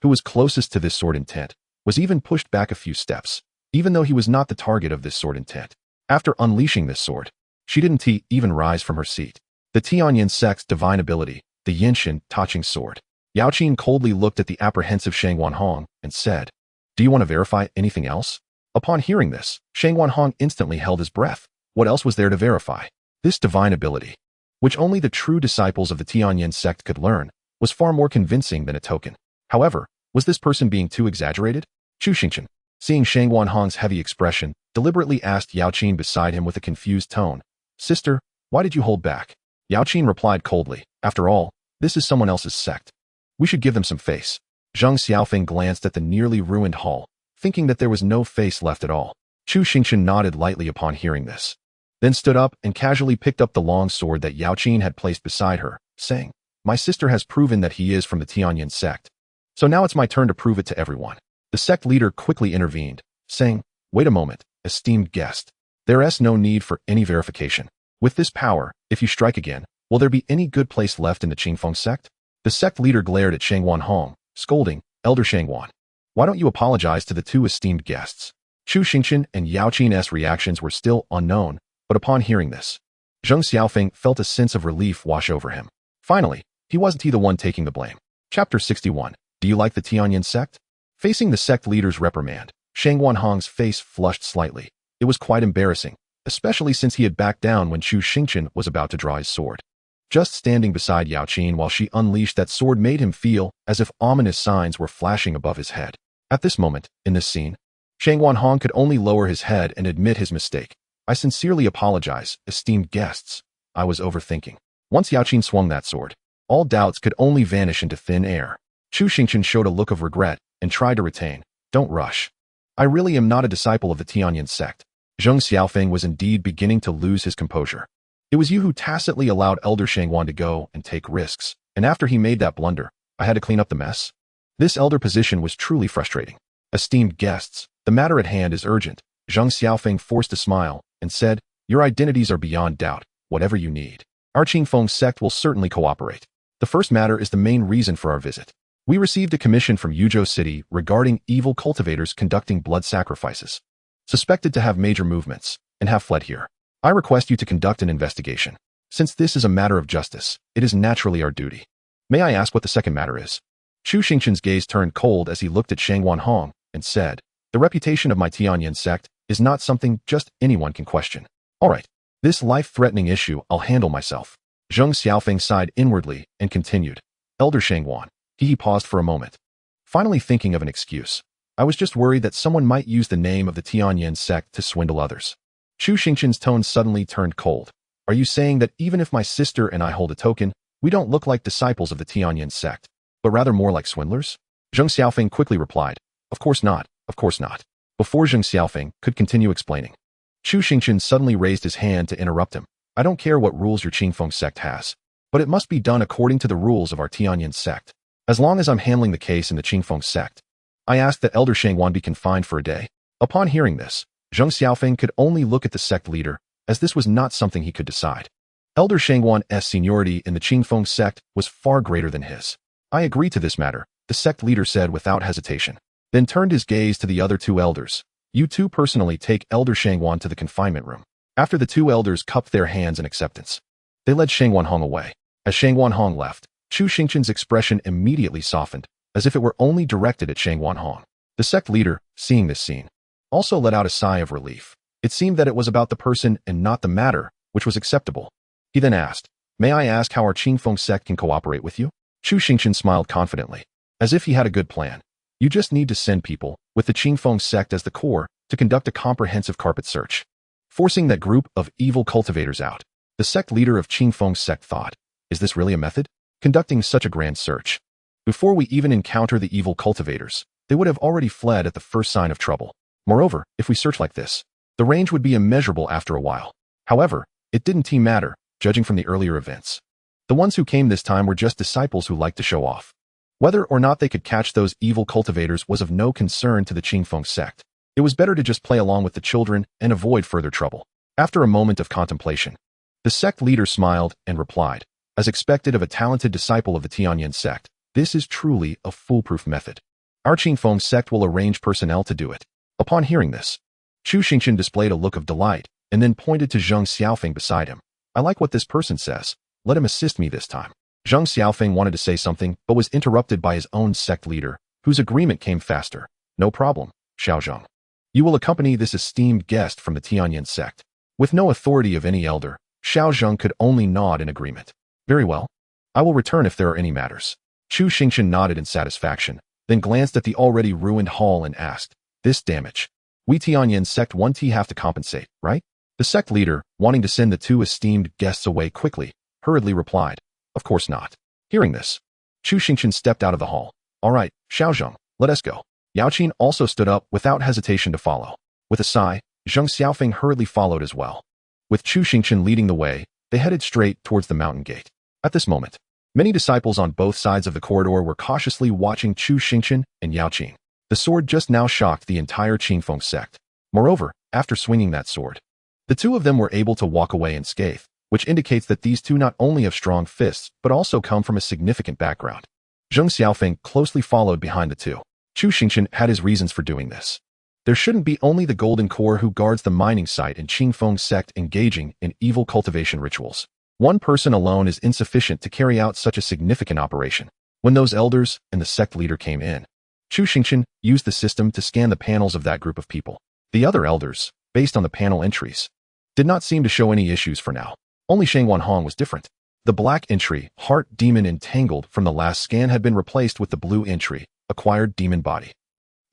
who was closest to this sword intent, was even pushed back a few steps, even though he was not the target of this sword intent. After unleashing this sword, She didn't even rise from her seat. The Tianyin sect's divine ability, the Yinshin touching sword. Yao Qin coldly looked at the apprehensive Shang Wanhong and said, "Do you want to verify anything else?" Upon hearing this, Shang Wanhong instantly held his breath. What else was there to verify? This divine ability, which only the true disciples of the Tianyin sect could learn, was far more convincing than a token. However, was this person being too exaggerated? Chu Xingchen, seeing Shang Wanhong's heavy expression, deliberately asked Yao Qin beside him with a confused tone, "Sister, why did you hold back?" Yao Qin replied coldly, "After all, this is someone else's sect. We should give them some face." Zhang Xiaofeng glanced at the nearly ruined hall, thinking that there was no face left at all. Chu Xingchen nodded lightly upon hearing this, then stood up and casually picked up the long sword that Yao Qin had placed beside her, saying, "My sister has proven that he is from the Tianyin sect. So now it's my turn to prove it to everyone." The sect leader quickly intervened, saying, "Wait a moment, esteemed guest. There is no need for any verification. With this power, if you strike again, will there be any good place left in the Qingfeng sect?" The sect leader glared at Shang Wanhong, scolding, "Elder Shang Wan, why don't you apologize to the two esteemed guests?" Chu Xingchen and Yao Qin's reactions were still unknown, but upon hearing this, Zhang Xiaofeng felt a sense of relief wash over him. Finally, he wasn't the one taking the blame. Chapter 61. Do you like the Tianyin sect? Facing the sect leader's reprimand, Shang Wanhong's face flushed slightly. It was quite embarrassing, especially since he had backed down when Chu Xingchen was about to draw his sword. Just standing beside Yao Qin while she unleashed that sword made him feel as if ominous signs were flashing above his head. At this moment, in this scene, Shang Wanhong could only lower his head and admit his mistake. "I sincerely apologize, esteemed guests. I was overthinking." Once Yao Qin swung that sword, all doubts could only vanish into thin air. Chu Xingchen showed a look of regret and tried to retain, "Don't rush. I really am not a disciple of the Tianyin sect." Zhang Xiaofeng was indeed beginning to lose his composure. "It was you who tacitly allowed Elder Shangwan to go and take risks, and after he made that blunder, I had to clean up the mess." This elder position was truly frustrating. "Esteemed guests, the matter at hand is urgent." Zhang Xiaofeng forced a smile and said, "Your identities are beyond doubt. Whatever you need, our Qingfeng sect will certainly cooperate. The first matter is the main reason for our visit. We received a commission from Yuzhou City regarding evil cultivators conducting blood sacrifices, suspected to have major movements, and have fled here. I request you to conduct an investigation. Since this is a matter of justice, it is naturally our duty. May I ask what the second matter is?" Chu Xingchen's gaze turned cold as he looked at Shang Wanhong and said, "The reputation of my Tianyin sect is not something just anyone can question. All right, this life-threatening issue I'll handle myself." Zhang Xiaofeng sighed inwardly and continued, "Elder Shangwan." He paused for a moment, finally thinking of an excuse. "I was just worried that someone might use the name of the Tianyin sect to swindle others." Chu Xingchen's tone suddenly turned cold. "Are you saying that even if my sister and I hold a token, we don't look like disciples of the Tianyin sect, but rather more like swindlers?" Zhang Xiaofeng quickly replied, "Of course not, of course not." Before Zhang Xiaofeng could continue explaining, Chu Xingchen suddenly raised his hand to interrupt him. "I don't care what rules your Qingfeng sect has, but it must be done according to the rules of our Tianyin sect. As long as I'm handling the case in the Qingfeng sect, I ask that Elder Shangwan be confined for a day." Upon hearing this, Zhang Xiaofeng could only look at the sect leader, as this was not something he could decide. Elder Shangwan's seniority in the Qingfeng sect was far greater than his. "I agree to this matter," the sect leader said without hesitation, then turned his gaze to the other two elders. "You two personally take Elder Shangwan to the confinement room." After the two elders cupped their hands in acceptance, they led Shang Wanhong away. As Shang Wanhong left, Chu Xingchen's expression immediately softened, as if it were only directed at Shang Wanhong. The sect leader, seeing this scene, also let out a sigh of relief. It seemed that it was about the person and not the matter, which was acceptable. He then asked, "May I ask how our Qingfeng sect can cooperate with you?" Chu Xingchen smiled confidently, as if he had a good plan. "You just need to send people, with the Qingfeng sect as the core, to conduct a comprehensive carpet search, forcing that group of evil cultivators out." The sect leader of Qingfeng sect thought, "Is this really a method? Conducting such a grand search? Before we even encounter the evil cultivators, they would have already fled at the first sign of trouble. Moreover, if we search like this, the range would be immeasurable after a while." However, it didn't matter, judging from the earlier events. The ones who came this time were just disciples who liked to show off. Whether or not they could catch those evil cultivators was of no concern to the Qingfeng sect. It was better to just play along with the children and avoid further trouble. After a moment of contemplation, the sect leader smiled and replied, "As expected of a talented disciple of the Tianyin sect, this is truly a foolproof method. Our Qingfeng sect will arrange personnel to do it." Upon hearing this, Chu Xingchen displayed a look of delight, and then pointed to Zhang Xiaofeng beside him. I like what this person says. Let him assist me this time. Zhang Xiaofeng wanted to say something, but was interrupted by his own sect leader, whose agreement came faster. No problem, Xiao Zhang. You will accompany this esteemed guest from the Tianyin sect. With no authority of any elder, Xiao Zhang could only nod in agreement. Very well. I will return if there are any matters. Chu Xingchen nodded in satisfaction, then glanced at the already ruined hall and asked, this damage. We Tianyin sect 1T have to compensate, right? The sect leader, wanting to send the two esteemed guests away quickly, hurriedly replied, of course not. Hearing this, Chu Xingchen stepped out of the hall. All right, Xiao Zhang, let us go. Yao Qin also stood up without hesitation to follow. With a sigh, Zhang Xiaofeng hurriedly followed as well. With Chu Xingchen leading the way, they headed straight towards the mountain gate. At this moment, many disciples on both sides of the corridor were cautiously watching Chu Xingchen and Yao Qin. The sword just now shocked the entire Qingfeng sect. Moreover, after swinging that sword, the two of them were able to walk away unscathed, which indicates that these two not only have strong fists, but also come from a significant background. Zhang Xiaofeng closely followed behind the two. Chu Xingchen had his reasons for doing this. There shouldn't be only the Golden Core who guards the mining site in Qingfeng sect engaging in evil cultivation rituals. One person alone is insufficient to carry out such a significant operation. When those elders and the sect leader came in, Chu Xingchen used the system to scan the panels of that group of people. The other elders, based on the panel entries, did not seem to show any issues for now. Only Shang Wanhong was different. The black entry, Heart Demon Entangled, from the last scan had been replaced with the blue entry, Acquired Demon Body.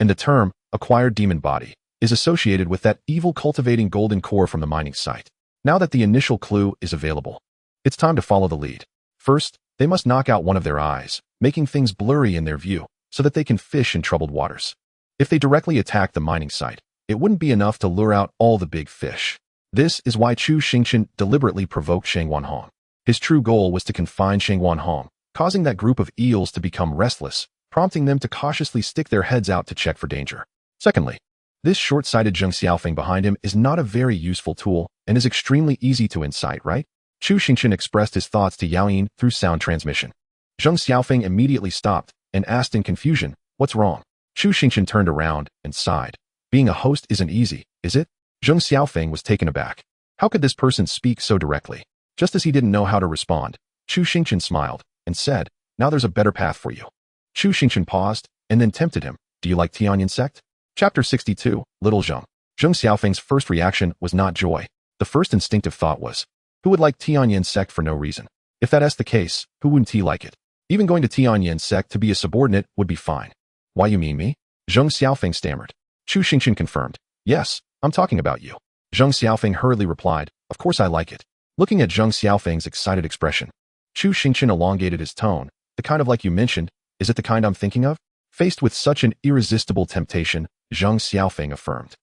And the term, Acquired Demon Body, is associated with that evil cultivating golden core from the mining site. Now that the initial clue is available, it's time to follow the lead. First, they must knock out one of their eyes, making things blurry in their view, so that they can fish in troubled waters. If they directly attack the mining site, it wouldn't be enough to lure out all the big fish. This is why Chu Xingchen deliberately provoked Shang Wanhong. His true goal was to confine Shang Wanhong, causing that group of eels to become restless, prompting them to cautiously stick their heads out to check for danger. Secondly, this short-sighted Zhang Xiaofeng behind him is not a very useful tool and is extremely easy to incite, right? Chu Xingchen expressed his thoughts to Yao Yin through sound transmission. Zhang Xiaofeng immediately stopped and asked in confusion, what's wrong? Chu Xingchen turned around and sighed. Being a host isn't easy, is it? Zhang Xiaofeng was taken aback. How could this person speak so directly? Just as he didn't know how to respond, Chu Xingchen smiled and said, now there's a better path for you. Chu Xingchen paused and then tempted him. Do you like Tianyin sect? Chapter 62, Little Zhang. Zhang Xiaofeng's first reaction was not joy. The first instinctive thought was, who would like Tianyin sect for no reason? If that's the case, who wouldn't he like it? Even going to Tianyin sect to be a subordinate would be fine. Why you mean me? Zhang Xiaofeng stammered. Chu Xingchen confirmed. Yes, I'm talking about you. Zhang Xiaofeng hurriedly replied, of course I like it. Looking at Zhang Xiaofeng's excited expression, Chu Xingchen elongated his tone. The kind of like you mentioned, is it the kind I'm thinking of? Faced with such an irresistible temptation, Zhang Xiaofeng affirmed.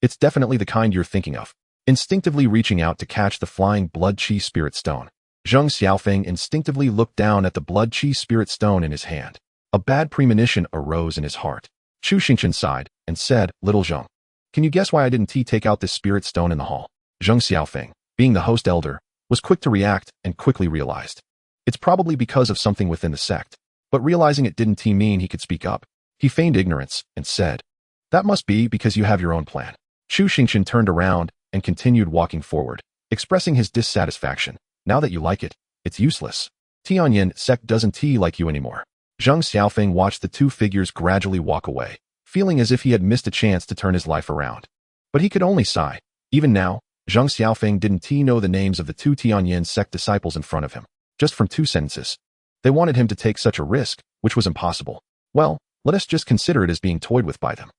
It's definitely the kind you're thinking of. Instinctively reaching out to catch the flying blood chi spirit stone, Zhang Xiaofeng instinctively looked down at the blood chi spirit stone in his hand. A bad premonition arose in his heart. Chu Xingchen sighed and said, Little Zhang, can you guess why I didn't take out this spirit stone in the hall? Zhang Xiaofeng, being the host elder, was quick to react and quickly realized. It's probably because of something within the sect. But realizing it didn't mean he could speak up, he feigned ignorance and said, that must be because you have your own plan. Chu Xingchen turned around and continued walking forward, expressing his dissatisfaction. Now that you like it, it's useless. Tianyin sect doesn't like you anymore. Zhang Xiaofeng watched the two figures gradually walk away, feeling as if he had missed a chance to turn his life around. But he could only sigh. Even now, Zhang Xiaofeng didn't know the names of the two Tianyin sect disciples in front of him, just from 2 sentences. They wanted him to take such a risk, which was impossible. Well, let us just consider it as being toyed with by them.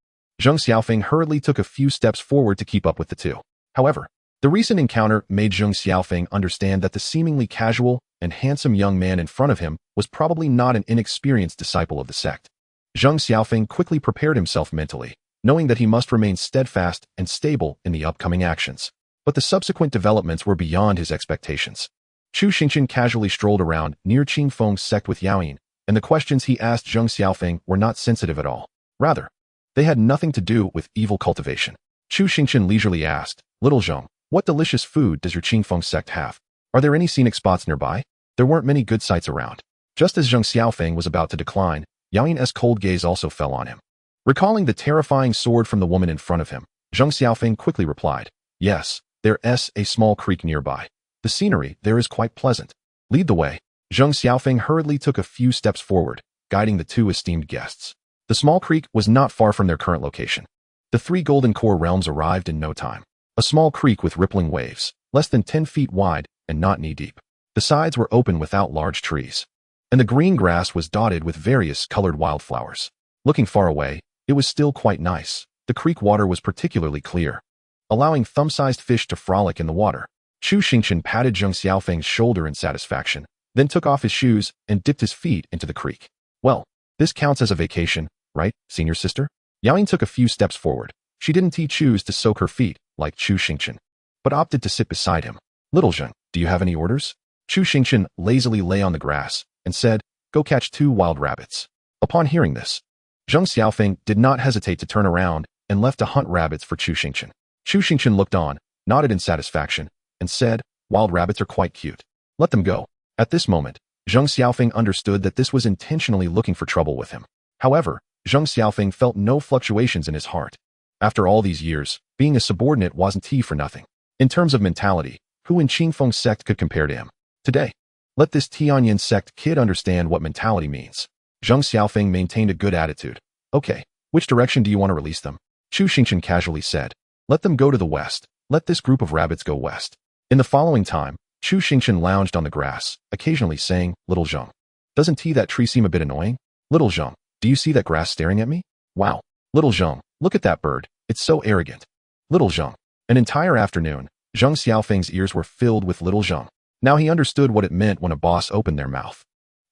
Zhang Xiaofeng hurriedly took a few steps forward to keep up with the two. However, the recent encounter made Zhang Xiaofeng understand that the seemingly casual and handsome young man in front of him was probably not an inexperienced disciple of the sect. Zhang Xiaofeng quickly prepared himself mentally, knowing that he must remain steadfast and stable in the upcoming actions. But the subsequent developments were beyond his expectations. Chu Xingchen casually strolled around near Qingfeng sect with Yao Yin, and the questions he asked Zhang Xiaofeng were not sensitive at all. Rather, they had nothing to do with evil cultivation. Chu Xingchen leisurely asked, Little Zhang, what delicious food does your Qingfeng sect have? Are there any scenic spots nearby? There weren't many good sights around. Just as Zhang Xiaofeng was about to decline, Yao Yin's cold gaze also fell on him. Recalling the terrifying sword from the woman in front of him, Zhang Xiaofeng quickly replied, yes, There's a small creek nearby. The scenery there is quite pleasant. Lead the way. Zheng Xiaofeng hurriedly took a few steps forward, guiding the two esteemed guests. The small creek was not far from their current location. The three Golden Core realms arrived in no time. A small creek with rippling waves, less than 10 feet wide and not knee-deep. The sides were open without large trees, and the green grass was dotted with various colored wildflowers. Looking far away, it was still quite nice. The creek water was particularly clear, allowing thumb-sized fish to frolic in the water. Chu Xingchen patted Zheng Xiaofeng's shoulder in satisfaction, then took off his shoes and dipped his feet into the creek. Well, this counts as a vacation, right, senior sister? Yingling took a few steps forward. She didn't choose to soak her feet, like Chu Xingchen, but opted to sit beside him. Little Zheng, do you have any orders? Chu Xingchen lazily lay on the grass and said, go catch 2 wild rabbits. Upon hearing this, Zheng Xiaofeng did not hesitate to turn around and left to hunt rabbits for Chu Xingchen. Chu Xingchen looked on, nodded in satisfaction, and said, wild rabbits are quite cute. Let them go. At this moment, Zheng Xiaofeng understood that this was intentionally looking for trouble with him. However, Zheng Xiaofeng felt no fluctuations in his heart. After all these years, being a subordinate wasn't tea for nothing. In terms of mentality, who in Qingfeng sect could compare to him? Today, let this Tianyin sect kid understand what mentality means. Zheng Xiaofeng maintained a good attitude. Okay, which direction do you want to release them? Chu Xingchen casually said. Let them go to the west. Let this group of rabbits go west. In the following time, Chu Xingchen lounged on the grass, occasionally saying, Little Zheng, doesn't that tree seem a bit annoying? Little Zheng, do you see that grass staring at me? Wow. Little Zheng, look at that bird. It's so arrogant. Little Zheng. An entire afternoon, Zheng Xiaofeng's ears were filled with Little Zheng. Now he understood what it meant when a boss opened their mouth.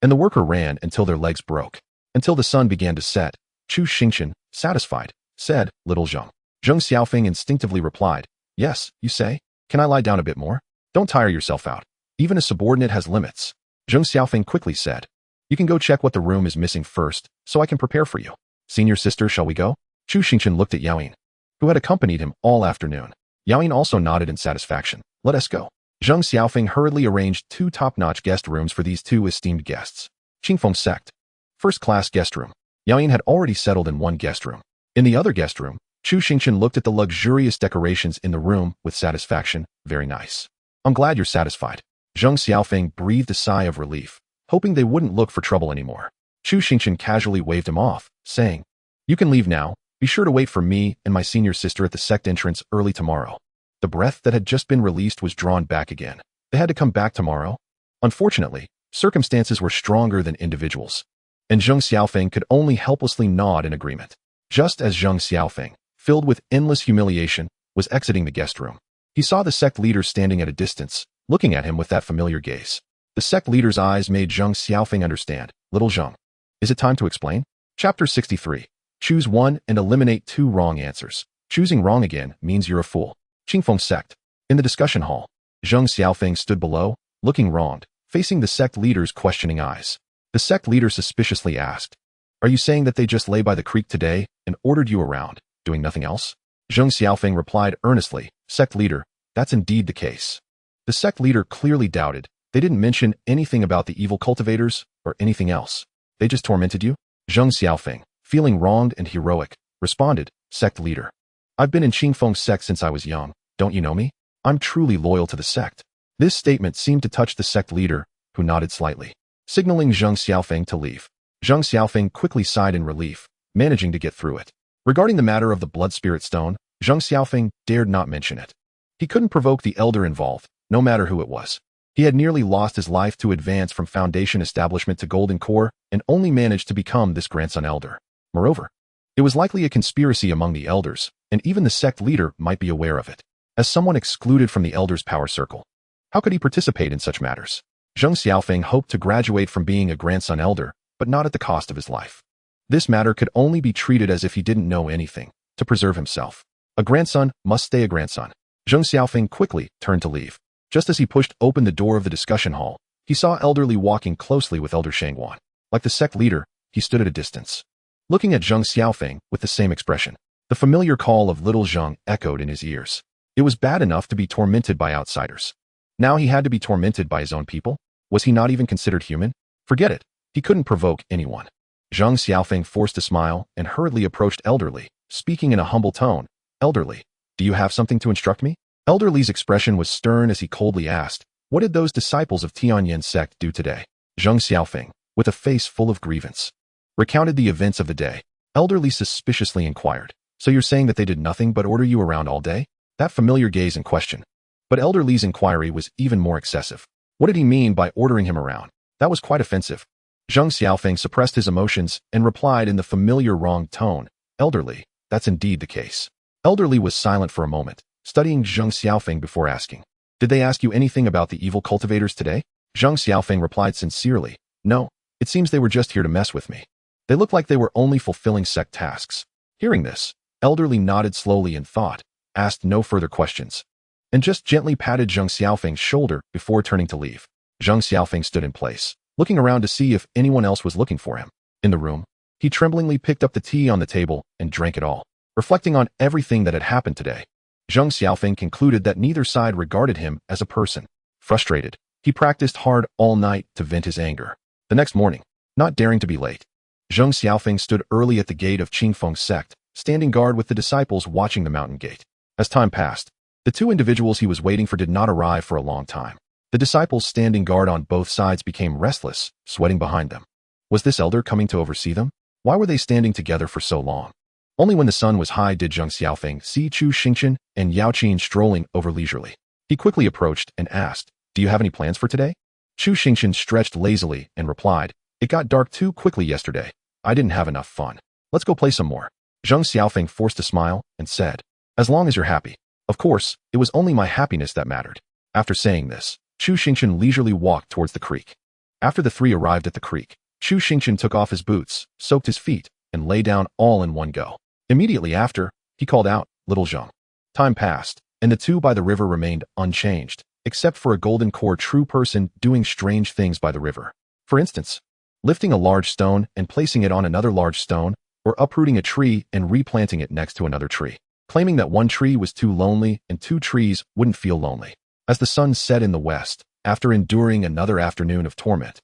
And the worker ran until their legs broke. Until the sun began to set, Chu Xingchen, satisfied, said, Little Zheng. Zheng Xiaofeng instinctively replied, yes, you say? Can I lie down a bit more? Don't tire yourself out. Even a subordinate has limits. Zheng Xiaofeng quickly said, you can go check what the room is missing first, so I can prepare for you. Senior sister, shall we go? Chu Xingchen looked at Yingling, who had accompanied him all afternoon. Yingling also nodded in satisfaction. Let us go. Zheng Xiaofeng hurriedly arranged 2 top-notch guest rooms for these 2 esteemed guests. Qingfeng Sect. First-class guest room. Yingling had already settled in one guest room. In the other guest room, Chu Xingchen looked at the luxurious decorations in the room with satisfaction. Very nice. I'm glad you're satisfied. Zheng Xiaofeng breathed a sigh of relief, hoping they wouldn't look for trouble anymore. Chu Xingchen casually waved him off, saying, you can leave now. Be sure to wait for me and my senior sister at the sect entrance early tomorrow. The breath that had just been released was drawn back again. They had to come back tomorrow. Unfortunately, circumstances were stronger than individuals, and Zheng Xiaofeng could only helplessly nod in agreement. Just as Zheng Xiaofeng, filled with endless humiliation, was exiting the guest room, he saw the sect leader standing at a distance, looking at him with that familiar gaze. The sect leader's eyes made Zheng Xiaofeng understand. Little Zheng, is it time to explain? Chapter 63. Choose one and eliminate 2 wrong answers. Choosing wrong again means you're a fool. Qingfeng Sect. In the discussion hall, Zheng Xiaofeng stood below, looking wronged, facing the sect leader's questioning eyes. The sect leader suspiciously asked, are you saying that they just lay by the creek today and ordered you around, doing nothing else? Zheng Xiaofeng replied earnestly, sect leader, that's indeed the case. The sect leader clearly doubted. They didn't mention anything about the evil cultivators or anything else. They just tormented you? Zheng Xiaofeng, feeling wronged and heroic, responded, sect leader. I've been in Qingfeng Sect since I was young. Don't you know me? I'm truly loyal to the sect. This statement seemed to touch the sect leader, who nodded slightly, signaling Zheng Xiaofeng to leave. Zheng Xiaofeng quickly sighed in relief, managing to get through it. Regarding the matter of the blood spirit stone, Zheng Xiaofeng dared not mention it. He couldn't provoke the elder involved, no matter who it was. He had nearly lost his life to advance from Foundation establishment to Golden Core and only managed to become this grandson elder. Moreover, it was likely a conspiracy among the elders, and even the sect leader might be aware of it. As someone excluded from the elders' power circle, how could he participate in such matters? Zheng Xiaofeng hoped to graduate from being a grandson elder, but not at the cost of his life. This matter could only be treated as if he didn't know anything, to preserve himself. A grandson must stay a grandson. Zheng Xiaofeng quickly turned to leave. Just as he pushed open the door of the discussion hall, he saw Elderly walking closely with Elder Shangguan. Like the sect leader, he stood at a distance, looking at Zheng Xiaofeng with the same expression. The familiar call of Little Zheng echoed in his ears. It was bad enough to be tormented by outsiders. Now he had to be tormented by his own people? Was he not even considered human? Forget it. He couldn't provoke anyone. Zheng Xiaofeng forced a smile and hurriedly approached Elderly, speaking in a humble tone. Elderly, do you have something to instruct me? Elder Li's expression was stern as he coldly asked, "What did those disciples of Tianyin sect do today?" Zhang Xiaofeng, with a face full of grievance, recounted the events of the day. Elder Li suspiciously inquired, "So you're saying that they did nothing but order you around all day?" That familiar gaze in question. But Elder Li's inquiry was even more excessive. What did he mean by ordering him around? That was quite offensive. Zhang Xiaofeng suppressed his emotions and replied in the familiar wrong tone, "Elder Li, that's indeed the case." Elder Li was silent for a moment, studying Zhang Xiaofeng before asking, "Did they ask you anything about the evil cultivators today?" Zhang Xiaofeng replied sincerely, "No, it seems they were just here to mess with me. They looked like they were only fulfilling sect tasks." Hearing this, Elder Li nodded slowly in thought, asked no further questions, and just gently patted Zhang Xiaofeng's shoulder before turning to leave. Zhang Xiaofeng stood in place, looking around to see if anyone else was looking for him. In the room, he tremblingly picked up the tea on the table and drank it all. Reflecting on everything that had happened today, Zhang Xiaofeng concluded that neither side regarded him as a person. Frustrated, he practiced hard all night to vent his anger. The next morning, not daring to be late, Zhang Xiaofeng stood early at the gate of Qingfeng's sect, standing guard with the disciples watching the mountain gate. As time passed, the two individuals he was waiting for did not arrive for a long time. The disciples standing guard on both sides became restless, sweating behind them. Was this elder coming to oversee them? Why were they standing together for so long? Only when the sun was high did Zhang Xiaofeng see Chu Xingchen and Yao Qin strolling over leisurely. He quickly approached and asked, "Do you have any plans for today?" Chu Xingchen stretched lazily and replied, "It got dark too quickly yesterday. I didn't have enough fun. Let's go play some more." Zhang Xiaofeng forced a smile and said, "As long as you're happy." Of course, it was only my happiness that mattered. After saying this, Chu Xingchen leisurely walked towards the creek. After the three arrived at the creek, Chu Xingchen took off his boots, soaked his feet, and lay down all in one go. Immediately after, he called out, "Little Zhang." Time passed, and the two by the river remained unchanged, except for a golden core true person doing strange things by the river. For instance, lifting a large stone and placing it on another large stone, or uprooting a tree and replanting it next to another tree, claiming that one tree was too lonely and two trees wouldn't feel lonely. As the sun set in the west, after enduring another afternoon of torment,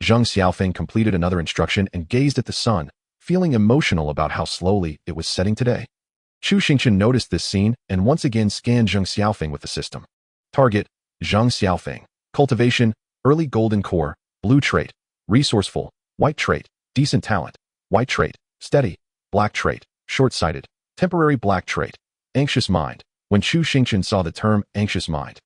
Zhang Xiaofeng completed another instruction and gazed at the sun, feeling emotional about how slowly it was setting today. Chu Xingchen noticed this scene and once again scanned Zhang Xiaofeng with the system. Target, Zhang Xiaofeng. Cultivation, early golden core, blue trait, resourceful, white trait, decent talent, white trait, steady, black trait, short-sighted, temporary black trait, anxious mind. When Chu Xingchen saw the term anxious mind,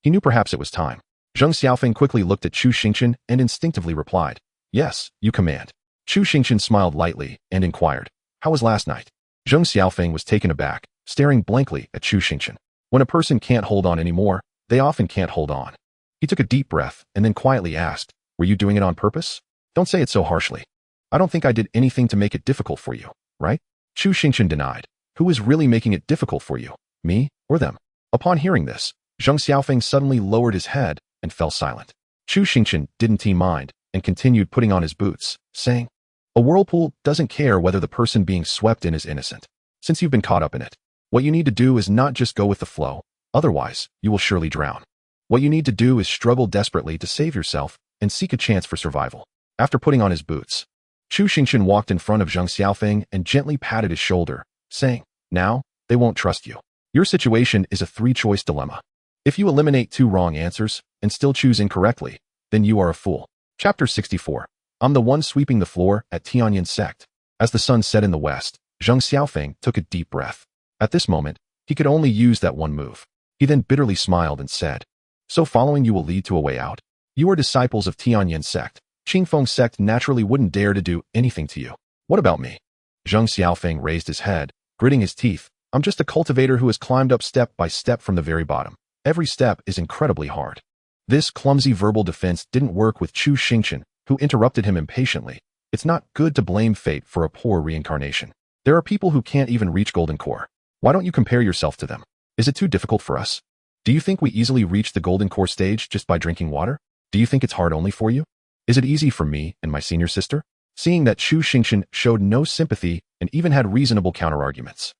he knew perhaps it was time. Zhang Xiaofeng quickly looked at Chu Xingchen and instinctively replied, "Yes, you command." Chu Xingchen smiled lightly and inquired, "How was last night?" Zhang Xiaofeng was taken aback, staring blankly at Chu Xingchen. When a person can't hold on anymore, they often can't hold on. He took a deep breath and then quietly asked, "Were you doing it on purpose?" "Don't say it so harshly. I don't think I did anything to make it difficult for you, right?" Chu Xingchen denied. "Who is really making it difficult for you, me or them?" Upon hearing this, Zhang Xiaofeng suddenly lowered his head and fell silent. Chu Xingchen didn't mind and continued putting on his boots, saying, "A whirlpool doesn't care whether the person being swept in is innocent. Since you've been caught up in it, what you need to do is not just go with the flow, otherwise you will surely drown. What you need to do is struggle desperately to save yourself and seek a chance for survival." After putting on his boots, Chu Xingchen walked in front of Zhang Xiaofeng and gently patted his shoulder, saying, "Now, they won't trust you. Your situation is a three-choice dilemma. If you eliminate two wrong answers and still choose incorrectly, then you are a fool." Chapter 64. I'm the one sweeping the floor at Tianyin Sect. As the sun set in the west, Zhang Xiaofeng took a deep breath. At this moment, he could only use that one move. He then bitterly smiled and said, "So following you will lead to a way out? You are disciples of Tianyin Sect. Qingfeng Sect naturally wouldn't dare to do anything to you. What about me?" Zhang Xiaofeng raised his head, gritting his teeth. "I'm just a cultivator who has climbed up step by step from the very bottom. Every step is incredibly hard." This clumsy verbal defense didn't work with Chu Xingchen, who interrupted him impatiently. "It's not good to blame fate for a poor reincarnation. There are people who can't even reach golden core. Why don't you compare yourself to them? Is it too difficult for us? Do you think we easily reach the golden core stage just by drinking water? Do you think it's hard only for you? Is it easy for me and my senior sister?" Seeing that Chu Xingchen showed no sympathy and even had reasonable counterarguments,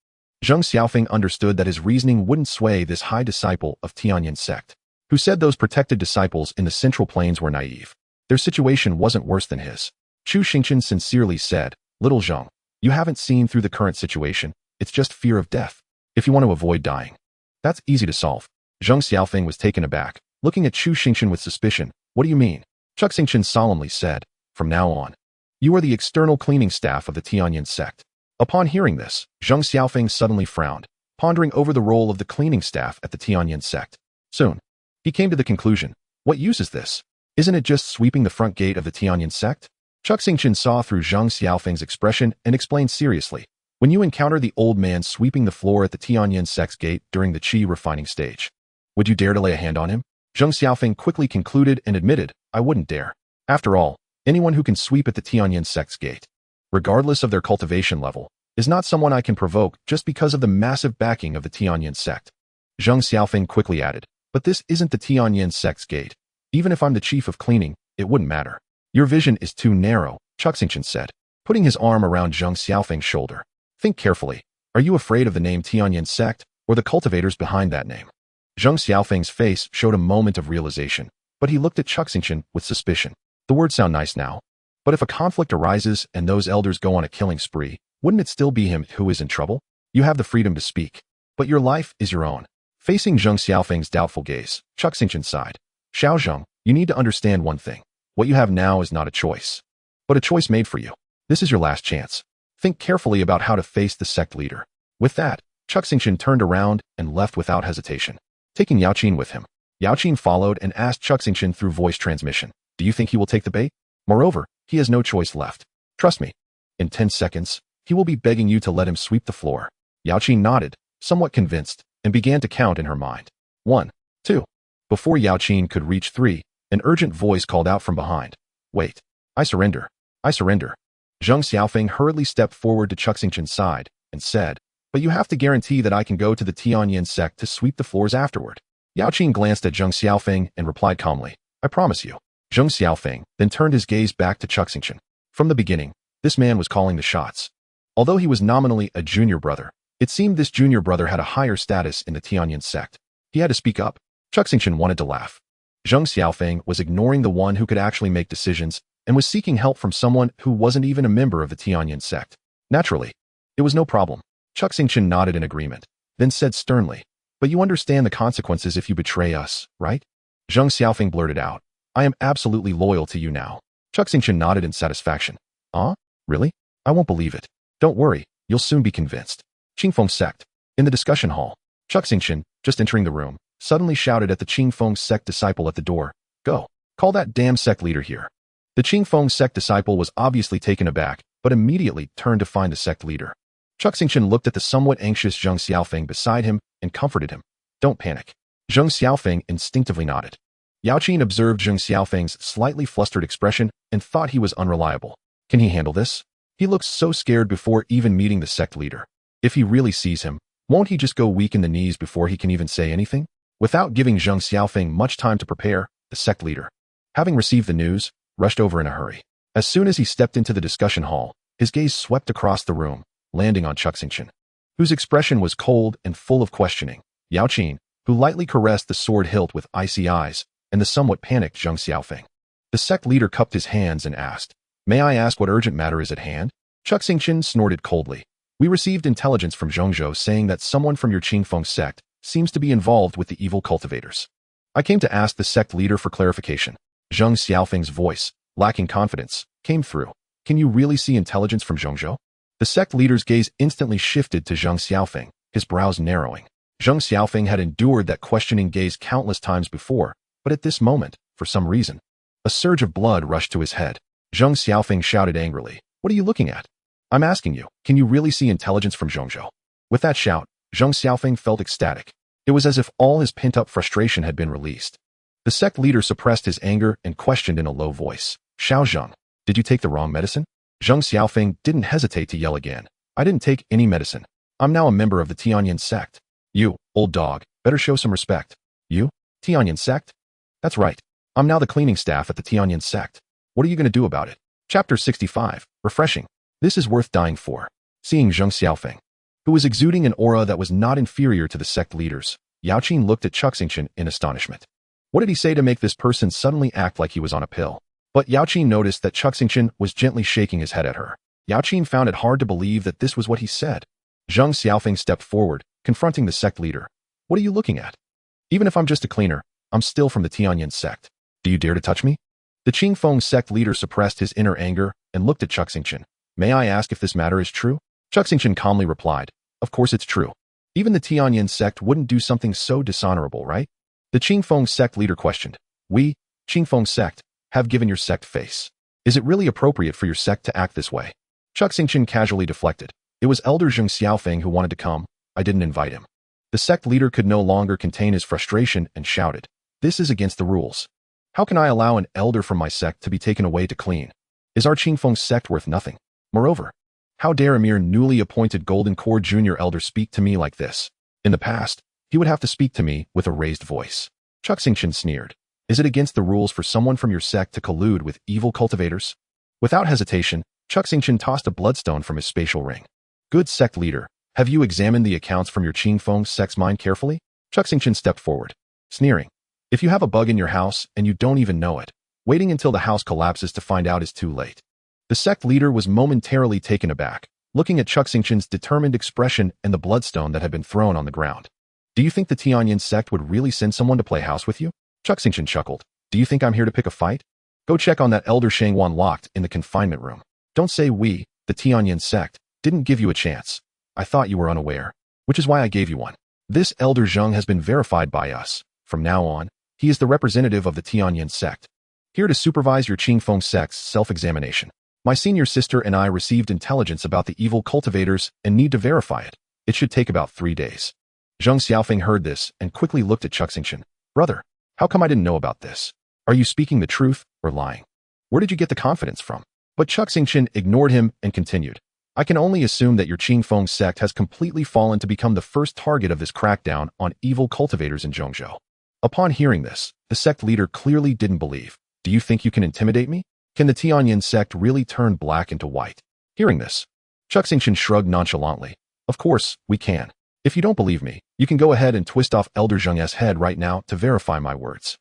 Zhang Xiaofeng understood that his reasoning wouldn't sway this high disciple of Tianyin Sect, who said those protected disciples in the Central Plains were naive. Their situation wasn't worse than his. Chu Xingchen sincerely said, "Little Zhang, you haven't seen through the current situation. It's just fear of death. If you want to avoid dying, that's easy to solve. Zhang Xiaofeng was taken aback, looking at Chu Xingchen with suspicion. What do you mean? Chu Xingchen solemnly said, from now on, you are the external cleaning staff of the Tianyan sect. Upon hearing this, Zhang Xiaofeng suddenly frowned, pondering over the role of the cleaning staff at the Tianyan sect. Soon, he came to the conclusion, what use is this? Isn't it just sweeping the front gate of the Tianyan sect? Chu Xingchen saw through Zhang Xiaofeng's expression and explained seriously, when you encounter the old man sweeping the floor at the Tianyan sect's gate during the qi refining stage, would you dare to lay a hand on him? Zhang Xiaofeng quickly concluded and admitted, I wouldn't dare. After all, anyone who can sweep at the Tianyan sect's gate, regardless of their cultivation level, is not someone I can provoke just because of the massive backing of the Tianyan sect. Zhang Xiaofeng quickly added, but this isn't the Tianyan sect's gate. Even if I'm the chief of cleaning, it wouldn't matter. Your vision is too narrow, Chu Xingchen said, putting his arm around Zhang Xiaofeng's shoulder. Think carefully. Are you afraid of the name Tianyan sect or the cultivators behind that name? Zhang Xiaofeng's face showed a moment of realization, but he looked at Chu Xingchen with suspicion. The words sound nice now, but if a conflict arises and those elders go on a killing spree, wouldn't it still be him who is in trouble? You have the freedom to speak, but your life is your own. Facing Zhang Xiaofeng's doubtful gaze, Chu Xingchen sighed. Xiao Zheng, you need to understand one thing. What you have now is not a choice, but a choice made for you. This is your last chance. Think carefully about how to face the sect leader. With that, Chu Xingchen turned around and left without hesitation, taking Yao Qin with him. Yao Qin followed and asked Chu Xingchen through voice transmission, do you think he will take the bait? Moreover, he has no choice left. Trust me. In 10 seconds, he will be begging you to let him sweep the floor. Yao Qin nodded, somewhat convinced, and began to count in her mind. 1, 2. Before Yao Qin could reach 3, an urgent voice called out from behind. Wait. I surrender. I surrender. Zhang Xiaofeng hurriedly stepped forward to Chu Xingchen's side and said, but you have to guarantee that I can go to the Tianyan sect to sweep the floors afterward. Yao Qin glanced at Zhang Xiaofeng and replied calmly, I promise you. Zhang Xiaofeng then turned his gaze back to Chu Xingchen. From the beginning, this man was calling the shots. Although he was nominally a junior brother, it seemed this junior brother had a higher status in the Tianyan sect. He had to speak up. Chu Xingchen wanted to laugh. Zhang Xiaofeng was ignoring the one who could actually make decisions and was seeking help from someone who wasn't even a member of the Tianyan sect. Naturally, it was no problem. Chu Xingchen nodded in agreement, then said sternly, but you understand the consequences if you betray us, right? Zhang Xiaofeng blurted out, I am absolutely loyal to you now. Chu Xingchen nodded in satisfaction. Really? I won't believe it. Don't worry, you'll soon be convinced. Qingfeng sect. In the discussion hall, Chu Xingchen, just entering the room, suddenly shouted at the Qingfeng sect disciple at the door, go, call that damn sect leader here. The Qingfeng sect disciple was obviously taken aback, but immediately turned to find the sect leader. Chu Xingchen looked at the somewhat anxious Zhang Xiaofeng beside him and comforted him. Don't panic. Zhang Xiaofeng instinctively nodded. Yao Qin observed Zhang Xiaofeng's slightly flustered expression and thought he was unreliable. Can he handle this? He looks so scared before even meeting the sect leader. If he really sees him, won't he just go weak in the knees before he can even say anything? Without giving Zhang Xiaofeng much time to prepare, the sect leader, having received the news, rushed over in a hurry. As soon as he stepped into the discussion hall, his gaze swept across the room, landing on Chu Xingchen, whose expression was cold and full of questioning. Yao Qin, who lightly caressed the sword hilt with icy eyes, and the somewhat panicked Zhang Xiaofeng. The sect leader cupped his hands and asked, may I ask what urgent matter is at hand? Chu Xingchen snorted coldly. We received intelligence from Zhongzhou saying that someone from your Qingfeng sect seems to be involved with the evil cultivators. I came to ask the sect leader for clarification. Zhang Xiaofeng's voice, lacking confidence, came through. Can you really see intelligence from Zhongzhou? The sect leader's gaze instantly shifted to Zhang Xiaofeng, his brows narrowing. Zhang Xiaofeng had endured that questioning gaze countless times before, but at this moment, for some reason, a surge of blood rushed to his head. Zhang Xiaofeng shouted angrily, what are you looking at? I'm asking you, can you really see intelligence from Zhongzhou? With that shout, Zhang Xiaofeng felt ecstatic. It was as if all his pent-up frustration had been released. The sect leader suppressed his anger and questioned in a low voice, Xiao Zheng, did you take the wrong medicine? Zhang Xiaofeng didn't hesitate to yell again. I didn't take any medicine. I'm now a member of the Tianyan sect. You, old dog, better show some respect. You? Tianyan sect? That's right. I'm now the cleaning staff at the Tianyan sect. What are you going to do about it? Chapter 65. Refreshing. This is worth dying for. Seeing Zhang Xiaofeng, who was exuding an aura that was not inferior to the sect leaders, Yao Qin looked at Chu Xingchen in astonishment. What did he say to make this person suddenly act like he was on a pill? But Yao Qin noticed that Chu Xingchen was gently shaking his head at her. Yao Qin found it hard to believe that this was what he said. Zhang Xiaofeng stepped forward, confronting the sect leader. What are you looking at? Even if I'm just a cleaner, I'm still from the Tianyin sect. Do you dare to touch me? The Qingfeng sect leader suppressed his inner anger and looked at Chu Xingchen. May I ask if this matter is true? Chu Xingchen calmly replied, of course it's true. Even the Tianyin sect wouldn't do something so dishonorable, right? The Qingfeng sect leader questioned. We, Qingfeng sect, have given your sect face. Is it really appropriate for your sect to act this way? Chu Xingchen casually deflected. It was Elder Zheng Xiaofeng who wanted to come. I didn't invite him. The sect leader could no longer contain his frustration and shouted. This is against the rules. How can I allow an elder from my sect to be taken away to clean? Is our Qingfeng sect worth nothing? Moreover, how dare a mere newly appointed Golden Core Junior Elder speak to me like this? In the past, he would have to speak to me with a raised voice. Chu Xingchen sneered. Is it against the rules for someone from your sect to collude with evil cultivators? Without hesitation, Chu Xingchen tossed a bloodstone from his spatial ring. Good sect leader, have you examined the accounts from your Qingfeng sect's mind carefully? Chu Xingchen stepped forward, sneering. If you have a bug in your house and you don't even know it, waiting until the house collapses to find out is too late. The sect leader was momentarily taken aback, looking at Chu Xingchen's determined expression and the bloodstone that had been thrown on the ground. Do you think the Tianyin sect would really send someone to play house with you? Chu Xingchen chuckled. Do you think I'm here to pick a fight? Go check on that Elder Shangwan locked in the confinement room. Don't say we, the Tianyin sect, didn't give you a chance. I thought you were unaware, which is why I gave you one. This Elder Zheng has been verified by us. From now on, he is the representative of the Tianyin sect, here to supervise your Qingfeng sect's self-examination. My senior sister and I received intelligence about the evil cultivators and need to verify it. It should take about 3 days. Zheng Xiaofeng heard this and quickly looked at Chu Xingchen. Brother, how come I didn't know about this? Are you speaking the truth or lying? Where did you get the confidence from? But Chu Xingchen ignored him and continued. I can only assume that your Qingfeng sect has completely fallen to become the first target of this crackdown on evil cultivators in Zhongzhou. Upon hearing this, the sect leader clearly didn't believe. Do you think you can intimidate me? Can the Tianyin sect really turn black into white? Hearing this, Chu Xingchen shrugged nonchalantly. Of course, we can. If you don't believe me, you can go ahead and twist off Elder Zheng's head right now to verify my words.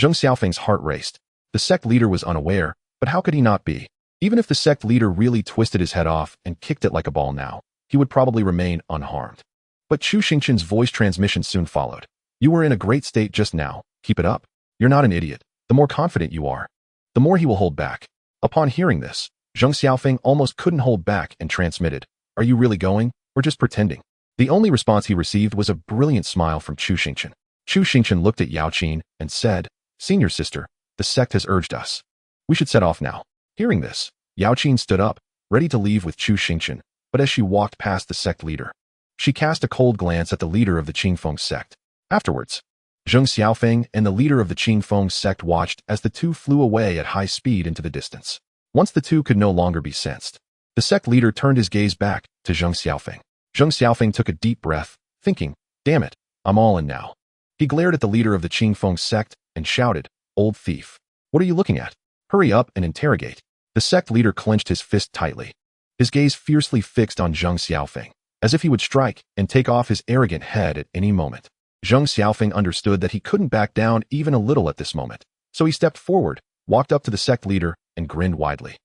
Zheng Xiaofeng's heart raced. The sect leader was unaware, but how could he not be? Even if the sect leader really twisted his head off and kicked it like a ball now, he would probably remain unharmed. But Chu Xingchen's voice transmission soon followed. You were in a great state just now. Keep it up. You're not an idiot. The more confident you are, the more he will hold back. Upon hearing this, Zheng Xiaofeng almost couldn't hold back and transmitted. Are you really going, or just pretending? The only response he received was a brilliant smile from Chu Xingchen. Chu Xingchen looked at Yao Qin and said, Senior sister, the sect has urged us. We should set off now. Hearing this, Yao Qin stood up, ready to leave with Chu Xingchen, but as she walked past the sect leader, she cast a cold glance at the leader of the Qingfeng sect. Afterwards, Zheng Xiaofeng and the leader of the Qingfeng sect watched as the two flew away at high speed into the distance. Once the two could no longer be sensed, the sect leader turned his gaze back to Zheng Xiaofeng. Zheng Xiaofeng took a deep breath, thinking, damn it, I'm all in now. He glared at the leader of the Qingfeng sect and shouted, Old thief. What are you looking at? Hurry up and interrogate. The sect leader clenched his fist tightly, his gaze fiercely fixed on Zheng Xiaofeng, as if he would strike and take off his arrogant head at any moment. Zheng Xiaofeng understood that he couldn't back down even a little at this moment, so he stepped forward, walked up to the sect leader, and grinned widely.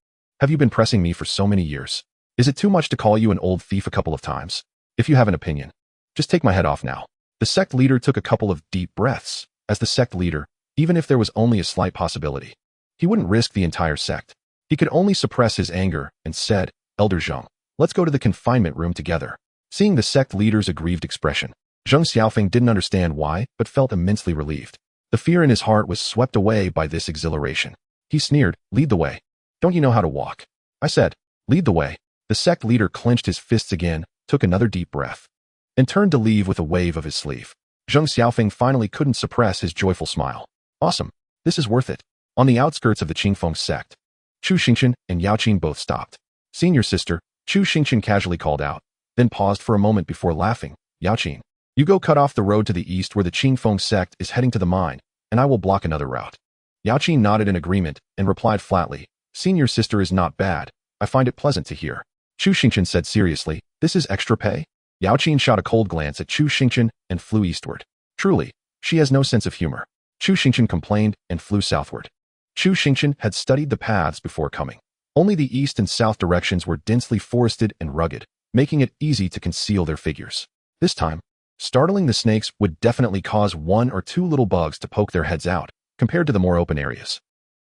Have you been pressing me for so many years? Is it too much to call you an old thief a couple of times? If you have an opinion, just take my head off now. The sect leader took a couple of deep breaths. As the sect leader, even if there was only a slight possibility, he wouldn't risk the entire sect. He could only suppress his anger and said, Elder Zheng, let's go to the confinement room together. Seeing the sect leader's aggrieved expression, Zheng Xiaofeng didn't understand why, but felt immensely relieved. The fear in his heart was swept away by this exhilaration. He sneered, lead the way. Don't you know how to walk? I said, lead the way. The sect leader clenched his fists again, took another deep breath, and turned to leave with a wave of his sleeve. Zheng Xiaofeng finally couldn't suppress his joyful smile. Awesome. This is worth it. On the outskirts of the Qingfeng sect, Chu Xingchen and Yao Qin both stopped. Senior sister, Chu Xingchen casually called out, then paused for a moment before laughing. Yao Qin, you go cut off the road to the east where the Qingfeng sect is heading to the mine, and I will block another route. Yao Qin nodded in agreement and replied flatly, Senior sister is not bad. I find it pleasant to hear. Chu Xingchen said seriously, this is extra pay? Yao Qin shot a cold glance at Chu Xingchen and flew eastward. Truly, she has no sense of humor. Chu Xingchen complained and flew southward. Chu Xingchen had studied the paths before coming. Only the east and south directions were densely forested and rugged, making it easy to conceal their figures. This time, Startling the snakes would definitely cause one or two little bugs to poke their heads out, compared to the more open areas.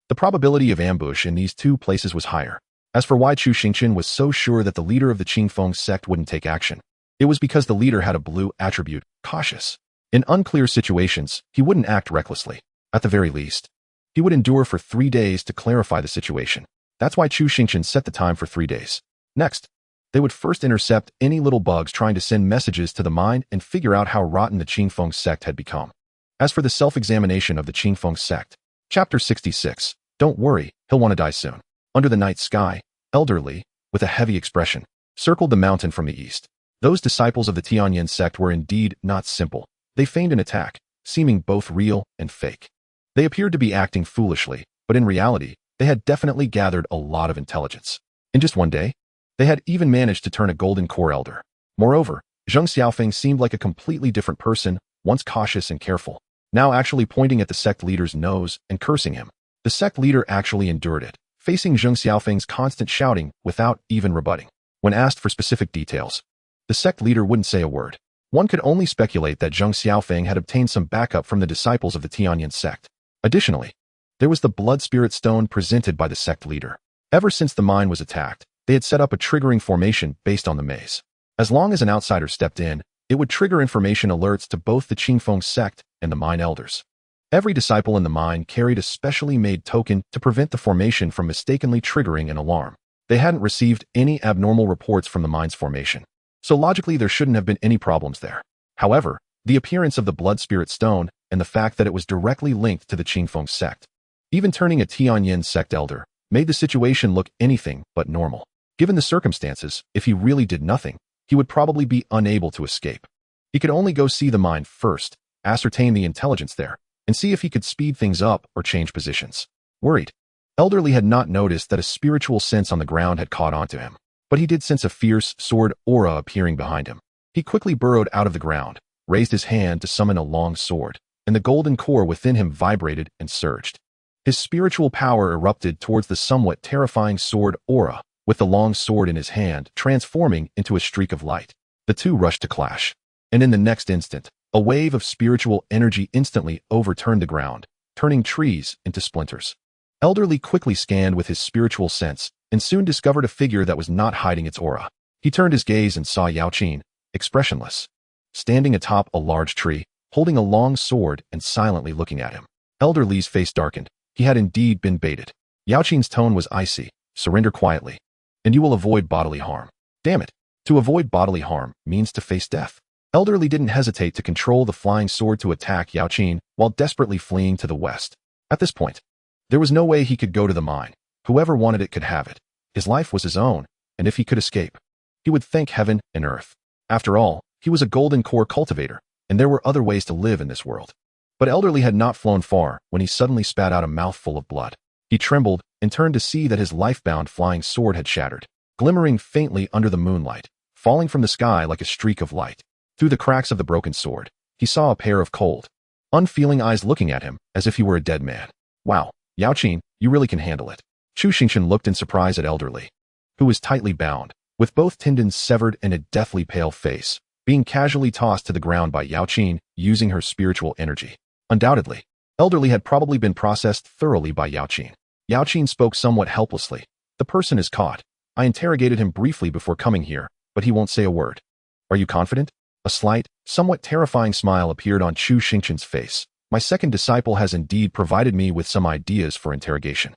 The probability of ambush in these two places was higher. As for why Chu Xingchen was so sure that the leader of the Qingfeng sect wouldn't take action, it was because the leader had a blue attribute, cautious. In unclear situations, he wouldn't act recklessly. At the very least, he would endure for 3 days to clarify the situation. That's why Chu Xingchen set the time for 3 days. Next, they would first intercept any little bugs trying to send messages to the mind and figure out how rotten the Qingfeng sect had become. As for the self-examination of the Qingfeng sect, Chapter 66, don't worry, he'll want to die soon. Under the night sky, elderly, with a heavy expression, circled the mountain from the east. Those disciples of the Tianyin sect were indeed not simple. They feigned an attack, seeming both real and fake. They appeared to be acting foolishly, but in reality, they had definitely gathered a lot of intelligence. In just one day, they had even managed to turn a golden core elder. Moreover, Zheng Xiaofeng seemed like a completely different person, once cautious and careful, now actually pointing at the sect leader's nose and cursing him. The sect leader actually endured it, facing Zheng Xiaofeng's constant shouting without even rebutting. When asked for specific details, the sect leader wouldn't say a word. One could only speculate that Zheng Xiaofeng had obtained some backup from the disciples of the Tianyin sect. Additionally, there was the blood spirit stone presented by the sect leader. Ever since the mine was attacked, they had set up a triggering formation based on the maze. As long as an outsider stepped in, it would trigger information alerts to both the Qingfeng sect and the mine elders. Every disciple in the mine carried a specially made token to prevent the formation from mistakenly triggering an alarm. They hadn't received any abnormal reports from the mine's formation, so logically there shouldn't have been any problems there. However, the appearance of the blood spirit stone and the fact that it was directly linked to the Qingfeng sect, even turning a Tianyin sect elder, made the situation look anything but normal. Given the circumstances, if he really did nothing, he would probably be unable to escape. He could only go see the mine first, ascertain the intelligence there, and see if he could speed things up or change positions. Worried, Elderly had not noticed that a spiritual sense on the ground had caught on to him, but he did sense a fierce sword aura appearing behind him. He quickly burrowed out of the ground, raised his hand to summon a long sword, and the golden core within him vibrated and surged. His spiritual power erupted towards the somewhat terrifying sword aura, with the long sword in his hand transforming into a streak of light. The two rushed to clash, and in the next instant, a wave of spiritual energy instantly overturned the ground, turning trees into splinters. Elderly quickly scanned with his spiritual sense and soon discovered a figure that was not hiding its aura. He turned his gaze and saw Yao Qin, expressionless, standing atop a large tree, holding a long sword and silently looking at him. Elderly's face darkened. He had indeed been baited. Yao Qin's tone was icy. Surrender quietly, and you will avoid bodily harm. Damn it. To avoid bodily harm means to face death. Elderly didn't hesitate to control the flying sword to attack Yao Qin while desperately fleeing to the west. At this point, there was no way he could go to the mine. Whoever wanted it could have it. His life was his own, and if he could escape, he would thank heaven and earth. After all, he was a golden core cultivator, and there were other ways to live in this world. But Elderly had not flown far when he suddenly spat out a mouthful of blood. He trembled and turned to see that his life-bound flying sword had shattered, glimmering faintly under the moonlight, falling from the sky like a streak of light. Through the cracks of the broken sword, he saw a pair of cold, unfeeling eyes looking at him as if he were a dead man. Wow, Yao Qin, you really can handle it. Chu Xingchen looked in surprise at Elderly, who was tightly bound, with both tendons severed and a deathly pale face, being casually tossed to the ground by Yao Qin using her spiritual energy. Undoubtedly, Elderly had probably been processed thoroughly by Yao Qin. Yao Qin spoke somewhat helplessly. The person is caught. I interrogated him briefly before coming here, but he won't say a word. Are you confident? A slight, somewhat terrifying smile appeared on Chu Xingchen's face. My second disciple has indeed provided me with some ideas for interrogation.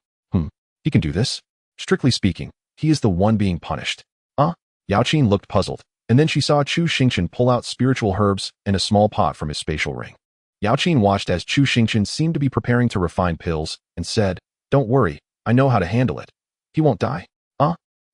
He can do this? Strictly speaking, he is the one being punished. Yao Qin looked puzzled, and then she saw Chu Xingchen pull out spiritual herbs and a small pot from his spatial ring. Yao Qin watched as Chu Xingchen seemed to be preparing to refine pills, and said, Don't worry, I know how to handle it. He won't die.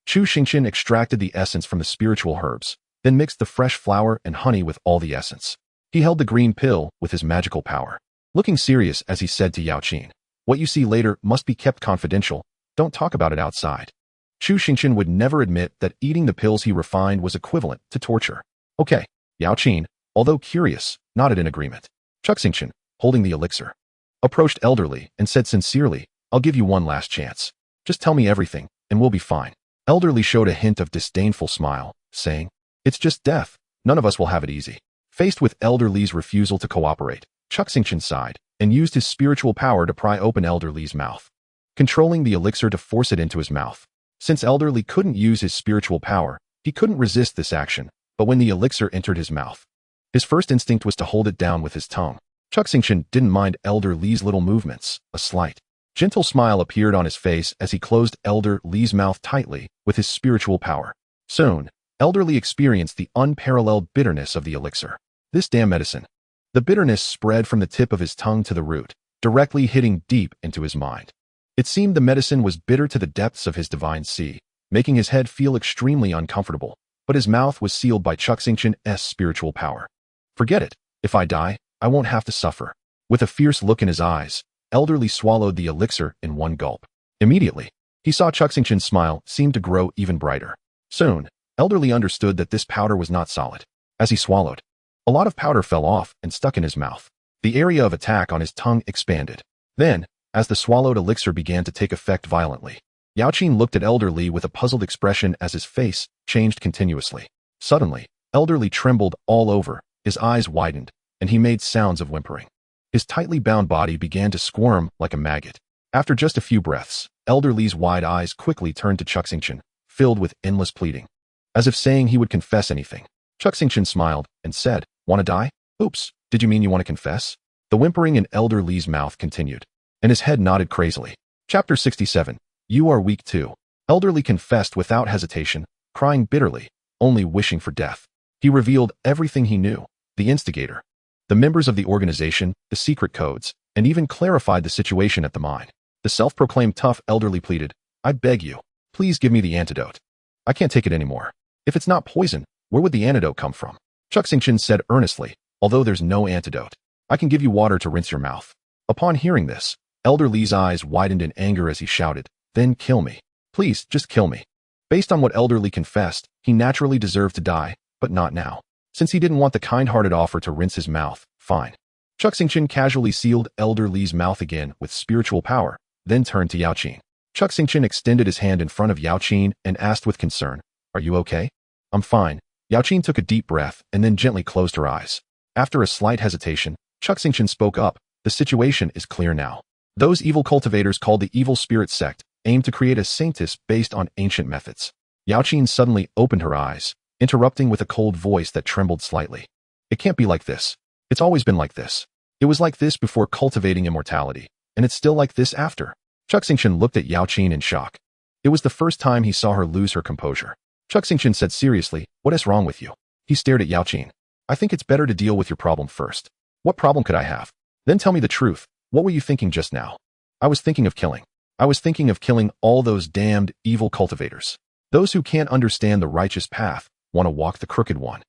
Chu Xingchen extracted the essence from the spiritual herbs, then mixed the fresh flour and honey with all the essence. He held the green pill with his magical power. Looking serious as he said to Yao Qin, What you see later must be kept confidential. Don't talk about it outside. Chu Xingchen would never admit that eating the pills he refined was equivalent to torture. Okay, Yao Qin, although curious, nodded in agreement. Chu Xingchen, holding the elixir, approached Elderly and said sincerely, I'll give you one last chance. Just tell me everything, and we'll be fine. Elderly showed a hint of disdainful smile, saying, It's just death. None of us will have it easy. Faced with Elder Li's refusal to cooperate, Chu Xingchen sighed and used his spiritual power to pry open Elder Li's mouth, controlling the elixir to force it into his mouth. Since Elder Li couldn't use his spiritual power, he couldn't resist this action, but when the elixir entered his mouth, his first instinct was to hold it down with his tongue. Chu Xingchen didn't mind Elder Li's little movements. A slight, gentle smile appeared on his face as he closed Elder Li's mouth tightly with his spiritual power. Soon, Elder Li experienced the unparalleled bitterness of the elixir. This damn medicine. The bitterness spread from the tip of his tongue to the root, directly hitting deep into his mind. It seemed the medicine was bitter to the depths of his divine sea, making his head feel extremely uncomfortable, but his mouth was sealed by Chu Xingchen's spiritual power. Forget it. If I die, I won't have to suffer. With a fierce look in his eyes, Elder Li swallowed the elixir in one gulp. Immediately, he saw Chu Xingchen's smile seem to grow even brighter. Soon, Elder Li understood that this powder was not solid. As he swallowed, a lot of powder fell off and stuck in his mouth. The area of attack on his tongue expanded. Then, as the swallowed elixir began to take effect violently, Yaoqin looked at Elder Li with a puzzled expression as his face changed continuously. Suddenly, Elder Li trembled all over, his eyes widened, and he made sounds of whimpering. His tightly bound body began to squirm like a maggot. After just a few breaths, Elder Li's wide eyes quickly turned to Chu Xingchen, filled with endless pleading. As if saying he would confess anything, Chu Xingchen smiled and said, "Want to die? Oops, did you mean you want to confess?" The whimpering in Elder Li's mouth continued, and his head nodded crazily. Chapter 67. You are weak too. Elder Li confessed without hesitation, crying bitterly, only wishing for death. He revealed everything he knew, the instigator, the members of the organization, the secret codes, and even clarified the situation at the mine. The self-proclaimed tough Elder Li pleaded, "I beg you, please give me the antidote. I can't take it anymore. If it's not poison, where would the antidote come from?" Chu Xingchen said earnestly, "Although there's no antidote, I can give you water to rinse your mouth." Upon hearing this, Elder Li's eyes widened in anger as he shouted, "Then kill me. Please, just kill me." Based on what Elder Li confessed, he naturally deserved to die, but not now. Since he didn't want the kind-hearted offer to rinse his mouth, fine. Chu Xingchen casually sealed Elder Li's mouth again with spiritual power, then turned to Yaoqin. Chu Xingchen extended his hand in front of Yaoqin and asked with concern, "Are you okay?" "I'm fine." Yaoqin took a deep breath and then gently closed her eyes. After a slight hesitation, Chu Xingchen spoke up, "The situation is clear now. Those evil cultivators called the Evil Spirit Sect aim to create a saintess based on ancient methods." Yaoqin suddenly opened her eyes, interrupting with a cold voice that trembled slightly. "It can't be like this. It's always been like this. It was like this before cultivating immortality, and it's still like this after." Chu Xingchen looked at Yaoqin in shock. It was the first time he saw her lose her composure. Chu Xingchen said seriously, "What is wrong with you?" He stared at Yaoqin. "I think it's better to deal with your problem first." "What problem could I have?" "Then tell me the truth. What were you thinking just now?" "I was thinking of killing. I was thinking of killing all those damned evil cultivators. Those who can't understand the righteous path, want to walk the crooked one.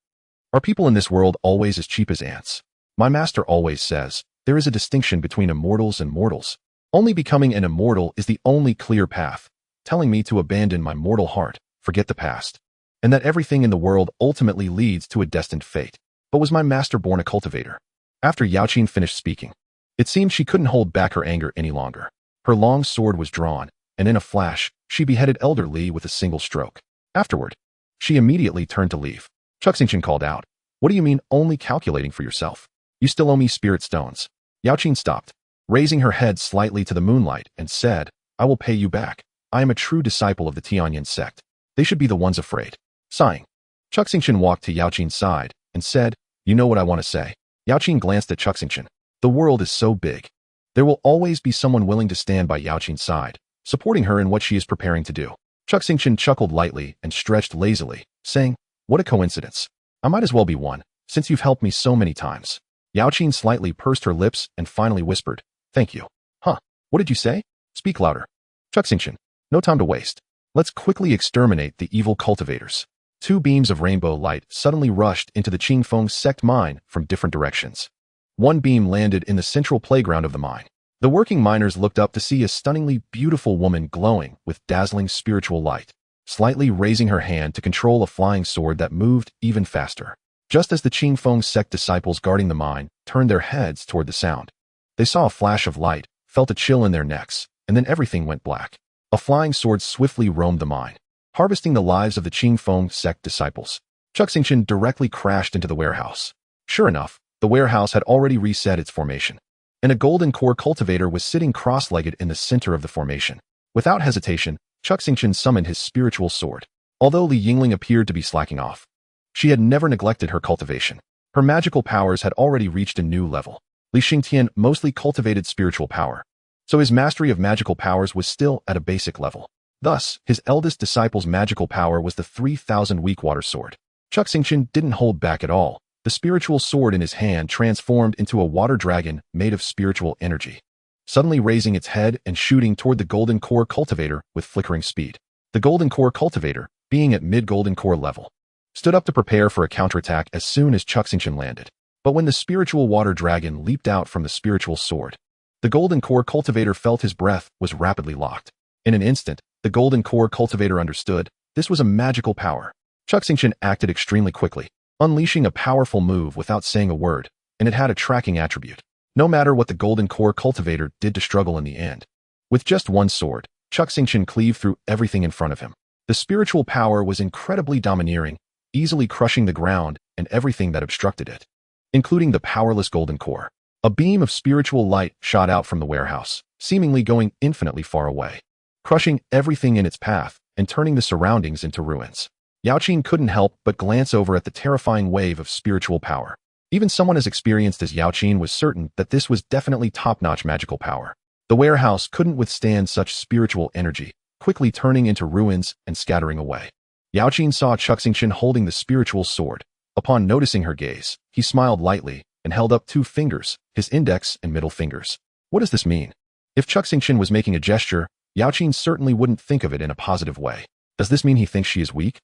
Are people in this world always as cheap as ants? My master always says, there is a distinction between immortals and mortals. Only becoming an immortal is the only clear path, telling me to abandon my mortal heart, forget the past, and that everything in the world ultimately leads to a destined fate. But was my master born a cultivator?" After Yaoqin finished speaking, it seemed she couldn't hold back her anger any longer. Her long sword was drawn, and in a flash, she beheaded Elder Li with a single stroke. Afterward, she immediately turned to leave. Chu Xingchen called out, "What do you mean only calculating for yourself? You still owe me spirit stones." Yaoqin stopped, raising her head slightly to the moonlight, and said, "I will pay you back. I am a true disciple of the Tianyan sect. They should be the ones afraid." Sighing, Chu Xingchen walked to Yaoqin's side and said, "You know what I want to say." Yaoqin glanced at Chu Xingchen. The world is so big. There will always be someone willing to stand by Yaoqin's side, supporting her in what she is preparing to do. Chu Xingchen chuckled lightly and stretched lazily, saying, "What a coincidence. I might as well be one, since you've helped me so many times." Yaoqin slightly pursed her lips and finally whispered, "Thank you." "Huh? What did you say? Speak louder." "Chu Xingchen, no time to waste. Let's quickly exterminate the evil cultivators." Two beams of rainbow light suddenly rushed into the Qingfeng sect mine from different directions. One beam landed in the central playground of the mine. The working miners looked up to see a stunningly beautiful woman glowing with dazzling spiritual light, slightly raising her hand to control a flying sword that moved even faster. Just as the Qingfeng sect disciples guarding the mine turned their heads toward the sound, they saw a flash of light, felt a chill in their necks, and then everything went black. A flying sword swiftly roamed the mine, harvesting the lives of the Qingfeng sect disciples. Chu Xingchen directly crashed into the warehouse. Sure enough, the warehouse had already reset its formation, and a golden core cultivator was sitting cross-legged in the center of the formation. Without hesitation, Chu Xingchen summoned his spiritual sword. Although Li Yingling appeared to be slacking off, she had never neglected her cultivation. Her magical powers had already reached a new level. Li Xingtian mostly cultivated spiritual power, so his mastery of magical powers was still at a basic level. Thus, his eldest disciple's magical power was the 3,000 weak water sword. Chu Xingchen didn't hold back at all. The spiritual sword in his hand transformed into a water dragon made of spiritual energy, suddenly raising its head and shooting toward the golden core cultivator with flickering speed. The golden core cultivator, being at mid-golden core level, stood up to prepare for a counterattack as soon as Chu Xingchen landed. But when the spiritual water dragon leaped out from the spiritual sword, the golden core cultivator felt his breath was rapidly locked. In an instant, the golden core cultivator understood this was a magical power. Chu Xingchen acted extremely quickly, unleashing a powerful move without saying a word, and it had a tracking attribute. No matter what the golden core cultivator did to struggle in the end, with just one sword, Chu Xingchen cleaved through everything in front of him. The spiritual power was incredibly domineering, easily crushing the ground and everything that obstructed it, including the powerless golden core. A beam of spiritual light shot out from the warehouse, seemingly going infinitely far away, crushing everything in its path and turning the surroundings into ruins. Yaoqin couldn't help but glance over at the terrifying wave of spiritual power. Even someone as experienced as Yaoqin was certain that this was definitely top-notch magical power. The warehouse couldn't withstand such spiritual energy, quickly turning into ruins and scattering away. Yaoqin saw Chu Xingchen holding the spiritual sword. Upon noticing her gaze, he smiled lightly and held up 2 fingers, his index and middle fingers. What does this mean? If Chu Xingchen was making a gesture, Yaoqin certainly wouldn't think of it in a positive way. Does this mean he thinks she is weak?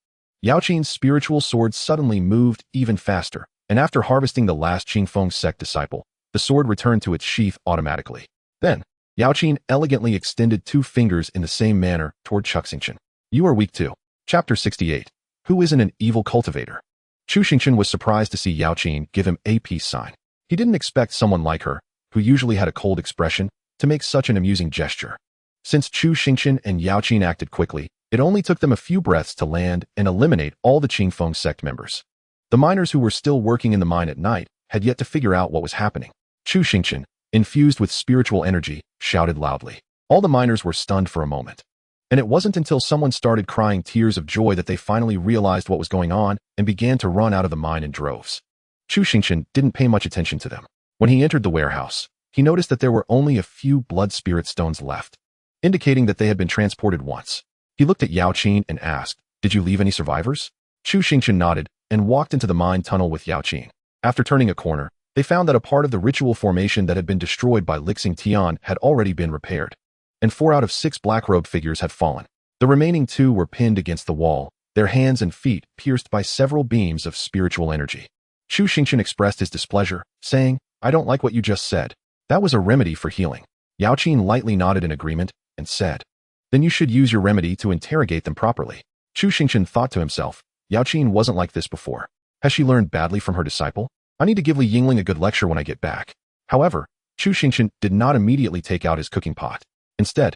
Yaoqin's spiritual sword suddenly moved even faster, and after harvesting the last Qingfeng Sect disciple, the sword returned to its sheath automatically. Then, Yaoqin elegantly extended 2 fingers in the same manner toward Chu Xingchen. You are weak too. Chapter 68. Who isn't an evil cultivator? Chu Xingchen was surprised to see Yaoqin give him a peace sign. He didn't expect someone like her, who usually had a cold expression, to make such an amusing gesture. Since Chu Xingchen and Yaoqin acted quickly, it only took them a few breaths to land and eliminate all the Qingfeng Sect members. The miners who were still working in the mine at night had yet to figure out what was happening. Chu Xingchen, infused with spiritual energy, shouted loudly. All the miners were stunned for a moment. And it wasn't until someone started crying tears of joy that they finally realized what was going on and began to run out of the mine in droves. Chu Xingchen didn't pay much attention to them. When he entered the warehouse, he noticed that there were only a few blood spirit stones left, indicating that they had been transported once. He looked at Yaoqin and asked, "Did you leave any survivors?" Chu Xingchen nodded and walked into the mine tunnel with Yaoqin. After turning a corner, they found that a part of the ritual formation that had been destroyed by Xingtian had already been repaired, and 4 out of 6 black-robed figures had fallen. The remaining 2 were pinned against the wall, their hands and feet pierced by several beams of spiritual energy. Chu Xingchen expressed his displeasure, saying, "I don't like what you just said. That was a remedy for healing." Yaoqin lightly nodded in agreement and said, "Then you should use your remedy to interrogate them properly." Chu Xingchen thought to himself, Yaoqin wasn't like this before. Has she learned badly from her disciple? I need to give Li Yingling a good lecture when I get back. However, Chu Xingchen did not immediately take out his cooking pot. Instead,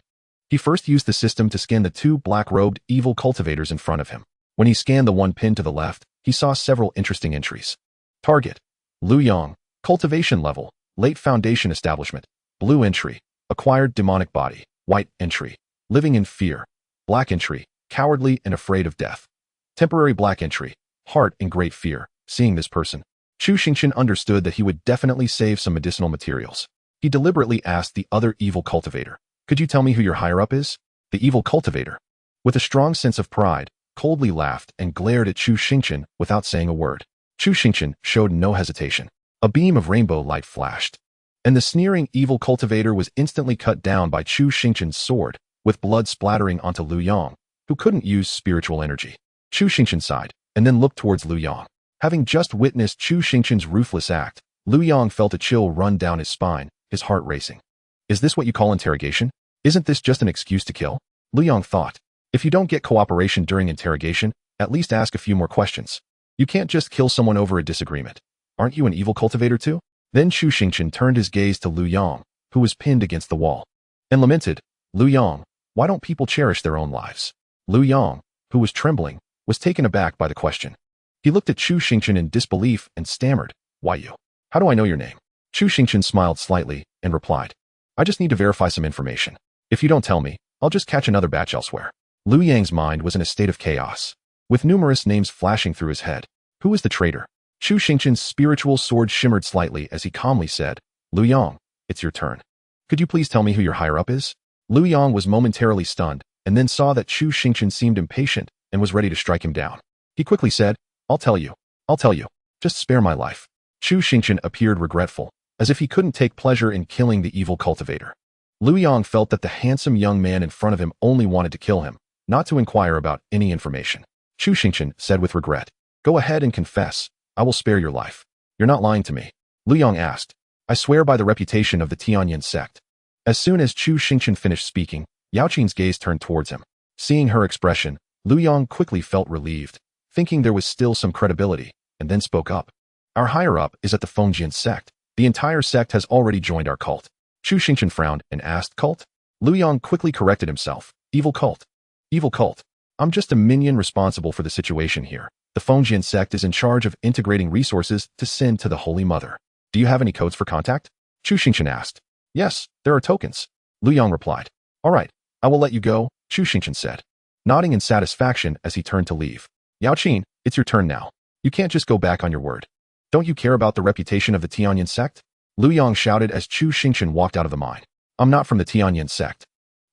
he first used the system to scan the 2 black-robed evil cultivators in front of him. When he scanned the one pinned to the left, he saw several interesting entries. Target: Lu Yang, cultivation level, late foundation establishment. Blue entry: acquired demonic body. White entry: living in fear. Black entry: cowardly and afraid of death. Temporary black entry: heart in great fear. Seeing this person, Chu Xingchen understood that he would definitely save some medicinal materials. He deliberately asked the other evil cultivator, "Could you tell me who your higher-up is?" The evil cultivator, with a strong sense of pride, coldly laughed and glared at Chu Xingchen without saying a word. Chu Xingchen showed no hesitation. A beam of rainbow light flashed, and the sneering evil cultivator was instantly cut down by Chu Xingchen's sword, with blood splattering onto Lu Yang, who couldn't use spiritual energy. Chu Xingchen sighed, and then looked towards Lu Yang. Having just witnessed Chu Xingchen's ruthless act, Lu Yang felt a chill run down his spine, his heart racing. Is this what you call interrogation? Isn't this just an excuse to kill? Lu Yang thought. If you don't get cooperation during interrogation, at least ask a few more questions. You can't just kill someone over a disagreement. Aren't you an evil cultivator too? Then Chu Xingchen turned his gaze to Lu Yang, who was pinned against the wall, and lamented, "Lu Yang, why don't people cherish their own lives?" Lu Yang, who was trembling, was taken aback by the question. He looked at Chu Xingchen in disbelief and stammered, Why you? How do I know your name? Chu Xingchen smiled slightly and replied, I just need to verify some information. If you don't tell me, I'll just catch another batch elsewhere. Liu Yang's mind was in a state of chaos, with numerous names flashing through his head. Who is the traitor? Chu Xingchen's spiritual sword shimmered slightly as he calmly said, Liu Yang, it's your turn. Could you please tell me who your higher-up is? Liu Yang was momentarily stunned and then saw that Chu Xingchen seemed impatient and was ready to strike him down. He quickly said, I'll tell you. Just spare my life. Chu Xingchen appeared regretful, as if he couldn't take pleasure in killing the evil cultivator. Liu Yang felt that the handsome young man in front of him only wanted to kill him, not to inquire about any information. Chu Xingchen said with regret, Go ahead and confess. I will spare your life. You're not lying to me. Liu Yang asked, I swear by the reputation of the Tianyan sect. As soon as Chu Xingchen finished speaking, Yaoqin's gaze turned towards him. Seeing her expression, Liu Yang quickly felt relieved, thinking there was still some credibility, and then spoke up. Our higher-up is at the Fengjian sect. The entire sect has already joined our cult. Chu Xingchen frowned and asked, Cult? Liu Yang quickly corrected himself. Evil cult. Evil cult. I'm just a minion responsible for the situation here. The Fengjian sect is in charge of integrating resources to send to the Holy Mother. Do you have any codes for contact? Chu Xingchen asked. Yes, there are tokens. Liu Yang replied. All right, I will let you go, Chu Xingchen said, nodding in satisfaction as he turned to leave. Yaoqin, it's your turn now. You can't just go back on your word. Don't you care about the reputation of the Tianyan sect? Liu Yang shouted as Chu Xingchen walked out of the mine. I'm not from the Tianyan sect.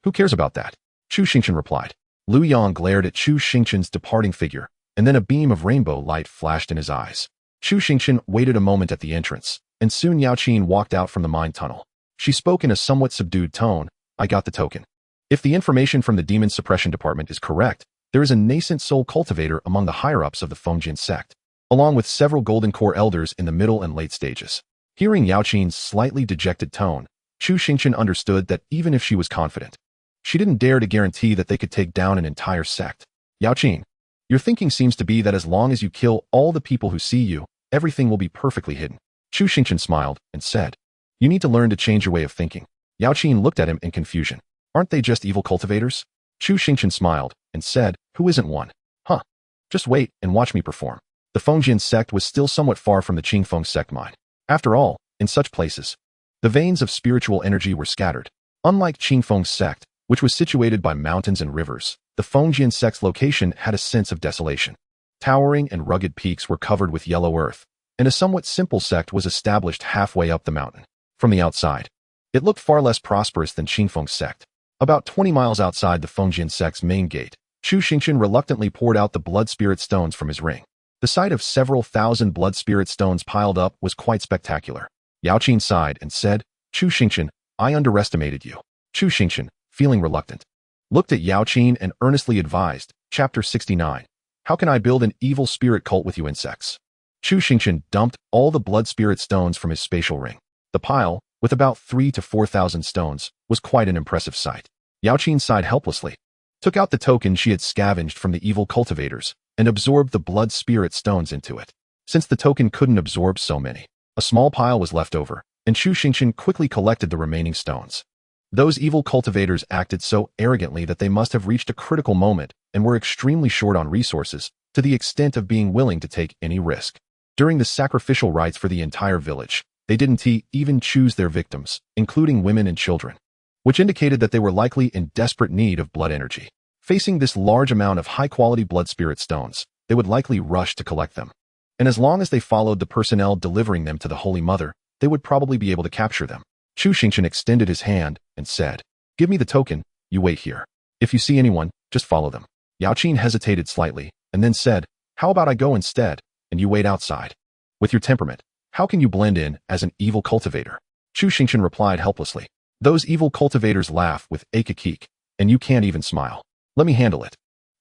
Who cares about that? Chu Xingchen replied. Liu Yang glared at Chu Xingchen's departing figure, and then a beam of rainbow light flashed in his eyes. Chu Xingchen waited a moment at the entrance, and soon Yaoqin walked out from the mine tunnel. She spoke in a somewhat subdued tone, I got the token. If the information from the Demon Suppression Department is correct, there is a nascent soul cultivator among the higher-ups of the Fengjian sect, along with several Golden Core elders in the middle and late stages. Hearing Yaoqin's slightly dejected tone, Chu Xingchen understood that even if she was confident, she didn't dare to guarantee that they could take down an entire sect. Yaoqin, your thinking seems to be that as long as you kill all the people who see you, everything will be perfectly hidden. Chu Xingchen smiled and said, You need to learn to change your way of thinking. Yaoqin looked at him in confusion. Aren't they just evil cultivators? Chu Xingchen smiled and said, Who isn't one? Huh. Just wait and watch me perform. The Fengjian sect was still somewhat far from the Qingfeng sect mine. After all, in such places, the veins of spiritual energy were scattered. Unlike Qingfeng's sect, which was situated by mountains and rivers, the Fengjian sect's location had a sense of desolation. Towering and rugged peaks were covered with yellow earth, and a somewhat simple sect was established halfway up the mountain. From the outside, it looked far less prosperous than Qingfeng's sect. About 20 miles outside the Fengjian sect's main gate, Chu Xingchen reluctantly poured out the blood spirit stones from his ring. The sight of several thousand blood spirit stones piled up was quite spectacular. Yaoqin sighed and said, Chu Xingchen, I underestimated you. Chu Xingchen, feeling reluctant, looked at Yaoqin and earnestly advised, Chapter 69. How can I build an evil spirit cult with you insects? Chu Xingchen dumped all the blood spirit stones from his spatial ring. The pile, with about 3,000 to 4,000 stones, was quite an impressive sight. Yaoqin sighed helplessly, took out the token she had scavenged from the evil cultivators, and absorbed the blood spirit stones into it. Since the token couldn't absorb so many, a small pile was left over, and Chu Xingchen quickly collected the remaining stones. Those evil cultivators acted so arrogantly that they must have reached a critical moment and were extremely short on resources, to the extent of being willing to take any risk. During the sacrificial rites for the entire village, they didn't even choose their victims, including women and children, which indicated that they were likely in desperate need of blood energy. Facing this large amount of high-quality blood spirit stones, they would likely rush to collect them. And as long as they followed the personnel delivering them to the Holy Mother, they would probably be able to capture them. Chu Xingchen extended his hand and said, Give me the token, you wait here. If you see anyone, just follow them. Yaoqin hesitated slightly, and then said, How about I go instead, and you wait outside? With your temperament, how can you blend in as an evil cultivator? Chu Xingchen replied helplessly. Those evil cultivators laugh with akakik, and you can't even smile. Let me handle it.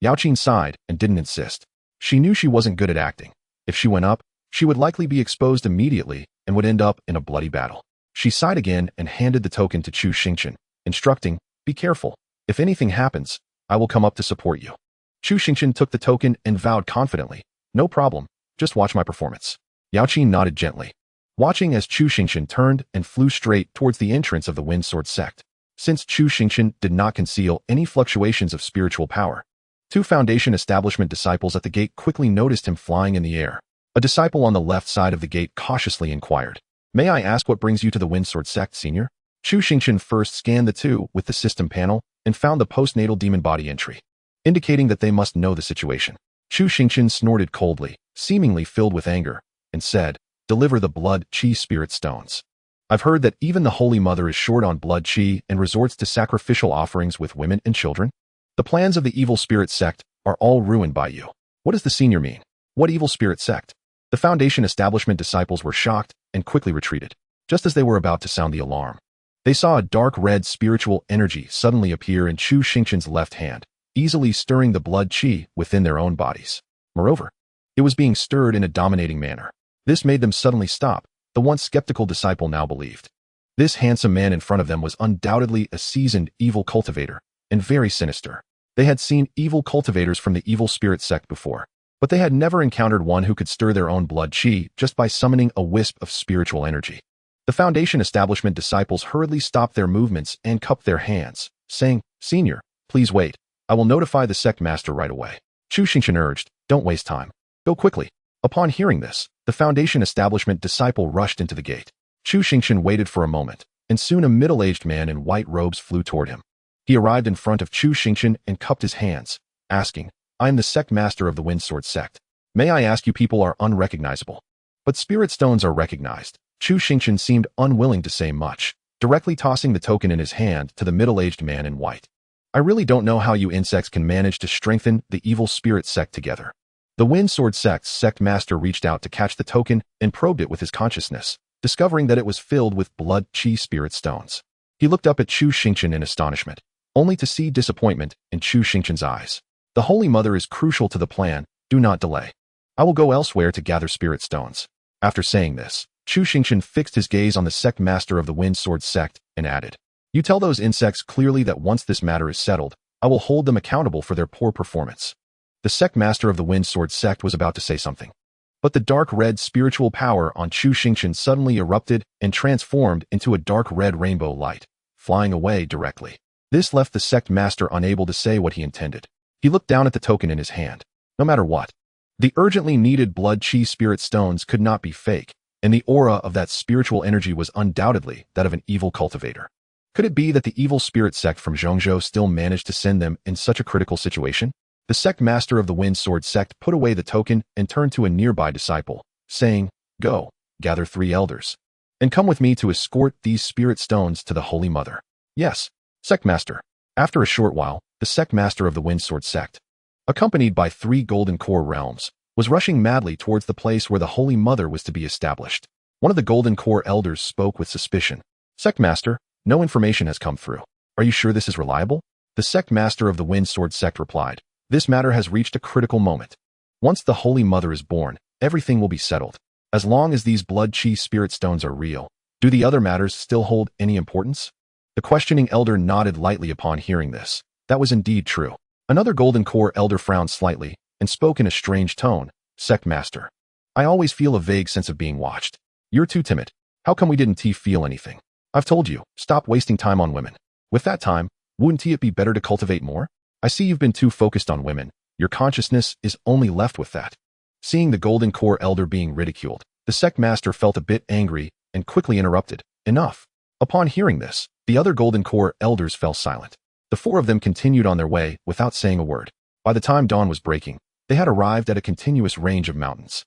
Yaoqin sighed and didn't insist. She knew she wasn't good at acting. If she went up, she would likely be exposed immediately and would end up in a bloody battle. She sighed again and handed the token to Chu Xingchen, instructing, Be careful. If anything happens, I will come up to support you. Chu Xingchen took the token and vowed confidently, No problem, just watch my performance. Yaoqin nodded gently, watching as Chu Xingchen turned and flew straight towards the entrance of the Wind Sword sect. Since Chu Xingchen did not conceal any fluctuations of spiritual power, 2 Foundation establishment disciples at the gate quickly noticed him flying in the air. A disciple on the left side of the gate cautiously inquired, "May I ask what brings you to the Windsword Sect, Senior?" Chu Xingchen first scanned the two with the system panel and found the postnatal demon body entry, indicating that they must know the situation. Chu Xingchen snorted coldly, seemingly filled with anger, and said, "Deliver the blood chi spirit stones. I've heard that even the Holy Mother is short on blood chi and resorts to sacrificial offerings with women and children. The plans of the evil spirit sect are all ruined by you. What does the senior mean? What evil spirit sect?" The Foundation establishment disciples were shocked and quickly retreated. Just as they were about to sound the alarm, they saw a dark red spiritual energy suddenly appear in Chu Xingchen's left hand, easily stirring the blood chi within their own bodies. Moreover, it was being stirred in a dominating manner. This made them suddenly stop. The once skeptical disciple now believed. This handsome man in front of them was undoubtedly a seasoned evil cultivator, and very sinister. They had seen evil cultivators from the evil spirit sect before, but they had never encountered one who could stir their own blood chi just by summoning a wisp of spiritual energy. The Foundation establishment disciples hurriedly stopped their movements and cupped their hands, saying, "Senior, please wait. I will notify the sect master right away." Chu Xingchen urged, "Don't waste time. Go quickly." Upon hearing this, the Foundation establishment disciple rushed into the gate. Chu Xingchen waited for a moment, and soon a middle-aged man in white robes flew toward him. He arrived in front of Chu Xingchen and cupped his hands, asking, "I am the sect master of the Windsword Sect. May I ask you people are unrecognizable?" But spirit stones are recognized. Chu Xingchen seemed unwilling to say much, directly tossing the token in his hand to the middle-aged man in white. "I really don't know how you insects can manage to strengthen the evil spirit sect together." The Windsword Sect's sect master reached out to catch the token and probed it with his consciousness, discovering that it was filled with blood chi spirit stones. He looked up at Chu Xingchen in astonishment, only to see disappointment in Chu Xingchen's eyes. "The Holy Mother is crucial to the plan. Do not delay. I will go elsewhere to gather spirit stones." After saying this, Chu Xingchen fixed his gaze on the sect master of the Windsword Sect and added, "You tell those insects clearly that once this matter is settled, I will hold them accountable for their poor performance." The sect master of the Windsword Sect was about to say something, but the dark red spiritual power on Chu Xingchen suddenly erupted and transformed into a dark red rainbow light, flying away directly. This left the sect master unable to say what he intended. He looked down at the token in his hand. No matter what, the urgently needed blood chi spirit stones could not be fake, and the aura of that spiritual energy was undoubtedly that of an evil cultivator. Could it be that the evil spirit sect from Zhongzhou still managed to send them in such a critical situation? The sect master of the Windsword Sect put away the token and turned to a nearby disciple, saying, "Go, gather 3 elders, and come with me to escort these spirit stones to the Holy Mother." "Yes, sect master." After a short while, the sect master of the Windsword Sect, accompanied by 3 golden core realms, was rushing madly towards the place where the Holy Mother was to be established. One of the golden core elders spoke with suspicion. "Sect master, no information has come through. Are you sure this is reliable?" The sect master of the Windsword Sect replied, "This matter has reached a critical moment. Once the Holy Mother is born, everything will be settled. As long as these blood chi spirit stones are real, do the other matters still hold any importance?" The questioning elder nodded lightly upon hearing this. That was indeed true. Another golden core elder frowned slightly and spoke in a strange tone. "Sect master, I always feel a vague sense of being watched. You're too timid. How come we didn't feel anything? I've told you, stop wasting time on women. With that time, wouldn't it be better to cultivate more? I see you've been too focused on women. Your consciousness is only left with that." Seeing the golden core elder being ridiculed, the sect master felt a bit angry and quickly interrupted, "Enough." Upon hearing this, the other golden core elders fell silent. The 4 of them continued on their way without saying a word. By the time dawn was breaking, they had arrived at a continuous range of mountains.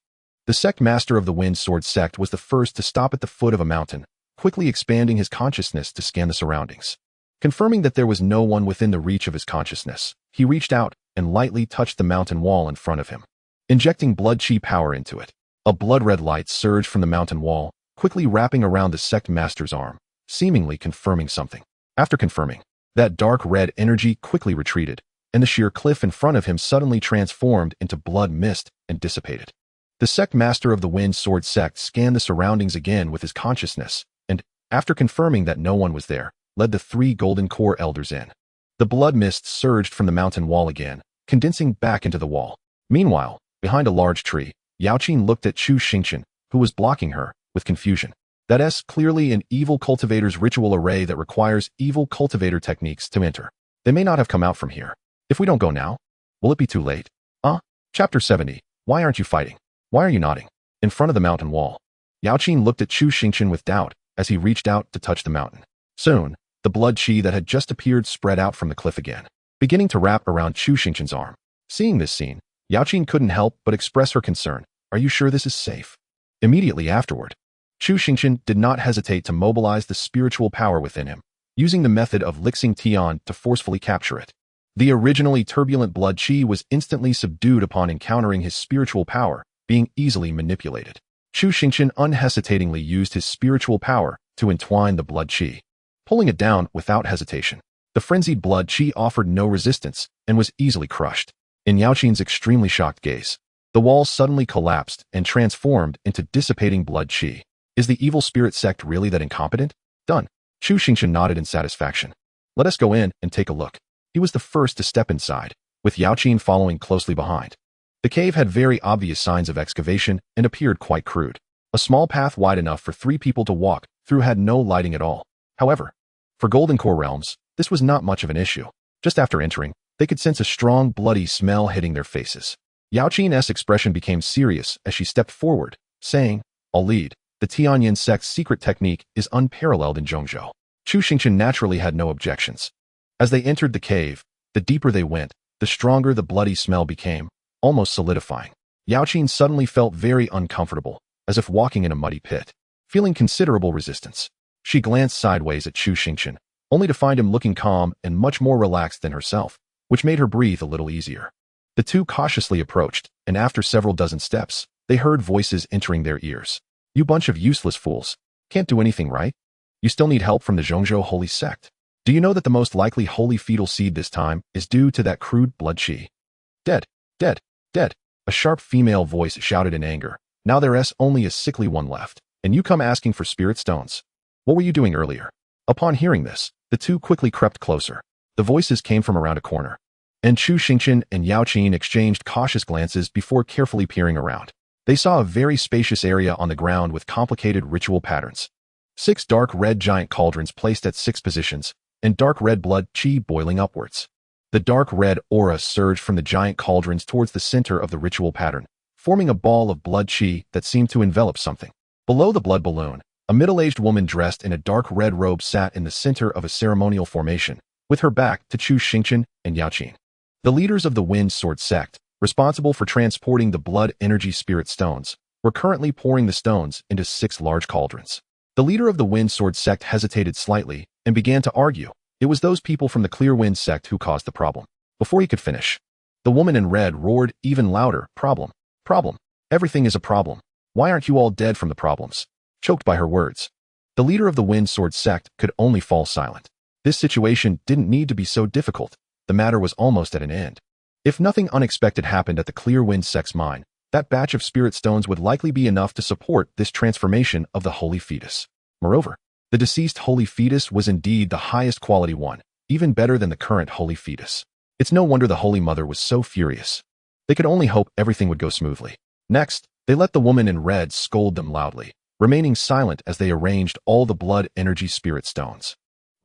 The sect master of the Windsword Sect was the first to stop at the foot of a mountain, quickly expanding his consciousness to scan the surroundings. Confirming that there was no one within the reach of his consciousness, he reached out and lightly touched the mountain wall in front of him, injecting blood chi power into it. A blood-red light surged from the mountain wall, quickly wrapping around the sect master's arm, seemingly confirming something. After confirming, that dark red energy quickly retreated, and the sheer cliff in front of him suddenly transformed into blood mist and dissipated. The sect master of the Windsword Sect scanned the surroundings again with his consciousness, and, after confirming that no one was there, led the 3 golden core elders in. The blood mist surged from the mountain wall again, condensing back into the wall. Meanwhile, behind a large tree, Yaoqin looked at Chu Xingchen, who was blocking her, with confusion. That's clearly an evil cultivator's ritual array that requires evil cultivator techniques to enter. They may not have come out from here. If we don't go now, will it be too late? Chapter 70. Why aren't you fighting? Why are you nodding? in front of the mountain wall. Yaoqin looked at Chu Xingchen with doubt as he reached out to touch the mountain. Soon, the blood chi that had just appeared spread out from the cliff again, beginning to wrap around Chu Xingchen's arm. Seeing this scene, Yaoqin couldn't help but express her concern. Are you sure this is safe? Immediately afterward, Chu Xingchen did not hesitate to mobilize the spiritual power within him, using the method of Xingtian to forcefully capture it. The originally turbulent blood chi was instantly subdued upon encountering his spiritual power, being easily manipulated. Chu Xingchen unhesitatingly used his spiritual power to entwine the blood chi, pulling it down without hesitation. The frenzied blood chi offered no resistance and was easily crushed. In Yaoqin's extremely shocked gaze, the wall suddenly collapsed and transformed into dissipating blood chi. Is the evil spirit sect really that incompetent? Done. Chu Xingchen nodded in satisfaction. Let us go in and take a look. He was the first to step inside, with Yaoqin following closely behind. The cave had very obvious signs of excavation and appeared quite crude. A small path wide enough for 3 people to walk through had no lighting at all. However, for Golden Core realms, this was not much of an issue. Just after entering, they could sense a strong, bloody smell hitting their faces. Yaoqin's expression became serious as she stepped forward, saying, I'll lead. The Tianyin sect's secret technique is unparalleled in Zhongzhou. Chu Xingchen naturally had no objections. As they entered the cave, the deeper they went, the stronger the bloody smell became, almost solidifying. Yaoqin suddenly felt very uncomfortable, as if walking in a muddy pit. Feeling considerable resistance, she glanced sideways at Chu Xingchen, only to find him looking calm and much more relaxed than herself, which made her breathe a little easier. The two cautiously approached, and after several dozen steps, they heard voices entering their ears. You bunch of useless fools. Can't do anything right? You still need help from the Zhongzhou Holy Sect. Do you know that the most likely holy fetal seed this time is due to that crude blood chi? Dead, dead, dead. A sharp female voice shouted in anger. Now there's only a sickly one left, and you come asking for spirit stones. What were you doing earlier? Upon hearing this, the two quickly crept closer. The voices came from around a corner, and Chu Xingchen and Yaoqin exchanged cautious glances before carefully peering around. They saw a very spacious area on the ground with complicated ritual patterns. 6 dark red giant cauldrons placed at 6 positions, and dark red blood chi boiling upwards. The dark red aura surged from the giant cauldrons towards the center of the ritual pattern, forming a ball of blood chi that seemed to envelop something. Below the blood balloon, a middle-aged woman dressed in a dark red robe sat in the center of a ceremonial formation, with her back to Chu Xingchen and Yaoqin. The leaders of the Wind Sword Sect, responsible for transporting the blood energy spirit stones, were currently pouring the stones into 6 large cauldrons. The leader of the Wind Sword Sect hesitated slightly and began to argue. It was those people from the Clear Wind Sect who caused the problem. Before he could finish, the woman in red roared even louder, Problem, problem, everything is a problem. Why aren't you all dead from the problems? Choked by her words, the leader of the Wind Sword Sect could only fall silent. This situation didn't need to be so difficult. The matter was almost at an end. If nothing unexpected happened at the Clear Wind Sect's mine, that batch of spirit stones would likely be enough to support this transformation of the holy fetus. Moreover, the deceased holy fetus was indeed the highest quality one, even better than the current holy fetus. It's no wonder the Holy Mother was so furious. They could only hope everything would go smoothly. Next, they let the woman in red scold them loudly, remaining silent as they arranged all the blood energy spirit stones.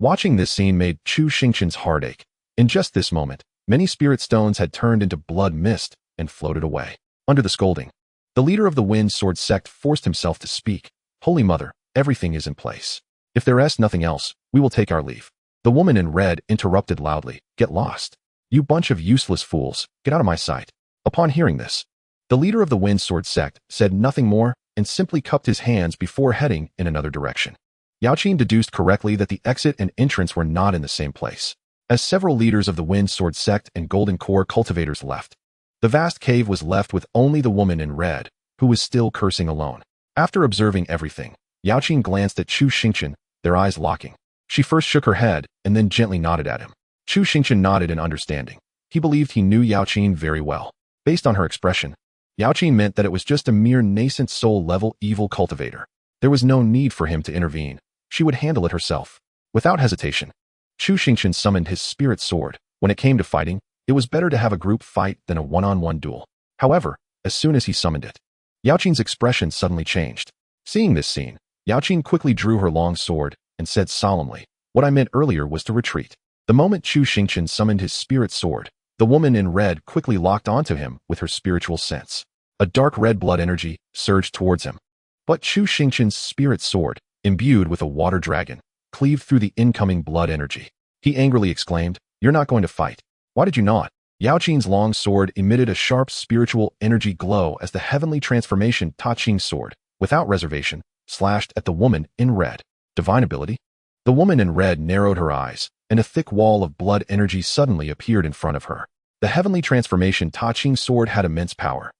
Watching this scene made Chu Xingchen's heart ache. In just this moment, many spirit stones had turned into blood mist and floated away. Under the scolding, the leader of the Wind Sword Sect forced himself to speak. Holy Mother, everything is in place. If there is nothing else, we will take our leave. The woman in red interrupted loudly. Get lost. You bunch of useless fools, get out of my sight. Upon hearing this, the leader of the Wind Sword Sect said nothing more and simply cupped his hands before heading in another direction. Yaoqin deduced correctly that the exit and entrance were not in the same place. As several leaders of the Wind Sword Sect and Golden Core cultivators left, the vast cave was left with only the woman in red, who was still cursing alone. After observing everything, Yaoqin glanced at Chu Xingchen, their eyes locking. She first shook her head and then gently nodded at him. Chu Xingchen nodded in understanding. He believed he knew Yaoqin very well. Based on her expression, Yaoqin meant that it was just a mere nascent soul-level evil cultivator. There was no need for him to intervene. She would handle it herself. Without hesitation, Chu Xingchen summoned his spirit sword. When it came to fighting, it was better to have a group fight than a one-on-one duel. However, as soon as he summoned it, Yaoqin's expression suddenly changed. Seeing this scene, Yaoqin quickly drew her long sword and said solemnly, what I meant earlier was to retreat. The moment Chu Xingchen summoned his spirit sword, the woman in red quickly locked onto him with her spiritual sense. A dark red blood energy surged towards him. But Chu Xingchen's spirit sword, imbued with a water dragon, cleaved through the incoming blood energy. He angrily exclaimed, "You're not going to fight. Why did you not?" Yao Qin's long sword emitted a sharp spiritual energy glow as the heavenly transformation Ta Qing sword, without reservation, slashed at the woman in red. Divine ability? The woman in red narrowed her eyes, and a thick wall of blood energy suddenly appeared in front of her. The heavenly transformation Ta Qing sword had immense power.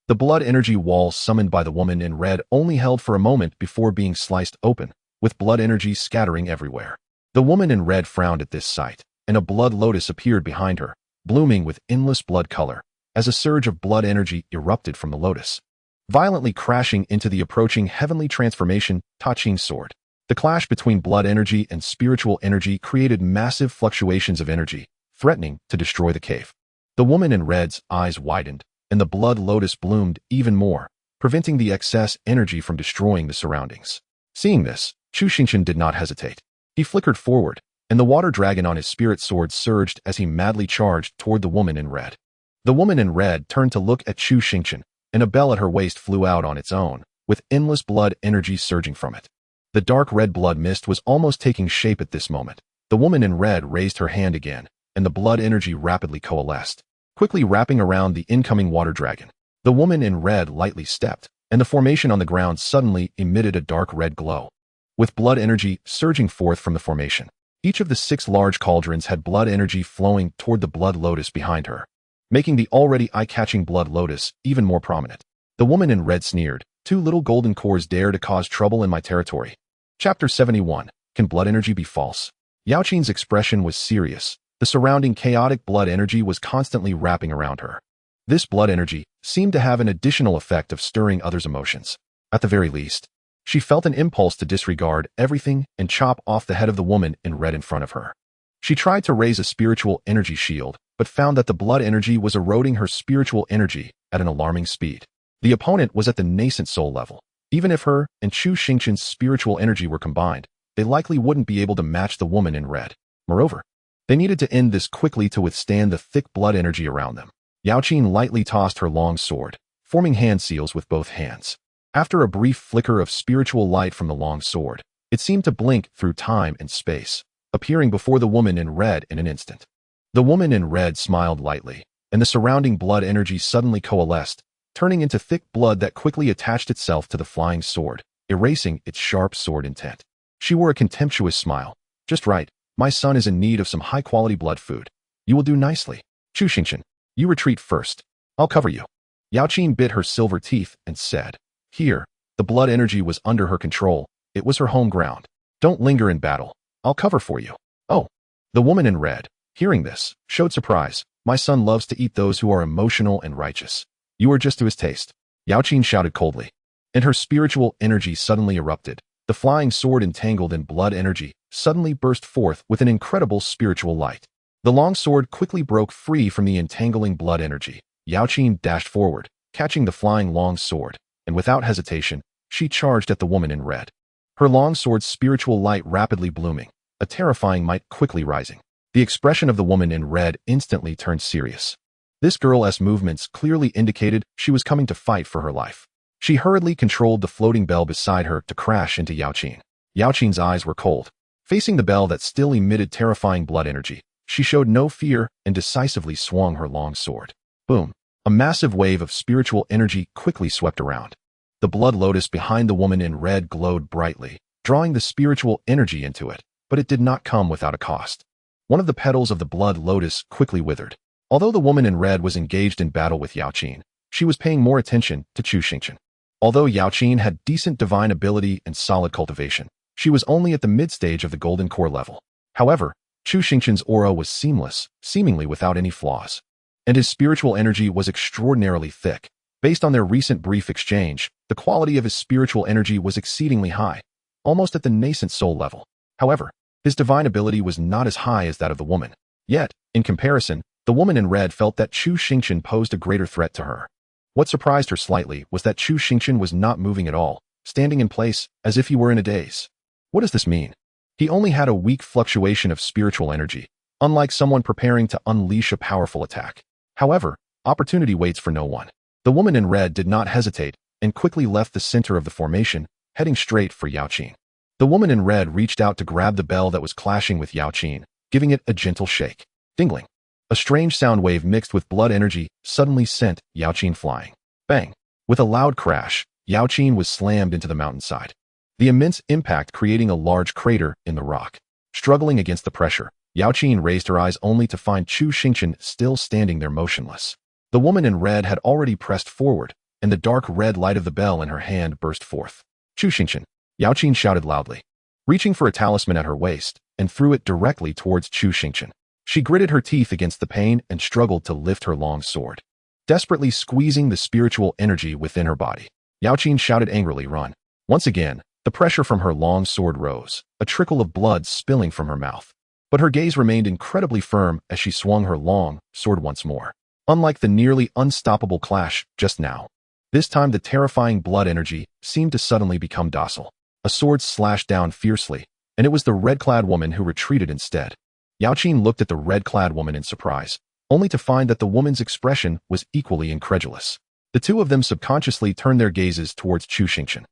The blood energy wall summoned by the woman in red only held for a moment before being sliced open, with blood energy scattering everywhere. The woman in red frowned at this sight, and a blood lotus appeared behind her, blooming with endless blood color, as a surge of blood energy erupted from the lotus, violently crashing into the approaching heavenly transformation Ta Qing sword. The clash between blood energy and spiritual energy created massive fluctuations of energy, threatening to destroy the cave. The woman in red's eyes widened, and the blood lotus bloomed even more, preventing the excess energy from destroying the surroundings. Seeing this, Chu Xingchen did not hesitate. He flickered forward, and the water dragon on his spirit sword surged as he madly charged toward the woman in red. The woman in red turned to look at Chu Xingchen, and a bell at her waist flew out on its own, with endless blood energy surging from it. The dark red blood mist was almost taking shape at this moment. The woman in red raised her hand again, and the blood energy rapidly coalesced, quickly wrapping around the incoming water dragon. The woman in red lightly stepped, and the formation on the ground suddenly emitted a dark red glow, with blood energy surging forth from the formation. Each of the 6 large cauldrons had blood energy flowing toward the blood lotus behind her, making the already eye-catching blood lotus even more prominent. The woman in red sneered, "2 little golden cores dare to cause trouble in my territory." Chapter 71. Can blood energy be false? Yao Qin's expression was serious. The surrounding chaotic blood energy was constantly wrapping around her. This blood energy seemed to have an additional effect of stirring others' emotions. At the very least, she felt an impulse to disregard everything and chop off the head of the woman in red in front of her. She tried to raise a spiritual energy shield, but found that the blood energy was eroding her spiritual energy at an alarming speed. The opponent was at the nascent soul level. Even if her and Chu Xingchen's spiritual energy were combined, they likely wouldn't be able to match the woman in red. Moreover, they needed to end this quickly to withstand the thick blood energy around them. Yao Qin lightly tossed her long sword, forming hand seals with both hands. After a brief flicker of spiritual light from the long sword, it seemed to blink through time and space, appearing before the woman in red in an instant. The woman in red smiled lightly, and the surrounding blood energy suddenly coalesced, turning into thick blood that quickly attached itself to the flying sword, erasing its sharp sword intent. She wore a contemptuous smile. "Just right. My son is in need of some high-quality blood food. You will do nicely. Chu Xingchen, you retreat first. I'll cover you." Yao Qin bit her silver teeth and said, "Here." The blood energy was under her control. It was her home ground. "Don't linger in battle. I'll cover for you." "Oh." The woman in red, hearing this, showed surprise. "My son loves to eat those who are emotional and righteous. You are just to his taste." Yao Qin shouted coldly, and her spiritual energy suddenly erupted. The flying sword, entangled in blood energy, suddenly burst forth with an incredible spiritual light. The long sword quickly broke free from the entangling blood energy. Yao Qin dashed forward, catching the flying long sword, and without hesitation, she charged at the woman in red. Her long sword's spiritual light rapidly blooming, a terrifying might quickly rising. The expression of the woman in red instantly turned serious. This girl's movements clearly indicated she was coming to fight for her life. She hurriedly controlled the floating bell beside her to crash into Yao Qin. Yao Qin's eyes were cold. Facing the bell that still emitted terrifying blood energy, she showed no fear and decisively swung her long sword. Boom! A massive wave of spiritual energy quickly swept around. The blood lotus behind the woman in red glowed brightly, drawing the spiritual energy into it, but it did not come without a cost. One of the petals of the blood lotus quickly withered. Although the woman in red was engaged in battle with Yao Qin, she was paying more attention to Chu Xingchen. Although Yao Qin had decent divine ability and solid cultivation, she was only at the mid-stage of the golden core level. However, Chu Xingchen's aura was seamless, seemingly without any flaws, and his spiritual energy was extraordinarily thick. Based on their recent brief exchange, the quality of his spiritual energy was exceedingly high, almost at the nascent soul level. However, his divine ability was not as high as that of the woman. Yet, in comparison, the woman in red felt that Chu Xingchen posed a greater threat to her. What surprised her slightly was that Chu Xingchen was not moving at all, standing in place as if he were in a daze. What does this mean? He only had a weak fluctuation of spiritual energy, unlike someone preparing to unleash a powerful attack. However, opportunity waits for no one. The woman in red did not hesitate and quickly left the center of the formation, heading straight for Yaoqin. The woman in red reached out to grab the bell that was clashing with Yaoqin, giving it a gentle shake. Dingling. A strange sound wave mixed with blood energy suddenly sent Yaoqin flying. Bang! With a loud crash, Yaoqin was slammed into the mountainside. The immense impact creating a large crater in the rock. Struggling against the pressure, Yaoqin raised her eyes only to find Chu Xingchen still standing there motionless. The woman in red had already pressed forward, and the dark red light of the bell in her hand burst forth. Chu Xingchen, Yaoqin shouted loudly, reaching for a talisman at her waist, and threw it directly towards Chu Xingchen. She gritted her teeth against the pain and struggled to lift her long sword, desperately squeezing the spiritual energy within her body. Yaoqin shouted angrily, "Run!" Once again, the pressure from her long sword rose, a trickle of blood spilling from her mouth. But her gaze remained incredibly firm as she swung her long sword once more. Unlike the nearly unstoppable clash just now, this time the terrifying blood energy seemed to suddenly become docile. A sword slashed down fiercely, and it was the red-clad woman who retreated instead. Yaoqin looked at the red-clad woman in surprise, only to find that the woman's expression was equally incredulous. The two of them subconsciously turned their gazes towards Chu Xingchen.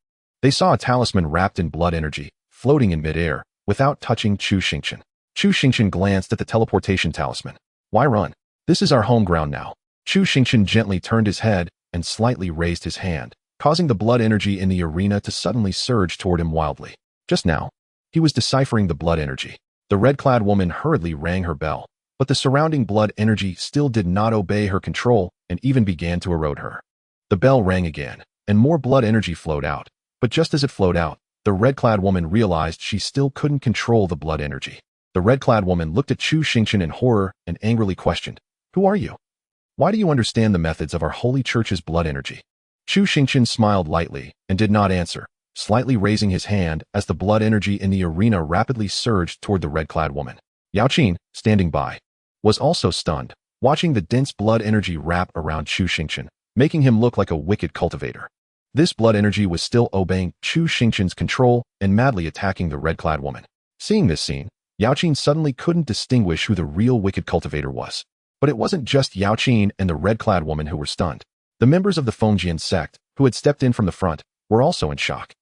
They saw a talisman wrapped in blood energy, floating in midair, without touching Chu Xingchen. Chu Xingchen glanced at the teleportation talisman. "Why run? This is our home ground now." Chu Xingchen gently turned his head and slightly raised his hand, causing the blood energy in the arena to suddenly surge toward him wildly. Just now, he was deciphering the blood energy. The red-clad woman hurriedly rang her bell, but the surrounding blood energy still did not obey her control and even began to erode her. The bell rang again, and more blood energy flowed out. But just as it flowed out, the red-clad woman realized she still couldn't control the blood energy. The red-clad woman looked at Chu Xingchen in horror and angrily questioned, "Who are you? Why do you understand the methods of our holy church's blood energy?" Chu Xingchen smiled lightly and did not answer, slightly raising his hand as the blood energy in the arena rapidly surged toward the red-clad woman. Yaoqin, standing by, was also stunned, watching the dense blood energy wrap around Chu Xingchen, making him look like a wicked cultivator. This blood energy was still obeying Chu Xingchen's control and madly attacking the red-clad woman. Seeing this scene, Yaoqin suddenly couldn't distinguish who the real wicked cultivator was. But it wasn't just Yaoqin and the red-clad woman who were stunned. The members of the Fengjian sect, who had stepped in from the front, were also in shock.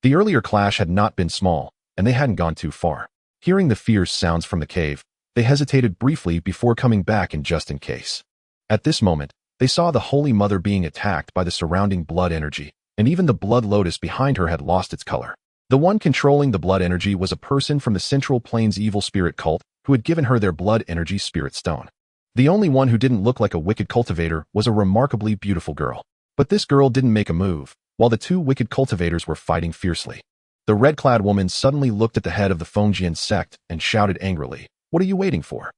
The earlier clash had not been small, and they hadn't gone too far. Hearing the fierce sounds from the cave, they hesitated briefly before coming back just in case. At this moment, they saw the Holy Mother being attacked by the surrounding blood energy, and even the blood lotus behind her had lost its color. The one controlling the blood energy was a person from the Central Plains evil spirit cult who had given her their blood energy spirit stone. The only one who didn't look like a wicked cultivator was a remarkably beautiful girl. But this girl didn't make a move, while the two wicked cultivators were fighting fiercely. The red-clad woman suddenly looked at the head of the Fengjian sect and shouted angrily, "What are you waiting for?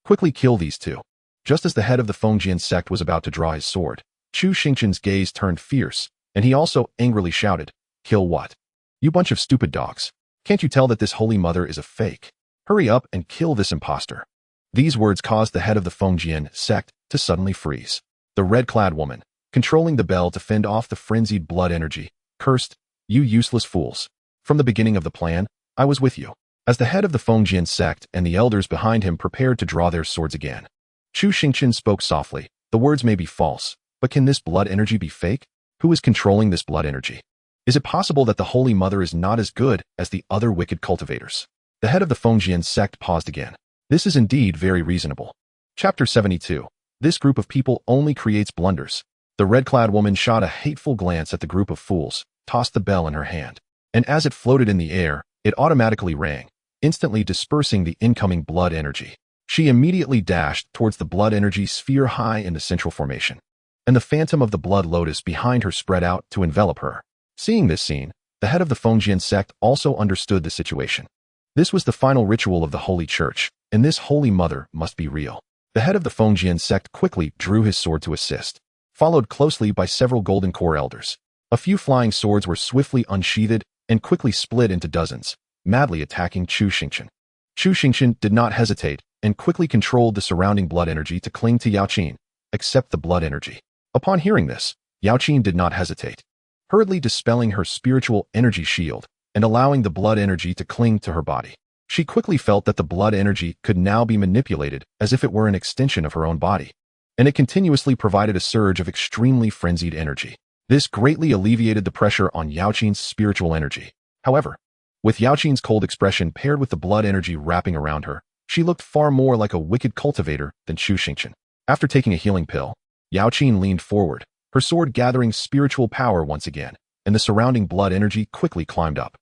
Quickly kill these two." Just as the head of the Fengjian sect was about to draw his sword, Chu Xingchen's gaze turned fierce, and he also angrily shouted, "Kill what? You bunch of stupid dogs. Can't you tell that this Holy Mother is a fake? Hurry up and kill this imposter." These words caused the head of the Fengjian sect to suddenly freeze. The red-clad woman, controlling the bell to fend off the frenzied blood energy, cursed, "You useless fools. From the beginning of the plan, I was with you." As the head of the Fengjian sect and the elders behind him prepared to draw their swords again, Chu Xingchen spoke softly, "The words may be false, but can this blood energy be fake? Who is controlling this blood energy? Is it possible that the Holy Mother is not as good as the other wicked cultivators?" The head of the Fengjian sect paused again. "This is indeed very reasonable." Chapter 72. This group of people only creates blunders. The red-clad woman shot a hateful glance at the group of fools, tossed the bell in her hand, and as it floated in the air, it automatically rang, instantly dispersing the incoming blood energy. She immediately dashed towards the blood energy sphere high in the central formation, and the phantom of the blood lotus behind her spread out to envelop her. Seeing this scene, the head of the Fengjian sect also understood the situation. This was the final ritual of the Holy Church, and this Holy Mother must be real. The head of the Fengjian sect quickly drew his sword to assist, followed closely by several golden core elders. A few flying swords were swiftly unsheathed and quickly split into dozens, madly attacking Chu Xingchen. Chu Xingchen did not hesitate and quickly controlled the surrounding blood energy to cling to Yaoqin, except the blood energy. Upon hearing this, Yaoqin did not hesitate, hurriedly dispelling her spiritual energy shield and allowing the blood energy to cling to her body. She quickly felt that the blood energy could now be manipulated as if it were an extension of her own body. and it continuously provided a surge of extremely frenzied energy. This greatly alleviated the pressure on Yaoqin's spiritual energy. However, with Yaoqin's cold expression paired with the blood energy wrapping around her, she looked far more like a wicked cultivator than Chu Xingchen. After taking a healing pill, Yaoqin leaned forward, her sword gathering spiritual power once again, and the surrounding blood energy quickly climbed up.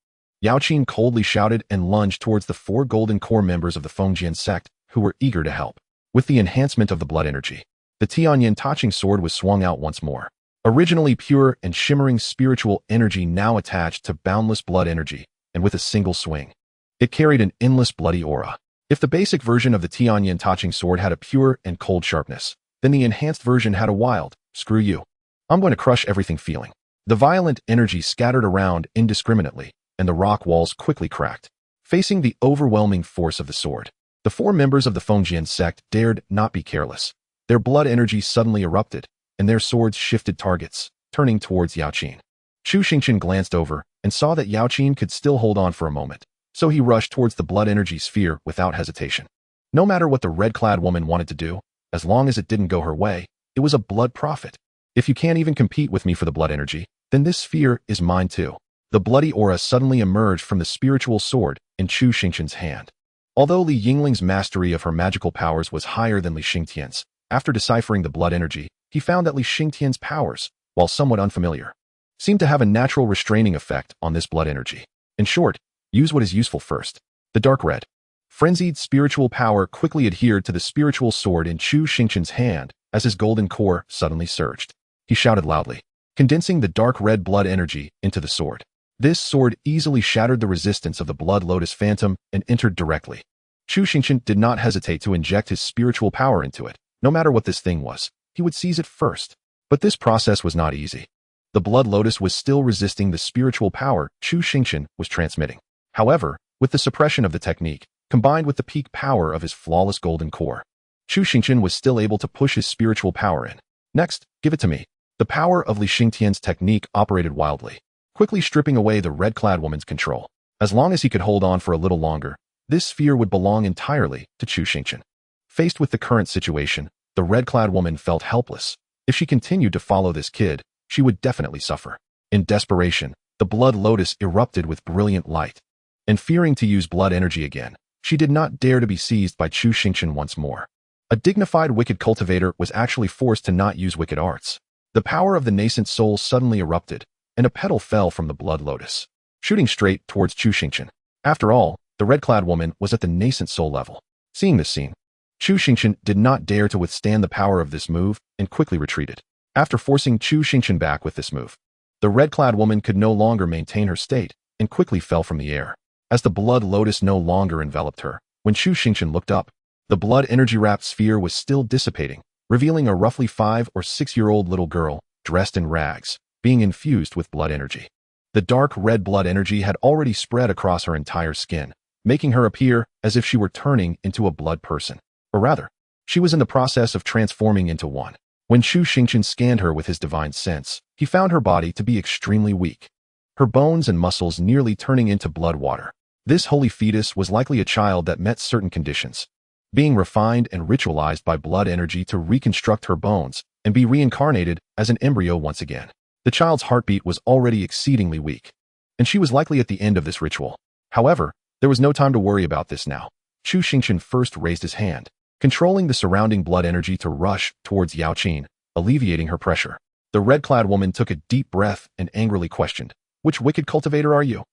Yaoqin coldly shouted and lunged towards the 4 golden core members of the Fengjian sect who were eager to help. With the enhancement of the blood energy, the Tianyan touching sword was swung out once more. Originally pure and shimmering spiritual energy now attached to boundless blood energy, and with a single swing, it carried an endless bloody aura. If the basic version of the Tianyan touching sword had a pure and cold sharpness, then the enhanced version had a wild, screw you, I'm going to crush everything feeling. The violent energy scattered around indiscriminately, and the rock walls quickly cracked. Facing the overwhelming force of the sword, the 4 members of the Fengjian sect dared not be careless. Their blood energy suddenly erupted, and their swords shifted targets, turning towards Yaoqin. Chu Xingchen glanced over and saw that Yaoqin could still hold on for a moment, so he rushed towards the blood energy sphere without hesitation. No matter what the red-clad woman wanted to do, as long as it didn't go her way, it was a blood profit. If you can't even compete with me for the blood energy, then this sphere is mine too. The bloody aura suddenly emerged from the spiritual sword in Chu Xingchen's hand. Although Li Yingling's mastery of her magical powers was higher than Li Xingtian's, after deciphering the blood energy, he found that Li Xingtian's powers, while somewhat unfamiliar, seemed to have a natural restraining effect on this blood energy. In short, use what is useful first. The dark red, frenzied spiritual power quickly adhered to the spiritual sword in Chu Xingchen's hand as his golden core suddenly surged. He shouted loudly, condensing the dark red blood energy into the sword. This sword easily shattered the resistance of the Blood Lotus Phantom and entered directly. Chu Xingchen did not hesitate to inject his spiritual power into it. No matter what this thing was, he would seize it first. But this process was not easy. The Blood Lotus was still resisting the spiritual power Chu Xingchen was transmitting. However, with the suppression of the technique, combined with the peak power of his flawless golden core, Chu Xingchen was still able to push his spiritual power in. Next, give it to me. The power of Li Xingtian's technique operated wildly, quickly stripping away the red-clad woman's control. As long as he could hold on for a little longer, this sphere would belong entirely to Chu Xingchen. Faced with the current situation, the red-clad woman felt helpless. If she continued to follow this kid, she would definitely suffer. In desperation, the Blood Lotus erupted with brilliant light. And fearing to use blood energy again, she did not dare to be seized by Chu Xingchen once more. A dignified wicked cultivator was actually forced to not use wicked arts. The power of the nascent soul suddenly erupted, and a petal fell from the Blood Lotus, shooting straight towards Chu Xingchen. After all, the red-clad woman was at the nascent soul level. Seeing this scene, Chu Xingchen did not dare to withstand the power of this move and quickly retreated. After forcing Chu Xingchen back with this move, the red-clad woman could no longer maintain her state and quickly fell from the air. As the Blood Lotus no longer enveloped her, when Chu Xingchen looked up, the blood energy-wrapped sphere was still dissipating, revealing a roughly 5 or 6-year-old little girl, dressed in rags, being infused with blood energy. The dark red blood energy had already spread across her entire skin, making her appear as if she were turning into a blood person. Or rather, she was in the process of transforming into one. When Chu Xingchen scanned her with his divine sense, he found her body to be extremely weak, her bones and muscles nearly turning into blood water. This holy fetus was likely a child that met certain conditions, being refined and ritualized by blood energy to reconstruct her bones and be reincarnated as an embryo once again. The child's heartbeat was already exceedingly weak, and she was likely at the end of this ritual. However, there was no time to worry about this now. Chu Xingchen first raised his hand, controlling the surrounding blood energy to rush towards Yaoqin, alleviating her pressure. The red-clad woman took a deep breath and angrily questioned, "Which wicked cultivator are you?"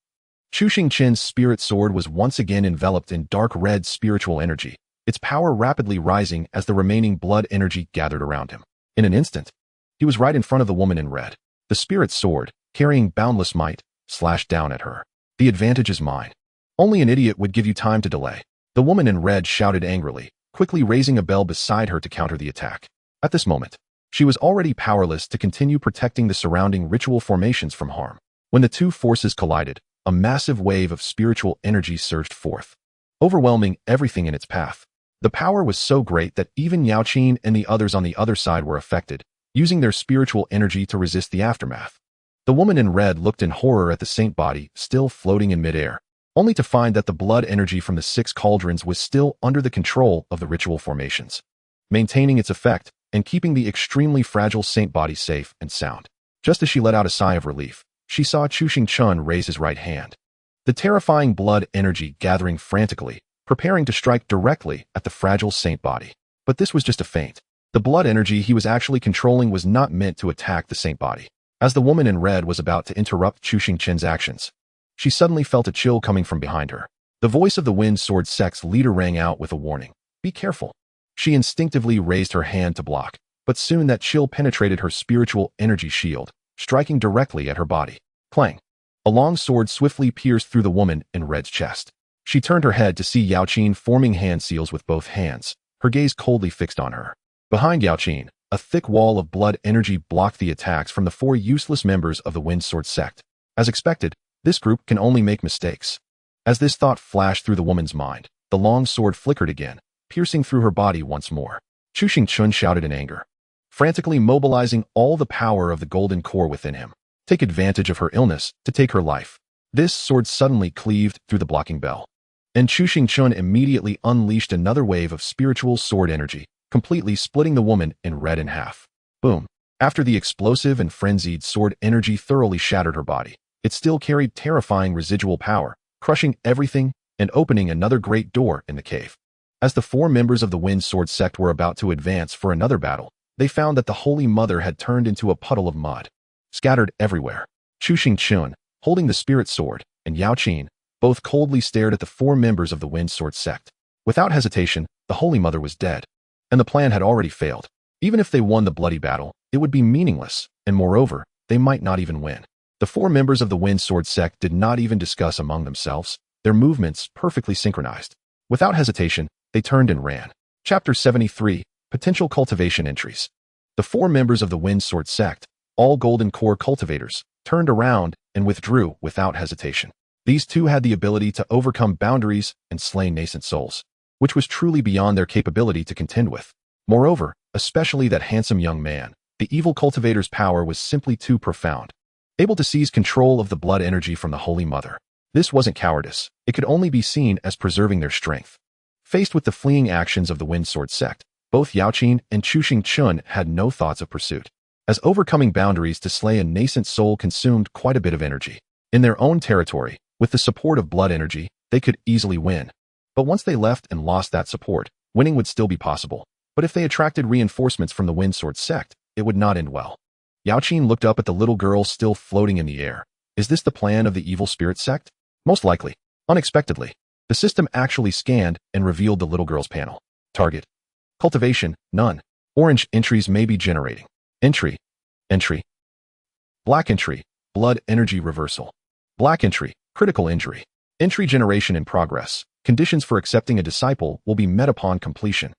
Chu Xingchen's spirit sword was once again enveloped in dark red spiritual energy, its power rapidly rising as the remaining blood energy gathered around him. In an instant, he was right in front of the woman in red. The spirit sword, carrying boundless might, slashed down at her. "The advantage is mine. Only an idiot would give you time to delay." The woman in red shouted angrily, quickly raising a bell beside her to counter the attack. At this moment, she was already powerless to continue protecting the surrounding ritual formations from harm. When the two forces collided, a massive wave of spiritual energy surged forth, overwhelming everything in its path. The power was so great that even Yaoqin and the others on the other side were affected, using their spiritual energy to resist the aftermath. The woman in red looked in horror at the saint body still floating in midair, only to find that the blood energy from the 6 cauldrons was still under the control of the ritual formations, maintaining its effect and keeping the extremely fragile saint body safe and sound. Just as she let out a sigh of relief, she saw Chu Xingchen raise his right hand. The terrifying blood energy gathering frantically, preparing to strike directly at the fragile saint body. But this was just a feint. The blood energy he was actually controlling was not meant to attack the saint body. As the woman in red was about to interrupt Chu Xingchen's actions, she suddenly felt a chill coming from behind her. The voice of the Wind Sword Sect's leader rang out with a warning. Be careful. She instinctively raised her hand to block, but soon that chill penetrated her spiritual energy shield, striking directly at her body. Clang! A long sword swiftly pierced through the woman in red's chest. She turned her head to see Yao Qin forming hand seals with both hands, her gaze coldly fixed on her. Behind Yao Qin, a thick wall of blood energy blocked the attacks from the 4 useless members of the Wind Sword Sect. As expected, this group can only make mistakes. As this thought flashed through the woman's mind, the long sword flickered again, piercing through her body once more. Chu Xingchen shouted in anger, frantically mobilizing all the power of the golden core within him. Take advantage of her illness to take her life. This sword suddenly cleaved through the blocking bell, and Chu Xingchen immediately unleashed another wave of spiritual sword energy, completely splitting the woman in red in half. Boom! After the explosive and frenzied sword energy thoroughly shattered her body, it still carried terrifying residual power, crushing everything and opening another great door in the cave. As the 4 members of the Wind Sword Sect were about to advance for another battle, they found that the Holy Mother had turned into a puddle of mud, scattered everywhere. Chu Xingchen, holding the Spirit Sword, and Yao Qin, both coldly stared at the 4 members of the Wind Sword Sect. Without hesitation, the Holy Mother was dead, and the plan had already failed. Even if they won the bloody battle, it would be meaningless, and moreover, they might not even win. The 4 members of the Wind Sword Sect did not even discuss among themselves, their movements perfectly synchronized. Without hesitation, they turned and ran. Chapter 73, Potential Cultivation Entries. The 4 members of the Wind Sword Sect, all Golden Core cultivators, turned around and withdrew without hesitation. These 2 had the ability to overcome boundaries and slay nascent souls, which was truly beyond their capability to contend with. Moreover, especially that handsome young man, the evil cultivator's power was simply too profound. Able to seize control of the blood energy from the Holy Mother. This wasn't cowardice, it could only be seen as preserving their strength. Faced with the fleeing actions of the Wind Sword Sect, both Yao Qin and Chu Xingchen had no thoughts of pursuit, as overcoming boundaries to slay a nascent soul consumed quite a bit of energy. In their own territory, with the support of blood energy, they could easily win. But once they left and lost that support, winning would still be possible. But if they attracted reinforcements from the Wind Sword Sect, it would not end well. Yao Qin looked up at the little girl still floating in the air. Is this the plan of the evil spirit sect? Most likely. Unexpectedly, the system actually scanned and revealed the little girl's panel. Target. Cultivation, none. Orange entries may be generating. Entry. Entry. Black entry, blood energy reversal. Black entry, critical injury. Entry generation in progress. Conditions for accepting a disciple will be met upon completion.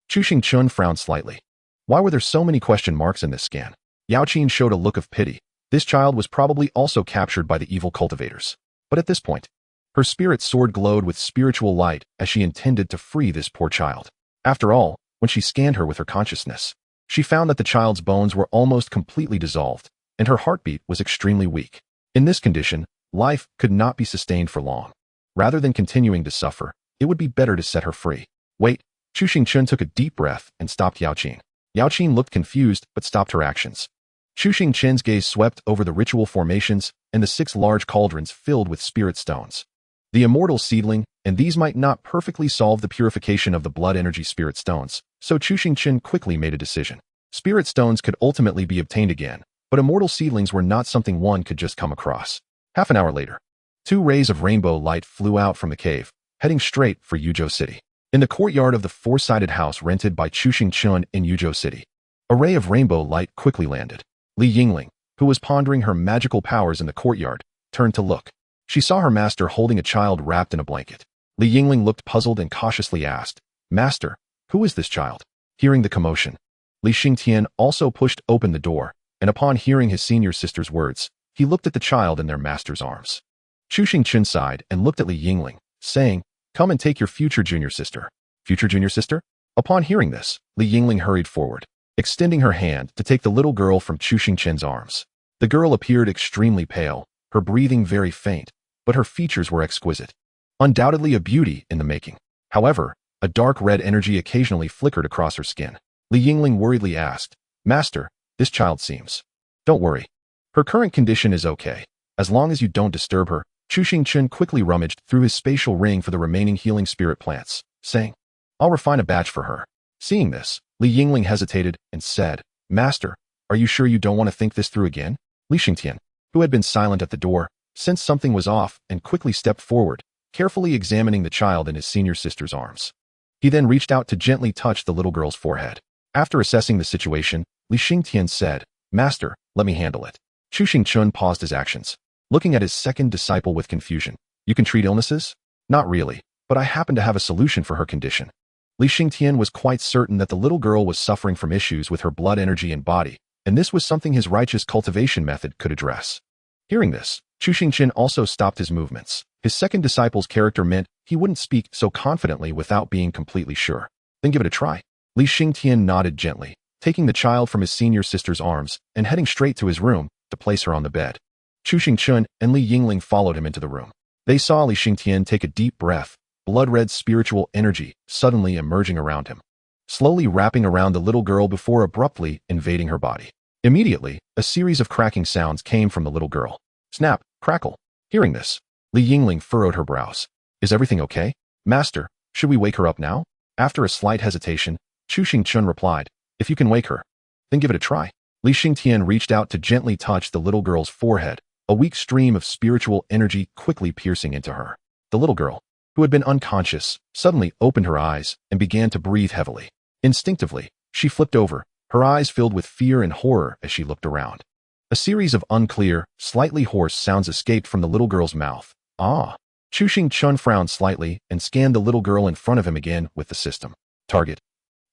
Chu Xingchen frowned slightly. Why were there so many question marks in this scan? Yao Qin showed a look of pity. This child was probably also captured by the evil cultivators. But at this point, her spirit sword glowed with spiritual light as she intended to free this poor child. After all, when she scanned her with her consciousness, she found that the child's bones were almost completely dissolved, and her heartbeat was extremely weak. In this condition, life could not be sustained for long. Rather than continuing to suffer, it would be better to set her free. Wait, Chu Xingchen took a deep breath and stopped Yao Qin. Yao Qin looked confused but stopped her actions. Chu Xingchen's gaze swept over the ritual formations and the 6 large cauldrons filled with spirit stones. The immortal seedling, and these might not perfectly solve the purification of the blood energy spirit stones, so Chu Xingchen quickly made a decision. Spirit stones could ultimately be obtained again, but immortal seedlings were not something one could just come across. Half an hour later, 2 rays of rainbow light flew out from the cave, heading straight for Yuzhou City. In the courtyard of the 4-sided house rented by Chu Xingchen in Yuzhou City, a ray of rainbow light quickly landed. Li Yingling, who was pondering her magical powers in the courtyard, turned to look. She saw her master holding a child wrapped in a blanket. Li Yingling looked puzzled and cautiously asked, "Master, who is this child?" Hearing the commotion, Li Xingtian also pushed open the door, and upon hearing his senior sister's words, he looked at the child in their master's arms. Chu Xingchen sighed and looked at Li Yingling, saying, "Come and take your future junior sister." Future junior sister? Upon hearing this, Li Yingling hurried forward, extending her hand to take the little girl from Chu Xingchen's arms. The girl appeared extremely pale, her breathing very faint, but her features were exquisite. Undoubtedly a beauty in the making. However, a dark red energy occasionally flickered across her skin. Li Yingling worriedly asked. Master, this child seems. Don't worry. Her current condition is okay. As long as you don't disturb her. Chu Xingchen quickly rummaged through his spatial ring for the remaining healing spirit plants, saying, I'll refine a batch for her. Seeing this, Li Yingling hesitated and said, Master, are you sure you don't want to think this through again? Li Xingtian, who had been silent at the door, sensed something was off and quickly stepped forward, carefully examining the child in his senior sister's arms. He then reached out to gently touch the little girl's forehead. After assessing the situation, Li Xingtian said, Master, let me handle it. Chu Xingchen paused his actions, looking at his second disciple with confusion. You can treat illnesses? Not really, but I happen to have a solution for her condition. Li Xingtian was quite certain that the little girl was suffering from issues with her blood energy and body, and this was something his righteous cultivation method could address. Hearing this, Chu Xingchen also stopped his movements. His second disciple's character meant he wouldn't speak so confidently without being completely sure. Then give it a try. Li Xingtian nodded gently, taking the child from his senior sister's arms and heading straight to his room to place her on the bed. Chu Xingchen and Li Yingling followed him into the room. They saw Li Xingtian take a deep breath, blood-red spiritual energy suddenly emerging around him, slowly wrapping around the little girl before abruptly invading her body. Immediately, a series of cracking sounds came from the little girl. Snap, crackle. Hearing this, Li Yingling furrowed her brows. Is everything okay? Master, should we wake her up now? After a slight hesitation, Chu Xingchen replied, If you can wake her, then give it a try. Li Xingtian reached out to gently touch the little girl's forehead, a weak stream of spiritual energy quickly piercing into her. The little girl, who had been unconscious, suddenly opened her eyes and began to breathe heavily. Instinctively, she flipped over, her eyes filled with fear and horror as she looked around. A series of unclear, slightly hoarse sounds escaped from the little girl's mouth. Ah! Chu Xingchen frowned slightly and scanned the little girl in front of him again with the system. Target.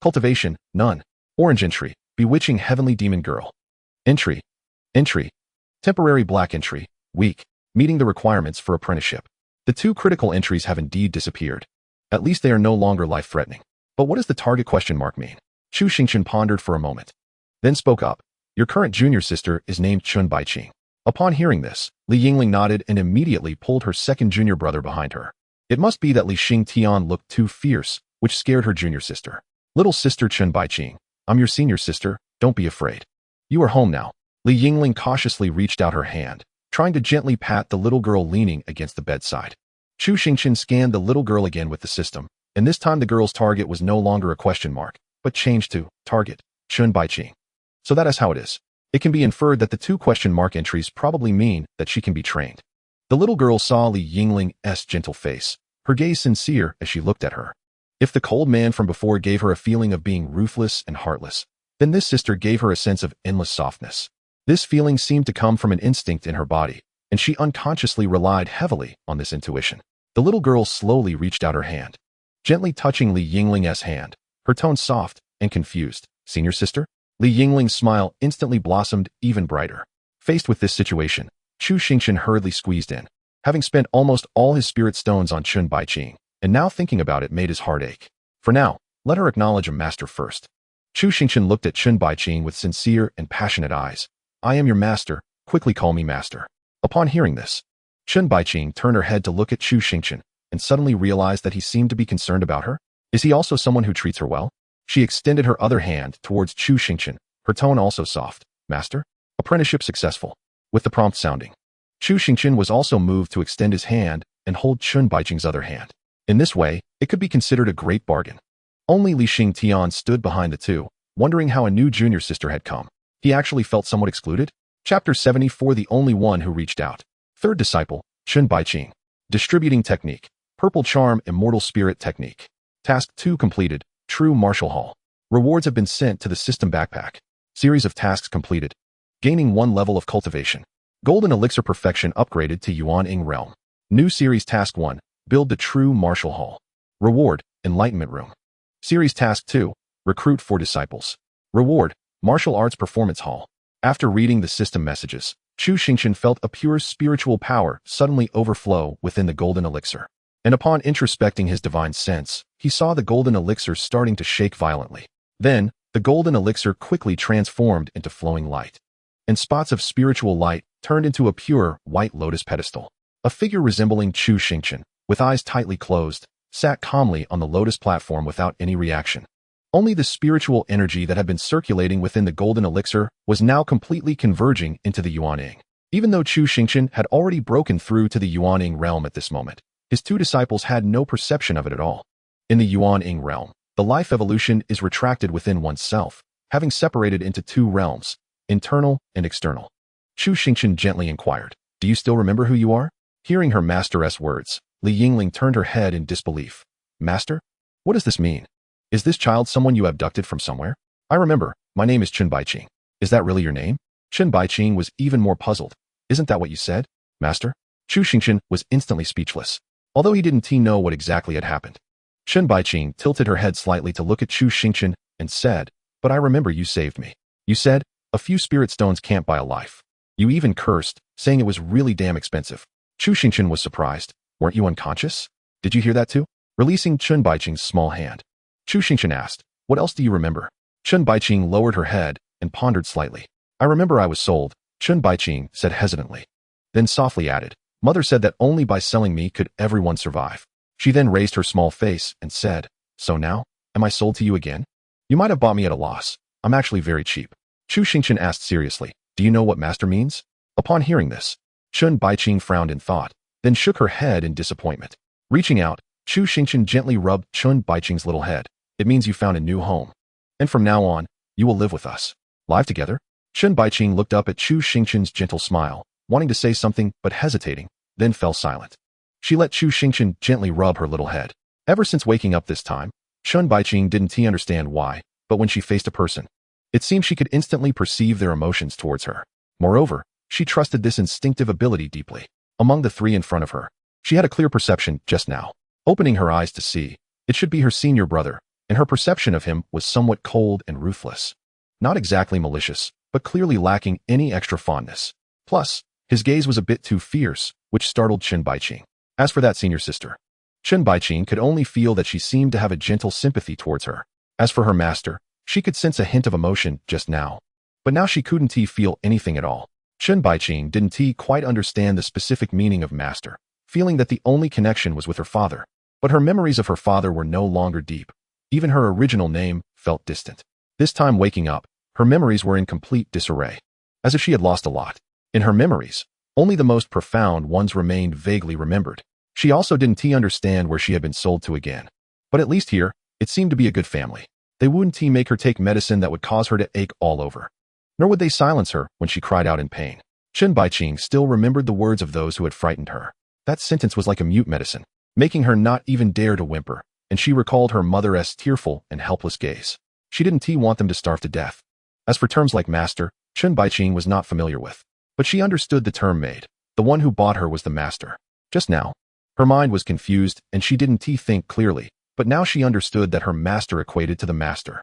Cultivation, none. Orange entry, bewitching heavenly demon girl. Entry. Entry. Temporary black entry, weak, meeting the requirements for apprenticeship. The two critical entries have indeed disappeared. At least they are no longer life-threatening. But what does the target question mark mean? Chu Xingchen pondered for a moment, then spoke up. Your current junior sister is named Chun Baiqing. Upon hearing this, Li Yingling nodded and immediately pulled her second junior brother behind her. It must be that Li Xingtian looked too fierce, which scared her junior sister. Little sister Chun Baiqing, I'm your senior sister, don't be afraid. You are home now. Li Yingling cautiously reached out her hand, trying to gently pat the little girl leaning against the bedside. Chu Xingchen scanned the little girl again with the system, and this time the girl's target was no longer a question mark, but changed to target, Chun Baiqing. So that is how it is. It can be inferred that the two question mark entries probably mean that she can be trained. The little girl saw Li Yingling's gentle face, her gaze sincere as she looked at her. If the cold man from before gave her a feeling of being ruthless and heartless, then this sister gave her a sense of endless softness. This feeling seemed to come from an instinct in her body, and she unconsciously relied heavily on this intuition. The little girl slowly reached out her hand, gently touching Li Yingling's hand, her tone soft and confused. Senior sister? Li Yingling's smile instantly blossomed even brighter. Faced with this situation, Chu Xingchen hurriedly squeezed in, having spent almost all his spirit stones on Chun Baiqing, and now thinking about it made his heart ache. For now, let her acknowledge a master first. Chu Xingchen looked at Chun Baiqing with sincere and passionate eyes. I am your master, quickly call me master. Upon hearing this, Chun Baiqing turned her head to look at Chu Xingchen, and suddenly realized that he seemed to be concerned about her. Is he also someone who treats her well? She extended her other hand towards Chu Xingchen, her tone also soft. Master? Apprenticeship successful. With the prompt sounding. Chu Xingchen was also moved to extend his hand and hold Chun Baiqing's other hand. In this way, it could be considered a great bargain. Only Li Xingtian stood behind the two, wondering how a new junior sister had come. He actually felt somewhat excluded. Chapter 74 The only one who reached out. Third disciple, Chun Baiqing. Distributing technique. Purple charm immortal spirit technique. Task 2 completed. True Martial Hall. Rewards have been sent to the system backpack. Series of tasks completed. Gaining 1 level of cultivation. Golden elixir perfection upgraded to Yuan-Ing realm. New series task 1. Build the true martial hall. Reward, enlightenment room. Series task 2. Recruit 4 disciples. Reward, martial arts performance hall. After reading the system messages, Chu Xingchen felt a pure spiritual power suddenly overflow within the golden elixir. And upon introspecting his divine sense, he saw the golden elixir starting to shake violently. Then, the golden elixir quickly transformed into flowing light. And spots of spiritual light turned into a pure, white lotus pedestal. A figure resembling Chu Xingchen, with eyes tightly closed, sat calmly on the lotus platform without any reaction. Only the spiritual energy that had been circulating within the golden elixir was now completely converging into the Yuanying. Even though Chu Xingchen had already broken through to the Yuanying realm at this moment, his two disciples had no perception of it at all. In the Yuanying realm, the life evolution is retracted within oneself, having separated into two realms, internal and external. Chu Xingchen gently inquired, "Do you still remember who you are?" Hearing her master's words, Yingling turned her head in disbelief. "Master? What does this mean? Is this child someone you abducted from somewhere?" "I remember. My name is Baiqing." "Is that really your name?" Baiqing was even more puzzled. "Isn't that what you said, Master?" Chu Xingchen was instantly speechless, although he didn't know what exactly had happened. Baiqing tilted her head slightly to look at Chu Xingchen and said, "But I remember you saved me. You said, a few spirit stones can't buy a life. You even cursed, saying it was really damn expensive." Chu Xingchen was surprised. "Weren't you unconscious? Did you hear that too?" Releasing Baiqing's small hand, Chu Xingchen asked, "What else do you remember?" Baiqing lowered her head and pondered slightly. "I remember I was sold," Baiqing said hesitantly. Then softly added, "Mother said that only by selling me could everyone survive." She then raised her small face and said, "So now, am I sold to you again? You might have bought me at a loss. I'm actually very cheap." Chu Xingchen asked seriously, "Do you know what master means?" Upon hearing this, Baiqing frowned in thought, then shook her head in disappointment. Reaching out, Chu Xingchen gently rubbed Baiqing's little head. "It means you found a new home. And from now on, you will live with us. Live together?" Baiqing looked up at Chu Xingchen's gentle smile, wanting to say something but hesitating, then fell silent. She let Chu Xingchen gently rub her little head. Ever since waking up this time, Baiqing didn't understand why, but when she faced a person, it seemed she could instantly perceive their emotions towards her. Moreover, she trusted this instinctive ability deeply. Among the three in front of her, she had a clear perception just now. Opening her eyes to see, it should be her senior brother, and her perception of him was somewhat cold and ruthless. Not exactly malicious, but clearly lacking any extra fondness. Plus, his gaze was a bit too fierce, which startled Baiqing. As for that senior sister, Baiqing could only feel that she seemed to have a gentle sympathy towards her. As for her master, she could sense a hint of emotion just now. But now she couldn't feel anything at all. Baiqing didn't quite understand the specific meaning of master, feeling that the only connection was with her father. But her memories of her father were no longer deep. Even her original name felt distant. This time waking up, her memories were in complete disarray, as if she had lost a lot. In her memories, only the most profound ones remained vaguely remembered. She also didn't understand where she had been sold to again. But at least here, it seemed to be a good family. They wouldn't make her take medicine that would cause her to ache all over. Nor would they silence her when she cried out in pain. Baiqing still remembered the words of those who had frightened her. That sentence was like a mute medicine, making her not even dare to whimper, and she recalled her mother's tearful and helpless gaze. She didn't want them to starve to death. As for terms like master, Baiqing was not familiar with. But she understood the term made. The one who bought her was the master. Just now, her mind was confused and she didn't think clearly, but now she understood that her master equated to the master.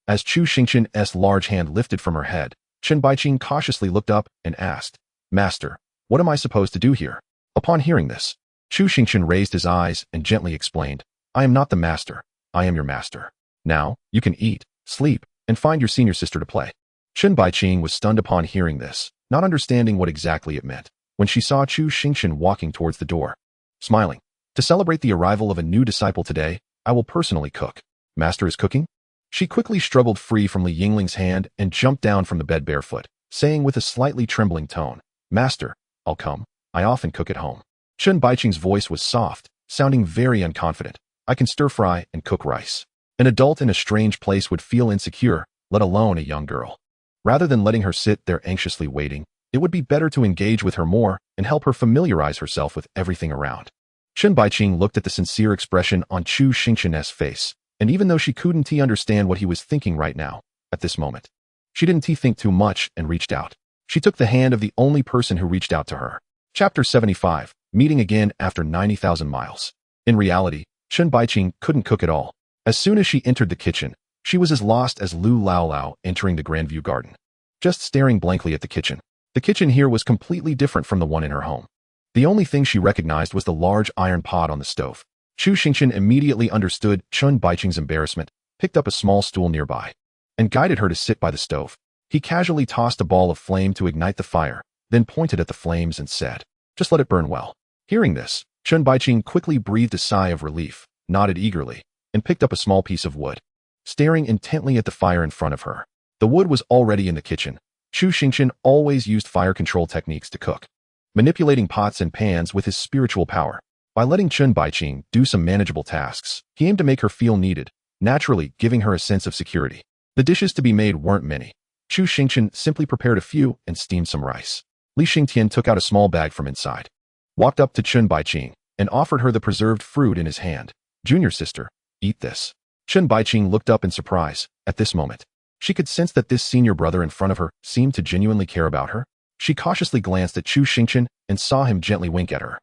As Chu Xingchen's large hand lifted from her head, Baiqing cautiously looked up and asked, "Master, what am I supposed to do here?" Upon hearing this, Chu Xingchen raised his eyes and gently explained, "I am not the master. I am your master. Now, you can eat, sleep, and find your senior sister to play." Baiqing was stunned upon hearing this, not understanding what exactly it meant, when she saw Chu Xingchen walking towards the door. Smiling, "To celebrate the arrival of a new disciple today, I will personally cook." "Master is cooking?" She quickly struggled free from Yingling's hand and jumped down from the bed barefoot, saying with a slightly trembling tone, "Master, I'll come. I often cook at home." Baiqing's voice was soft, sounding very unconfident. "I can stir-fry and cook rice." An adult in a strange place would feel insecure, let alone a young girl. Rather than letting her sit there anxiously waiting, it would be better to engage with her more and help her familiarize herself with everything around. Baiqing looked at the sincere expression on Chu Xingchen's face, and even though she couldn't understand what he was thinking right now, at this moment, she didn't think too much and reached out. She took the hand of the only person who reached out to her. Chapter 75, Meeting Again After 90,000 Miles. In reality, Baiqing couldn't cook at all. As soon as she entered the kitchen, she was as lost as Lu Lao entering the Grandview Garden. Just staring blankly at the kitchen. The kitchen here was completely different from the one in her home. The only thing she recognized was the large iron pot on the stove. Chu Xingchen immediately understood Baiqing's embarrassment, picked up a small stool nearby, and guided her to sit by the stove. He casually tossed a ball of flame to ignite the fire, then pointed at the flames and said, "Just let it burn well." Hearing this, Baiqing quickly breathed a sigh of relief, nodded eagerly, and picked up a small piece of wood. staring intently at the fire in front of her. The wood was already in the kitchen. Chu Xingchen always used fire control techniques to cook, manipulating pots and pans with his spiritual power. By letting Chun Baiqing do some manageable tasks, he aimed to make her feel needed, naturally giving her a sense of security. The dishes to be made weren't many. Chu Xingchen simply prepared a few and steamed some rice. Xingtian took out a small bag from inside, walked up to Chun Baiqing, and offered her the preserved fruit in his hand. Junior sister, eat this. Chun Baiqing looked up in surprise. At this moment, she could sense that this senior brother in front of her seemed to genuinely care about her. She cautiously glanced at Chu Xingchen and saw him gently wink at her.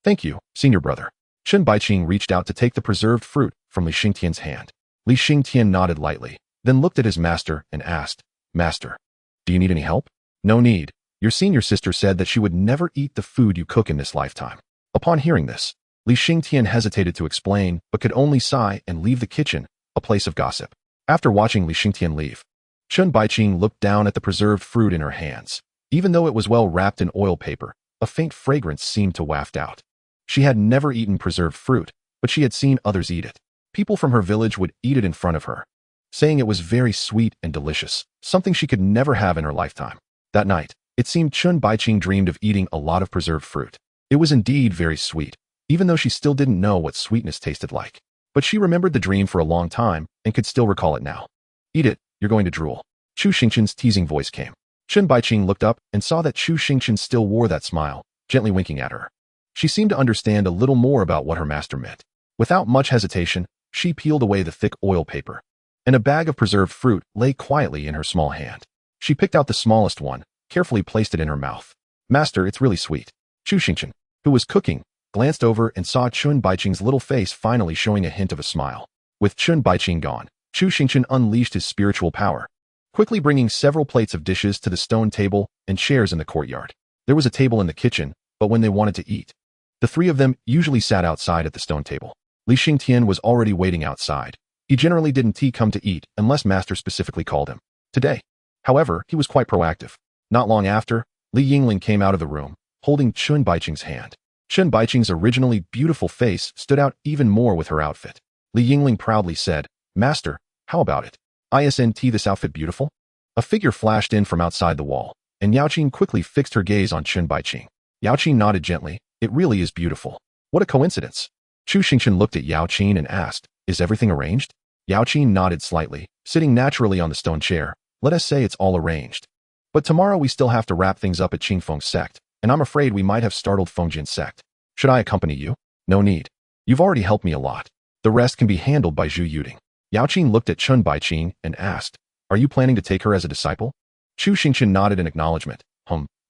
Thank you, senior brother. Chun Baiqing reached out to take the preserved fruit from Xingtian's hand. Xingtian nodded lightly, then looked at his master and asked, Master, do you need any help? No need. Your senior sister said that she would never eat the food you cook in this lifetime. Upon hearing this, Xingtian hesitated to explain, but could only sigh and leave the kitchen, a place of gossip. After watching Xingtian leave, Chun Baiqing looked down at the preserved fruit in her hands. Even though it was well wrapped in oil paper, a faint fragrance seemed to waft out. She had never eaten preserved fruit, but she had seen others eat it. People from her village would eat it in front of her, saying it was very sweet and delicious, something she could never have in her lifetime. That night, it seemed Chun Baiqing dreamed of eating a lot of preserved fruit. It was indeed very sweet, even though she still didn't know what sweetness tasted like. But she remembered the dream for a long time and could still recall it now. Eat it, you're going to drool. Chu Xingchen's teasing voice came. Chun Baiqing looked up and saw that Chu Xingchen still wore that smile, gently winking at her. She seemed to understand a little more about what her master meant. Without much hesitation, she peeled away the thick oil paper, and a bag of preserved fruit lay quietly in her small hand. She picked out the smallest one, carefully placed it in her mouth. Master, it's really sweet. Chu Xingchen, who was cooking, glanced over and saw Chun Baiqing's little face finally showing a hint of a smile. With Chun Baiqing gone, Chu Xingchen unleashed his spiritual power, quickly bringing several plates of dishes to the stone table and chairs in the courtyard. There was a table in the kitchen, but when they wanted to eat, the three of them usually sat outside at the stone table. Xingtian was already waiting outside. He generally didn't come to eat unless master specifically called him. Today, however, he was quite proactive. Not long after, Yingling came out of the room, holding Chun Baiqing's hand. Chun Baiqing's originally beautiful face stood out even more with her outfit. Yingling proudly said, Master, how about it? Isn't this outfit beautiful? A figure flashed in from outside the wall, and Yaoqing quickly fixed her gaze on Chun Baiqing. Yaoqing nodded gently. It really is beautiful. What a coincidence. Chu Xingchen looked at Yaoqing and asked, Is everything arranged? Yaoqing nodded slightly, sitting naturally on the stone chair. Let us say it's all arranged. But tomorrow we still have to wrap things up at Qingfeng's sect, and I'm afraid we might have startled Fengjin's sect. Should I accompany you? No need. You've already helped me a lot. The rest can be handled by Zhu Yuding. Yaoqing looked at Chun Baiqing and asked, Are you planning to take her as a disciple? Chu Xingchen nodded in acknowledgement.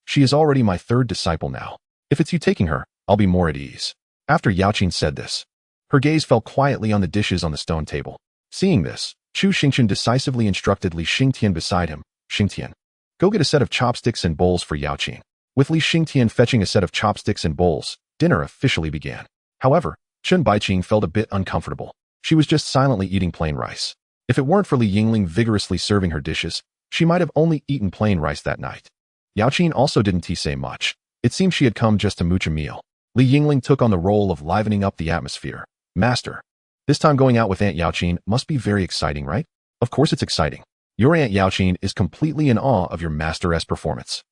She is already my third disciple now. If it's you taking her, I'll be more at ease. After Yaoqing said this, her gaze fell quietly on the dishes on the stone table. Seeing this, Chu Xingchen decisively instructed Xingtian beside him, Xingtian, go get a set of chopsticks and bowls for Yaoqing. With Xingtian fetching a set of chopsticks and bowls, dinner officially began. However, Chun Baiqing felt a bit uncomfortable. She was just silently eating plain rice. If it weren't for Yingling vigorously serving her dishes, she might have only eaten plain rice that night. Yaoqing also didn't say much. It seemed she had come just to mooch a meal. Yingling took on the role of livening up the atmosphere. Master, this time going out with Aunt Yaoqing must be very exciting, right? Of course it's exciting. Your Aunt Yaoqing is completely in awe of your master's performance.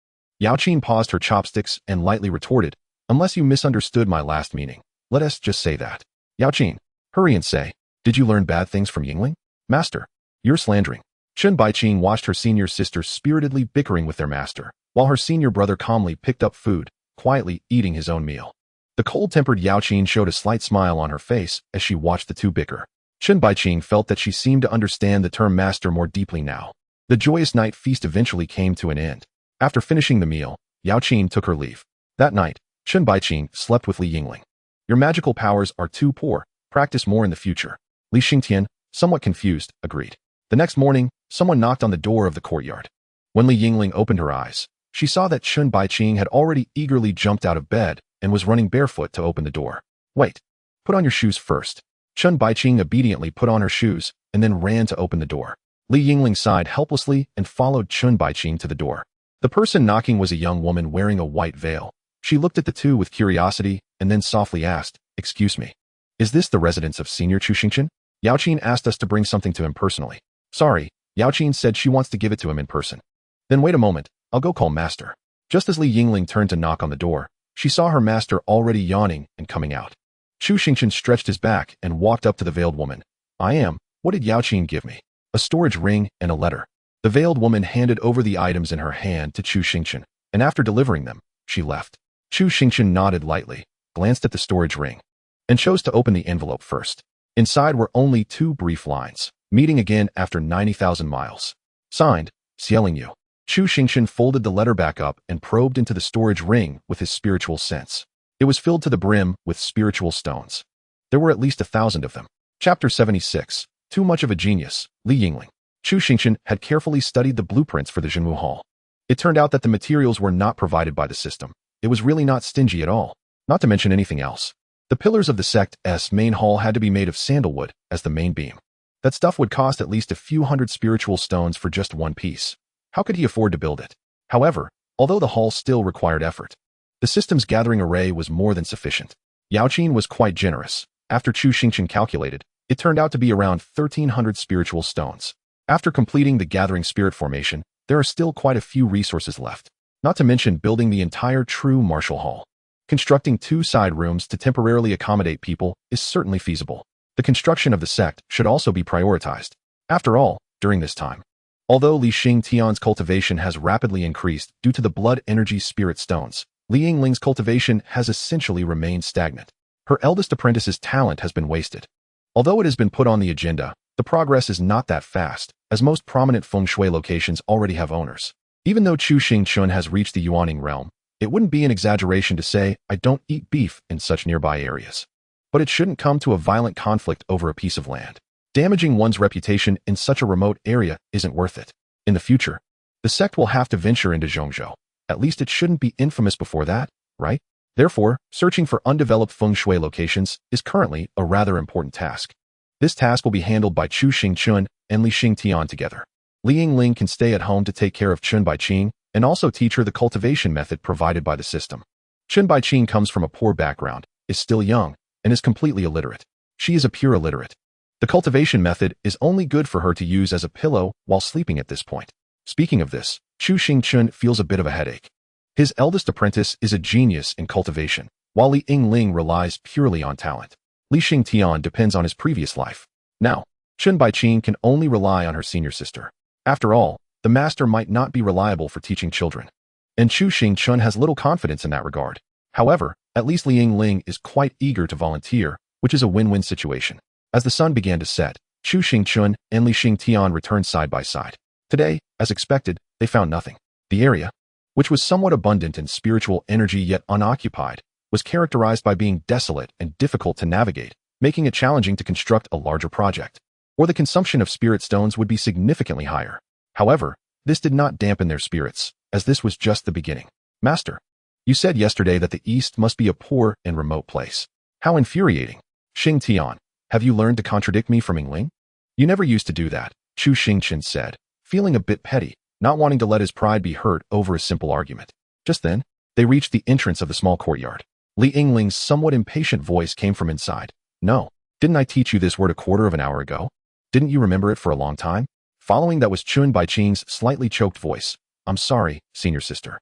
Yaoqing paused her chopsticks and lightly retorted, Unless you misunderstood my last meaning, let us just say that. Yaoqing, hurry and say, did you learn bad things from Yingling? Master, you're slandering. Chun Baiqing watched her senior sister spiritedly bickering with their master, while her senior brother calmly picked up food, quietly eating his own meal. The cold-tempered Yaoqing showed a slight smile on her face as she watched the two bicker. Chun Baiqing felt that she seemed to understand the term master more deeply now. The joyous night feast eventually came to an end. After finishing the meal, Yaoqing took her leave. That night, Chun Baiqing slept with Yingling. Your magical powers are too poor. Practice more in the future. Xingtian, somewhat confused, agreed. The next morning, someone knocked on the door of the courtyard. When Yingling opened her eyes, she saw that Chun Baiqing had already eagerly jumped out of bed and was running barefoot to open the door. Wait, put on your shoes first. Chun Baiqing obediently put on her shoes and then ran to open the door. Yingling sighed helplessly and followed Chun Baiqing to the door. The person knocking was a young woman wearing a white veil. She looked at the two with curiosity and then softly asked, Excuse me, is this the residence of Senior Chu Xingchen? Yaoqin asked us to bring something to him personally. Sorry, Yaoqin said she wants to give it to him in person. Then wait a moment, I'll go call master. Just as Li Yingling turned to knock on the door, she saw her master already yawning and coming out. Chu Xingchen stretched his back and walked up to the veiled woman. What did Yaoqin give me? A storage ring and a letter. The veiled woman handed over the items in her hand to Chu Xingchen, and after delivering them, she left. Chu Xingchen nodded lightly, glanced at the storage ring, and chose to open the envelope first. Inside were only 2 brief lines. Meeting again after 90,000 miles. Signed, Xianxiaaudiobooks. Chu Xingchen folded the letter back up and probed into the storage ring with his spiritual sense. It was filled to the brim with spiritual stones. There were at least 1,000 of them. Chapter 76. Too much of a genius, Li Yingling. Chu Xingchen had carefully studied the blueprints for the Zhenwu Hall. It turned out that the materials were not provided by the system. It was really not stingy at all, not to mention anything else. The pillars of the Sect's main hall had to be made of sandalwood as the main beam. That stuff would cost at least a few hundred spiritual stones for just one piece. How could he afford to build it? However, although the hall still required effort, the system's gathering array was more than sufficient. Yaoqin was quite generous. After Chu Xingchen calculated, it turned out to be around 1,300 spiritual stones. After completing the gathering spirit formation, there are still quite a few resources left, not to mention building the entire true martial hall. Constructing 2 side rooms to temporarily accommodate people is certainly feasible. The construction of the sect should also be prioritized. After all, during this time, although Li Xingtian's cultivation has rapidly increased due to the blood energy spirit stones, Li Yingling's cultivation has essentially remained stagnant. Her eldest apprentice's talent has been wasted. Although it has been put on the agenda, the progress is not that fast, as most prominent feng shui locations already have owners. Even though Chu Xingchen has reached the Yuaning realm, it wouldn't be an exaggeration to say, I don't eat beef in such nearby areas. But it shouldn't come to a violent conflict over a piece of land. Damaging one's reputation in such a remote area isn't worth it. In the future, the sect will have to venture into Zhongzhou. At least it shouldn't be infamous before that, right? Therefore, searching for undeveloped feng shui locations is currently a rather important task. This task will be handled by Chu Xingchen and Li Xingtian together. Li Yingling can stay at home to take care of Chun Baiqing and also teach her the cultivation method provided by the system. Chun Baiqing comes from a poor background, is still young, and is completely illiterate. She is a pure illiterate. The cultivation method is only good for her to use as a pillow while sleeping at this point. Speaking of this, Chu Xingchen feels a bit of a headache. His eldest apprentice is a genius in cultivation, while Li Yingling relies purely on talent. Li Xingtian depends on his previous life. Now, Chun Baiqing can only rely on her senior sister. After all, the master might not be reliable for teaching children. And Chu Xingchen has little confidence in that regard. However, at least Li Yingling is quite eager to volunteer, which is a win-win situation. As the sun began to set, Chu Xingchen and Li Xingtian returned side by side. Today, as expected, they found nothing. The area, which was somewhat abundant in spiritual energy yet unoccupied, was characterized by being desolate and difficult to navigate, making it challenging to construct a larger project. Or the consumption of spirit stones would be significantly higher. However, this did not dampen their spirits, as this was just the beginning. Master, you said yesterday that the East must be a poor and remote place. How infuriating. Xingtian, have you learned to contradict me from Yingling? You never used to do that, Chu Xingchen said, feeling a bit petty, not wanting to let his pride be hurt over a simple argument. Just then, they reached the entrance of the small courtyard. Li Yingling's somewhat impatient voice came from inside. No, didn't I teach you this word a quarter of an hour ago? Didn't you remember it for a long time? Following that was Chun Baiqing's slightly choked voice. I'm sorry, senior sister.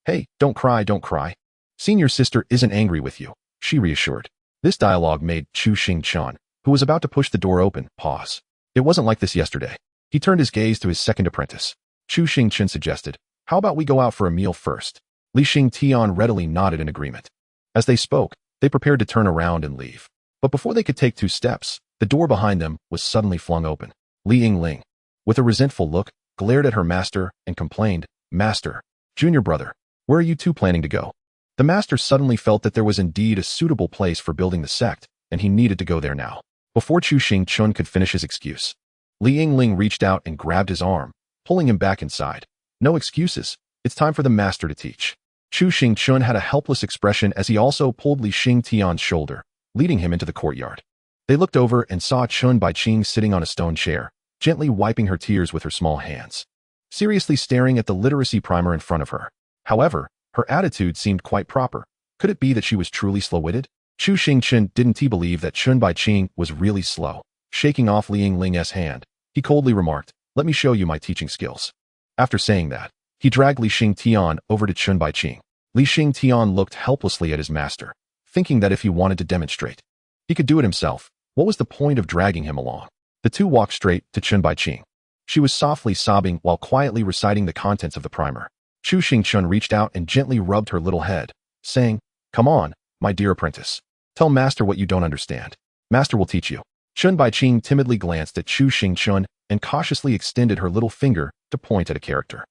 Hey, don't cry. Senior sister isn't angry with you, she reassured. This dialogue made Chu Xingchen, who was about to push the door open, pause. It wasn't like this yesterday. He turned his gaze to his second apprentice. Chu Xingchen suggested, how about we go out for a meal first? Li Xingtian readily nodded in agreement. As they spoke, they prepared to turn around and leave. But before they could take 2 steps, the door behind them was suddenly flung open. Li Yingling, with a resentful look, glared at her master and complained, Master, junior brother, where are you 2 planning to go? The master suddenly felt that there was indeed a suitable place for building the sect, and he needed to go there now. Before Chu Xingchen could finish his excuse, Li Yingling reached out and grabbed his arm, pulling him back inside. No excuses. It's time for the master to teach. Chu Xingchen had a helpless expression as he also pulled Li Xingtian's shoulder, leading him into the courtyard. They looked over and saw Chun Baiqing sitting on a stone chair, gently wiping her tears with her small hands, seriously staring at the literacy primer in front of her. However, her attitude seemed quite proper. Could it be that she was truly slow-witted? Chu Xingchen didn't believe that Chun Baiqing was really slow. Shaking off Li Yingling's hand, he coldly remarked, "Let me show you my teaching skills." After saying that, he dragged Li Xingtian over to Chun Baiqing. Li Xingtian looked helplessly at his master, thinking that if he wanted to demonstrate, he could do it himself. What was the point of dragging him along? The two walked straight to Chun Baiqing. She was softly sobbing while quietly reciting the contents of the primer. Chu Xingchen reached out and gently rubbed her little head, saying, "Come on, my dear apprentice. Tell Master what you don't understand. Master will teach you." Chun Baiqing timidly glanced at Chu Xingchen and cautiously extended her little finger to point at a character.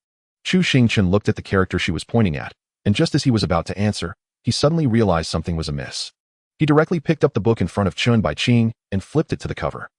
Chu Xingchen looked at the character she was pointing at, and just as he was about to answer, he suddenly realized something was amiss. He directly picked up the book in front of Chun Baiqing and flipped it to the cover.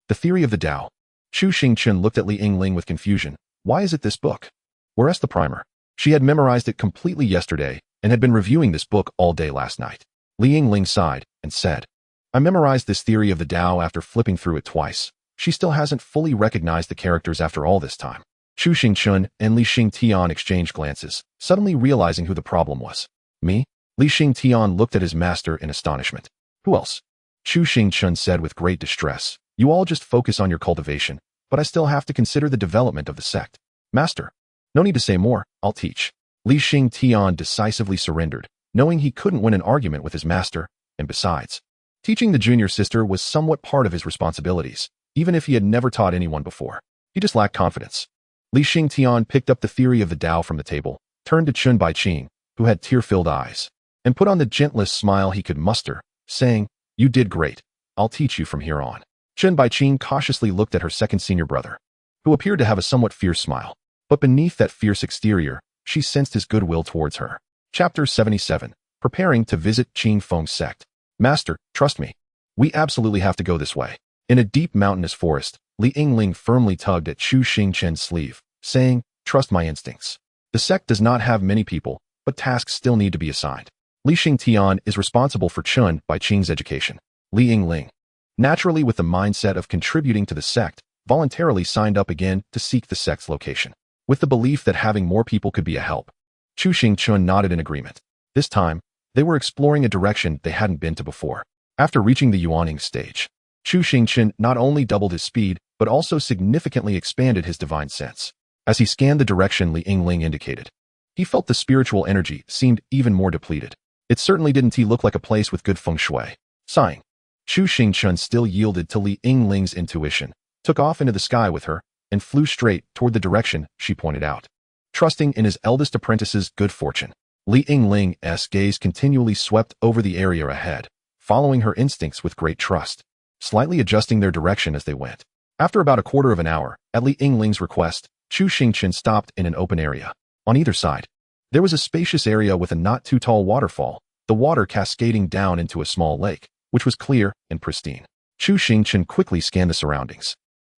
The Theory of the Tao. Chu Xingchen looked at Li Yingling with confusion. Why is it this book? Where's the primer? She had memorized it completely yesterday and had been reviewing this book all day last night. Li Yingling sighed and said, "I memorized this Theory of the Tao after flipping through it twice." She still hasn't fully recognized the characters after all this time. Chu Xingchen and Li Xingtian exchanged glances, suddenly realizing who the problem was. Me? Li Xingtian looked at his master in astonishment. Who else? Chu Xingchen said with great distress. You all just focus on your cultivation, but I still have to consider the development of the sect. Master, no need to say more, I'll teach. Li Xingtian decisively surrendered, knowing he couldn't win an argument with his master, and besides, teaching the junior sister was somewhat part of his responsibilities, even if he had never taught anyone before. He just lacked confidence. Li Xingtian picked up the Theory of the Tao from the table, turned to Chun Baiqing, who had tear-filled eyes, and put on the gentlest smile he could muster, saying, "You did great. I'll teach you from here on." Chun Baiqing cautiously looked at her second senior brother, who appeared to have a somewhat fierce smile, but beneath that fierce exterior, she sensed his goodwill towards her. Chapter 77. Preparing to visit Qing Feng's sect. Master, trust me. We absolutely have to go this way. In a deep mountainous forest, Li Yingling firmly tugged at Chu Xingchen's sleeve, saying, "Trust my instincts. The sect does not have many people, but tasks still need to be assigned. Li Xingtian is responsible for Chun Baiqing's education. Li Yingling, naturally with the mindset of contributing to the sect, voluntarily signed up again to seek the sect's location, with the belief that having more people could be a help. Chu Xingchen nodded in agreement. This time, they were exploring a direction they hadn't been to before. After reaching the yuaning stage, Chu Xingchen not only doubled his speed, but also significantly expanded his divine sense. As he scanned the direction Li Yingling indicated, he felt the spiritual energy seemed even more depleted. It certainly didn't look like a place with good feng shui. Sighing, Chu Xingchen still yielded to Li Yingling's intuition, took off into the sky with her, and flew straight toward the direction she pointed out. Trusting in his eldest apprentice's good fortune, Li Yingling's gaze continually swept over the area ahead, following her instincts with great trust, slightly adjusting their direction as they went. After about a quarter of an hour, at Li Yingling's request, Chu Xingchen stopped in an open area. On either side, there was a spacious area with a not-too-tall waterfall, the water cascading down into a small lake, which was clear and pristine. Chu Xingchen quickly scanned the surroundings.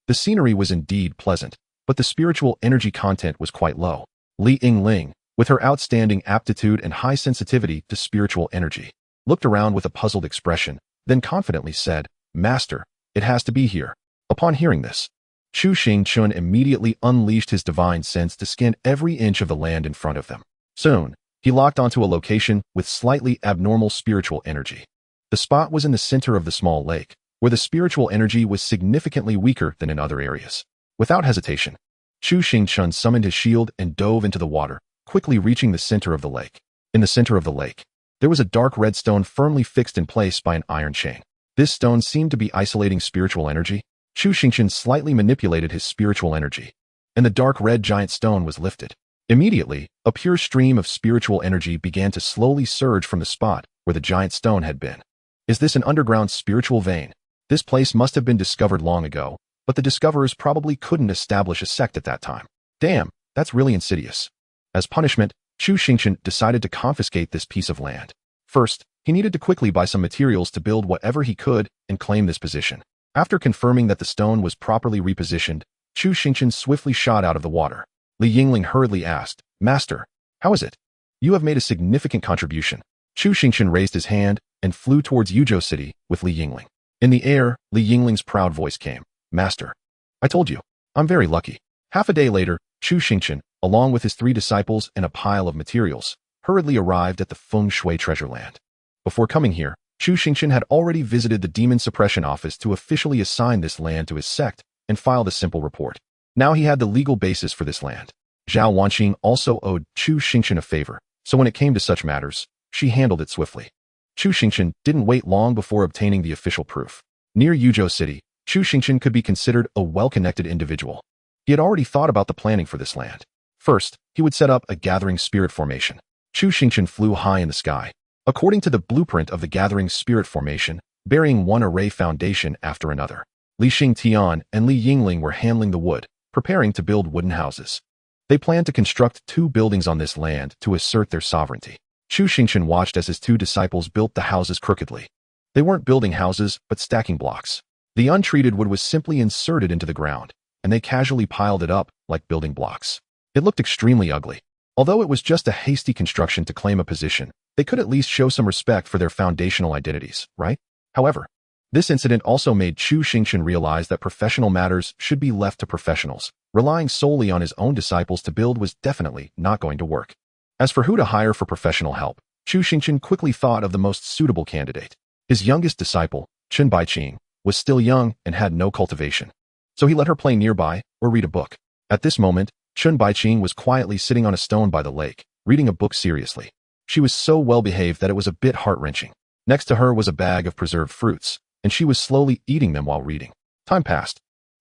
The scenery was indeed pleasant, but the spiritual energy content was quite low. Li Yingling, with her outstanding aptitude and high sensitivity to spiritual energy, looked around with a puzzled expression, then confidently said, "Master, it has to be here." Upon hearing this, Chu Xingchen immediately unleashed his divine sense to scan every inch of the land in front of them. Soon, he locked onto a location with slightly abnormal spiritual energy. The spot was in the center of the small lake, where the spiritual energy was significantly weaker than in other areas. Without hesitation, Chu Xingchen summoned his shield and dove into the water, quickly reaching the center of the lake. In the center of the lake, there was a dark red stone firmly fixed in place by an iron chain. This stone seemed to be isolating spiritual energy. Chu Xingchen slightly manipulated his spiritual energy, and the dark red giant stone was lifted. Immediately, a pure stream of spiritual energy began to slowly surge from the spot where the giant stone had been. Is this an underground spiritual vein? This place must have been discovered long ago, but the discoverers probably couldn't establish a sect at that time. Damn, that's really insidious. As punishment, Chu Xingchen decided to confiscate this piece of land. First, he needed to quickly buy some materials to build whatever he could and claim this position. After confirming that the stone was properly repositioned, Chu Xingchen swiftly shot out of the water. Li Yingling hurriedly asked, "Master, how is it? You have made a significant contribution." Chu Xingchen raised his hand and flew towards Yuzhou City with Li Yingling. In the air, Li Yingling's proud voice came, "Master, I told you, I'm very lucky." Half a day later, Chu Xingchen, along with his 3 disciples and a pile of materials, hurriedly arrived at the Feng Shui treasure land. Before coming here, Chu Xingchen had already visited the Demon Suppression Office to officially assign this land to his sect and file the simple report. Now he had the legal basis for this land. Zhao Wanqing also owed Chu Xingchen a favor, so when it came to such matters, she handled it swiftly. Chu Xingchen didn't wait long before obtaining the official proof. Near Yuzhou City, Chu Xingchen could be considered a well-connected individual. He had already thought about the planning for this land. First, he would set up a gathering spirit formation. Chu Xingchen flew high in the sky, according to the blueprint of the gathering spirit formation, burying one array foundation after another. Li Xingtian and Li Yingling were handling the wood, preparing to build wooden houses. They planned to construct 2 buildings on this land to assert their sovereignty. Chu Xingchen watched as his 2 disciples built the houses crookedly. They weren't building houses, but stacking blocks. The untreated wood was simply inserted into the ground, and they casually piled it up like building blocks. It looked extremely ugly. Although it was just a hasty construction to claim a position, they could at least show some respect for their foundational identities, right? However, this incident also made Chu Xingchen realize that professional matters should be left to professionals. Relying solely on his own disciples to build was definitely not going to work. As for who to hire for professional help, Chu Xingchen quickly thought of the most suitable candidate. His youngest disciple, Xinbaiqing, was still young and had no cultivation. So he let her play nearby or read a book. At this moment, Xinbaiqing was quietly sitting on a stone by the lake, reading a book seriously. She was so well-behaved that it was a bit heart-wrenching. Next to her was a bag of preserved fruits, and she was slowly eating them while reading. Time passed,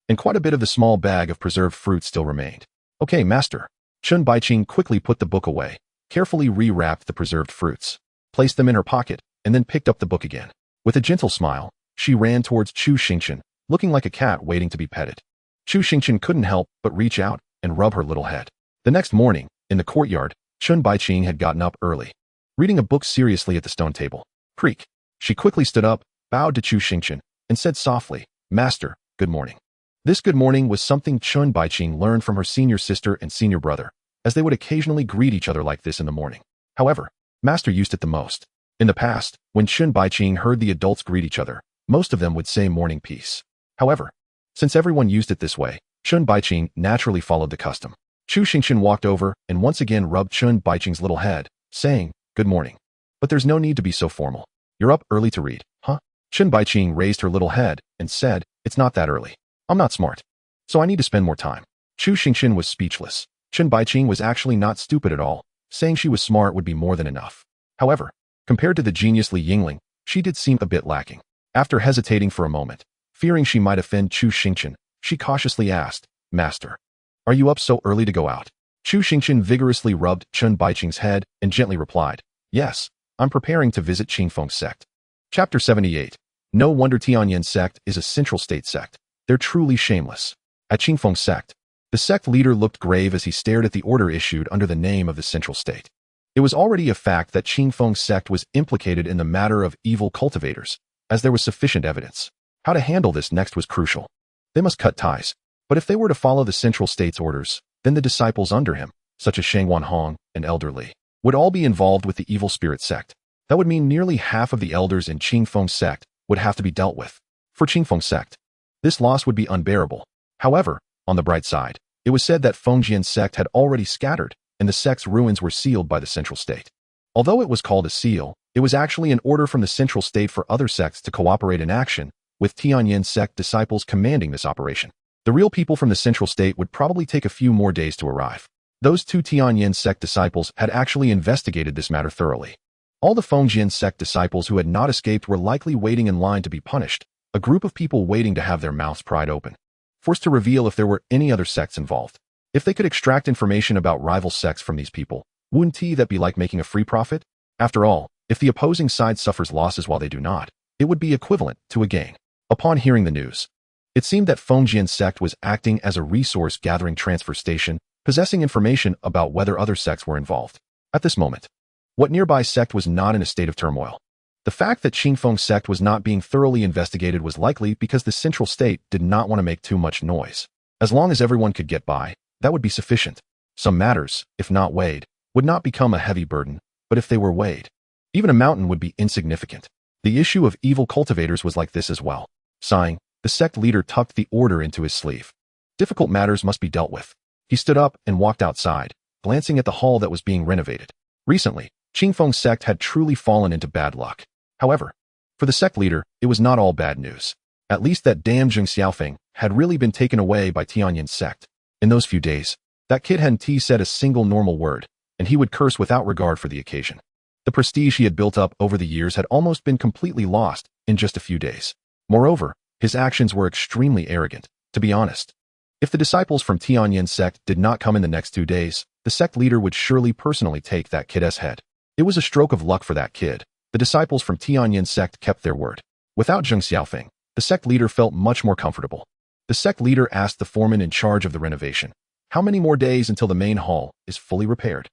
and quite a bit of the small bag of preserved fruit still remained. Okay, master. Xinbaiqing quickly put the book away, carefully rewrapped the preserved fruits, placed them in her pocket, and then picked up the book again. With a gentle smile, she ran towards Chu Xingchen, looking like a cat waiting to be petted. Chu Xingchen couldn't help but reach out and rub her little head. The next morning, in the courtyard, Xinbaiqing had gotten up early, reading a book seriously at the stone table. Creak. She quickly stood up, bowed to Chu Xingchen, and said softly, "Master, good morning." This good morning was something Xinbaiqing learned from her senior sister and senior brother, as they would occasionally greet each other like this in the morning. However, Master used it the most. In the past, when Xinbaiqing heard the adults greet each other, most of them would say morning peace. However, since everyone used it this way, Xinbaiqing naturally followed the custom. Chu Xingchen walked over and once again rubbed Xinbaiqing's little head, saying, "Good morning. But there's no need to be so formal. You're up early to read, huh?" Xinbaiqing raised her little head and said, "It's not that early. I'm not smart, so I need to spend more time." Chu Xingchen was speechless. Xinbaiqing was actually not stupid at all. Saying she was smart would be more than enough. However, compared to the genius Li Yingling, she did seem a bit lacking. After hesitating for a moment, fearing she might offend Chu Xingchen, she cautiously asked, "Master, are you up so early to go out?" Chu Xingchen vigorously rubbed Xinbaiqing's head and gently replied, "Yes, I'm preparing to visit Qingfeng's sect." Chapter 78. No wonder Tianyan sect is a central state sect. They're truly shameless. At Qingfeng's sect, the sect leader looked grave as he stared at the order issued under the name of the central state. It was already a fact that Qingfeng's sect was implicated in the matter of evil cultivators, as there was sufficient evidence. How to handle this next was crucial. They must cut ties. But if they were to follow the central state's orders, then the disciples under him, such as Shang Wanhong and Elder Li, would all be involved with the evil spirit sect. That would mean nearly half of the elders in Qingfeng's sect would have to be dealt with. For Qingfeng's sect, this loss would be unbearable. However, on the bright side, it was said that Fengjian's sect had already scattered, and the sect's ruins were sealed by the central state. Although it was called a seal, it was actually an order from the central state for other sects to cooperate in action, with Tianyan sect disciples commanding this operation. The real people from the central state would probably take a few more days to arrive. Those 2 Tianyan sect disciples had actually investigated this matter thoroughly. All the Fengjian sect disciples who had not escaped were likely waiting in line to be punished, a group of people waiting to have their mouths pried open, forced to reveal if there were any other sects involved. If they could extract information about rival sects from these people, wouldn't that be like making a free profit? After all, if the opposing side suffers losses while they do not, it would be equivalent to a gain. Upon hearing the news, it seemed that Fengjian sect was acting as a resource-gathering transfer station, possessing information about whether other sects were involved. At this moment, what nearby sect was not in a state of turmoil? The fact that Qingfeng sect was not being thoroughly investigated was likely because the central state did not want to make too much noise. As long as everyone could get by, that would be sufficient. Some matters, if not weighed, would not become a heavy burden, but if they were weighed, even a mountain would be insignificant. The issue of evil cultivators was like this as well. Sighing, the sect leader tucked the order into his sleeve. Difficult matters must be dealt with. He stood up and walked outside, glancing at the hall that was being renovated. Recently, Qingfeng sect had truly fallen into bad luck. However, For the sect leader, it was not all bad news. At least that damn Zheng Xiaofeng had really been taken away by Tianyan's sect. In those few days, that kid hadn't said a single normal word, and he would curse without regard for the occasion. The prestige he had built up over the years had almost been completely lost in just a few days. Moreover, his actions were extremely arrogant, to be honest. If the disciples from Tianyan's sect did not come in the next 2 days, the sect leader would surely personally take that kid's head. It was a stroke of luck for that kid. The disciples from Tianyan's sect kept their word. Without Zheng Xiaofeng, the sect leader felt much more comfortable. The sect leader asked the foreman in charge of the renovation, how many more days until the main hall is fully repaired?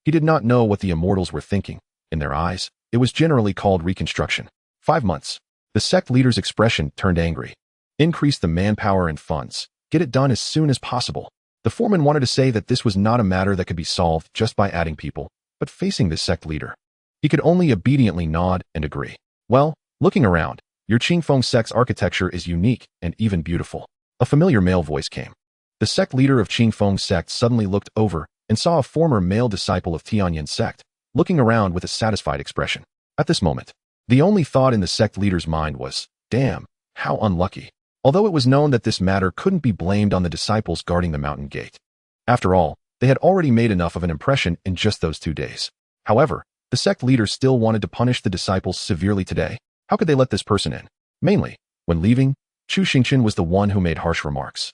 He did not know what the immortals were thinking. In their eyes, it was generally called reconstruction. 5 months. The sect leader's expression turned angry. Increase the manpower and funds. Get it done as soon as possible. The foreman wanted to say that this was not a matter that could be solved just by adding people, but facing this sect leader, he could only obediently nod and agree. Well, looking around, your Qingfeng sect's architecture is unique and even beautiful. A familiar male voice came. The sect leader of Qingfeng sect suddenly looked over and saw a former male disciple of Tianyan sect, looking around with a satisfied expression. At this moment, the only thought in the sect leader's mind was, damn, how unlucky. Although it was known that this matter couldn't be blamed on the disciples guarding the mountain gate. After all, they had already made enough of an impression in just those 2 days. However, the sect leader still wanted to punish the disciples severely today. How could they let this person in? Mainly, when leaving, Chu Xingchen was the one who made harsh remarks.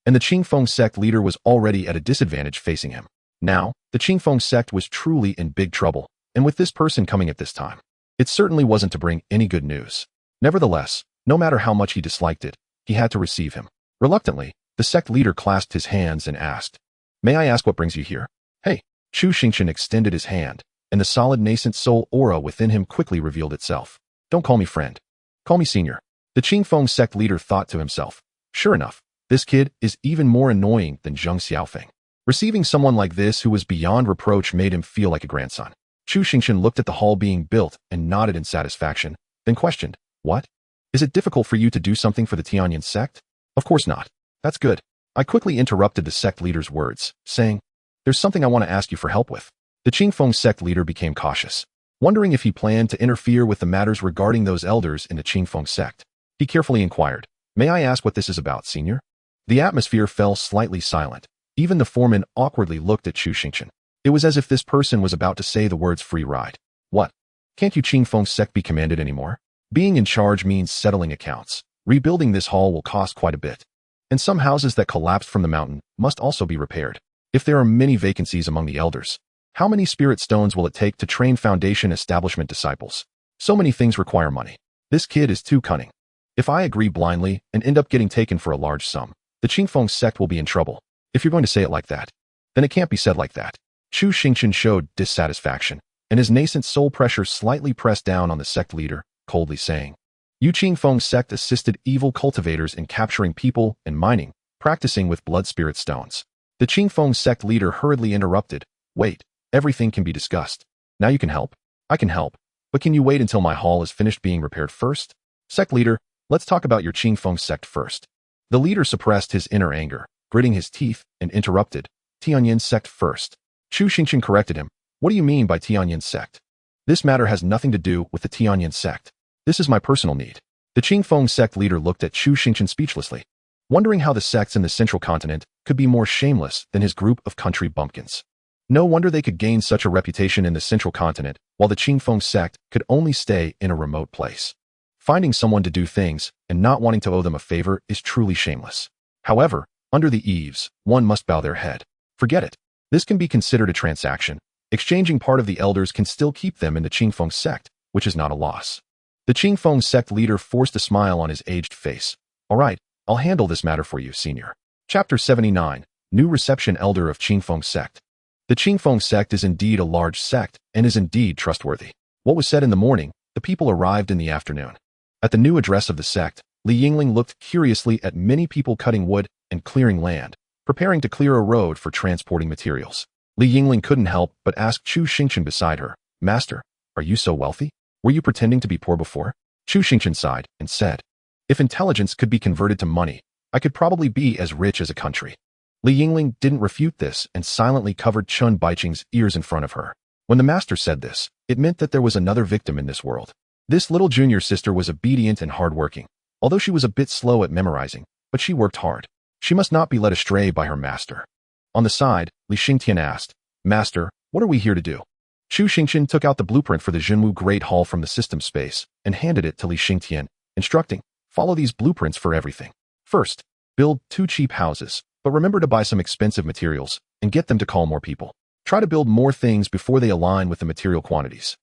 And the Qingfeng sect leader was already at a disadvantage facing him. Now, the Qingfeng sect was truly in big trouble, and with this person coming at this time, it certainly wasn't to bring any good news. Nevertheless, no matter how much he disliked it, he had to receive him. Reluctantly, the sect leader clasped his hands and asked, may I ask what brings you here? Hey, Chu Xingchen extended his hand, and the solid nascent soul aura within him quickly revealed itself. Don't call me friend. Call me senior. The Qingfeng sect leader thought to himself. Sure enough, this kid is even more annoying than Zheng Xiaofeng. Receiving someone like this who was beyond reproach made him feel like a grandson. Chu Xingchen looked at the hall being built and nodded in satisfaction, then questioned, what? Is it difficult for you to do something for the Tianyan sect? Of course not. That's good. I quickly interrupted the sect leader's words, saying, there's something I want to ask you for help with. The Qingfeng sect leader became cautious, wondering if he planned to interfere with the matters regarding those elders in the Qingfeng sect. He carefully inquired, may I ask what this is about, senior? The atmosphere fell slightly silent. Even the foreman awkwardly looked at Chu Xingchen. It was as if this person was about to say the words free ride. What? Can't you Qingfeng sect be commanded anymore? Being in charge means settling accounts. Rebuilding this hall will cost quite a bit. And some houses that collapsed from the mountain must also be repaired. If there are many vacancies among the elders, how many spirit stones will it take to train foundation establishment disciples? So many things require money. This kid is too cunning. If I agree blindly and end up getting taken for a large sum, the Qingfeng sect will be in trouble. If you're going to say it like that, then it can't be said like that. Chu Xingchen showed dissatisfaction, and his nascent soul pressure slightly pressed down on the sect leader, coldly saying, you Qingfeng sect assisted evil cultivators in capturing people and mining, practicing with blood spirit stones. The Qingfeng sect leader hurriedly interrupted, wait, everything can be discussed. Now you can help? I can help, but can you wait until my hall is finished being repaired first? Sect leader, let's talk about your Qingfeng sect first. The leader suppressed his inner anger, gritting his teeth, and interrupted, Tianyan sect first. Chu Xingchen corrected him, what do you mean by Tianyan sect? This matter has nothing to do with the Tianyan sect. This is my personal need. The Qingfeng sect leader looked at Chu Xingchen speechlessly, wondering how the sects in the central continent could be more shameless than his group of country bumpkins. No wonder they could gain such a reputation in the central continent, while the Qingfeng sect could only stay in a remote place. Finding someone to do things and not wanting to owe them a favor is truly shameless. However, under the eaves, one must bow their head. Forget it. This can be considered a transaction. Exchanging part of the elders can still keep them in the Qingfeng sect, which is not a loss. The Qingfeng sect leader forced a smile on his aged face. All right, I'll handle this matter for you, senior. Chapter 79, New Reception Elder of Qingfeng Sect. The Qingfeng sect is indeed a large sect and is indeed trustworthy. What was said in the morning, the people arrived in the afternoon. At the new address of the sect, Li Yingling looked curiously at many people cutting wood and clearing land, preparing to clear a road for transporting materials. Li Yingling couldn't help but ask Chu Xingchen beside her, Master, are you so wealthy? Were you pretending to be poor before? Chu Xingchen sighed and said, if intelligence could be converted to money, I could probably be as rich as a country. Li Yingling didn't refute this and silently covered Chun Baiqing's ears in front of her. When the master said this, it meant that there was another victim in this world. This little junior sister was obedient and hardworking, although she was a bit slow at memorizing, but she worked hard. She must not be led astray by her master. On the side, Xingtian asked, "Master, what are we here to do?" Chu Xingchen took out the blueprint for the Jinwu Great Hall from the system space and handed it to Xingtian, instructing, "Follow these blueprints for everything. First, build 2 cheap houses, but remember to buy some expensive materials and get them to call more people. Try to build more things before they align with the material quantities."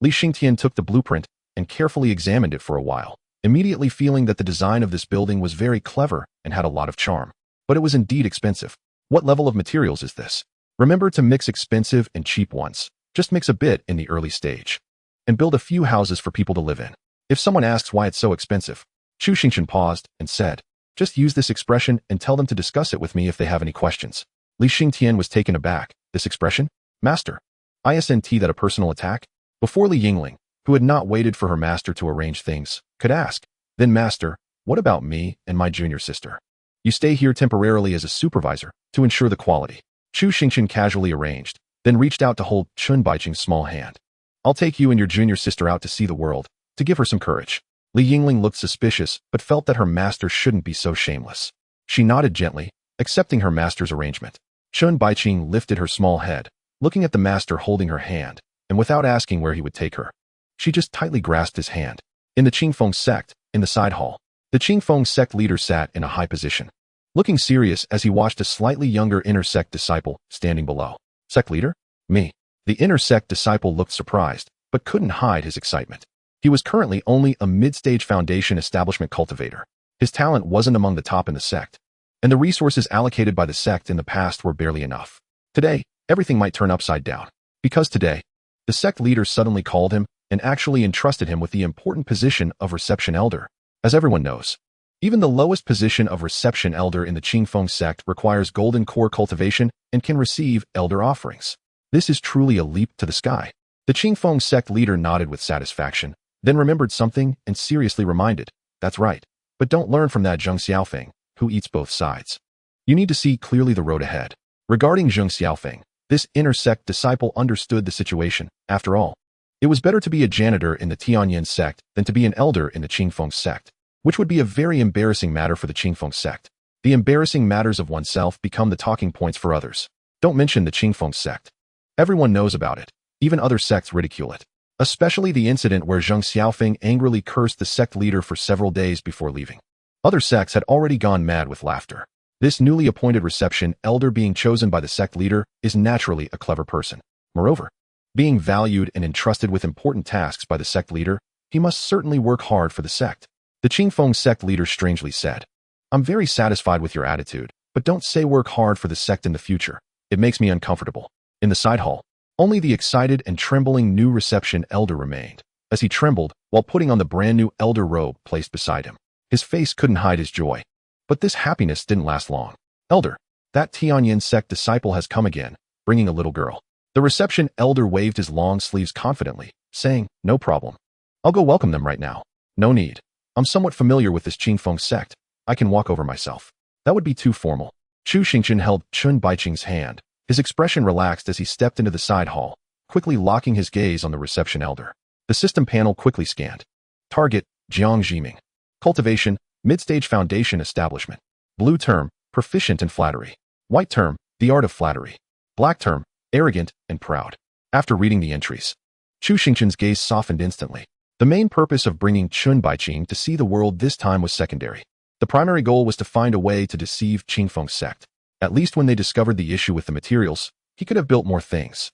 Xingtian took the blueprint and carefully examined it for a while, immediately feeling that the design of this building was very clever and had a lot of charm. But it was indeed expensive. What level of materials is this? Remember to mix expensive and cheap ones. Just mix a bit in the early stage. And build a few houses for people to live in. If someone asks why it's so expensive, Chu Xingchen paused and said, "Just use this expression and tell them to discuss it with me if they have any questions." Xingtian was taken aback. This expression? Master. Isn't that a personal attack? Before Yingling, who had not waited for her master to arrange things, could ask, "Then master, what about me and my junior sister? You stay here temporarily as a supervisor to ensure the quality." Chu Xingchen casually arranged, then reached out to hold Chunbaiqing's small hand. "I'll take you and your junior sister out to see the world, to give her some courage." Yingling looked suspicious, but felt that her master shouldn't be so shameless. She nodded gently, accepting her master's arrangement. Chunbaiqing lifted her small head, looking at the master holding her hand, and without asking where he would take her, she just tightly grasped his hand. In the Qingfeng sect, in the side hall, the Qingfeng sect leader sat in a high position, looking serious as he watched a slightly younger inner sect disciple standing below. "Sect leader? Me." The inner sect disciple looked surprised, but couldn't hide his excitement. He was currently only a mid-stage foundation establishment cultivator. His talent wasn't among the top in the sect, and the resources allocated by the sect in the past were barely enough. Today, everything might turn upside down. Because today, the sect leader suddenly called him and actually entrusted him with the important position of reception elder. As everyone knows, even the lowest position of reception elder in the Qingfeng sect requires golden core cultivation and can receive elder offerings. This is truly a leap to the sky. The Qingfeng sect leader nodded with satisfaction, then remembered something and seriously reminded, "That's right. But don't learn from that Xianxiafan, who eats both sides. You need to see clearly the road ahead." Regarding Xianxiafan, this inner sect disciple understood the situation. After all, it was better to be a janitor in the Tianyan sect than to be an elder in the Qingfeng sect, which would be a very embarrassing matter for the Qingfeng sect. The embarrassing matters of oneself become the talking points for others. Don't mention the Qingfeng sect. Everyone knows about it. Even other sects ridicule it. Especially the incident where Xianxiafan angrily cursed the sect leader for several days before leaving. Other sects had already gone mad with laughter. This newly appointed reception elder being chosen by the sect leader is naturally a clever person. Moreover, being valued and entrusted with important tasks by the sect leader, he must certainly work hard for the sect. The Qingfeng sect leader strangely said, "I'm very satisfied with your attitude, but don't say work hard for the sect in the future. It makes me uncomfortable." In the side hall, only the excited and trembling new reception elder remained, as he trembled while putting on the brand new elder robe placed beside him. His face couldn't hide his joy. But this happiness didn't last long. "Elder, that Tianyan sect disciple has come again, bringing a little girl." The reception elder waved his long sleeves confidently, saying, "No problem. I'll go welcome them right now." "No need. I'm somewhat familiar with this Qingfeng sect. I can walk over myself." That would be too formal. Chu Xingchen held Chunbaiqing's hand. His expression relaxed as he stepped into the side hall, quickly locking his gaze on the reception elder. The system panel quickly scanned. Target, Jiang. Cultivation, mid-stage foundation establishment. Blue term, proficient in flattery. White term, the art of flattery. Black term, arrogant and proud. After reading the entries, Chu Xingchen's gaze softened instantly. The main purpose of bringing Chunbaiqing to see the world this time was secondary. The primary goal was to find a way to deceive Qingfeng sect. At least when they discovered the issue with the materials, he could have built more things.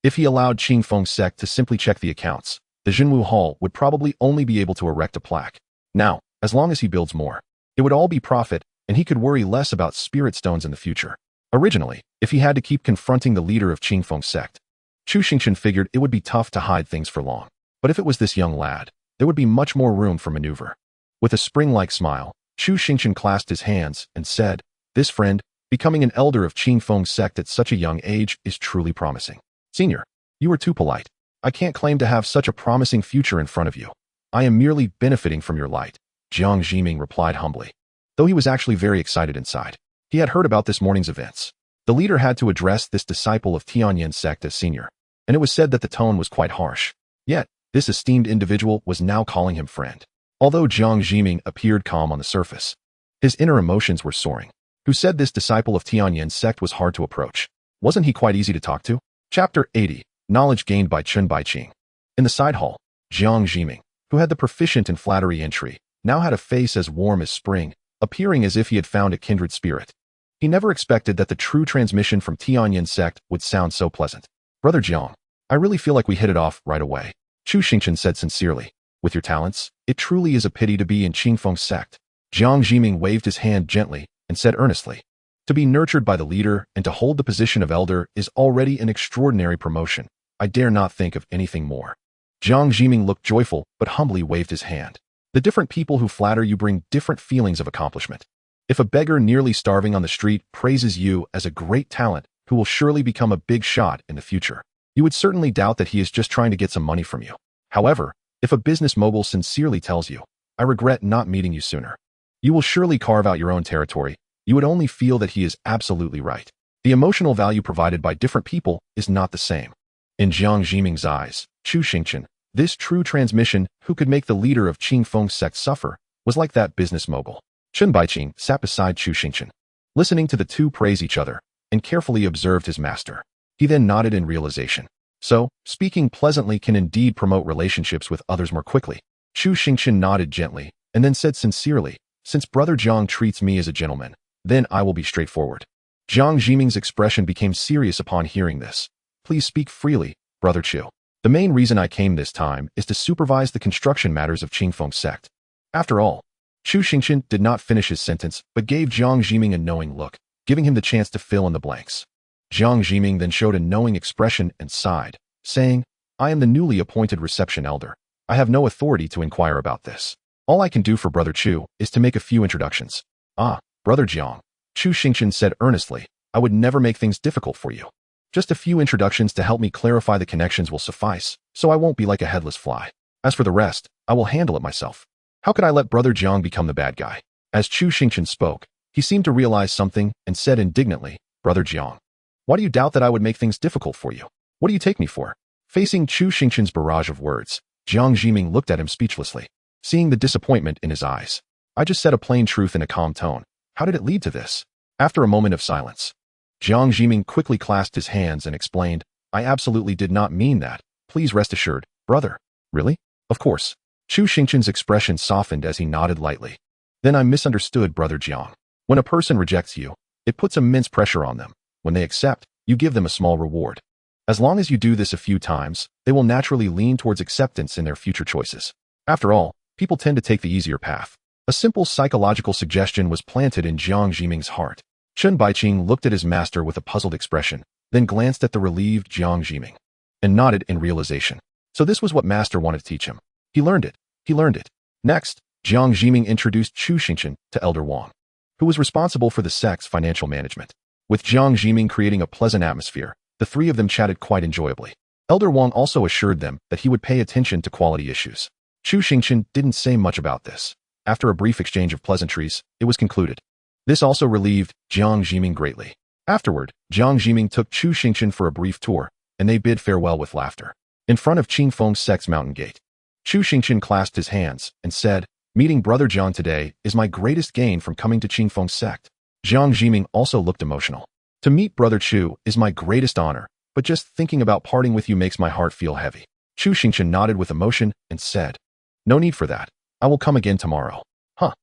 If he allowed Qingfeng sect to simply check the accounts, the Jinwu Hall would probably only be able to erect a plaque. Now, as long as he builds more, it would all be profit, and he could worry less about spirit stones in the future. Originally, if he had to keep confronting the leader of Qingfeng sect, Chu Xingchen figured it would be tough to hide things for long. But if it was this young lad, there would be much more room for maneuver. With a spring-like smile, Chu Xingchen clasped his hands and said, "This friend, becoming an elder of Qingfeng sect at such a young age is truly promising. Senior, you are too polite. I can't claim to have such a promising future in front of you. I am merely benefiting from your light," Jiang Zhiming replied humbly, though he was actually very excited inside. He had heard about this morning's events. The leader had to address this disciple of Tianyan sect as senior, and it was said that the tone was quite harsh. Yet, This esteemed individual was now calling him friend. Although Jiang Ximing appeared calm on the surface, his inner emotions were soaring. Who said this disciple of Tianyan's sect was hard to approach? Wasn't he quite easy to talk to? Chapter 80. Knowledge gained by Chen Baiqing. In the side hall, Jiang Ximing, who had the proficient in flattery entry, now had a face as warm as spring, appearing as if he had found a kindred spirit. He never expected that the true transmission from Tianyan's sect would sound so pleasant. Brother Jiang, I really feel like we hit it off right away. Chu Xingchen said sincerely. With your talents, it truly is a pity to be in Qingfeng's sect. Jiang Ximing waved his hand gently and said earnestly, to be nurtured by the leader and to hold the position of elder is already an extraordinary promotion. I dare not think of anything more. Jiang Ximing looked joyful but humbly waved his hand. The different people who flatter you bring different feelings of accomplishment. If a beggar nearly starving on the street praises you as a great talent who will surely become a big shot in the future, you would certainly doubt that he is just trying to get some money from you. However, if a business mogul sincerely tells you, I regret not meeting you sooner, you will surely carve out your own territory. You would only feel that he is absolutely right. The emotional value provided by different people is not the same. In Jiang Ximing's eyes, Chu Xingchen, this true transmission who could make the leader of Qingfeng's sect suffer, was like that business mogul. Chen Baiqing sat beside Chu Xingchen, listening to the two praise each other, and carefully observed his master. He then nodded in realization. So, speaking pleasantly can indeed promote relationships with others more quickly. Chu Xingchen nodded gently, and then said sincerely, since Brother Jiang treats me as a gentleman, then I will be straightforward. Jiang Ximing's expression became serious upon hearing this. Please speak freely, Brother Chu. The main reason I came this time is to supervise the construction matters of Qingfeng's sect. After all, Chu Xingchen did not finish his sentence but gave Jiang Ximing a knowing look, giving him the chance to fill in the blanks. Jiang Ximing then showed a knowing expression and sighed, saying, I am the newly appointed reception elder. I have no authority to inquire about this. All I can do for Brother Chu is to make a few introductions. Ah, Brother Jiang, Chu Xingchen said earnestly, I would never make things difficult for you. Just a few introductions to help me clarify the connections will suffice, so I won't be like a headless fly. As for the rest, I will handle it myself. How could I let Brother Jiang become the bad guy? As Chu Xingchen spoke, he seemed to realize something and said indignantly, Brother Jiang, why do you doubt that I would make things difficult for you? What do you take me for? Facing Chu Xingchen's barrage of words, Jiang Ximing looked at him speechlessly, seeing the disappointment in his eyes. I just said a plain truth in a calm tone. How did it lead to this? After a moment of silence, Jiang Ximing quickly clasped his hands and explained, I absolutely did not mean that. Please rest assured, brother. Really? Of course. Chu Xingchen's expression softened as he nodded lightly. Then I misunderstood, Brother Jiang. When a person rejects you, it puts immense pressure on them. When they accept, you give them a small reward. As long as you do this a few times, they will naturally lean towards acceptance in their future choices. After all, people tend to take the easier path. A simple psychological suggestion was planted in Jiang Ximing's heart. Chen Baiqing looked at his master with a puzzled expression, then glanced at the relieved Jiang Ximing, and nodded in realization. So this was what master wanted to teach him. He learned it. He learned it. Next, Jiang Ximing introduced Chu Xingchen to Elder Wang, who was responsible for the sect's financial management. With Jiang Ximing creating a pleasant atmosphere, the three of them chatted quite enjoyably. Elder Wang also assured them that he would pay attention to quality issues. Chu Xingchen didn't say much about this. After a brief exchange of pleasantries, it was concluded. This also relieved Jiang Ximing greatly. Afterward, Jiang Ximing took Chu Xingchen for a brief tour, and they bid farewell with laughter. In front of Qingfeng's sect's mountain gate, Chu Xingchen clasped his hands and said, meeting Brother Jiang today is my greatest gain from coming to Qingfeng's sect. Jiang Ximing also looked emotional. To meet Brother Chu is my greatest honor, but just thinking about parting with you makes my heart feel heavy. Chu Xingchen nodded with emotion and said, no need for that. I will come again tomorrow. Huh.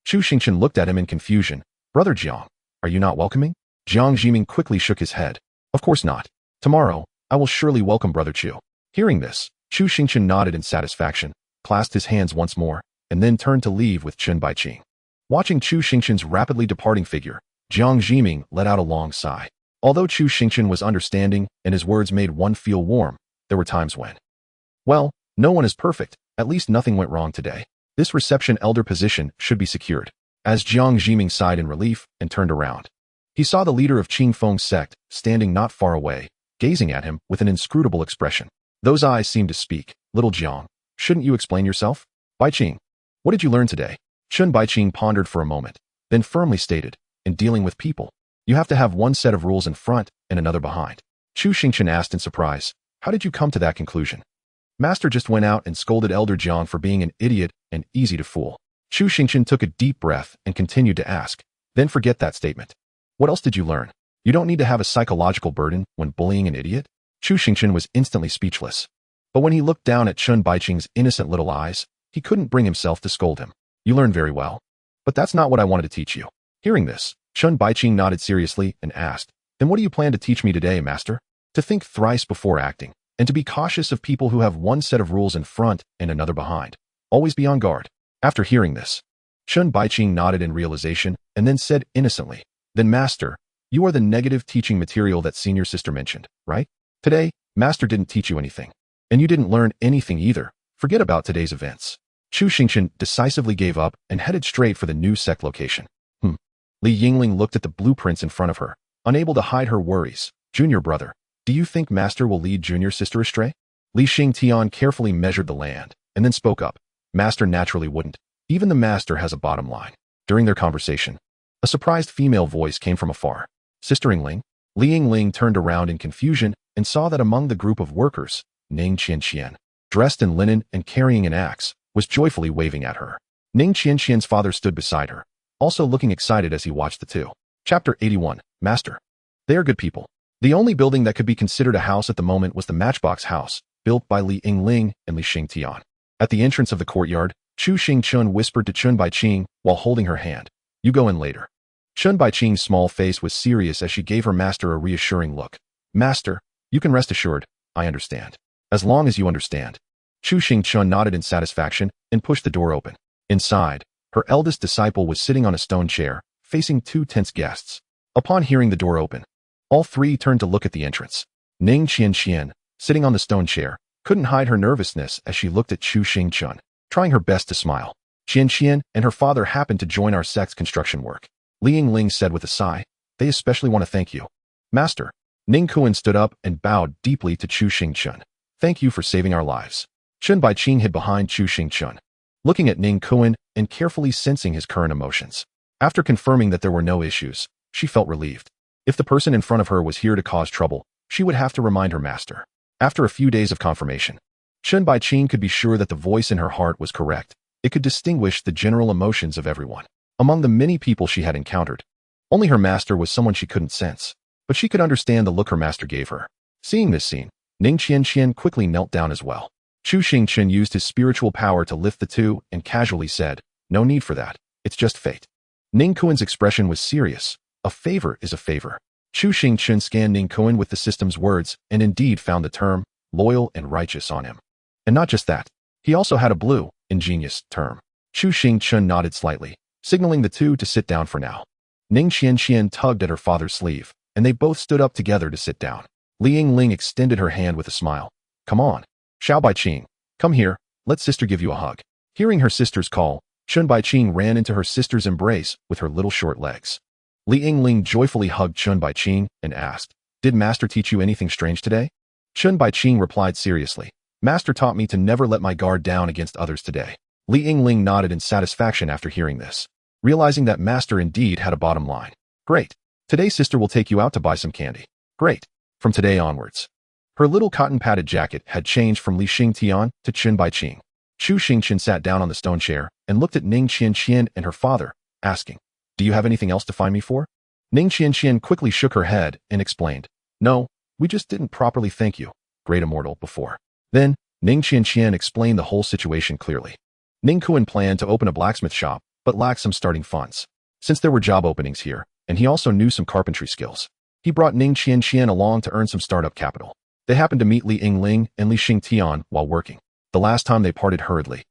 Chu Xingchen looked at him in confusion. Brother Jiang, are you not welcoming? Jiang Ximing quickly shook his head. Of course not. Tomorrow, I will surely welcome Brother Chu. Hearing this, Chu Xingchen nodded in satisfaction, clasped his hands once more, and then turned to leave with Chen Baiqing. Watching Chu Xingchen's rapidly departing figure, Jiang Ximing let out a long sigh. Although Chu Xingchen was understanding and his words made one feel warm, there were times when, well, no one is perfect, at least nothing went wrong today. This reception elder position should be secured. As Jiang Ximing sighed in relief and turned around, he saw the leader of Qingfeng's sect standing not far away, gazing at him with an inscrutable expression. Those eyes seemed to speak, little Jiang, shouldn't you explain yourself? Baiqing, what did you learn today? Chen Baiqing pondered for a moment, then firmly stated, in dealing with people, you have to have one set of rules in front and another behind. Chu Xingchen asked in surprise, how did you come to that conclusion? Master just went out and scolded Elder Jiang for being an idiot and easy to fool. Chu Xingchen took a deep breath and continued to ask, then forget that statement. What else did you learn? You don't need to have a psychological burden when bullying an idiot? Chu Xingchen was instantly speechless. But when he looked down at Chun Baiqing's innocent little eyes, he couldn't bring himself to scold him. You learned very well. But that's not what I wanted to teach you. Hearing this, Chun Baiqing nodded seriously and asked, then what do you plan to teach me today, Master? To think thrice before acting, and to be cautious of people who have one set of rules in front and another behind. Always be on guard. After hearing this, Chun Baiqing nodded in realization and then said innocently, then Master, you are the negative teaching material that senior sister mentioned, right? Today, Master didn't teach you anything. And you didn't learn anything either. Forget about today's events. Chu Xingchen decisively gave up and headed straight for the new Sect location. Li Yingling looked at the blueprints in front of her, unable to hide her worries. Junior brother, do you think Master will lead junior sister astray? Li Xingtian carefully measured the land and then spoke up. Master naturally wouldn't. Even the Master has a bottom line. During their conversation, a surprised female voice came from afar. Sister Yingling? Li Yingling turned around in confusion and saw that among the group of workers, Ning Qianxian, dressed in linen and carrying an axe, was joyfully waving at her. Ning Qianxian's father stood beside her, also looking excited as he watched the two. Chapter 81, Master. They are good people. The only building that could be considered a house at the moment was the Matchbox House, built by Li Yingling and Li Xingtian. At the entrance of the courtyard, Chu Xingchen whispered to Chun Baiqing while holding her hand, you go in later. Chun Baiqing's small face was serious as she gave her master a reassuring look. Master, you can rest assured, I understand. As long as you understand. Chu Xingchen nodded in satisfaction and pushed the door open. Inside, her eldest disciple was sitting on a stone chair, facing two tense guests. Upon hearing the door open, all three turned to look at the entrance. Ning Qianxian, sitting on the stone chair, couldn't hide her nervousness as she looked at Chu Xingchen, trying her best to smile. Xianxian and her father happened to join our sect's construction work. Li Yingling said with a sigh, they especially want to thank you. Master. Ning Kuan stood up and bowed deeply to Chu Xingchen. Thank you for saving our lives. Chun Baiqing hid behind Chu Xingchen, looking at Ning Kuan and carefully sensing his current emotions. After confirming that there were no issues, she felt relieved. If the person in front of her was here to cause trouble, she would have to remind her master. After a few days of confirmation, Chun Baiqing could be sure that the voice in her heart was correct. It could distinguish the general emotions of everyone. Among the many people she had encountered, only her master was someone she couldn't sense, but she could understand the look her master gave her. Seeing this scene, Ning Qianxian quickly knelt down as well. Chu Xingchen used his spiritual power to lift the two and casually said, no need for that, it's just fate. Ning Kuan's expression was serious. A favor is a favor. Chu Xingchen scanned Ning Kuan with the system's words and indeed found the term, loyal and righteous on him. And not just that, he also had a blue, ingenious term. Chu Xingchen nodded slightly, signaling the two to sit down for now. Ning Qianxian tugged at her father's sleeve, and they both stood up together to sit down. Li Yingling extended her hand with a smile. Come on. Xiao Baiqing, come here, let sister give you a hug. Hearing her sister's call, Chun Baiqing ran into her sister's embrace with her little short legs. Li Yingling joyfully hugged Chun Baiqing and asked, did Master teach you anything strange today? Chun Baiqing replied seriously, Master taught me to never let my guard down against others today. Li Yingling nodded in satisfaction after hearing this, realizing that Master indeed had a bottom line. Great. Today sister will take you out to buy some candy. Great. From today onwards. Her little cotton-padded jacket had changed from Li Xingtian to Chun Baiqing. Chu Xingchen sat down on the stone chair and looked at Ning Qianxian and her father, asking, do you have anything else to find me for? Ning Qianxian quickly shook her head and explained, no, we just didn't properly thank you, great immortal, before. Then, Ning Qianxian explained the whole situation clearly. Ning Kuan planned to open a blacksmith shop, but lacked some starting funds. Since there were job openings here, and he also knew some carpentry skills, he brought Ning Qianxian along to earn some startup capital. They happened to meet Li Yingling and Li Xingtian while working. The last time they parted hurriedly.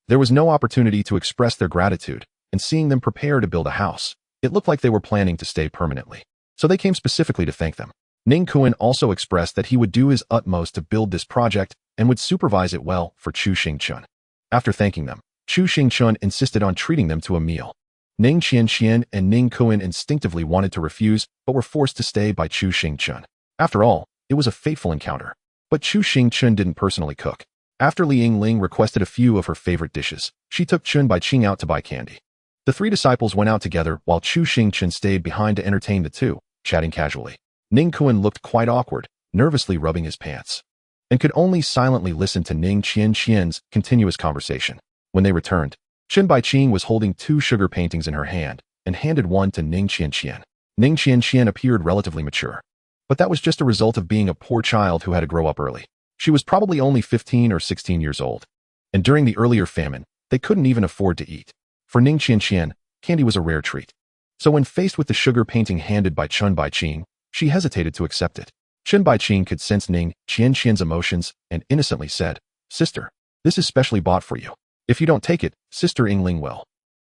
There was no opportunity to express their gratitude, and seeing them prepare to build a house, it looked like they were planning to stay permanently. So they came specifically to thank them. Ning Kuan also expressed that he would do his utmost to build this project and would supervise it well for Chu Xingchen. After thanking them, Chu Xingchen insisted on treating them to a meal. Ning Qianxian and Ning Kuan instinctively wanted to refuse, but were forced to stay by Chu Xingchen. After all, it was a fateful encounter. But Chu Xingchen didn't personally cook. After Li Yingling requested a few of her favorite dishes, she took Chun Baiqing out to buy candy. The three disciples went out together while Chu Xingchen stayed behind to entertain the two, chatting casually. Ning Kuan looked quite awkward, nervously rubbing his pants. and could only silently listen to Ning Qianqian's continuous conversation. When they returned, Chen Baiqing was holding 2 sugar paintings in her hand and handed one to Ning Qianqian. Ning Qianqian appeared relatively mature, but that was just a result of being a poor child who had to grow up early. She was probably only 15 or 16 years old, and during the earlier famine, they couldn't even afford to eat. For Ning Qianqian, candy was a rare treat. So when faced with the sugar painting handed by Chen Baiqing, she hesitated to accept it. Chen Baiqing could sense Ning Qianqian's emotions and innocently said, "Sister, this is specially bought for you. If you don't take it, Sister Yingling will."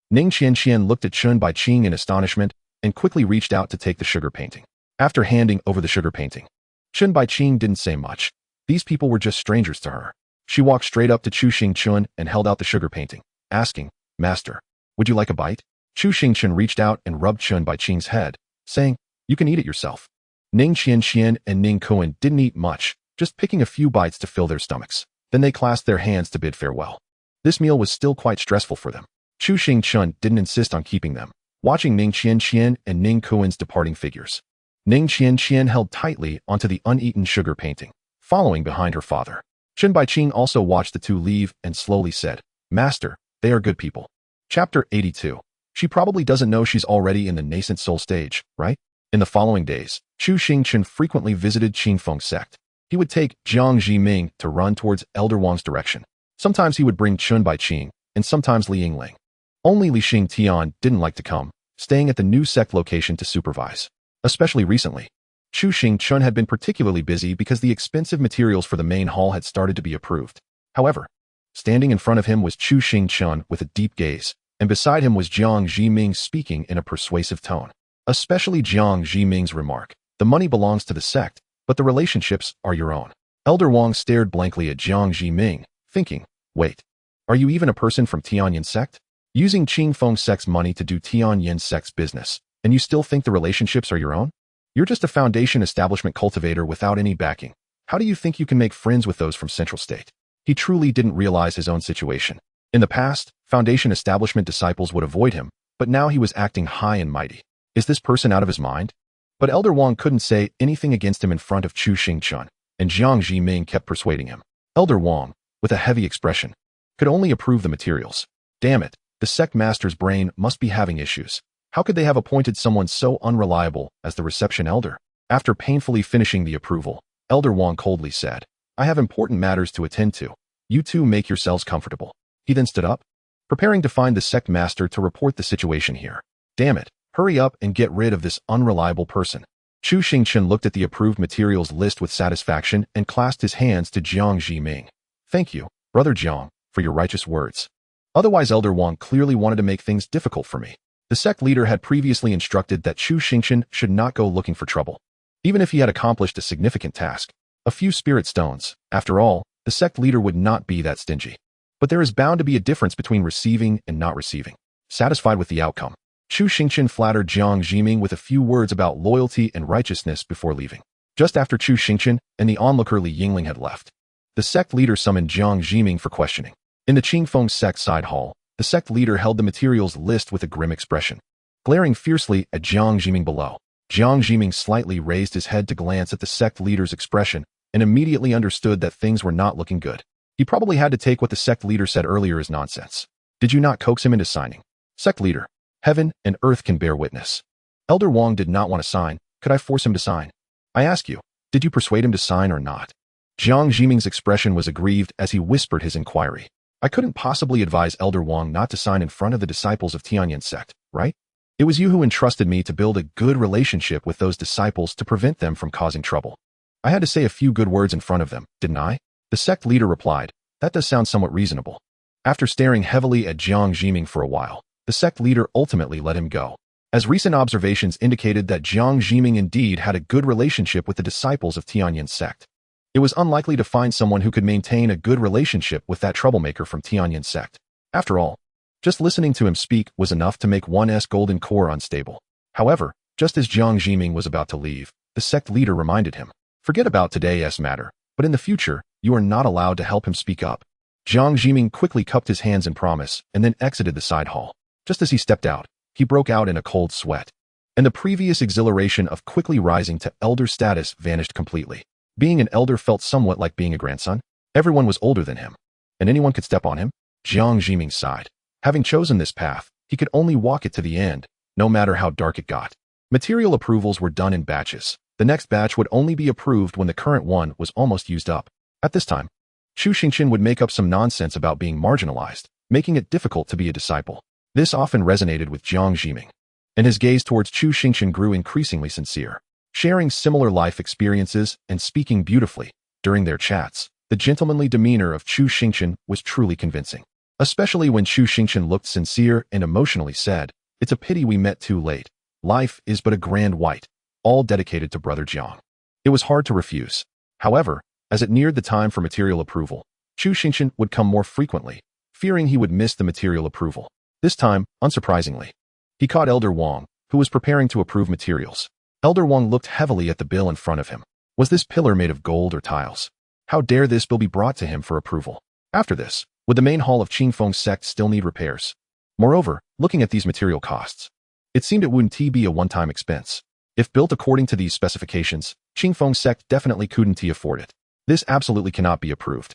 Ning Qianqian looked at Chen Baiqing in astonishment and quickly reached out to take the sugar painting. After handing over the sugar painting, Chen Baiqing didn't say much. These people were just strangers to her. She walked straight up to Chu Xingchen and held out the sugar painting, asking, "Master, would you like a bite?" Chu Xingchen reached out and rubbed Chen Baiqing's head, saying, "You can eat it yourself." Ning Qianqian and Ning Kuan didn't eat much, just picking a few bites to fill their stomachs. Then they clasped their hands to bid farewell. This meal was still quite stressful for them. Chu Xingchen didn't insist on keeping them, watching Ning Qianqian and Ning Kuan's departing figures. Ning Qianqian held tightly onto the uneaten sugar painting, following behind her father. Chen Baiqing also watched the two leave and slowly said, "Master, they are good people." Chapter 82. She probably doesn't know she's already in the nascent soul stage, right? In the following days, Chu Xingchen frequently visited Qingfeng's sect. He would take Jiang Zhiming to run towards Elder Wang's direction. Sometimes he would bring Chen Baiqing, and sometimes Li Yingling. Only Li Xingtian didn't like to come, staying at the new sect location to supervise. Especially recently, Chu Xingchen had been particularly busy because the expensive materials for the main hall had started to be approved. However, standing in front of him was Chu Xingchen with a deep gaze, and beside him was Jiang Zhiming speaking in a persuasive tone. Especially Jiang Zhiming's remark, "The money belongs to the sect, but the relationships are your own." Elder Wang stared blankly at Jiang Zhiming, thinking, "Wait, are you even a person from Tianyan sect? Using Qingfeng sect's money to do Tianyan sect's business, and you still think the relationships are your own? You're just a foundation establishment cultivator without any backing. How do you think you can make friends with those from Central State?" He truly didn't realize his own situation. In the past, foundation establishment disciples would avoid him, but now he was acting high and mighty. Is this person out of his mind? But Elder Wang couldn't say anything against him in front of Chu Xingchen, and Jiang Zhiming kept persuading him. Elder Wang, with a heavy expression, could only approve the materials. Damn it, the sect master's brain must be having issues. How could they have appointed someone so unreliable as the reception elder? After painfully finishing the approval, Elder Wang coldly said, "I have important matters to attend to. You two make yourselves comfortable." He then stood up, preparing to find the sect master to report the situation here. Damn it, hurry up and get rid of this unreliable person. Chu Xingchen looked at the approved materials list with satisfaction and clasped his hands to Jiang Zhiming. "Thank you, Brother Jiang, for your righteous words. Otherwise Elder Wang clearly wanted to make things difficult for me." The sect leader had previously instructed that Chu Xingchen should not go looking for trouble, even if he had accomplished a significant task. A few spirit stones. After all, the sect leader would not be that stingy. But there is bound to be a difference between receiving and not receiving. Satisfied with the outcome, Chu Xingchen flattered Jiang Zhiming with a few words about loyalty and righteousness before leaving. Just after Chu Xingchen and the onlooker Li Yingling had left, the sect leader summoned Jiang Zhiming for questioning. In the Qingfeng sect side hall, the sect leader held the materials list with a grim expression, glaring fiercely at Jiang Zhiming below. Jiang Zhiming slightly raised his head to glance at the sect leader's expression and immediately understood that things were not looking good. He probably had to take what the sect leader said earlier as nonsense. "Did you not coax him into signing?" "Sect leader, heaven and earth can bear witness. Elder Wang did not want to sign. Could I force him to sign? I ask you, did you persuade him to sign or not?" Jiang Zhiming's expression was aggrieved as he whispered his inquiry. "I couldn't possibly advise Elder Wang not to sign in front of the disciples of Tianyan sect, right? It was you who entrusted me to build a good relationship with those disciples to prevent them from causing trouble. I had to say a few good words in front of them, didn't I?" The sect leader replied, "That does sound somewhat reasonable." After staring heavily at Jiang Zhiming for a while, the sect leader ultimately let him go, as recent observations indicated that Jiang Zhiming indeed had a good relationship with the disciples of Tianyan sect. It was unlikely to find someone who could maintain a good relationship with that troublemaker from Tianyan sect. After all, just listening to him speak was enough to make one's golden core unstable. However, just as Jiang Zhiming was about to leave, the sect leader reminded him, "Forget about today's matter, but in the future, you are not allowed to help him speak up." Jiang Zhiming quickly cupped his hands in promise and then exited the side hall. Just as he stepped out, he broke out in a cold sweat, and the previous exhilaration of quickly rising to elder status vanished completely. Being an elder felt somewhat like being a grandson. Everyone was older than him, and anyone could step on him. Jiang Jiming sighed. Having chosen this path, he could only walk it to the end, no matter how dark it got. Material approvals were done in batches. The next batch would only be approved when the current one was almost used up. At this time, Chu Xingchen would make up some nonsense about being marginalized, making it difficult to be a disciple. This often resonated with Jiang Jiming, and his gaze towards Chu Xingchen grew increasingly sincere. Sharing similar life experiences and speaking beautifully during their chats, the gentlemanly demeanor of Chu Xingchen was truly convincing. Especially when Chu Xingchen looked sincere and emotionally said, "It's a pity we met too late. Life is but a grand white, all dedicated to Brother Jiang." It was hard to refuse. However, as it neared the time for material approval, Chu Xingchen would come more frequently, fearing he would miss the material approval. This time, unsurprisingly, he caught Elder Wang, who was preparing to approve materials. Elder Wang looked heavily at the bill in front of him. Was this pillar made of gold or tiles? How dare this bill be brought to him for approval? After this, would the main hall of Qingfeng's sect still need repairs? Moreover, looking at these material costs, it seemed it wouldn't be a one-time expense. If built according to these specifications, Qingfeng's sect definitely couldn't afford it. This absolutely cannot be approved.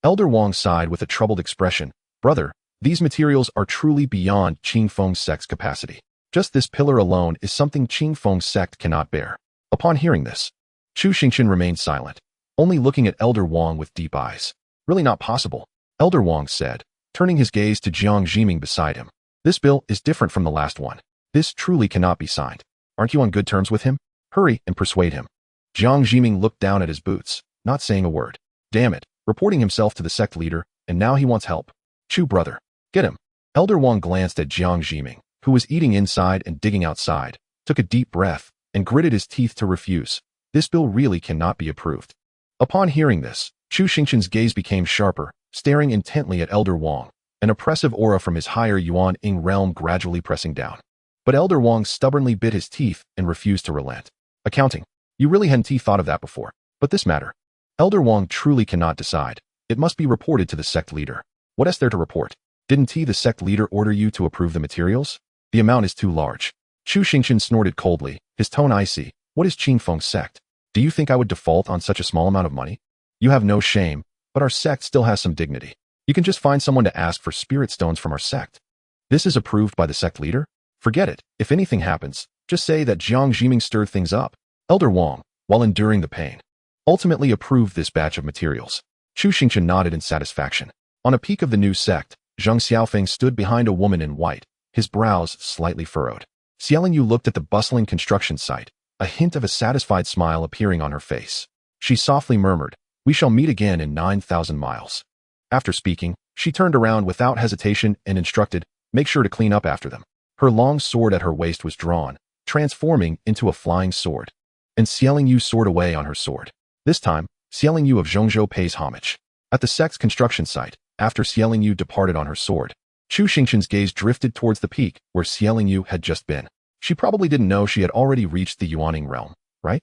Elder Wang sighed with a troubled expression. Brother, these materials are truly beyond Qingfeng's sect's capacity. Just this pillar alone is something Qingfeng's sect cannot bear. Upon hearing this, Chu Xingchen remained silent, only looking at Elder Wang with deep eyes. Really not possible, Elder Wang said, turning his gaze to Jiang Jiming beside him. This bill is different from the last one. This truly cannot be signed. Aren't you on good terms with him? Hurry and persuade him. Jiang Jiming looked down at his boots, not saying a word. Damn it, reporting himself to the sect leader, and now he wants help. Chu brother, get him. Elder Wang glanced at Jiang Jiming, who was eating inside and digging outside, took a deep breath, and gritted his teeth to refuse. This bill really cannot be approved. Upon hearing this, Chu Xingchen's gaze became sharper, staring intently at Elder Wang, an oppressive aura from his higher Yuan-Ing realm gradually pressing down. But Elder Wang stubbornly bit his teeth and refused to relent. Accounting. You really hadn't thought of that before. But this matter. Elder Wang truly cannot decide. It must be reported to the sect leader. What is there to report? Didn't the sect leader order you to approve the materials? The amount is too large. Chu Xingchen snorted coldly, his tone icy. What is Qingfeng's sect? Do you think I would default on such a small amount of money? You have no shame, but our sect still has some dignity. You can just find someone to ask for spirit stones from our sect. This is approved by the sect leader? Forget it. If anything happens, just say that Jiang Jiming stirred things up. Elder Wang, while enduring the pain, ultimately approved this batch of materials. Chu Xingchen nodded in satisfaction. On a peak of the new sect, Xianxiafans stood behind a woman in white, his brows slightly furrowed. Xiaoling looked at the bustling construction site, a hint of a satisfied smile appearing on her face. She softly murmured, "We shall meet again in 9,000 miles. After speaking, she turned around without hesitation and instructed, "Make sure to clean up after them." Her long sword at her waist was drawn, transforming into a flying sword. And Xiaoling soared away on her sword. This time, Xiaoling of Zhongzhou pays homage. At the sect's construction site, after Xiaoling departed on her sword, Chu Xingchen's gaze drifted towards the peak where Xiaoling had just been. She probably didn't know she had already reached the Yuaning realm, right?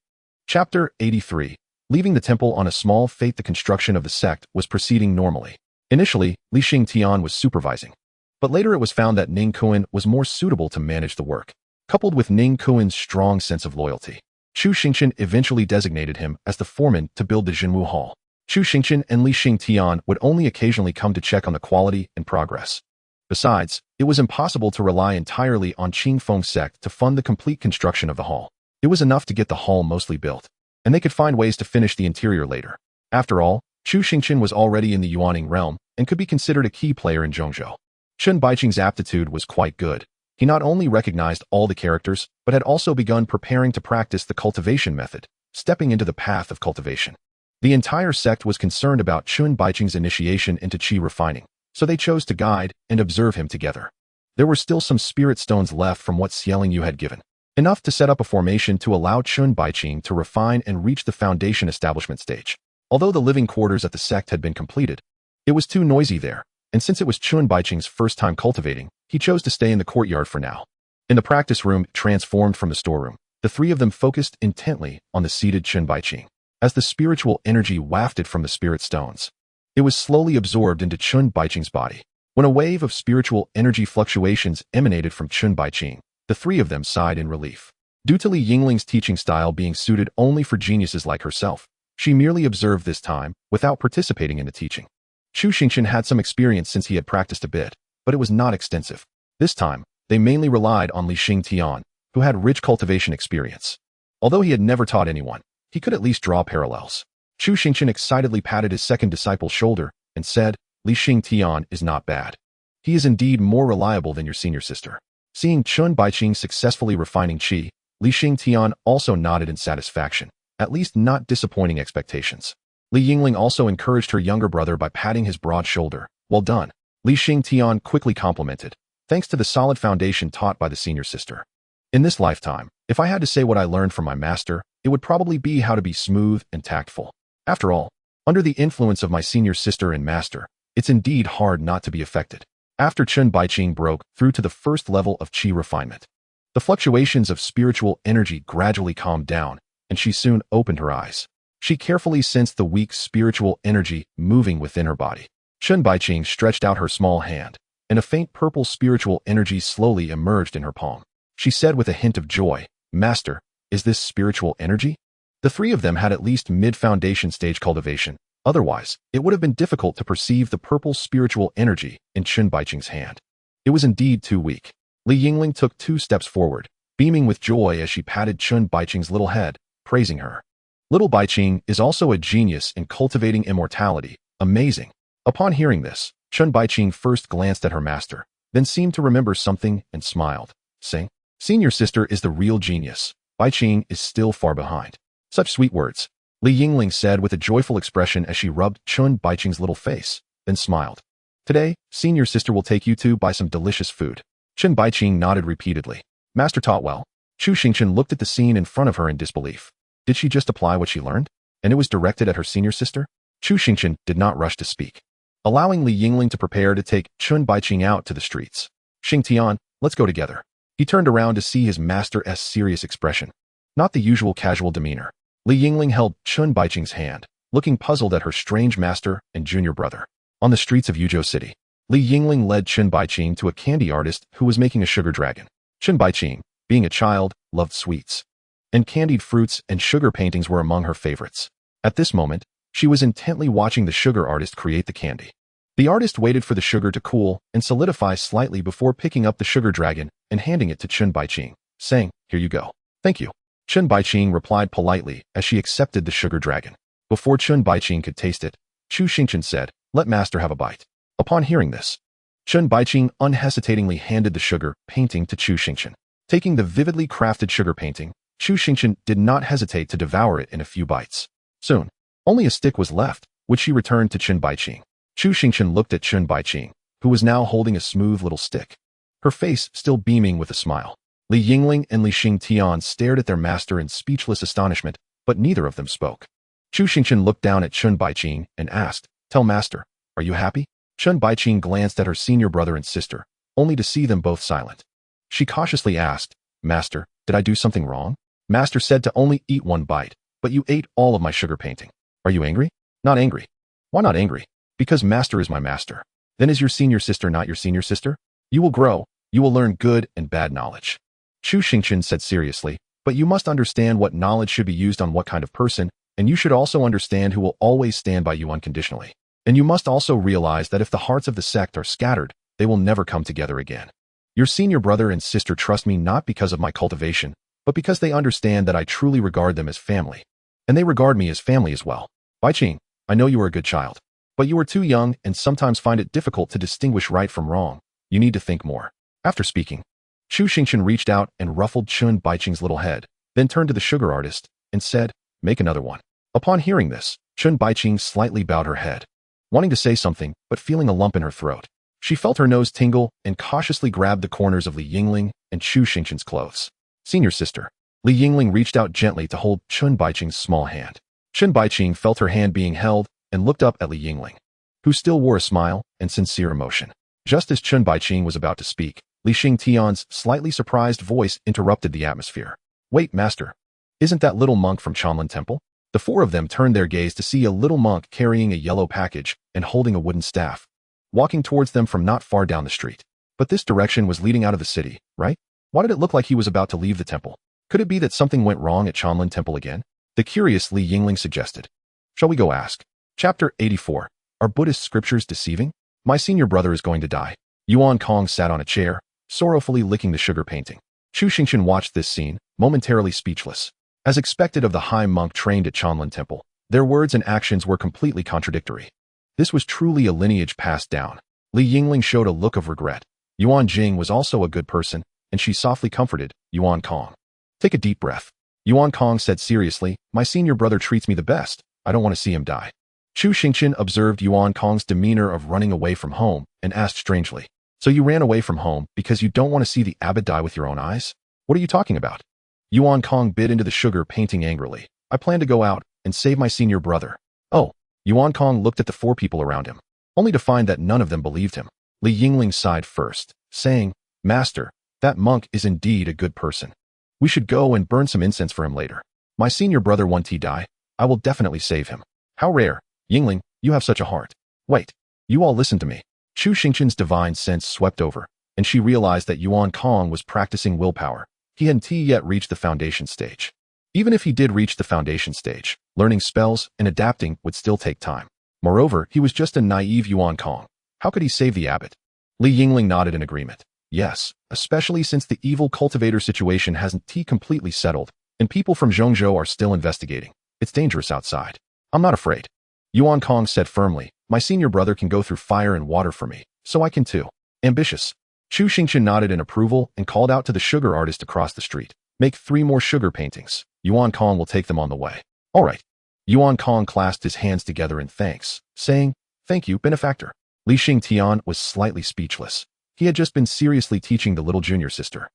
Chapter 83. Leaving the temple on a small fate. The construction of the sect was proceeding normally. Initially, Li Xingtian was supervising, but later it was found that Ning Kuan was more suitable to manage the work. Coupled with Ning Kuan's strong sense of loyalty, Chu Xingchen eventually designated him as the foreman to build the Jinwu Hall. Chu Xingchen and Li Xingtian would only occasionally come to check on the quality and progress. Besides, it was impossible to rely entirely on Qingfeng's sect to fund the complete construction of the hall. It was enough to get the hall mostly built, and they could find ways to finish the interior later. After all, Chu Xingchen was already in the Yuaning realm and could be considered a key player in Zhongzhou. Chun Baiqing's aptitude was quite good. He not only recognized all the characters, but had also begun preparing to practice the cultivation method, stepping into the path of cultivation. The entire sect was concerned about Chun Baiqing's initiation into qi refining, so they chose to guide and observe him together. There were still some spirit stones left from what Xiaoling had given, enough to set up a formation to allow Chun Baiqing to refine and reach the foundation establishment stage. Although the living quarters at the sect had been completed, it was too noisy there, and since it was Chun Baiqing's first time cultivating, he chose to stay in the courtyard for now. In the practice room transformed from the storeroom, the three of them focused intently on the seated Chun Baiqing. As the spiritual energy wafted from the spirit stones, it was slowly absorbed into Chun Baiqing's body. When a wave of spiritual energy fluctuations emanated from Chun Baiqing, the three of them sighed in relief. Due to Li Yingling's teaching style being suited only for geniuses like herself, She merely observed this time, without participating in the teaching. Chu Xingchen had some experience since he had practiced a bit, but it was not extensive. This time, they mainly relied on Xingtian, who had rich cultivation experience. Although he had never taught anyone, he could at least draw parallels. Chu Xingchen excitedly patted his second disciple's shoulder and said, Xingtian is not bad. He is indeed more reliable than your senior sister. Seeing Chun Baiqing successfully refining qi, Xingtian also nodded in satisfaction, at least not disappointing expectations. Yingling also encouraged her younger brother by patting his broad shoulder. Well done. Xingtian quickly complimented, thanks to the solid foundation taught by the senior sister. In this lifetime, if I had to say what I learned from my master, it would probably be how to be smooth and tactful. After all, under the influence of my senior sister and master, it's indeed hard not to be affected. After Chun Baiqing broke through to the first level of qi refinement, the fluctuations of spiritual energy gradually calmed down, and she soon opened her eyes. She carefully sensed the weak spiritual energy moving within her body. Chun Baiqing stretched out her small hand, and a faint purple spiritual energy slowly emerged in her palm. She said with a hint of joy, Master, is this spiritual energy? The three of them had at least mid-foundation stage cultivation. Otherwise, it would have been difficult to perceive the purple spiritual energy in Chun Baiqing's hand. It was indeed too weak. Yingling took 2 steps forward, beaming with joy as she patted Chun Baiqing's little head, praising her. Little Baiqing is also a genius in cultivating immortality. Amazing. Upon hearing this, Chun Baiqing first glanced at her master, then seemed to remember something and smiled, saying, Senior sister is the real genius. Baiqing is still far behind. Such sweet words. Yingling said with a joyful expression as she rubbed Chun Baiqing's little face, then smiled. Today, senior sister will take you to buy some delicious food. Chun Baiqing nodded repeatedly. Master taught well. Chu Xingchen looked at the scene in front of her in disbelief. Did she just apply what she learned? And it was directed at her senior sister? Chu Xingchen did not rush to speak, allowing Yingling to prepare to take Chun Baiqing out to the streets. Xingtian, let's go together. He turned around to see his master's serious expression, not the usual casual demeanor. Yingling held Chun Baiqing's hand, looking puzzled at her strange master and junior brother. On the streets of Yuzhou City, Yingling led Chun Baiqing to a candy artist who was making a sugar dragon. Chun Baiqing, being a child, loved sweets, and candied fruits and sugar paintings were among her favorites. At this moment, she was intently watching the sugar artist create the candy. The artist waited for the sugar to cool and solidify slightly before picking up the sugar dragon and handing it to Chun Baiqing, saying, Here you go. Thank you. Chun Baiqing replied politely as she accepted the sugar dragon. Before Chun Baiqing could taste it, Chu Xingchen said, Let master have a bite. Upon hearing this, Chun Baiqing unhesitatingly handed the sugar painting to Chu Xingchen. Taking the vividly crafted sugar painting, Chu Xingchen did not hesitate to devour it in a few bites. Soon, only a stick was left, which she returned to Chun Baiqing. Chu Xingchen looked at Chun Baiqing, who was now holding a smooth little stick, her face still beaming with a smile. Yingling and Xingtian stared at their master in speechless astonishment, but neither of them spoke. Chu Xingchen looked down at Chun Baiqing and asked, Tell master, are you happy? Chun Baiqing glanced at her senior brother and sister, only to see them both silent. She cautiously asked, Master, did I do something wrong? Master said to only eat 1 bite, but you ate all of my sugar painting. Are you angry? Not angry. Why not angry? Because master is my master. Then is your senior sister not your senior sister? You will grow, you will learn good and bad knowledge. Chu Xingchen said seriously, but you must understand what knowledge should be used on what kind of person, and you should also understand who will always stand by you unconditionally. And you must also realize that if the hearts of the sect are scattered, they will never come together again. Your senior brother and sister trust me not because of my cultivation, but because they understand that I truly regard them as family. And they regard me as family as well. Baiqing, I know you are a good child, but you are too young and sometimes find it difficult to distinguish right from wrong. You need to think more. After speaking, Chu Xingchen reached out and ruffled Chun Baiqing's little head, then turned to the sugar artist and said, Make another one. Upon hearing this, Chun Baiqing slightly bowed her head, wanting to say something, but feeling a lump in her throat. She felt her nose tingle and cautiously grabbed the corners of Yingling and Chu Xingchen's clothes. Senior sister. Yingling reached out gently to hold Chun Baiqing's small hand. Chun Baiqing felt her hand being held and looked up at Yingling, who still wore a smile and sincere emotion. Just as Chun Baiqing was about to speak, Xingtian's slightly surprised voice interrupted the atmosphere. Wait, master. Isn't that little monk from Chanlin Temple? The 4 of them turned their gaze to see a little monk carrying a yellow package and holding a wooden staff, walking towards them from not far down the street. But this direction was leading out of the city, right? Why did it look like he was about to leave the temple? Could it be that something went wrong at Chanlin Temple again? The curious Yingling suggested. Shall we go ask? Chapter 84. Are Buddhist scriptures deceiving? My senior brother is going to die. Yuan Kong sat on a chair, sorrowfully licking the sugar painting. Chu Xingchen watched this scene, momentarily speechless. As expected of the high monk trained at Chanlin Temple, their words and actions were completely contradictory. This was truly a lineage passed down. Li Yingling showed a look of regret. Yuan Jing was also a good person, and she softly comforted Yuan Kong. Take a deep breath. Yuan Kong said seriously, my senior brother treats me the best. I don't want to see him die. Chu Xingchen observed Yuan Kong's demeanor of running away from home and asked strangely, so you ran away from home because you don't want to see the abbot die with your own eyes? What are you talking about? Yuan Kong bit into the sugar painting angrily. I plan to go out and save my senior brother. Oh, Yuan Kong looked at the 4 people around him, only to find that none of them believed him. Li Yingling sighed first, saying, Master, that monk is indeed a good person. We should go and burn some incense for him later. My senior brother won't die. I will definitely save him. How rare. Yingling, you have such a heart. Wait, you all listen to me. Chu Xingchen's divine sense swept over, and she realized that Yuan Kong was practicing willpower. He hadn't yet reached the foundation stage. Even if he did reach the foundation stage, learning spells and adapting would still take time. Moreover, he was just a naive Yuan Kong. How could he save the abbot? Li Yingling nodded in agreement. Yes, especially since the evil cultivator situation hasn't completely settled, and people from Zhongzhou are still investigating. It's dangerous outside. I'm not afraid. Yuan Kong said firmly, my senior brother can go through fire and water for me, so I can too. Ambitious. Chu Xingchen nodded in approval and called out to the sugar artist across the street. Make 3 more sugar paintings. Yuan Kong will take them on the way. All right. Yuan Kong clasped his hands together in thanks, saying, thank you, benefactor. Li Xingtian was slightly speechless. He had just been seriously teaching the little junior sister.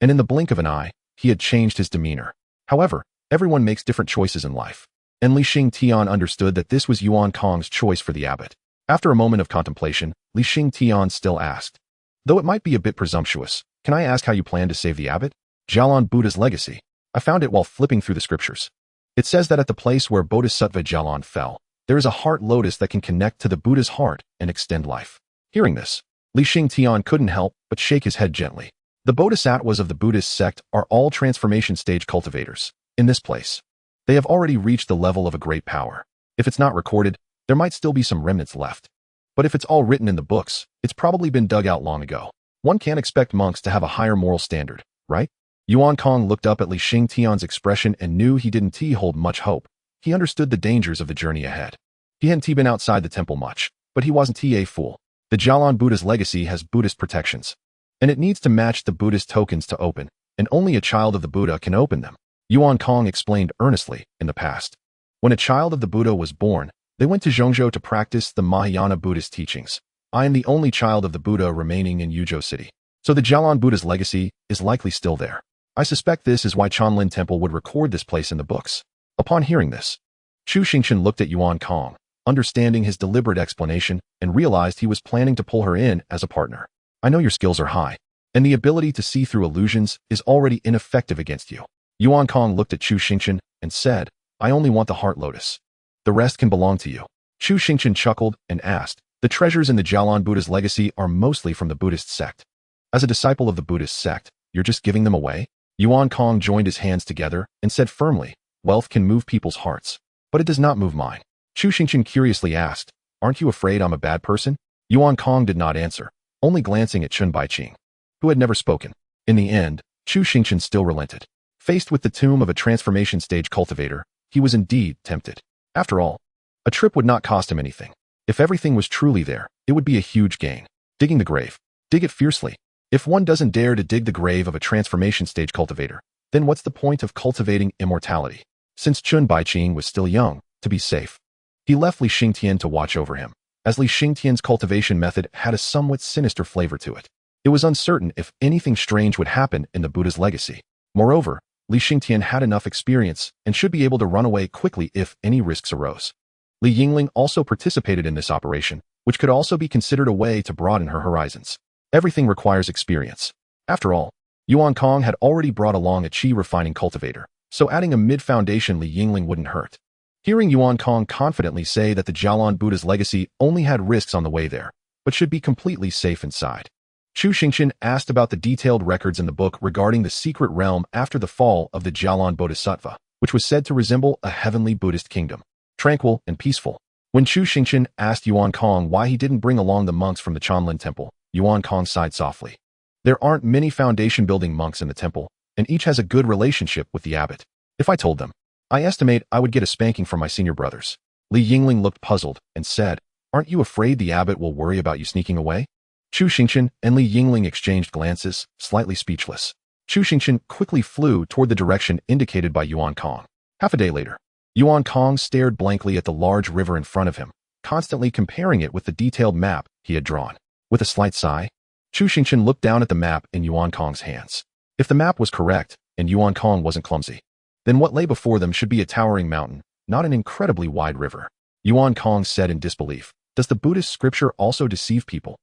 And in the blink of an eye, he had changed his demeanor. However, everyone makes different choices in life. And Li Xingtian understood that this was Yuan Kong's choice for the abbot. After a moment of contemplation, Li Xingtian still asked, though it might be a bit presumptuous, can I ask how you plan to save the abbot? Jialan Buddha's legacy. I found it while flipping through the scriptures. It says that at the place where Bodhisattva Jialan fell, there is a heart lotus that can connect to the Buddha's heart and extend life. Hearing this, Li Xingtian couldn't help but shake his head gently. The Bodhisattvas of the Buddhist sect are all transformation stage cultivators. In this place, they have already reached the level of a great power. If it's not recorded, there might still be some remnants left. But if it's all written in the books, it's probably been dug out long ago. One can't expect monks to have a higher moral standard, right? Yuan Kong looked up at Li Xingtian's expression and knew he didn't hold much hope. He understood the dangers of the journey ahead. He hadn't been outside the temple much, but he wasn't a fool. The Jialan Buddha's legacy has Buddhist protections, and it needs to match the Buddhist tokens to open, and only a child of the Buddha can open them. Yuan Kong explained earnestly, in the past. When a child of the Buddha was born, they went to Zhongzhou to practice the Mahayana Buddhist teachings. I am the only child of the Buddha remaining in Yuzhou City, so the Jialan Buddha's legacy is likely still there. I suspect this is why Chanlin Temple would record this place in the books. Upon hearing this, Chu Xingchen looked at Yuan Kong, understanding his deliberate explanation, and realized he was planning to pull her in as a partner. I know your skills are high, and the ability to see through illusions is already ineffective against you. Yuan Kong looked at Chu Xingchen and said, I only want the heart lotus. The rest can belong to you. Chu Xingchen chuckled and asked, the treasures in the Jialan Buddha's legacy are mostly from the Buddhist sect. As a disciple of the Buddhist sect, you're just giving them away? Yuan Kong joined his hands together and said firmly, wealth can move people's hearts, but it does not move mine. Chu Xingchen curiously asked, aren't you afraid I'm a bad person? Yuan Kong did not answer, only glancing at Chun Baiqing, who had never spoken. In the end, Chu Xingchen still relented. Faced with the tomb of a transformation stage cultivator, he was indeed tempted. After all, a trip would not cost him anything. If everything was truly there, it would be a huge gain. Digging the grave. Dig it fiercely. If one doesn't dare to dig the grave of a transformation stage cultivator, then what's the point of cultivating immortality? Since Chun Baiqing was still young, to be safe, he left Li Xingtian to watch over him, as Li Xingtian's cultivation method had a somewhat sinister flavor to it. It was uncertain if anything strange would happen in the Buddha's legacy. Moreover, Li Xingtian had enough experience and should be able to run away quickly if any risks arose. Li Yingling also participated in this operation, which could also be considered a way to broaden her horizons. Everything requires experience. After all, Yuan Kong had already brought along a qi refining cultivator, so adding a mid-foundation Li Yingling wouldn't hurt. Hearing Yuan Kong confidently say that the Jialan Buddha's legacy only had risks on the way there, but should be completely safe inside, Chu Xingchen asked about the detailed records in the book regarding the secret realm after the fall of the Jialan Bodhisattva, which was said to resemble a heavenly Buddhist kingdom. tranquil and peaceful. When Chu Xingchen asked Yuan Kong why he didn't bring along the monks from the Chanlin temple, Yuan Kong sighed softly. There aren't many foundation-building monks in the temple, and each has a good relationship with the abbot. If I told them, I estimate I would get a spanking from my senior brothers. Li Yingling looked puzzled and said, "Aren't you afraid the abbot will worry about you sneaking away?" Chu Xingchen and Li Yingling exchanged glances, slightly speechless. Chu Xingchen quickly flew toward the direction indicated by Yuan Kong. Half a day later, Yuan Kong stared blankly at the large river in front of him, constantly comparing it with the detailed map he had drawn. With a slight sigh, Chu Xingchen looked down at the map in Yuan Kong's hands. If the map was correct, and Yuan Kong wasn't clumsy, then what lay before them should be a towering mountain, not an incredibly wide river. Yuan Kong said in disbelief, "Does the Buddhist scripture also deceive people?"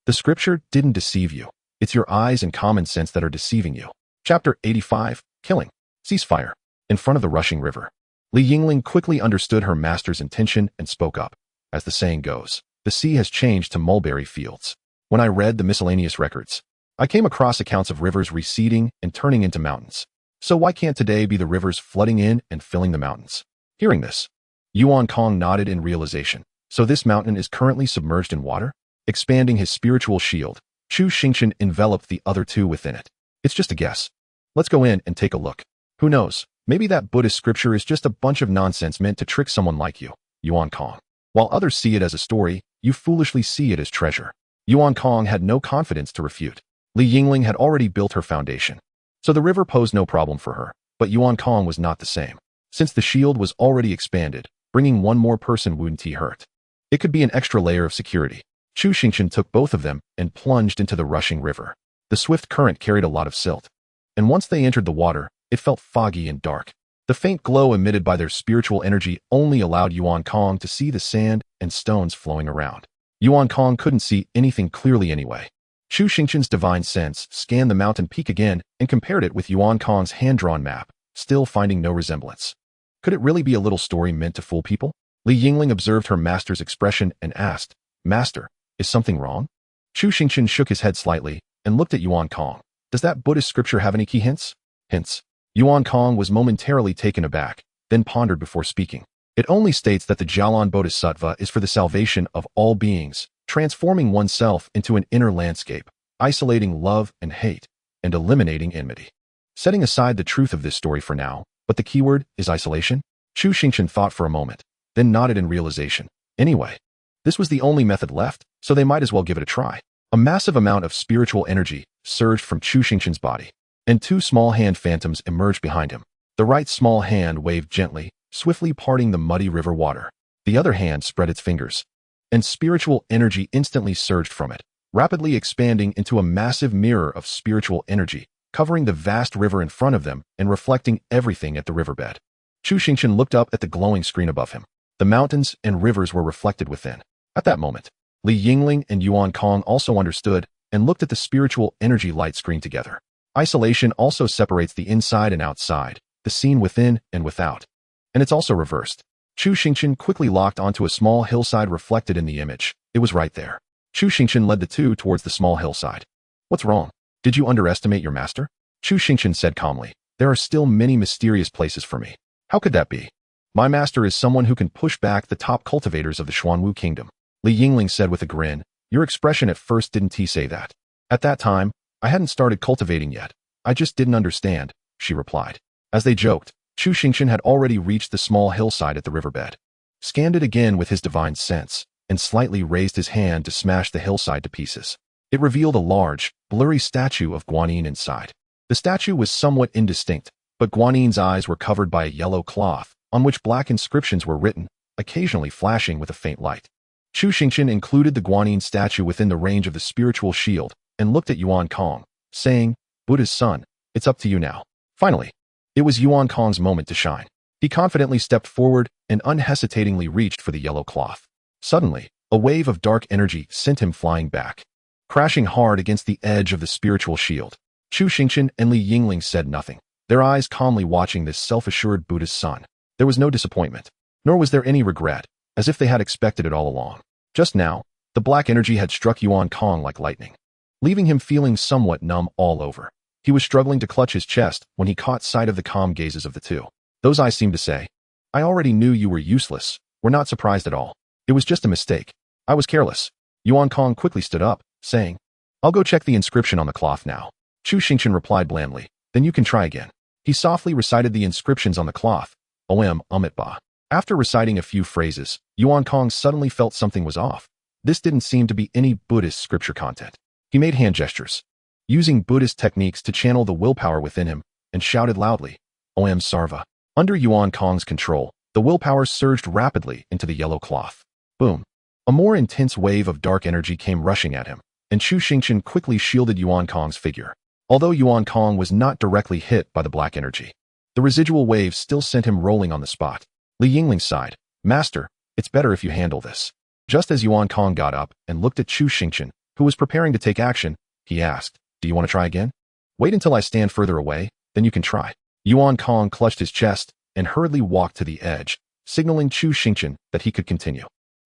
"The scripture didn't deceive you. It's your eyes and common sense that are deceiving you." Chapter 85, Killing. Ceasefire. In front of the rushing river, Li Yingling quickly understood her master's intention and spoke up. As the saying goes, the sea has changed to mulberry fields. When I read the miscellaneous records, I came across accounts of rivers receding and turning into mountains. So why can't today be the rivers flooding in and filling the mountains? Hearing this, Yuan Kong nodded in realization. So this mountain is currently submerged in water? Expanding his spiritual shield, Chu Xingchen enveloped the other two within it. "It's just a guess. Let's go in and take a look. Who knows, maybe that Buddhist scripture is just a bunch of nonsense meant to trick someone like you." Yuan Kong. While others see it as a story, you foolishly see it as treasure. Yuan Kong had no confidence to refute. Li Yingling had already built her foundation, so the river posed no problem for her, but Yuan Kong was not the same. Since the shield was already expanded, bringing one more person wouldn't hurt. It could be an extra layer of security. Chu Xingchen took both of them and plunged into the rushing river. The swift current carried a lot of silt, and once they entered the water, it felt foggy and dark. The faint glow emitted by their spiritual energy only allowed Yuan Kong to see the sand and stones flowing around. Yuan Kong couldn't see anything clearly anyway. Chu Xingchen's divine sense scanned the mountain peak again and compared it with Yuan Kong's hand-drawn map, still finding no resemblance. Could it really be a little story meant to fool people? Li Yingling observed her master's expression and asked, "Master, is something wrong?" Chu Xingchen shook his head slightly and looked at Yuan Kong. "Does that Buddhist scripture have any key hints?" "Hints?" Yuan Kong was momentarily taken aback, then pondered before speaking. "It only states that the Jialan Bodhisattva is for the salvation of all beings, transforming oneself into an inner landscape, isolating love and hate, and eliminating enmity." Setting aside the truth of this story for now, but the keyword is isolation? Chu Xingchen thought for a moment, then nodded in realization. Anyway, this was the only method left, so they might as well give it a try. A massive amount of spiritual energy surged from Chu Xingchen's body, and two small hand phantoms emerged behind him. The right small hand waved gently, swiftly parting the muddy river water. The other hand spread its fingers, and spiritual energy instantly surged from it, rapidly expanding into a massive mirror of spiritual energy, covering the vast river in front of them and reflecting everything at the riverbed. Chu Xingchen looked up at the glowing screen above him. The mountains and rivers were reflected within. At that moment, Li Yingling and Yuan Kong also understood and looked at the spiritual energy light screen together. Isolation also separates the inside and outside, the scene within and without. And it's also reversed. Chu Xingchen quickly locked onto a small hillside reflected in the image. It was right there. Chu Xingchen led the two towards the small hillside. "What's wrong? Did you underestimate your master?" Chu Xingchen said calmly. "There are still many mysterious places for me." "How could that be?" "My master is someone who can push back the top cultivators of the Xuanwu kingdom," Li Yingling said with a grin. "Your expression at first didn't say that." "At that time, I hadn't started cultivating yet. I just didn't understand," she replied. As they joked, Chu Xingchen had already reached the small hillside at the riverbed, scanned it again with his divine sense, and slightly raised his hand to smash the hillside to pieces. It revealed a large, blurry statue of Guanyin inside. The statue was somewhat indistinct, but Guanyin's eyes were covered by a yellow cloth, on which black inscriptions were written, occasionally flashing with a faint light. Chu Xingchen included the Guanyin statue within the range of the spiritual shield and looked at Yuan Kong, saying, "Buddha's son, it's up to you now." Finally, it was Yuan Kong's moment to shine. He confidently stepped forward and unhesitatingly reached for the yellow cloth. Suddenly, a wave of dark energy sent him flying back, crashing hard against the edge of the spiritual shield. Chu Xingchen and Li Yingling said nothing, their eyes calmly watching this self-assured Buddha's son. There was no disappointment, nor was there any regret, as if they had expected it all along. Just now, the black energy had struck Yuan Kong like lightning, leaving him feeling somewhat numb all over. He was struggling to clutch his chest when he caught sight of the calm gazes of the two. Those eyes seemed to say, "I already knew you were useless, We're not surprised at all. It was just a mistake. I was careless. Yuan Kong quickly stood up, saying, I'll go check the inscription on the cloth now. Chu Xingchen replied blandly, then you can try again. He softly recited the inscriptions on the cloth. Ba. After reciting a few phrases, Yuan Kong suddenly felt something was off. This didn't seem to be any Buddhist scripture content. He made hand gestures, using Buddhist techniques to channel the willpower within him, and shouted loudly, Sarva. Under Yuan Kong's control, the willpower surged rapidly into the yellow cloth. Boom. A more intense wave of dark energy came rushing at him, and Chu Xingchen quickly shielded Yuan Kong's figure. Although Yuan Kong was not directly hit by the black energy, the residual wave still sent him rolling on the spot. Yingling sighed, Master, it's better if you handle this. Just as Yuan Kong got up and looked at Chu Xingchen, who was preparing to take action, he asked, Do you want to try again? Wait until I stand further away, then you can try. Yuan Kong clutched his chest and hurriedly walked to the edge, signaling Chu Xingchen that he could continue.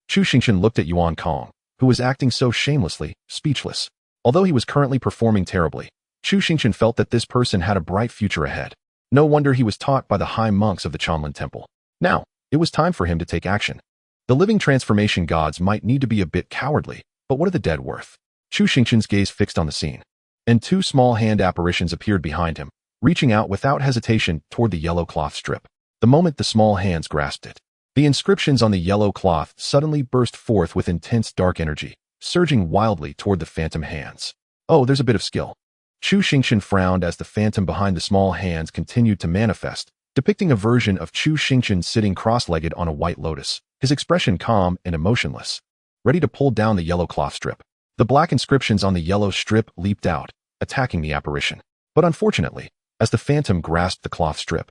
Chu Xingchen looked at Yuan Kong, who was acting so shamelessly, speechless. Although he was currently performing terribly, Chu Xingchen felt that this person had a bright future ahead. No wonder he was taught by the high monks of the Chanlin Temple. Now, it was time for him to take action. The living transformation gods might need to be a bit cowardly, but what are the dead worth? Chu Xingchen's gaze fixed on the scene, and two small hand apparitions appeared behind him, reaching out without hesitation toward the yellow cloth strip. The moment the small hands grasped it, the inscriptions on the yellow cloth suddenly burst forth with intense dark energy, surging wildly toward the phantom hands. Oh, there's a bit of skill. Chu Xingchen frowned as the phantom behind the small hands continued to manifest, depicting a version of Chu Xingchen sitting cross-legged on a white lotus, his expression calm and emotionless, ready to pull down the yellow cloth strip. The black inscriptions on the yellow strip leaped out, attacking the apparition. But unfortunately, as the phantom grasped the cloth strip,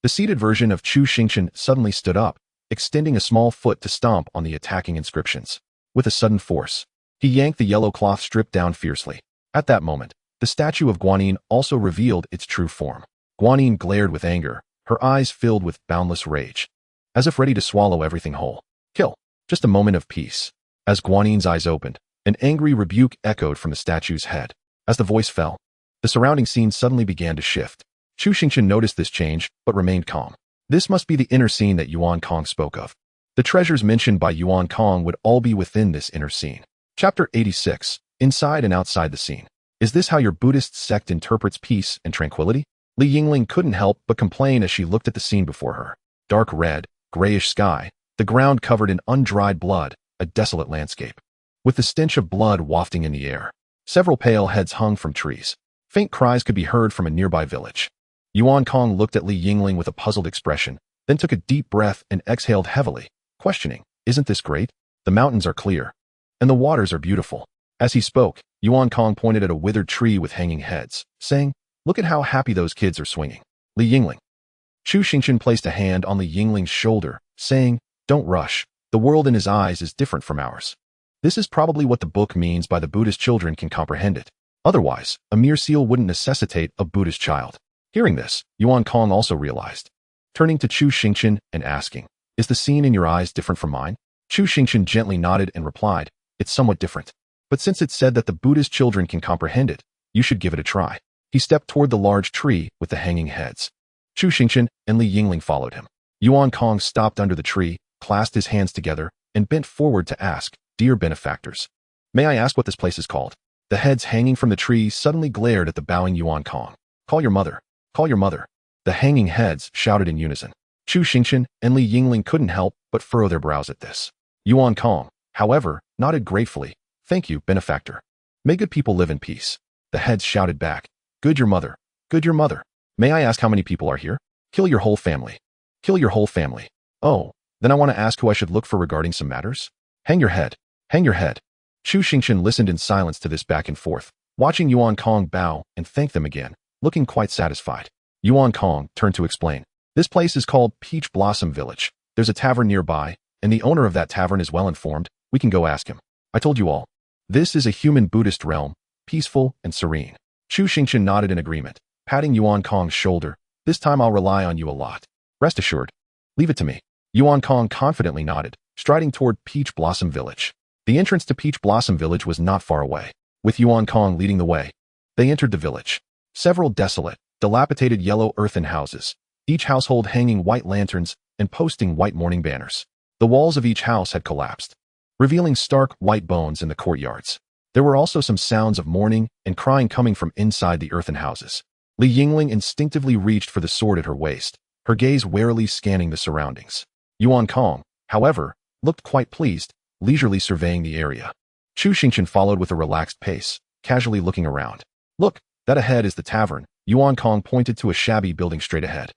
the seated version of Chu Xingchen suddenly stood up, extending a small foot to stomp on the attacking inscriptions. With a sudden force, he yanked the yellow cloth strip down fiercely. At that moment, the statue of Guanyin also revealed its true form. Guanyin glared with anger, her eyes filled with boundless rage, as if ready to swallow everything whole. Kill. Just a moment of peace. As Guanyin's eyes opened, an angry rebuke echoed from the statue's head. As the voice fell, the surrounding scene suddenly began to shift. Chu Xingchen noticed this change, but remained calm. This must be the inner scene that Yuan Kong spoke of. The treasures mentioned by Yuan Kong would all be within this inner scene. Chapter 86. Inside and outside the scene. Is this how your Buddhist sect interprets peace and tranquility? Yingling couldn't help but complain as she looked at the scene before her. Dark red, grayish sky, the ground covered in undried blood, a desolate landscape, with the stench of blood wafting in the air. Several pale heads hung from trees. Faint cries could be heard from a nearby village. Yuan Kong looked at Yingling with a puzzled expression, then took a deep breath and exhaled heavily, questioning, Isn't this great? The mountains are clear, and the waters are beautiful. As he spoke, Yuan Kong pointed at a withered tree with hanging heads, saying, Look at how happy those kids are swinging. Yingling. Chu Xingchen placed a hand on Yingling's shoulder, saying, Don't rush. The world in his eyes is different from ours. This is probably what the book means by the Buddhist children can comprehend it. Otherwise, a mere seal wouldn't necessitate a Buddhist child. Hearing this, Yuan Kong also realized, turning to Chu Xingchen and asking, Is the scene in your eyes different from mine? Chu Xingchen gently nodded and replied, It's somewhat different. But since it's said that the Buddhist children can comprehend it, you should give it a try. He stepped toward the large tree with the hanging heads. Chu Xingchen and Yingling followed him. Yuan Kong stopped under the tree, clasped his hands together, and bent forward to ask, Dear benefactors, may I ask what this place is called? The heads hanging from the tree suddenly glared at the bowing Yuan Kong. Call your mother. Call your mother. The hanging heads shouted in unison. Chu Xingchen and Yingling couldn't help but furrow their brows at this. Yuan Kong, however, nodded gratefully. Thank you, benefactor. May good people live in peace. The heads shouted back. Good your mother. Good your mother. May I ask how many people are here? Kill your whole family. Kill your whole family. Oh, then I want to ask who I should look for regarding some matters? Hang your head. Hang your head. Chu Xingchen listened in silence to this back and forth, watching Yuan Kong bow and thank them again, looking quite satisfied. Yuan Kong turned to explain. This place is called Peach Blossom Village. There's a tavern nearby, and the owner of that tavern is well informed. We can go ask him. I told you all. This is a human Buddhist realm, peaceful and serene. Chu Xingchen nodded in agreement, patting Yuan Kong's shoulder. This time I'll rely on you a lot. Rest assured. Leave it to me. Yuan Kong confidently nodded, striding toward Peach Blossom Village. The entrance to Peach Blossom Village was not far away. With Yuan Kong leading the way, they entered the village. Several desolate, dilapidated yellow earthen houses, each household hanging white lanterns and posting white mourning banners. The walls of each house had collapsed, revealing stark white bones in the courtyards. There were also some sounds of mourning and crying coming from inside the earthen houses. Yingling instinctively reached for the sword at her waist, her gaze warily scanning the surroundings. Yuan Kong, however, looked quite pleased, leisurely surveying the area. Chu Xingchen followed with a relaxed pace, casually looking around. Look, that ahead is the tavern. Yuan Kong pointed to a shabby building straight ahead.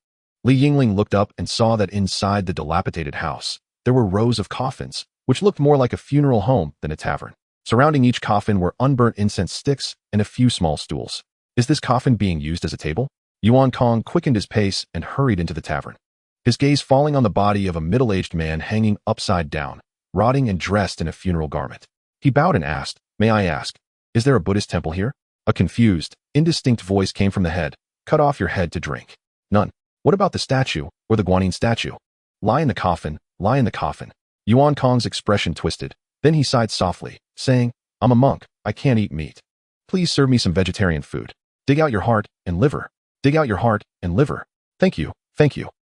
Yingling looked up and saw that inside the dilapidated house, there were rows of coffins, which looked more like a funeral home than a tavern. Surrounding each coffin were unburnt incense sticks and a few small stools. Is this coffin being used as a table? Yuan Kong quickened his pace and hurried into the tavern, his gaze falling on the body of a middle-aged man hanging upside down, rotting and dressed in a funeral garment. He bowed and asked, "May I ask, is there a Buddhist temple here?" A confused, indistinct voice came from the head. "Cut off your head to drink." "None." "What about the statue, or the Guanyin statue?" "Lie in the coffin, lie in the coffin." Yuan Kong's expression twisted. Then he sighed softly, saying, "I'm a monk, I can't eat meat. Please serve me some vegetarian food. Dig out your heart and liver. Dig out your heart and liver." Thank you.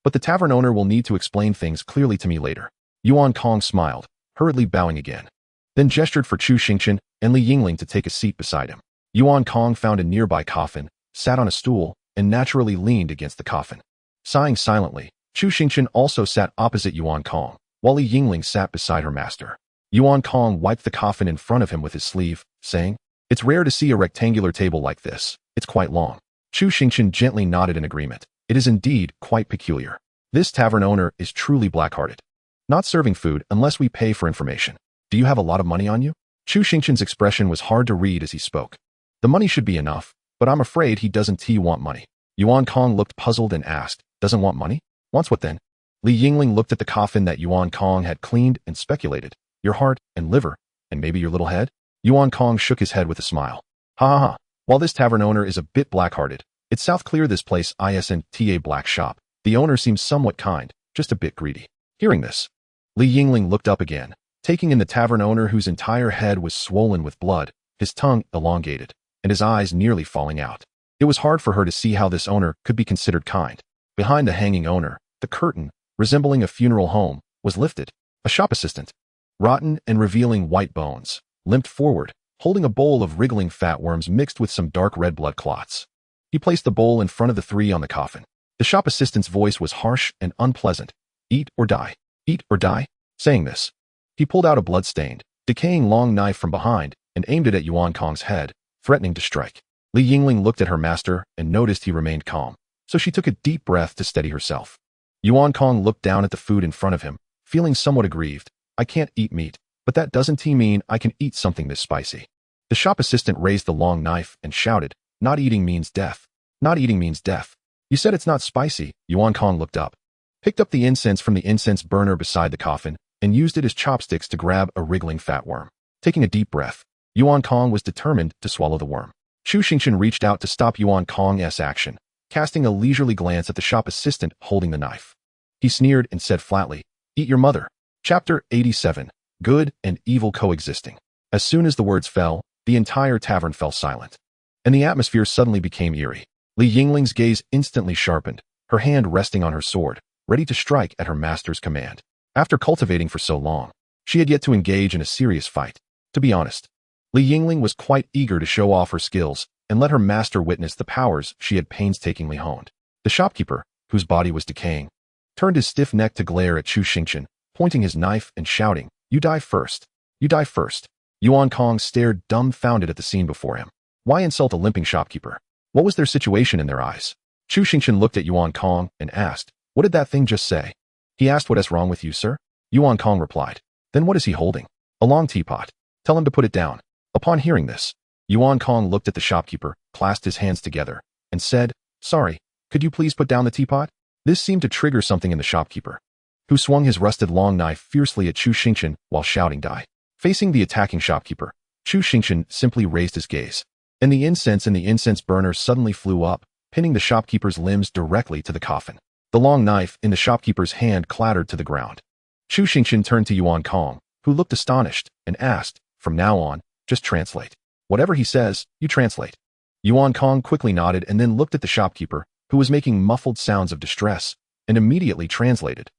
But the tavern owner will need to explain things clearly to me later." Yuan Kong smiled, hurriedly bowing again, then gestured for Chu Xingchen and Yingling to take a seat beside him. Yuan Kong found a nearby coffin, sat on a stool, and naturally leaned against the coffin. Sighing silently, Chu Xingchen also sat opposite Yuan Kong, while Yingling sat beside her master. Yuan Kong wiped the coffin in front of him with his sleeve, saying, "It's rare to see a rectangular table like this. It's quite long." Chu Xingchen gently nodded in agreement. "It is indeed quite peculiar. This tavern owner is truly black-hearted. Not serving food unless we pay for information. Do you have a lot of money on you?" Chu Xingchen's expression was hard to read as he spoke. "The money should be enough, but I'm afraid he doesn't want money." Yuan Kong looked puzzled and asked, "Doesn't want money? Wants what then?" Yingling looked at the coffin that Yuan Kong had cleaned and speculated, "Your heart and liver, and maybe your little head?" Yuan Kong shook his head with a smile. "Ha ha ha. While this tavern owner is a bit black-hearted, it's south clear this place isn't a black shop. The owner seems somewhat kind, just a bit greedy." Hearing this, Yingling looked up again, taking in the tavern owner whose entire head was swollen with blood, his tongue elongated, and his eyes nearly falling out. It was hard for her to see how this owner could be considered kind. Behind the hanging owner, the curtain, resembling a funeral home, was lifted. A shop assistant, rotten and revealing white bones, limped forward, holding a bowl of wriggling fat worms mixed with some dark red blood clots. He placed the bowl in front of the three on the coffin. The shop assistant's voice was harsh and unpleasant. "Eat or die. Eat or die." Saying this, he pulled out a blood-stained, decaying long knife from behind and aimed it at Yuan Kong's head, threatening to strike. Yingling looked at her master and noticed he remained calm, so she took a deep breath to steady herself. Yuan Kong looked down at the food in front of him, feeling somewhat aggrieved. "I can't eat meat, but that doesn't mean I can eat something this spicy." The shop assistant raised the long knife and shouted, "Not eating means death. Not eating means death. You said it's not spicy." Yuan Kong looked up, picked up the incense from the incense burner beside the coffin, and used it as chopsticks to grab a wriggling fat worm. Taking a deep breath, Yuan Kong was determined to swallow the worm. Chu Xingchen reached out to stop Yuan Kong's action, casting a leisurely glance at the shop assistant holding the knife. He sneered and said flatly, "Eat your mother." Chapter 87. Good and Evil Coexisting. As soon as the words fell, the entire tavern fell silent, and the atmosphere suddenly became eerie. Yingling's gaze instantly sharpened, her hand resting on her sword, ready to strike at her master's command. After cultivating for so long, she had yet to engage in a serious fight. To be honest, Yingling was quite eager to show off her skills and let her master witness the powers she had painstakingly honed. The shopkeeper, whose body was decaying, turned his stiff neck to glare at Chu Xingchen, pointing his knife and shouting, "You die first. You die first." Yuan Kong stared dumbfounded at the scene before him. Why insult a limping shopkeeper? What was their situation in their eyes? Chu Xingchen looked at Yuan Kong and asked, "What did that thing just say?" He asked, "What is wrong with you, sir?" Yuan Kong replied, "Then what is he holding?" "A long teapot. Tell him to put it down." Upon hearing this, Yuan Kong looked at the shopkeeper, clasped his hands together, and said, "Sorry, could you please put down the teapot?" This seemed to trigger something in the shopkeeper, who swung his rusted long knife fiercely at Chu Xingchen while shouting, "Die." Facing the attacking shopkeeper, Chu Xingchen simply raised his gaze, and the incense in the incense burner suddenly flew up, pinning the shopkeeper's limbs directly to the coffin. The long knife in the shopkeeper's hand clattered to the ground. Chu Xingchen turned to Yuan Kong, who looked astonished, and asked, "From now on, just translate. Whatever he says, you translate." Yuan Kong quickly nodded and then looked at the shopkeeper, who was making muffled sounds of distress, and immediately translated,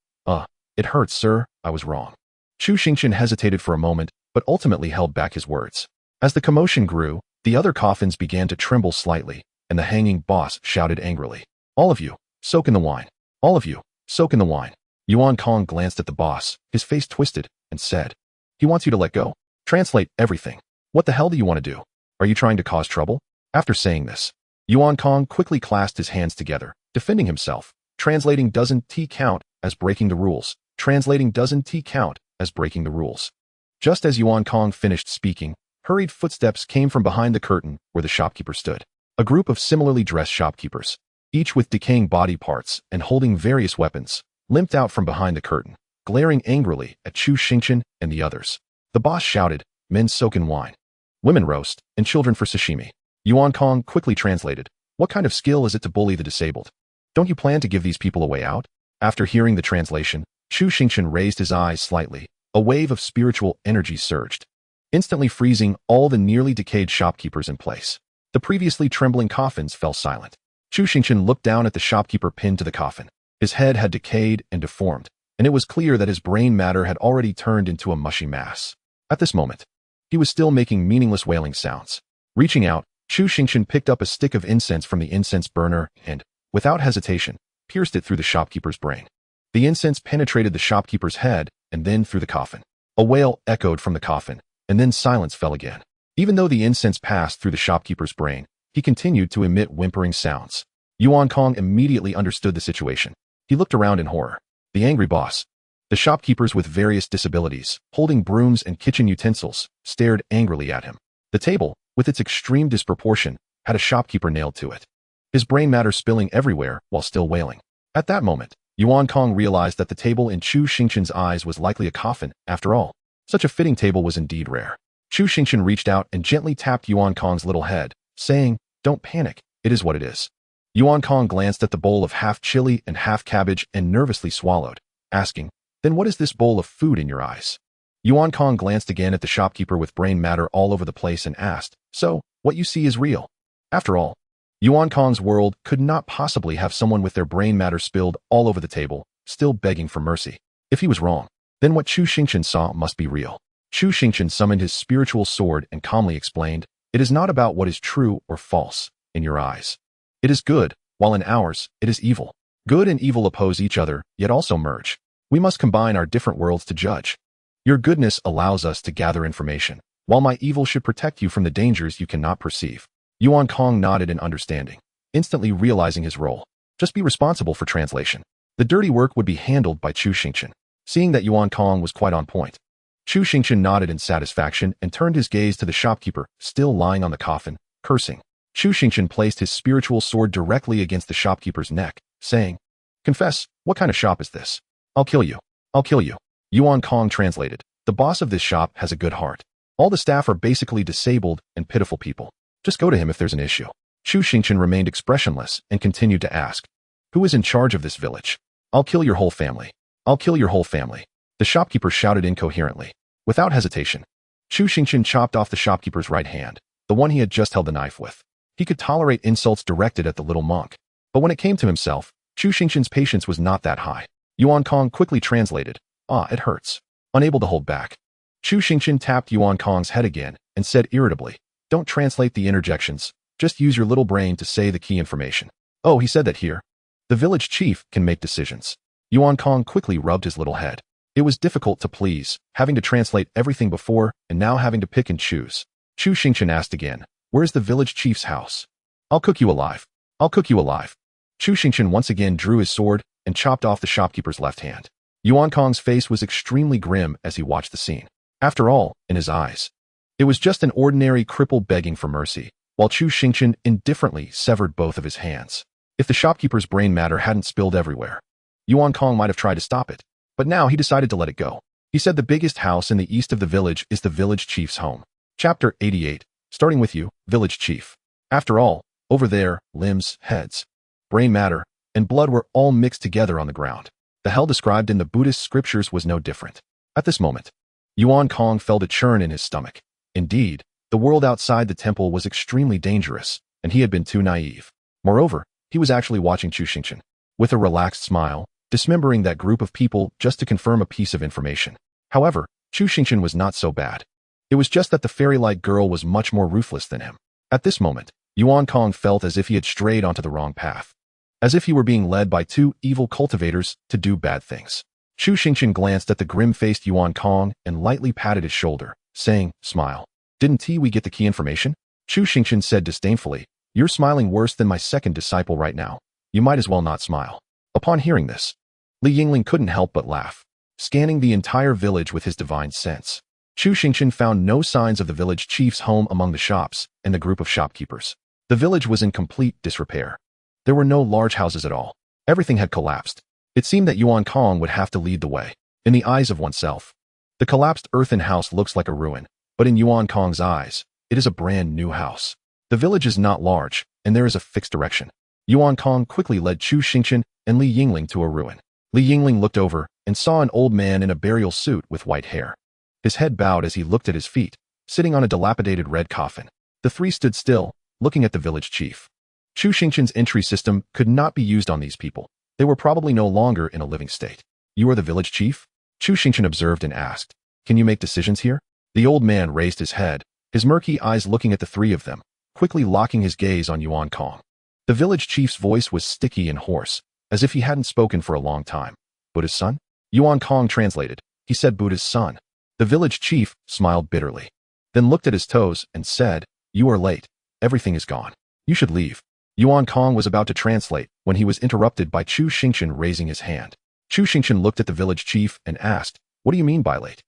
It hurts, sir. I was wrong. Chu Xingchen hesitated for a moment, but ultimately held back his words. As the commotion grew, the other coffins began to tremble slightly, and the hanging boss shouted angrily, "All of you, soak in the wine. All of you, soak in the wine." Yuan Kong glanced at the boss, his face twisted, and said, "He wants you to let go. Translate everything. What the hell do you want to do? Are you trying to cause trouble?" After saying this, Yuan Kong quickly clasped his hands together, defending himself. Translating doesn't count as breaking the rules. Translating doesn't count as breaking the rules. Just as Yuan Kong finished speaking, hurried footsteps came from behind the curtain where the shopkeeper stood. A group of similarly dressed shopkeepers, each with decaying body parts and holding various weapons, limped out from behind the curtain, glaring angrily at Chu Xingchen and the others. The boss shouted, "Men soak in wine, women roast, and children for sashimi." Yuan Kong quickly translated, "What kind of skill is it to bully the disabled? Don't you plan to give these people a way out?" After hearing the translation, Chu Xingchen raised his eyes slightly. A wave of spiritual energy surged, instantly freezing all the nearly decayed shopkeepers in place. The previously trembling coffins fell silent. Chu Xingchen looked down at the shopkeeper pinned to the coffin. His head had decayed and deformed, and it was clear that his brain matter had already turned into a mushy mass. At this moment, he was still making meaningless wailing sounds. Reaching out, Chu Xingchen picked up a stick of incense from the incense burner and, without hesitation, pierced it through the shopkeeper's brain. The incense penetrated the shopkeeper's head and then through the coffin. A wail echoed from the coffin, and then silence fell again. Even though the incense passed through the shopkeeper's brain, he continued to emit whimpering sounds. Yuan Kong immediately understood the situation. He looked around in horror. The angry boss, the shopkeepers with various disabilities, holding brooms and kitchen utensils, stared angrily at him. The table, with its extreme disproportion, had a shopkeeper nailed to it, his brain matter spilling everywhere while still wailing. At that moment, Yuan Kong realized that the table in Chu Xingchen's eyes was likely a coffin, after all. Such a fitting table was indeed rare. Chu Xingchen reached out and gently tapped Yuan Kong's little head, saying, "Don't panic, it is what it is." Yuan Kong glanced at the bowl of half chili and half cabbage and nervously swallowed, asking, "Then what is this bowl of food in your eyes?" Yuan Kong glanced again at the shopkeeper with brain matter all over the place and asked, "So, what you see is real?" After all, Yuan Kong's world could not possibly have someone with their brain matter spilled all over the table, still begging for mercy. If he was wrong, then what Chu Xingchen saw must be real. Chu Xingchen summoned his spiritual sword and calmly explained, "It is not about what is true or false in your eyes. It is good, while in ours, it is evil. Good and evil oppose each other, yet also merge. We must combine our different worlds to judge. Your goodness allows us to gather information, while my evil should protect you from the dangers you cannot perceive." Yuan Kong nodded in understanding, instantly realizing his role. Just be responsible for translation. The dirty work would be handled by Chu Xingchen. Seeing that Yuan Kong was quite on point, Chu Xingchen nodded in satisfaction and turned his gaze to the shopkeeper, still lying on the coffin, cursing. Chu Xingchen placed his spiritual sword directly against the shopkeeper's neck, saying, "Confess, what kind of shop is this? I'll kill you. I'll kill you." Yuan Kong translated, "The boss of this shop has a good heart. All the staff are basically disabled and pitiful people. Just go to him if there's an issue." Chu Xingchen remained expressionless and continued to ask, "Who is in charge of this village? I'll kill your whole family. I'll kill your whole family." The shopkeeper shouted incoherently. Without hesitation, Chu Xingchen chopped off the shopkeeper's right hand, the one he had just held the knife with. He could tolerate insults directed at the little monk, but when it came to himself, Chu Xingchen's patience was not that high. Yuan Kong quickly translated, "Ah, it hurts." Unable to hold back, Chu Xingchen tapped Yuan Kong's head again and said irritably, "Don't translate the interjections, just use your little brain to say the key information." "Oh, he said that here. The village chief can make decisions." Yuan Kong quickly rubbed his little head. It was difficult to please, having to translate everything before and now having to pick and choose. Chu Xingchen asked again, "Where's the village chief's house?" "I'll cook you alive. I'll cook you alive." Chu Xingchen once again drew his sword and chopped off the shopkeeper's left hand. Yuan Kong's face was extremely grim as he watched the scene. After all, in his eyes, it was just an ordinary cripple begging for mercy, while Chu Xingchen indifferently severed both of his hands. If the shopkeeper's brain matter hadn't spilled everywhere, Yuan Kong might have tried to stop it, but now he decided to let it go. He said the biggest house in the east of the village is the village chief's home. Chapter 88, starting with you, village chief. After all, over there, limbs, heads, brain matter, and blood were all mixed together on the ground. The hell described in the Buddhist scriptures was no different. At this moment, Yuan Kong felt a churn in his stomach. Indeed, the world outside the temple was extremely dangerous, and he had been too naive. Moreover, he was actually watching Chu Xingchen. With a relaxed smile, dismembering that group of people just to confirm a piece of information. However, Chu Xingchen was not so bad. It was just that the fairy-like girl was much more ruthless than him. At this moment, Yuan Kong felt as if he had strayed onto the wrong path. As if he were being led by two evil cultivators to do bad things. Chu Xingchen glanced at the grim-faced Yuan Kong and lightly patted his shoulder, saying, "Smile. Didn't we get the key information?" Chu Xingchen said disdainfully, "You're smiling worse than my second disciple right now. You might as well not smile." Upon hearing this, Yingling couldn't help but laugh, scanning the entire village with his divine sense. Chu Xingchen found no signs of the village chief's home among the shops and the group of shopkeepers. The village was in complete disrepair. There were no large houses at all. Everything had collapsed. It seemed that Yuan Kong would have to lead the way. In the eyes of oneself, the collapsed earthen house looks like a ruin, but in Yuan Kong's eyes, it is a brand new house. The village is not large, and there is a fixed direction. Yuan Kong quickly led Chu Xingchen and Yingling to a ruin. Yingling looked over and saw an old man in a burial suit with white hair. His head bowed as he looked at his feet, sitting on a dilapidated red coffin. The three stood still, looking at the village chief. Chu Xingchen's entry system could not be used on these people. They were probably no longer in a living state. "You are the village chief?" Chu Xingchen observed and asked. "Can you make decisions here?" The old man raised his head, his murky eyes looking at the three of them, quickly locking his gaze on Yuan Kong. The village chief's voice was sticky and hoarse, as if he hadn't spoken for a long time. "Buddha's son?" Yuan Kong translated. He said Buddha's son. The village chief smiled bitterly, then looked at his toes and said, "You are late. Everything is gone. You should leave." Yuan Kong was about to translate when he was interrupted by Chu Xingchen raising his hand. Chu Xingchen looked at the village chief and asked, "What do you mean by late?"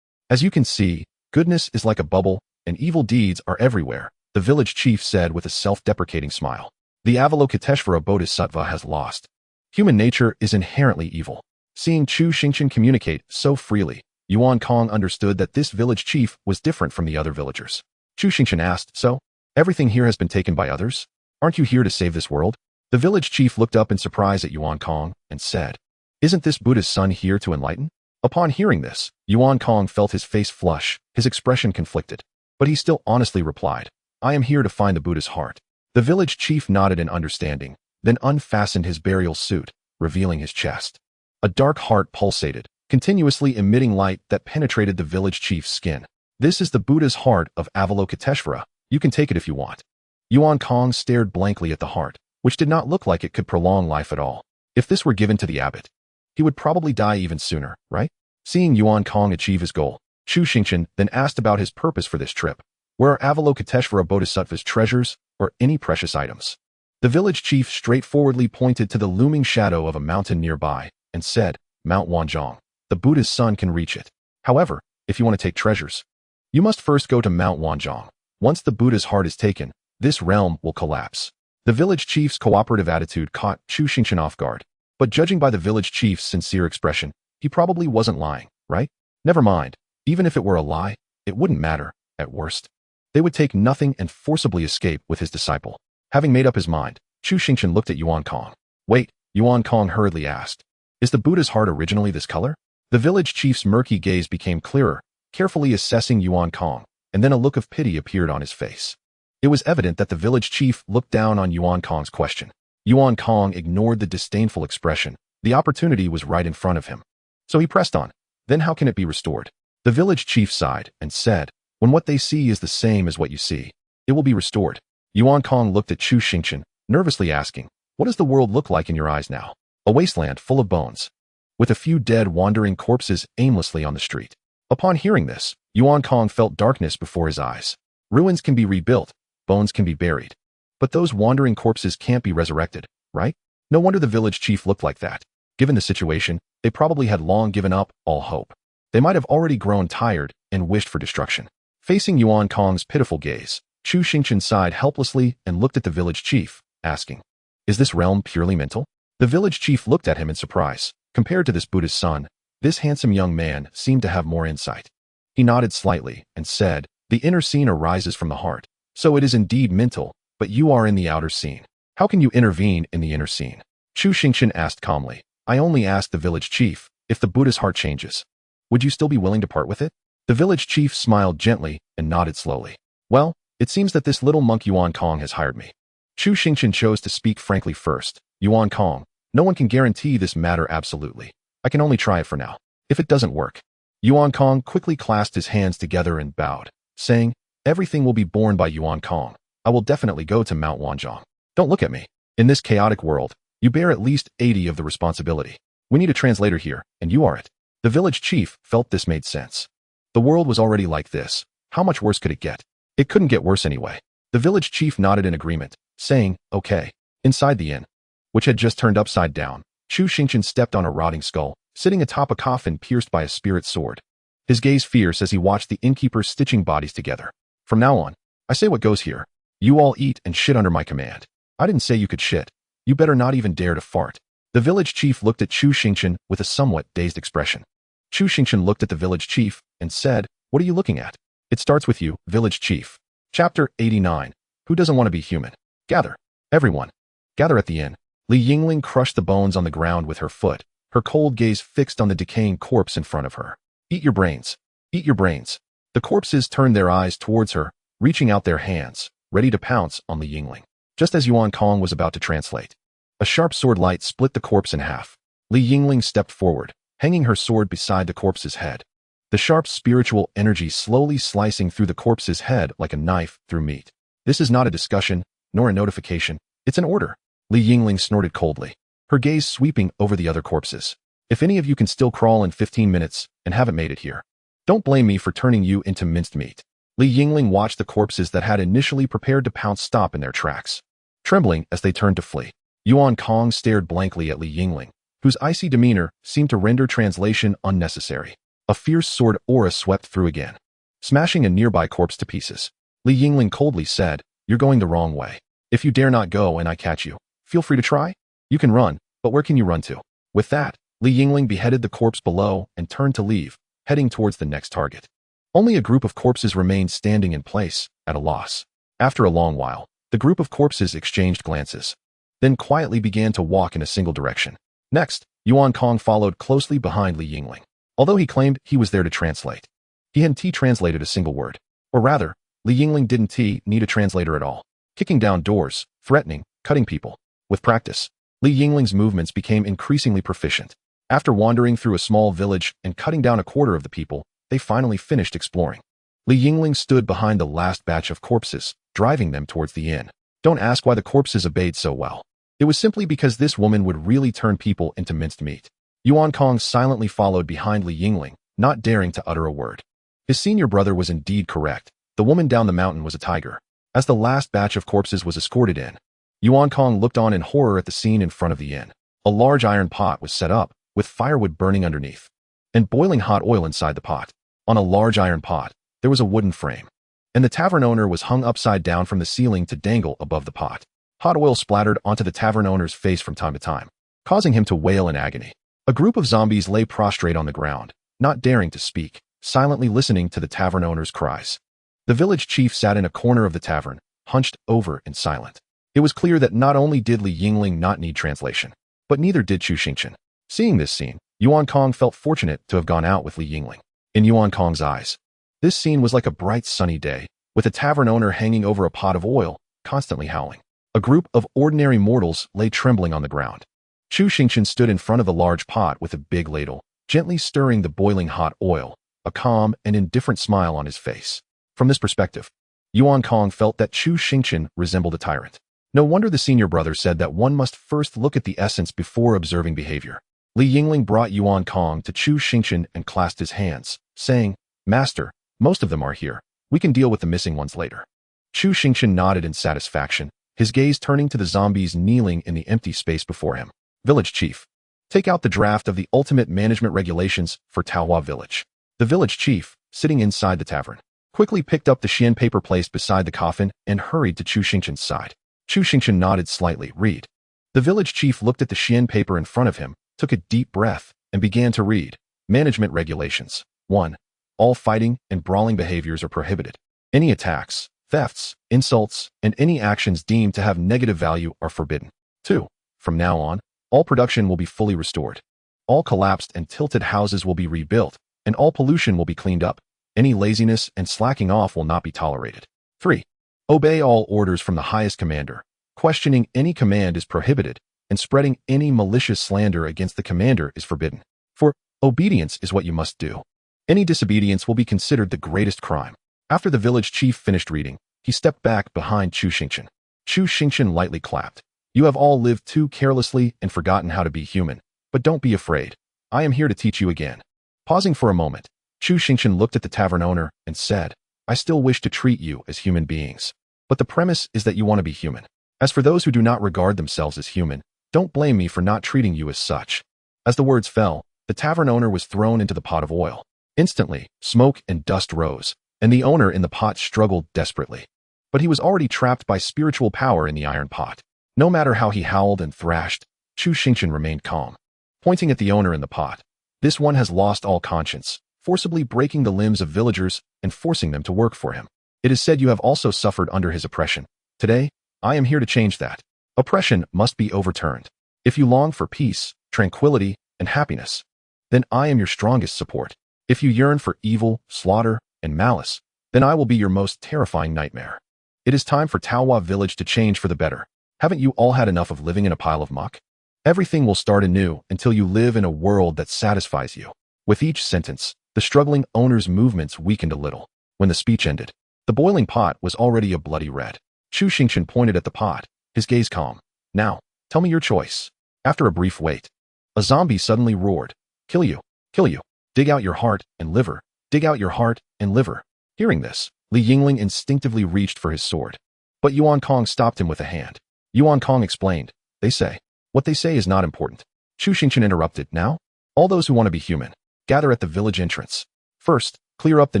"As you can see, goodness is like a bubble, and evil deeds are everywhere," the village chief said with a self-deprecating smile. "The Avalokiteshvara Bodhisattva has lost. Human nature is inherently evil." Seeing Chu Xingchen communicate so freely, Yuan Kong understood that this village chief was different from the other villagers. Chu Xingchen asked, "So, everything here has been taken by others? Aren't you here to save this world?" The village chief looked up in surprise at Yuan Kong and said, "Isn't this Buddha's son here to enlighten?" Upon hearing this, Yuan Kong felt his face flush, his expression conflicted. But he still honestly replied, "I am here to find the Buddha's heart." The village chief nodded in understanding, then unfastened his burial suit, revealing his chest. A dark heart pulsated, continuously emitting light that penetrated the village chief's skin. "This is the Buddha's heart of Avalokiteshvara. You can take it if you want." Yuan Kong stared blankly at the heart, which did not look like it could prolong life at all. If this were given to the abbot, he would probably die even sooner, right? Seeing Yuan Kong achieve his goal, Chu Xingchen then asked about his purpose for this trip. "Where are Avalokiteshvara Bodhisattva's treasures or any precious items?" The village chief straightforwardly pointed to the looming shadow of a mountain nearby and said, "Mount Wanzhong. The Buddha's son can reach it. However, if you want to take treasures, you must first go to Mount Wanzhong. Once the Buddha's heart is taken, this realm will collapse." The village chief's cooperative attitude caught Chu Xingchen off guard. But judging by the village chief's sincere expression, he probably wasn't lying, right? Never mind. Even if it were a lie, it wouldn't matter, at worst. They would take nothing and forcibly escape with his disciple. Having made up his mind, Chu Xingchen looked at Yuan Kong. "Wait," Yuan Kong hurriedly asked. "Is the Buddha's heart originally this color?" The village chief's murky gaze became clearer, carefully assessing Yuan Kong, and then a look of pity appeared on his face. It was evident that the village chief looked down on Yuan Kong's question. Yuan Kong ignored the disdainful expression. The opportunity was right in front of him. So he pressed on. "Then how can it be restored?" The village chief sighed and said, "When what they see is the same as what you see, it will be restored." Yuan Kong looked at Chu Xingchen, nervously asking, "What does the world look like in your eyes now?" "A wasteland full of bones, with a few dead wandering corpses aimlessly on the street." Upon hearing this, Yuan Kong felt darkness before his eyes. Ruins can be rebuilt, bones can be buried, but those wandering corpses can't be resurrected, right? No wonder the village chief looked like that. Given the situation, they probably had long given up all hope. They might have already grown tired and wished for destruction. Facing Yuan Kong's pitiful gaze, Chu Xingchen sighed helplessly and looked at the village chief, asking, "Is this realm purely mental?" The village chief looked at him in surprise. Compared to this Buddha's son, this handsome young man seemed to have more insight. He nodded slightly and said, "The inner scene arises from the heart. So it is indeed mental, but you are in the outer scene. How can you intervene in the inner scene?" Chu Xingchen asked calmly. "I only asked the village chief, if the Buddha's heart changes, would you still be willing to part with it?" The village chief smiled gently and nodded slowly. "Well, it seems that this little monk Yuan Kong has hired me." Chu Xingchen chose to speak frankly first. "Yuan Kong, No one can guarantee this matter absolutely. I can only try it for now. If it doesn't work. Yuan Kong quickly clasped his hands together and bowed, saying, everything will be borne by Yuan Kong. I will definitely go to Mount Wanzhong. Don't look at me. In this chaotic world, you bear at least 80 of the responsibility. We need a translator here, and you are it. The village chief felt this made sense. The world was already like this. How much worse could it get? It couldn't get worse anyway. The village chief nodded in agreement, saying, okay. Inside the inn, which had just turned upside down, Chu Xingchen stepped on a rotting skull, sitting atop a coffin pierced by a spirit sword. His gaze fierce as he watched the innkeeper stitching bodies together. From now on, I say what goes here. You all eat and shit under my command. I didn't say you could shit. You better not even dare to fart. The village chief looked at Chu Xingchen with a somewhat dazed expression. Chu Xingchen looked at the village chief and said, what are you looking at? It starts with you, village chief. Chapter 89. Who doesn't want to be human? Gather. Everyone. Gather at the inn. Li Yingling crushed the bones on the ground with her foot, her cold gaze fixed on the decaying corpse in front of her. Eat your brains. Eat your brains. The corpses turned their eyes towards her, reaching out their hands, ready to pounce on Li Yingling. Just as Yuan Kong was about to translate, a sharp sword light split the corpse in half. Li Yingling stepped forward, hanging her sword beside the corpse's head. The sharp spiritual energy slowly slicing through the corpse's head like a knife through meat. This is not a discussion, nor a notification. It's an order. Li Yingling snorted coldly, her gaze sweeping over the other corpses. If any of you can still crawl in 15 minutes and haven't made it here, don't blame me for turning you into minced meat. Li Yingling watched the corpses that had initially prepared to pounce stop in their tracks, trembling as they turned to flee. Yuan Kong stared blankly at Li Yingling, whose icy demeanor seemed to render translation unnecessary. A fierce sword aura swept through again, smashing a nearby corpse to pieces. Li Yingling coldly said, you're going the wrong way. If you dare not go and I catch you, feel free to try. You can run, but where can you run to? With that, Li Yingling beheaded the corpse below and turned to leave, heading towards the next target. Only a group of corpses remained standing in place, at a loss. After a long while, the group of corpses exchanged glances, then quietly began to walk in a single direction. Next, Yuan Kong followed closely behind Li Yingling. Although he claimed he was there to translate, he hadn't translated a single word. Or rather, Li Yingling didn't need a translator at all. Kicking down doors, threatening, cutting people. With practice, Li Yingling's movements became increasingly proficient. After wandering through a small village and cutting down a quarter of the people, they finally finished exploring. Li Yingling stood behind the last batch of corpses, driving them towards the inn. Don't ask why the corpses obeyed so well. It was simply because this woman would really turn people into minced meat. Yuan Kong silently followed behind Li Yingling, not daring to utter a word. His senior brother was indeed correct. The woman down the mountain was a tiger. As the last batch of corpses was escorted in, Yuan Kong looked on in horror at the scene in front of the inn. A large iron pot was set up, with firewood burning underneath, and boiling hot oil inside the pot. On a large iron pot, there was a wooden frame, and the tavern owner was hung upside down from the ceiling to dangle above the pot. Hot oil splattered onto the tavern owner's face from time to time, causing him to wail in agony. A group of zombies lay prostrate on the ground, not daring to speak, silently listening to the tavern owner's cries. The village chief sat in a corner of the tavern, hunched over and silent. It was clear that not only did Li Yingling not need translation, but neither did Chu Xingchen. Seeing this scene, Yuan Kong felt fortunate to have gone out with Li Yingling. In Yuan Kong's eyes, this scene was like a bright sunny day, with a tavern owner hanging over a pot of oil, constantly howling. A group of ordinary mortals lay trembling on the ground. Chu Xingchen stood in front of a large pot with a big ladle, gently stirring the boiling hot oil, a calm and indifferent smile on his face. From this perspective, Yuan Kong felt that Chu Xingchen resembled a tyrant. No wonder the senior brother said that one must first look at the essence before observing behavior. Li Yingling brought Yuan Kong to Chu Xingchen and clasped his hands, saying, Master, most of them are here. We can deal with the missing ones later. Chu Xingchen nodded in satisfaction, his gaze turning to the zombies kneeling in the empty space before him. Village chief, take out the draft of the ultimate management regulations for Taohua village. The village chief, sitting inside the tavern, quickly picked up the xian paper placed beside the coffin and hurried to Chu Xingchen's side. Chu Xingchen nodded slightly. Read. The village chief looked at the xian paper in front of him, took a deep breath, and began to read. Management regulations. 1. All fighting and brawling behaviors are prohibited. Any attacks, thefts, insults, and any actions deemed to have negative value are forbidden. 2. From now on, all production will be fully restored. All collapsed and tilted houses will be rebuilt, and all pollution will be cleaned up. Any laziness and slacking off will not be tolerated. 3. Obey all orders from the highest commander. Questioning any command is prohibited, and spreading any malicious slander against the commander is forbidden. For obedience is what you must do. Any disobedience will be considered the greatest crime. After the village chief finished reading, he stepped back behind Chu Xingchen. Chu Xingchen lightly clapped. You have all lived too carelessly and forgotten how to be human, but don't be afraid. I am here to teach you again. Pausing for a moment, Chu Xingchen looked at the tavern owner and said, I still wish to treat you as human beings, but the premise is that you want to be human. As for those who do not regard themselves as human, don't blame me for not treating you as such. As the words fell, the tavern owner was thrown into the pot of oil. Instantly, smoke and dust rose, and the owner in the pot struggled desperately. But he was already trapped by spiritual power in the iron pot. No matter how he howled and thrashed, Chu Xingchen remained calm. Pointing at the owner in the pot, this one has lost all conscience, forcibly breaking the limbs of villagers and forcing them to work for him. It is said you have also suffered under his oppression. Today, I am here to change that. Oppression must be overturned. If you long for peace, tranquility, and happiness, then I am your strongest support. If you yearn for evil, slaughter, and malice, then I will be your most terrifying nightmare. It is time for Taohua village to change for the better. Haven't you all had enough of living in a pile of muck? Everything will start anew until you live in a world that satisfies you. With each sentence, the struggling owner's movements weakened a little. When the speech ended, the boiling pot was already a bloody red. Chu Xingchen pointed at the pot, his gaze calm. Now, tell me your choice. After a brief wait, a zombie suddenly roared. Kill you. Kill you. Dig out your heart and liver. Dig out your heart and liver. Hearing this, Li Yingling instinctively reached for his sword. But Yuan Kong stopped him with a hand. Yuan Kong explained, They say. What they say is not important. Chu Xingchen interrupted. Now, all those who want to be human, gather at the village entrance. First, clear up the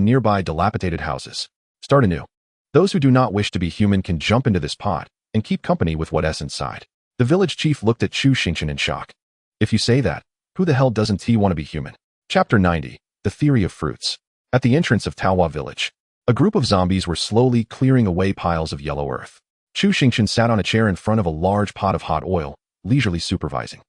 nearby dilapidated houses. Start anew. Those who do not wish to be human can jump into this pot and keep company with what's inside. The village chief looked at Chu Xingchen in shock. If you say that, who the hell doesn't he want to be human? Chapter 90, The Theory of Fruits. At the entrance of Taohua village, a group of zombies were slowly clearing away piles of yellow earth. Chu Xingchen sat on a chair in front of a large pot of hot oil, leisurely supervising.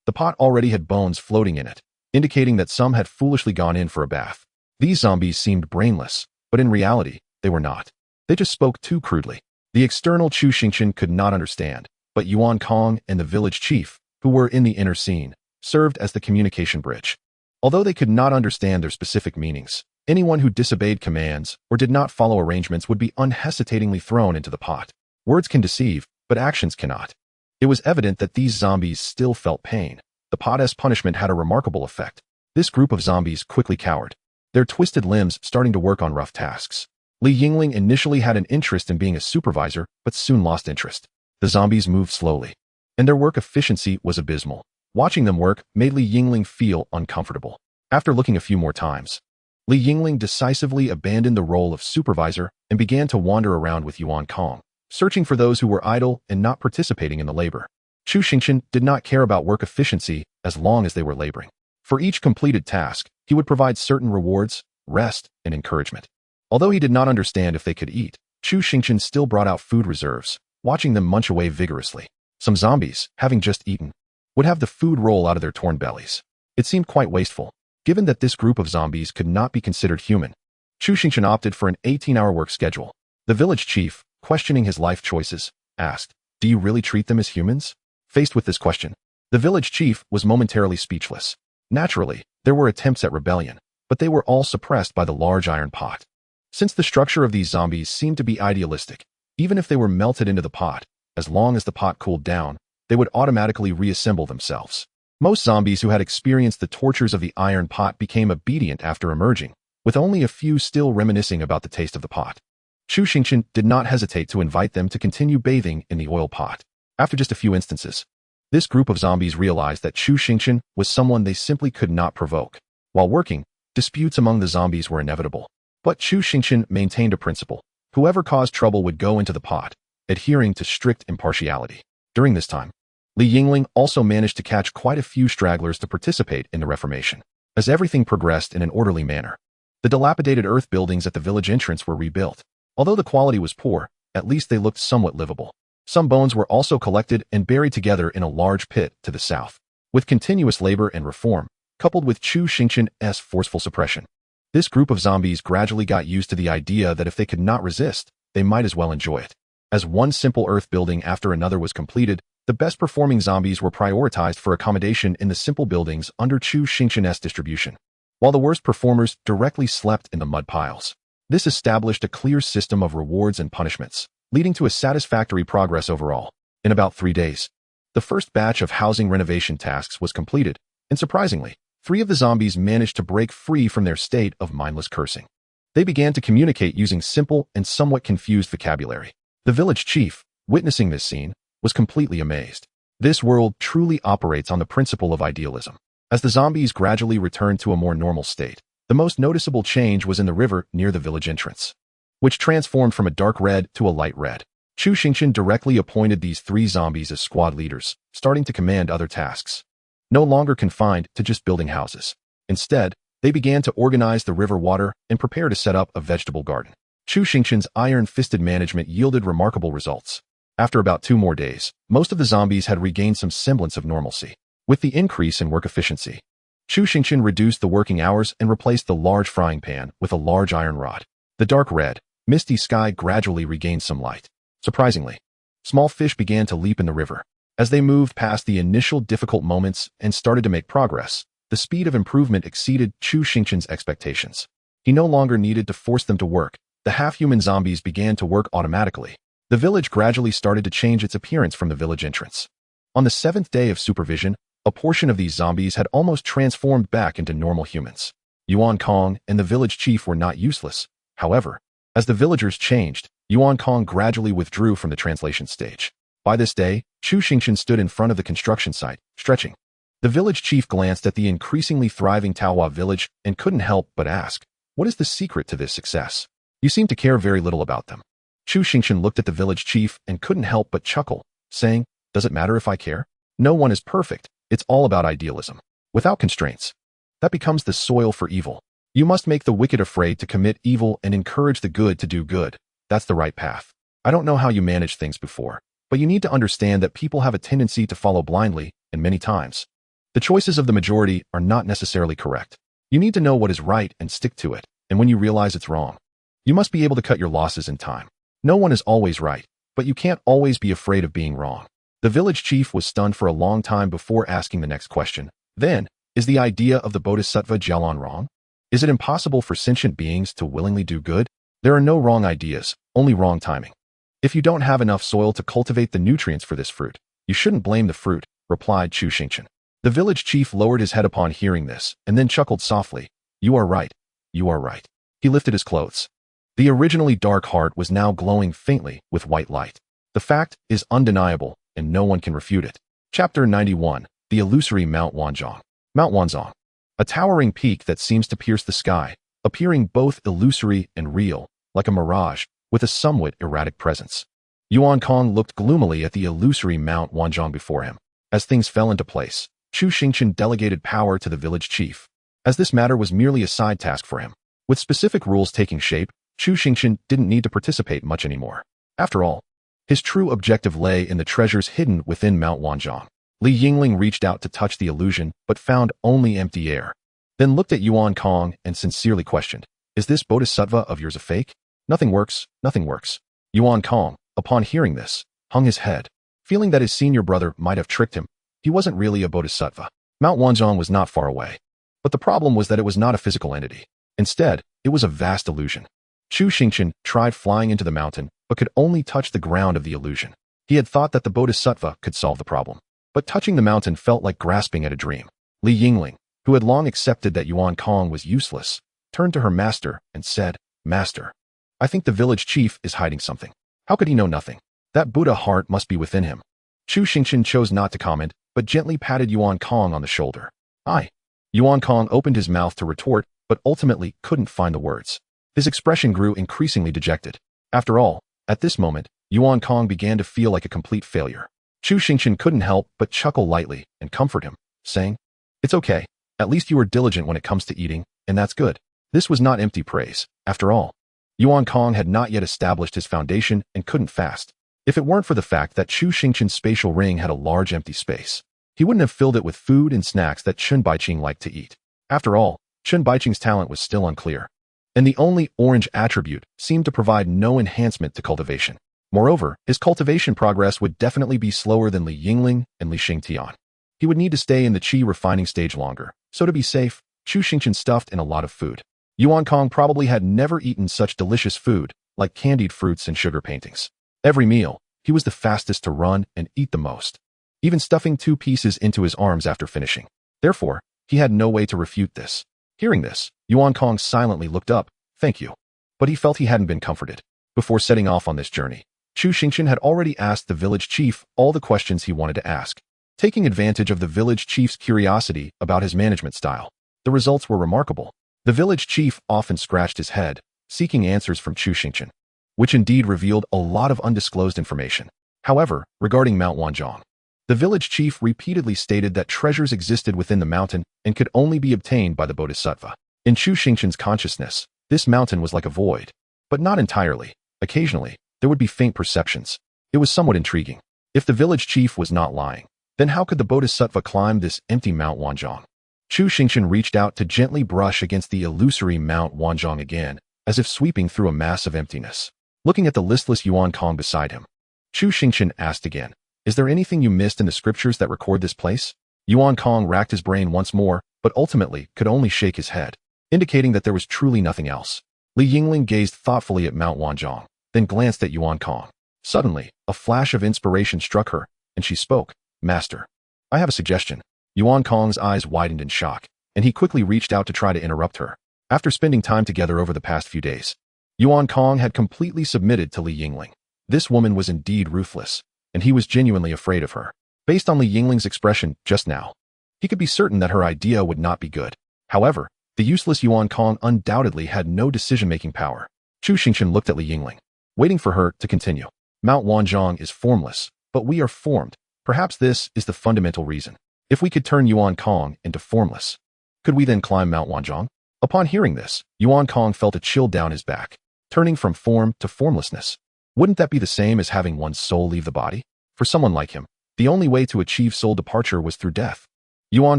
The pot already had bones floating in it, indicating that some had foolishly gone in for a bath. These zombies seemed brainless, but in reality, they were not. They just spoke too crudely. The external Chu Xingchen could not understand, but Yuan Kong and the village chief, who were in the inner scene, served as the communication bridge. Although they could not understand their specific meanings, anyone who disobeyed commands or did not follow arrangements would be unhesitatingly thrown into the pot. Words can deceive, but actions cannot. It was evident that these zombies still felt pain. The pot's punishment had a remarkable effect. This group of zombies quickly cowered, their twisted limbs starting to work on rough tasks. Li Yingling initially had an interest in being a supervisor, but soon lost interest. The zombies moved slowly, and their work efficiency was abysmal. Watching them work made Li Yingling feel uncomfortable. After looking a few more times, Li Yingling decisively abandoned the role of supervisor and began to wander around with Yuan Kong, searching for those who were idle and not participating in the labor. Chu Xingchen did not care about work efficiency as long as they were laboring. For each completed task, he would provide certain rewards, rest, and encouragement. Although he did not understand if they could eat, Chu Xingchen still brought out food reserves, watching them munch away vigorously. Some zombies, having just eaten, would have the food roll out of their torn bellies. It seemed quite wasteful, given that this group of zombies could not be considered human. Chu Xingchen opted for an 18-hour work schedule. The village chief, questioning his life choices, asked, Do you really treat them as humans? Faced with this question, the village chief was momentarily speechless. Naturally, there were attempts at rebellion, but they were all suppressed by the large iron pot. Since the structure of these zombies seemed to be idealistic, even if they were melted into the pot, as long as the pot cooled down, they would automatically reassemble themselves. Most zombies who had experienced the tortures of the iron pot became obedient after emerging, with only a few still reminiscing about the taste of the pot. Chu Xingchen did not hesitate to invite them to continue bathing in the oil pot. After just a few instances, this group of zombies realized that Chu Xingchen was someone they simply could not provoke. While working, disputes among the zombies were inevitable. But Chu Xingchen maintained a principle. Whoever caused trouble would go into the pot, adhering to strict impartiality. During this time, Li Yingling also managed to catch quite a few stragglers to participate in the reformation. As everything progressed in an orderly manner, the dilapidated earth buildings at the village entrance were rebuilt. Although the quality was poor, at least they looked somewhat livable. Some bones were also collected and buried together in a large pit to the south. With continuous labor and reform, coupled with Chu Xingchen's forceful suppression, this group of zombies gradually got used to the idea that if they could not resist, they might as well enjoy it. As one simple earth building after another was completed, The best-performing zombies were prioritized for accommodation in the simple buildings under Chu Xingchen's distribution, while the worst performers directly slept in the mud piles. This established a clear system of rewards and punishments, leading to a satisfactory progress overall. In about 3 days, the first batch of housing renovation tasks was completed, and surprisingly, 3 of the zombies managed to break free from their state of mindless cursing. They began to communicate using simple and somewhat confused vocabulary. The village chief, witnessing this scene, was completely amazed. This world truly operates on the principle of idealism. As the zombies gradually returned to a more normal state, the most noticeable change was in the river near the village entrance, which transformed from a dark red to a light red. Chu Xingchen directly appointed these 3 zombies as squad leaders, starting to command other tasks. No longer confined to just building houses. Instead, they began to organize the river water and prepare to set up a vegetable garden. Chu Xingchen's iron-fisted management yielded remarkable results. After about 2 more days, most of the zombies had regained some semblance of normalcy. With the increase in work efficiency, Chu Xingchen reduced the working hours and replaced the large frying pan with a large iron rod. The dark red, misty sky gradually regained some light. Surprisingly, small fish began to leap in the river. As they moved past the initial difficult moments and started to make progress, the speed of improvement exceeded Chu Xingchen's expectations. He no longer needed to force them to work. The half-human zombies began to work automatically. The village gradually started to change its appearance from the village entrance. On the 7th day of supervision, a portion of these zombies had almost transformed back into normal humans. Yuan Kong and the village chief were not useless. However, as the villagers changed, Yuan Kong gradually withdrew from the translation stage. By this day, Chu Xingchen stood in front of the construction site, stretching. The village chief glanced at the increasingly thriving Taohua village and couldn't help but ask, "What is the secret to this success? You seem to care very little about them." Chu Xingchen looked at the village chief and couldn't help but chuckle, saying, "Does it matter if I care? No one is perfect. It's all about idealism. Without constraints, that becomes the soil for evil. You must make the wicked afraid to commit evil and encourage the good to do good. That's the right path. I don't know how you managed things before, but you need to understand that people have a tendency to follow blindly, and many times, the choices of the majority are not necessarily correct. You need to know what is right and stick to it, and when you realize it's wrong, you must be able to cut your losses in time. No one is always right, but you can't always be afraid of being wrong." The village chief was stunned for a long time before asking the next question. Then, is the idea of the Bodhisattva Jialan wrong? Is it impossible for sentient beings to willingly do good? There are no wrong ideas, only wrong timing. If you don't have enough soil to cultivate the nutrients for this fruit, you shouldn't blame the fruit, replied Chu Xingchen. The village chief lowered his head upon hearing this, and then chuckled softly. "You are right. You are right." He lifted his clothes. The originally dark heart was now glowing faintly with white light. The fact is undeniable, and no one can refute it. Chapter 91, The Illusory Mount Wanzhong. Mount Wanzhong, a towering peak that seems to pierce the sky, appearing both illusory and real, like a mirage, with a somewhat erratic presence. Yuan Kong looked gloomily at the illusory Mount Wanzhong before him. As things fell into place, Chu Xingchen delegated power to the village chief, as this matter was merely a side task for him. With specific rules taking shape, Chu Xingchen didn't need to participate much anymore. After all, his true objective lay in the treasures hidden within Mount Wanzhong. Li Yingling reached out to touch the illusion, but found only empty air. Then looked at Yuan Kong and sincerely questioned, "Is this bodhisattva of yours a fake? Nothing works, nothing works." Yuan Kong, upon hearing this, hung his head, feeling that his senior brother might have tricked him. He wasn't really a bodhisattva. Mount Wanzhong was not far away. But the problem was that it was not a physical entity. Instead, it was a vast illusion. Chu Xingchen tried flying into the mountain, but could only touch the ground of the illusion. He had thought that the bodhisattva could solve the problem, but touching the mountain felt like grasping at a dream. Li Yingling, who had long accepted that Yuan Kong was useless, turned to her master and said, "Master, I think the village chief is hiding something. How could he know nothing? That Buddha heart must be within him." Chu Xingchen chose not to comment, but gently patted Yuan Kong on the shoulder. "Aye." Yuan Kong opened his mouth to retort, but ultimately couldn't find the words. His expression grew increasingly dejected. After all, at this moment, Yuan Kong began to feel like a complete failure. Chu Xingchen couldn't help but chuckle lightly and comfort him, saying, "It's okay. At least you are diligent when it comes to eating, and that's good." This was not empty praise. After all, Yuan Kong had not yet established his foundation and couldn't fast. If it weren't for the fact that Chu Xingchen's spatial ring had a large empty space, he wouldn't have filled it with food and snacks that Chun Baiqing liked to eat. After all, Chun Baiqing's talent was still unclear, and the only orange attribute seemed to provide no enhancement to cultivation. Moreover, his cultivation progress would definitely be slower than Li Yingling and Li Xingtian. He would need to stay in the qi refining stage longer, so to be safe, Chu Xingchen stuffed in a lot of food. Yuan Kong probably had never eaten such delicious food, like candied fruits and sugar paintings. Every meal, he was the fastest to run and eat the most, even stuffing 2 pieces into his arms after finishing. Therefore, he had no way to refute this. Hearing this, Yuan Kong silently looked up, "Thank you." But he felt he hadn't been comforted. Before setting off on this journey, Chu Xingchen had already asked the village chief all the questions he wanted to ask. Taking advantage of the village chief's curiosity about his management style, the results were remarkable. The village chief often scratched his head, seeking answers from Chu Xingchen, which indeed revealed a lot of undisclosed information. However, regarding Mount Wanzhong, the village chief repeatedly stated that treasures existed within the mountain and could only be obtained by the Bodhisattva. In Chu Xingchen's consciousness, this mountain was like a void, but not entirely. Occasionally, there would be faint perceptions. It was somewhat intriguing. If the village chief was not lying, then how could the Bodhisattva climb this empty Mount Wanzhong? Chu Xingchen reached out to gently brush against the illusory Mount Wanzhong again, as if sweeping through a mass of emptiness. Looking at the listless Yuan Kong beside him, Chu Xingchen asked again, "Is there anything you missed in the scriptures that record this place?" Yuan Kong racked his brain once more, but ultimately could only shake his head, indicating that there was truly nothing else. Li Yingling gazed thoughtfully at Mount Wanzhong, then glanced at Yuan Kong. Suddenly, a flash of inspiration struck her, and she spoke, "Master, I have a suggestion." Yuan Kong's eyes widened in shock, and he quickly reached out to try to interrupt her. After spending time together over the past few days, Yuan Kong had completely submitted to Li Yingling. This woman was indeed ruthless, and he was genuinely afraid of her. Based on Li Yingling's expression just now, he could be certain that her idea would not be good. However, the useless Yuan Kong undoubtedly had no decision-making power. Chu Xingchen looked at Li Yingling, waiting for her to continue. "Mount Wanzhong is formless, but we are formed. Perhaps this is the fundamental reason. If we could turn Yuan Kong into formless, could we then climb Mount Wanzhong?" Upon hearing this, Yuan Kong felt a chill down his back. Turning from form to formlessness. Wouldn't that be the same as having one's soul leave the body? For someone like him, the only way to achieve soul departure was through death. Yuan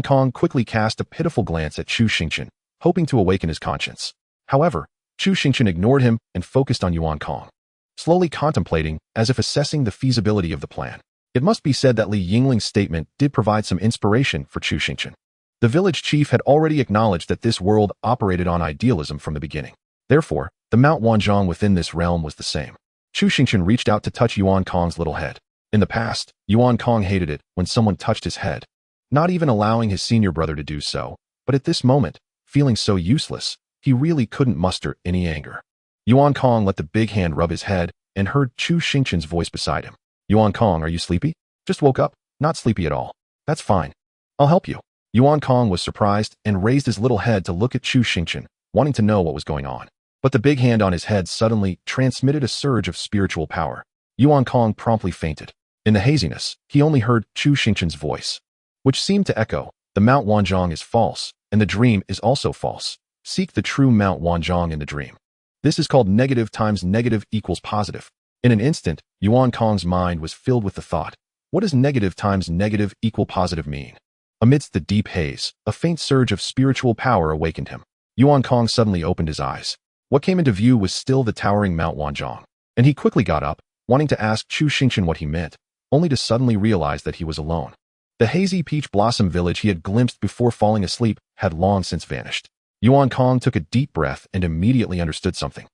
Kong quickly cast a pitiful glance at Chu Xingchen, hoping to awaken his conscience. However, Chu Xingchen ignored him and focused on Yuan Kong, slowly contemplating as if assessing the feasibility of the plan. It must be said that Li Yingling's statement did provide some inspiration for Chu Xingchen. The village chief had already acknowledged that this world operated on idealism from the beginning. Therefore, the Mount Wanzhong within this realm was the same. Chu Xingchen reached out to touch Yuan Kong's little head. In the past, Yuan Kong hated it when someone touched his head, not even allowing his senior brother to do so, but at this moment, feeling so useless, he really couldn't muster any anger. Yuan Kong let the big hand rub his head and heard Chu Xingchen's voice beside him. "Yuan Kong, are you sleepy?" "Just woke up. Not sleepy at all." "That's fine. I'll help you." Yuan Kong was surprised and raised his little head to look at Chu Xingchen, wanting to know what was going on. But the big hand on his head suddenly transmitted a surge of spiritual power. Yuan Kong promptly fainted. In the haziness, he only heard Chu Xingchen's voice, which seemed to echo, "The Mount Wanzhong is false, and the dream is also false. Seek the true Mount Wanzhong in the dream." This is called negative times negative equals positive. In an instant, Yuan Kong's mind was filled with the thought, what does negative times negative equal positive mean? Amidst the deep haze, a faint surge of spiritual power awakened him. Yuan Kong suddenly opened his eyes. What came into view was still the towering Mount Wanzhong, and he quickly got up, wanting to ask Chu Xingchen what he meant, only to suddenly realize that he was alone. The hazy peach blossom village he had glimpsed before falling asleep had long since vanished. Yuan Kong took a deep breath and immediately understood something.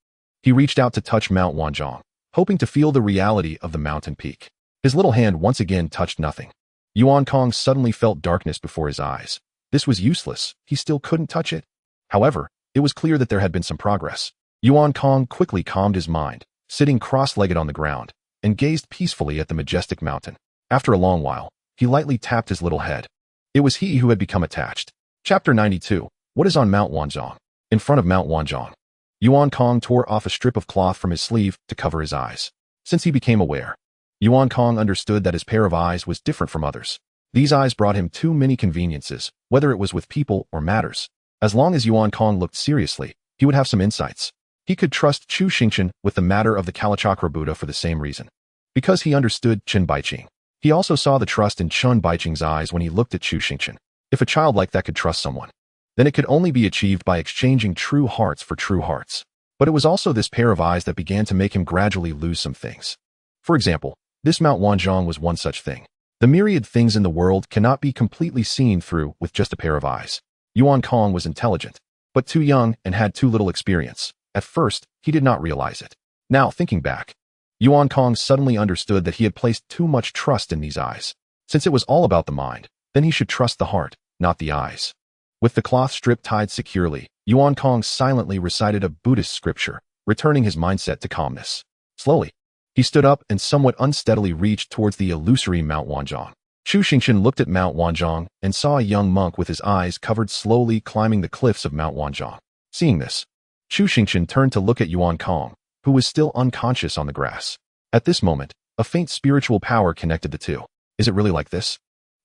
He reached out to touch Mount Wanzhong, hoping to feel the reality of the mountain peak. His little hand once again touched nothing. Yuan Kong suddenly felt darkness before his eyes. This was useless. He still couldn't touch it. However, it was clear that there had been some progress. Yuan Kong quickly calmed his mind, sitting cross-legged on the ground, and gazed peacefully at the majestic mountain. After a long while, he lightly tapped his little head. It was he who had become attached. Chapter 92. What is on Mount Wanzhong? In front of Mount Wanzhong, Yuan Kong tore off a strip of cloth from his sleeve to cover his eyes. Since he became aware, Yuan Kong understood that his pair of eyes was different from others. These eyes brought him too many conveniences, whether it was with people or matters. As long as Yuan Kong looked seriously, he would have some insights. He could trust Chu Xingchen with the matter of the Kalachakra Buddha for the same reason. Because he understood Chen Baiqing. He also saw the trust in Chen Baiqing's eyes when he looked at Chu Xingchen. If a child like that could trust someone, then it could only be achieved by exchanging true hearts for true hearts. But it was also this pair of eyes that began to make him gradually lose some things. For example, this Mount Wanzhong was one such thing. The myriad things in the world cannot be completely seen through with just a pair of eyes. Yuan Kong was intelligent, but too young and had too little experience. At first, he did not realize it. Now, thinking back, Yuan Kong suddenly understood that he had placed too much trust in these eyes. Since it was all about the mind, then he should trust the heart, not the eyes. With the cloth strip tied securely, Yuan Kong silently recited a Buddhist scripture, returning his mindset to calmness. Slowly, he stood up and somewhat unsteadily reached towards the illusory Mount Wanzhong. Chu Xingchen looked at Mount Wanzhong and saw a young monk with his eyes covered slowly climbing the cliffs of Mount Wanzhong. Seeing this, Chu Xingchen turned to look at Yuan Kong, who was still unconscious on the grass. At this moment, a faint spiritual power connected the two. Is it really like this?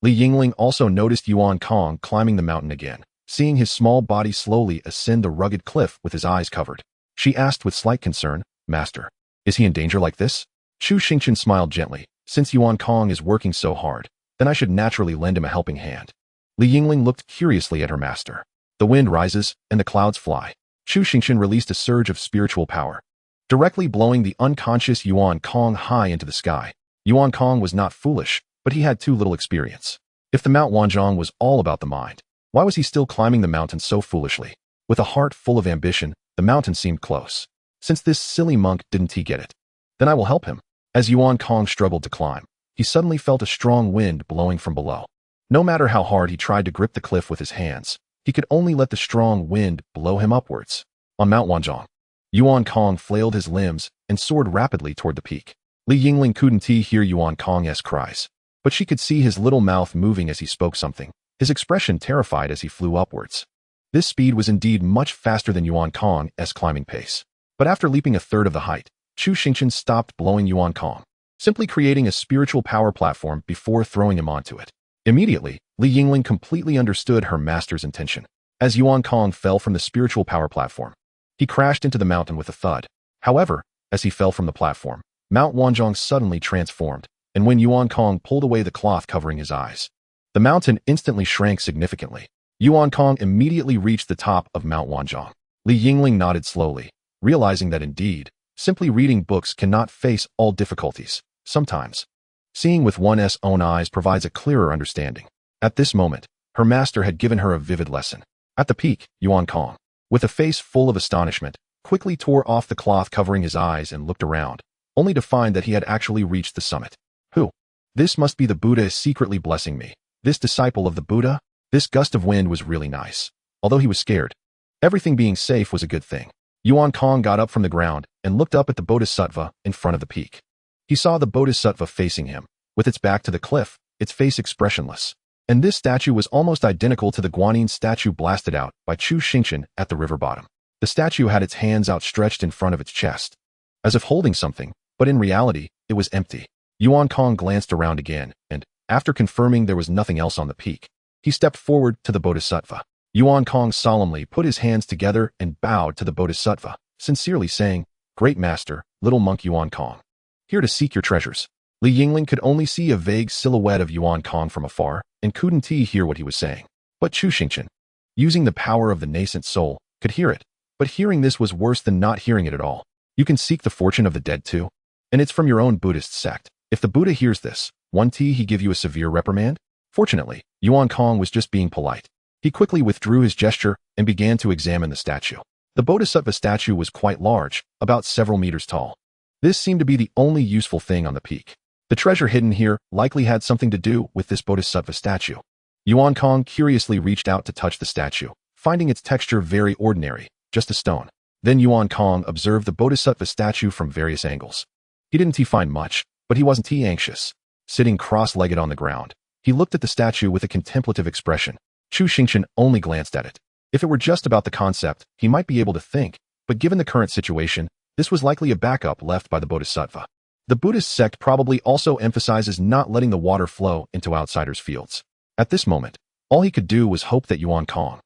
Yingling also noticed Yuan Kong climbing the mountain again, seeing his small body slowly ascend the rugged cliff with his eyes covered. She asked with slight concern, Master, is he in danger like this? Chu Xingchen smiled gently. Since Yuan Kong is working so hard, then I should naturally lend him a helping hand. Yingling looked curiously at her master. The wind rises, and the clouds fly. Chu Xingchen released a surge of spiritual power, directly blowing the unconscious Yuan Kong high into the sky. Yuan Kong was not foolish, but he had too little experience. If the Mount Wanzhong was all about the mind, why was he still climbing the mountain so foolishly? With a heart full of ambition, the mountain seemed close. Since this silly monk didn't he get it? Then I will help him. As Yuan Kong struggled to climb, he suddenly felt a strong wind blowing from below. No matter how hard he tried to grip the cliff with his hands, he could only let the strong wind blow him upwards. On Mount Wanzhong, Yuan Kong flailed his limbs and soared rapidly toward the peak. Yingling couldn't hear Yuan Kong's cries, but she could see his little mouth moving as he spoke something, his expression terrified as he flew upwards. This speed was indeed much faster than Yuan Kong's climbing pace. But after leaping a third of the height, Chu Xingchen stopped blowing Yuan Kong, simply creating a spiritual power platform before throwing him onto it. Immediately, Yingling completely understood her master's intention. As Yuan Kong fell from the spiritual power platform, he crashed into the mountain with a thud. However, as he fell from the platform, Mount Wanzhong suddenly transformed, and when Yuan Kong pulled away the cloth covering his eyes, the mountain instantly shrank significantly. Yuan Kong immediately reached the top of Mount Wanzhong. Yingling nodded slowly, realizing that indeed, simply reading books cannot face all difficulties. Sometimes, seeing with one's own eyes provides a clearer understanding. At this moment, her master had given her a vivid lesson. At the peak, Yuan Kong, with a face full of astonishment, quickly tore off the cloth covering his eyes and looked around, only to find that he had actually reached the summit. Who? This must be the Buddha secretly blessing me. This disciple of the Buddha? This gust of wind was really nice. Although he was scared, everything being safe was a good thing. Yuan Kong got up from the ground and looked up at the Bodhisattva in front of the peak. He saw the Bodhisattva facing him, with its back to the cliff, its face expressionless. And this statue was almost identical to the Guanyin statue blasted out by Chu Xingchen at the river bottom. The statue had its hands outstretched in front of its chest, as if holding something, but in reality, it was empty. Yuan Kong glanced around again, and, after confirming there was nothing else on the peak, he stepped forward to the Bodhisattva. Yuan Kong solemnly put his hands together and bowed to the Bodhisattva, sincerely saying, Great Master, little monk Yuan Kong, here to seek your treasures. Yingling could only see a vague silhouette of Yuan Kong from afar, and couldn't hear what he was saying. But Chu Xingchen, using the power of the nascent soul, could hear it. But hearing this was worse than not hearing it at all. You can seek the fortune of the dead too. And it's from your own Buddhist sect. If the Buddha hears this, won't he give you a severe reprimand? Fortunately, Yuan Kong was just being polite. He quickly withdrew his gesture and began to examine the statue. The Bodhisattva statue was quite large, about several meters tall. This seemed to be the only useful thing on the peak. The treasure hidden here likely had something to do with this Bodhisattva statue. Yuan Kong curiously reached out to touch the statue, finding its texture very ordinary, just a stone. Then Yuan Kong observed the Bodhisattva statue from various angles. He didn't find much, but he wasn't anxious. Sitting cross-legged on the ground, he looked at the statue with a contemplative expression. Chu Xingchen only glanced at it. If it were just about the concept, he might be able to think, but given the current situation, this was likely a backup left by the Bodhisattva. The Buddhist sect probably also emphasizes not letting the water flow into outsiders' fields. At this moment, all he could do was hope that Yuan Kong,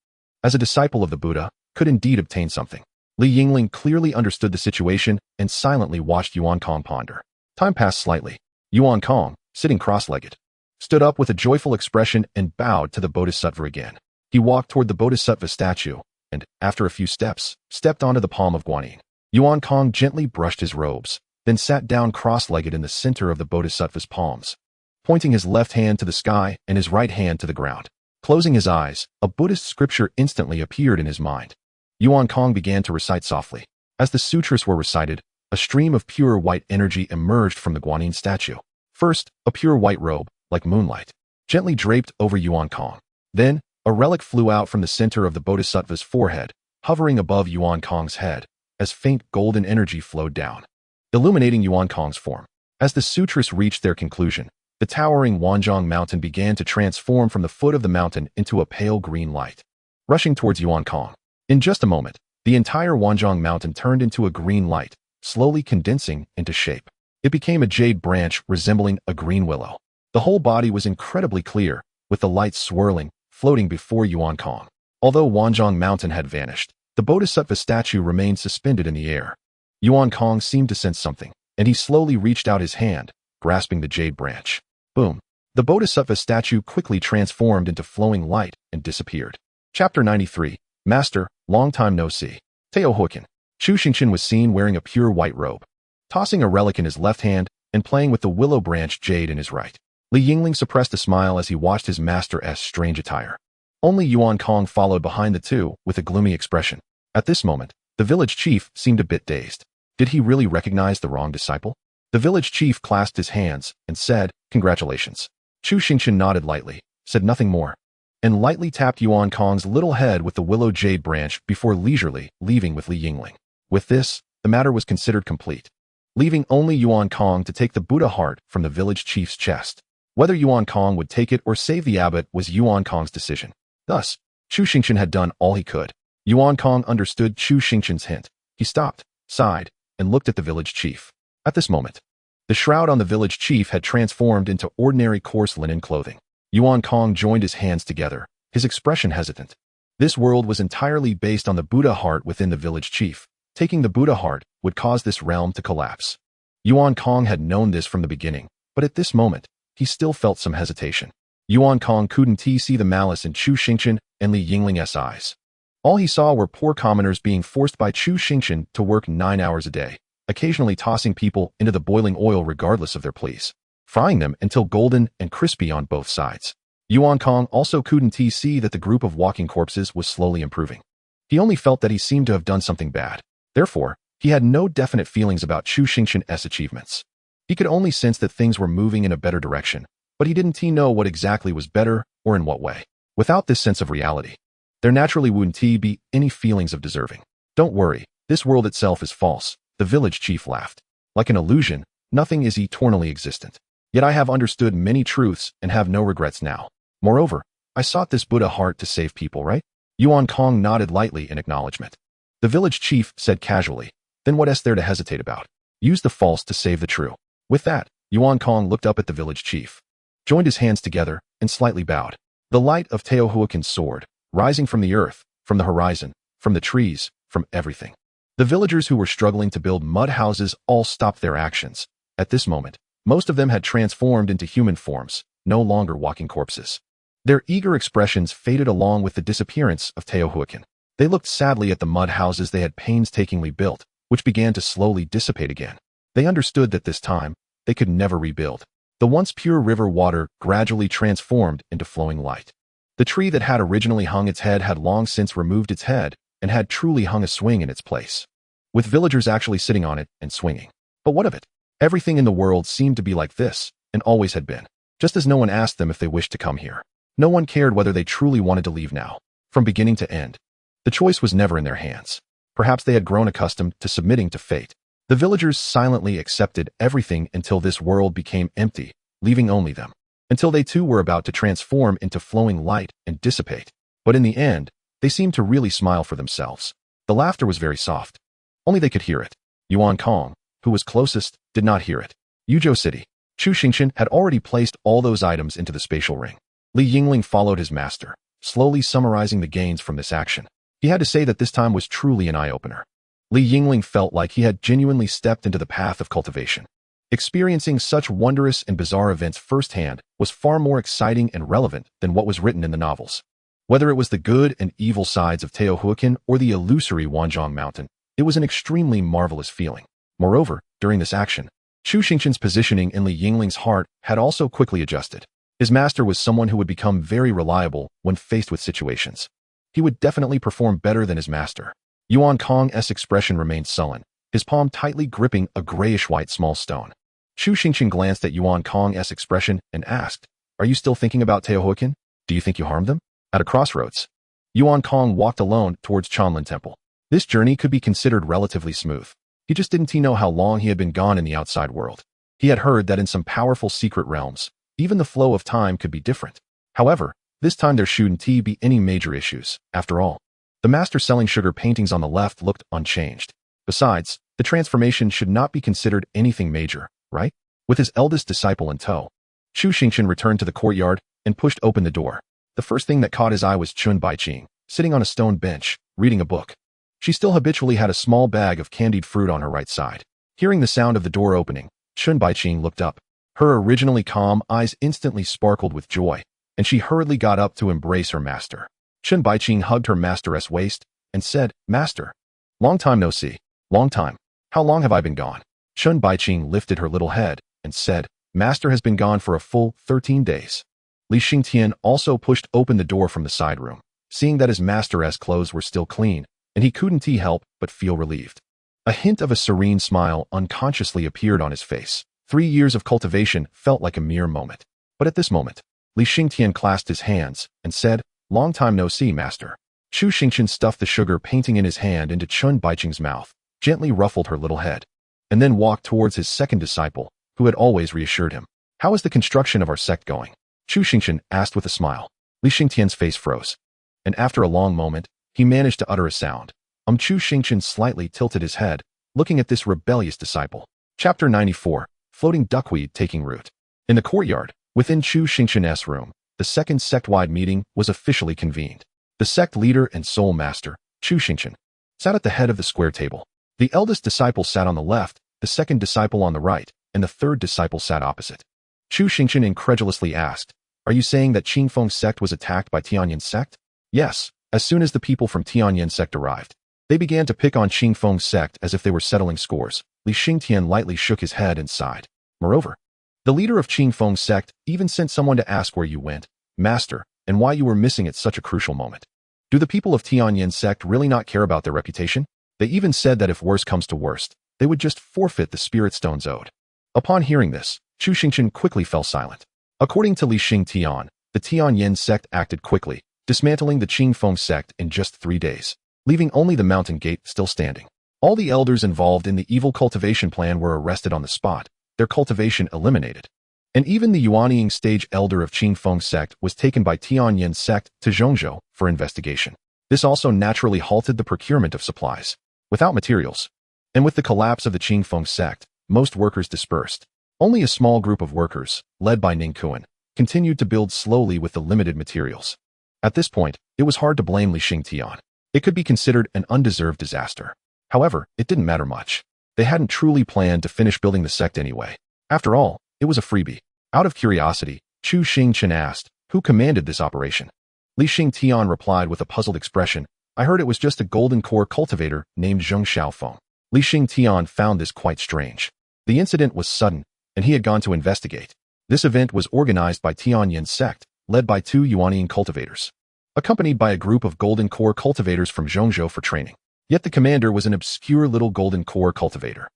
as a disciple of the Buddha, could indeed obtain something. Yingling clearly understood the situation and silently watched Yuan Kong ponder. Time passed slightly. Yuan Kong, sitting cross-legged, stood up with a joyful expression and bowed to the Bodhisattva again. He walked toward the Bodhisattva statue and, after a few steps, stepped onto the palm of Guanyin. Yuan Kong gently brushed his robes, then sat down cross-legged in the center of the bodhisattva's palms, pointing his left hand to the sky and his right hand to the ground. Closing his eyes, a Buddhist scripture instantly appeared in his mind. Yuan Kong began to recite softly. As the sutras were recited, a stream of pure white energy emerged from the Guanyin statue. First, a pure white robe, like moonlight, gently draped over Yuan Kong. Then, a relic flew out from the center of the bodhisattva's forehead, hovering above Yuan Kong's head, as faint golden energy flowed down, illuminating Yuan Kong's form. As the sutras reached their conclusion, the towering Wanzhong mountain began to transform from the foot of the mountain into a pale green light, rushing towards Yuan Kong. In just a moment, the entire Wanzhong mountain turned into a green light, slowly condensing into shape. It became a jade branch resembling a green willow. The whole body was incredibly clear, with the light swirling, floating before Yuan Kong. Although Wanzhong mountain had vanished, the bodhisattva statue remained suspended in the air. Yuan Kong seemed to sense something, and he slowly reached out his hand, grasping the jade branch. Boom! The bodhisattva statue quickly transformed into flowing light and disappeared. Chapter 93. Master, long time no see. Teohuacan. Chu Xingchen was seen wearing a pure white robe, tossing a relic in his left hand and playing with the willow branch jade in his right. Yingling suppressed a smile as he watched his master's strange attire. Only Yuan Kong followed behind the two with a gloomy expression. At this moment, the village chief seemed a bit dazed. Did he really recognize the wrong disciple? The village chief clasped his hands and said, "Congratulations." Chu Xingchen nodded lightly, said nothing more, and lightly tapped Yuan Kong's little head with the willow jade branch before leisurely leaving with Yingling. With this, the matter was considered complete, leaving only Yuan Kong to take the Buddha heart from the village chief's chest. Whether Yuan Kong would take it or save the abbot was Yuan Kong's decision. Thus, Chu Xingchen had done all he could. Yuan Kong understood Chu Xingchen's hint. He stopped, sighed, and looked at the village chief. At this moment, the shroud on the village chief had transformed into ordinary coarse linen clothing. Yuan Kong joined his hands together, his expression hesitant. This world was entirely based on the Buddha heart within the village chief. Taking the Buddha heart would cause this realm to collapse. Yuan Kong had known this from the beginning, but at this moment, he still felt some hesitation. Yuan Kong couldn't see the malice in Chu Xingchen and Yingling's eyes. All he saw were poor commoners being forced by Chu Xingchen to work 9 hours a day, occasionally tossing people into the boiling oil regardless of their pleas, frying them until golden and crispy on both sides. Yuan Kong also couldn't see that the group of walking corpses was slowly improving. He only felt that he seemed to have done something bad. Therefore, he had no definite feelings about Chu Xingchen's achievements. He could only sense that things were moving in a better direction, but he didn't know what exactly was better or in what way. Without this sense of reality, there naturally wouldn't be any feelings of deserving. Don't worry, this world itself is false, the village chief laughed. Like an illusion, nothing is eternally existent. Yet I have understood many truths and have no regrets now. Moreover, I sought this Buddha heart to save people, right? Yuan Kong nodded lightly in acknowledgement. The village chief said casually, "Then what is there to hesitate about? Use the false to save the true." With that, Yuan Kong looked up at the village chief, joined his hands together, and slightly bowed. The light of Teohuacan's sword, rising from the earth, from the horizon, from the trees, from everything. The villagers who were struggling to build mud houses all stopped their actions. At this moment, most of them had transformed into human forms, no longer walking corpses. Their eager expressions faded along with the disappearance of Teohuacan. They looked sadly at the mud houses they had painstakingly built, which began to slowly dissipate again. They understood that this time, they could never rebuild. The once pure river water gradually transformed into flowing light. The tree that had originally hung its head had long since removed its head and had truly hung a swing in its place, with villagers actually sitting on it and swinging. But what of it? Everything in the world seemed to be like this, and always had been. Just as no one asked them if they wished to come here. No one cared whether they truly wanted to leave now. From beginning to end, the choice was never in their hands. Perhaps they had grown accustomed to submitting to fate. The villagers silently accepted everything until this world became empty, leaving only them. Until they too were about to transform into flowing light and dissipate. But in the end, they seemed to really smile for themselves. The laughter was very soft. Only they could hear it. Yuan Kong, who was closest, did not hear it. Yuzhou City. Chu Xingchen had already placed all those items into the spatial ring. Yingling followed his master, slowly summarizing the gains from this action. He had to say that this time was truly an eye-opener. Yingling felt like he had genuinely stepped into the path of cultivation. Experiencing such wondrous and bizarre events firsthand was far more exciting and relevant than what was written in the novels. Whether it was the good and evil sides of Teohuacan or the illusory Wanzhong Mountain, it was an extremely marvelous feeling. Moreover, during this action, Chu Xingchen's positioning in Li Yingling's heart had also quickly adjusted. His master was someone who would become very reliable when faced with situations. He would definitely perform better than his master. Yuan Kong's expression remained sullen, his palm tightly gripping a grayish-white small stone. Chu Xingchen glanced at Yuan Kong's expression and asked, "Are you still thinking about Teotihuacan? Do you think you harmed them?" At a crossroads, Yuan Kong walked alone towards Chanlin Temple. This journey could be considered relatively smooth. He just didn't know how long he had been gone in the outside world. He had heard that in some powerful secret realms, even the flow of time could be different. However, this time there shouldn't be any major issues. After all, the master selling sugar paintings on the left looked unchanged. Besides, the transformation should not be considered anything major, right? With his eldest disciple in tow, Chu Xingchen returned to the courtyard and pushed open the door. The first thing that caught his eye was Chun Baiqing, sitting on a stone bench, reading a book. She still habitually had a small bag of candied fruit on her right side. Hearing the sound of the door opening, Chun Baiqing looked up. Her originally calm eyes instantly sparkled with joy, and she hurriedly got up to embrace her master. Chun Baiqing hugged her master's waist and said, "Master, long time no see. Long time. How long have I been gone?" Chun Baiqing lifted her little head and said, "Master has been gone for a full 13 days. Li Xingtian also pushed open the door from the side room, seeing that his master's clothes were still clean, and he couldn't help but feel relieved. A hint of a serene smile unconsciously appeared on his face. 3 years of cultivation felt like a mere moment. But at this moment, Li Xingtian clasped his hands and said, "Long time no see, master." Chu Xingchen stuffed the sugar painting in his hand into Chun Baiqing's mouth, gently ruffled her little head, and then walked towards his second disciple, who had always reassured him. "How is the construction of our sect going?" Chu Xingchen asked with a smile. Li Xingtian's face froze, and after a long moment, he managed to utter a sound. Chu Xingchen slightly tilted his head, looking at this rebellious disciple. Chapter 94, Floating Duckweed Taking Root. In the courtyard, within Chu Xingchen's room, the second sect-wide meeting was officially convened. The sect leader and sole master, Chu Xingchen, sat at the head of the square table. The eldest disciple sat on the left, the second disciple on the right, and the third disciple sat opposite. Chu Xingchen incredulously asked, "Are you saying that Qingfeng sect was attacked by Tianyan sect?" "Yes, as soon as the people from Tianyan sect arrived. They began to pick on Qingfeng sect as if they were settling scores." Li Xingtian lightly shook his head and sighed. "Moreover, the leader of Qingfeng sect even sent someone to ask where you went, master, and why you were missing at such a crucial moment. Do the people of Tianyan sect really not care about their reputation? They even said that if worse comes to worst, they would just forfeit the spirit stones owed." Upon hearing this, Chu Xingchen quickly fell silent. According to Li Xingtian, the Tianyan sect acted quickly, dismantling the Qingfeng sect in just 3 days, leaving only the mountain gate still standing. All the elders involved in the evil cultivation plan were arrested on the spot, their cultivation eliminated. And even the Yuanying stage elder of Qingfeng sect was taken by Tianyan sect to Zhongzhou for investigation. This also naturally halted the procurement of supplies. Without materials, and with the collapse of the Qingfeng sect, most workers dispersed. Only a small group of workers, led by Ning Kuan, continued to build slowly with the limited materials. At this point, it was hard to blame Li Xingtian. It could be considered an undeserved disaster. However, it didn't matter much. They hadn't truly planned to finish building the sect anyway. After all, it was a freebie. Out of curiosity, Chu Xingchen asked, "Who commanded this operation?" Li Xingtian replied with a puzzled expression, "I heard it was just a golden core cultivator named Xianxiafans." Li Xingtian found this quite strange. The incident was sudden, and he had gone to investigate. This event was organized by Tianyan sect, led by 2 Yuanying cultivators, accompanied by a group of golden core cultivators from Zhongzhou for training. Yet the commander was an obscure little golden core cultivator.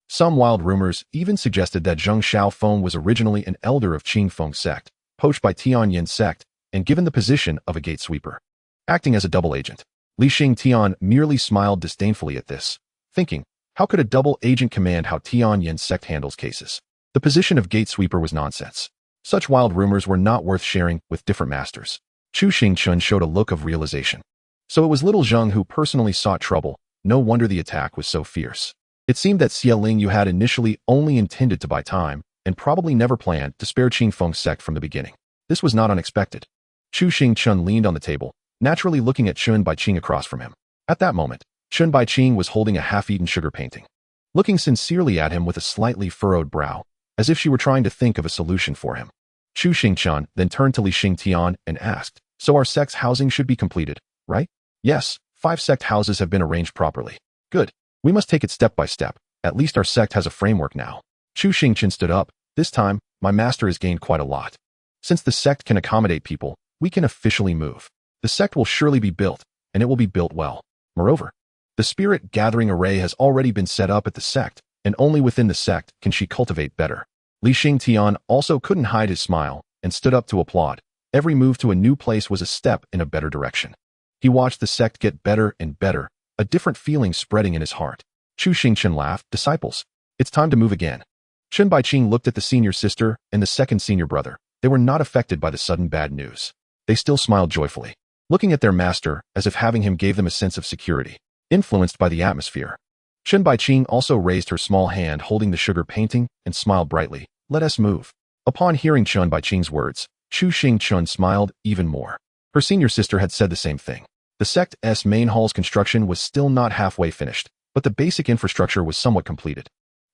Some wild rumors even suggested that Xianxiafans was originally an elder of Qingfeng sect, poached by Tianyan sect, and given the position of a gate sweeper, acting as a double agent. Li Xingtian merely smiled disdainfully at this, thinking, how could a double agent command how Tianyan sect handles cases? The position of gate sweeper was nonsense. Such wild rumors were not worth sharing with different masters. Chu Xingchen showed a look of realization. So it was little Zheng who personally sought trouble. No wonder the attack was so fierce. It seemed that Xieling Yu had initially only intended to buy time, and probably never planned to spare Qingfeng sect from the beginning. This was not unexpected. Chu Xingchen leaned on the table, naturally looking at Chun Baiqing across from him. At that moment, Chun Baiqing was holding a half-eaten sugar painting, looking sincerely at him with a slightly furrowed brow, as if she were trying to think of a solution for him. Chu Xingchen then turned to Li Xingtian and asked, "So our sect's housing should be completed, right?" "Yes, 5 sect houses have been arranged properly." "Good. We must take it step by step. At least our sect has a framework now. Chu Xingchen stood up. This time, my master has gained quite a lot. Since the sect can accommodate people, we can officially move. The sect will surely be built, and it will be built well. Moreover, the spirit gathering array has already been set up at the sect, and only within the sect can she cultivate better. Xingtian also couldn't hide his smile and stood up to applaud. Every move to a new place was a step in a better direction. He watched the sect get better and better, a different feeling spreading in his heart. Chu Xingchen laughed. Disciples, it's time to move again. Chen Baiqing looked at the senior sister and the second senior brother. They were not affected by the sudden bad news. They still smiled joyfully, looking at their master as if having him gave them a sense of security, influenced by the atmosphere. Chen Baiqing also raised her small hand holding the sugar painting and smiled brightly. Let us move. Upon hearing Chen Baiqing's words, Chu Xingchen smiled even more. Her senior sister had said the same thing. The sect's main hall's construction was still not halfway finished, but the basic infrastructure was somewhat completed.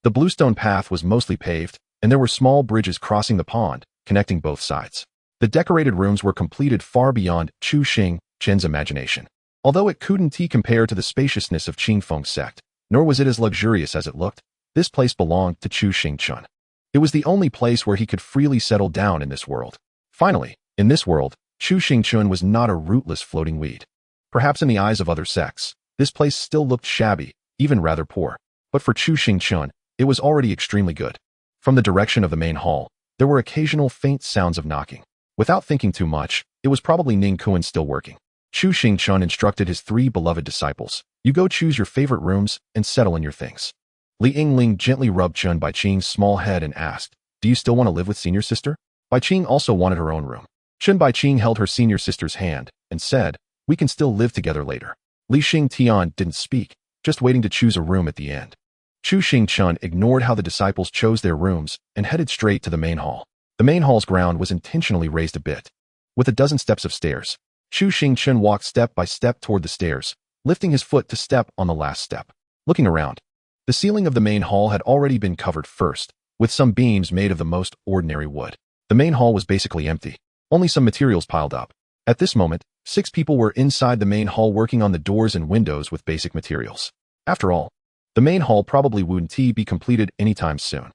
The bluestone path was mostly paved, and there were small bridges crossing the pond, connecting both sides. The decorated rooms were completed far beyond Chu Xingchen's imagination. Although it couldn't compare to the spaciousness of Qingfeng's sect, nor was it as luxurious as it looked, this place belonged to Chu Xingchen. It was the only place where he could freely settle down in this world. Finally, in this world, Chu Xingchen was not a rootless floating weed. Perhaps in the eyes of other sects, this place still looked shabby, even rather poor. But for Chu Xingchen, it was already extremely good. From the direction of the main hall, there were occasional faint sounds of knocking. Without thinking too much, it was probably Ning Kuan still working. Chu Xingchen instructed his 3 beloved disciples, you go choose your favorite rooms and settle in your things. Yingling gently rubbed Chen Baiqing's small head and asked, do you still want to live with senior sister? Baiqing also wanted her own room. Chen Baiqing held her senior sister's hand and said, we can still live together later. Xingtian didn't speak, just waiting to choose a room at the end. Chu Xingchen ignored how the disciples chose their rooms and headed straight to the main hall. The main hall's ground was intentionally raised a bit. With a dozen steps of stairs, Chu Xingchen walked step by step toward the stairs, lifting his foot to step on the last step. Looking around, the ceiling of the main hall had already been covered first, with some beams made of the most ordinary wood. The main hall was basically empty, only some materials piled up. At this moment, 6 people were inside the main hall working on the doors and windows with basic materials. After all, the main hall probably wouldn't be completed anytime soon.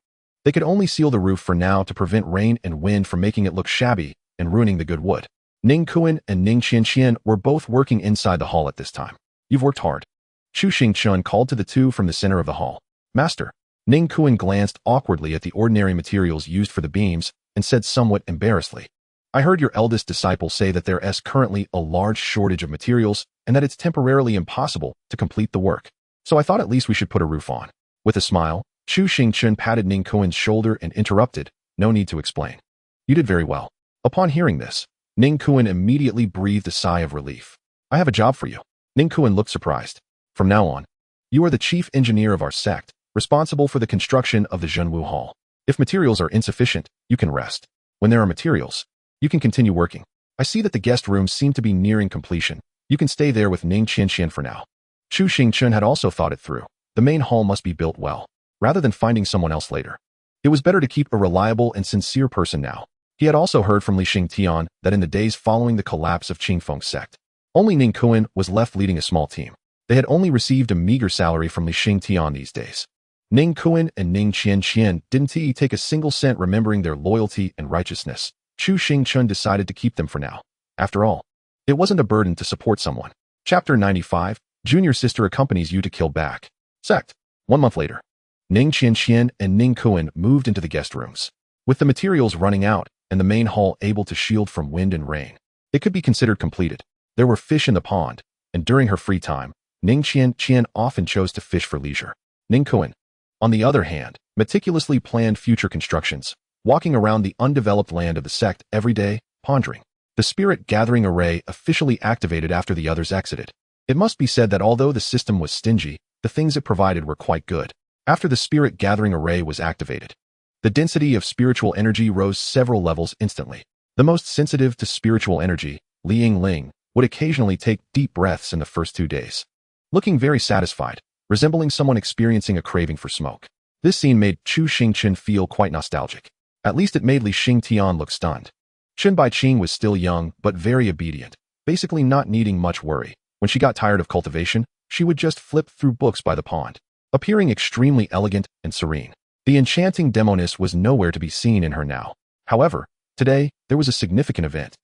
They could only seal the roof for now to prevent rain and wind from making it look shabby and ruining the good wood. Ning Kuan and Ning Qianxian were both working inside the hall at this time. You've worked hard. Chu Xingchen called to the 2 from the center of the hall. Master. Ning Kuan glanced awkwardly at the ordinary materials used for the beams and said somewhat embarrassedly, I heard your eldest disciple say that there is currently a large shortage of materials and that it's temporarily impossible to complete the work. So I thought at least we should put a roof on. With a smile, Chu Xingchen patted Ning Kuan's shoulder and interrupted, no need to explain. You did very well. Upon hearing this, Ning Kuan immediately breathed a sigh of relief. I have a job for you. Ning Kuan looked surprised. From now on, you are the chief engineer of our sect, responsible for the construction of the Zhenwu Hall. If materials are insufficient, you can rest. When there are materials, you can continue working. I see that the guest rooms seem to be nearing completion. You can stay there with Ning Qianxian for now. Chu Xingchen had also thought it through. The main hall must be built well, rather than finding someone else later. It was better to keep a reliable and sincere person now. He had also heard from Xingtian that in the days following the collapse of Qingfeng's sect, only Ning Kuan was left leading a small team. They had only received a meager salary from Xingtian these days. Ning Kuan and Ning Qianxian didn't take a single cent, remembering their loyalty and righteousness. Chu Xingchen decided to keep them for now. After all, it wasn't a burden to support someone. Chapter 95, Junior Sister accompanies you to kill back. Sect. 1 month later, Ning Qianxian and Ning Kuan moved into the guest rooms. With the materials running out and the main hall able to shield from wind and rain, it could be considered completed. There were fish in the pond, and during her free time, Ning Qianxian often chose to fish for leisure. Ning Kuan, on the other hand, meticulously planned future constructions, walking around the undeveloped land of the sect every day, pondering. The spirit gathering array officially activated after the others exited. It must be said that although the system was stingy, the things it provided were quite good. After the spirit gathering array was activated, the density of spiritual energy rose several levels instantly. The most sensitive to spiritual energy, Yingling, would occasionally take deep breaths in the first 2 days, looking very satisfied, resembling someone experiencing a craving for smoke. This scene made Chu Xingchen feel quite nostalgic. At least it made Xingtian look stunned. Chen Baiqing was still young, but very obedient, basically not needing much worry. When she got tired of cultivation, she would just flip through books by the pond. appearing extremely elegant and serene. The enchanting demoness was nowhere to be seen in her now. However, today, there was a significant event.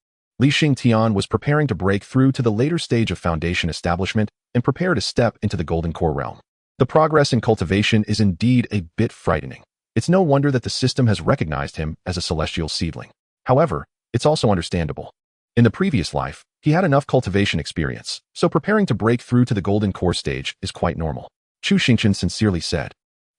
Xingtian was preparing to break through to the later stage of foundation establishment and prepare to step into the Golden Core realm. The progress in cultivation is indeed a bit frightening. It's no wonder that the system has recognized him as a celestial seedling. However, it's also understandable. In the previous life, he had enough cultivation experience, so preparing to break through to the Golden Core stage is quite normal. Chu Xingchen sincerely said,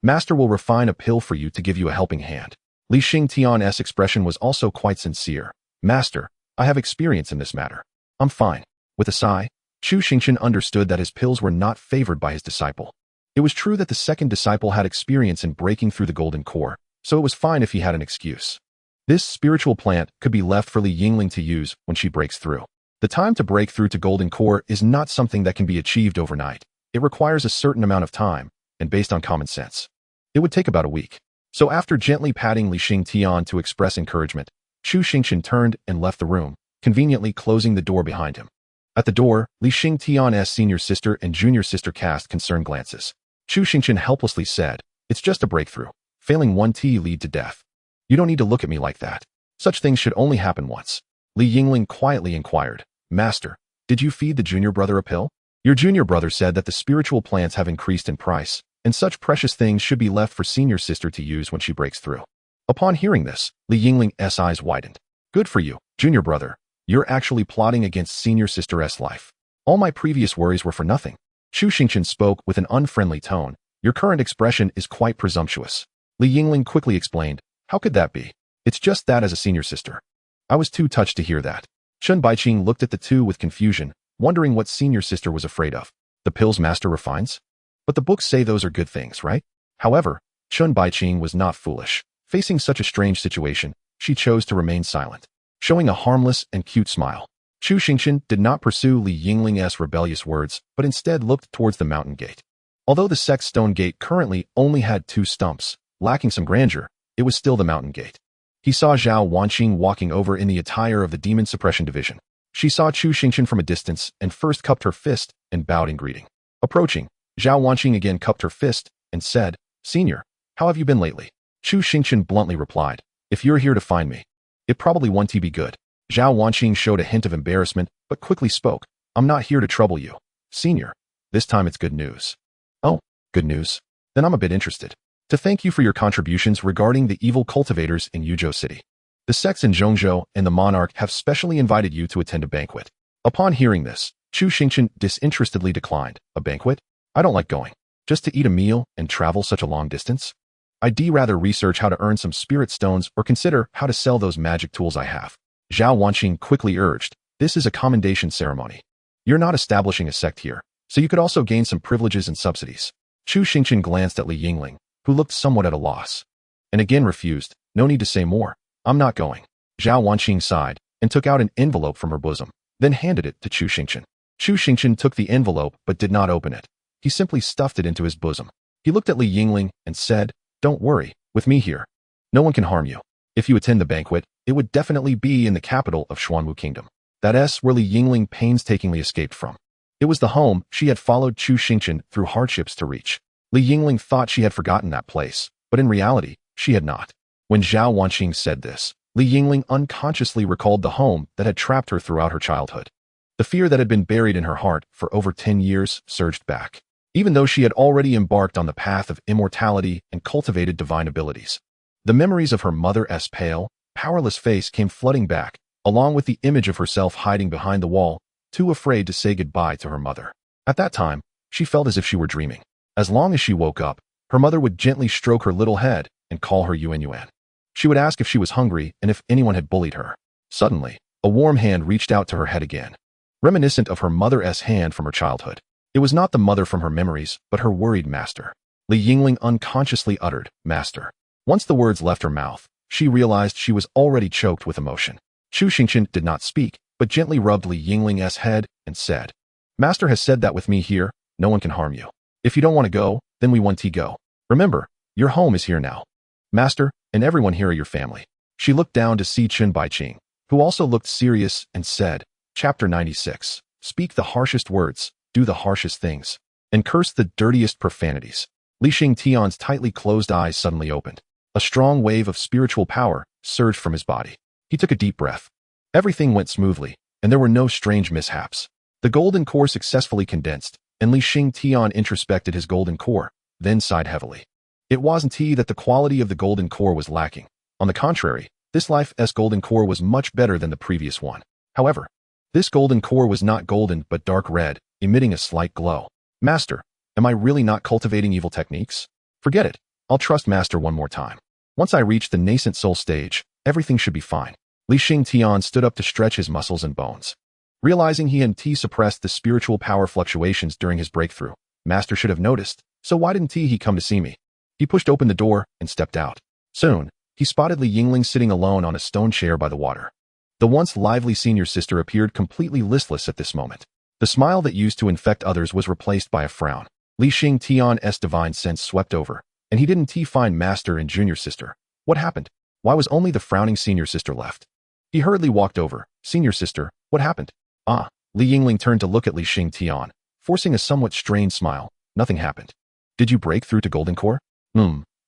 "Master will refine a pill for you to give you a helping hand." Xingtian's expression was also quite sincere. "Master, I have experience in this matter. I'm fine." With a sigh, Chu Xingchen understood that his pills were not favored by his disciple. It was true that the second disciple had experience in breaking through the Golden Core, so it was fine if he had an excuse. This spiritual plant could be left for Li Yingling to use when she breaks through. The time to break through to Golden Core is not something that can be achieved overnight. It requires a certain amount of time, and based on common sense, it would take about a week. So after gently patting Li Xingtian to express encouragement, Chu Xingchen turned and left the room, conveniently closing the door behind him. At the door, Li Xingtian's senior sister and junior sister cast concerned glances. Chu Xingchen helplessly said, "It's just a breakthrough. Failing one T lead to death. You don't need to look at me like that. Such things should only happen once." Li Yingling quietly inquired, "Master, did you feed the junior brother a pill? Your junior brother said that the spiritual plants have increased in price, and such precious things should be left for senior sister to use when she breaks through." Upon hearing this, Li Yingling's eyes widened. "Good for you, junior brother. You're actually plotting against senior sister's life. All my previous worries were for nothing." Chu Xingchen spoke with an unfriendly tone. "Your current expression is quite presumptuous." Li Yingling quickly explained, "How could that be? It's just that as a senior sister." I was too touched to hear that. Chun Baiqing looked at the two with confusion, wondering what senior sister was afraid of. The pills master refines? But the books say those are good things, right? However, Chun Baiqing was not foolish. Facing such a strange situation, she chose to remain silent, showing a harmless and cute smile. Chu Xingchen did not pursue Li Yingling's rebellious words, but instead looked towards the mountain gate. Although the Sect's stone gate currently only had 2 stumps, lacking some grandeur, it was still the mountain gate. He saw Zhao Wanqing walking over in the attire of the Demon Suppression Division. She saw Chu Xingchen from a distance and first cupped her fist and bowed in greeting. Approaching, Zhao Wanqing again cupped her fist and said, "Senior, how have you been lately?" Chu Xingchen bluntly replied, "If you're here to find me, it probably won't be good." Zhao Wanqing showed a hint of embarrassment, but quickly spoke, "I'm not here to trouble you, Senior. This time it's good news." "Oh, good news? Then I'm a bit interested. To thank you for your contributions regarding the evil cultivators in Yuzhou City. The sects in Zhongzhou and the monarch have specially invited you to attend a banquet." Upon hearing this, Chu Xingchen disinterestedly declined. "A banquet? I don't like going. Just to eat a meal and travel such a long distance? I'd rather research how to earn some spirit stones or consider how to sell those magic tools I have." Zhao Wanqing quickly urged, "This is a commendation ceremony. You're not establishing a sect here, so you could also gain some privileges and subsidies." Chu Xingchen glanced at Li Yingling, who looked somewhat at a loss, and again refused. "No need to say more. I'm not going." Zhao Wanqing sighed and took out an envelope from her bosom, then handed it to Chu Xingchen. Chu Xingchen took the envelope but did not open it. He simply stuffed it into his bosom. He looked at Li Yingling and said, "Don't worry, with me here, no one can harm you. If you attend the banquet, it would definitely be in the capital of Xuanwu Kingdom. That's where Li Yingling painstakingly escaped from. It was the home she had followed Chu Xingchen through hardships to reach. Li Yingling thought she had forgotten that place, but in reality, she had not. When Zhao Wanqing said this, Li Yingling unconsciously recalled the home that had trapped her throughout her childhood. The fear that had been buried in her heart for over 10 years surged back, even though she had already embarked on the path of immortality and cultivated divine abilities. The memories of her mother's pale, powerless face came flooding back, along with the image of herself hiding behind the wall, too afraid to say goodbye to her mother. At that time, she felt as if she were dreaming. As long as she woke up, her mother would gently stroke her little head and call her Yuan Yuan. She would ask if she was hungry and if anyone had bullied her. Suddenly, a warm hand reached out to her head again, reminiscent of her mother's hand from her childhood. It was not the mother from her memories, but her worried master. Li Yingling unconsciously uttered, "Master." Once the words left her mouth, she realized she was already choked with emotion. Chu Xingchen did not speak, but gently rubbed Li Yingling's head and said, "Master has said that with me here, no one can harm you. If you don't want to go, then we want to go. Remember, your home is here now. Master, and everyone here are your family." She looked down to see Chun Baiqing, who also looked serious, and said, Chapter 96. Speak the harshest words, do the harshest things, and curse the dirtiest profanities. Li Xingtian's tightly closed eyes suddenly opened. A strong wave of spiritual power surged from his body. He took a deep breath. Everything went smoothly, and there were no strange mishaps. The golden core successfully condensed, and Li Xingtian introspected his golden core, then sighed heavily. It wasn't that the quality of the golden core was lacking. On the contrary, this life's golden core was much better than the previous one. However, this golden core was not golden but dark red, emitting a slight glow. Master, am I really not cultivating evil techniques? Forget it. I'll trust Master one more time. Once I reach the nascent soul stage, everything should be fine. Li Xingtian stood up to stretch his muscles and bones. Realizing he hadn't suppressed the spiritual power fluctuations during his breakthrough, Master should have noticed, so why didn't he come to see me? He pushed open the door and stepped out. Soon, he spotted Li Yingling sitting alone on a stone chair by the water. The once lively senior sister appeared completely listless at this moment. The smile that used to infect others was replaced by a frown. Li Xingtian's divine sense swept over, and he didn't find Master and junior sister. What happened? Why was only the frowning senior sister left? He hurriedly walked over. Senior sister, what happened? Ah, Li Yingling turned to look at Li Xingtian, forcing a somewhat strained smile. Nothing happened. Did you break through to Golden Core?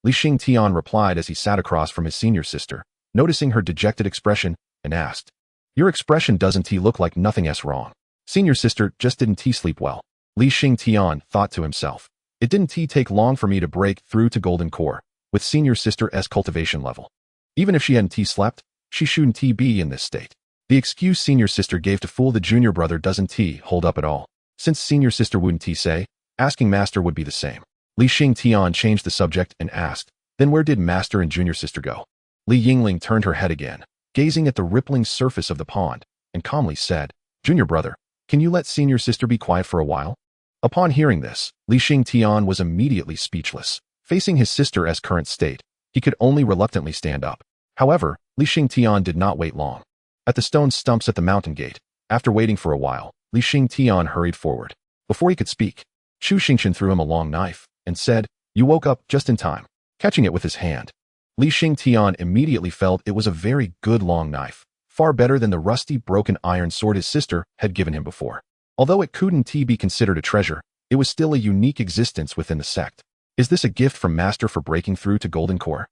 Li Xingtian replied as he sat across from his senior sister, noticing her dejected expression, and asked, your expression doesn't look like nothing's wrong. Senior sister just didn't sleep well. Li Xingtian thought to himself. It didn't take long for me to break through to Golden Core, with senior sister's cultivation level. Even if she hadn't slept, she shouldn't be in this state. The excuse senior sister gave to fool the junior brother doesn't hold up at all. Since senior sister wouldn't say, asking Master would be the same. Li Xingtian changed the subject and asked, then where did Master and junior sister go? Li Yingling turned her head again, gazing at the rippling surface of the pond, and calmly said, junior brother, can you let senior sister be quiet for a while? Upon hearing this, Li Xingtian was immediately speechless. Facing his sister's current state, he could only reluctantly stand up. However, Li Xingtian did not wait long. At the stone stumps at the mountain gate, after waiting for a while, Li Xingtian hurried forward. Before he could speak, Chu Xingchen threw him a long knife, and said, you woke up just in time, catching it with his hand. Li Xingtian immediately felt it was a very good long knife, far better than the rusty broken iron sword his sister had given him before. Although it couldn't be considered a treasure, it was still a unique existence within the sect. Is this a gift from Master for breaking through to Golden Core?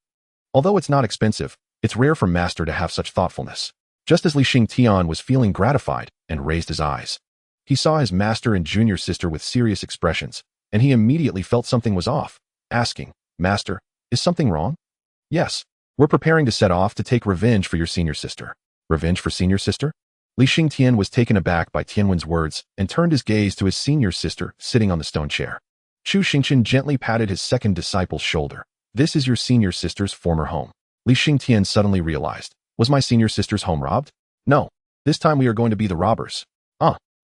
Although it's not expensive, it's rare for Master to have such thoughtfulness. Just as Li Xingtian was feeling gratified and raised his eyes, he saw his master and junior sister with serious expressions, and he immediately felt something was off, asking, Master, is something wrong? Yes, we're preparing to set off to take revenge for your senior sister. Revenge for senior sister? Li Xingtian was taken aback by Tianwen's words and turned his gaze to his senior sister sitting on the stone chair. Chu Xingchen gently patted his second disciple's shoulder. This is your senior sister's former home. Li Xingtian suddenly realized, was my senior sister's home robbed? No, this time we are going to be the robbers.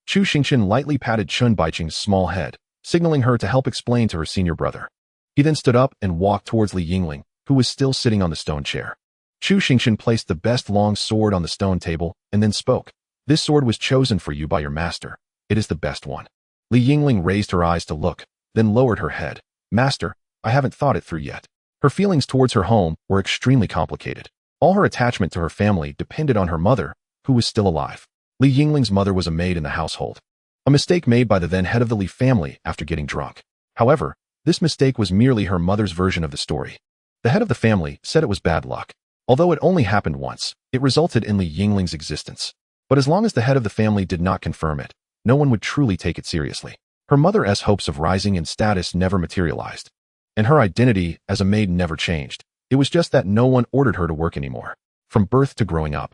Chu Xingchen lightly patted Chun Baiqing's small head, signaling her to help explain to her senior brother. He then stood up and walked towards Li Yingling, who was still sitting on the stone chair. Chu Xingchen placed the best long sword on the stone table and then spoke. This sword was chosen for you by your master. It is the best one. Li Yingling raised her eyes to look, then lowered her head. Master, I haven't thought it through yet. Her feelings towards her home were extremely complicated. All her attachment to her family depended on her mother, who was still alive. Li Yingling's mother was a maid in the household. A mistake made by the then head of the Li family after getting drunk. However, this mistake was merely her mother's version of the story. The head of the family said it was bad luck. Although it only happened once, it resulted in Li Yingling's existence. But as long as the head of the family did not confirm it, no one would truly take it seriously. Her mother's hopes of rising in status never materialized. And her identity as a maid never changed. It was just that no one ordered her to work anymore. From birth to growing up,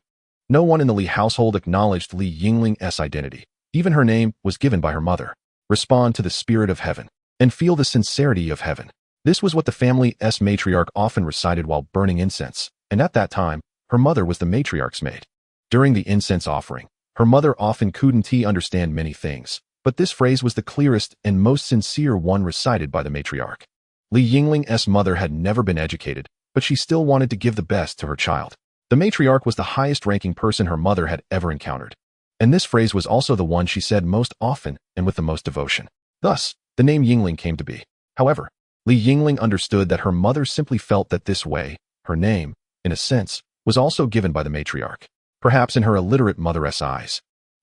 no one in the Li household acknowledged Li Yingling's identity. Even her name was given by her mother. Respond to the spirit of heaven, and feel the sincerity of heaven. This was what the family's matriarch often recited while burning incense, and at that time, her mother was the matriarch's maid. During the incense offering, her mother often couldn't understand many things, but this phrase was the clearest and most sincere one recited by the matriarch. Li Yingling's mother had never been educated, but she still wanted to give the best to her child. The matriarch was the highest-ranking person her mother had ever encountered. And this phrase was also the one she said most often and with the most devotion. Thus, the name Yingling came to be. However, Li Yingling understood that her mother simply felt that this way, her name, in a sense, was also given by the matriarch. Perhaps in her illiterate mother's eyes,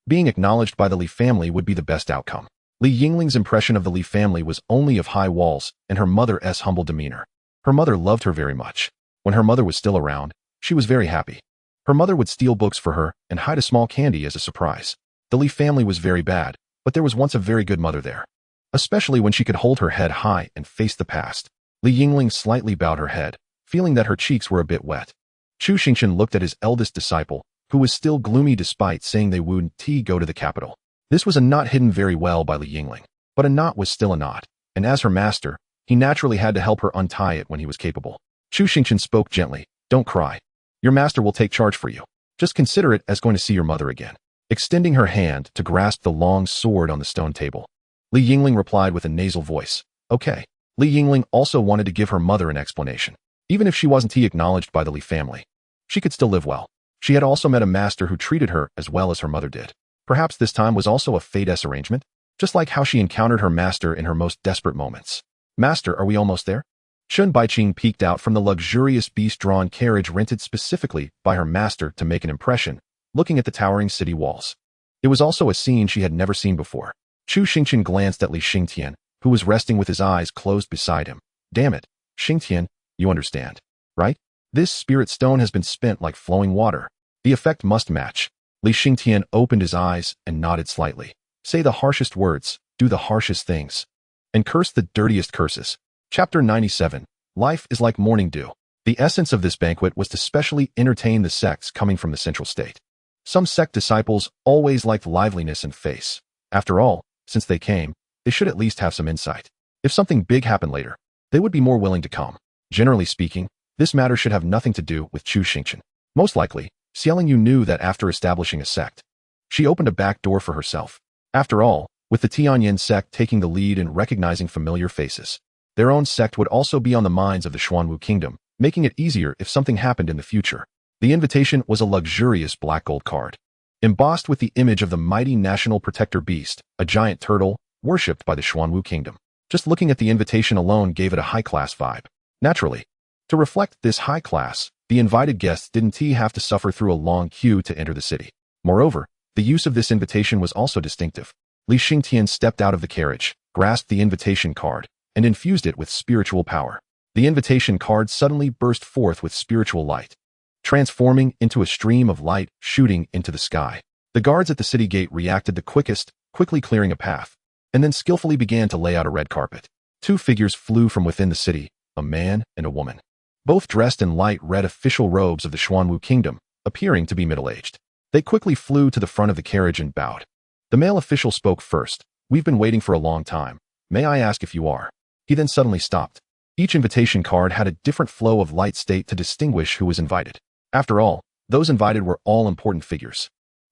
being acknowledged by the Li family would be the best outcome. Li Yingling's impression of the Li family was only of high walls and her mother's humble demeanor. Her mother loved her very much. When her mother was still around, she was very happy. Her mother would steal books for her and hide a small candy as a surprise. The Li family was very bad, but there was once a very good mother there. Especially when she could hold her head high and face the past. Li Yingling slightly bowed her head, feeling that her cheeks were a bit wet. Chu Xingchen looked at his eldest disciple, who was still gloomy despite saying they wouldn't go to the capital. This was a knot hidden very well by Li Yingling, but a knot was still a knot, and as her master, he naturally had to help her untie it when he was capable. Chu Xingchen spoke gently, "Don't cry. Your master will take charge for you. Just consider it as going to see your mother again," extending her hand to grasp the long sword on the stone table. Li Yingling replied with a nasal voice, "Okay." Li Yingling also wanted to give her mother an explanation. Even if she wasn't acknowledged by the Li family, she could still live well. She had also met a master who treated her as well as her mother did. Perhaps this time was also a fate's arrangement, just like how she encountered her master in her most desperate moments. "Master, are we almost there?" Shun Baiqing peeked out from the luxurious beast-drawn carriage rented specifically by her master to make an impression, looking at the towering city walls. It was also a scene she had never seen before. Chu Xingchen glanced at Li Xingtian, who was resting with his eyes closed beside him. "Damn it, Xingtian, you understand, right? This spirit stone has been spent like flowing water. The effect must match." Li Xingtian opened his eyes and nodded slightly. "Say the harshest words, do the harshest things, and curse the dirtiest curses." Chapter 97. Life is like morning dew. The essence of this banquet was to specially entertain the sects coming from the central state. Some sect disciples always liked liveliness and face. After all, since they came, they should at least have some insight. If something big happened later, they would be more willing to come. Generally speaking, this matter should have nothing to do with Chu Xingchen. Most likely, Xianxiaaudiobooks knew that after establishing a sect, she opened a back door for herself. After all, with the Tianyin sect taking the lead in recognizing familiar faces, their own sect would also be on the minds of the Xuanwu kingdom, making it easier if something happened in the future. The invitation was a luxurious black gold card, embossed with the image of the mighty national protector beast, a giant turtle, worshipped by the Xuanwu kingdom. Just looking at the invitation alone gave it a high-class vibe. Naturally, to reflect this high class, the invited guests didn't have to suffer through a long queue to enter the city. Moreover, the use of this invitation was also distinctive. Li Xingtian stepped out of the carriage, grasped the invitation card, and infused it with spiritual power. The invitation card suddenly burst forth with spiritual light, transforming into a stream of light shooting into the sky. The guards at the city gate reacted the quickest, quickly clearing a path, and then skillfully began to lay out a red carpet. Two figures flew from within the city, a man and a woman, both dressed in light red official robes of the Xuanwu kingdom, appearing to be middle-aged. They quickly flew to the front of the carriage and bowed. The male official spoke first. "We've been waiting for a long time. May I ask if you are?" He then suddenly stopped. Each invitation card had a different flow of light state to distinguish who was invited. After all, those invited were all important figures,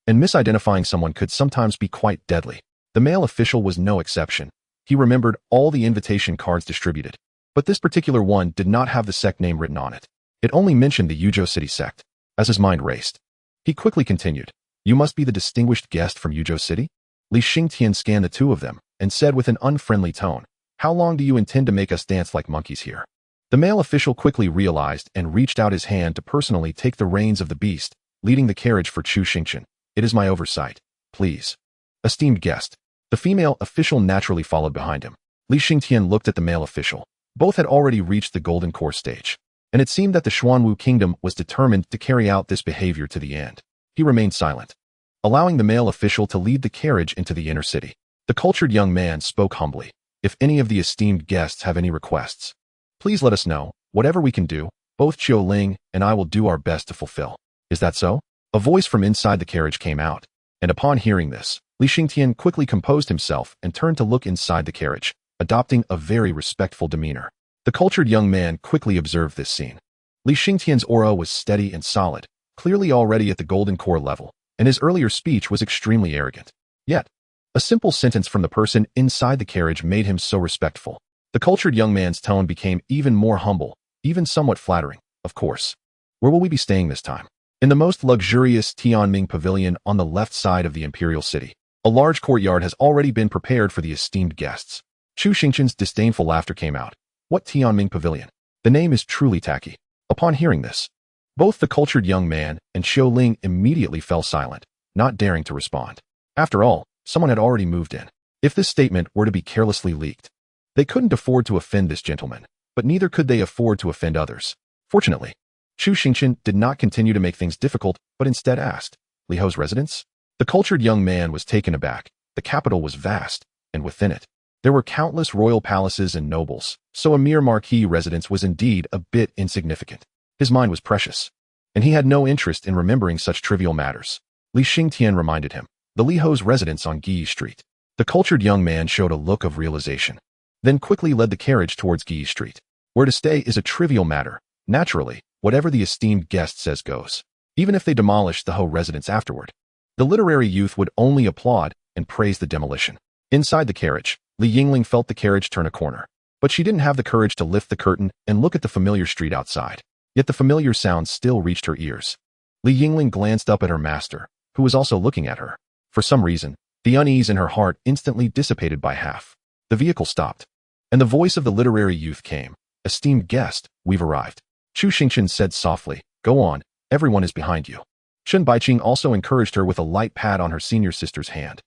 and misidentifying someone could sometimes be quite deadly. The male official was no exception. He remembered all the invitation cards distributed, but this particular one did not have the sect name written on it. It only mentioned the Yuzhou City sect. As his mind raced, he quickly continued, "You must be the distinguished guest from Yuzhou City?" Li Xingtian scanned the two of them and said with an unfriendly tone, "How long do you intend to make us dance like monkeys here?" The male official quickly realized and reached out his hand to personally take the reins of the beast, leading the carriage for Chu Xingchen. "It is my oversight. Please." "Esteemed guest." The female official naturally followed behind him. Li Xingtian looked at the male official. Both had already reached the golden core stage, and it seemed that the Xuanwu kingdom was determined to carry out this behavior to the end. He remained silent, allowing the male official to lead the carriage into the inner city. The cultured young man spoke humbly. "If any of the esteemed guests have any requests, please let us know. Whatever we can do, both Xiaoling and I will do our best to fulfill." "Is that so?" A voice from inside the carriage came out, and upon hearing this, Li Xingtian quickly composed himself and turned to look inside the carriage, adopting a very respectful demeanor. The cultured young man quickly observed this scene. Li Xingtian's aura was steady and solid, clearly already at the golden core level, and his earlier speech was extremely arrogant. Yet, a simple sentence from the person inside the carriage made him so respectful. The cultured young man's tone became even more humble, even somewhat flattering. "Of course. Where will we be staying this time?" "In the most luxurious Tianming pavilion on the left side of the imperial city. A large courtyard has already been prepared for the esteemed guests." Chu Xingchen's disdainful laughter came out. "What Tianming pavilion? The name is truly tacky." Upon hearing this, both the cultured young man and Xiaoling immediately fell silent, not daring to respond. After all, someone had already moved in. if this statement were to be carelessly leaked. They couldn't afford to offend this gentleman, but neither could they afford to offend others. Fortunately, Chu Xingchen did not continue to make things difficult, but instead asked, Li Ho's residence? The cultured young man was taken aback. The capital was vast, and within it, there were countless royal palaces and nobles, so a mere marquis residence was indeed a bit insignificant. His mind was precious, and he had no interest in remembering such trivial matters. Li Xingtian reminded him, the Li Ho's residence on Guise Street. The cultured young man showed a look of realization, then quickly led the carriage towards Guise Street. Where to stay is a trivial matter. Naturally, whatever the esteemed guest says goes, even if they demolish the Ho residence afterward. The literary youth would only applaud and praise the demolition. Inside the carriage, Li Yingling felt the carriage turn a corner, but she didn't have the courage to lift the curtain and look at the familiar street outside. Yet the familiar sounds still reached her ears. Li Yingling glanced up at her master, who was also looking at her. For some reason, the unease in her heart instantly dissipated by half. The vehicle stopped, and the voice of the literary youth came. Esteemed guest, we've arrived. Chu Xingchen said softly, go on, everyone is behind you. Chen Baiqing also encouraged her with a light pat on her senior sister's hand.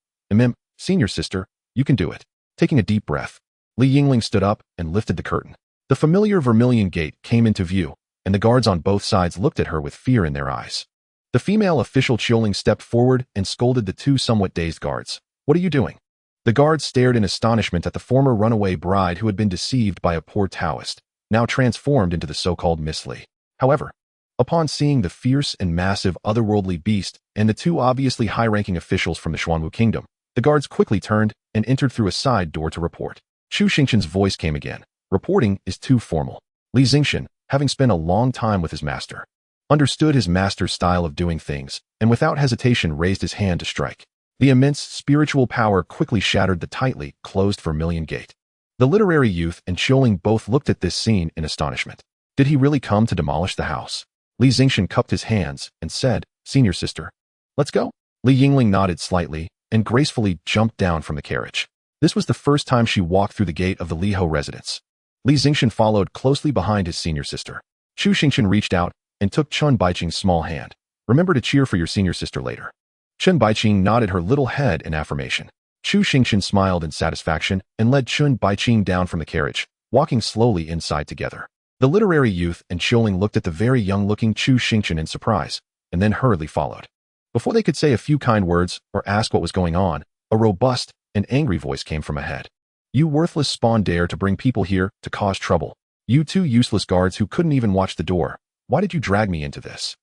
Senior sister, you can do it. Taking a deep breath, Li Yingling stood up and lifted the curtain. The familiar vermilion gate came into view, and the guards on both sides looked at her with fear in their eyes. The female official Yingling stepped forward and scolded the two somewhat dazed guards. What are you doing? The guards stared in astonishment at the former runaway bride who had been deceived by a poor Taoist, now transformed into the so-called Miss Li. However, upon seeing the fierce and massive otherworldly beast and the two obviously high-ranking officials from the Xuanwu kingdom, the guards quickly turned and entered through a side door to report. Chu Xingchen's voice came again. Reporting is too formal. Li Xingchen, having spent a long time with his master, understood his master's style of doing things, and without hesitation raised his hand to strike. The immense spiritual power quickly shattered the tightly closed vermilion gate. The literary youth and Yingling both looked at this scene in astonishment. Did he really come to demolish the house? Li Xingchen cupped his hands and said, Senior sister, let's go. Li Yingling nodded slightly and gracefully jumped down from the carriage. This was the first time she walked through the gate of the Li Ho residence. Li Xingchen followed closely behind his senior sister. Chu Xingchen reached out and took Chen Baiqing's small hand. Remember to cheer for your senior sister later. Chen Baiqing nodded her little head in affirmation. Chu Xingchen smiled in satisfaction and led Chen Baiqing down from the carriage, walking slowly inside together. The literary youth and Yingling looked at the very young-looking Chu Xingchen in surprise, and then hurriedly followed. Before they could say a few kind words or ask what was going on, a robust and angry voice came from ahead. You worthless spawn dare to bring people here to cause trouble. You two useless guards who couldn't even watch the door. Why did you drag me into this?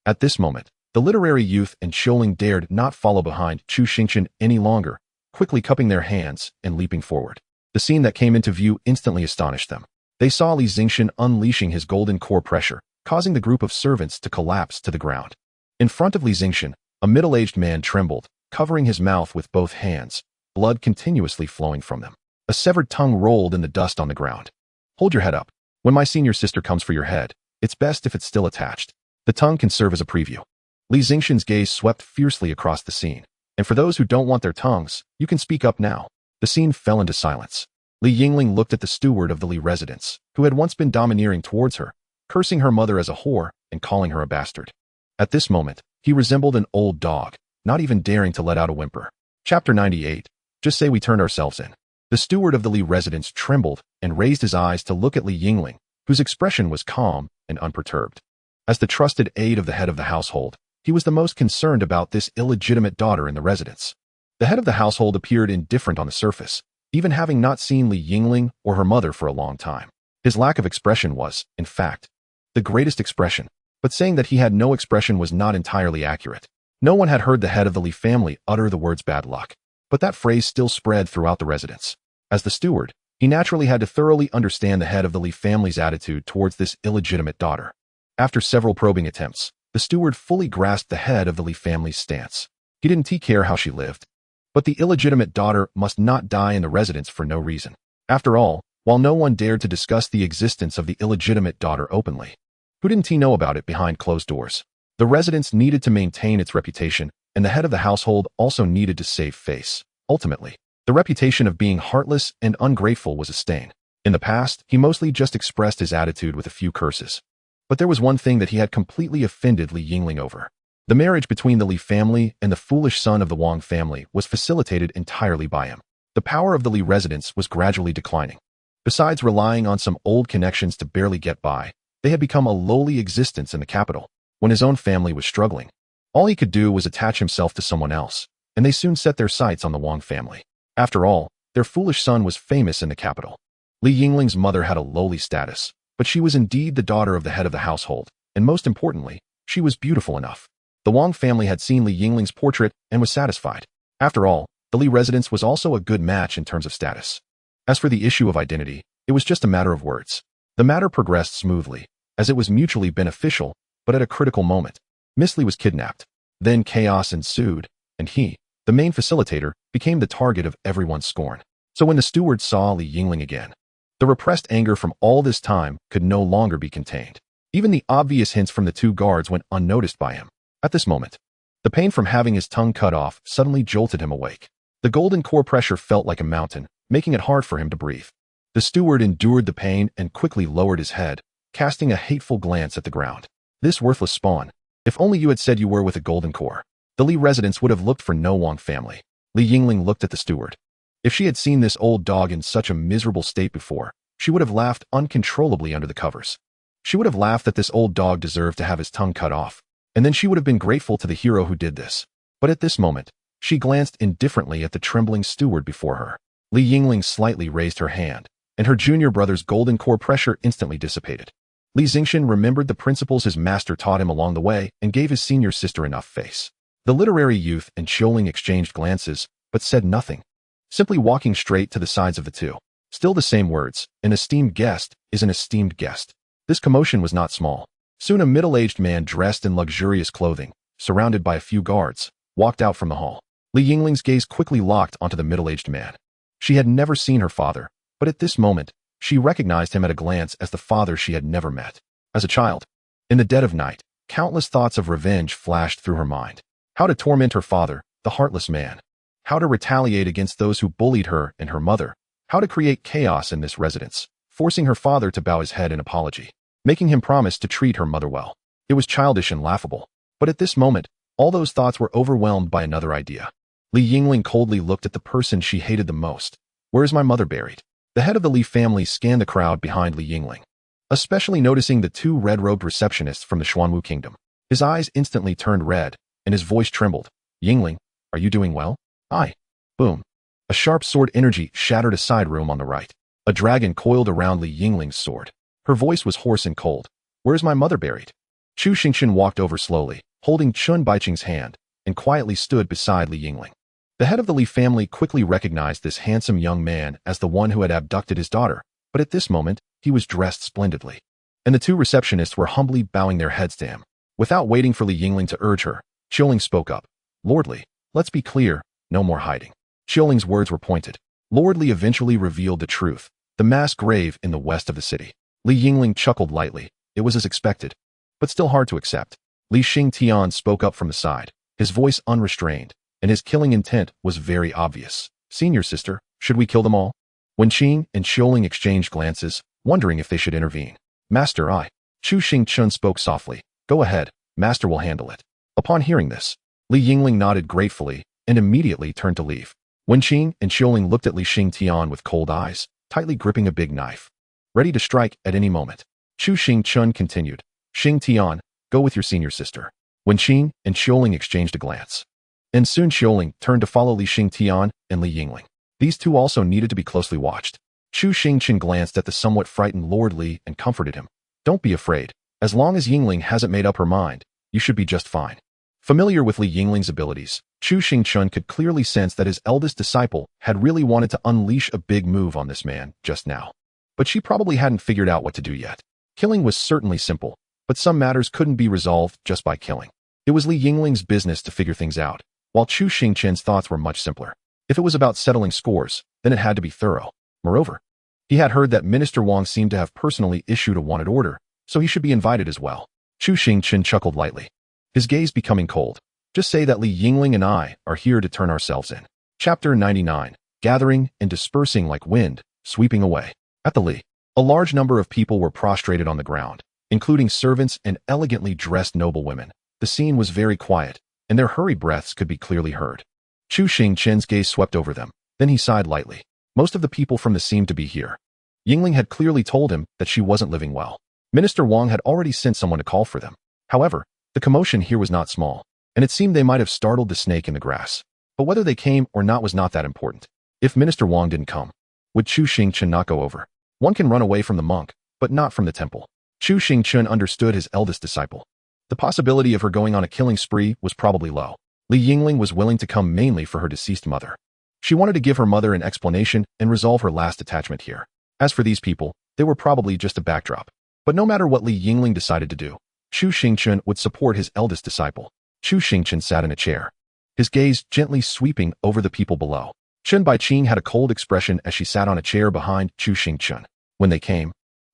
At this moment, the literary youth and Yingling dared not follow behind Chu Xingchen any longer, quickly cupping their hands and leaping forward. The scene that came into view instantly astonished them. They saw Li Xingchen unleashing his golden core pressure, causing the group of servants to collapse to the ground. In front of Li Xingchen, a middle-aged man trembled, covering his mouth with both hands, blood continuously flowing from them. A severed tongue rolled in the dust on the ground. Hold your head up. When my senior sister comes for your head, it's best if it's still attached. The tongue can serve as a preview. Li Xingchen's gaze swept fiercely across the scene. And for those who don't want their tongues, you can speak up now. The scene fell into silence. Li Yingling looked at the steward of the Li residence, who had once been domineering towards her, cursing her mother as a whore and calling her a bastard. At this moment, he resembled an old dog, not even daring to let out a whimper. Chapter 98. Just say we turned ourselves in. The steward of the Li residence trembled and raised his eyes to look at Li Yingling, whose expression was calm and unperturbed. As the trusted aide of the head of the household, he was the most concerned about this illegitimate daughter in the residence. The head of the household appeared indifferent on the surface, even having not seen Li Yingling or her mother for a long time. His lack of expression was, in fact, the greatest expression, but saying that he had no expression was not entirely accurate. No one had heard the head of the Li family utter the words bad luck, but that phrase still spread throughout the residence. As the steward, he naturally had to thoroughly understand the head of the Li family's attitude towards this illegitimate daughter. After several probing attempts, the steward fully grasped the head of the Li family's stance. He didn't care how she lived, but the illegitimate daughter must not die in the residence for no reason. After all, while no one dared to discuss the existence of the illegitimate daughter openly, who didn't know about it behind closed doors? The residence needed to maintain its reputation, and the head of the household also needed to save face. Ultimately, the reputation of being heartless and ungrateful was a stain. In the past, he mostly just expressed his attitude with a few curses. But there was one thing that he had completely offended Li Yingling over. The marriage between the Li family and the foolish son of the Wang family was facilitated entirely by him. The power of the Li residence was gradually declining. Besides relying on some old connections to barely get by, they had become a lowly existence in the capital. When his own family was struggling, all he could do was attach himself to someone else, and they soon set their sights on the Wang family. After all, their foolish son was famous in the capital. Li Yingling's mother had a lowly status, but she was indeed the daughter of the head of the household, and most importantly, she was beautiful enough. The Wang family had seen Li Yingling's portrait and was satisfied. After all, the Li residence was also a good match in terms of status. As for the issue of identity, it was just a matter of words. The matter progressed smoothly, as it was mutually beneficial, but at a critical moment, Miss Li was kidnapped. Then chaos ensued, and he, the main facilitator, became the target of everyone's scorn. So when the steward saw Li Yingling again, the repressed anger from all this time could no longer be contained. Even the obvious hints from the two guards went unnoticed by him. At this moment, the pain from having his tongue cut off suddenly jolted him awake. The golden core pressure felt like a mountain, making it hard for him to breathe. The steward endured the pain and quickly lowered his head, casting a hateful glance at the ground. This worthless spawn. If only you had said you were with a golden core. The Li residence would have looked for no Wang family. Li Yingling looked at the steward. If she had seen this old dog in such a miserable state before, she would have laughed uncontrollably under the covers. She would have laughed that this old dog deserved to have his tongue cut off, and then she would have been grateful to the hero who did this. But at this moment, she glanced indifferently at the trembling steward before her. Li Yingling slightly raised her hand, and her junior brother's golden core pressure instantly dissipated. Li Xingtian remembered the principles his master taught him along the way and gave his senior sister enough face. The literary youth and Yingling exchanged glances, but said nothing, simply walking straight to the sides of the two. Still the same words, an esteemed guest is an esteemed guest. This commotion was not small. Soon a middle-aged man dressed in luxurious clothing, surrounded by a few guards, walked out from the hall. Li Yingling's gaze quickly locked onto the middle-aged man. She had never seen her father, but at this moment, she recognized him at a glance as the father she had never met. As a child, in the dead of night, countless thoughts of revenge flashed through her mind. How to torment her father, the heartless man. How to retaliate against those who bullied her and her mother. How to create chaos in this residence, forcing her father to bow his head in apology, making him promise to treat her mother well. It was childish and laughable, but at this moment, all those thoughts were overwhelmed by another idea. Li Yingling coldly looked at the person she hated the most. Where is my mother buried? The head of the Li family scanned the crowd behind Li Yingling, especially noticing the two red-robed receptionists from the Xuanwu kingdom. His eyes instantly turned red, and his voice trembled. Yingling, are you doing well? Aye. Boom. A sharp sword energy shattered a side room on the right. A dragon coiled around Li Yingling's sword. Her voice was hoarse and cold. Where is my mother buried? Chu Xingchen walked over slowly, holding Chun Baiqing's hand, and quietly stood beside Li Yingling. The head of the Li family quickly recognized this handsome young man as the one who had abducted his daughter, but at this moment, he was dressed splendidly. And the two receptionists were humbly bowing their heads to him. Without waiting for Li Yingling to urge her, Yingling spoke up. Lordly, let's be clear, no more hiding. Yingling's words were pointed. Lordly eventually revealed the truth, the mass grave in the west of the city. Li Yingling chuckled lightly. It was as expected, but still hard to accept. Li Xingtian spoke up from the side, his voice unrestrained, and his killing intent was very obvious. Senior sister, should we kill them all? Wen Qing and Yingling exchanged glances, wondering if they should intervene. Master, I. Chu Xingchen spoke softly. Go ahead, Master will handle it. Upon hearing this, Li Yingling nodded gratefully and immediately turned to leave. Wen Qing and Yingling looked at Li Xingtian with cold eyes, tightly gripping a big knife, ready to strike at any moment. Chu Xingchen continued. Xingtian, go with your senior sister. Wen Qing and Yingling exchanged a glance. And soon Yingling turned to follow Li Xingtian and Li Yingling. These two also needed to be closely watched. Chu Xingchen glanced at the somewhat frightened Lord Li and comforted him. Don't be afraid. As long as Yingling hasn't made up her mind, you should be just fine. Familiar with Li Yingling's abilities, Chu Xingchen could clearly sense that his eldest disciple had really wanted to unleash a big move on this man just now. But she probably hadn't figured out what to do yet. Killing was certainly simple, but some matters couldn't be resolved just by killing. It was Li Yingling's business to figure things out, while Chu Xingchen's thoughts were much simpler. If it was about settling scores, then it had to be thorough. Moreover, he had heard that Minister Wang seemed to have personally issued a wanted order, so he should be invited as well. Chu Xingchen chuckled lightly, his gaze becoming cold. Just say that Li Yingling and I are here to turn ourselves in. Chapter 99. Gathering and dispersing like wind, sweeping away. At the Li, a large number of people were prostrated on the ground, including servants and elegantly dressed noblewomen. The scene was very quiet, and their hurried breaths could be clearly heard. Chu Xingchen's gaze swept over them. Then he sighed lightly. Most of the people from the seemed to be here. Yingling had clearly told him that she wasn't living well. Minister Wang had already sent someone to call for them. However, the commotion here was not small, and it seemed they might have startled the snake in the grass. But whether they came or not was not that important. If Minister Wang didn't come, would Chu Xingchen not go over? One can run away from the monk, but not from the temple. Chu Xingchen understood his eldest disciple. The possibility of her going on a killing spree was probably low. Li Yingling was willing to come mainly for her deceased mother. She wanted to give her mother an explanation and resolve her last attachment here. As for these people, they were probably just a backdrop. But no matter what Li Yingling decided to do, Chu Xingchen would support his eldest disciple. Chu Xingchen sat in a chair, his gaze gently sweeping over the people below. Chen Baiqing had a cold expression as she sat on a chair behind Chu Xingchen. When they came,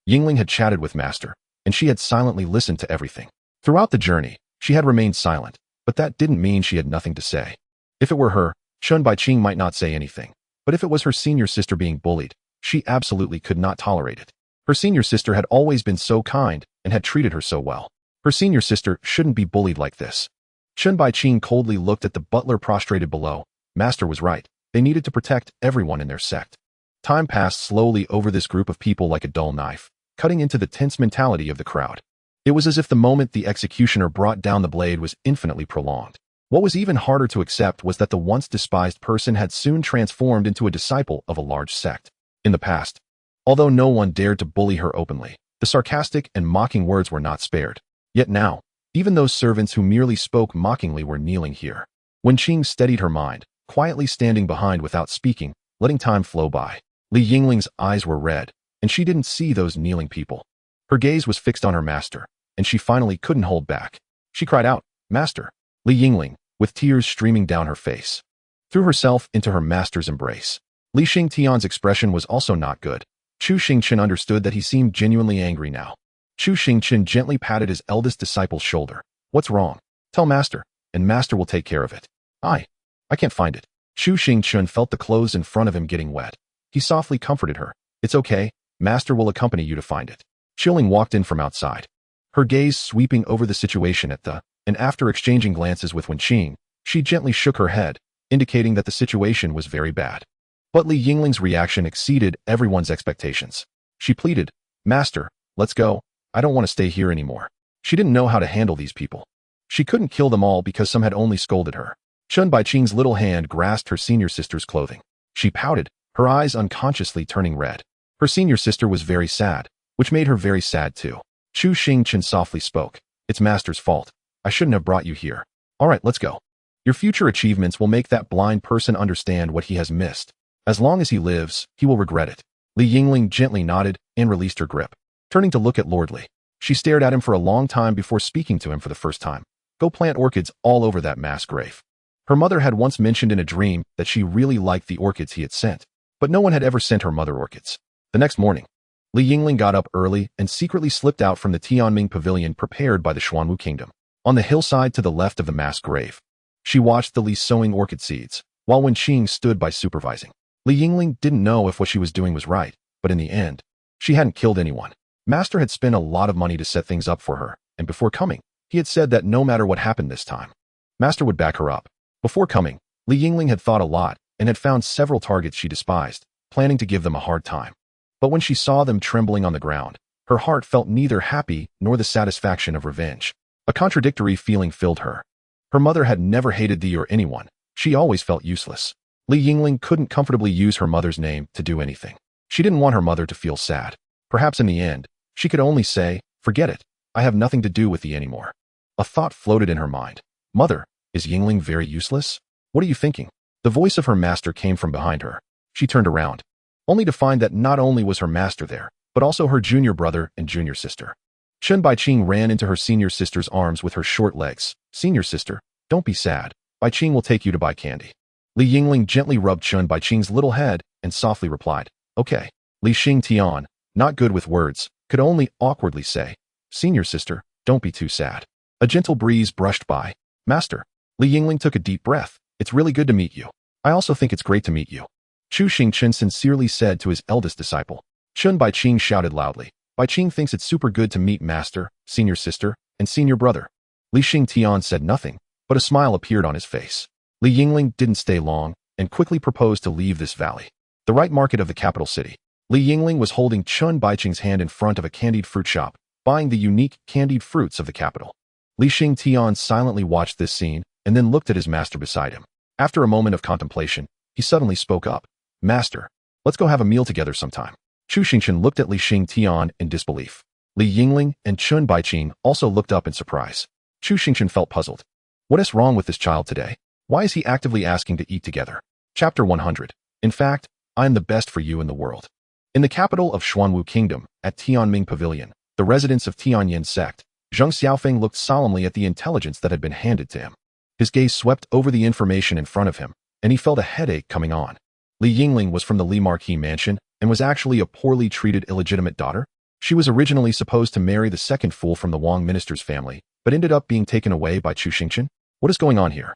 Yingling had chatted with Master, and she had silently listened to everything. Throughout the journey, she had remained silent, but that didn't mean she had nothing to say. If it were her, Chen Baiqing might not say anything, but if it was her senior sister being bullied, she absolutely could not tolerate it. Her senior sister had always been so kind and had treated her so well. Her senior sister shouldn't be bullied like this. Chen Baiqing coldly looked at the butler prostrated below. Master was right. They needed to protect everyone in their sect. Time passed slowly over this group of people like a dull knife, cutting into the tense mentality of the crowd. It was as if the moment the executioner brought down the blade was infinitely prolonged. What was even harder to accept was that the once despised person had soon transformed into a disciple of a large sect. In the past, although no one dared to bully her openly, the sarcastic and mocking words were not spared. Yet now, even those servants who merely spoke mockingly were kneeling here. Wen Qing steadied her mind, quietly standing behind without speaking, letting time flow by. Li Yingling's eyes were red, and she didn't see those kneeling people. Her gaze was fixed on her master, and she finally couldn't hold back. She cried out, "Master!" Li Yingling, with tears streaming down her face, threw herself into her master's embrace. Li Xingtian's expression was also not good. Chu Xingchen understood that he seemed genuinely angry now. Chu Xingchen gently patted his eldest disciple's shoulder. "What's wrong? Tell Master, and Master will take care of it." I can't find it." Chu Xingchen felt the clothes in front of him getting wet. He softly comforted her. "It's okay, Master will accompany you to find it." Yingling walked in from outside, her gaze sweeping over the situation and after exchanging glances with Wen Qing, she gently shook her head, indicating that the situation was very bad. But Li Yingling's reaction exceeded everyone's expectations. She pleaded, "Master, let's go. I don't want to stay here anymore." She didn't know how to handle these people. She couldn't kill them all because some had only scolded her. Chen Baiqing's little hand grasped her senior sister's clothing. She pouted, her eyes unconsciously turning red. Her senior sister was very sad, which made her very sad too. Chu Xingchen softly spoke, "It's Master's fault. I shouldn't have brought you here. All right, let's go. Your future achievements will make that blind person understand what he has missed. As long as he lives, he will regret it." Li Yingling gently nodded and released her grip. Turning to look at Lord Li, she stared at him for a long time before speaking to him for the first time. "Go plant orchids all over that mass grave." Her mother had once mentioned in a dream that she really liked the orchids he had sent, but no one had ever sent her mother orchids. The next morning, Li Yingling got up early and secretly slipped out from the Tianming pavilion prepared by the Xuanwu kingdom. On the hillside to the left of the mass grave, she watched the Li sowing orchid seeds, while Wen Qing stood by supervising. Li Yingling didn't know if what she was doing was right, but in the end, she hadn't killed anyone. Master had spent a lot of money to set things up for her, and before coming, he had said that no matter what happened this time, Master would back her up. Before coming, Li Yingling had thought a lot and had found several targets she despised, planning to give them a hard time. But when she saw them trembling on the ground, her heart felt neither happy nor the satisfaction of revenge. A contradictory feeling filled her. Her mother had never hated thee or anyone. She always felt useless. Li Yingling couldn't comfortably use her mother's name to do anything. She didn't want her mother to feel sad. Perhaps in the end, she could only say, "Forget it. I have nothing to do with thee anymore." A thought floated in her mind. "Mother, is Yingling very useless? What are you thinking?" The voice of her master came from behind her. She turned around, only to find that not only was her master there, but also her junior brother and junior sister. Chen Baiqing ran into her senior sister's arms with her short legs. "Senior sister, don't be sad. Baiqing will take you to buy candy." Li Yingling gently rubbed Chen Baiqing's little head and softly replied, "Okay." Li Xingtian, not good with words, could only awkwardly say, "Senior sister, don't be too sad." A gentle breeze brushed by. "Master." Li Yingling took a deep breath. "It's really good to meet you. I also think it's great to meet you," Chu Xingchen sincerely said to his eldest disciple. Chen Baiqing shouted loudly, "Baiqing thinks it's super good to meet Master, senior sister, and senior brother." Li Xingtian said nothing, but a smile appeared on his face. Li Yingling didn't stay long. and quickly proposed to leave this valley. The right market of the capital city. Li Yingling was holding Chun Baiqing's hand in front of a candied fruit shop, buying the unique candied fruits of the capital. Li Xingtian silently watched this scene and then looked at his master beside him. After a moment of contemplation, he suddenly spoke up. Master, let's go have a meal together sometime. Chu Xingchen looked at Li Xingtian in disbelief. Li Yingling and Chun Baiqing also looked up in surprise. Chu Xingchen felt puzzled. What is wrong with this child today? Why is he actively asking to eat together? Chapter 100. In fact, I am the best for you in the world. In the capital of Xuanwu Kingdom, at Tianming Pavilion, the residence of Tianyin Sect, Zheng Xiaofeng looked solemnly at the intelligence that had been handed to him. His gaze swept over the information in front of him, and he felt a headache coming on. Li Yingling was from the Li Marquis mansion and was actually a poorly treated illegitimate daughter. She was originally supposed to marry the second fool from the Wang minister's family, but ended up being taken away by Chu Xingchen. What is going on here?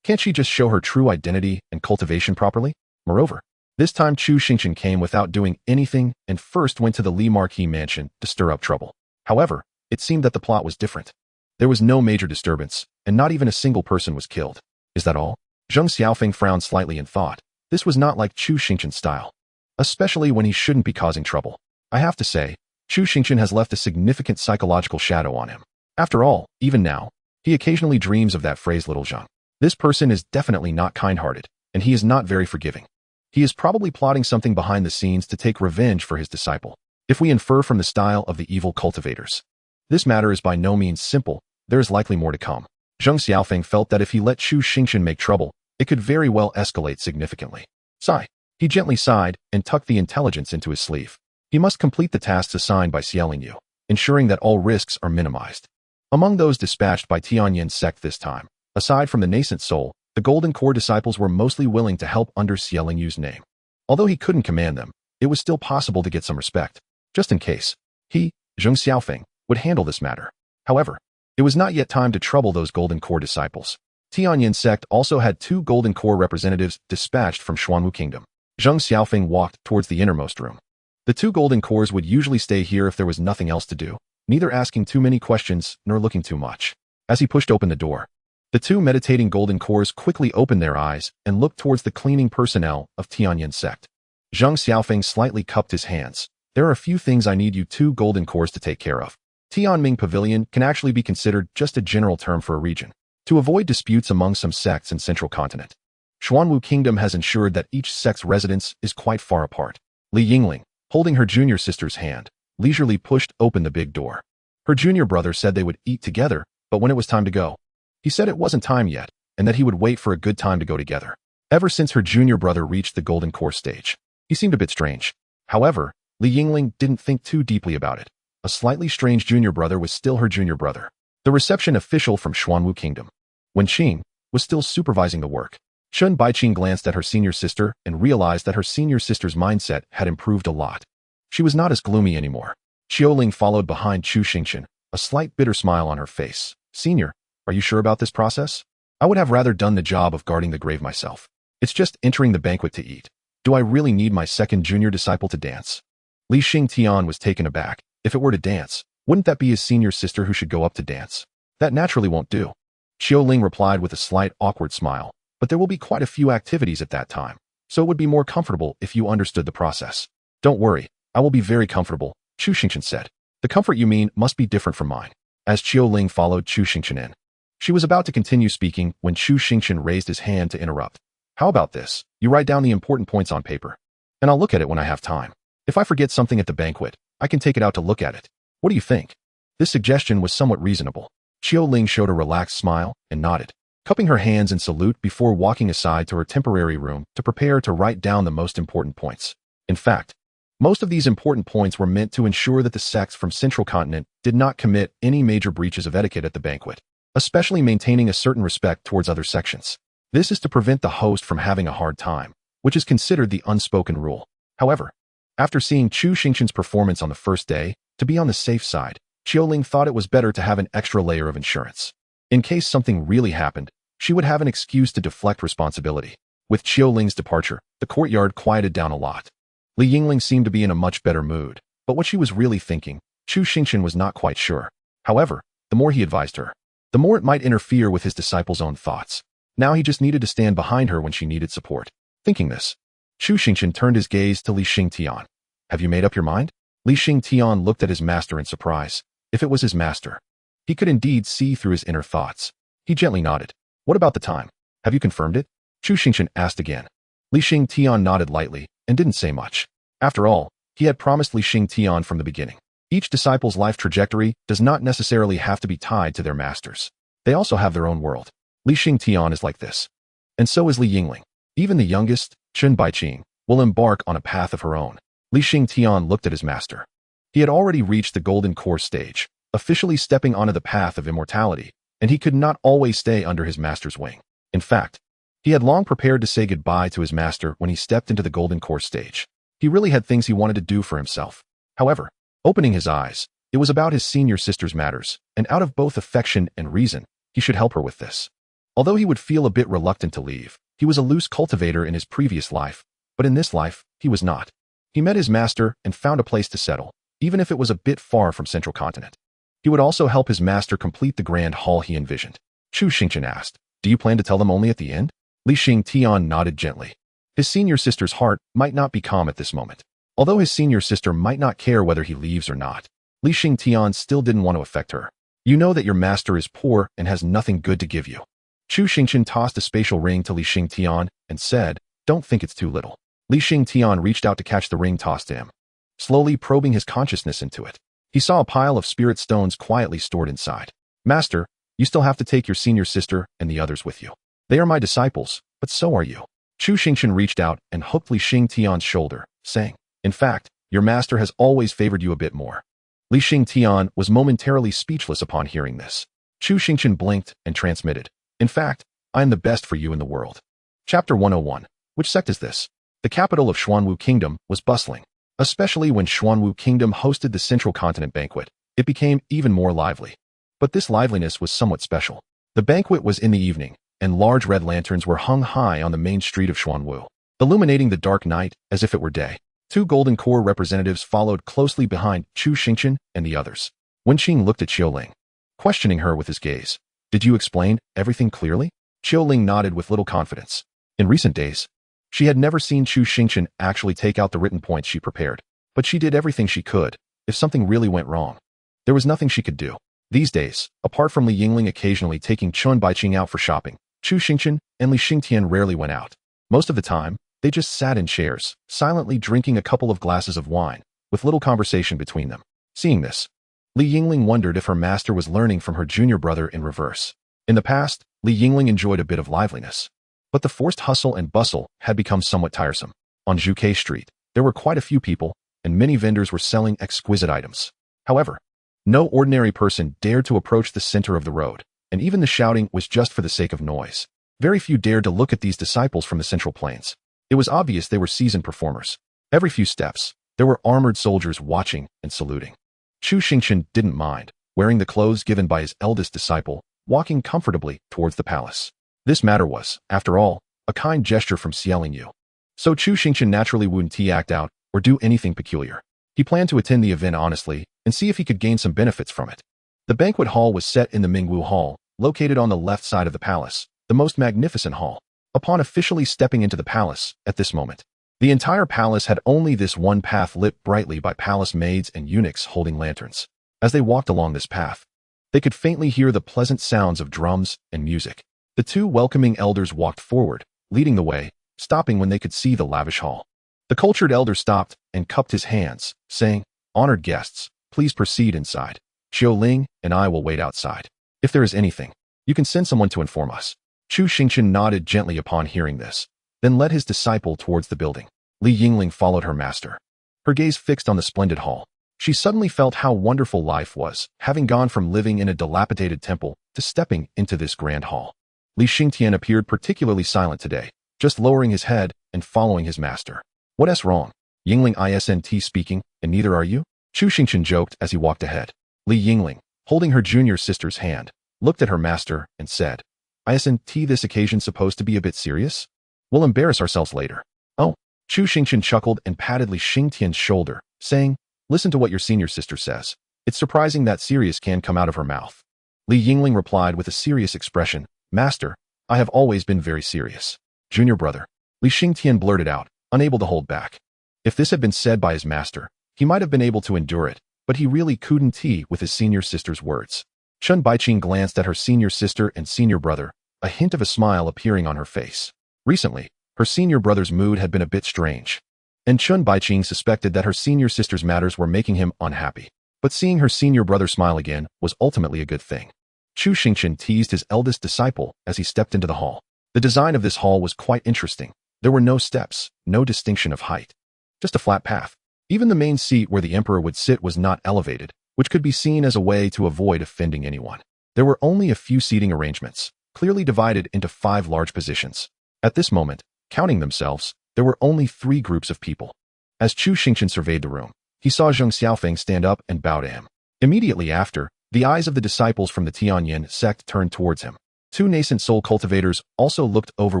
Can't she just show her true identity and cultivation properly? Moreover, this time Chu Xingchen came without doing anything and first went to the Li Marquis mansion to stir up trouble. However, it seemed that the plot was different. There was no major disturbance, and not even a single person was killed. Is that all? Zheng Xiaofeng frowned slightly and thought, this was not like Chu Xingchen's style, especially when he shouldn't be causing trouble. I have to say, Chu Xingchen has left a significant psychological shadow on him. After all, even now, he occasionally dreams of that phrase little Zheng. This person is definitely not kind-hearted, and he is not very forgiving. He is probably plotting something behind the scenes to take revenge for his disciple, if we infer from the style of the evil cultivators. This matter is by no means simple, there is likely more to come. Zheng Xiaofeng felt that if he let Chu Xingchen make trouble, it could very well escalate significantly. Sigh. He gently sighed and tucked the intelligence into his sleeve. He must complete the tasks assigned by Xiaoling, ensuring that all risks are minimized. Among those dispatched by Tianyin Sect this time, aside from the nascent soul, the Golden Core disciples were mostly willing to help under Xiaoling's name. Although he couldn't command them, it was still possible to get some respect, just in case. He, Zheng Xiaofeng, would handle this matter. However, it was not yet time to trouble those Golden Core disciples. Tianyin Sect also had 2 Golden Core representatives dispatched from Xuanwu Kingdom. Zheng Xiaofeng walked towards the innermost room. The 2 Golden Cores would usually stay here if there was nothing else to do, neither asking too many questions nor looking too much. As he pushed open the door, the 2 meditating Golden Cores quickly opened their eyes and looked towards the cleaning personnel of Tianyin Sect. Zheng Xiaofeng slightly cupped his hands. There are a few things I need you 2 Golden Cores to take care of. Tianming Pavilion can actually be considered just a general term for a region, to avoid disputes among some sects in Central Continent. Xuanwu Kingdom has ensured that each sect's residence is quite far apart. Li Yingling, holding her junior sister's hand, leisurely pushed open the big door. Her junior brother said they would eat together, but when it was time to go, he said it wasn't time yet, and that he would wait for a good time to go together. Ever since her junior brother reached the Golden Core stage, he seemed a bit strange. However, Li Yingling didn't think too deeply about it. A slightly strange junior brother was still her junior brother. The reception official from Xuanwu Kingdom. When Qing was still supervising the work, Chun Baiqing glanced at her senior sister and realized that her senior sister's mindset had improved a lot. She was not as gloomy anymore. Xiaoling followed behind Chu Xingchen, a slight bitter smile on her face. Senior, are you sure about this process? I would have rather done the job of guarding the grave myself. It's just entering the banquet to eat. Do I really need my second junior disciple to dance? Li Xingtian was taken aback. If it were to dance, wouldn't that be his senior sister who should go up to dance? That naturally won't do. Xiaoling replied with a slight awkward smile, but there will be quite a few activities at that time, so it would be more comfortable if you understood the process. Don't worry, I will be very comfortable, Chu Xingchen said. The comfort you mean must be different from mine. As Xiaoling followed Chu Xingchen in, she was about to continue speaking when Chu Xingchen raised his hand to interrupt. How about this? You write down the important points on paper, and I'll look at it when I have time. If I forget something at the banquet, I can take it out to look at it. What do you think? This suggestion was somewhat reasonable. Xiaoling showed a relaxed smile and nodded, cupping her hands in salute before walking aside to her temporary room to prepare to write down the most important points. In fact, most of these important points were meant to ensure that the sects from Central Continent did not commit any major breaches of etiquette at the banquet, especially maintaining a certain respect towards other sections. This is to prevent the host from having a hard time, which is considered the unspoken rule. However, after seeing Chu Xingchen's performance on the first day, to be on the safe side, Xiaoling thought it was better to have an extra layer of insurance. In case something really happened, she would have an excuse to deflect responsibility. With Xiaoling's departure, the courtyard quieted down a lot. Li Yingling seemed to be in a much better mood, but what she was really thinking, Chu Xingchen was not quite sure. However, the more he advised her, the more it might interfere with his disciple's own thoughts. Now he just needed to stand behind her when she needed support. Thinking this, Chu Xingchen turned his gaze to Li Xingtian. Have you made up your mind? Li Xingtian looked at his master in surprise. If it was his master, he could indeed see through his inner thoughts. He gently nodded. What about the time? Have you confirmed it? Chu Xingchen asked again. Li Xingtian nodded lightly and didn't say much. After all, he had promised Li Xingtian from the beginning. Each disciple's life trajectory does not necessarily have to be tied to their masters. They also have their own world. Li Xingtian is like this. And so is Li Yingling. Even the youngest, Chen Baiqing, will embark on a path of her own. Li Xingtian looked at his master. He had already reached the golden core stage, officially stepping onto the path of immortality, and he could not always stay under his master's wing. In fact, he had long prepared to say goodbye to his master when he stepped into the golden core stage. He really had things he wanted to do for himself. However, opening his eyes, it was about his senior sister's matters, and out of both affection and reason, he should help her with this. Although he would feel a bit reluctant to leave, he was a loose cultivator in his previous life, but in this life, he was not. He met his master and found a place to settle, even if it was a bit far from Central Continent. He would also help his master complete the grand hall he envisioned. Chu Xingchen asked, do you plan to tell them only at the end? Li Xingtian nodded gently. His senior sister's heart might not be calm at this moment. Although his senior sister might not care whether he leaves or not, Li Xingtian still didn't want to affect her. You know that your master is poor and has nothing good to give you. Chu Xingchen tossed a spatial ring to Li Xingtian and said, don't think it's too little. Li Xingtian reached out to catch the ring tossed to him, slowly probing his consciousness into it. He saw a pile of spirit stones quietly stored inside. Master, you still have to take your senior sister and the others with you. They are my disciples, but so are you. Chu Xingchen reached out and hooked Li Xingtian's shoulder, saying, in fact, your master has always favored you a bit more. Li Xingtian was momentarily speechless upon hearing this. Chu Xingchen blinked and transmitted, in fact, I am the best for you in the world. Chapter 101. Which sect is this? The capital of Xuanwu Kingdom was bustling. Especially when Xuanwu Kingdom hosted the Central Continent banquet, it became even more lively. But this liveliness was somewhat special. The banquet was in the evening, and large red lanterns were hung high on the main street of Xuanwu, illuminating the dark night as if it were day. Two golden core representatives followed closely behind Chu Xingchen and the others. Wenqing looked at Yingling, questioning her with his gaze. Did you explain everything clearly? Yingling nodded with little confidence. In recent days, she had never seen Chu Xingchen actually take out the written points she prepared, but she did everything she could. If something really went wrong, there was nothing she could do. These days, apart from Li Yingling occasionally taking Chen Baiqing out for shopping, Chu Xingchen and Li Xingtian rarely went out. Most of the time, they just sat in chairs, silently drinking a couple of glasses of wine, with little conversation between them. Seeing this, Li Yingling wondered if her master was learning from her junior brother in reverse. In the past, Li Yingling enjoyed a bit of liveliness, but the forced hustle and bustle had become somewhat tiresome. On Zhuke Street, there were quite a few people, and many vendors were selling exquisite items. However, no ordinary person dared to approach the center of the road, and even the shouting was just for the sake of noise. Very few dared to look at these disciples from the Central Plains. It was obvious they were seasoned performers. Every few steps, there were armored soldiers watching and saluting. Chu Xingchen didn't mind, wearing the clothes given by his eldest disciple, walking comfortably towards the palace. This matter was, after all, a kind gesture from Xianxiaaudiobooks. So Chu Xingchen naturally wouldn't act out or do anything peculiar. He planned to attend the event honestly and see if he could gain some benefits from it. The banquet hall was set in the Mingwu Hall, located on the left side of the palace, the most magnificent hall. Upon officially stepping into the palace, at this moment, the entire palace had only this one path lit brightly by palace maids and eunuchs holding lanterns. As they walked along this path, they could faintly hear the pleasant sounds of drums and music. The two welcoming elders walked forward, leading the way, stopping when they could see the lavish hall. The cultured elder stopped and cupped his hands, saying, "Honored guests, please proceed inside. Xiaoling and I will wait outside. If there is anything, you can send someone to inform us." Chu Xingchen nodded gently upon hearing this, then led his disciple towards the building. Li Yingling followed her master, her gaze fixed on the splendid hall. She suddenly felt how wonderful life was, having gone from living in a dilapidated temple to stepping into this grand hall. Li Xingtian appeared particularly silent today, just lowering his head and following his master. "What's wrong? Yingling isn't speaking, and neither are you?" Chu Xingchen joked as he walked ahead. Li Yingling, holding her junior sister's hand, looked at her master and said, "Isn't this occasion supposed to be a bit serious? We'll embarrass ourselves later." "Oh." Chu Xingchen chuckled and patted Li Xingtian's shoulder, saying, "Listen to what your senior sister says. It's surprising that serious can come out of her mouth." Li Yingling replied with a serious expression, "Master, I have always been very serious." "Junior brother, Xingtian blurted out, unable to hold back. If this had been said by his master, he might have been able to endure it, but he really couldn't with his senior sister's words. Chun Baiqing glanced at her senior sister and senior brother, a hint of a smile appearing on her face. Recently, her senior brother's mood had been a bit strange, and Chun Baiqing suspected that her senior sister's matters were making him unhappy. But seeing her senior brother smile again was ultimately a good thing. Chu Xingchen teased his eldest disciple as he stepped into the hall. The design of this hall was quite interesting. There were no steps, no distinction of height. Just a flat path. Even the main seat where the emperor would sit was not elevated, which could be seen as a way to avoid offending anyone. There were only a few seating arrangements, clearly divided into 5 large positions. At this moment, counting themselves, there were only 3 groups of people. As Chu Xingchen surveyed the room, he saw Zheng Xiaofeng stand up and bow to him. Immediately after, the eyes of the disciples from the Tianyin sect turned towards him. 2 nascent soul cultivators also looked over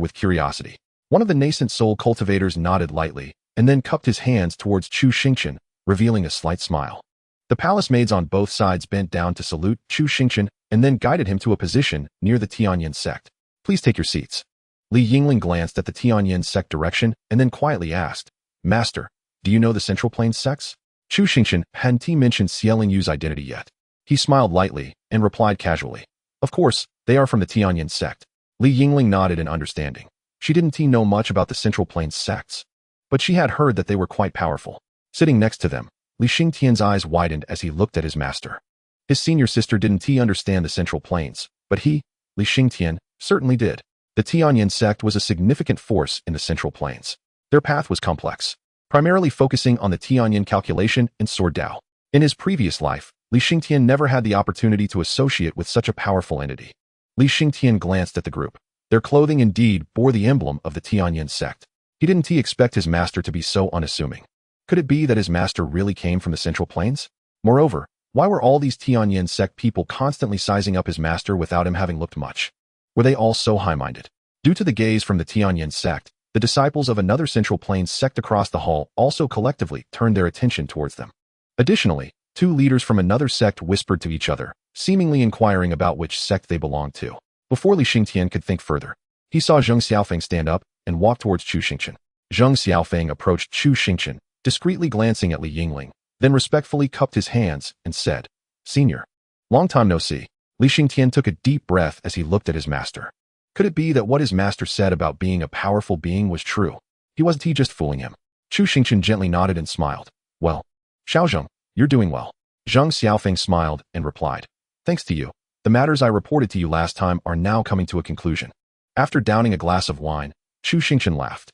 with curiosity. One of the nascent soul cultivators nodded lightly, and then cupped his hands towards Chu Xingchen, revealing a slight smile. The palace maids on both sides bent down to salute Chu Xingchen and then guided him to a position near the Tianyin sect. Please take your seats. Yingling glanced at the Tianyin sect direction and then quietly asked, Master, do you know the Central Plains sects? Chu Xingchen hadn't mentioned Xianliu's identity yet. He smiled lightly and replied casually, Of course, they are from the Tianyin sect. Yingling nodded in understanding. She didn't know much about the Central Plains sects, but she had heard that they were quite powerful. Sitting next to them, Xingtian's eyes widened as he looked at his master. His senior sister didn't understand the Central Plains, but he, Xingtian, certainly did. The Tianyin sect was a significant force in the Central Plains. Their path was complex, primarily focusing on the Tianyin calculation and sword Dao. In his previous life, Xingtian never had the opportunity to associate with such a powerful entity. Xingtian glanced at the group. Their clothing indeed bore the emblem of the Tianyin sect. He didn't expect his master to be so unassuming. Could it be that his master really came from the Central Plains? Moreover, why were all these Tianyin sect people constantly sizing up his master without him having looked much? Were they all so high-minded? Due to the gaze from the Tianyin sect, the disciples of another Central Plains sect across the hall also collectively turned their attention towards them. Additionally, 2 leaders from another sect whispered to each other, seemingly inquiring about which sect they belonged to. Before Xingtian could think further, he saw Zheng Xiaofeng stand up and walk towards Chu Xingchen. Zheng Xiaofeng approached Chu Xingchen, discreetly glancing at Yingling, then respectfully cupped his hands and said, Senior, long time no see. Xingtian took a deep breath as he looked at his master. Could it be that what his master said about being a powerful being was true? Wasn't just fooling him? Chu Xingchen gently nodded and smiled. Well, Xiaozheng, you're doing well. Zheng Xiaofeng smiled and replied, Thanks to you, the matters I reported to you last time are now coming to a conclusion. After downing a glass of wine, Chu Xingchen laughed.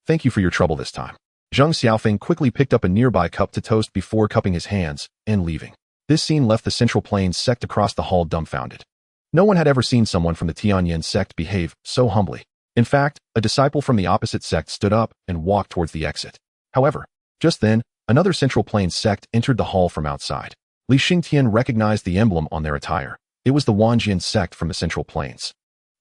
Thank you for your trouble this time. Zheng Xiaofeng quickly picked up a nearby cup to toast before cupping his hands and leaving. This scene left the Central Plains sect across the hall dumbfounded. No one had ever seen someone from the Tianyin sect behave so humbly. In fact, a disciple from the opposite sect stood up and walked towards the exit. However, just then, another Central Plains sect entered the hall from outside. Xingtian recognized the emblem on their attire. It was the Wanjian sect from the Central Plains.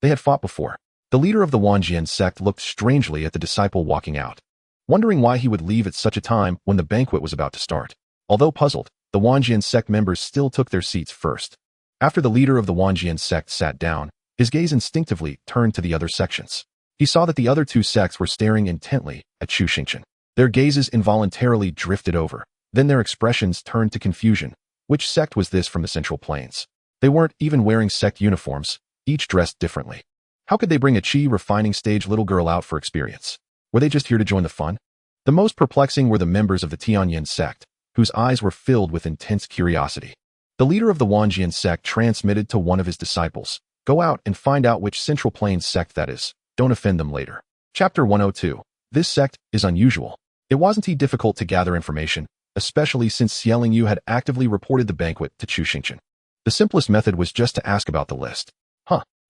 They had fought before. The leader of the Wanjian sect looked strangely at the disciple walking out, wondering why he would leave at such a time when the banquet was about to start. Although puzzled, the Wanjian sect members still took their seats first. After the leader of the Wanjian sect sat down, his gaze instinctively turned to the other sections. He saw that the other 2 sects were staring intently at Chu Xingchen. Their gazes involuntarily drifted over. Then their expressions turned to confusion. Which sect was this from the Central Plains? They weren't even wearing sect uniforms, each dressed differently. How could they bring a chi refining stage little girl out for experience? Were they just here to join the fun? The most perplexing were the members of the Tianyin sect, whose eyes were filled with intense curiosity. The leader of the Wanjian sect transmitted to one of his disciples, Go out and find out which Central Plains sect that is. Don't offend them later. Chapter 102. This sect is unusual. It wasn't difficult to gather information, especially since Xianliu had actively reported the banquet to Chu Xingchen. The simplest method was just to ask about the list.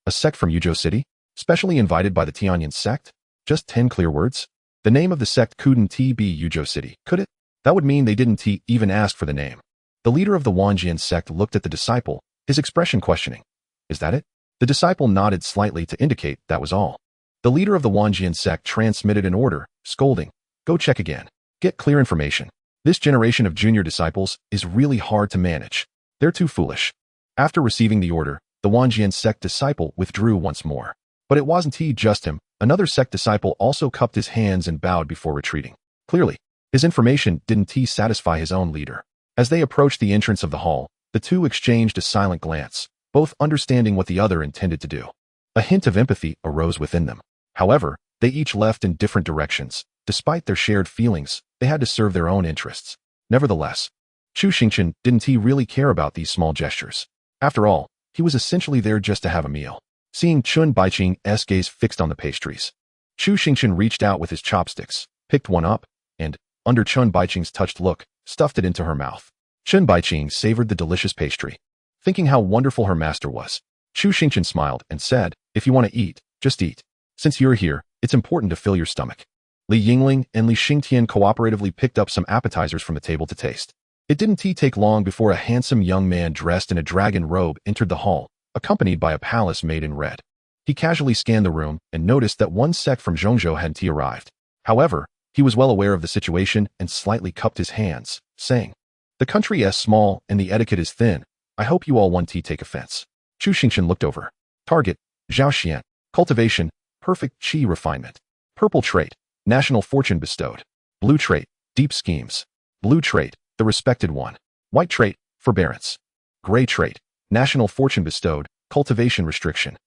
A sect from Yuzhou City? Specially invited by the Tianyin sect? Just 10 clear words? The name of the sect couldn't be Yuzhou City, could it? That would mean they didn't even ask for the name. The leader of the Wanjian sect looked at the disciple, his expression questioning. Is that it? The disciple nodded slightly to indicate that was all. The leader of the Wanjian sect transmitted an order, scolding, Go check again. Get clear information. This generation of junior disciples is really hard to manage. They're too foolish. After receiving the order, the Wanjian sect disciple withdrew once more. But it wasn't just him Another sect disciple also cupped his hands and bowed before retreating. Clearly, his information didn't satisfy his own leader. As they approached the entrance of the hall, the two exchanged a silent glance, both understanding what the other intended to do. A hint of empathy arose within them. However, they each left in different directions. Despite their shared feelings, they had to serve their own interests. Nevertheless, Chu Xingchen didn't really care about these small gestures. After all, he was essentially there just to have a meal. Seeing Chun Baiqing's gaze fixed on the pastries, Chu Xingchen reached out with his chopsticks, picked one up, and, under Chun Baiqing's touched look, stuffed it into her mouth. Chun Baiqing savored the delicious pastry. Thinking how wonderful her master was, Chu Xingchen smiled and said, "If you want to eat, just eat. Since you're here, it's important to fill your stomach." Li Yingling and Li Xingtian cooperatively picked up some appetizers from the table to taste. It didn't take long before a handsome young man dressed in a dragon robe entered the hall, accompanied by a palace made in red. He casually scanned the room and noticed that one sect from Zhongzhou hadn't arrived. However, he was well aware of the situation and slightly cupped his hands, saying, "The country is small and the etiquette is thin. I hope you all won't take offense." Chu Xingchen looked over. Target, Xiaoxian. Cultivation, perfect qi refinement. Purple trait, national fortune bestowed. Blue trait, deep schemes. Blue trait, the respected one. White trait, forbearance. Gray trait, national fortune bestowed, cultivation restriction.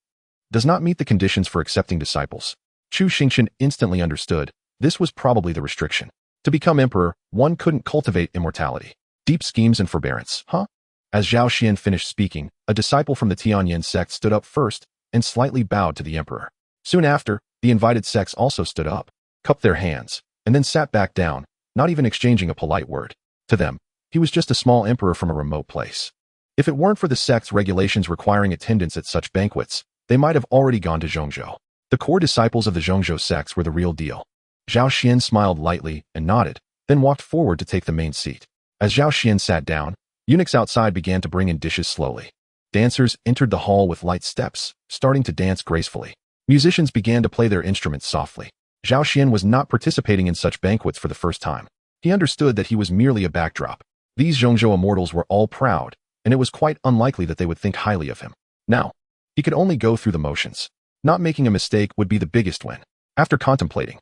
Does not meet the conditions for accepting disciples. Chu Xingchen instantly understood. This was probably the restriction. To become emperor, one couldn't cultivate immortality. Deep schemes and forbearance, huh? As Zhao Xian finished speaking, a disciple from the Tianyin sect stood up first and slightly bowed to the emperor. Soon after, the invited sects also stood up, cupped their hands, and then sat back down, not even exchanging a polite word. To them, he was just a small emperor from a remote place. If it weren't for the sect's regulations requiring attendance at such banquets, they might have already gone to Zhongzhou. The core disciples of the Zhongzhou sects were the real deal. Zhao Xian smiled lightly and nodded, then walked forward to take the main seat. As Zhao Xian sat down, eunuchs outside began to bring in dishes slowly. Dancers entered the hall with light steps, starting to dance gracefully. Musicians began to play their instruments softly. Zhao Xian was not participating in such banquets for the first time. He understood that he was merely a backdrop. These Zhongzhou immortals were all proud, and it was quite unlikely that they would think highly of him. Now, he could only go through the motions. Not making a mistake would be the biggest win. After contemplating,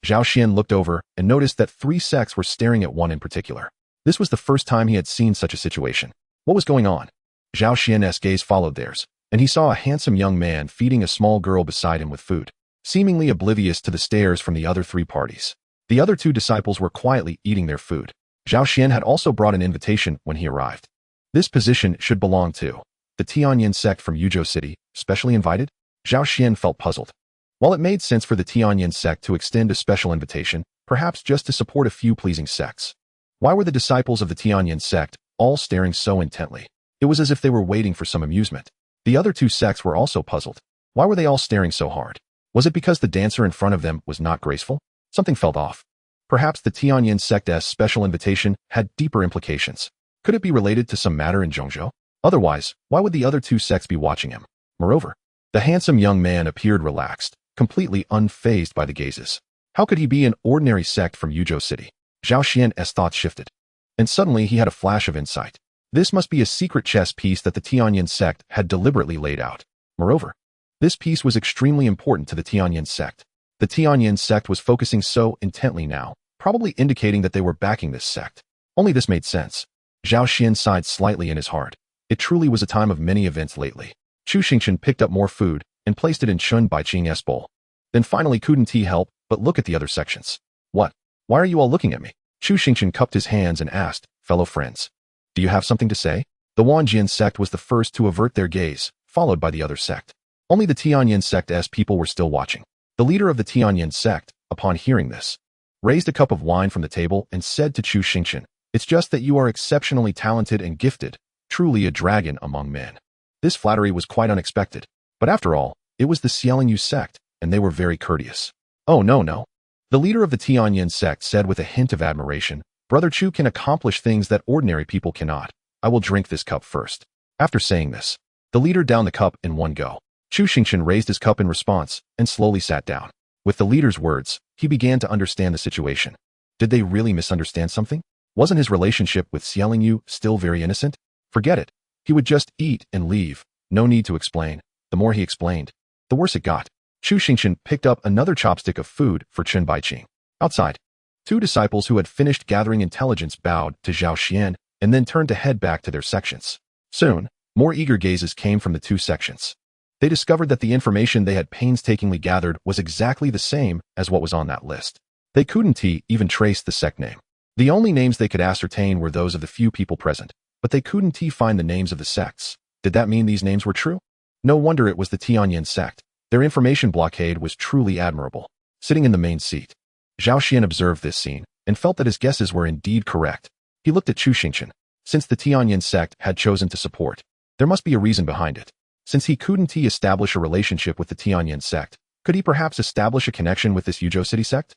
Zhao Xian looked over and noticed that 3 sects were staring at one in particular. This was the first time he had seen such a situation. What was going on? Zhao Xian's gaze followed theirs, and he saw a handsome young man feeding a small girl beside him with food, seemingly oblivious to the stares from the other 3 parties. The other 2 disciples were quietly eating their food. Zhao Xian had also brought an invitation when he arrived. This position should belong to the Tianyin sect from Yuzhou City, specially invited? Zhao Xian felt puzzled. While it made sense for the Tianyin sect to extend a special invitation, perhaps just to support a few pleasing sects, why were the disciples of the Tianyin sect all staring so intently? It was as if they were waiting for some amusement. The other 2 sects were also puzzled. Why were they all staring so hard? Was it because the dancer in front of them was not graceful? Something felt off. Perhaps the Tianyin sect's special invitation had deeper implications. Could it be related to some matter in Zhongzhou? Otherwise, why would the other 2 sects be watching him? Moreover, the handsome young man appeared relaxed, completely unfazed by the gazes. How could he be an ordinary sect from Yuzhou City? Zhao Xian's thoughts shifted. And suddenly he had a flash of insight. This must be a secret chess piece that the Tianyin sect had deliberately laid out. Moreover, this piece was extremely important to the Tianyin sect. The Tianyin sect was focusing so intently now, probably indicating that they were backing this sect. Only this made sense. Zhao Xian sighed slightly in his heart. It truly was a time of many events lately. Chu Xingchen picked up more food and placed it in Chun Baiqing's bowl. Then finally couldn't help but look at the other sections. What? Why are you all looking at me? Chu Xingchen cupped his hands and asked, "Fellow friends, do you have something to say?" The Wanjian sect was the first to avert their gaze, followed by the other sect. Only the Tianyin sect's people were still watching. The leader of the Tianyin sect, upon hearing this, raised a cup of wine from the table and said to Chu Xingchen, "It's just that you are exceptionally talented and gifted, truly a dragon among men." This flattery was quite unexpected. But after all, it was the Xianxiaaudiobooks sect, and they were very courteous. "Oh no. The leader of the Tianyin sect said with a hint of admiration, "Brother Chu can accomplish things that ordinary people cannot. I will drink this cup first." After saying this, the leader downed the cup in one go. Chu Xingchen raised his cup in response and slowly sat down. With the leader's words, he began to understand the situation. Did they really misunderstand something? Wasn't his relationship with Xianxiaaudiobooks still very innocent? Forget it. He would just eat and leave. No need to explain. The more he explained, the worse it got. Chu Xingchen picked up another chopstick of food for Chen Baiqing. Outside, two disciples who had finished gathering intelligence bowed to Zhao Xian and then turned to head back to their sections. Soon, more eager gazes came from the two sections. They discovered that the information they had painstakingly gathered was exactly the same as what was on that list. They couldn't even trace the sect name. The only names they could ascertain were those of the few people present, but they couldn't find the names of the sects. Did that mean these names were true? No wonder it was the Tianyin sect. Their information blockade was truly admirable. Sitting in the main seat, Zhao Xian observed this scene and felt that his guesses were indeed correct. He looked at Chu Xingchen. Since the Tianyin sect had chosen to support, there must be a reason behind it. Since he couldn't establish a relationship with the Tianyin sect, could he perhaps establish a connection with this Yuzhou city sect?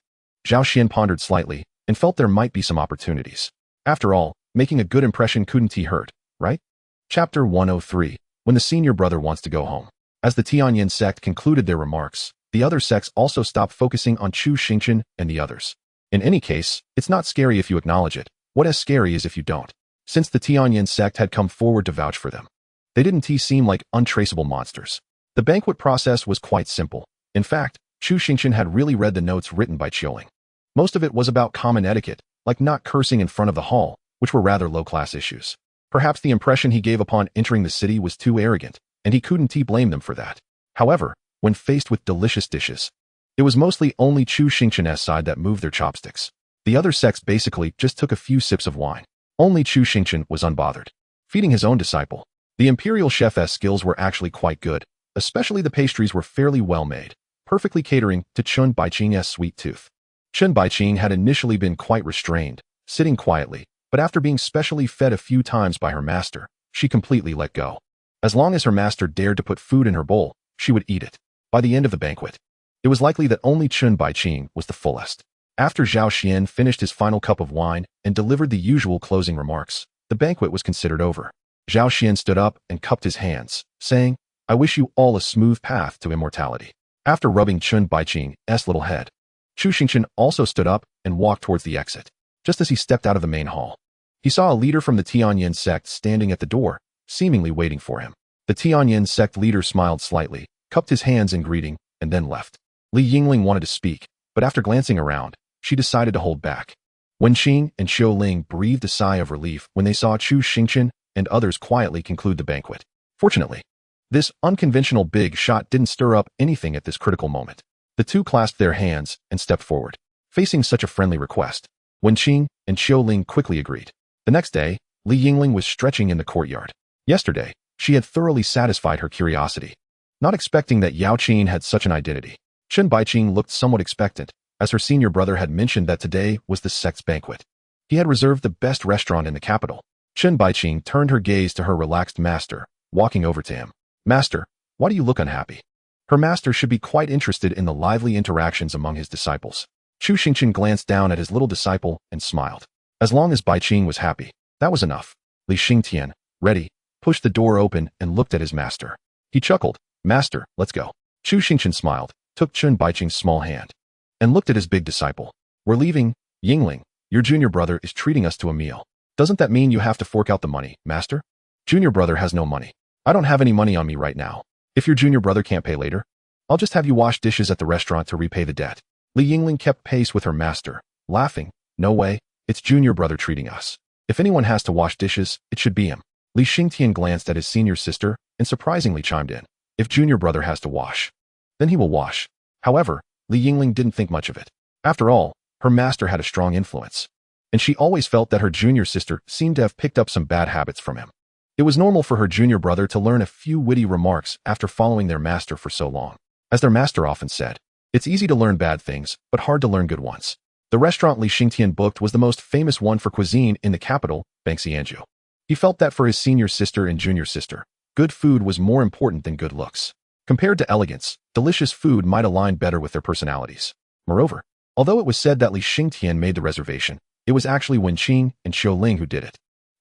Zhao Xian pondered slightly and felt there might be some opportunities. After all, making a good impression couldn't hurt, right? Chapter 103. When the senior brother wants to go home. As the Tianyin sect concluded their remarks, the other sects also stopped focusing on Chu Xingchen and the others. In any case, it's not scary if you acknowledge it. What is scary is if you don't. Since the Tianyin sect had come forward to vouch for them, they didn't seem like untraceable monsters. The banquet process was quite simple. In fact, Chu Xingchen had really read the notes written by Yingling. Most of it was about common etiquette, like not cursing in front of the hall, which were rather low-class issues. Perhaps the impression he gave upon entering the city was too arrogant, and he couldn't blame them for that. However, when faced with delicious dishes, it was mostly only Chu Xingchen's side that moved their chopsticks. The other sects basically just took a few sips of wine. Only Chu Xingchen was unbothered. Feeding his own disciple, the imperial chef's skills were actually quite good, especially the pastries were fairly well made, perfectly catering to Chen Baiqing's sweet tooth. Chen Baiqing had initially been quite restrained, sitting quietly, but after being specially fed a few times by her master, she completely let go. As long as her master dared to put food in her bowl, she would eat it. By the end of the banquet, it was likely that only Chen Baiqing was the fullest. After Zhao Xian finished his final cup of wine and delivered the usual closing remarks, the banquet was considered over. Zhao Xian stood up and cupped his hands, saying, "I wish you all a smooth path to immortality." After rubbing Chen Baiqing's little head, Chu Xingchen also stood up and walked towards the exit. Just as he stepped out of the main hall, he saw a leader from the Tianyin sect standing at the door, seemingly waiting for him. The Tianyin sect leader smiled slightly, cupped his hands in greeting, and then left. Yingling wanted to speak, but after glancing around, she decided to hold back. Wen Qing and Xiaoling breathed a sigh of relief when they saw Chu Xingchen and others quietly conclude the banquet. Fortunately, this unconventional big shot didn't stir up anything at this critical moment. The two clasped their hands and stepped forward. Facing such a friendly request, Wen Qing and Xiaoling quickly agreed. The next day, Yingling was stretching in the courtyard. Yesterday, she had thoroughly satisfied her curiosity, not expecting that Yao Qin had such an identity. Chen Baiqing looked somewhat expectant, as her senior brother had mentioned that today was the sect's banquet. He had reserved the best restaurant in the capital. Chen Baiqing turned her gaze to her relaxed master, walking over to him. "Master, why do you look unhappy?" Her master should be quite interested in the lively interactions among his disciples. Chu Xingchen glanced down at his little disciple and smiled. As long as Baiqing was happy, that was enough. Xingtian, ready, pushed the door open and looked at his master. He chuckled. "Master, let's go." Chu Xingchen smiled, took Chen Baiqing's small hand, and looked at his big disciple. "We're leaving, Yingling. Your junior brother is treating us to a meal. Doesn't that mean you have to fork out the money, master?" "Junior brother has no money. I don't have any money on me right now. If your junior brother can't pay later, I'll just have you wash dishes at the restaurant to repay the debt." Yingling kept pace with her master, laughing. "No way, it's junior brother treating us. If anyone has to wash dishes, it should be him." Xingtian glanced at his senior sister and surprisingly chimed in. "If junior brother has to wash, then he will wash." However, Yingling didn't think much of it. After all, her master had a strong influence, and she always felt that her junior sister seemed to have picked up some bad habits from him. It was normal for her junior brother to learn a few witty remarks after following their master for so long. As their master often said, it's easy to learn bad things, but hard to learn good ones. The restaurant Xingtian booked was the most famous one for cuisine in the capital, Xianxiu. He felt that for his senior sister and junior sister, good food was more important than good looks. Compared to elegance, delicious food might align better with their personalities. Moreover, although it was said that Xingtian made the reservation, it was actually Wen Qing and Xiaoling who did it.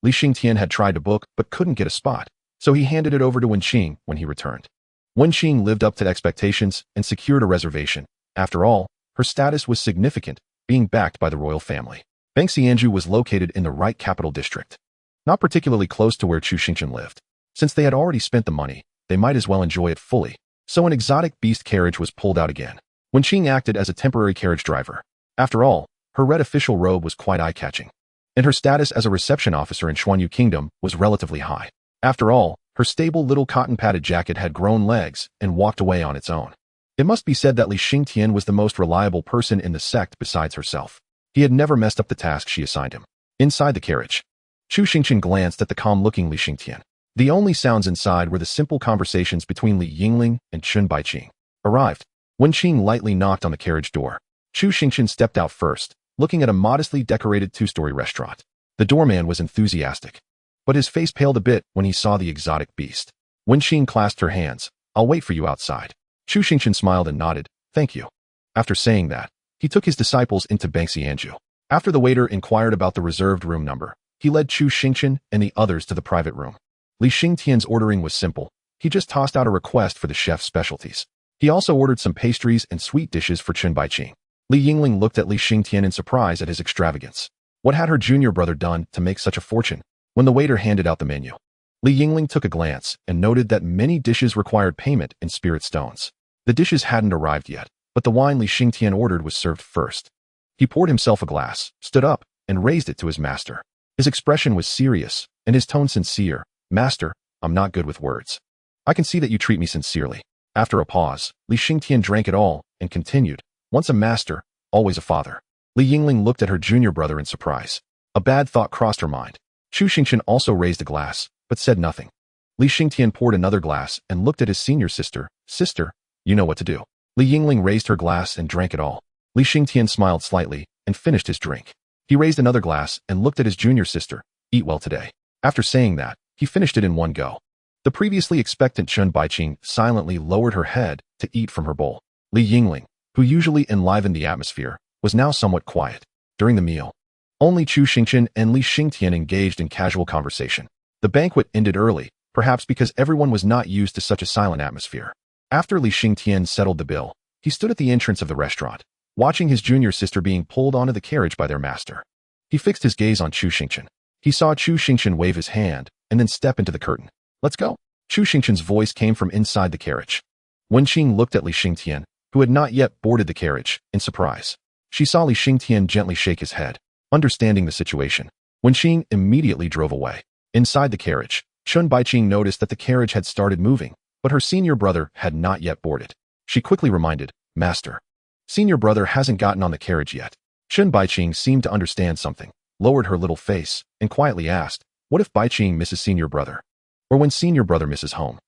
Xingtian had tried to book but couldn't get a spot, so he handed it over to Wen Qing when he returned. Wen Qing lived up to expectations and secured a reservation. After all, her status was significant, being backed by the royal family. Xianxiu was located in the right capital district, not particularly close to where Chu Xingchen lived. Since they had already spent the money, they might as well enjoy it fully. So an exotic beast carriage was pulled out again. Wenqing acted as a temporary carriage driver. After all, her red official robe was quite eye-catching, and her status as a reception officer in Xuanyu Kingdom was relatively high. After all, her stable little cotton-padded jacket had grown legs and walked away on its own. It must be said that Li Xingtian was the most reliable person in the sect besides herself. He had never messed up the task she assigned him. Inside the carriage, Chu Xingchen glanced at the calm-looking Li Xingtian. The only sounds inside were the simple conversations between Li Yingling and Chun Baiqing. Arrived. Wenqing lightly knocked on the carriage door. Chu Xingchen stepped out first, looking at a modestly decorated two-story restaurant. The doorman was enthusiastic, but his face paled a bit when he saw the exotic beast. Wenqing clasped her hands. "I'll wait for you outside." Chu Xingchen smiled and nodded. "Thank you." After saying that, he took his disciples into Xianxiu. After the waiter inquired about the reserved room number, he led Chu Xingchen and the others to the private room. Li Xingtian's ordering was simple. He just tossed out a request for the chef's specialties. He also ordered some pastries and sweet dishes for Chun Baiqing. Li Yingling looked at Li Xingtian in surprise at his extravagance. What had her junior brother done to make such a fortune? When the waiter handed out the menu, Li Yingling took a glance and noted that many dishes required payment in spirit stones. The dishes hadn't arrived yet, but the wine Li Xingtian ordered was served first. He poured himself a glass, stood up, and raised it to his master. His expression was serious, and his tone sincere. "Master, I'm not good with words. I can see that you treat me sincerely." After a pause, Li Xingtian drank it all and continued. "Once a master, always a father." Li Yingling looked at her junior brother in surprise. A bad thought crossed her mind. Chu Xingchen also raised a glass, but said nothing. Li Xingtian poured another glass and looked at his senior sister. "Sister, you know what to do." Li Yingling raised her glass and drank it all. Li Xingtian smiled slightly and finished his drink. He raised another glass and looked at his junior sister. "Eat well today." After saying that, he finished it in one go. The previously expectant Chun Baiqing silently lowered her head to eat from her bowl. Li Yingling, who usually enlivened the atmosphere, was now somewhat quiet. During the meal, only Chu Xingchen and Li Xingtian engaged in casual conversation. The banquet ended early, perhaps because everyone was not used to such a silent atmosphere. After Li Xingtian settled the bill, he stood at the entrance of the restaurant, watching his junior sister being pulled onto the carriage by their master. He fixed his gaze on Chu Xingchen. He saw Chu Xingchen wave his hand and then step into the curtain. "Let's go." Chu Xingchen's voice came from inside the carriage. Wenqing looked at Li Xingtian, who had not yet boarded the carriage, in surprise. She saw Li Xingtian gently shake his head. Understanding the situation, Wenqing immediately drove away. Inside the carriage, Chun Baiqing noticed that the carriage had started moving, but her senior brother had not yet boarded. She quickly reminded, "Master, senior brother hasn't gotten on the carriage yet." Chun Baiqing seemed to understand something, lowered her little face, and quietly asked, "What if Baiqing misses senior brother? Or when senior brother misses home?"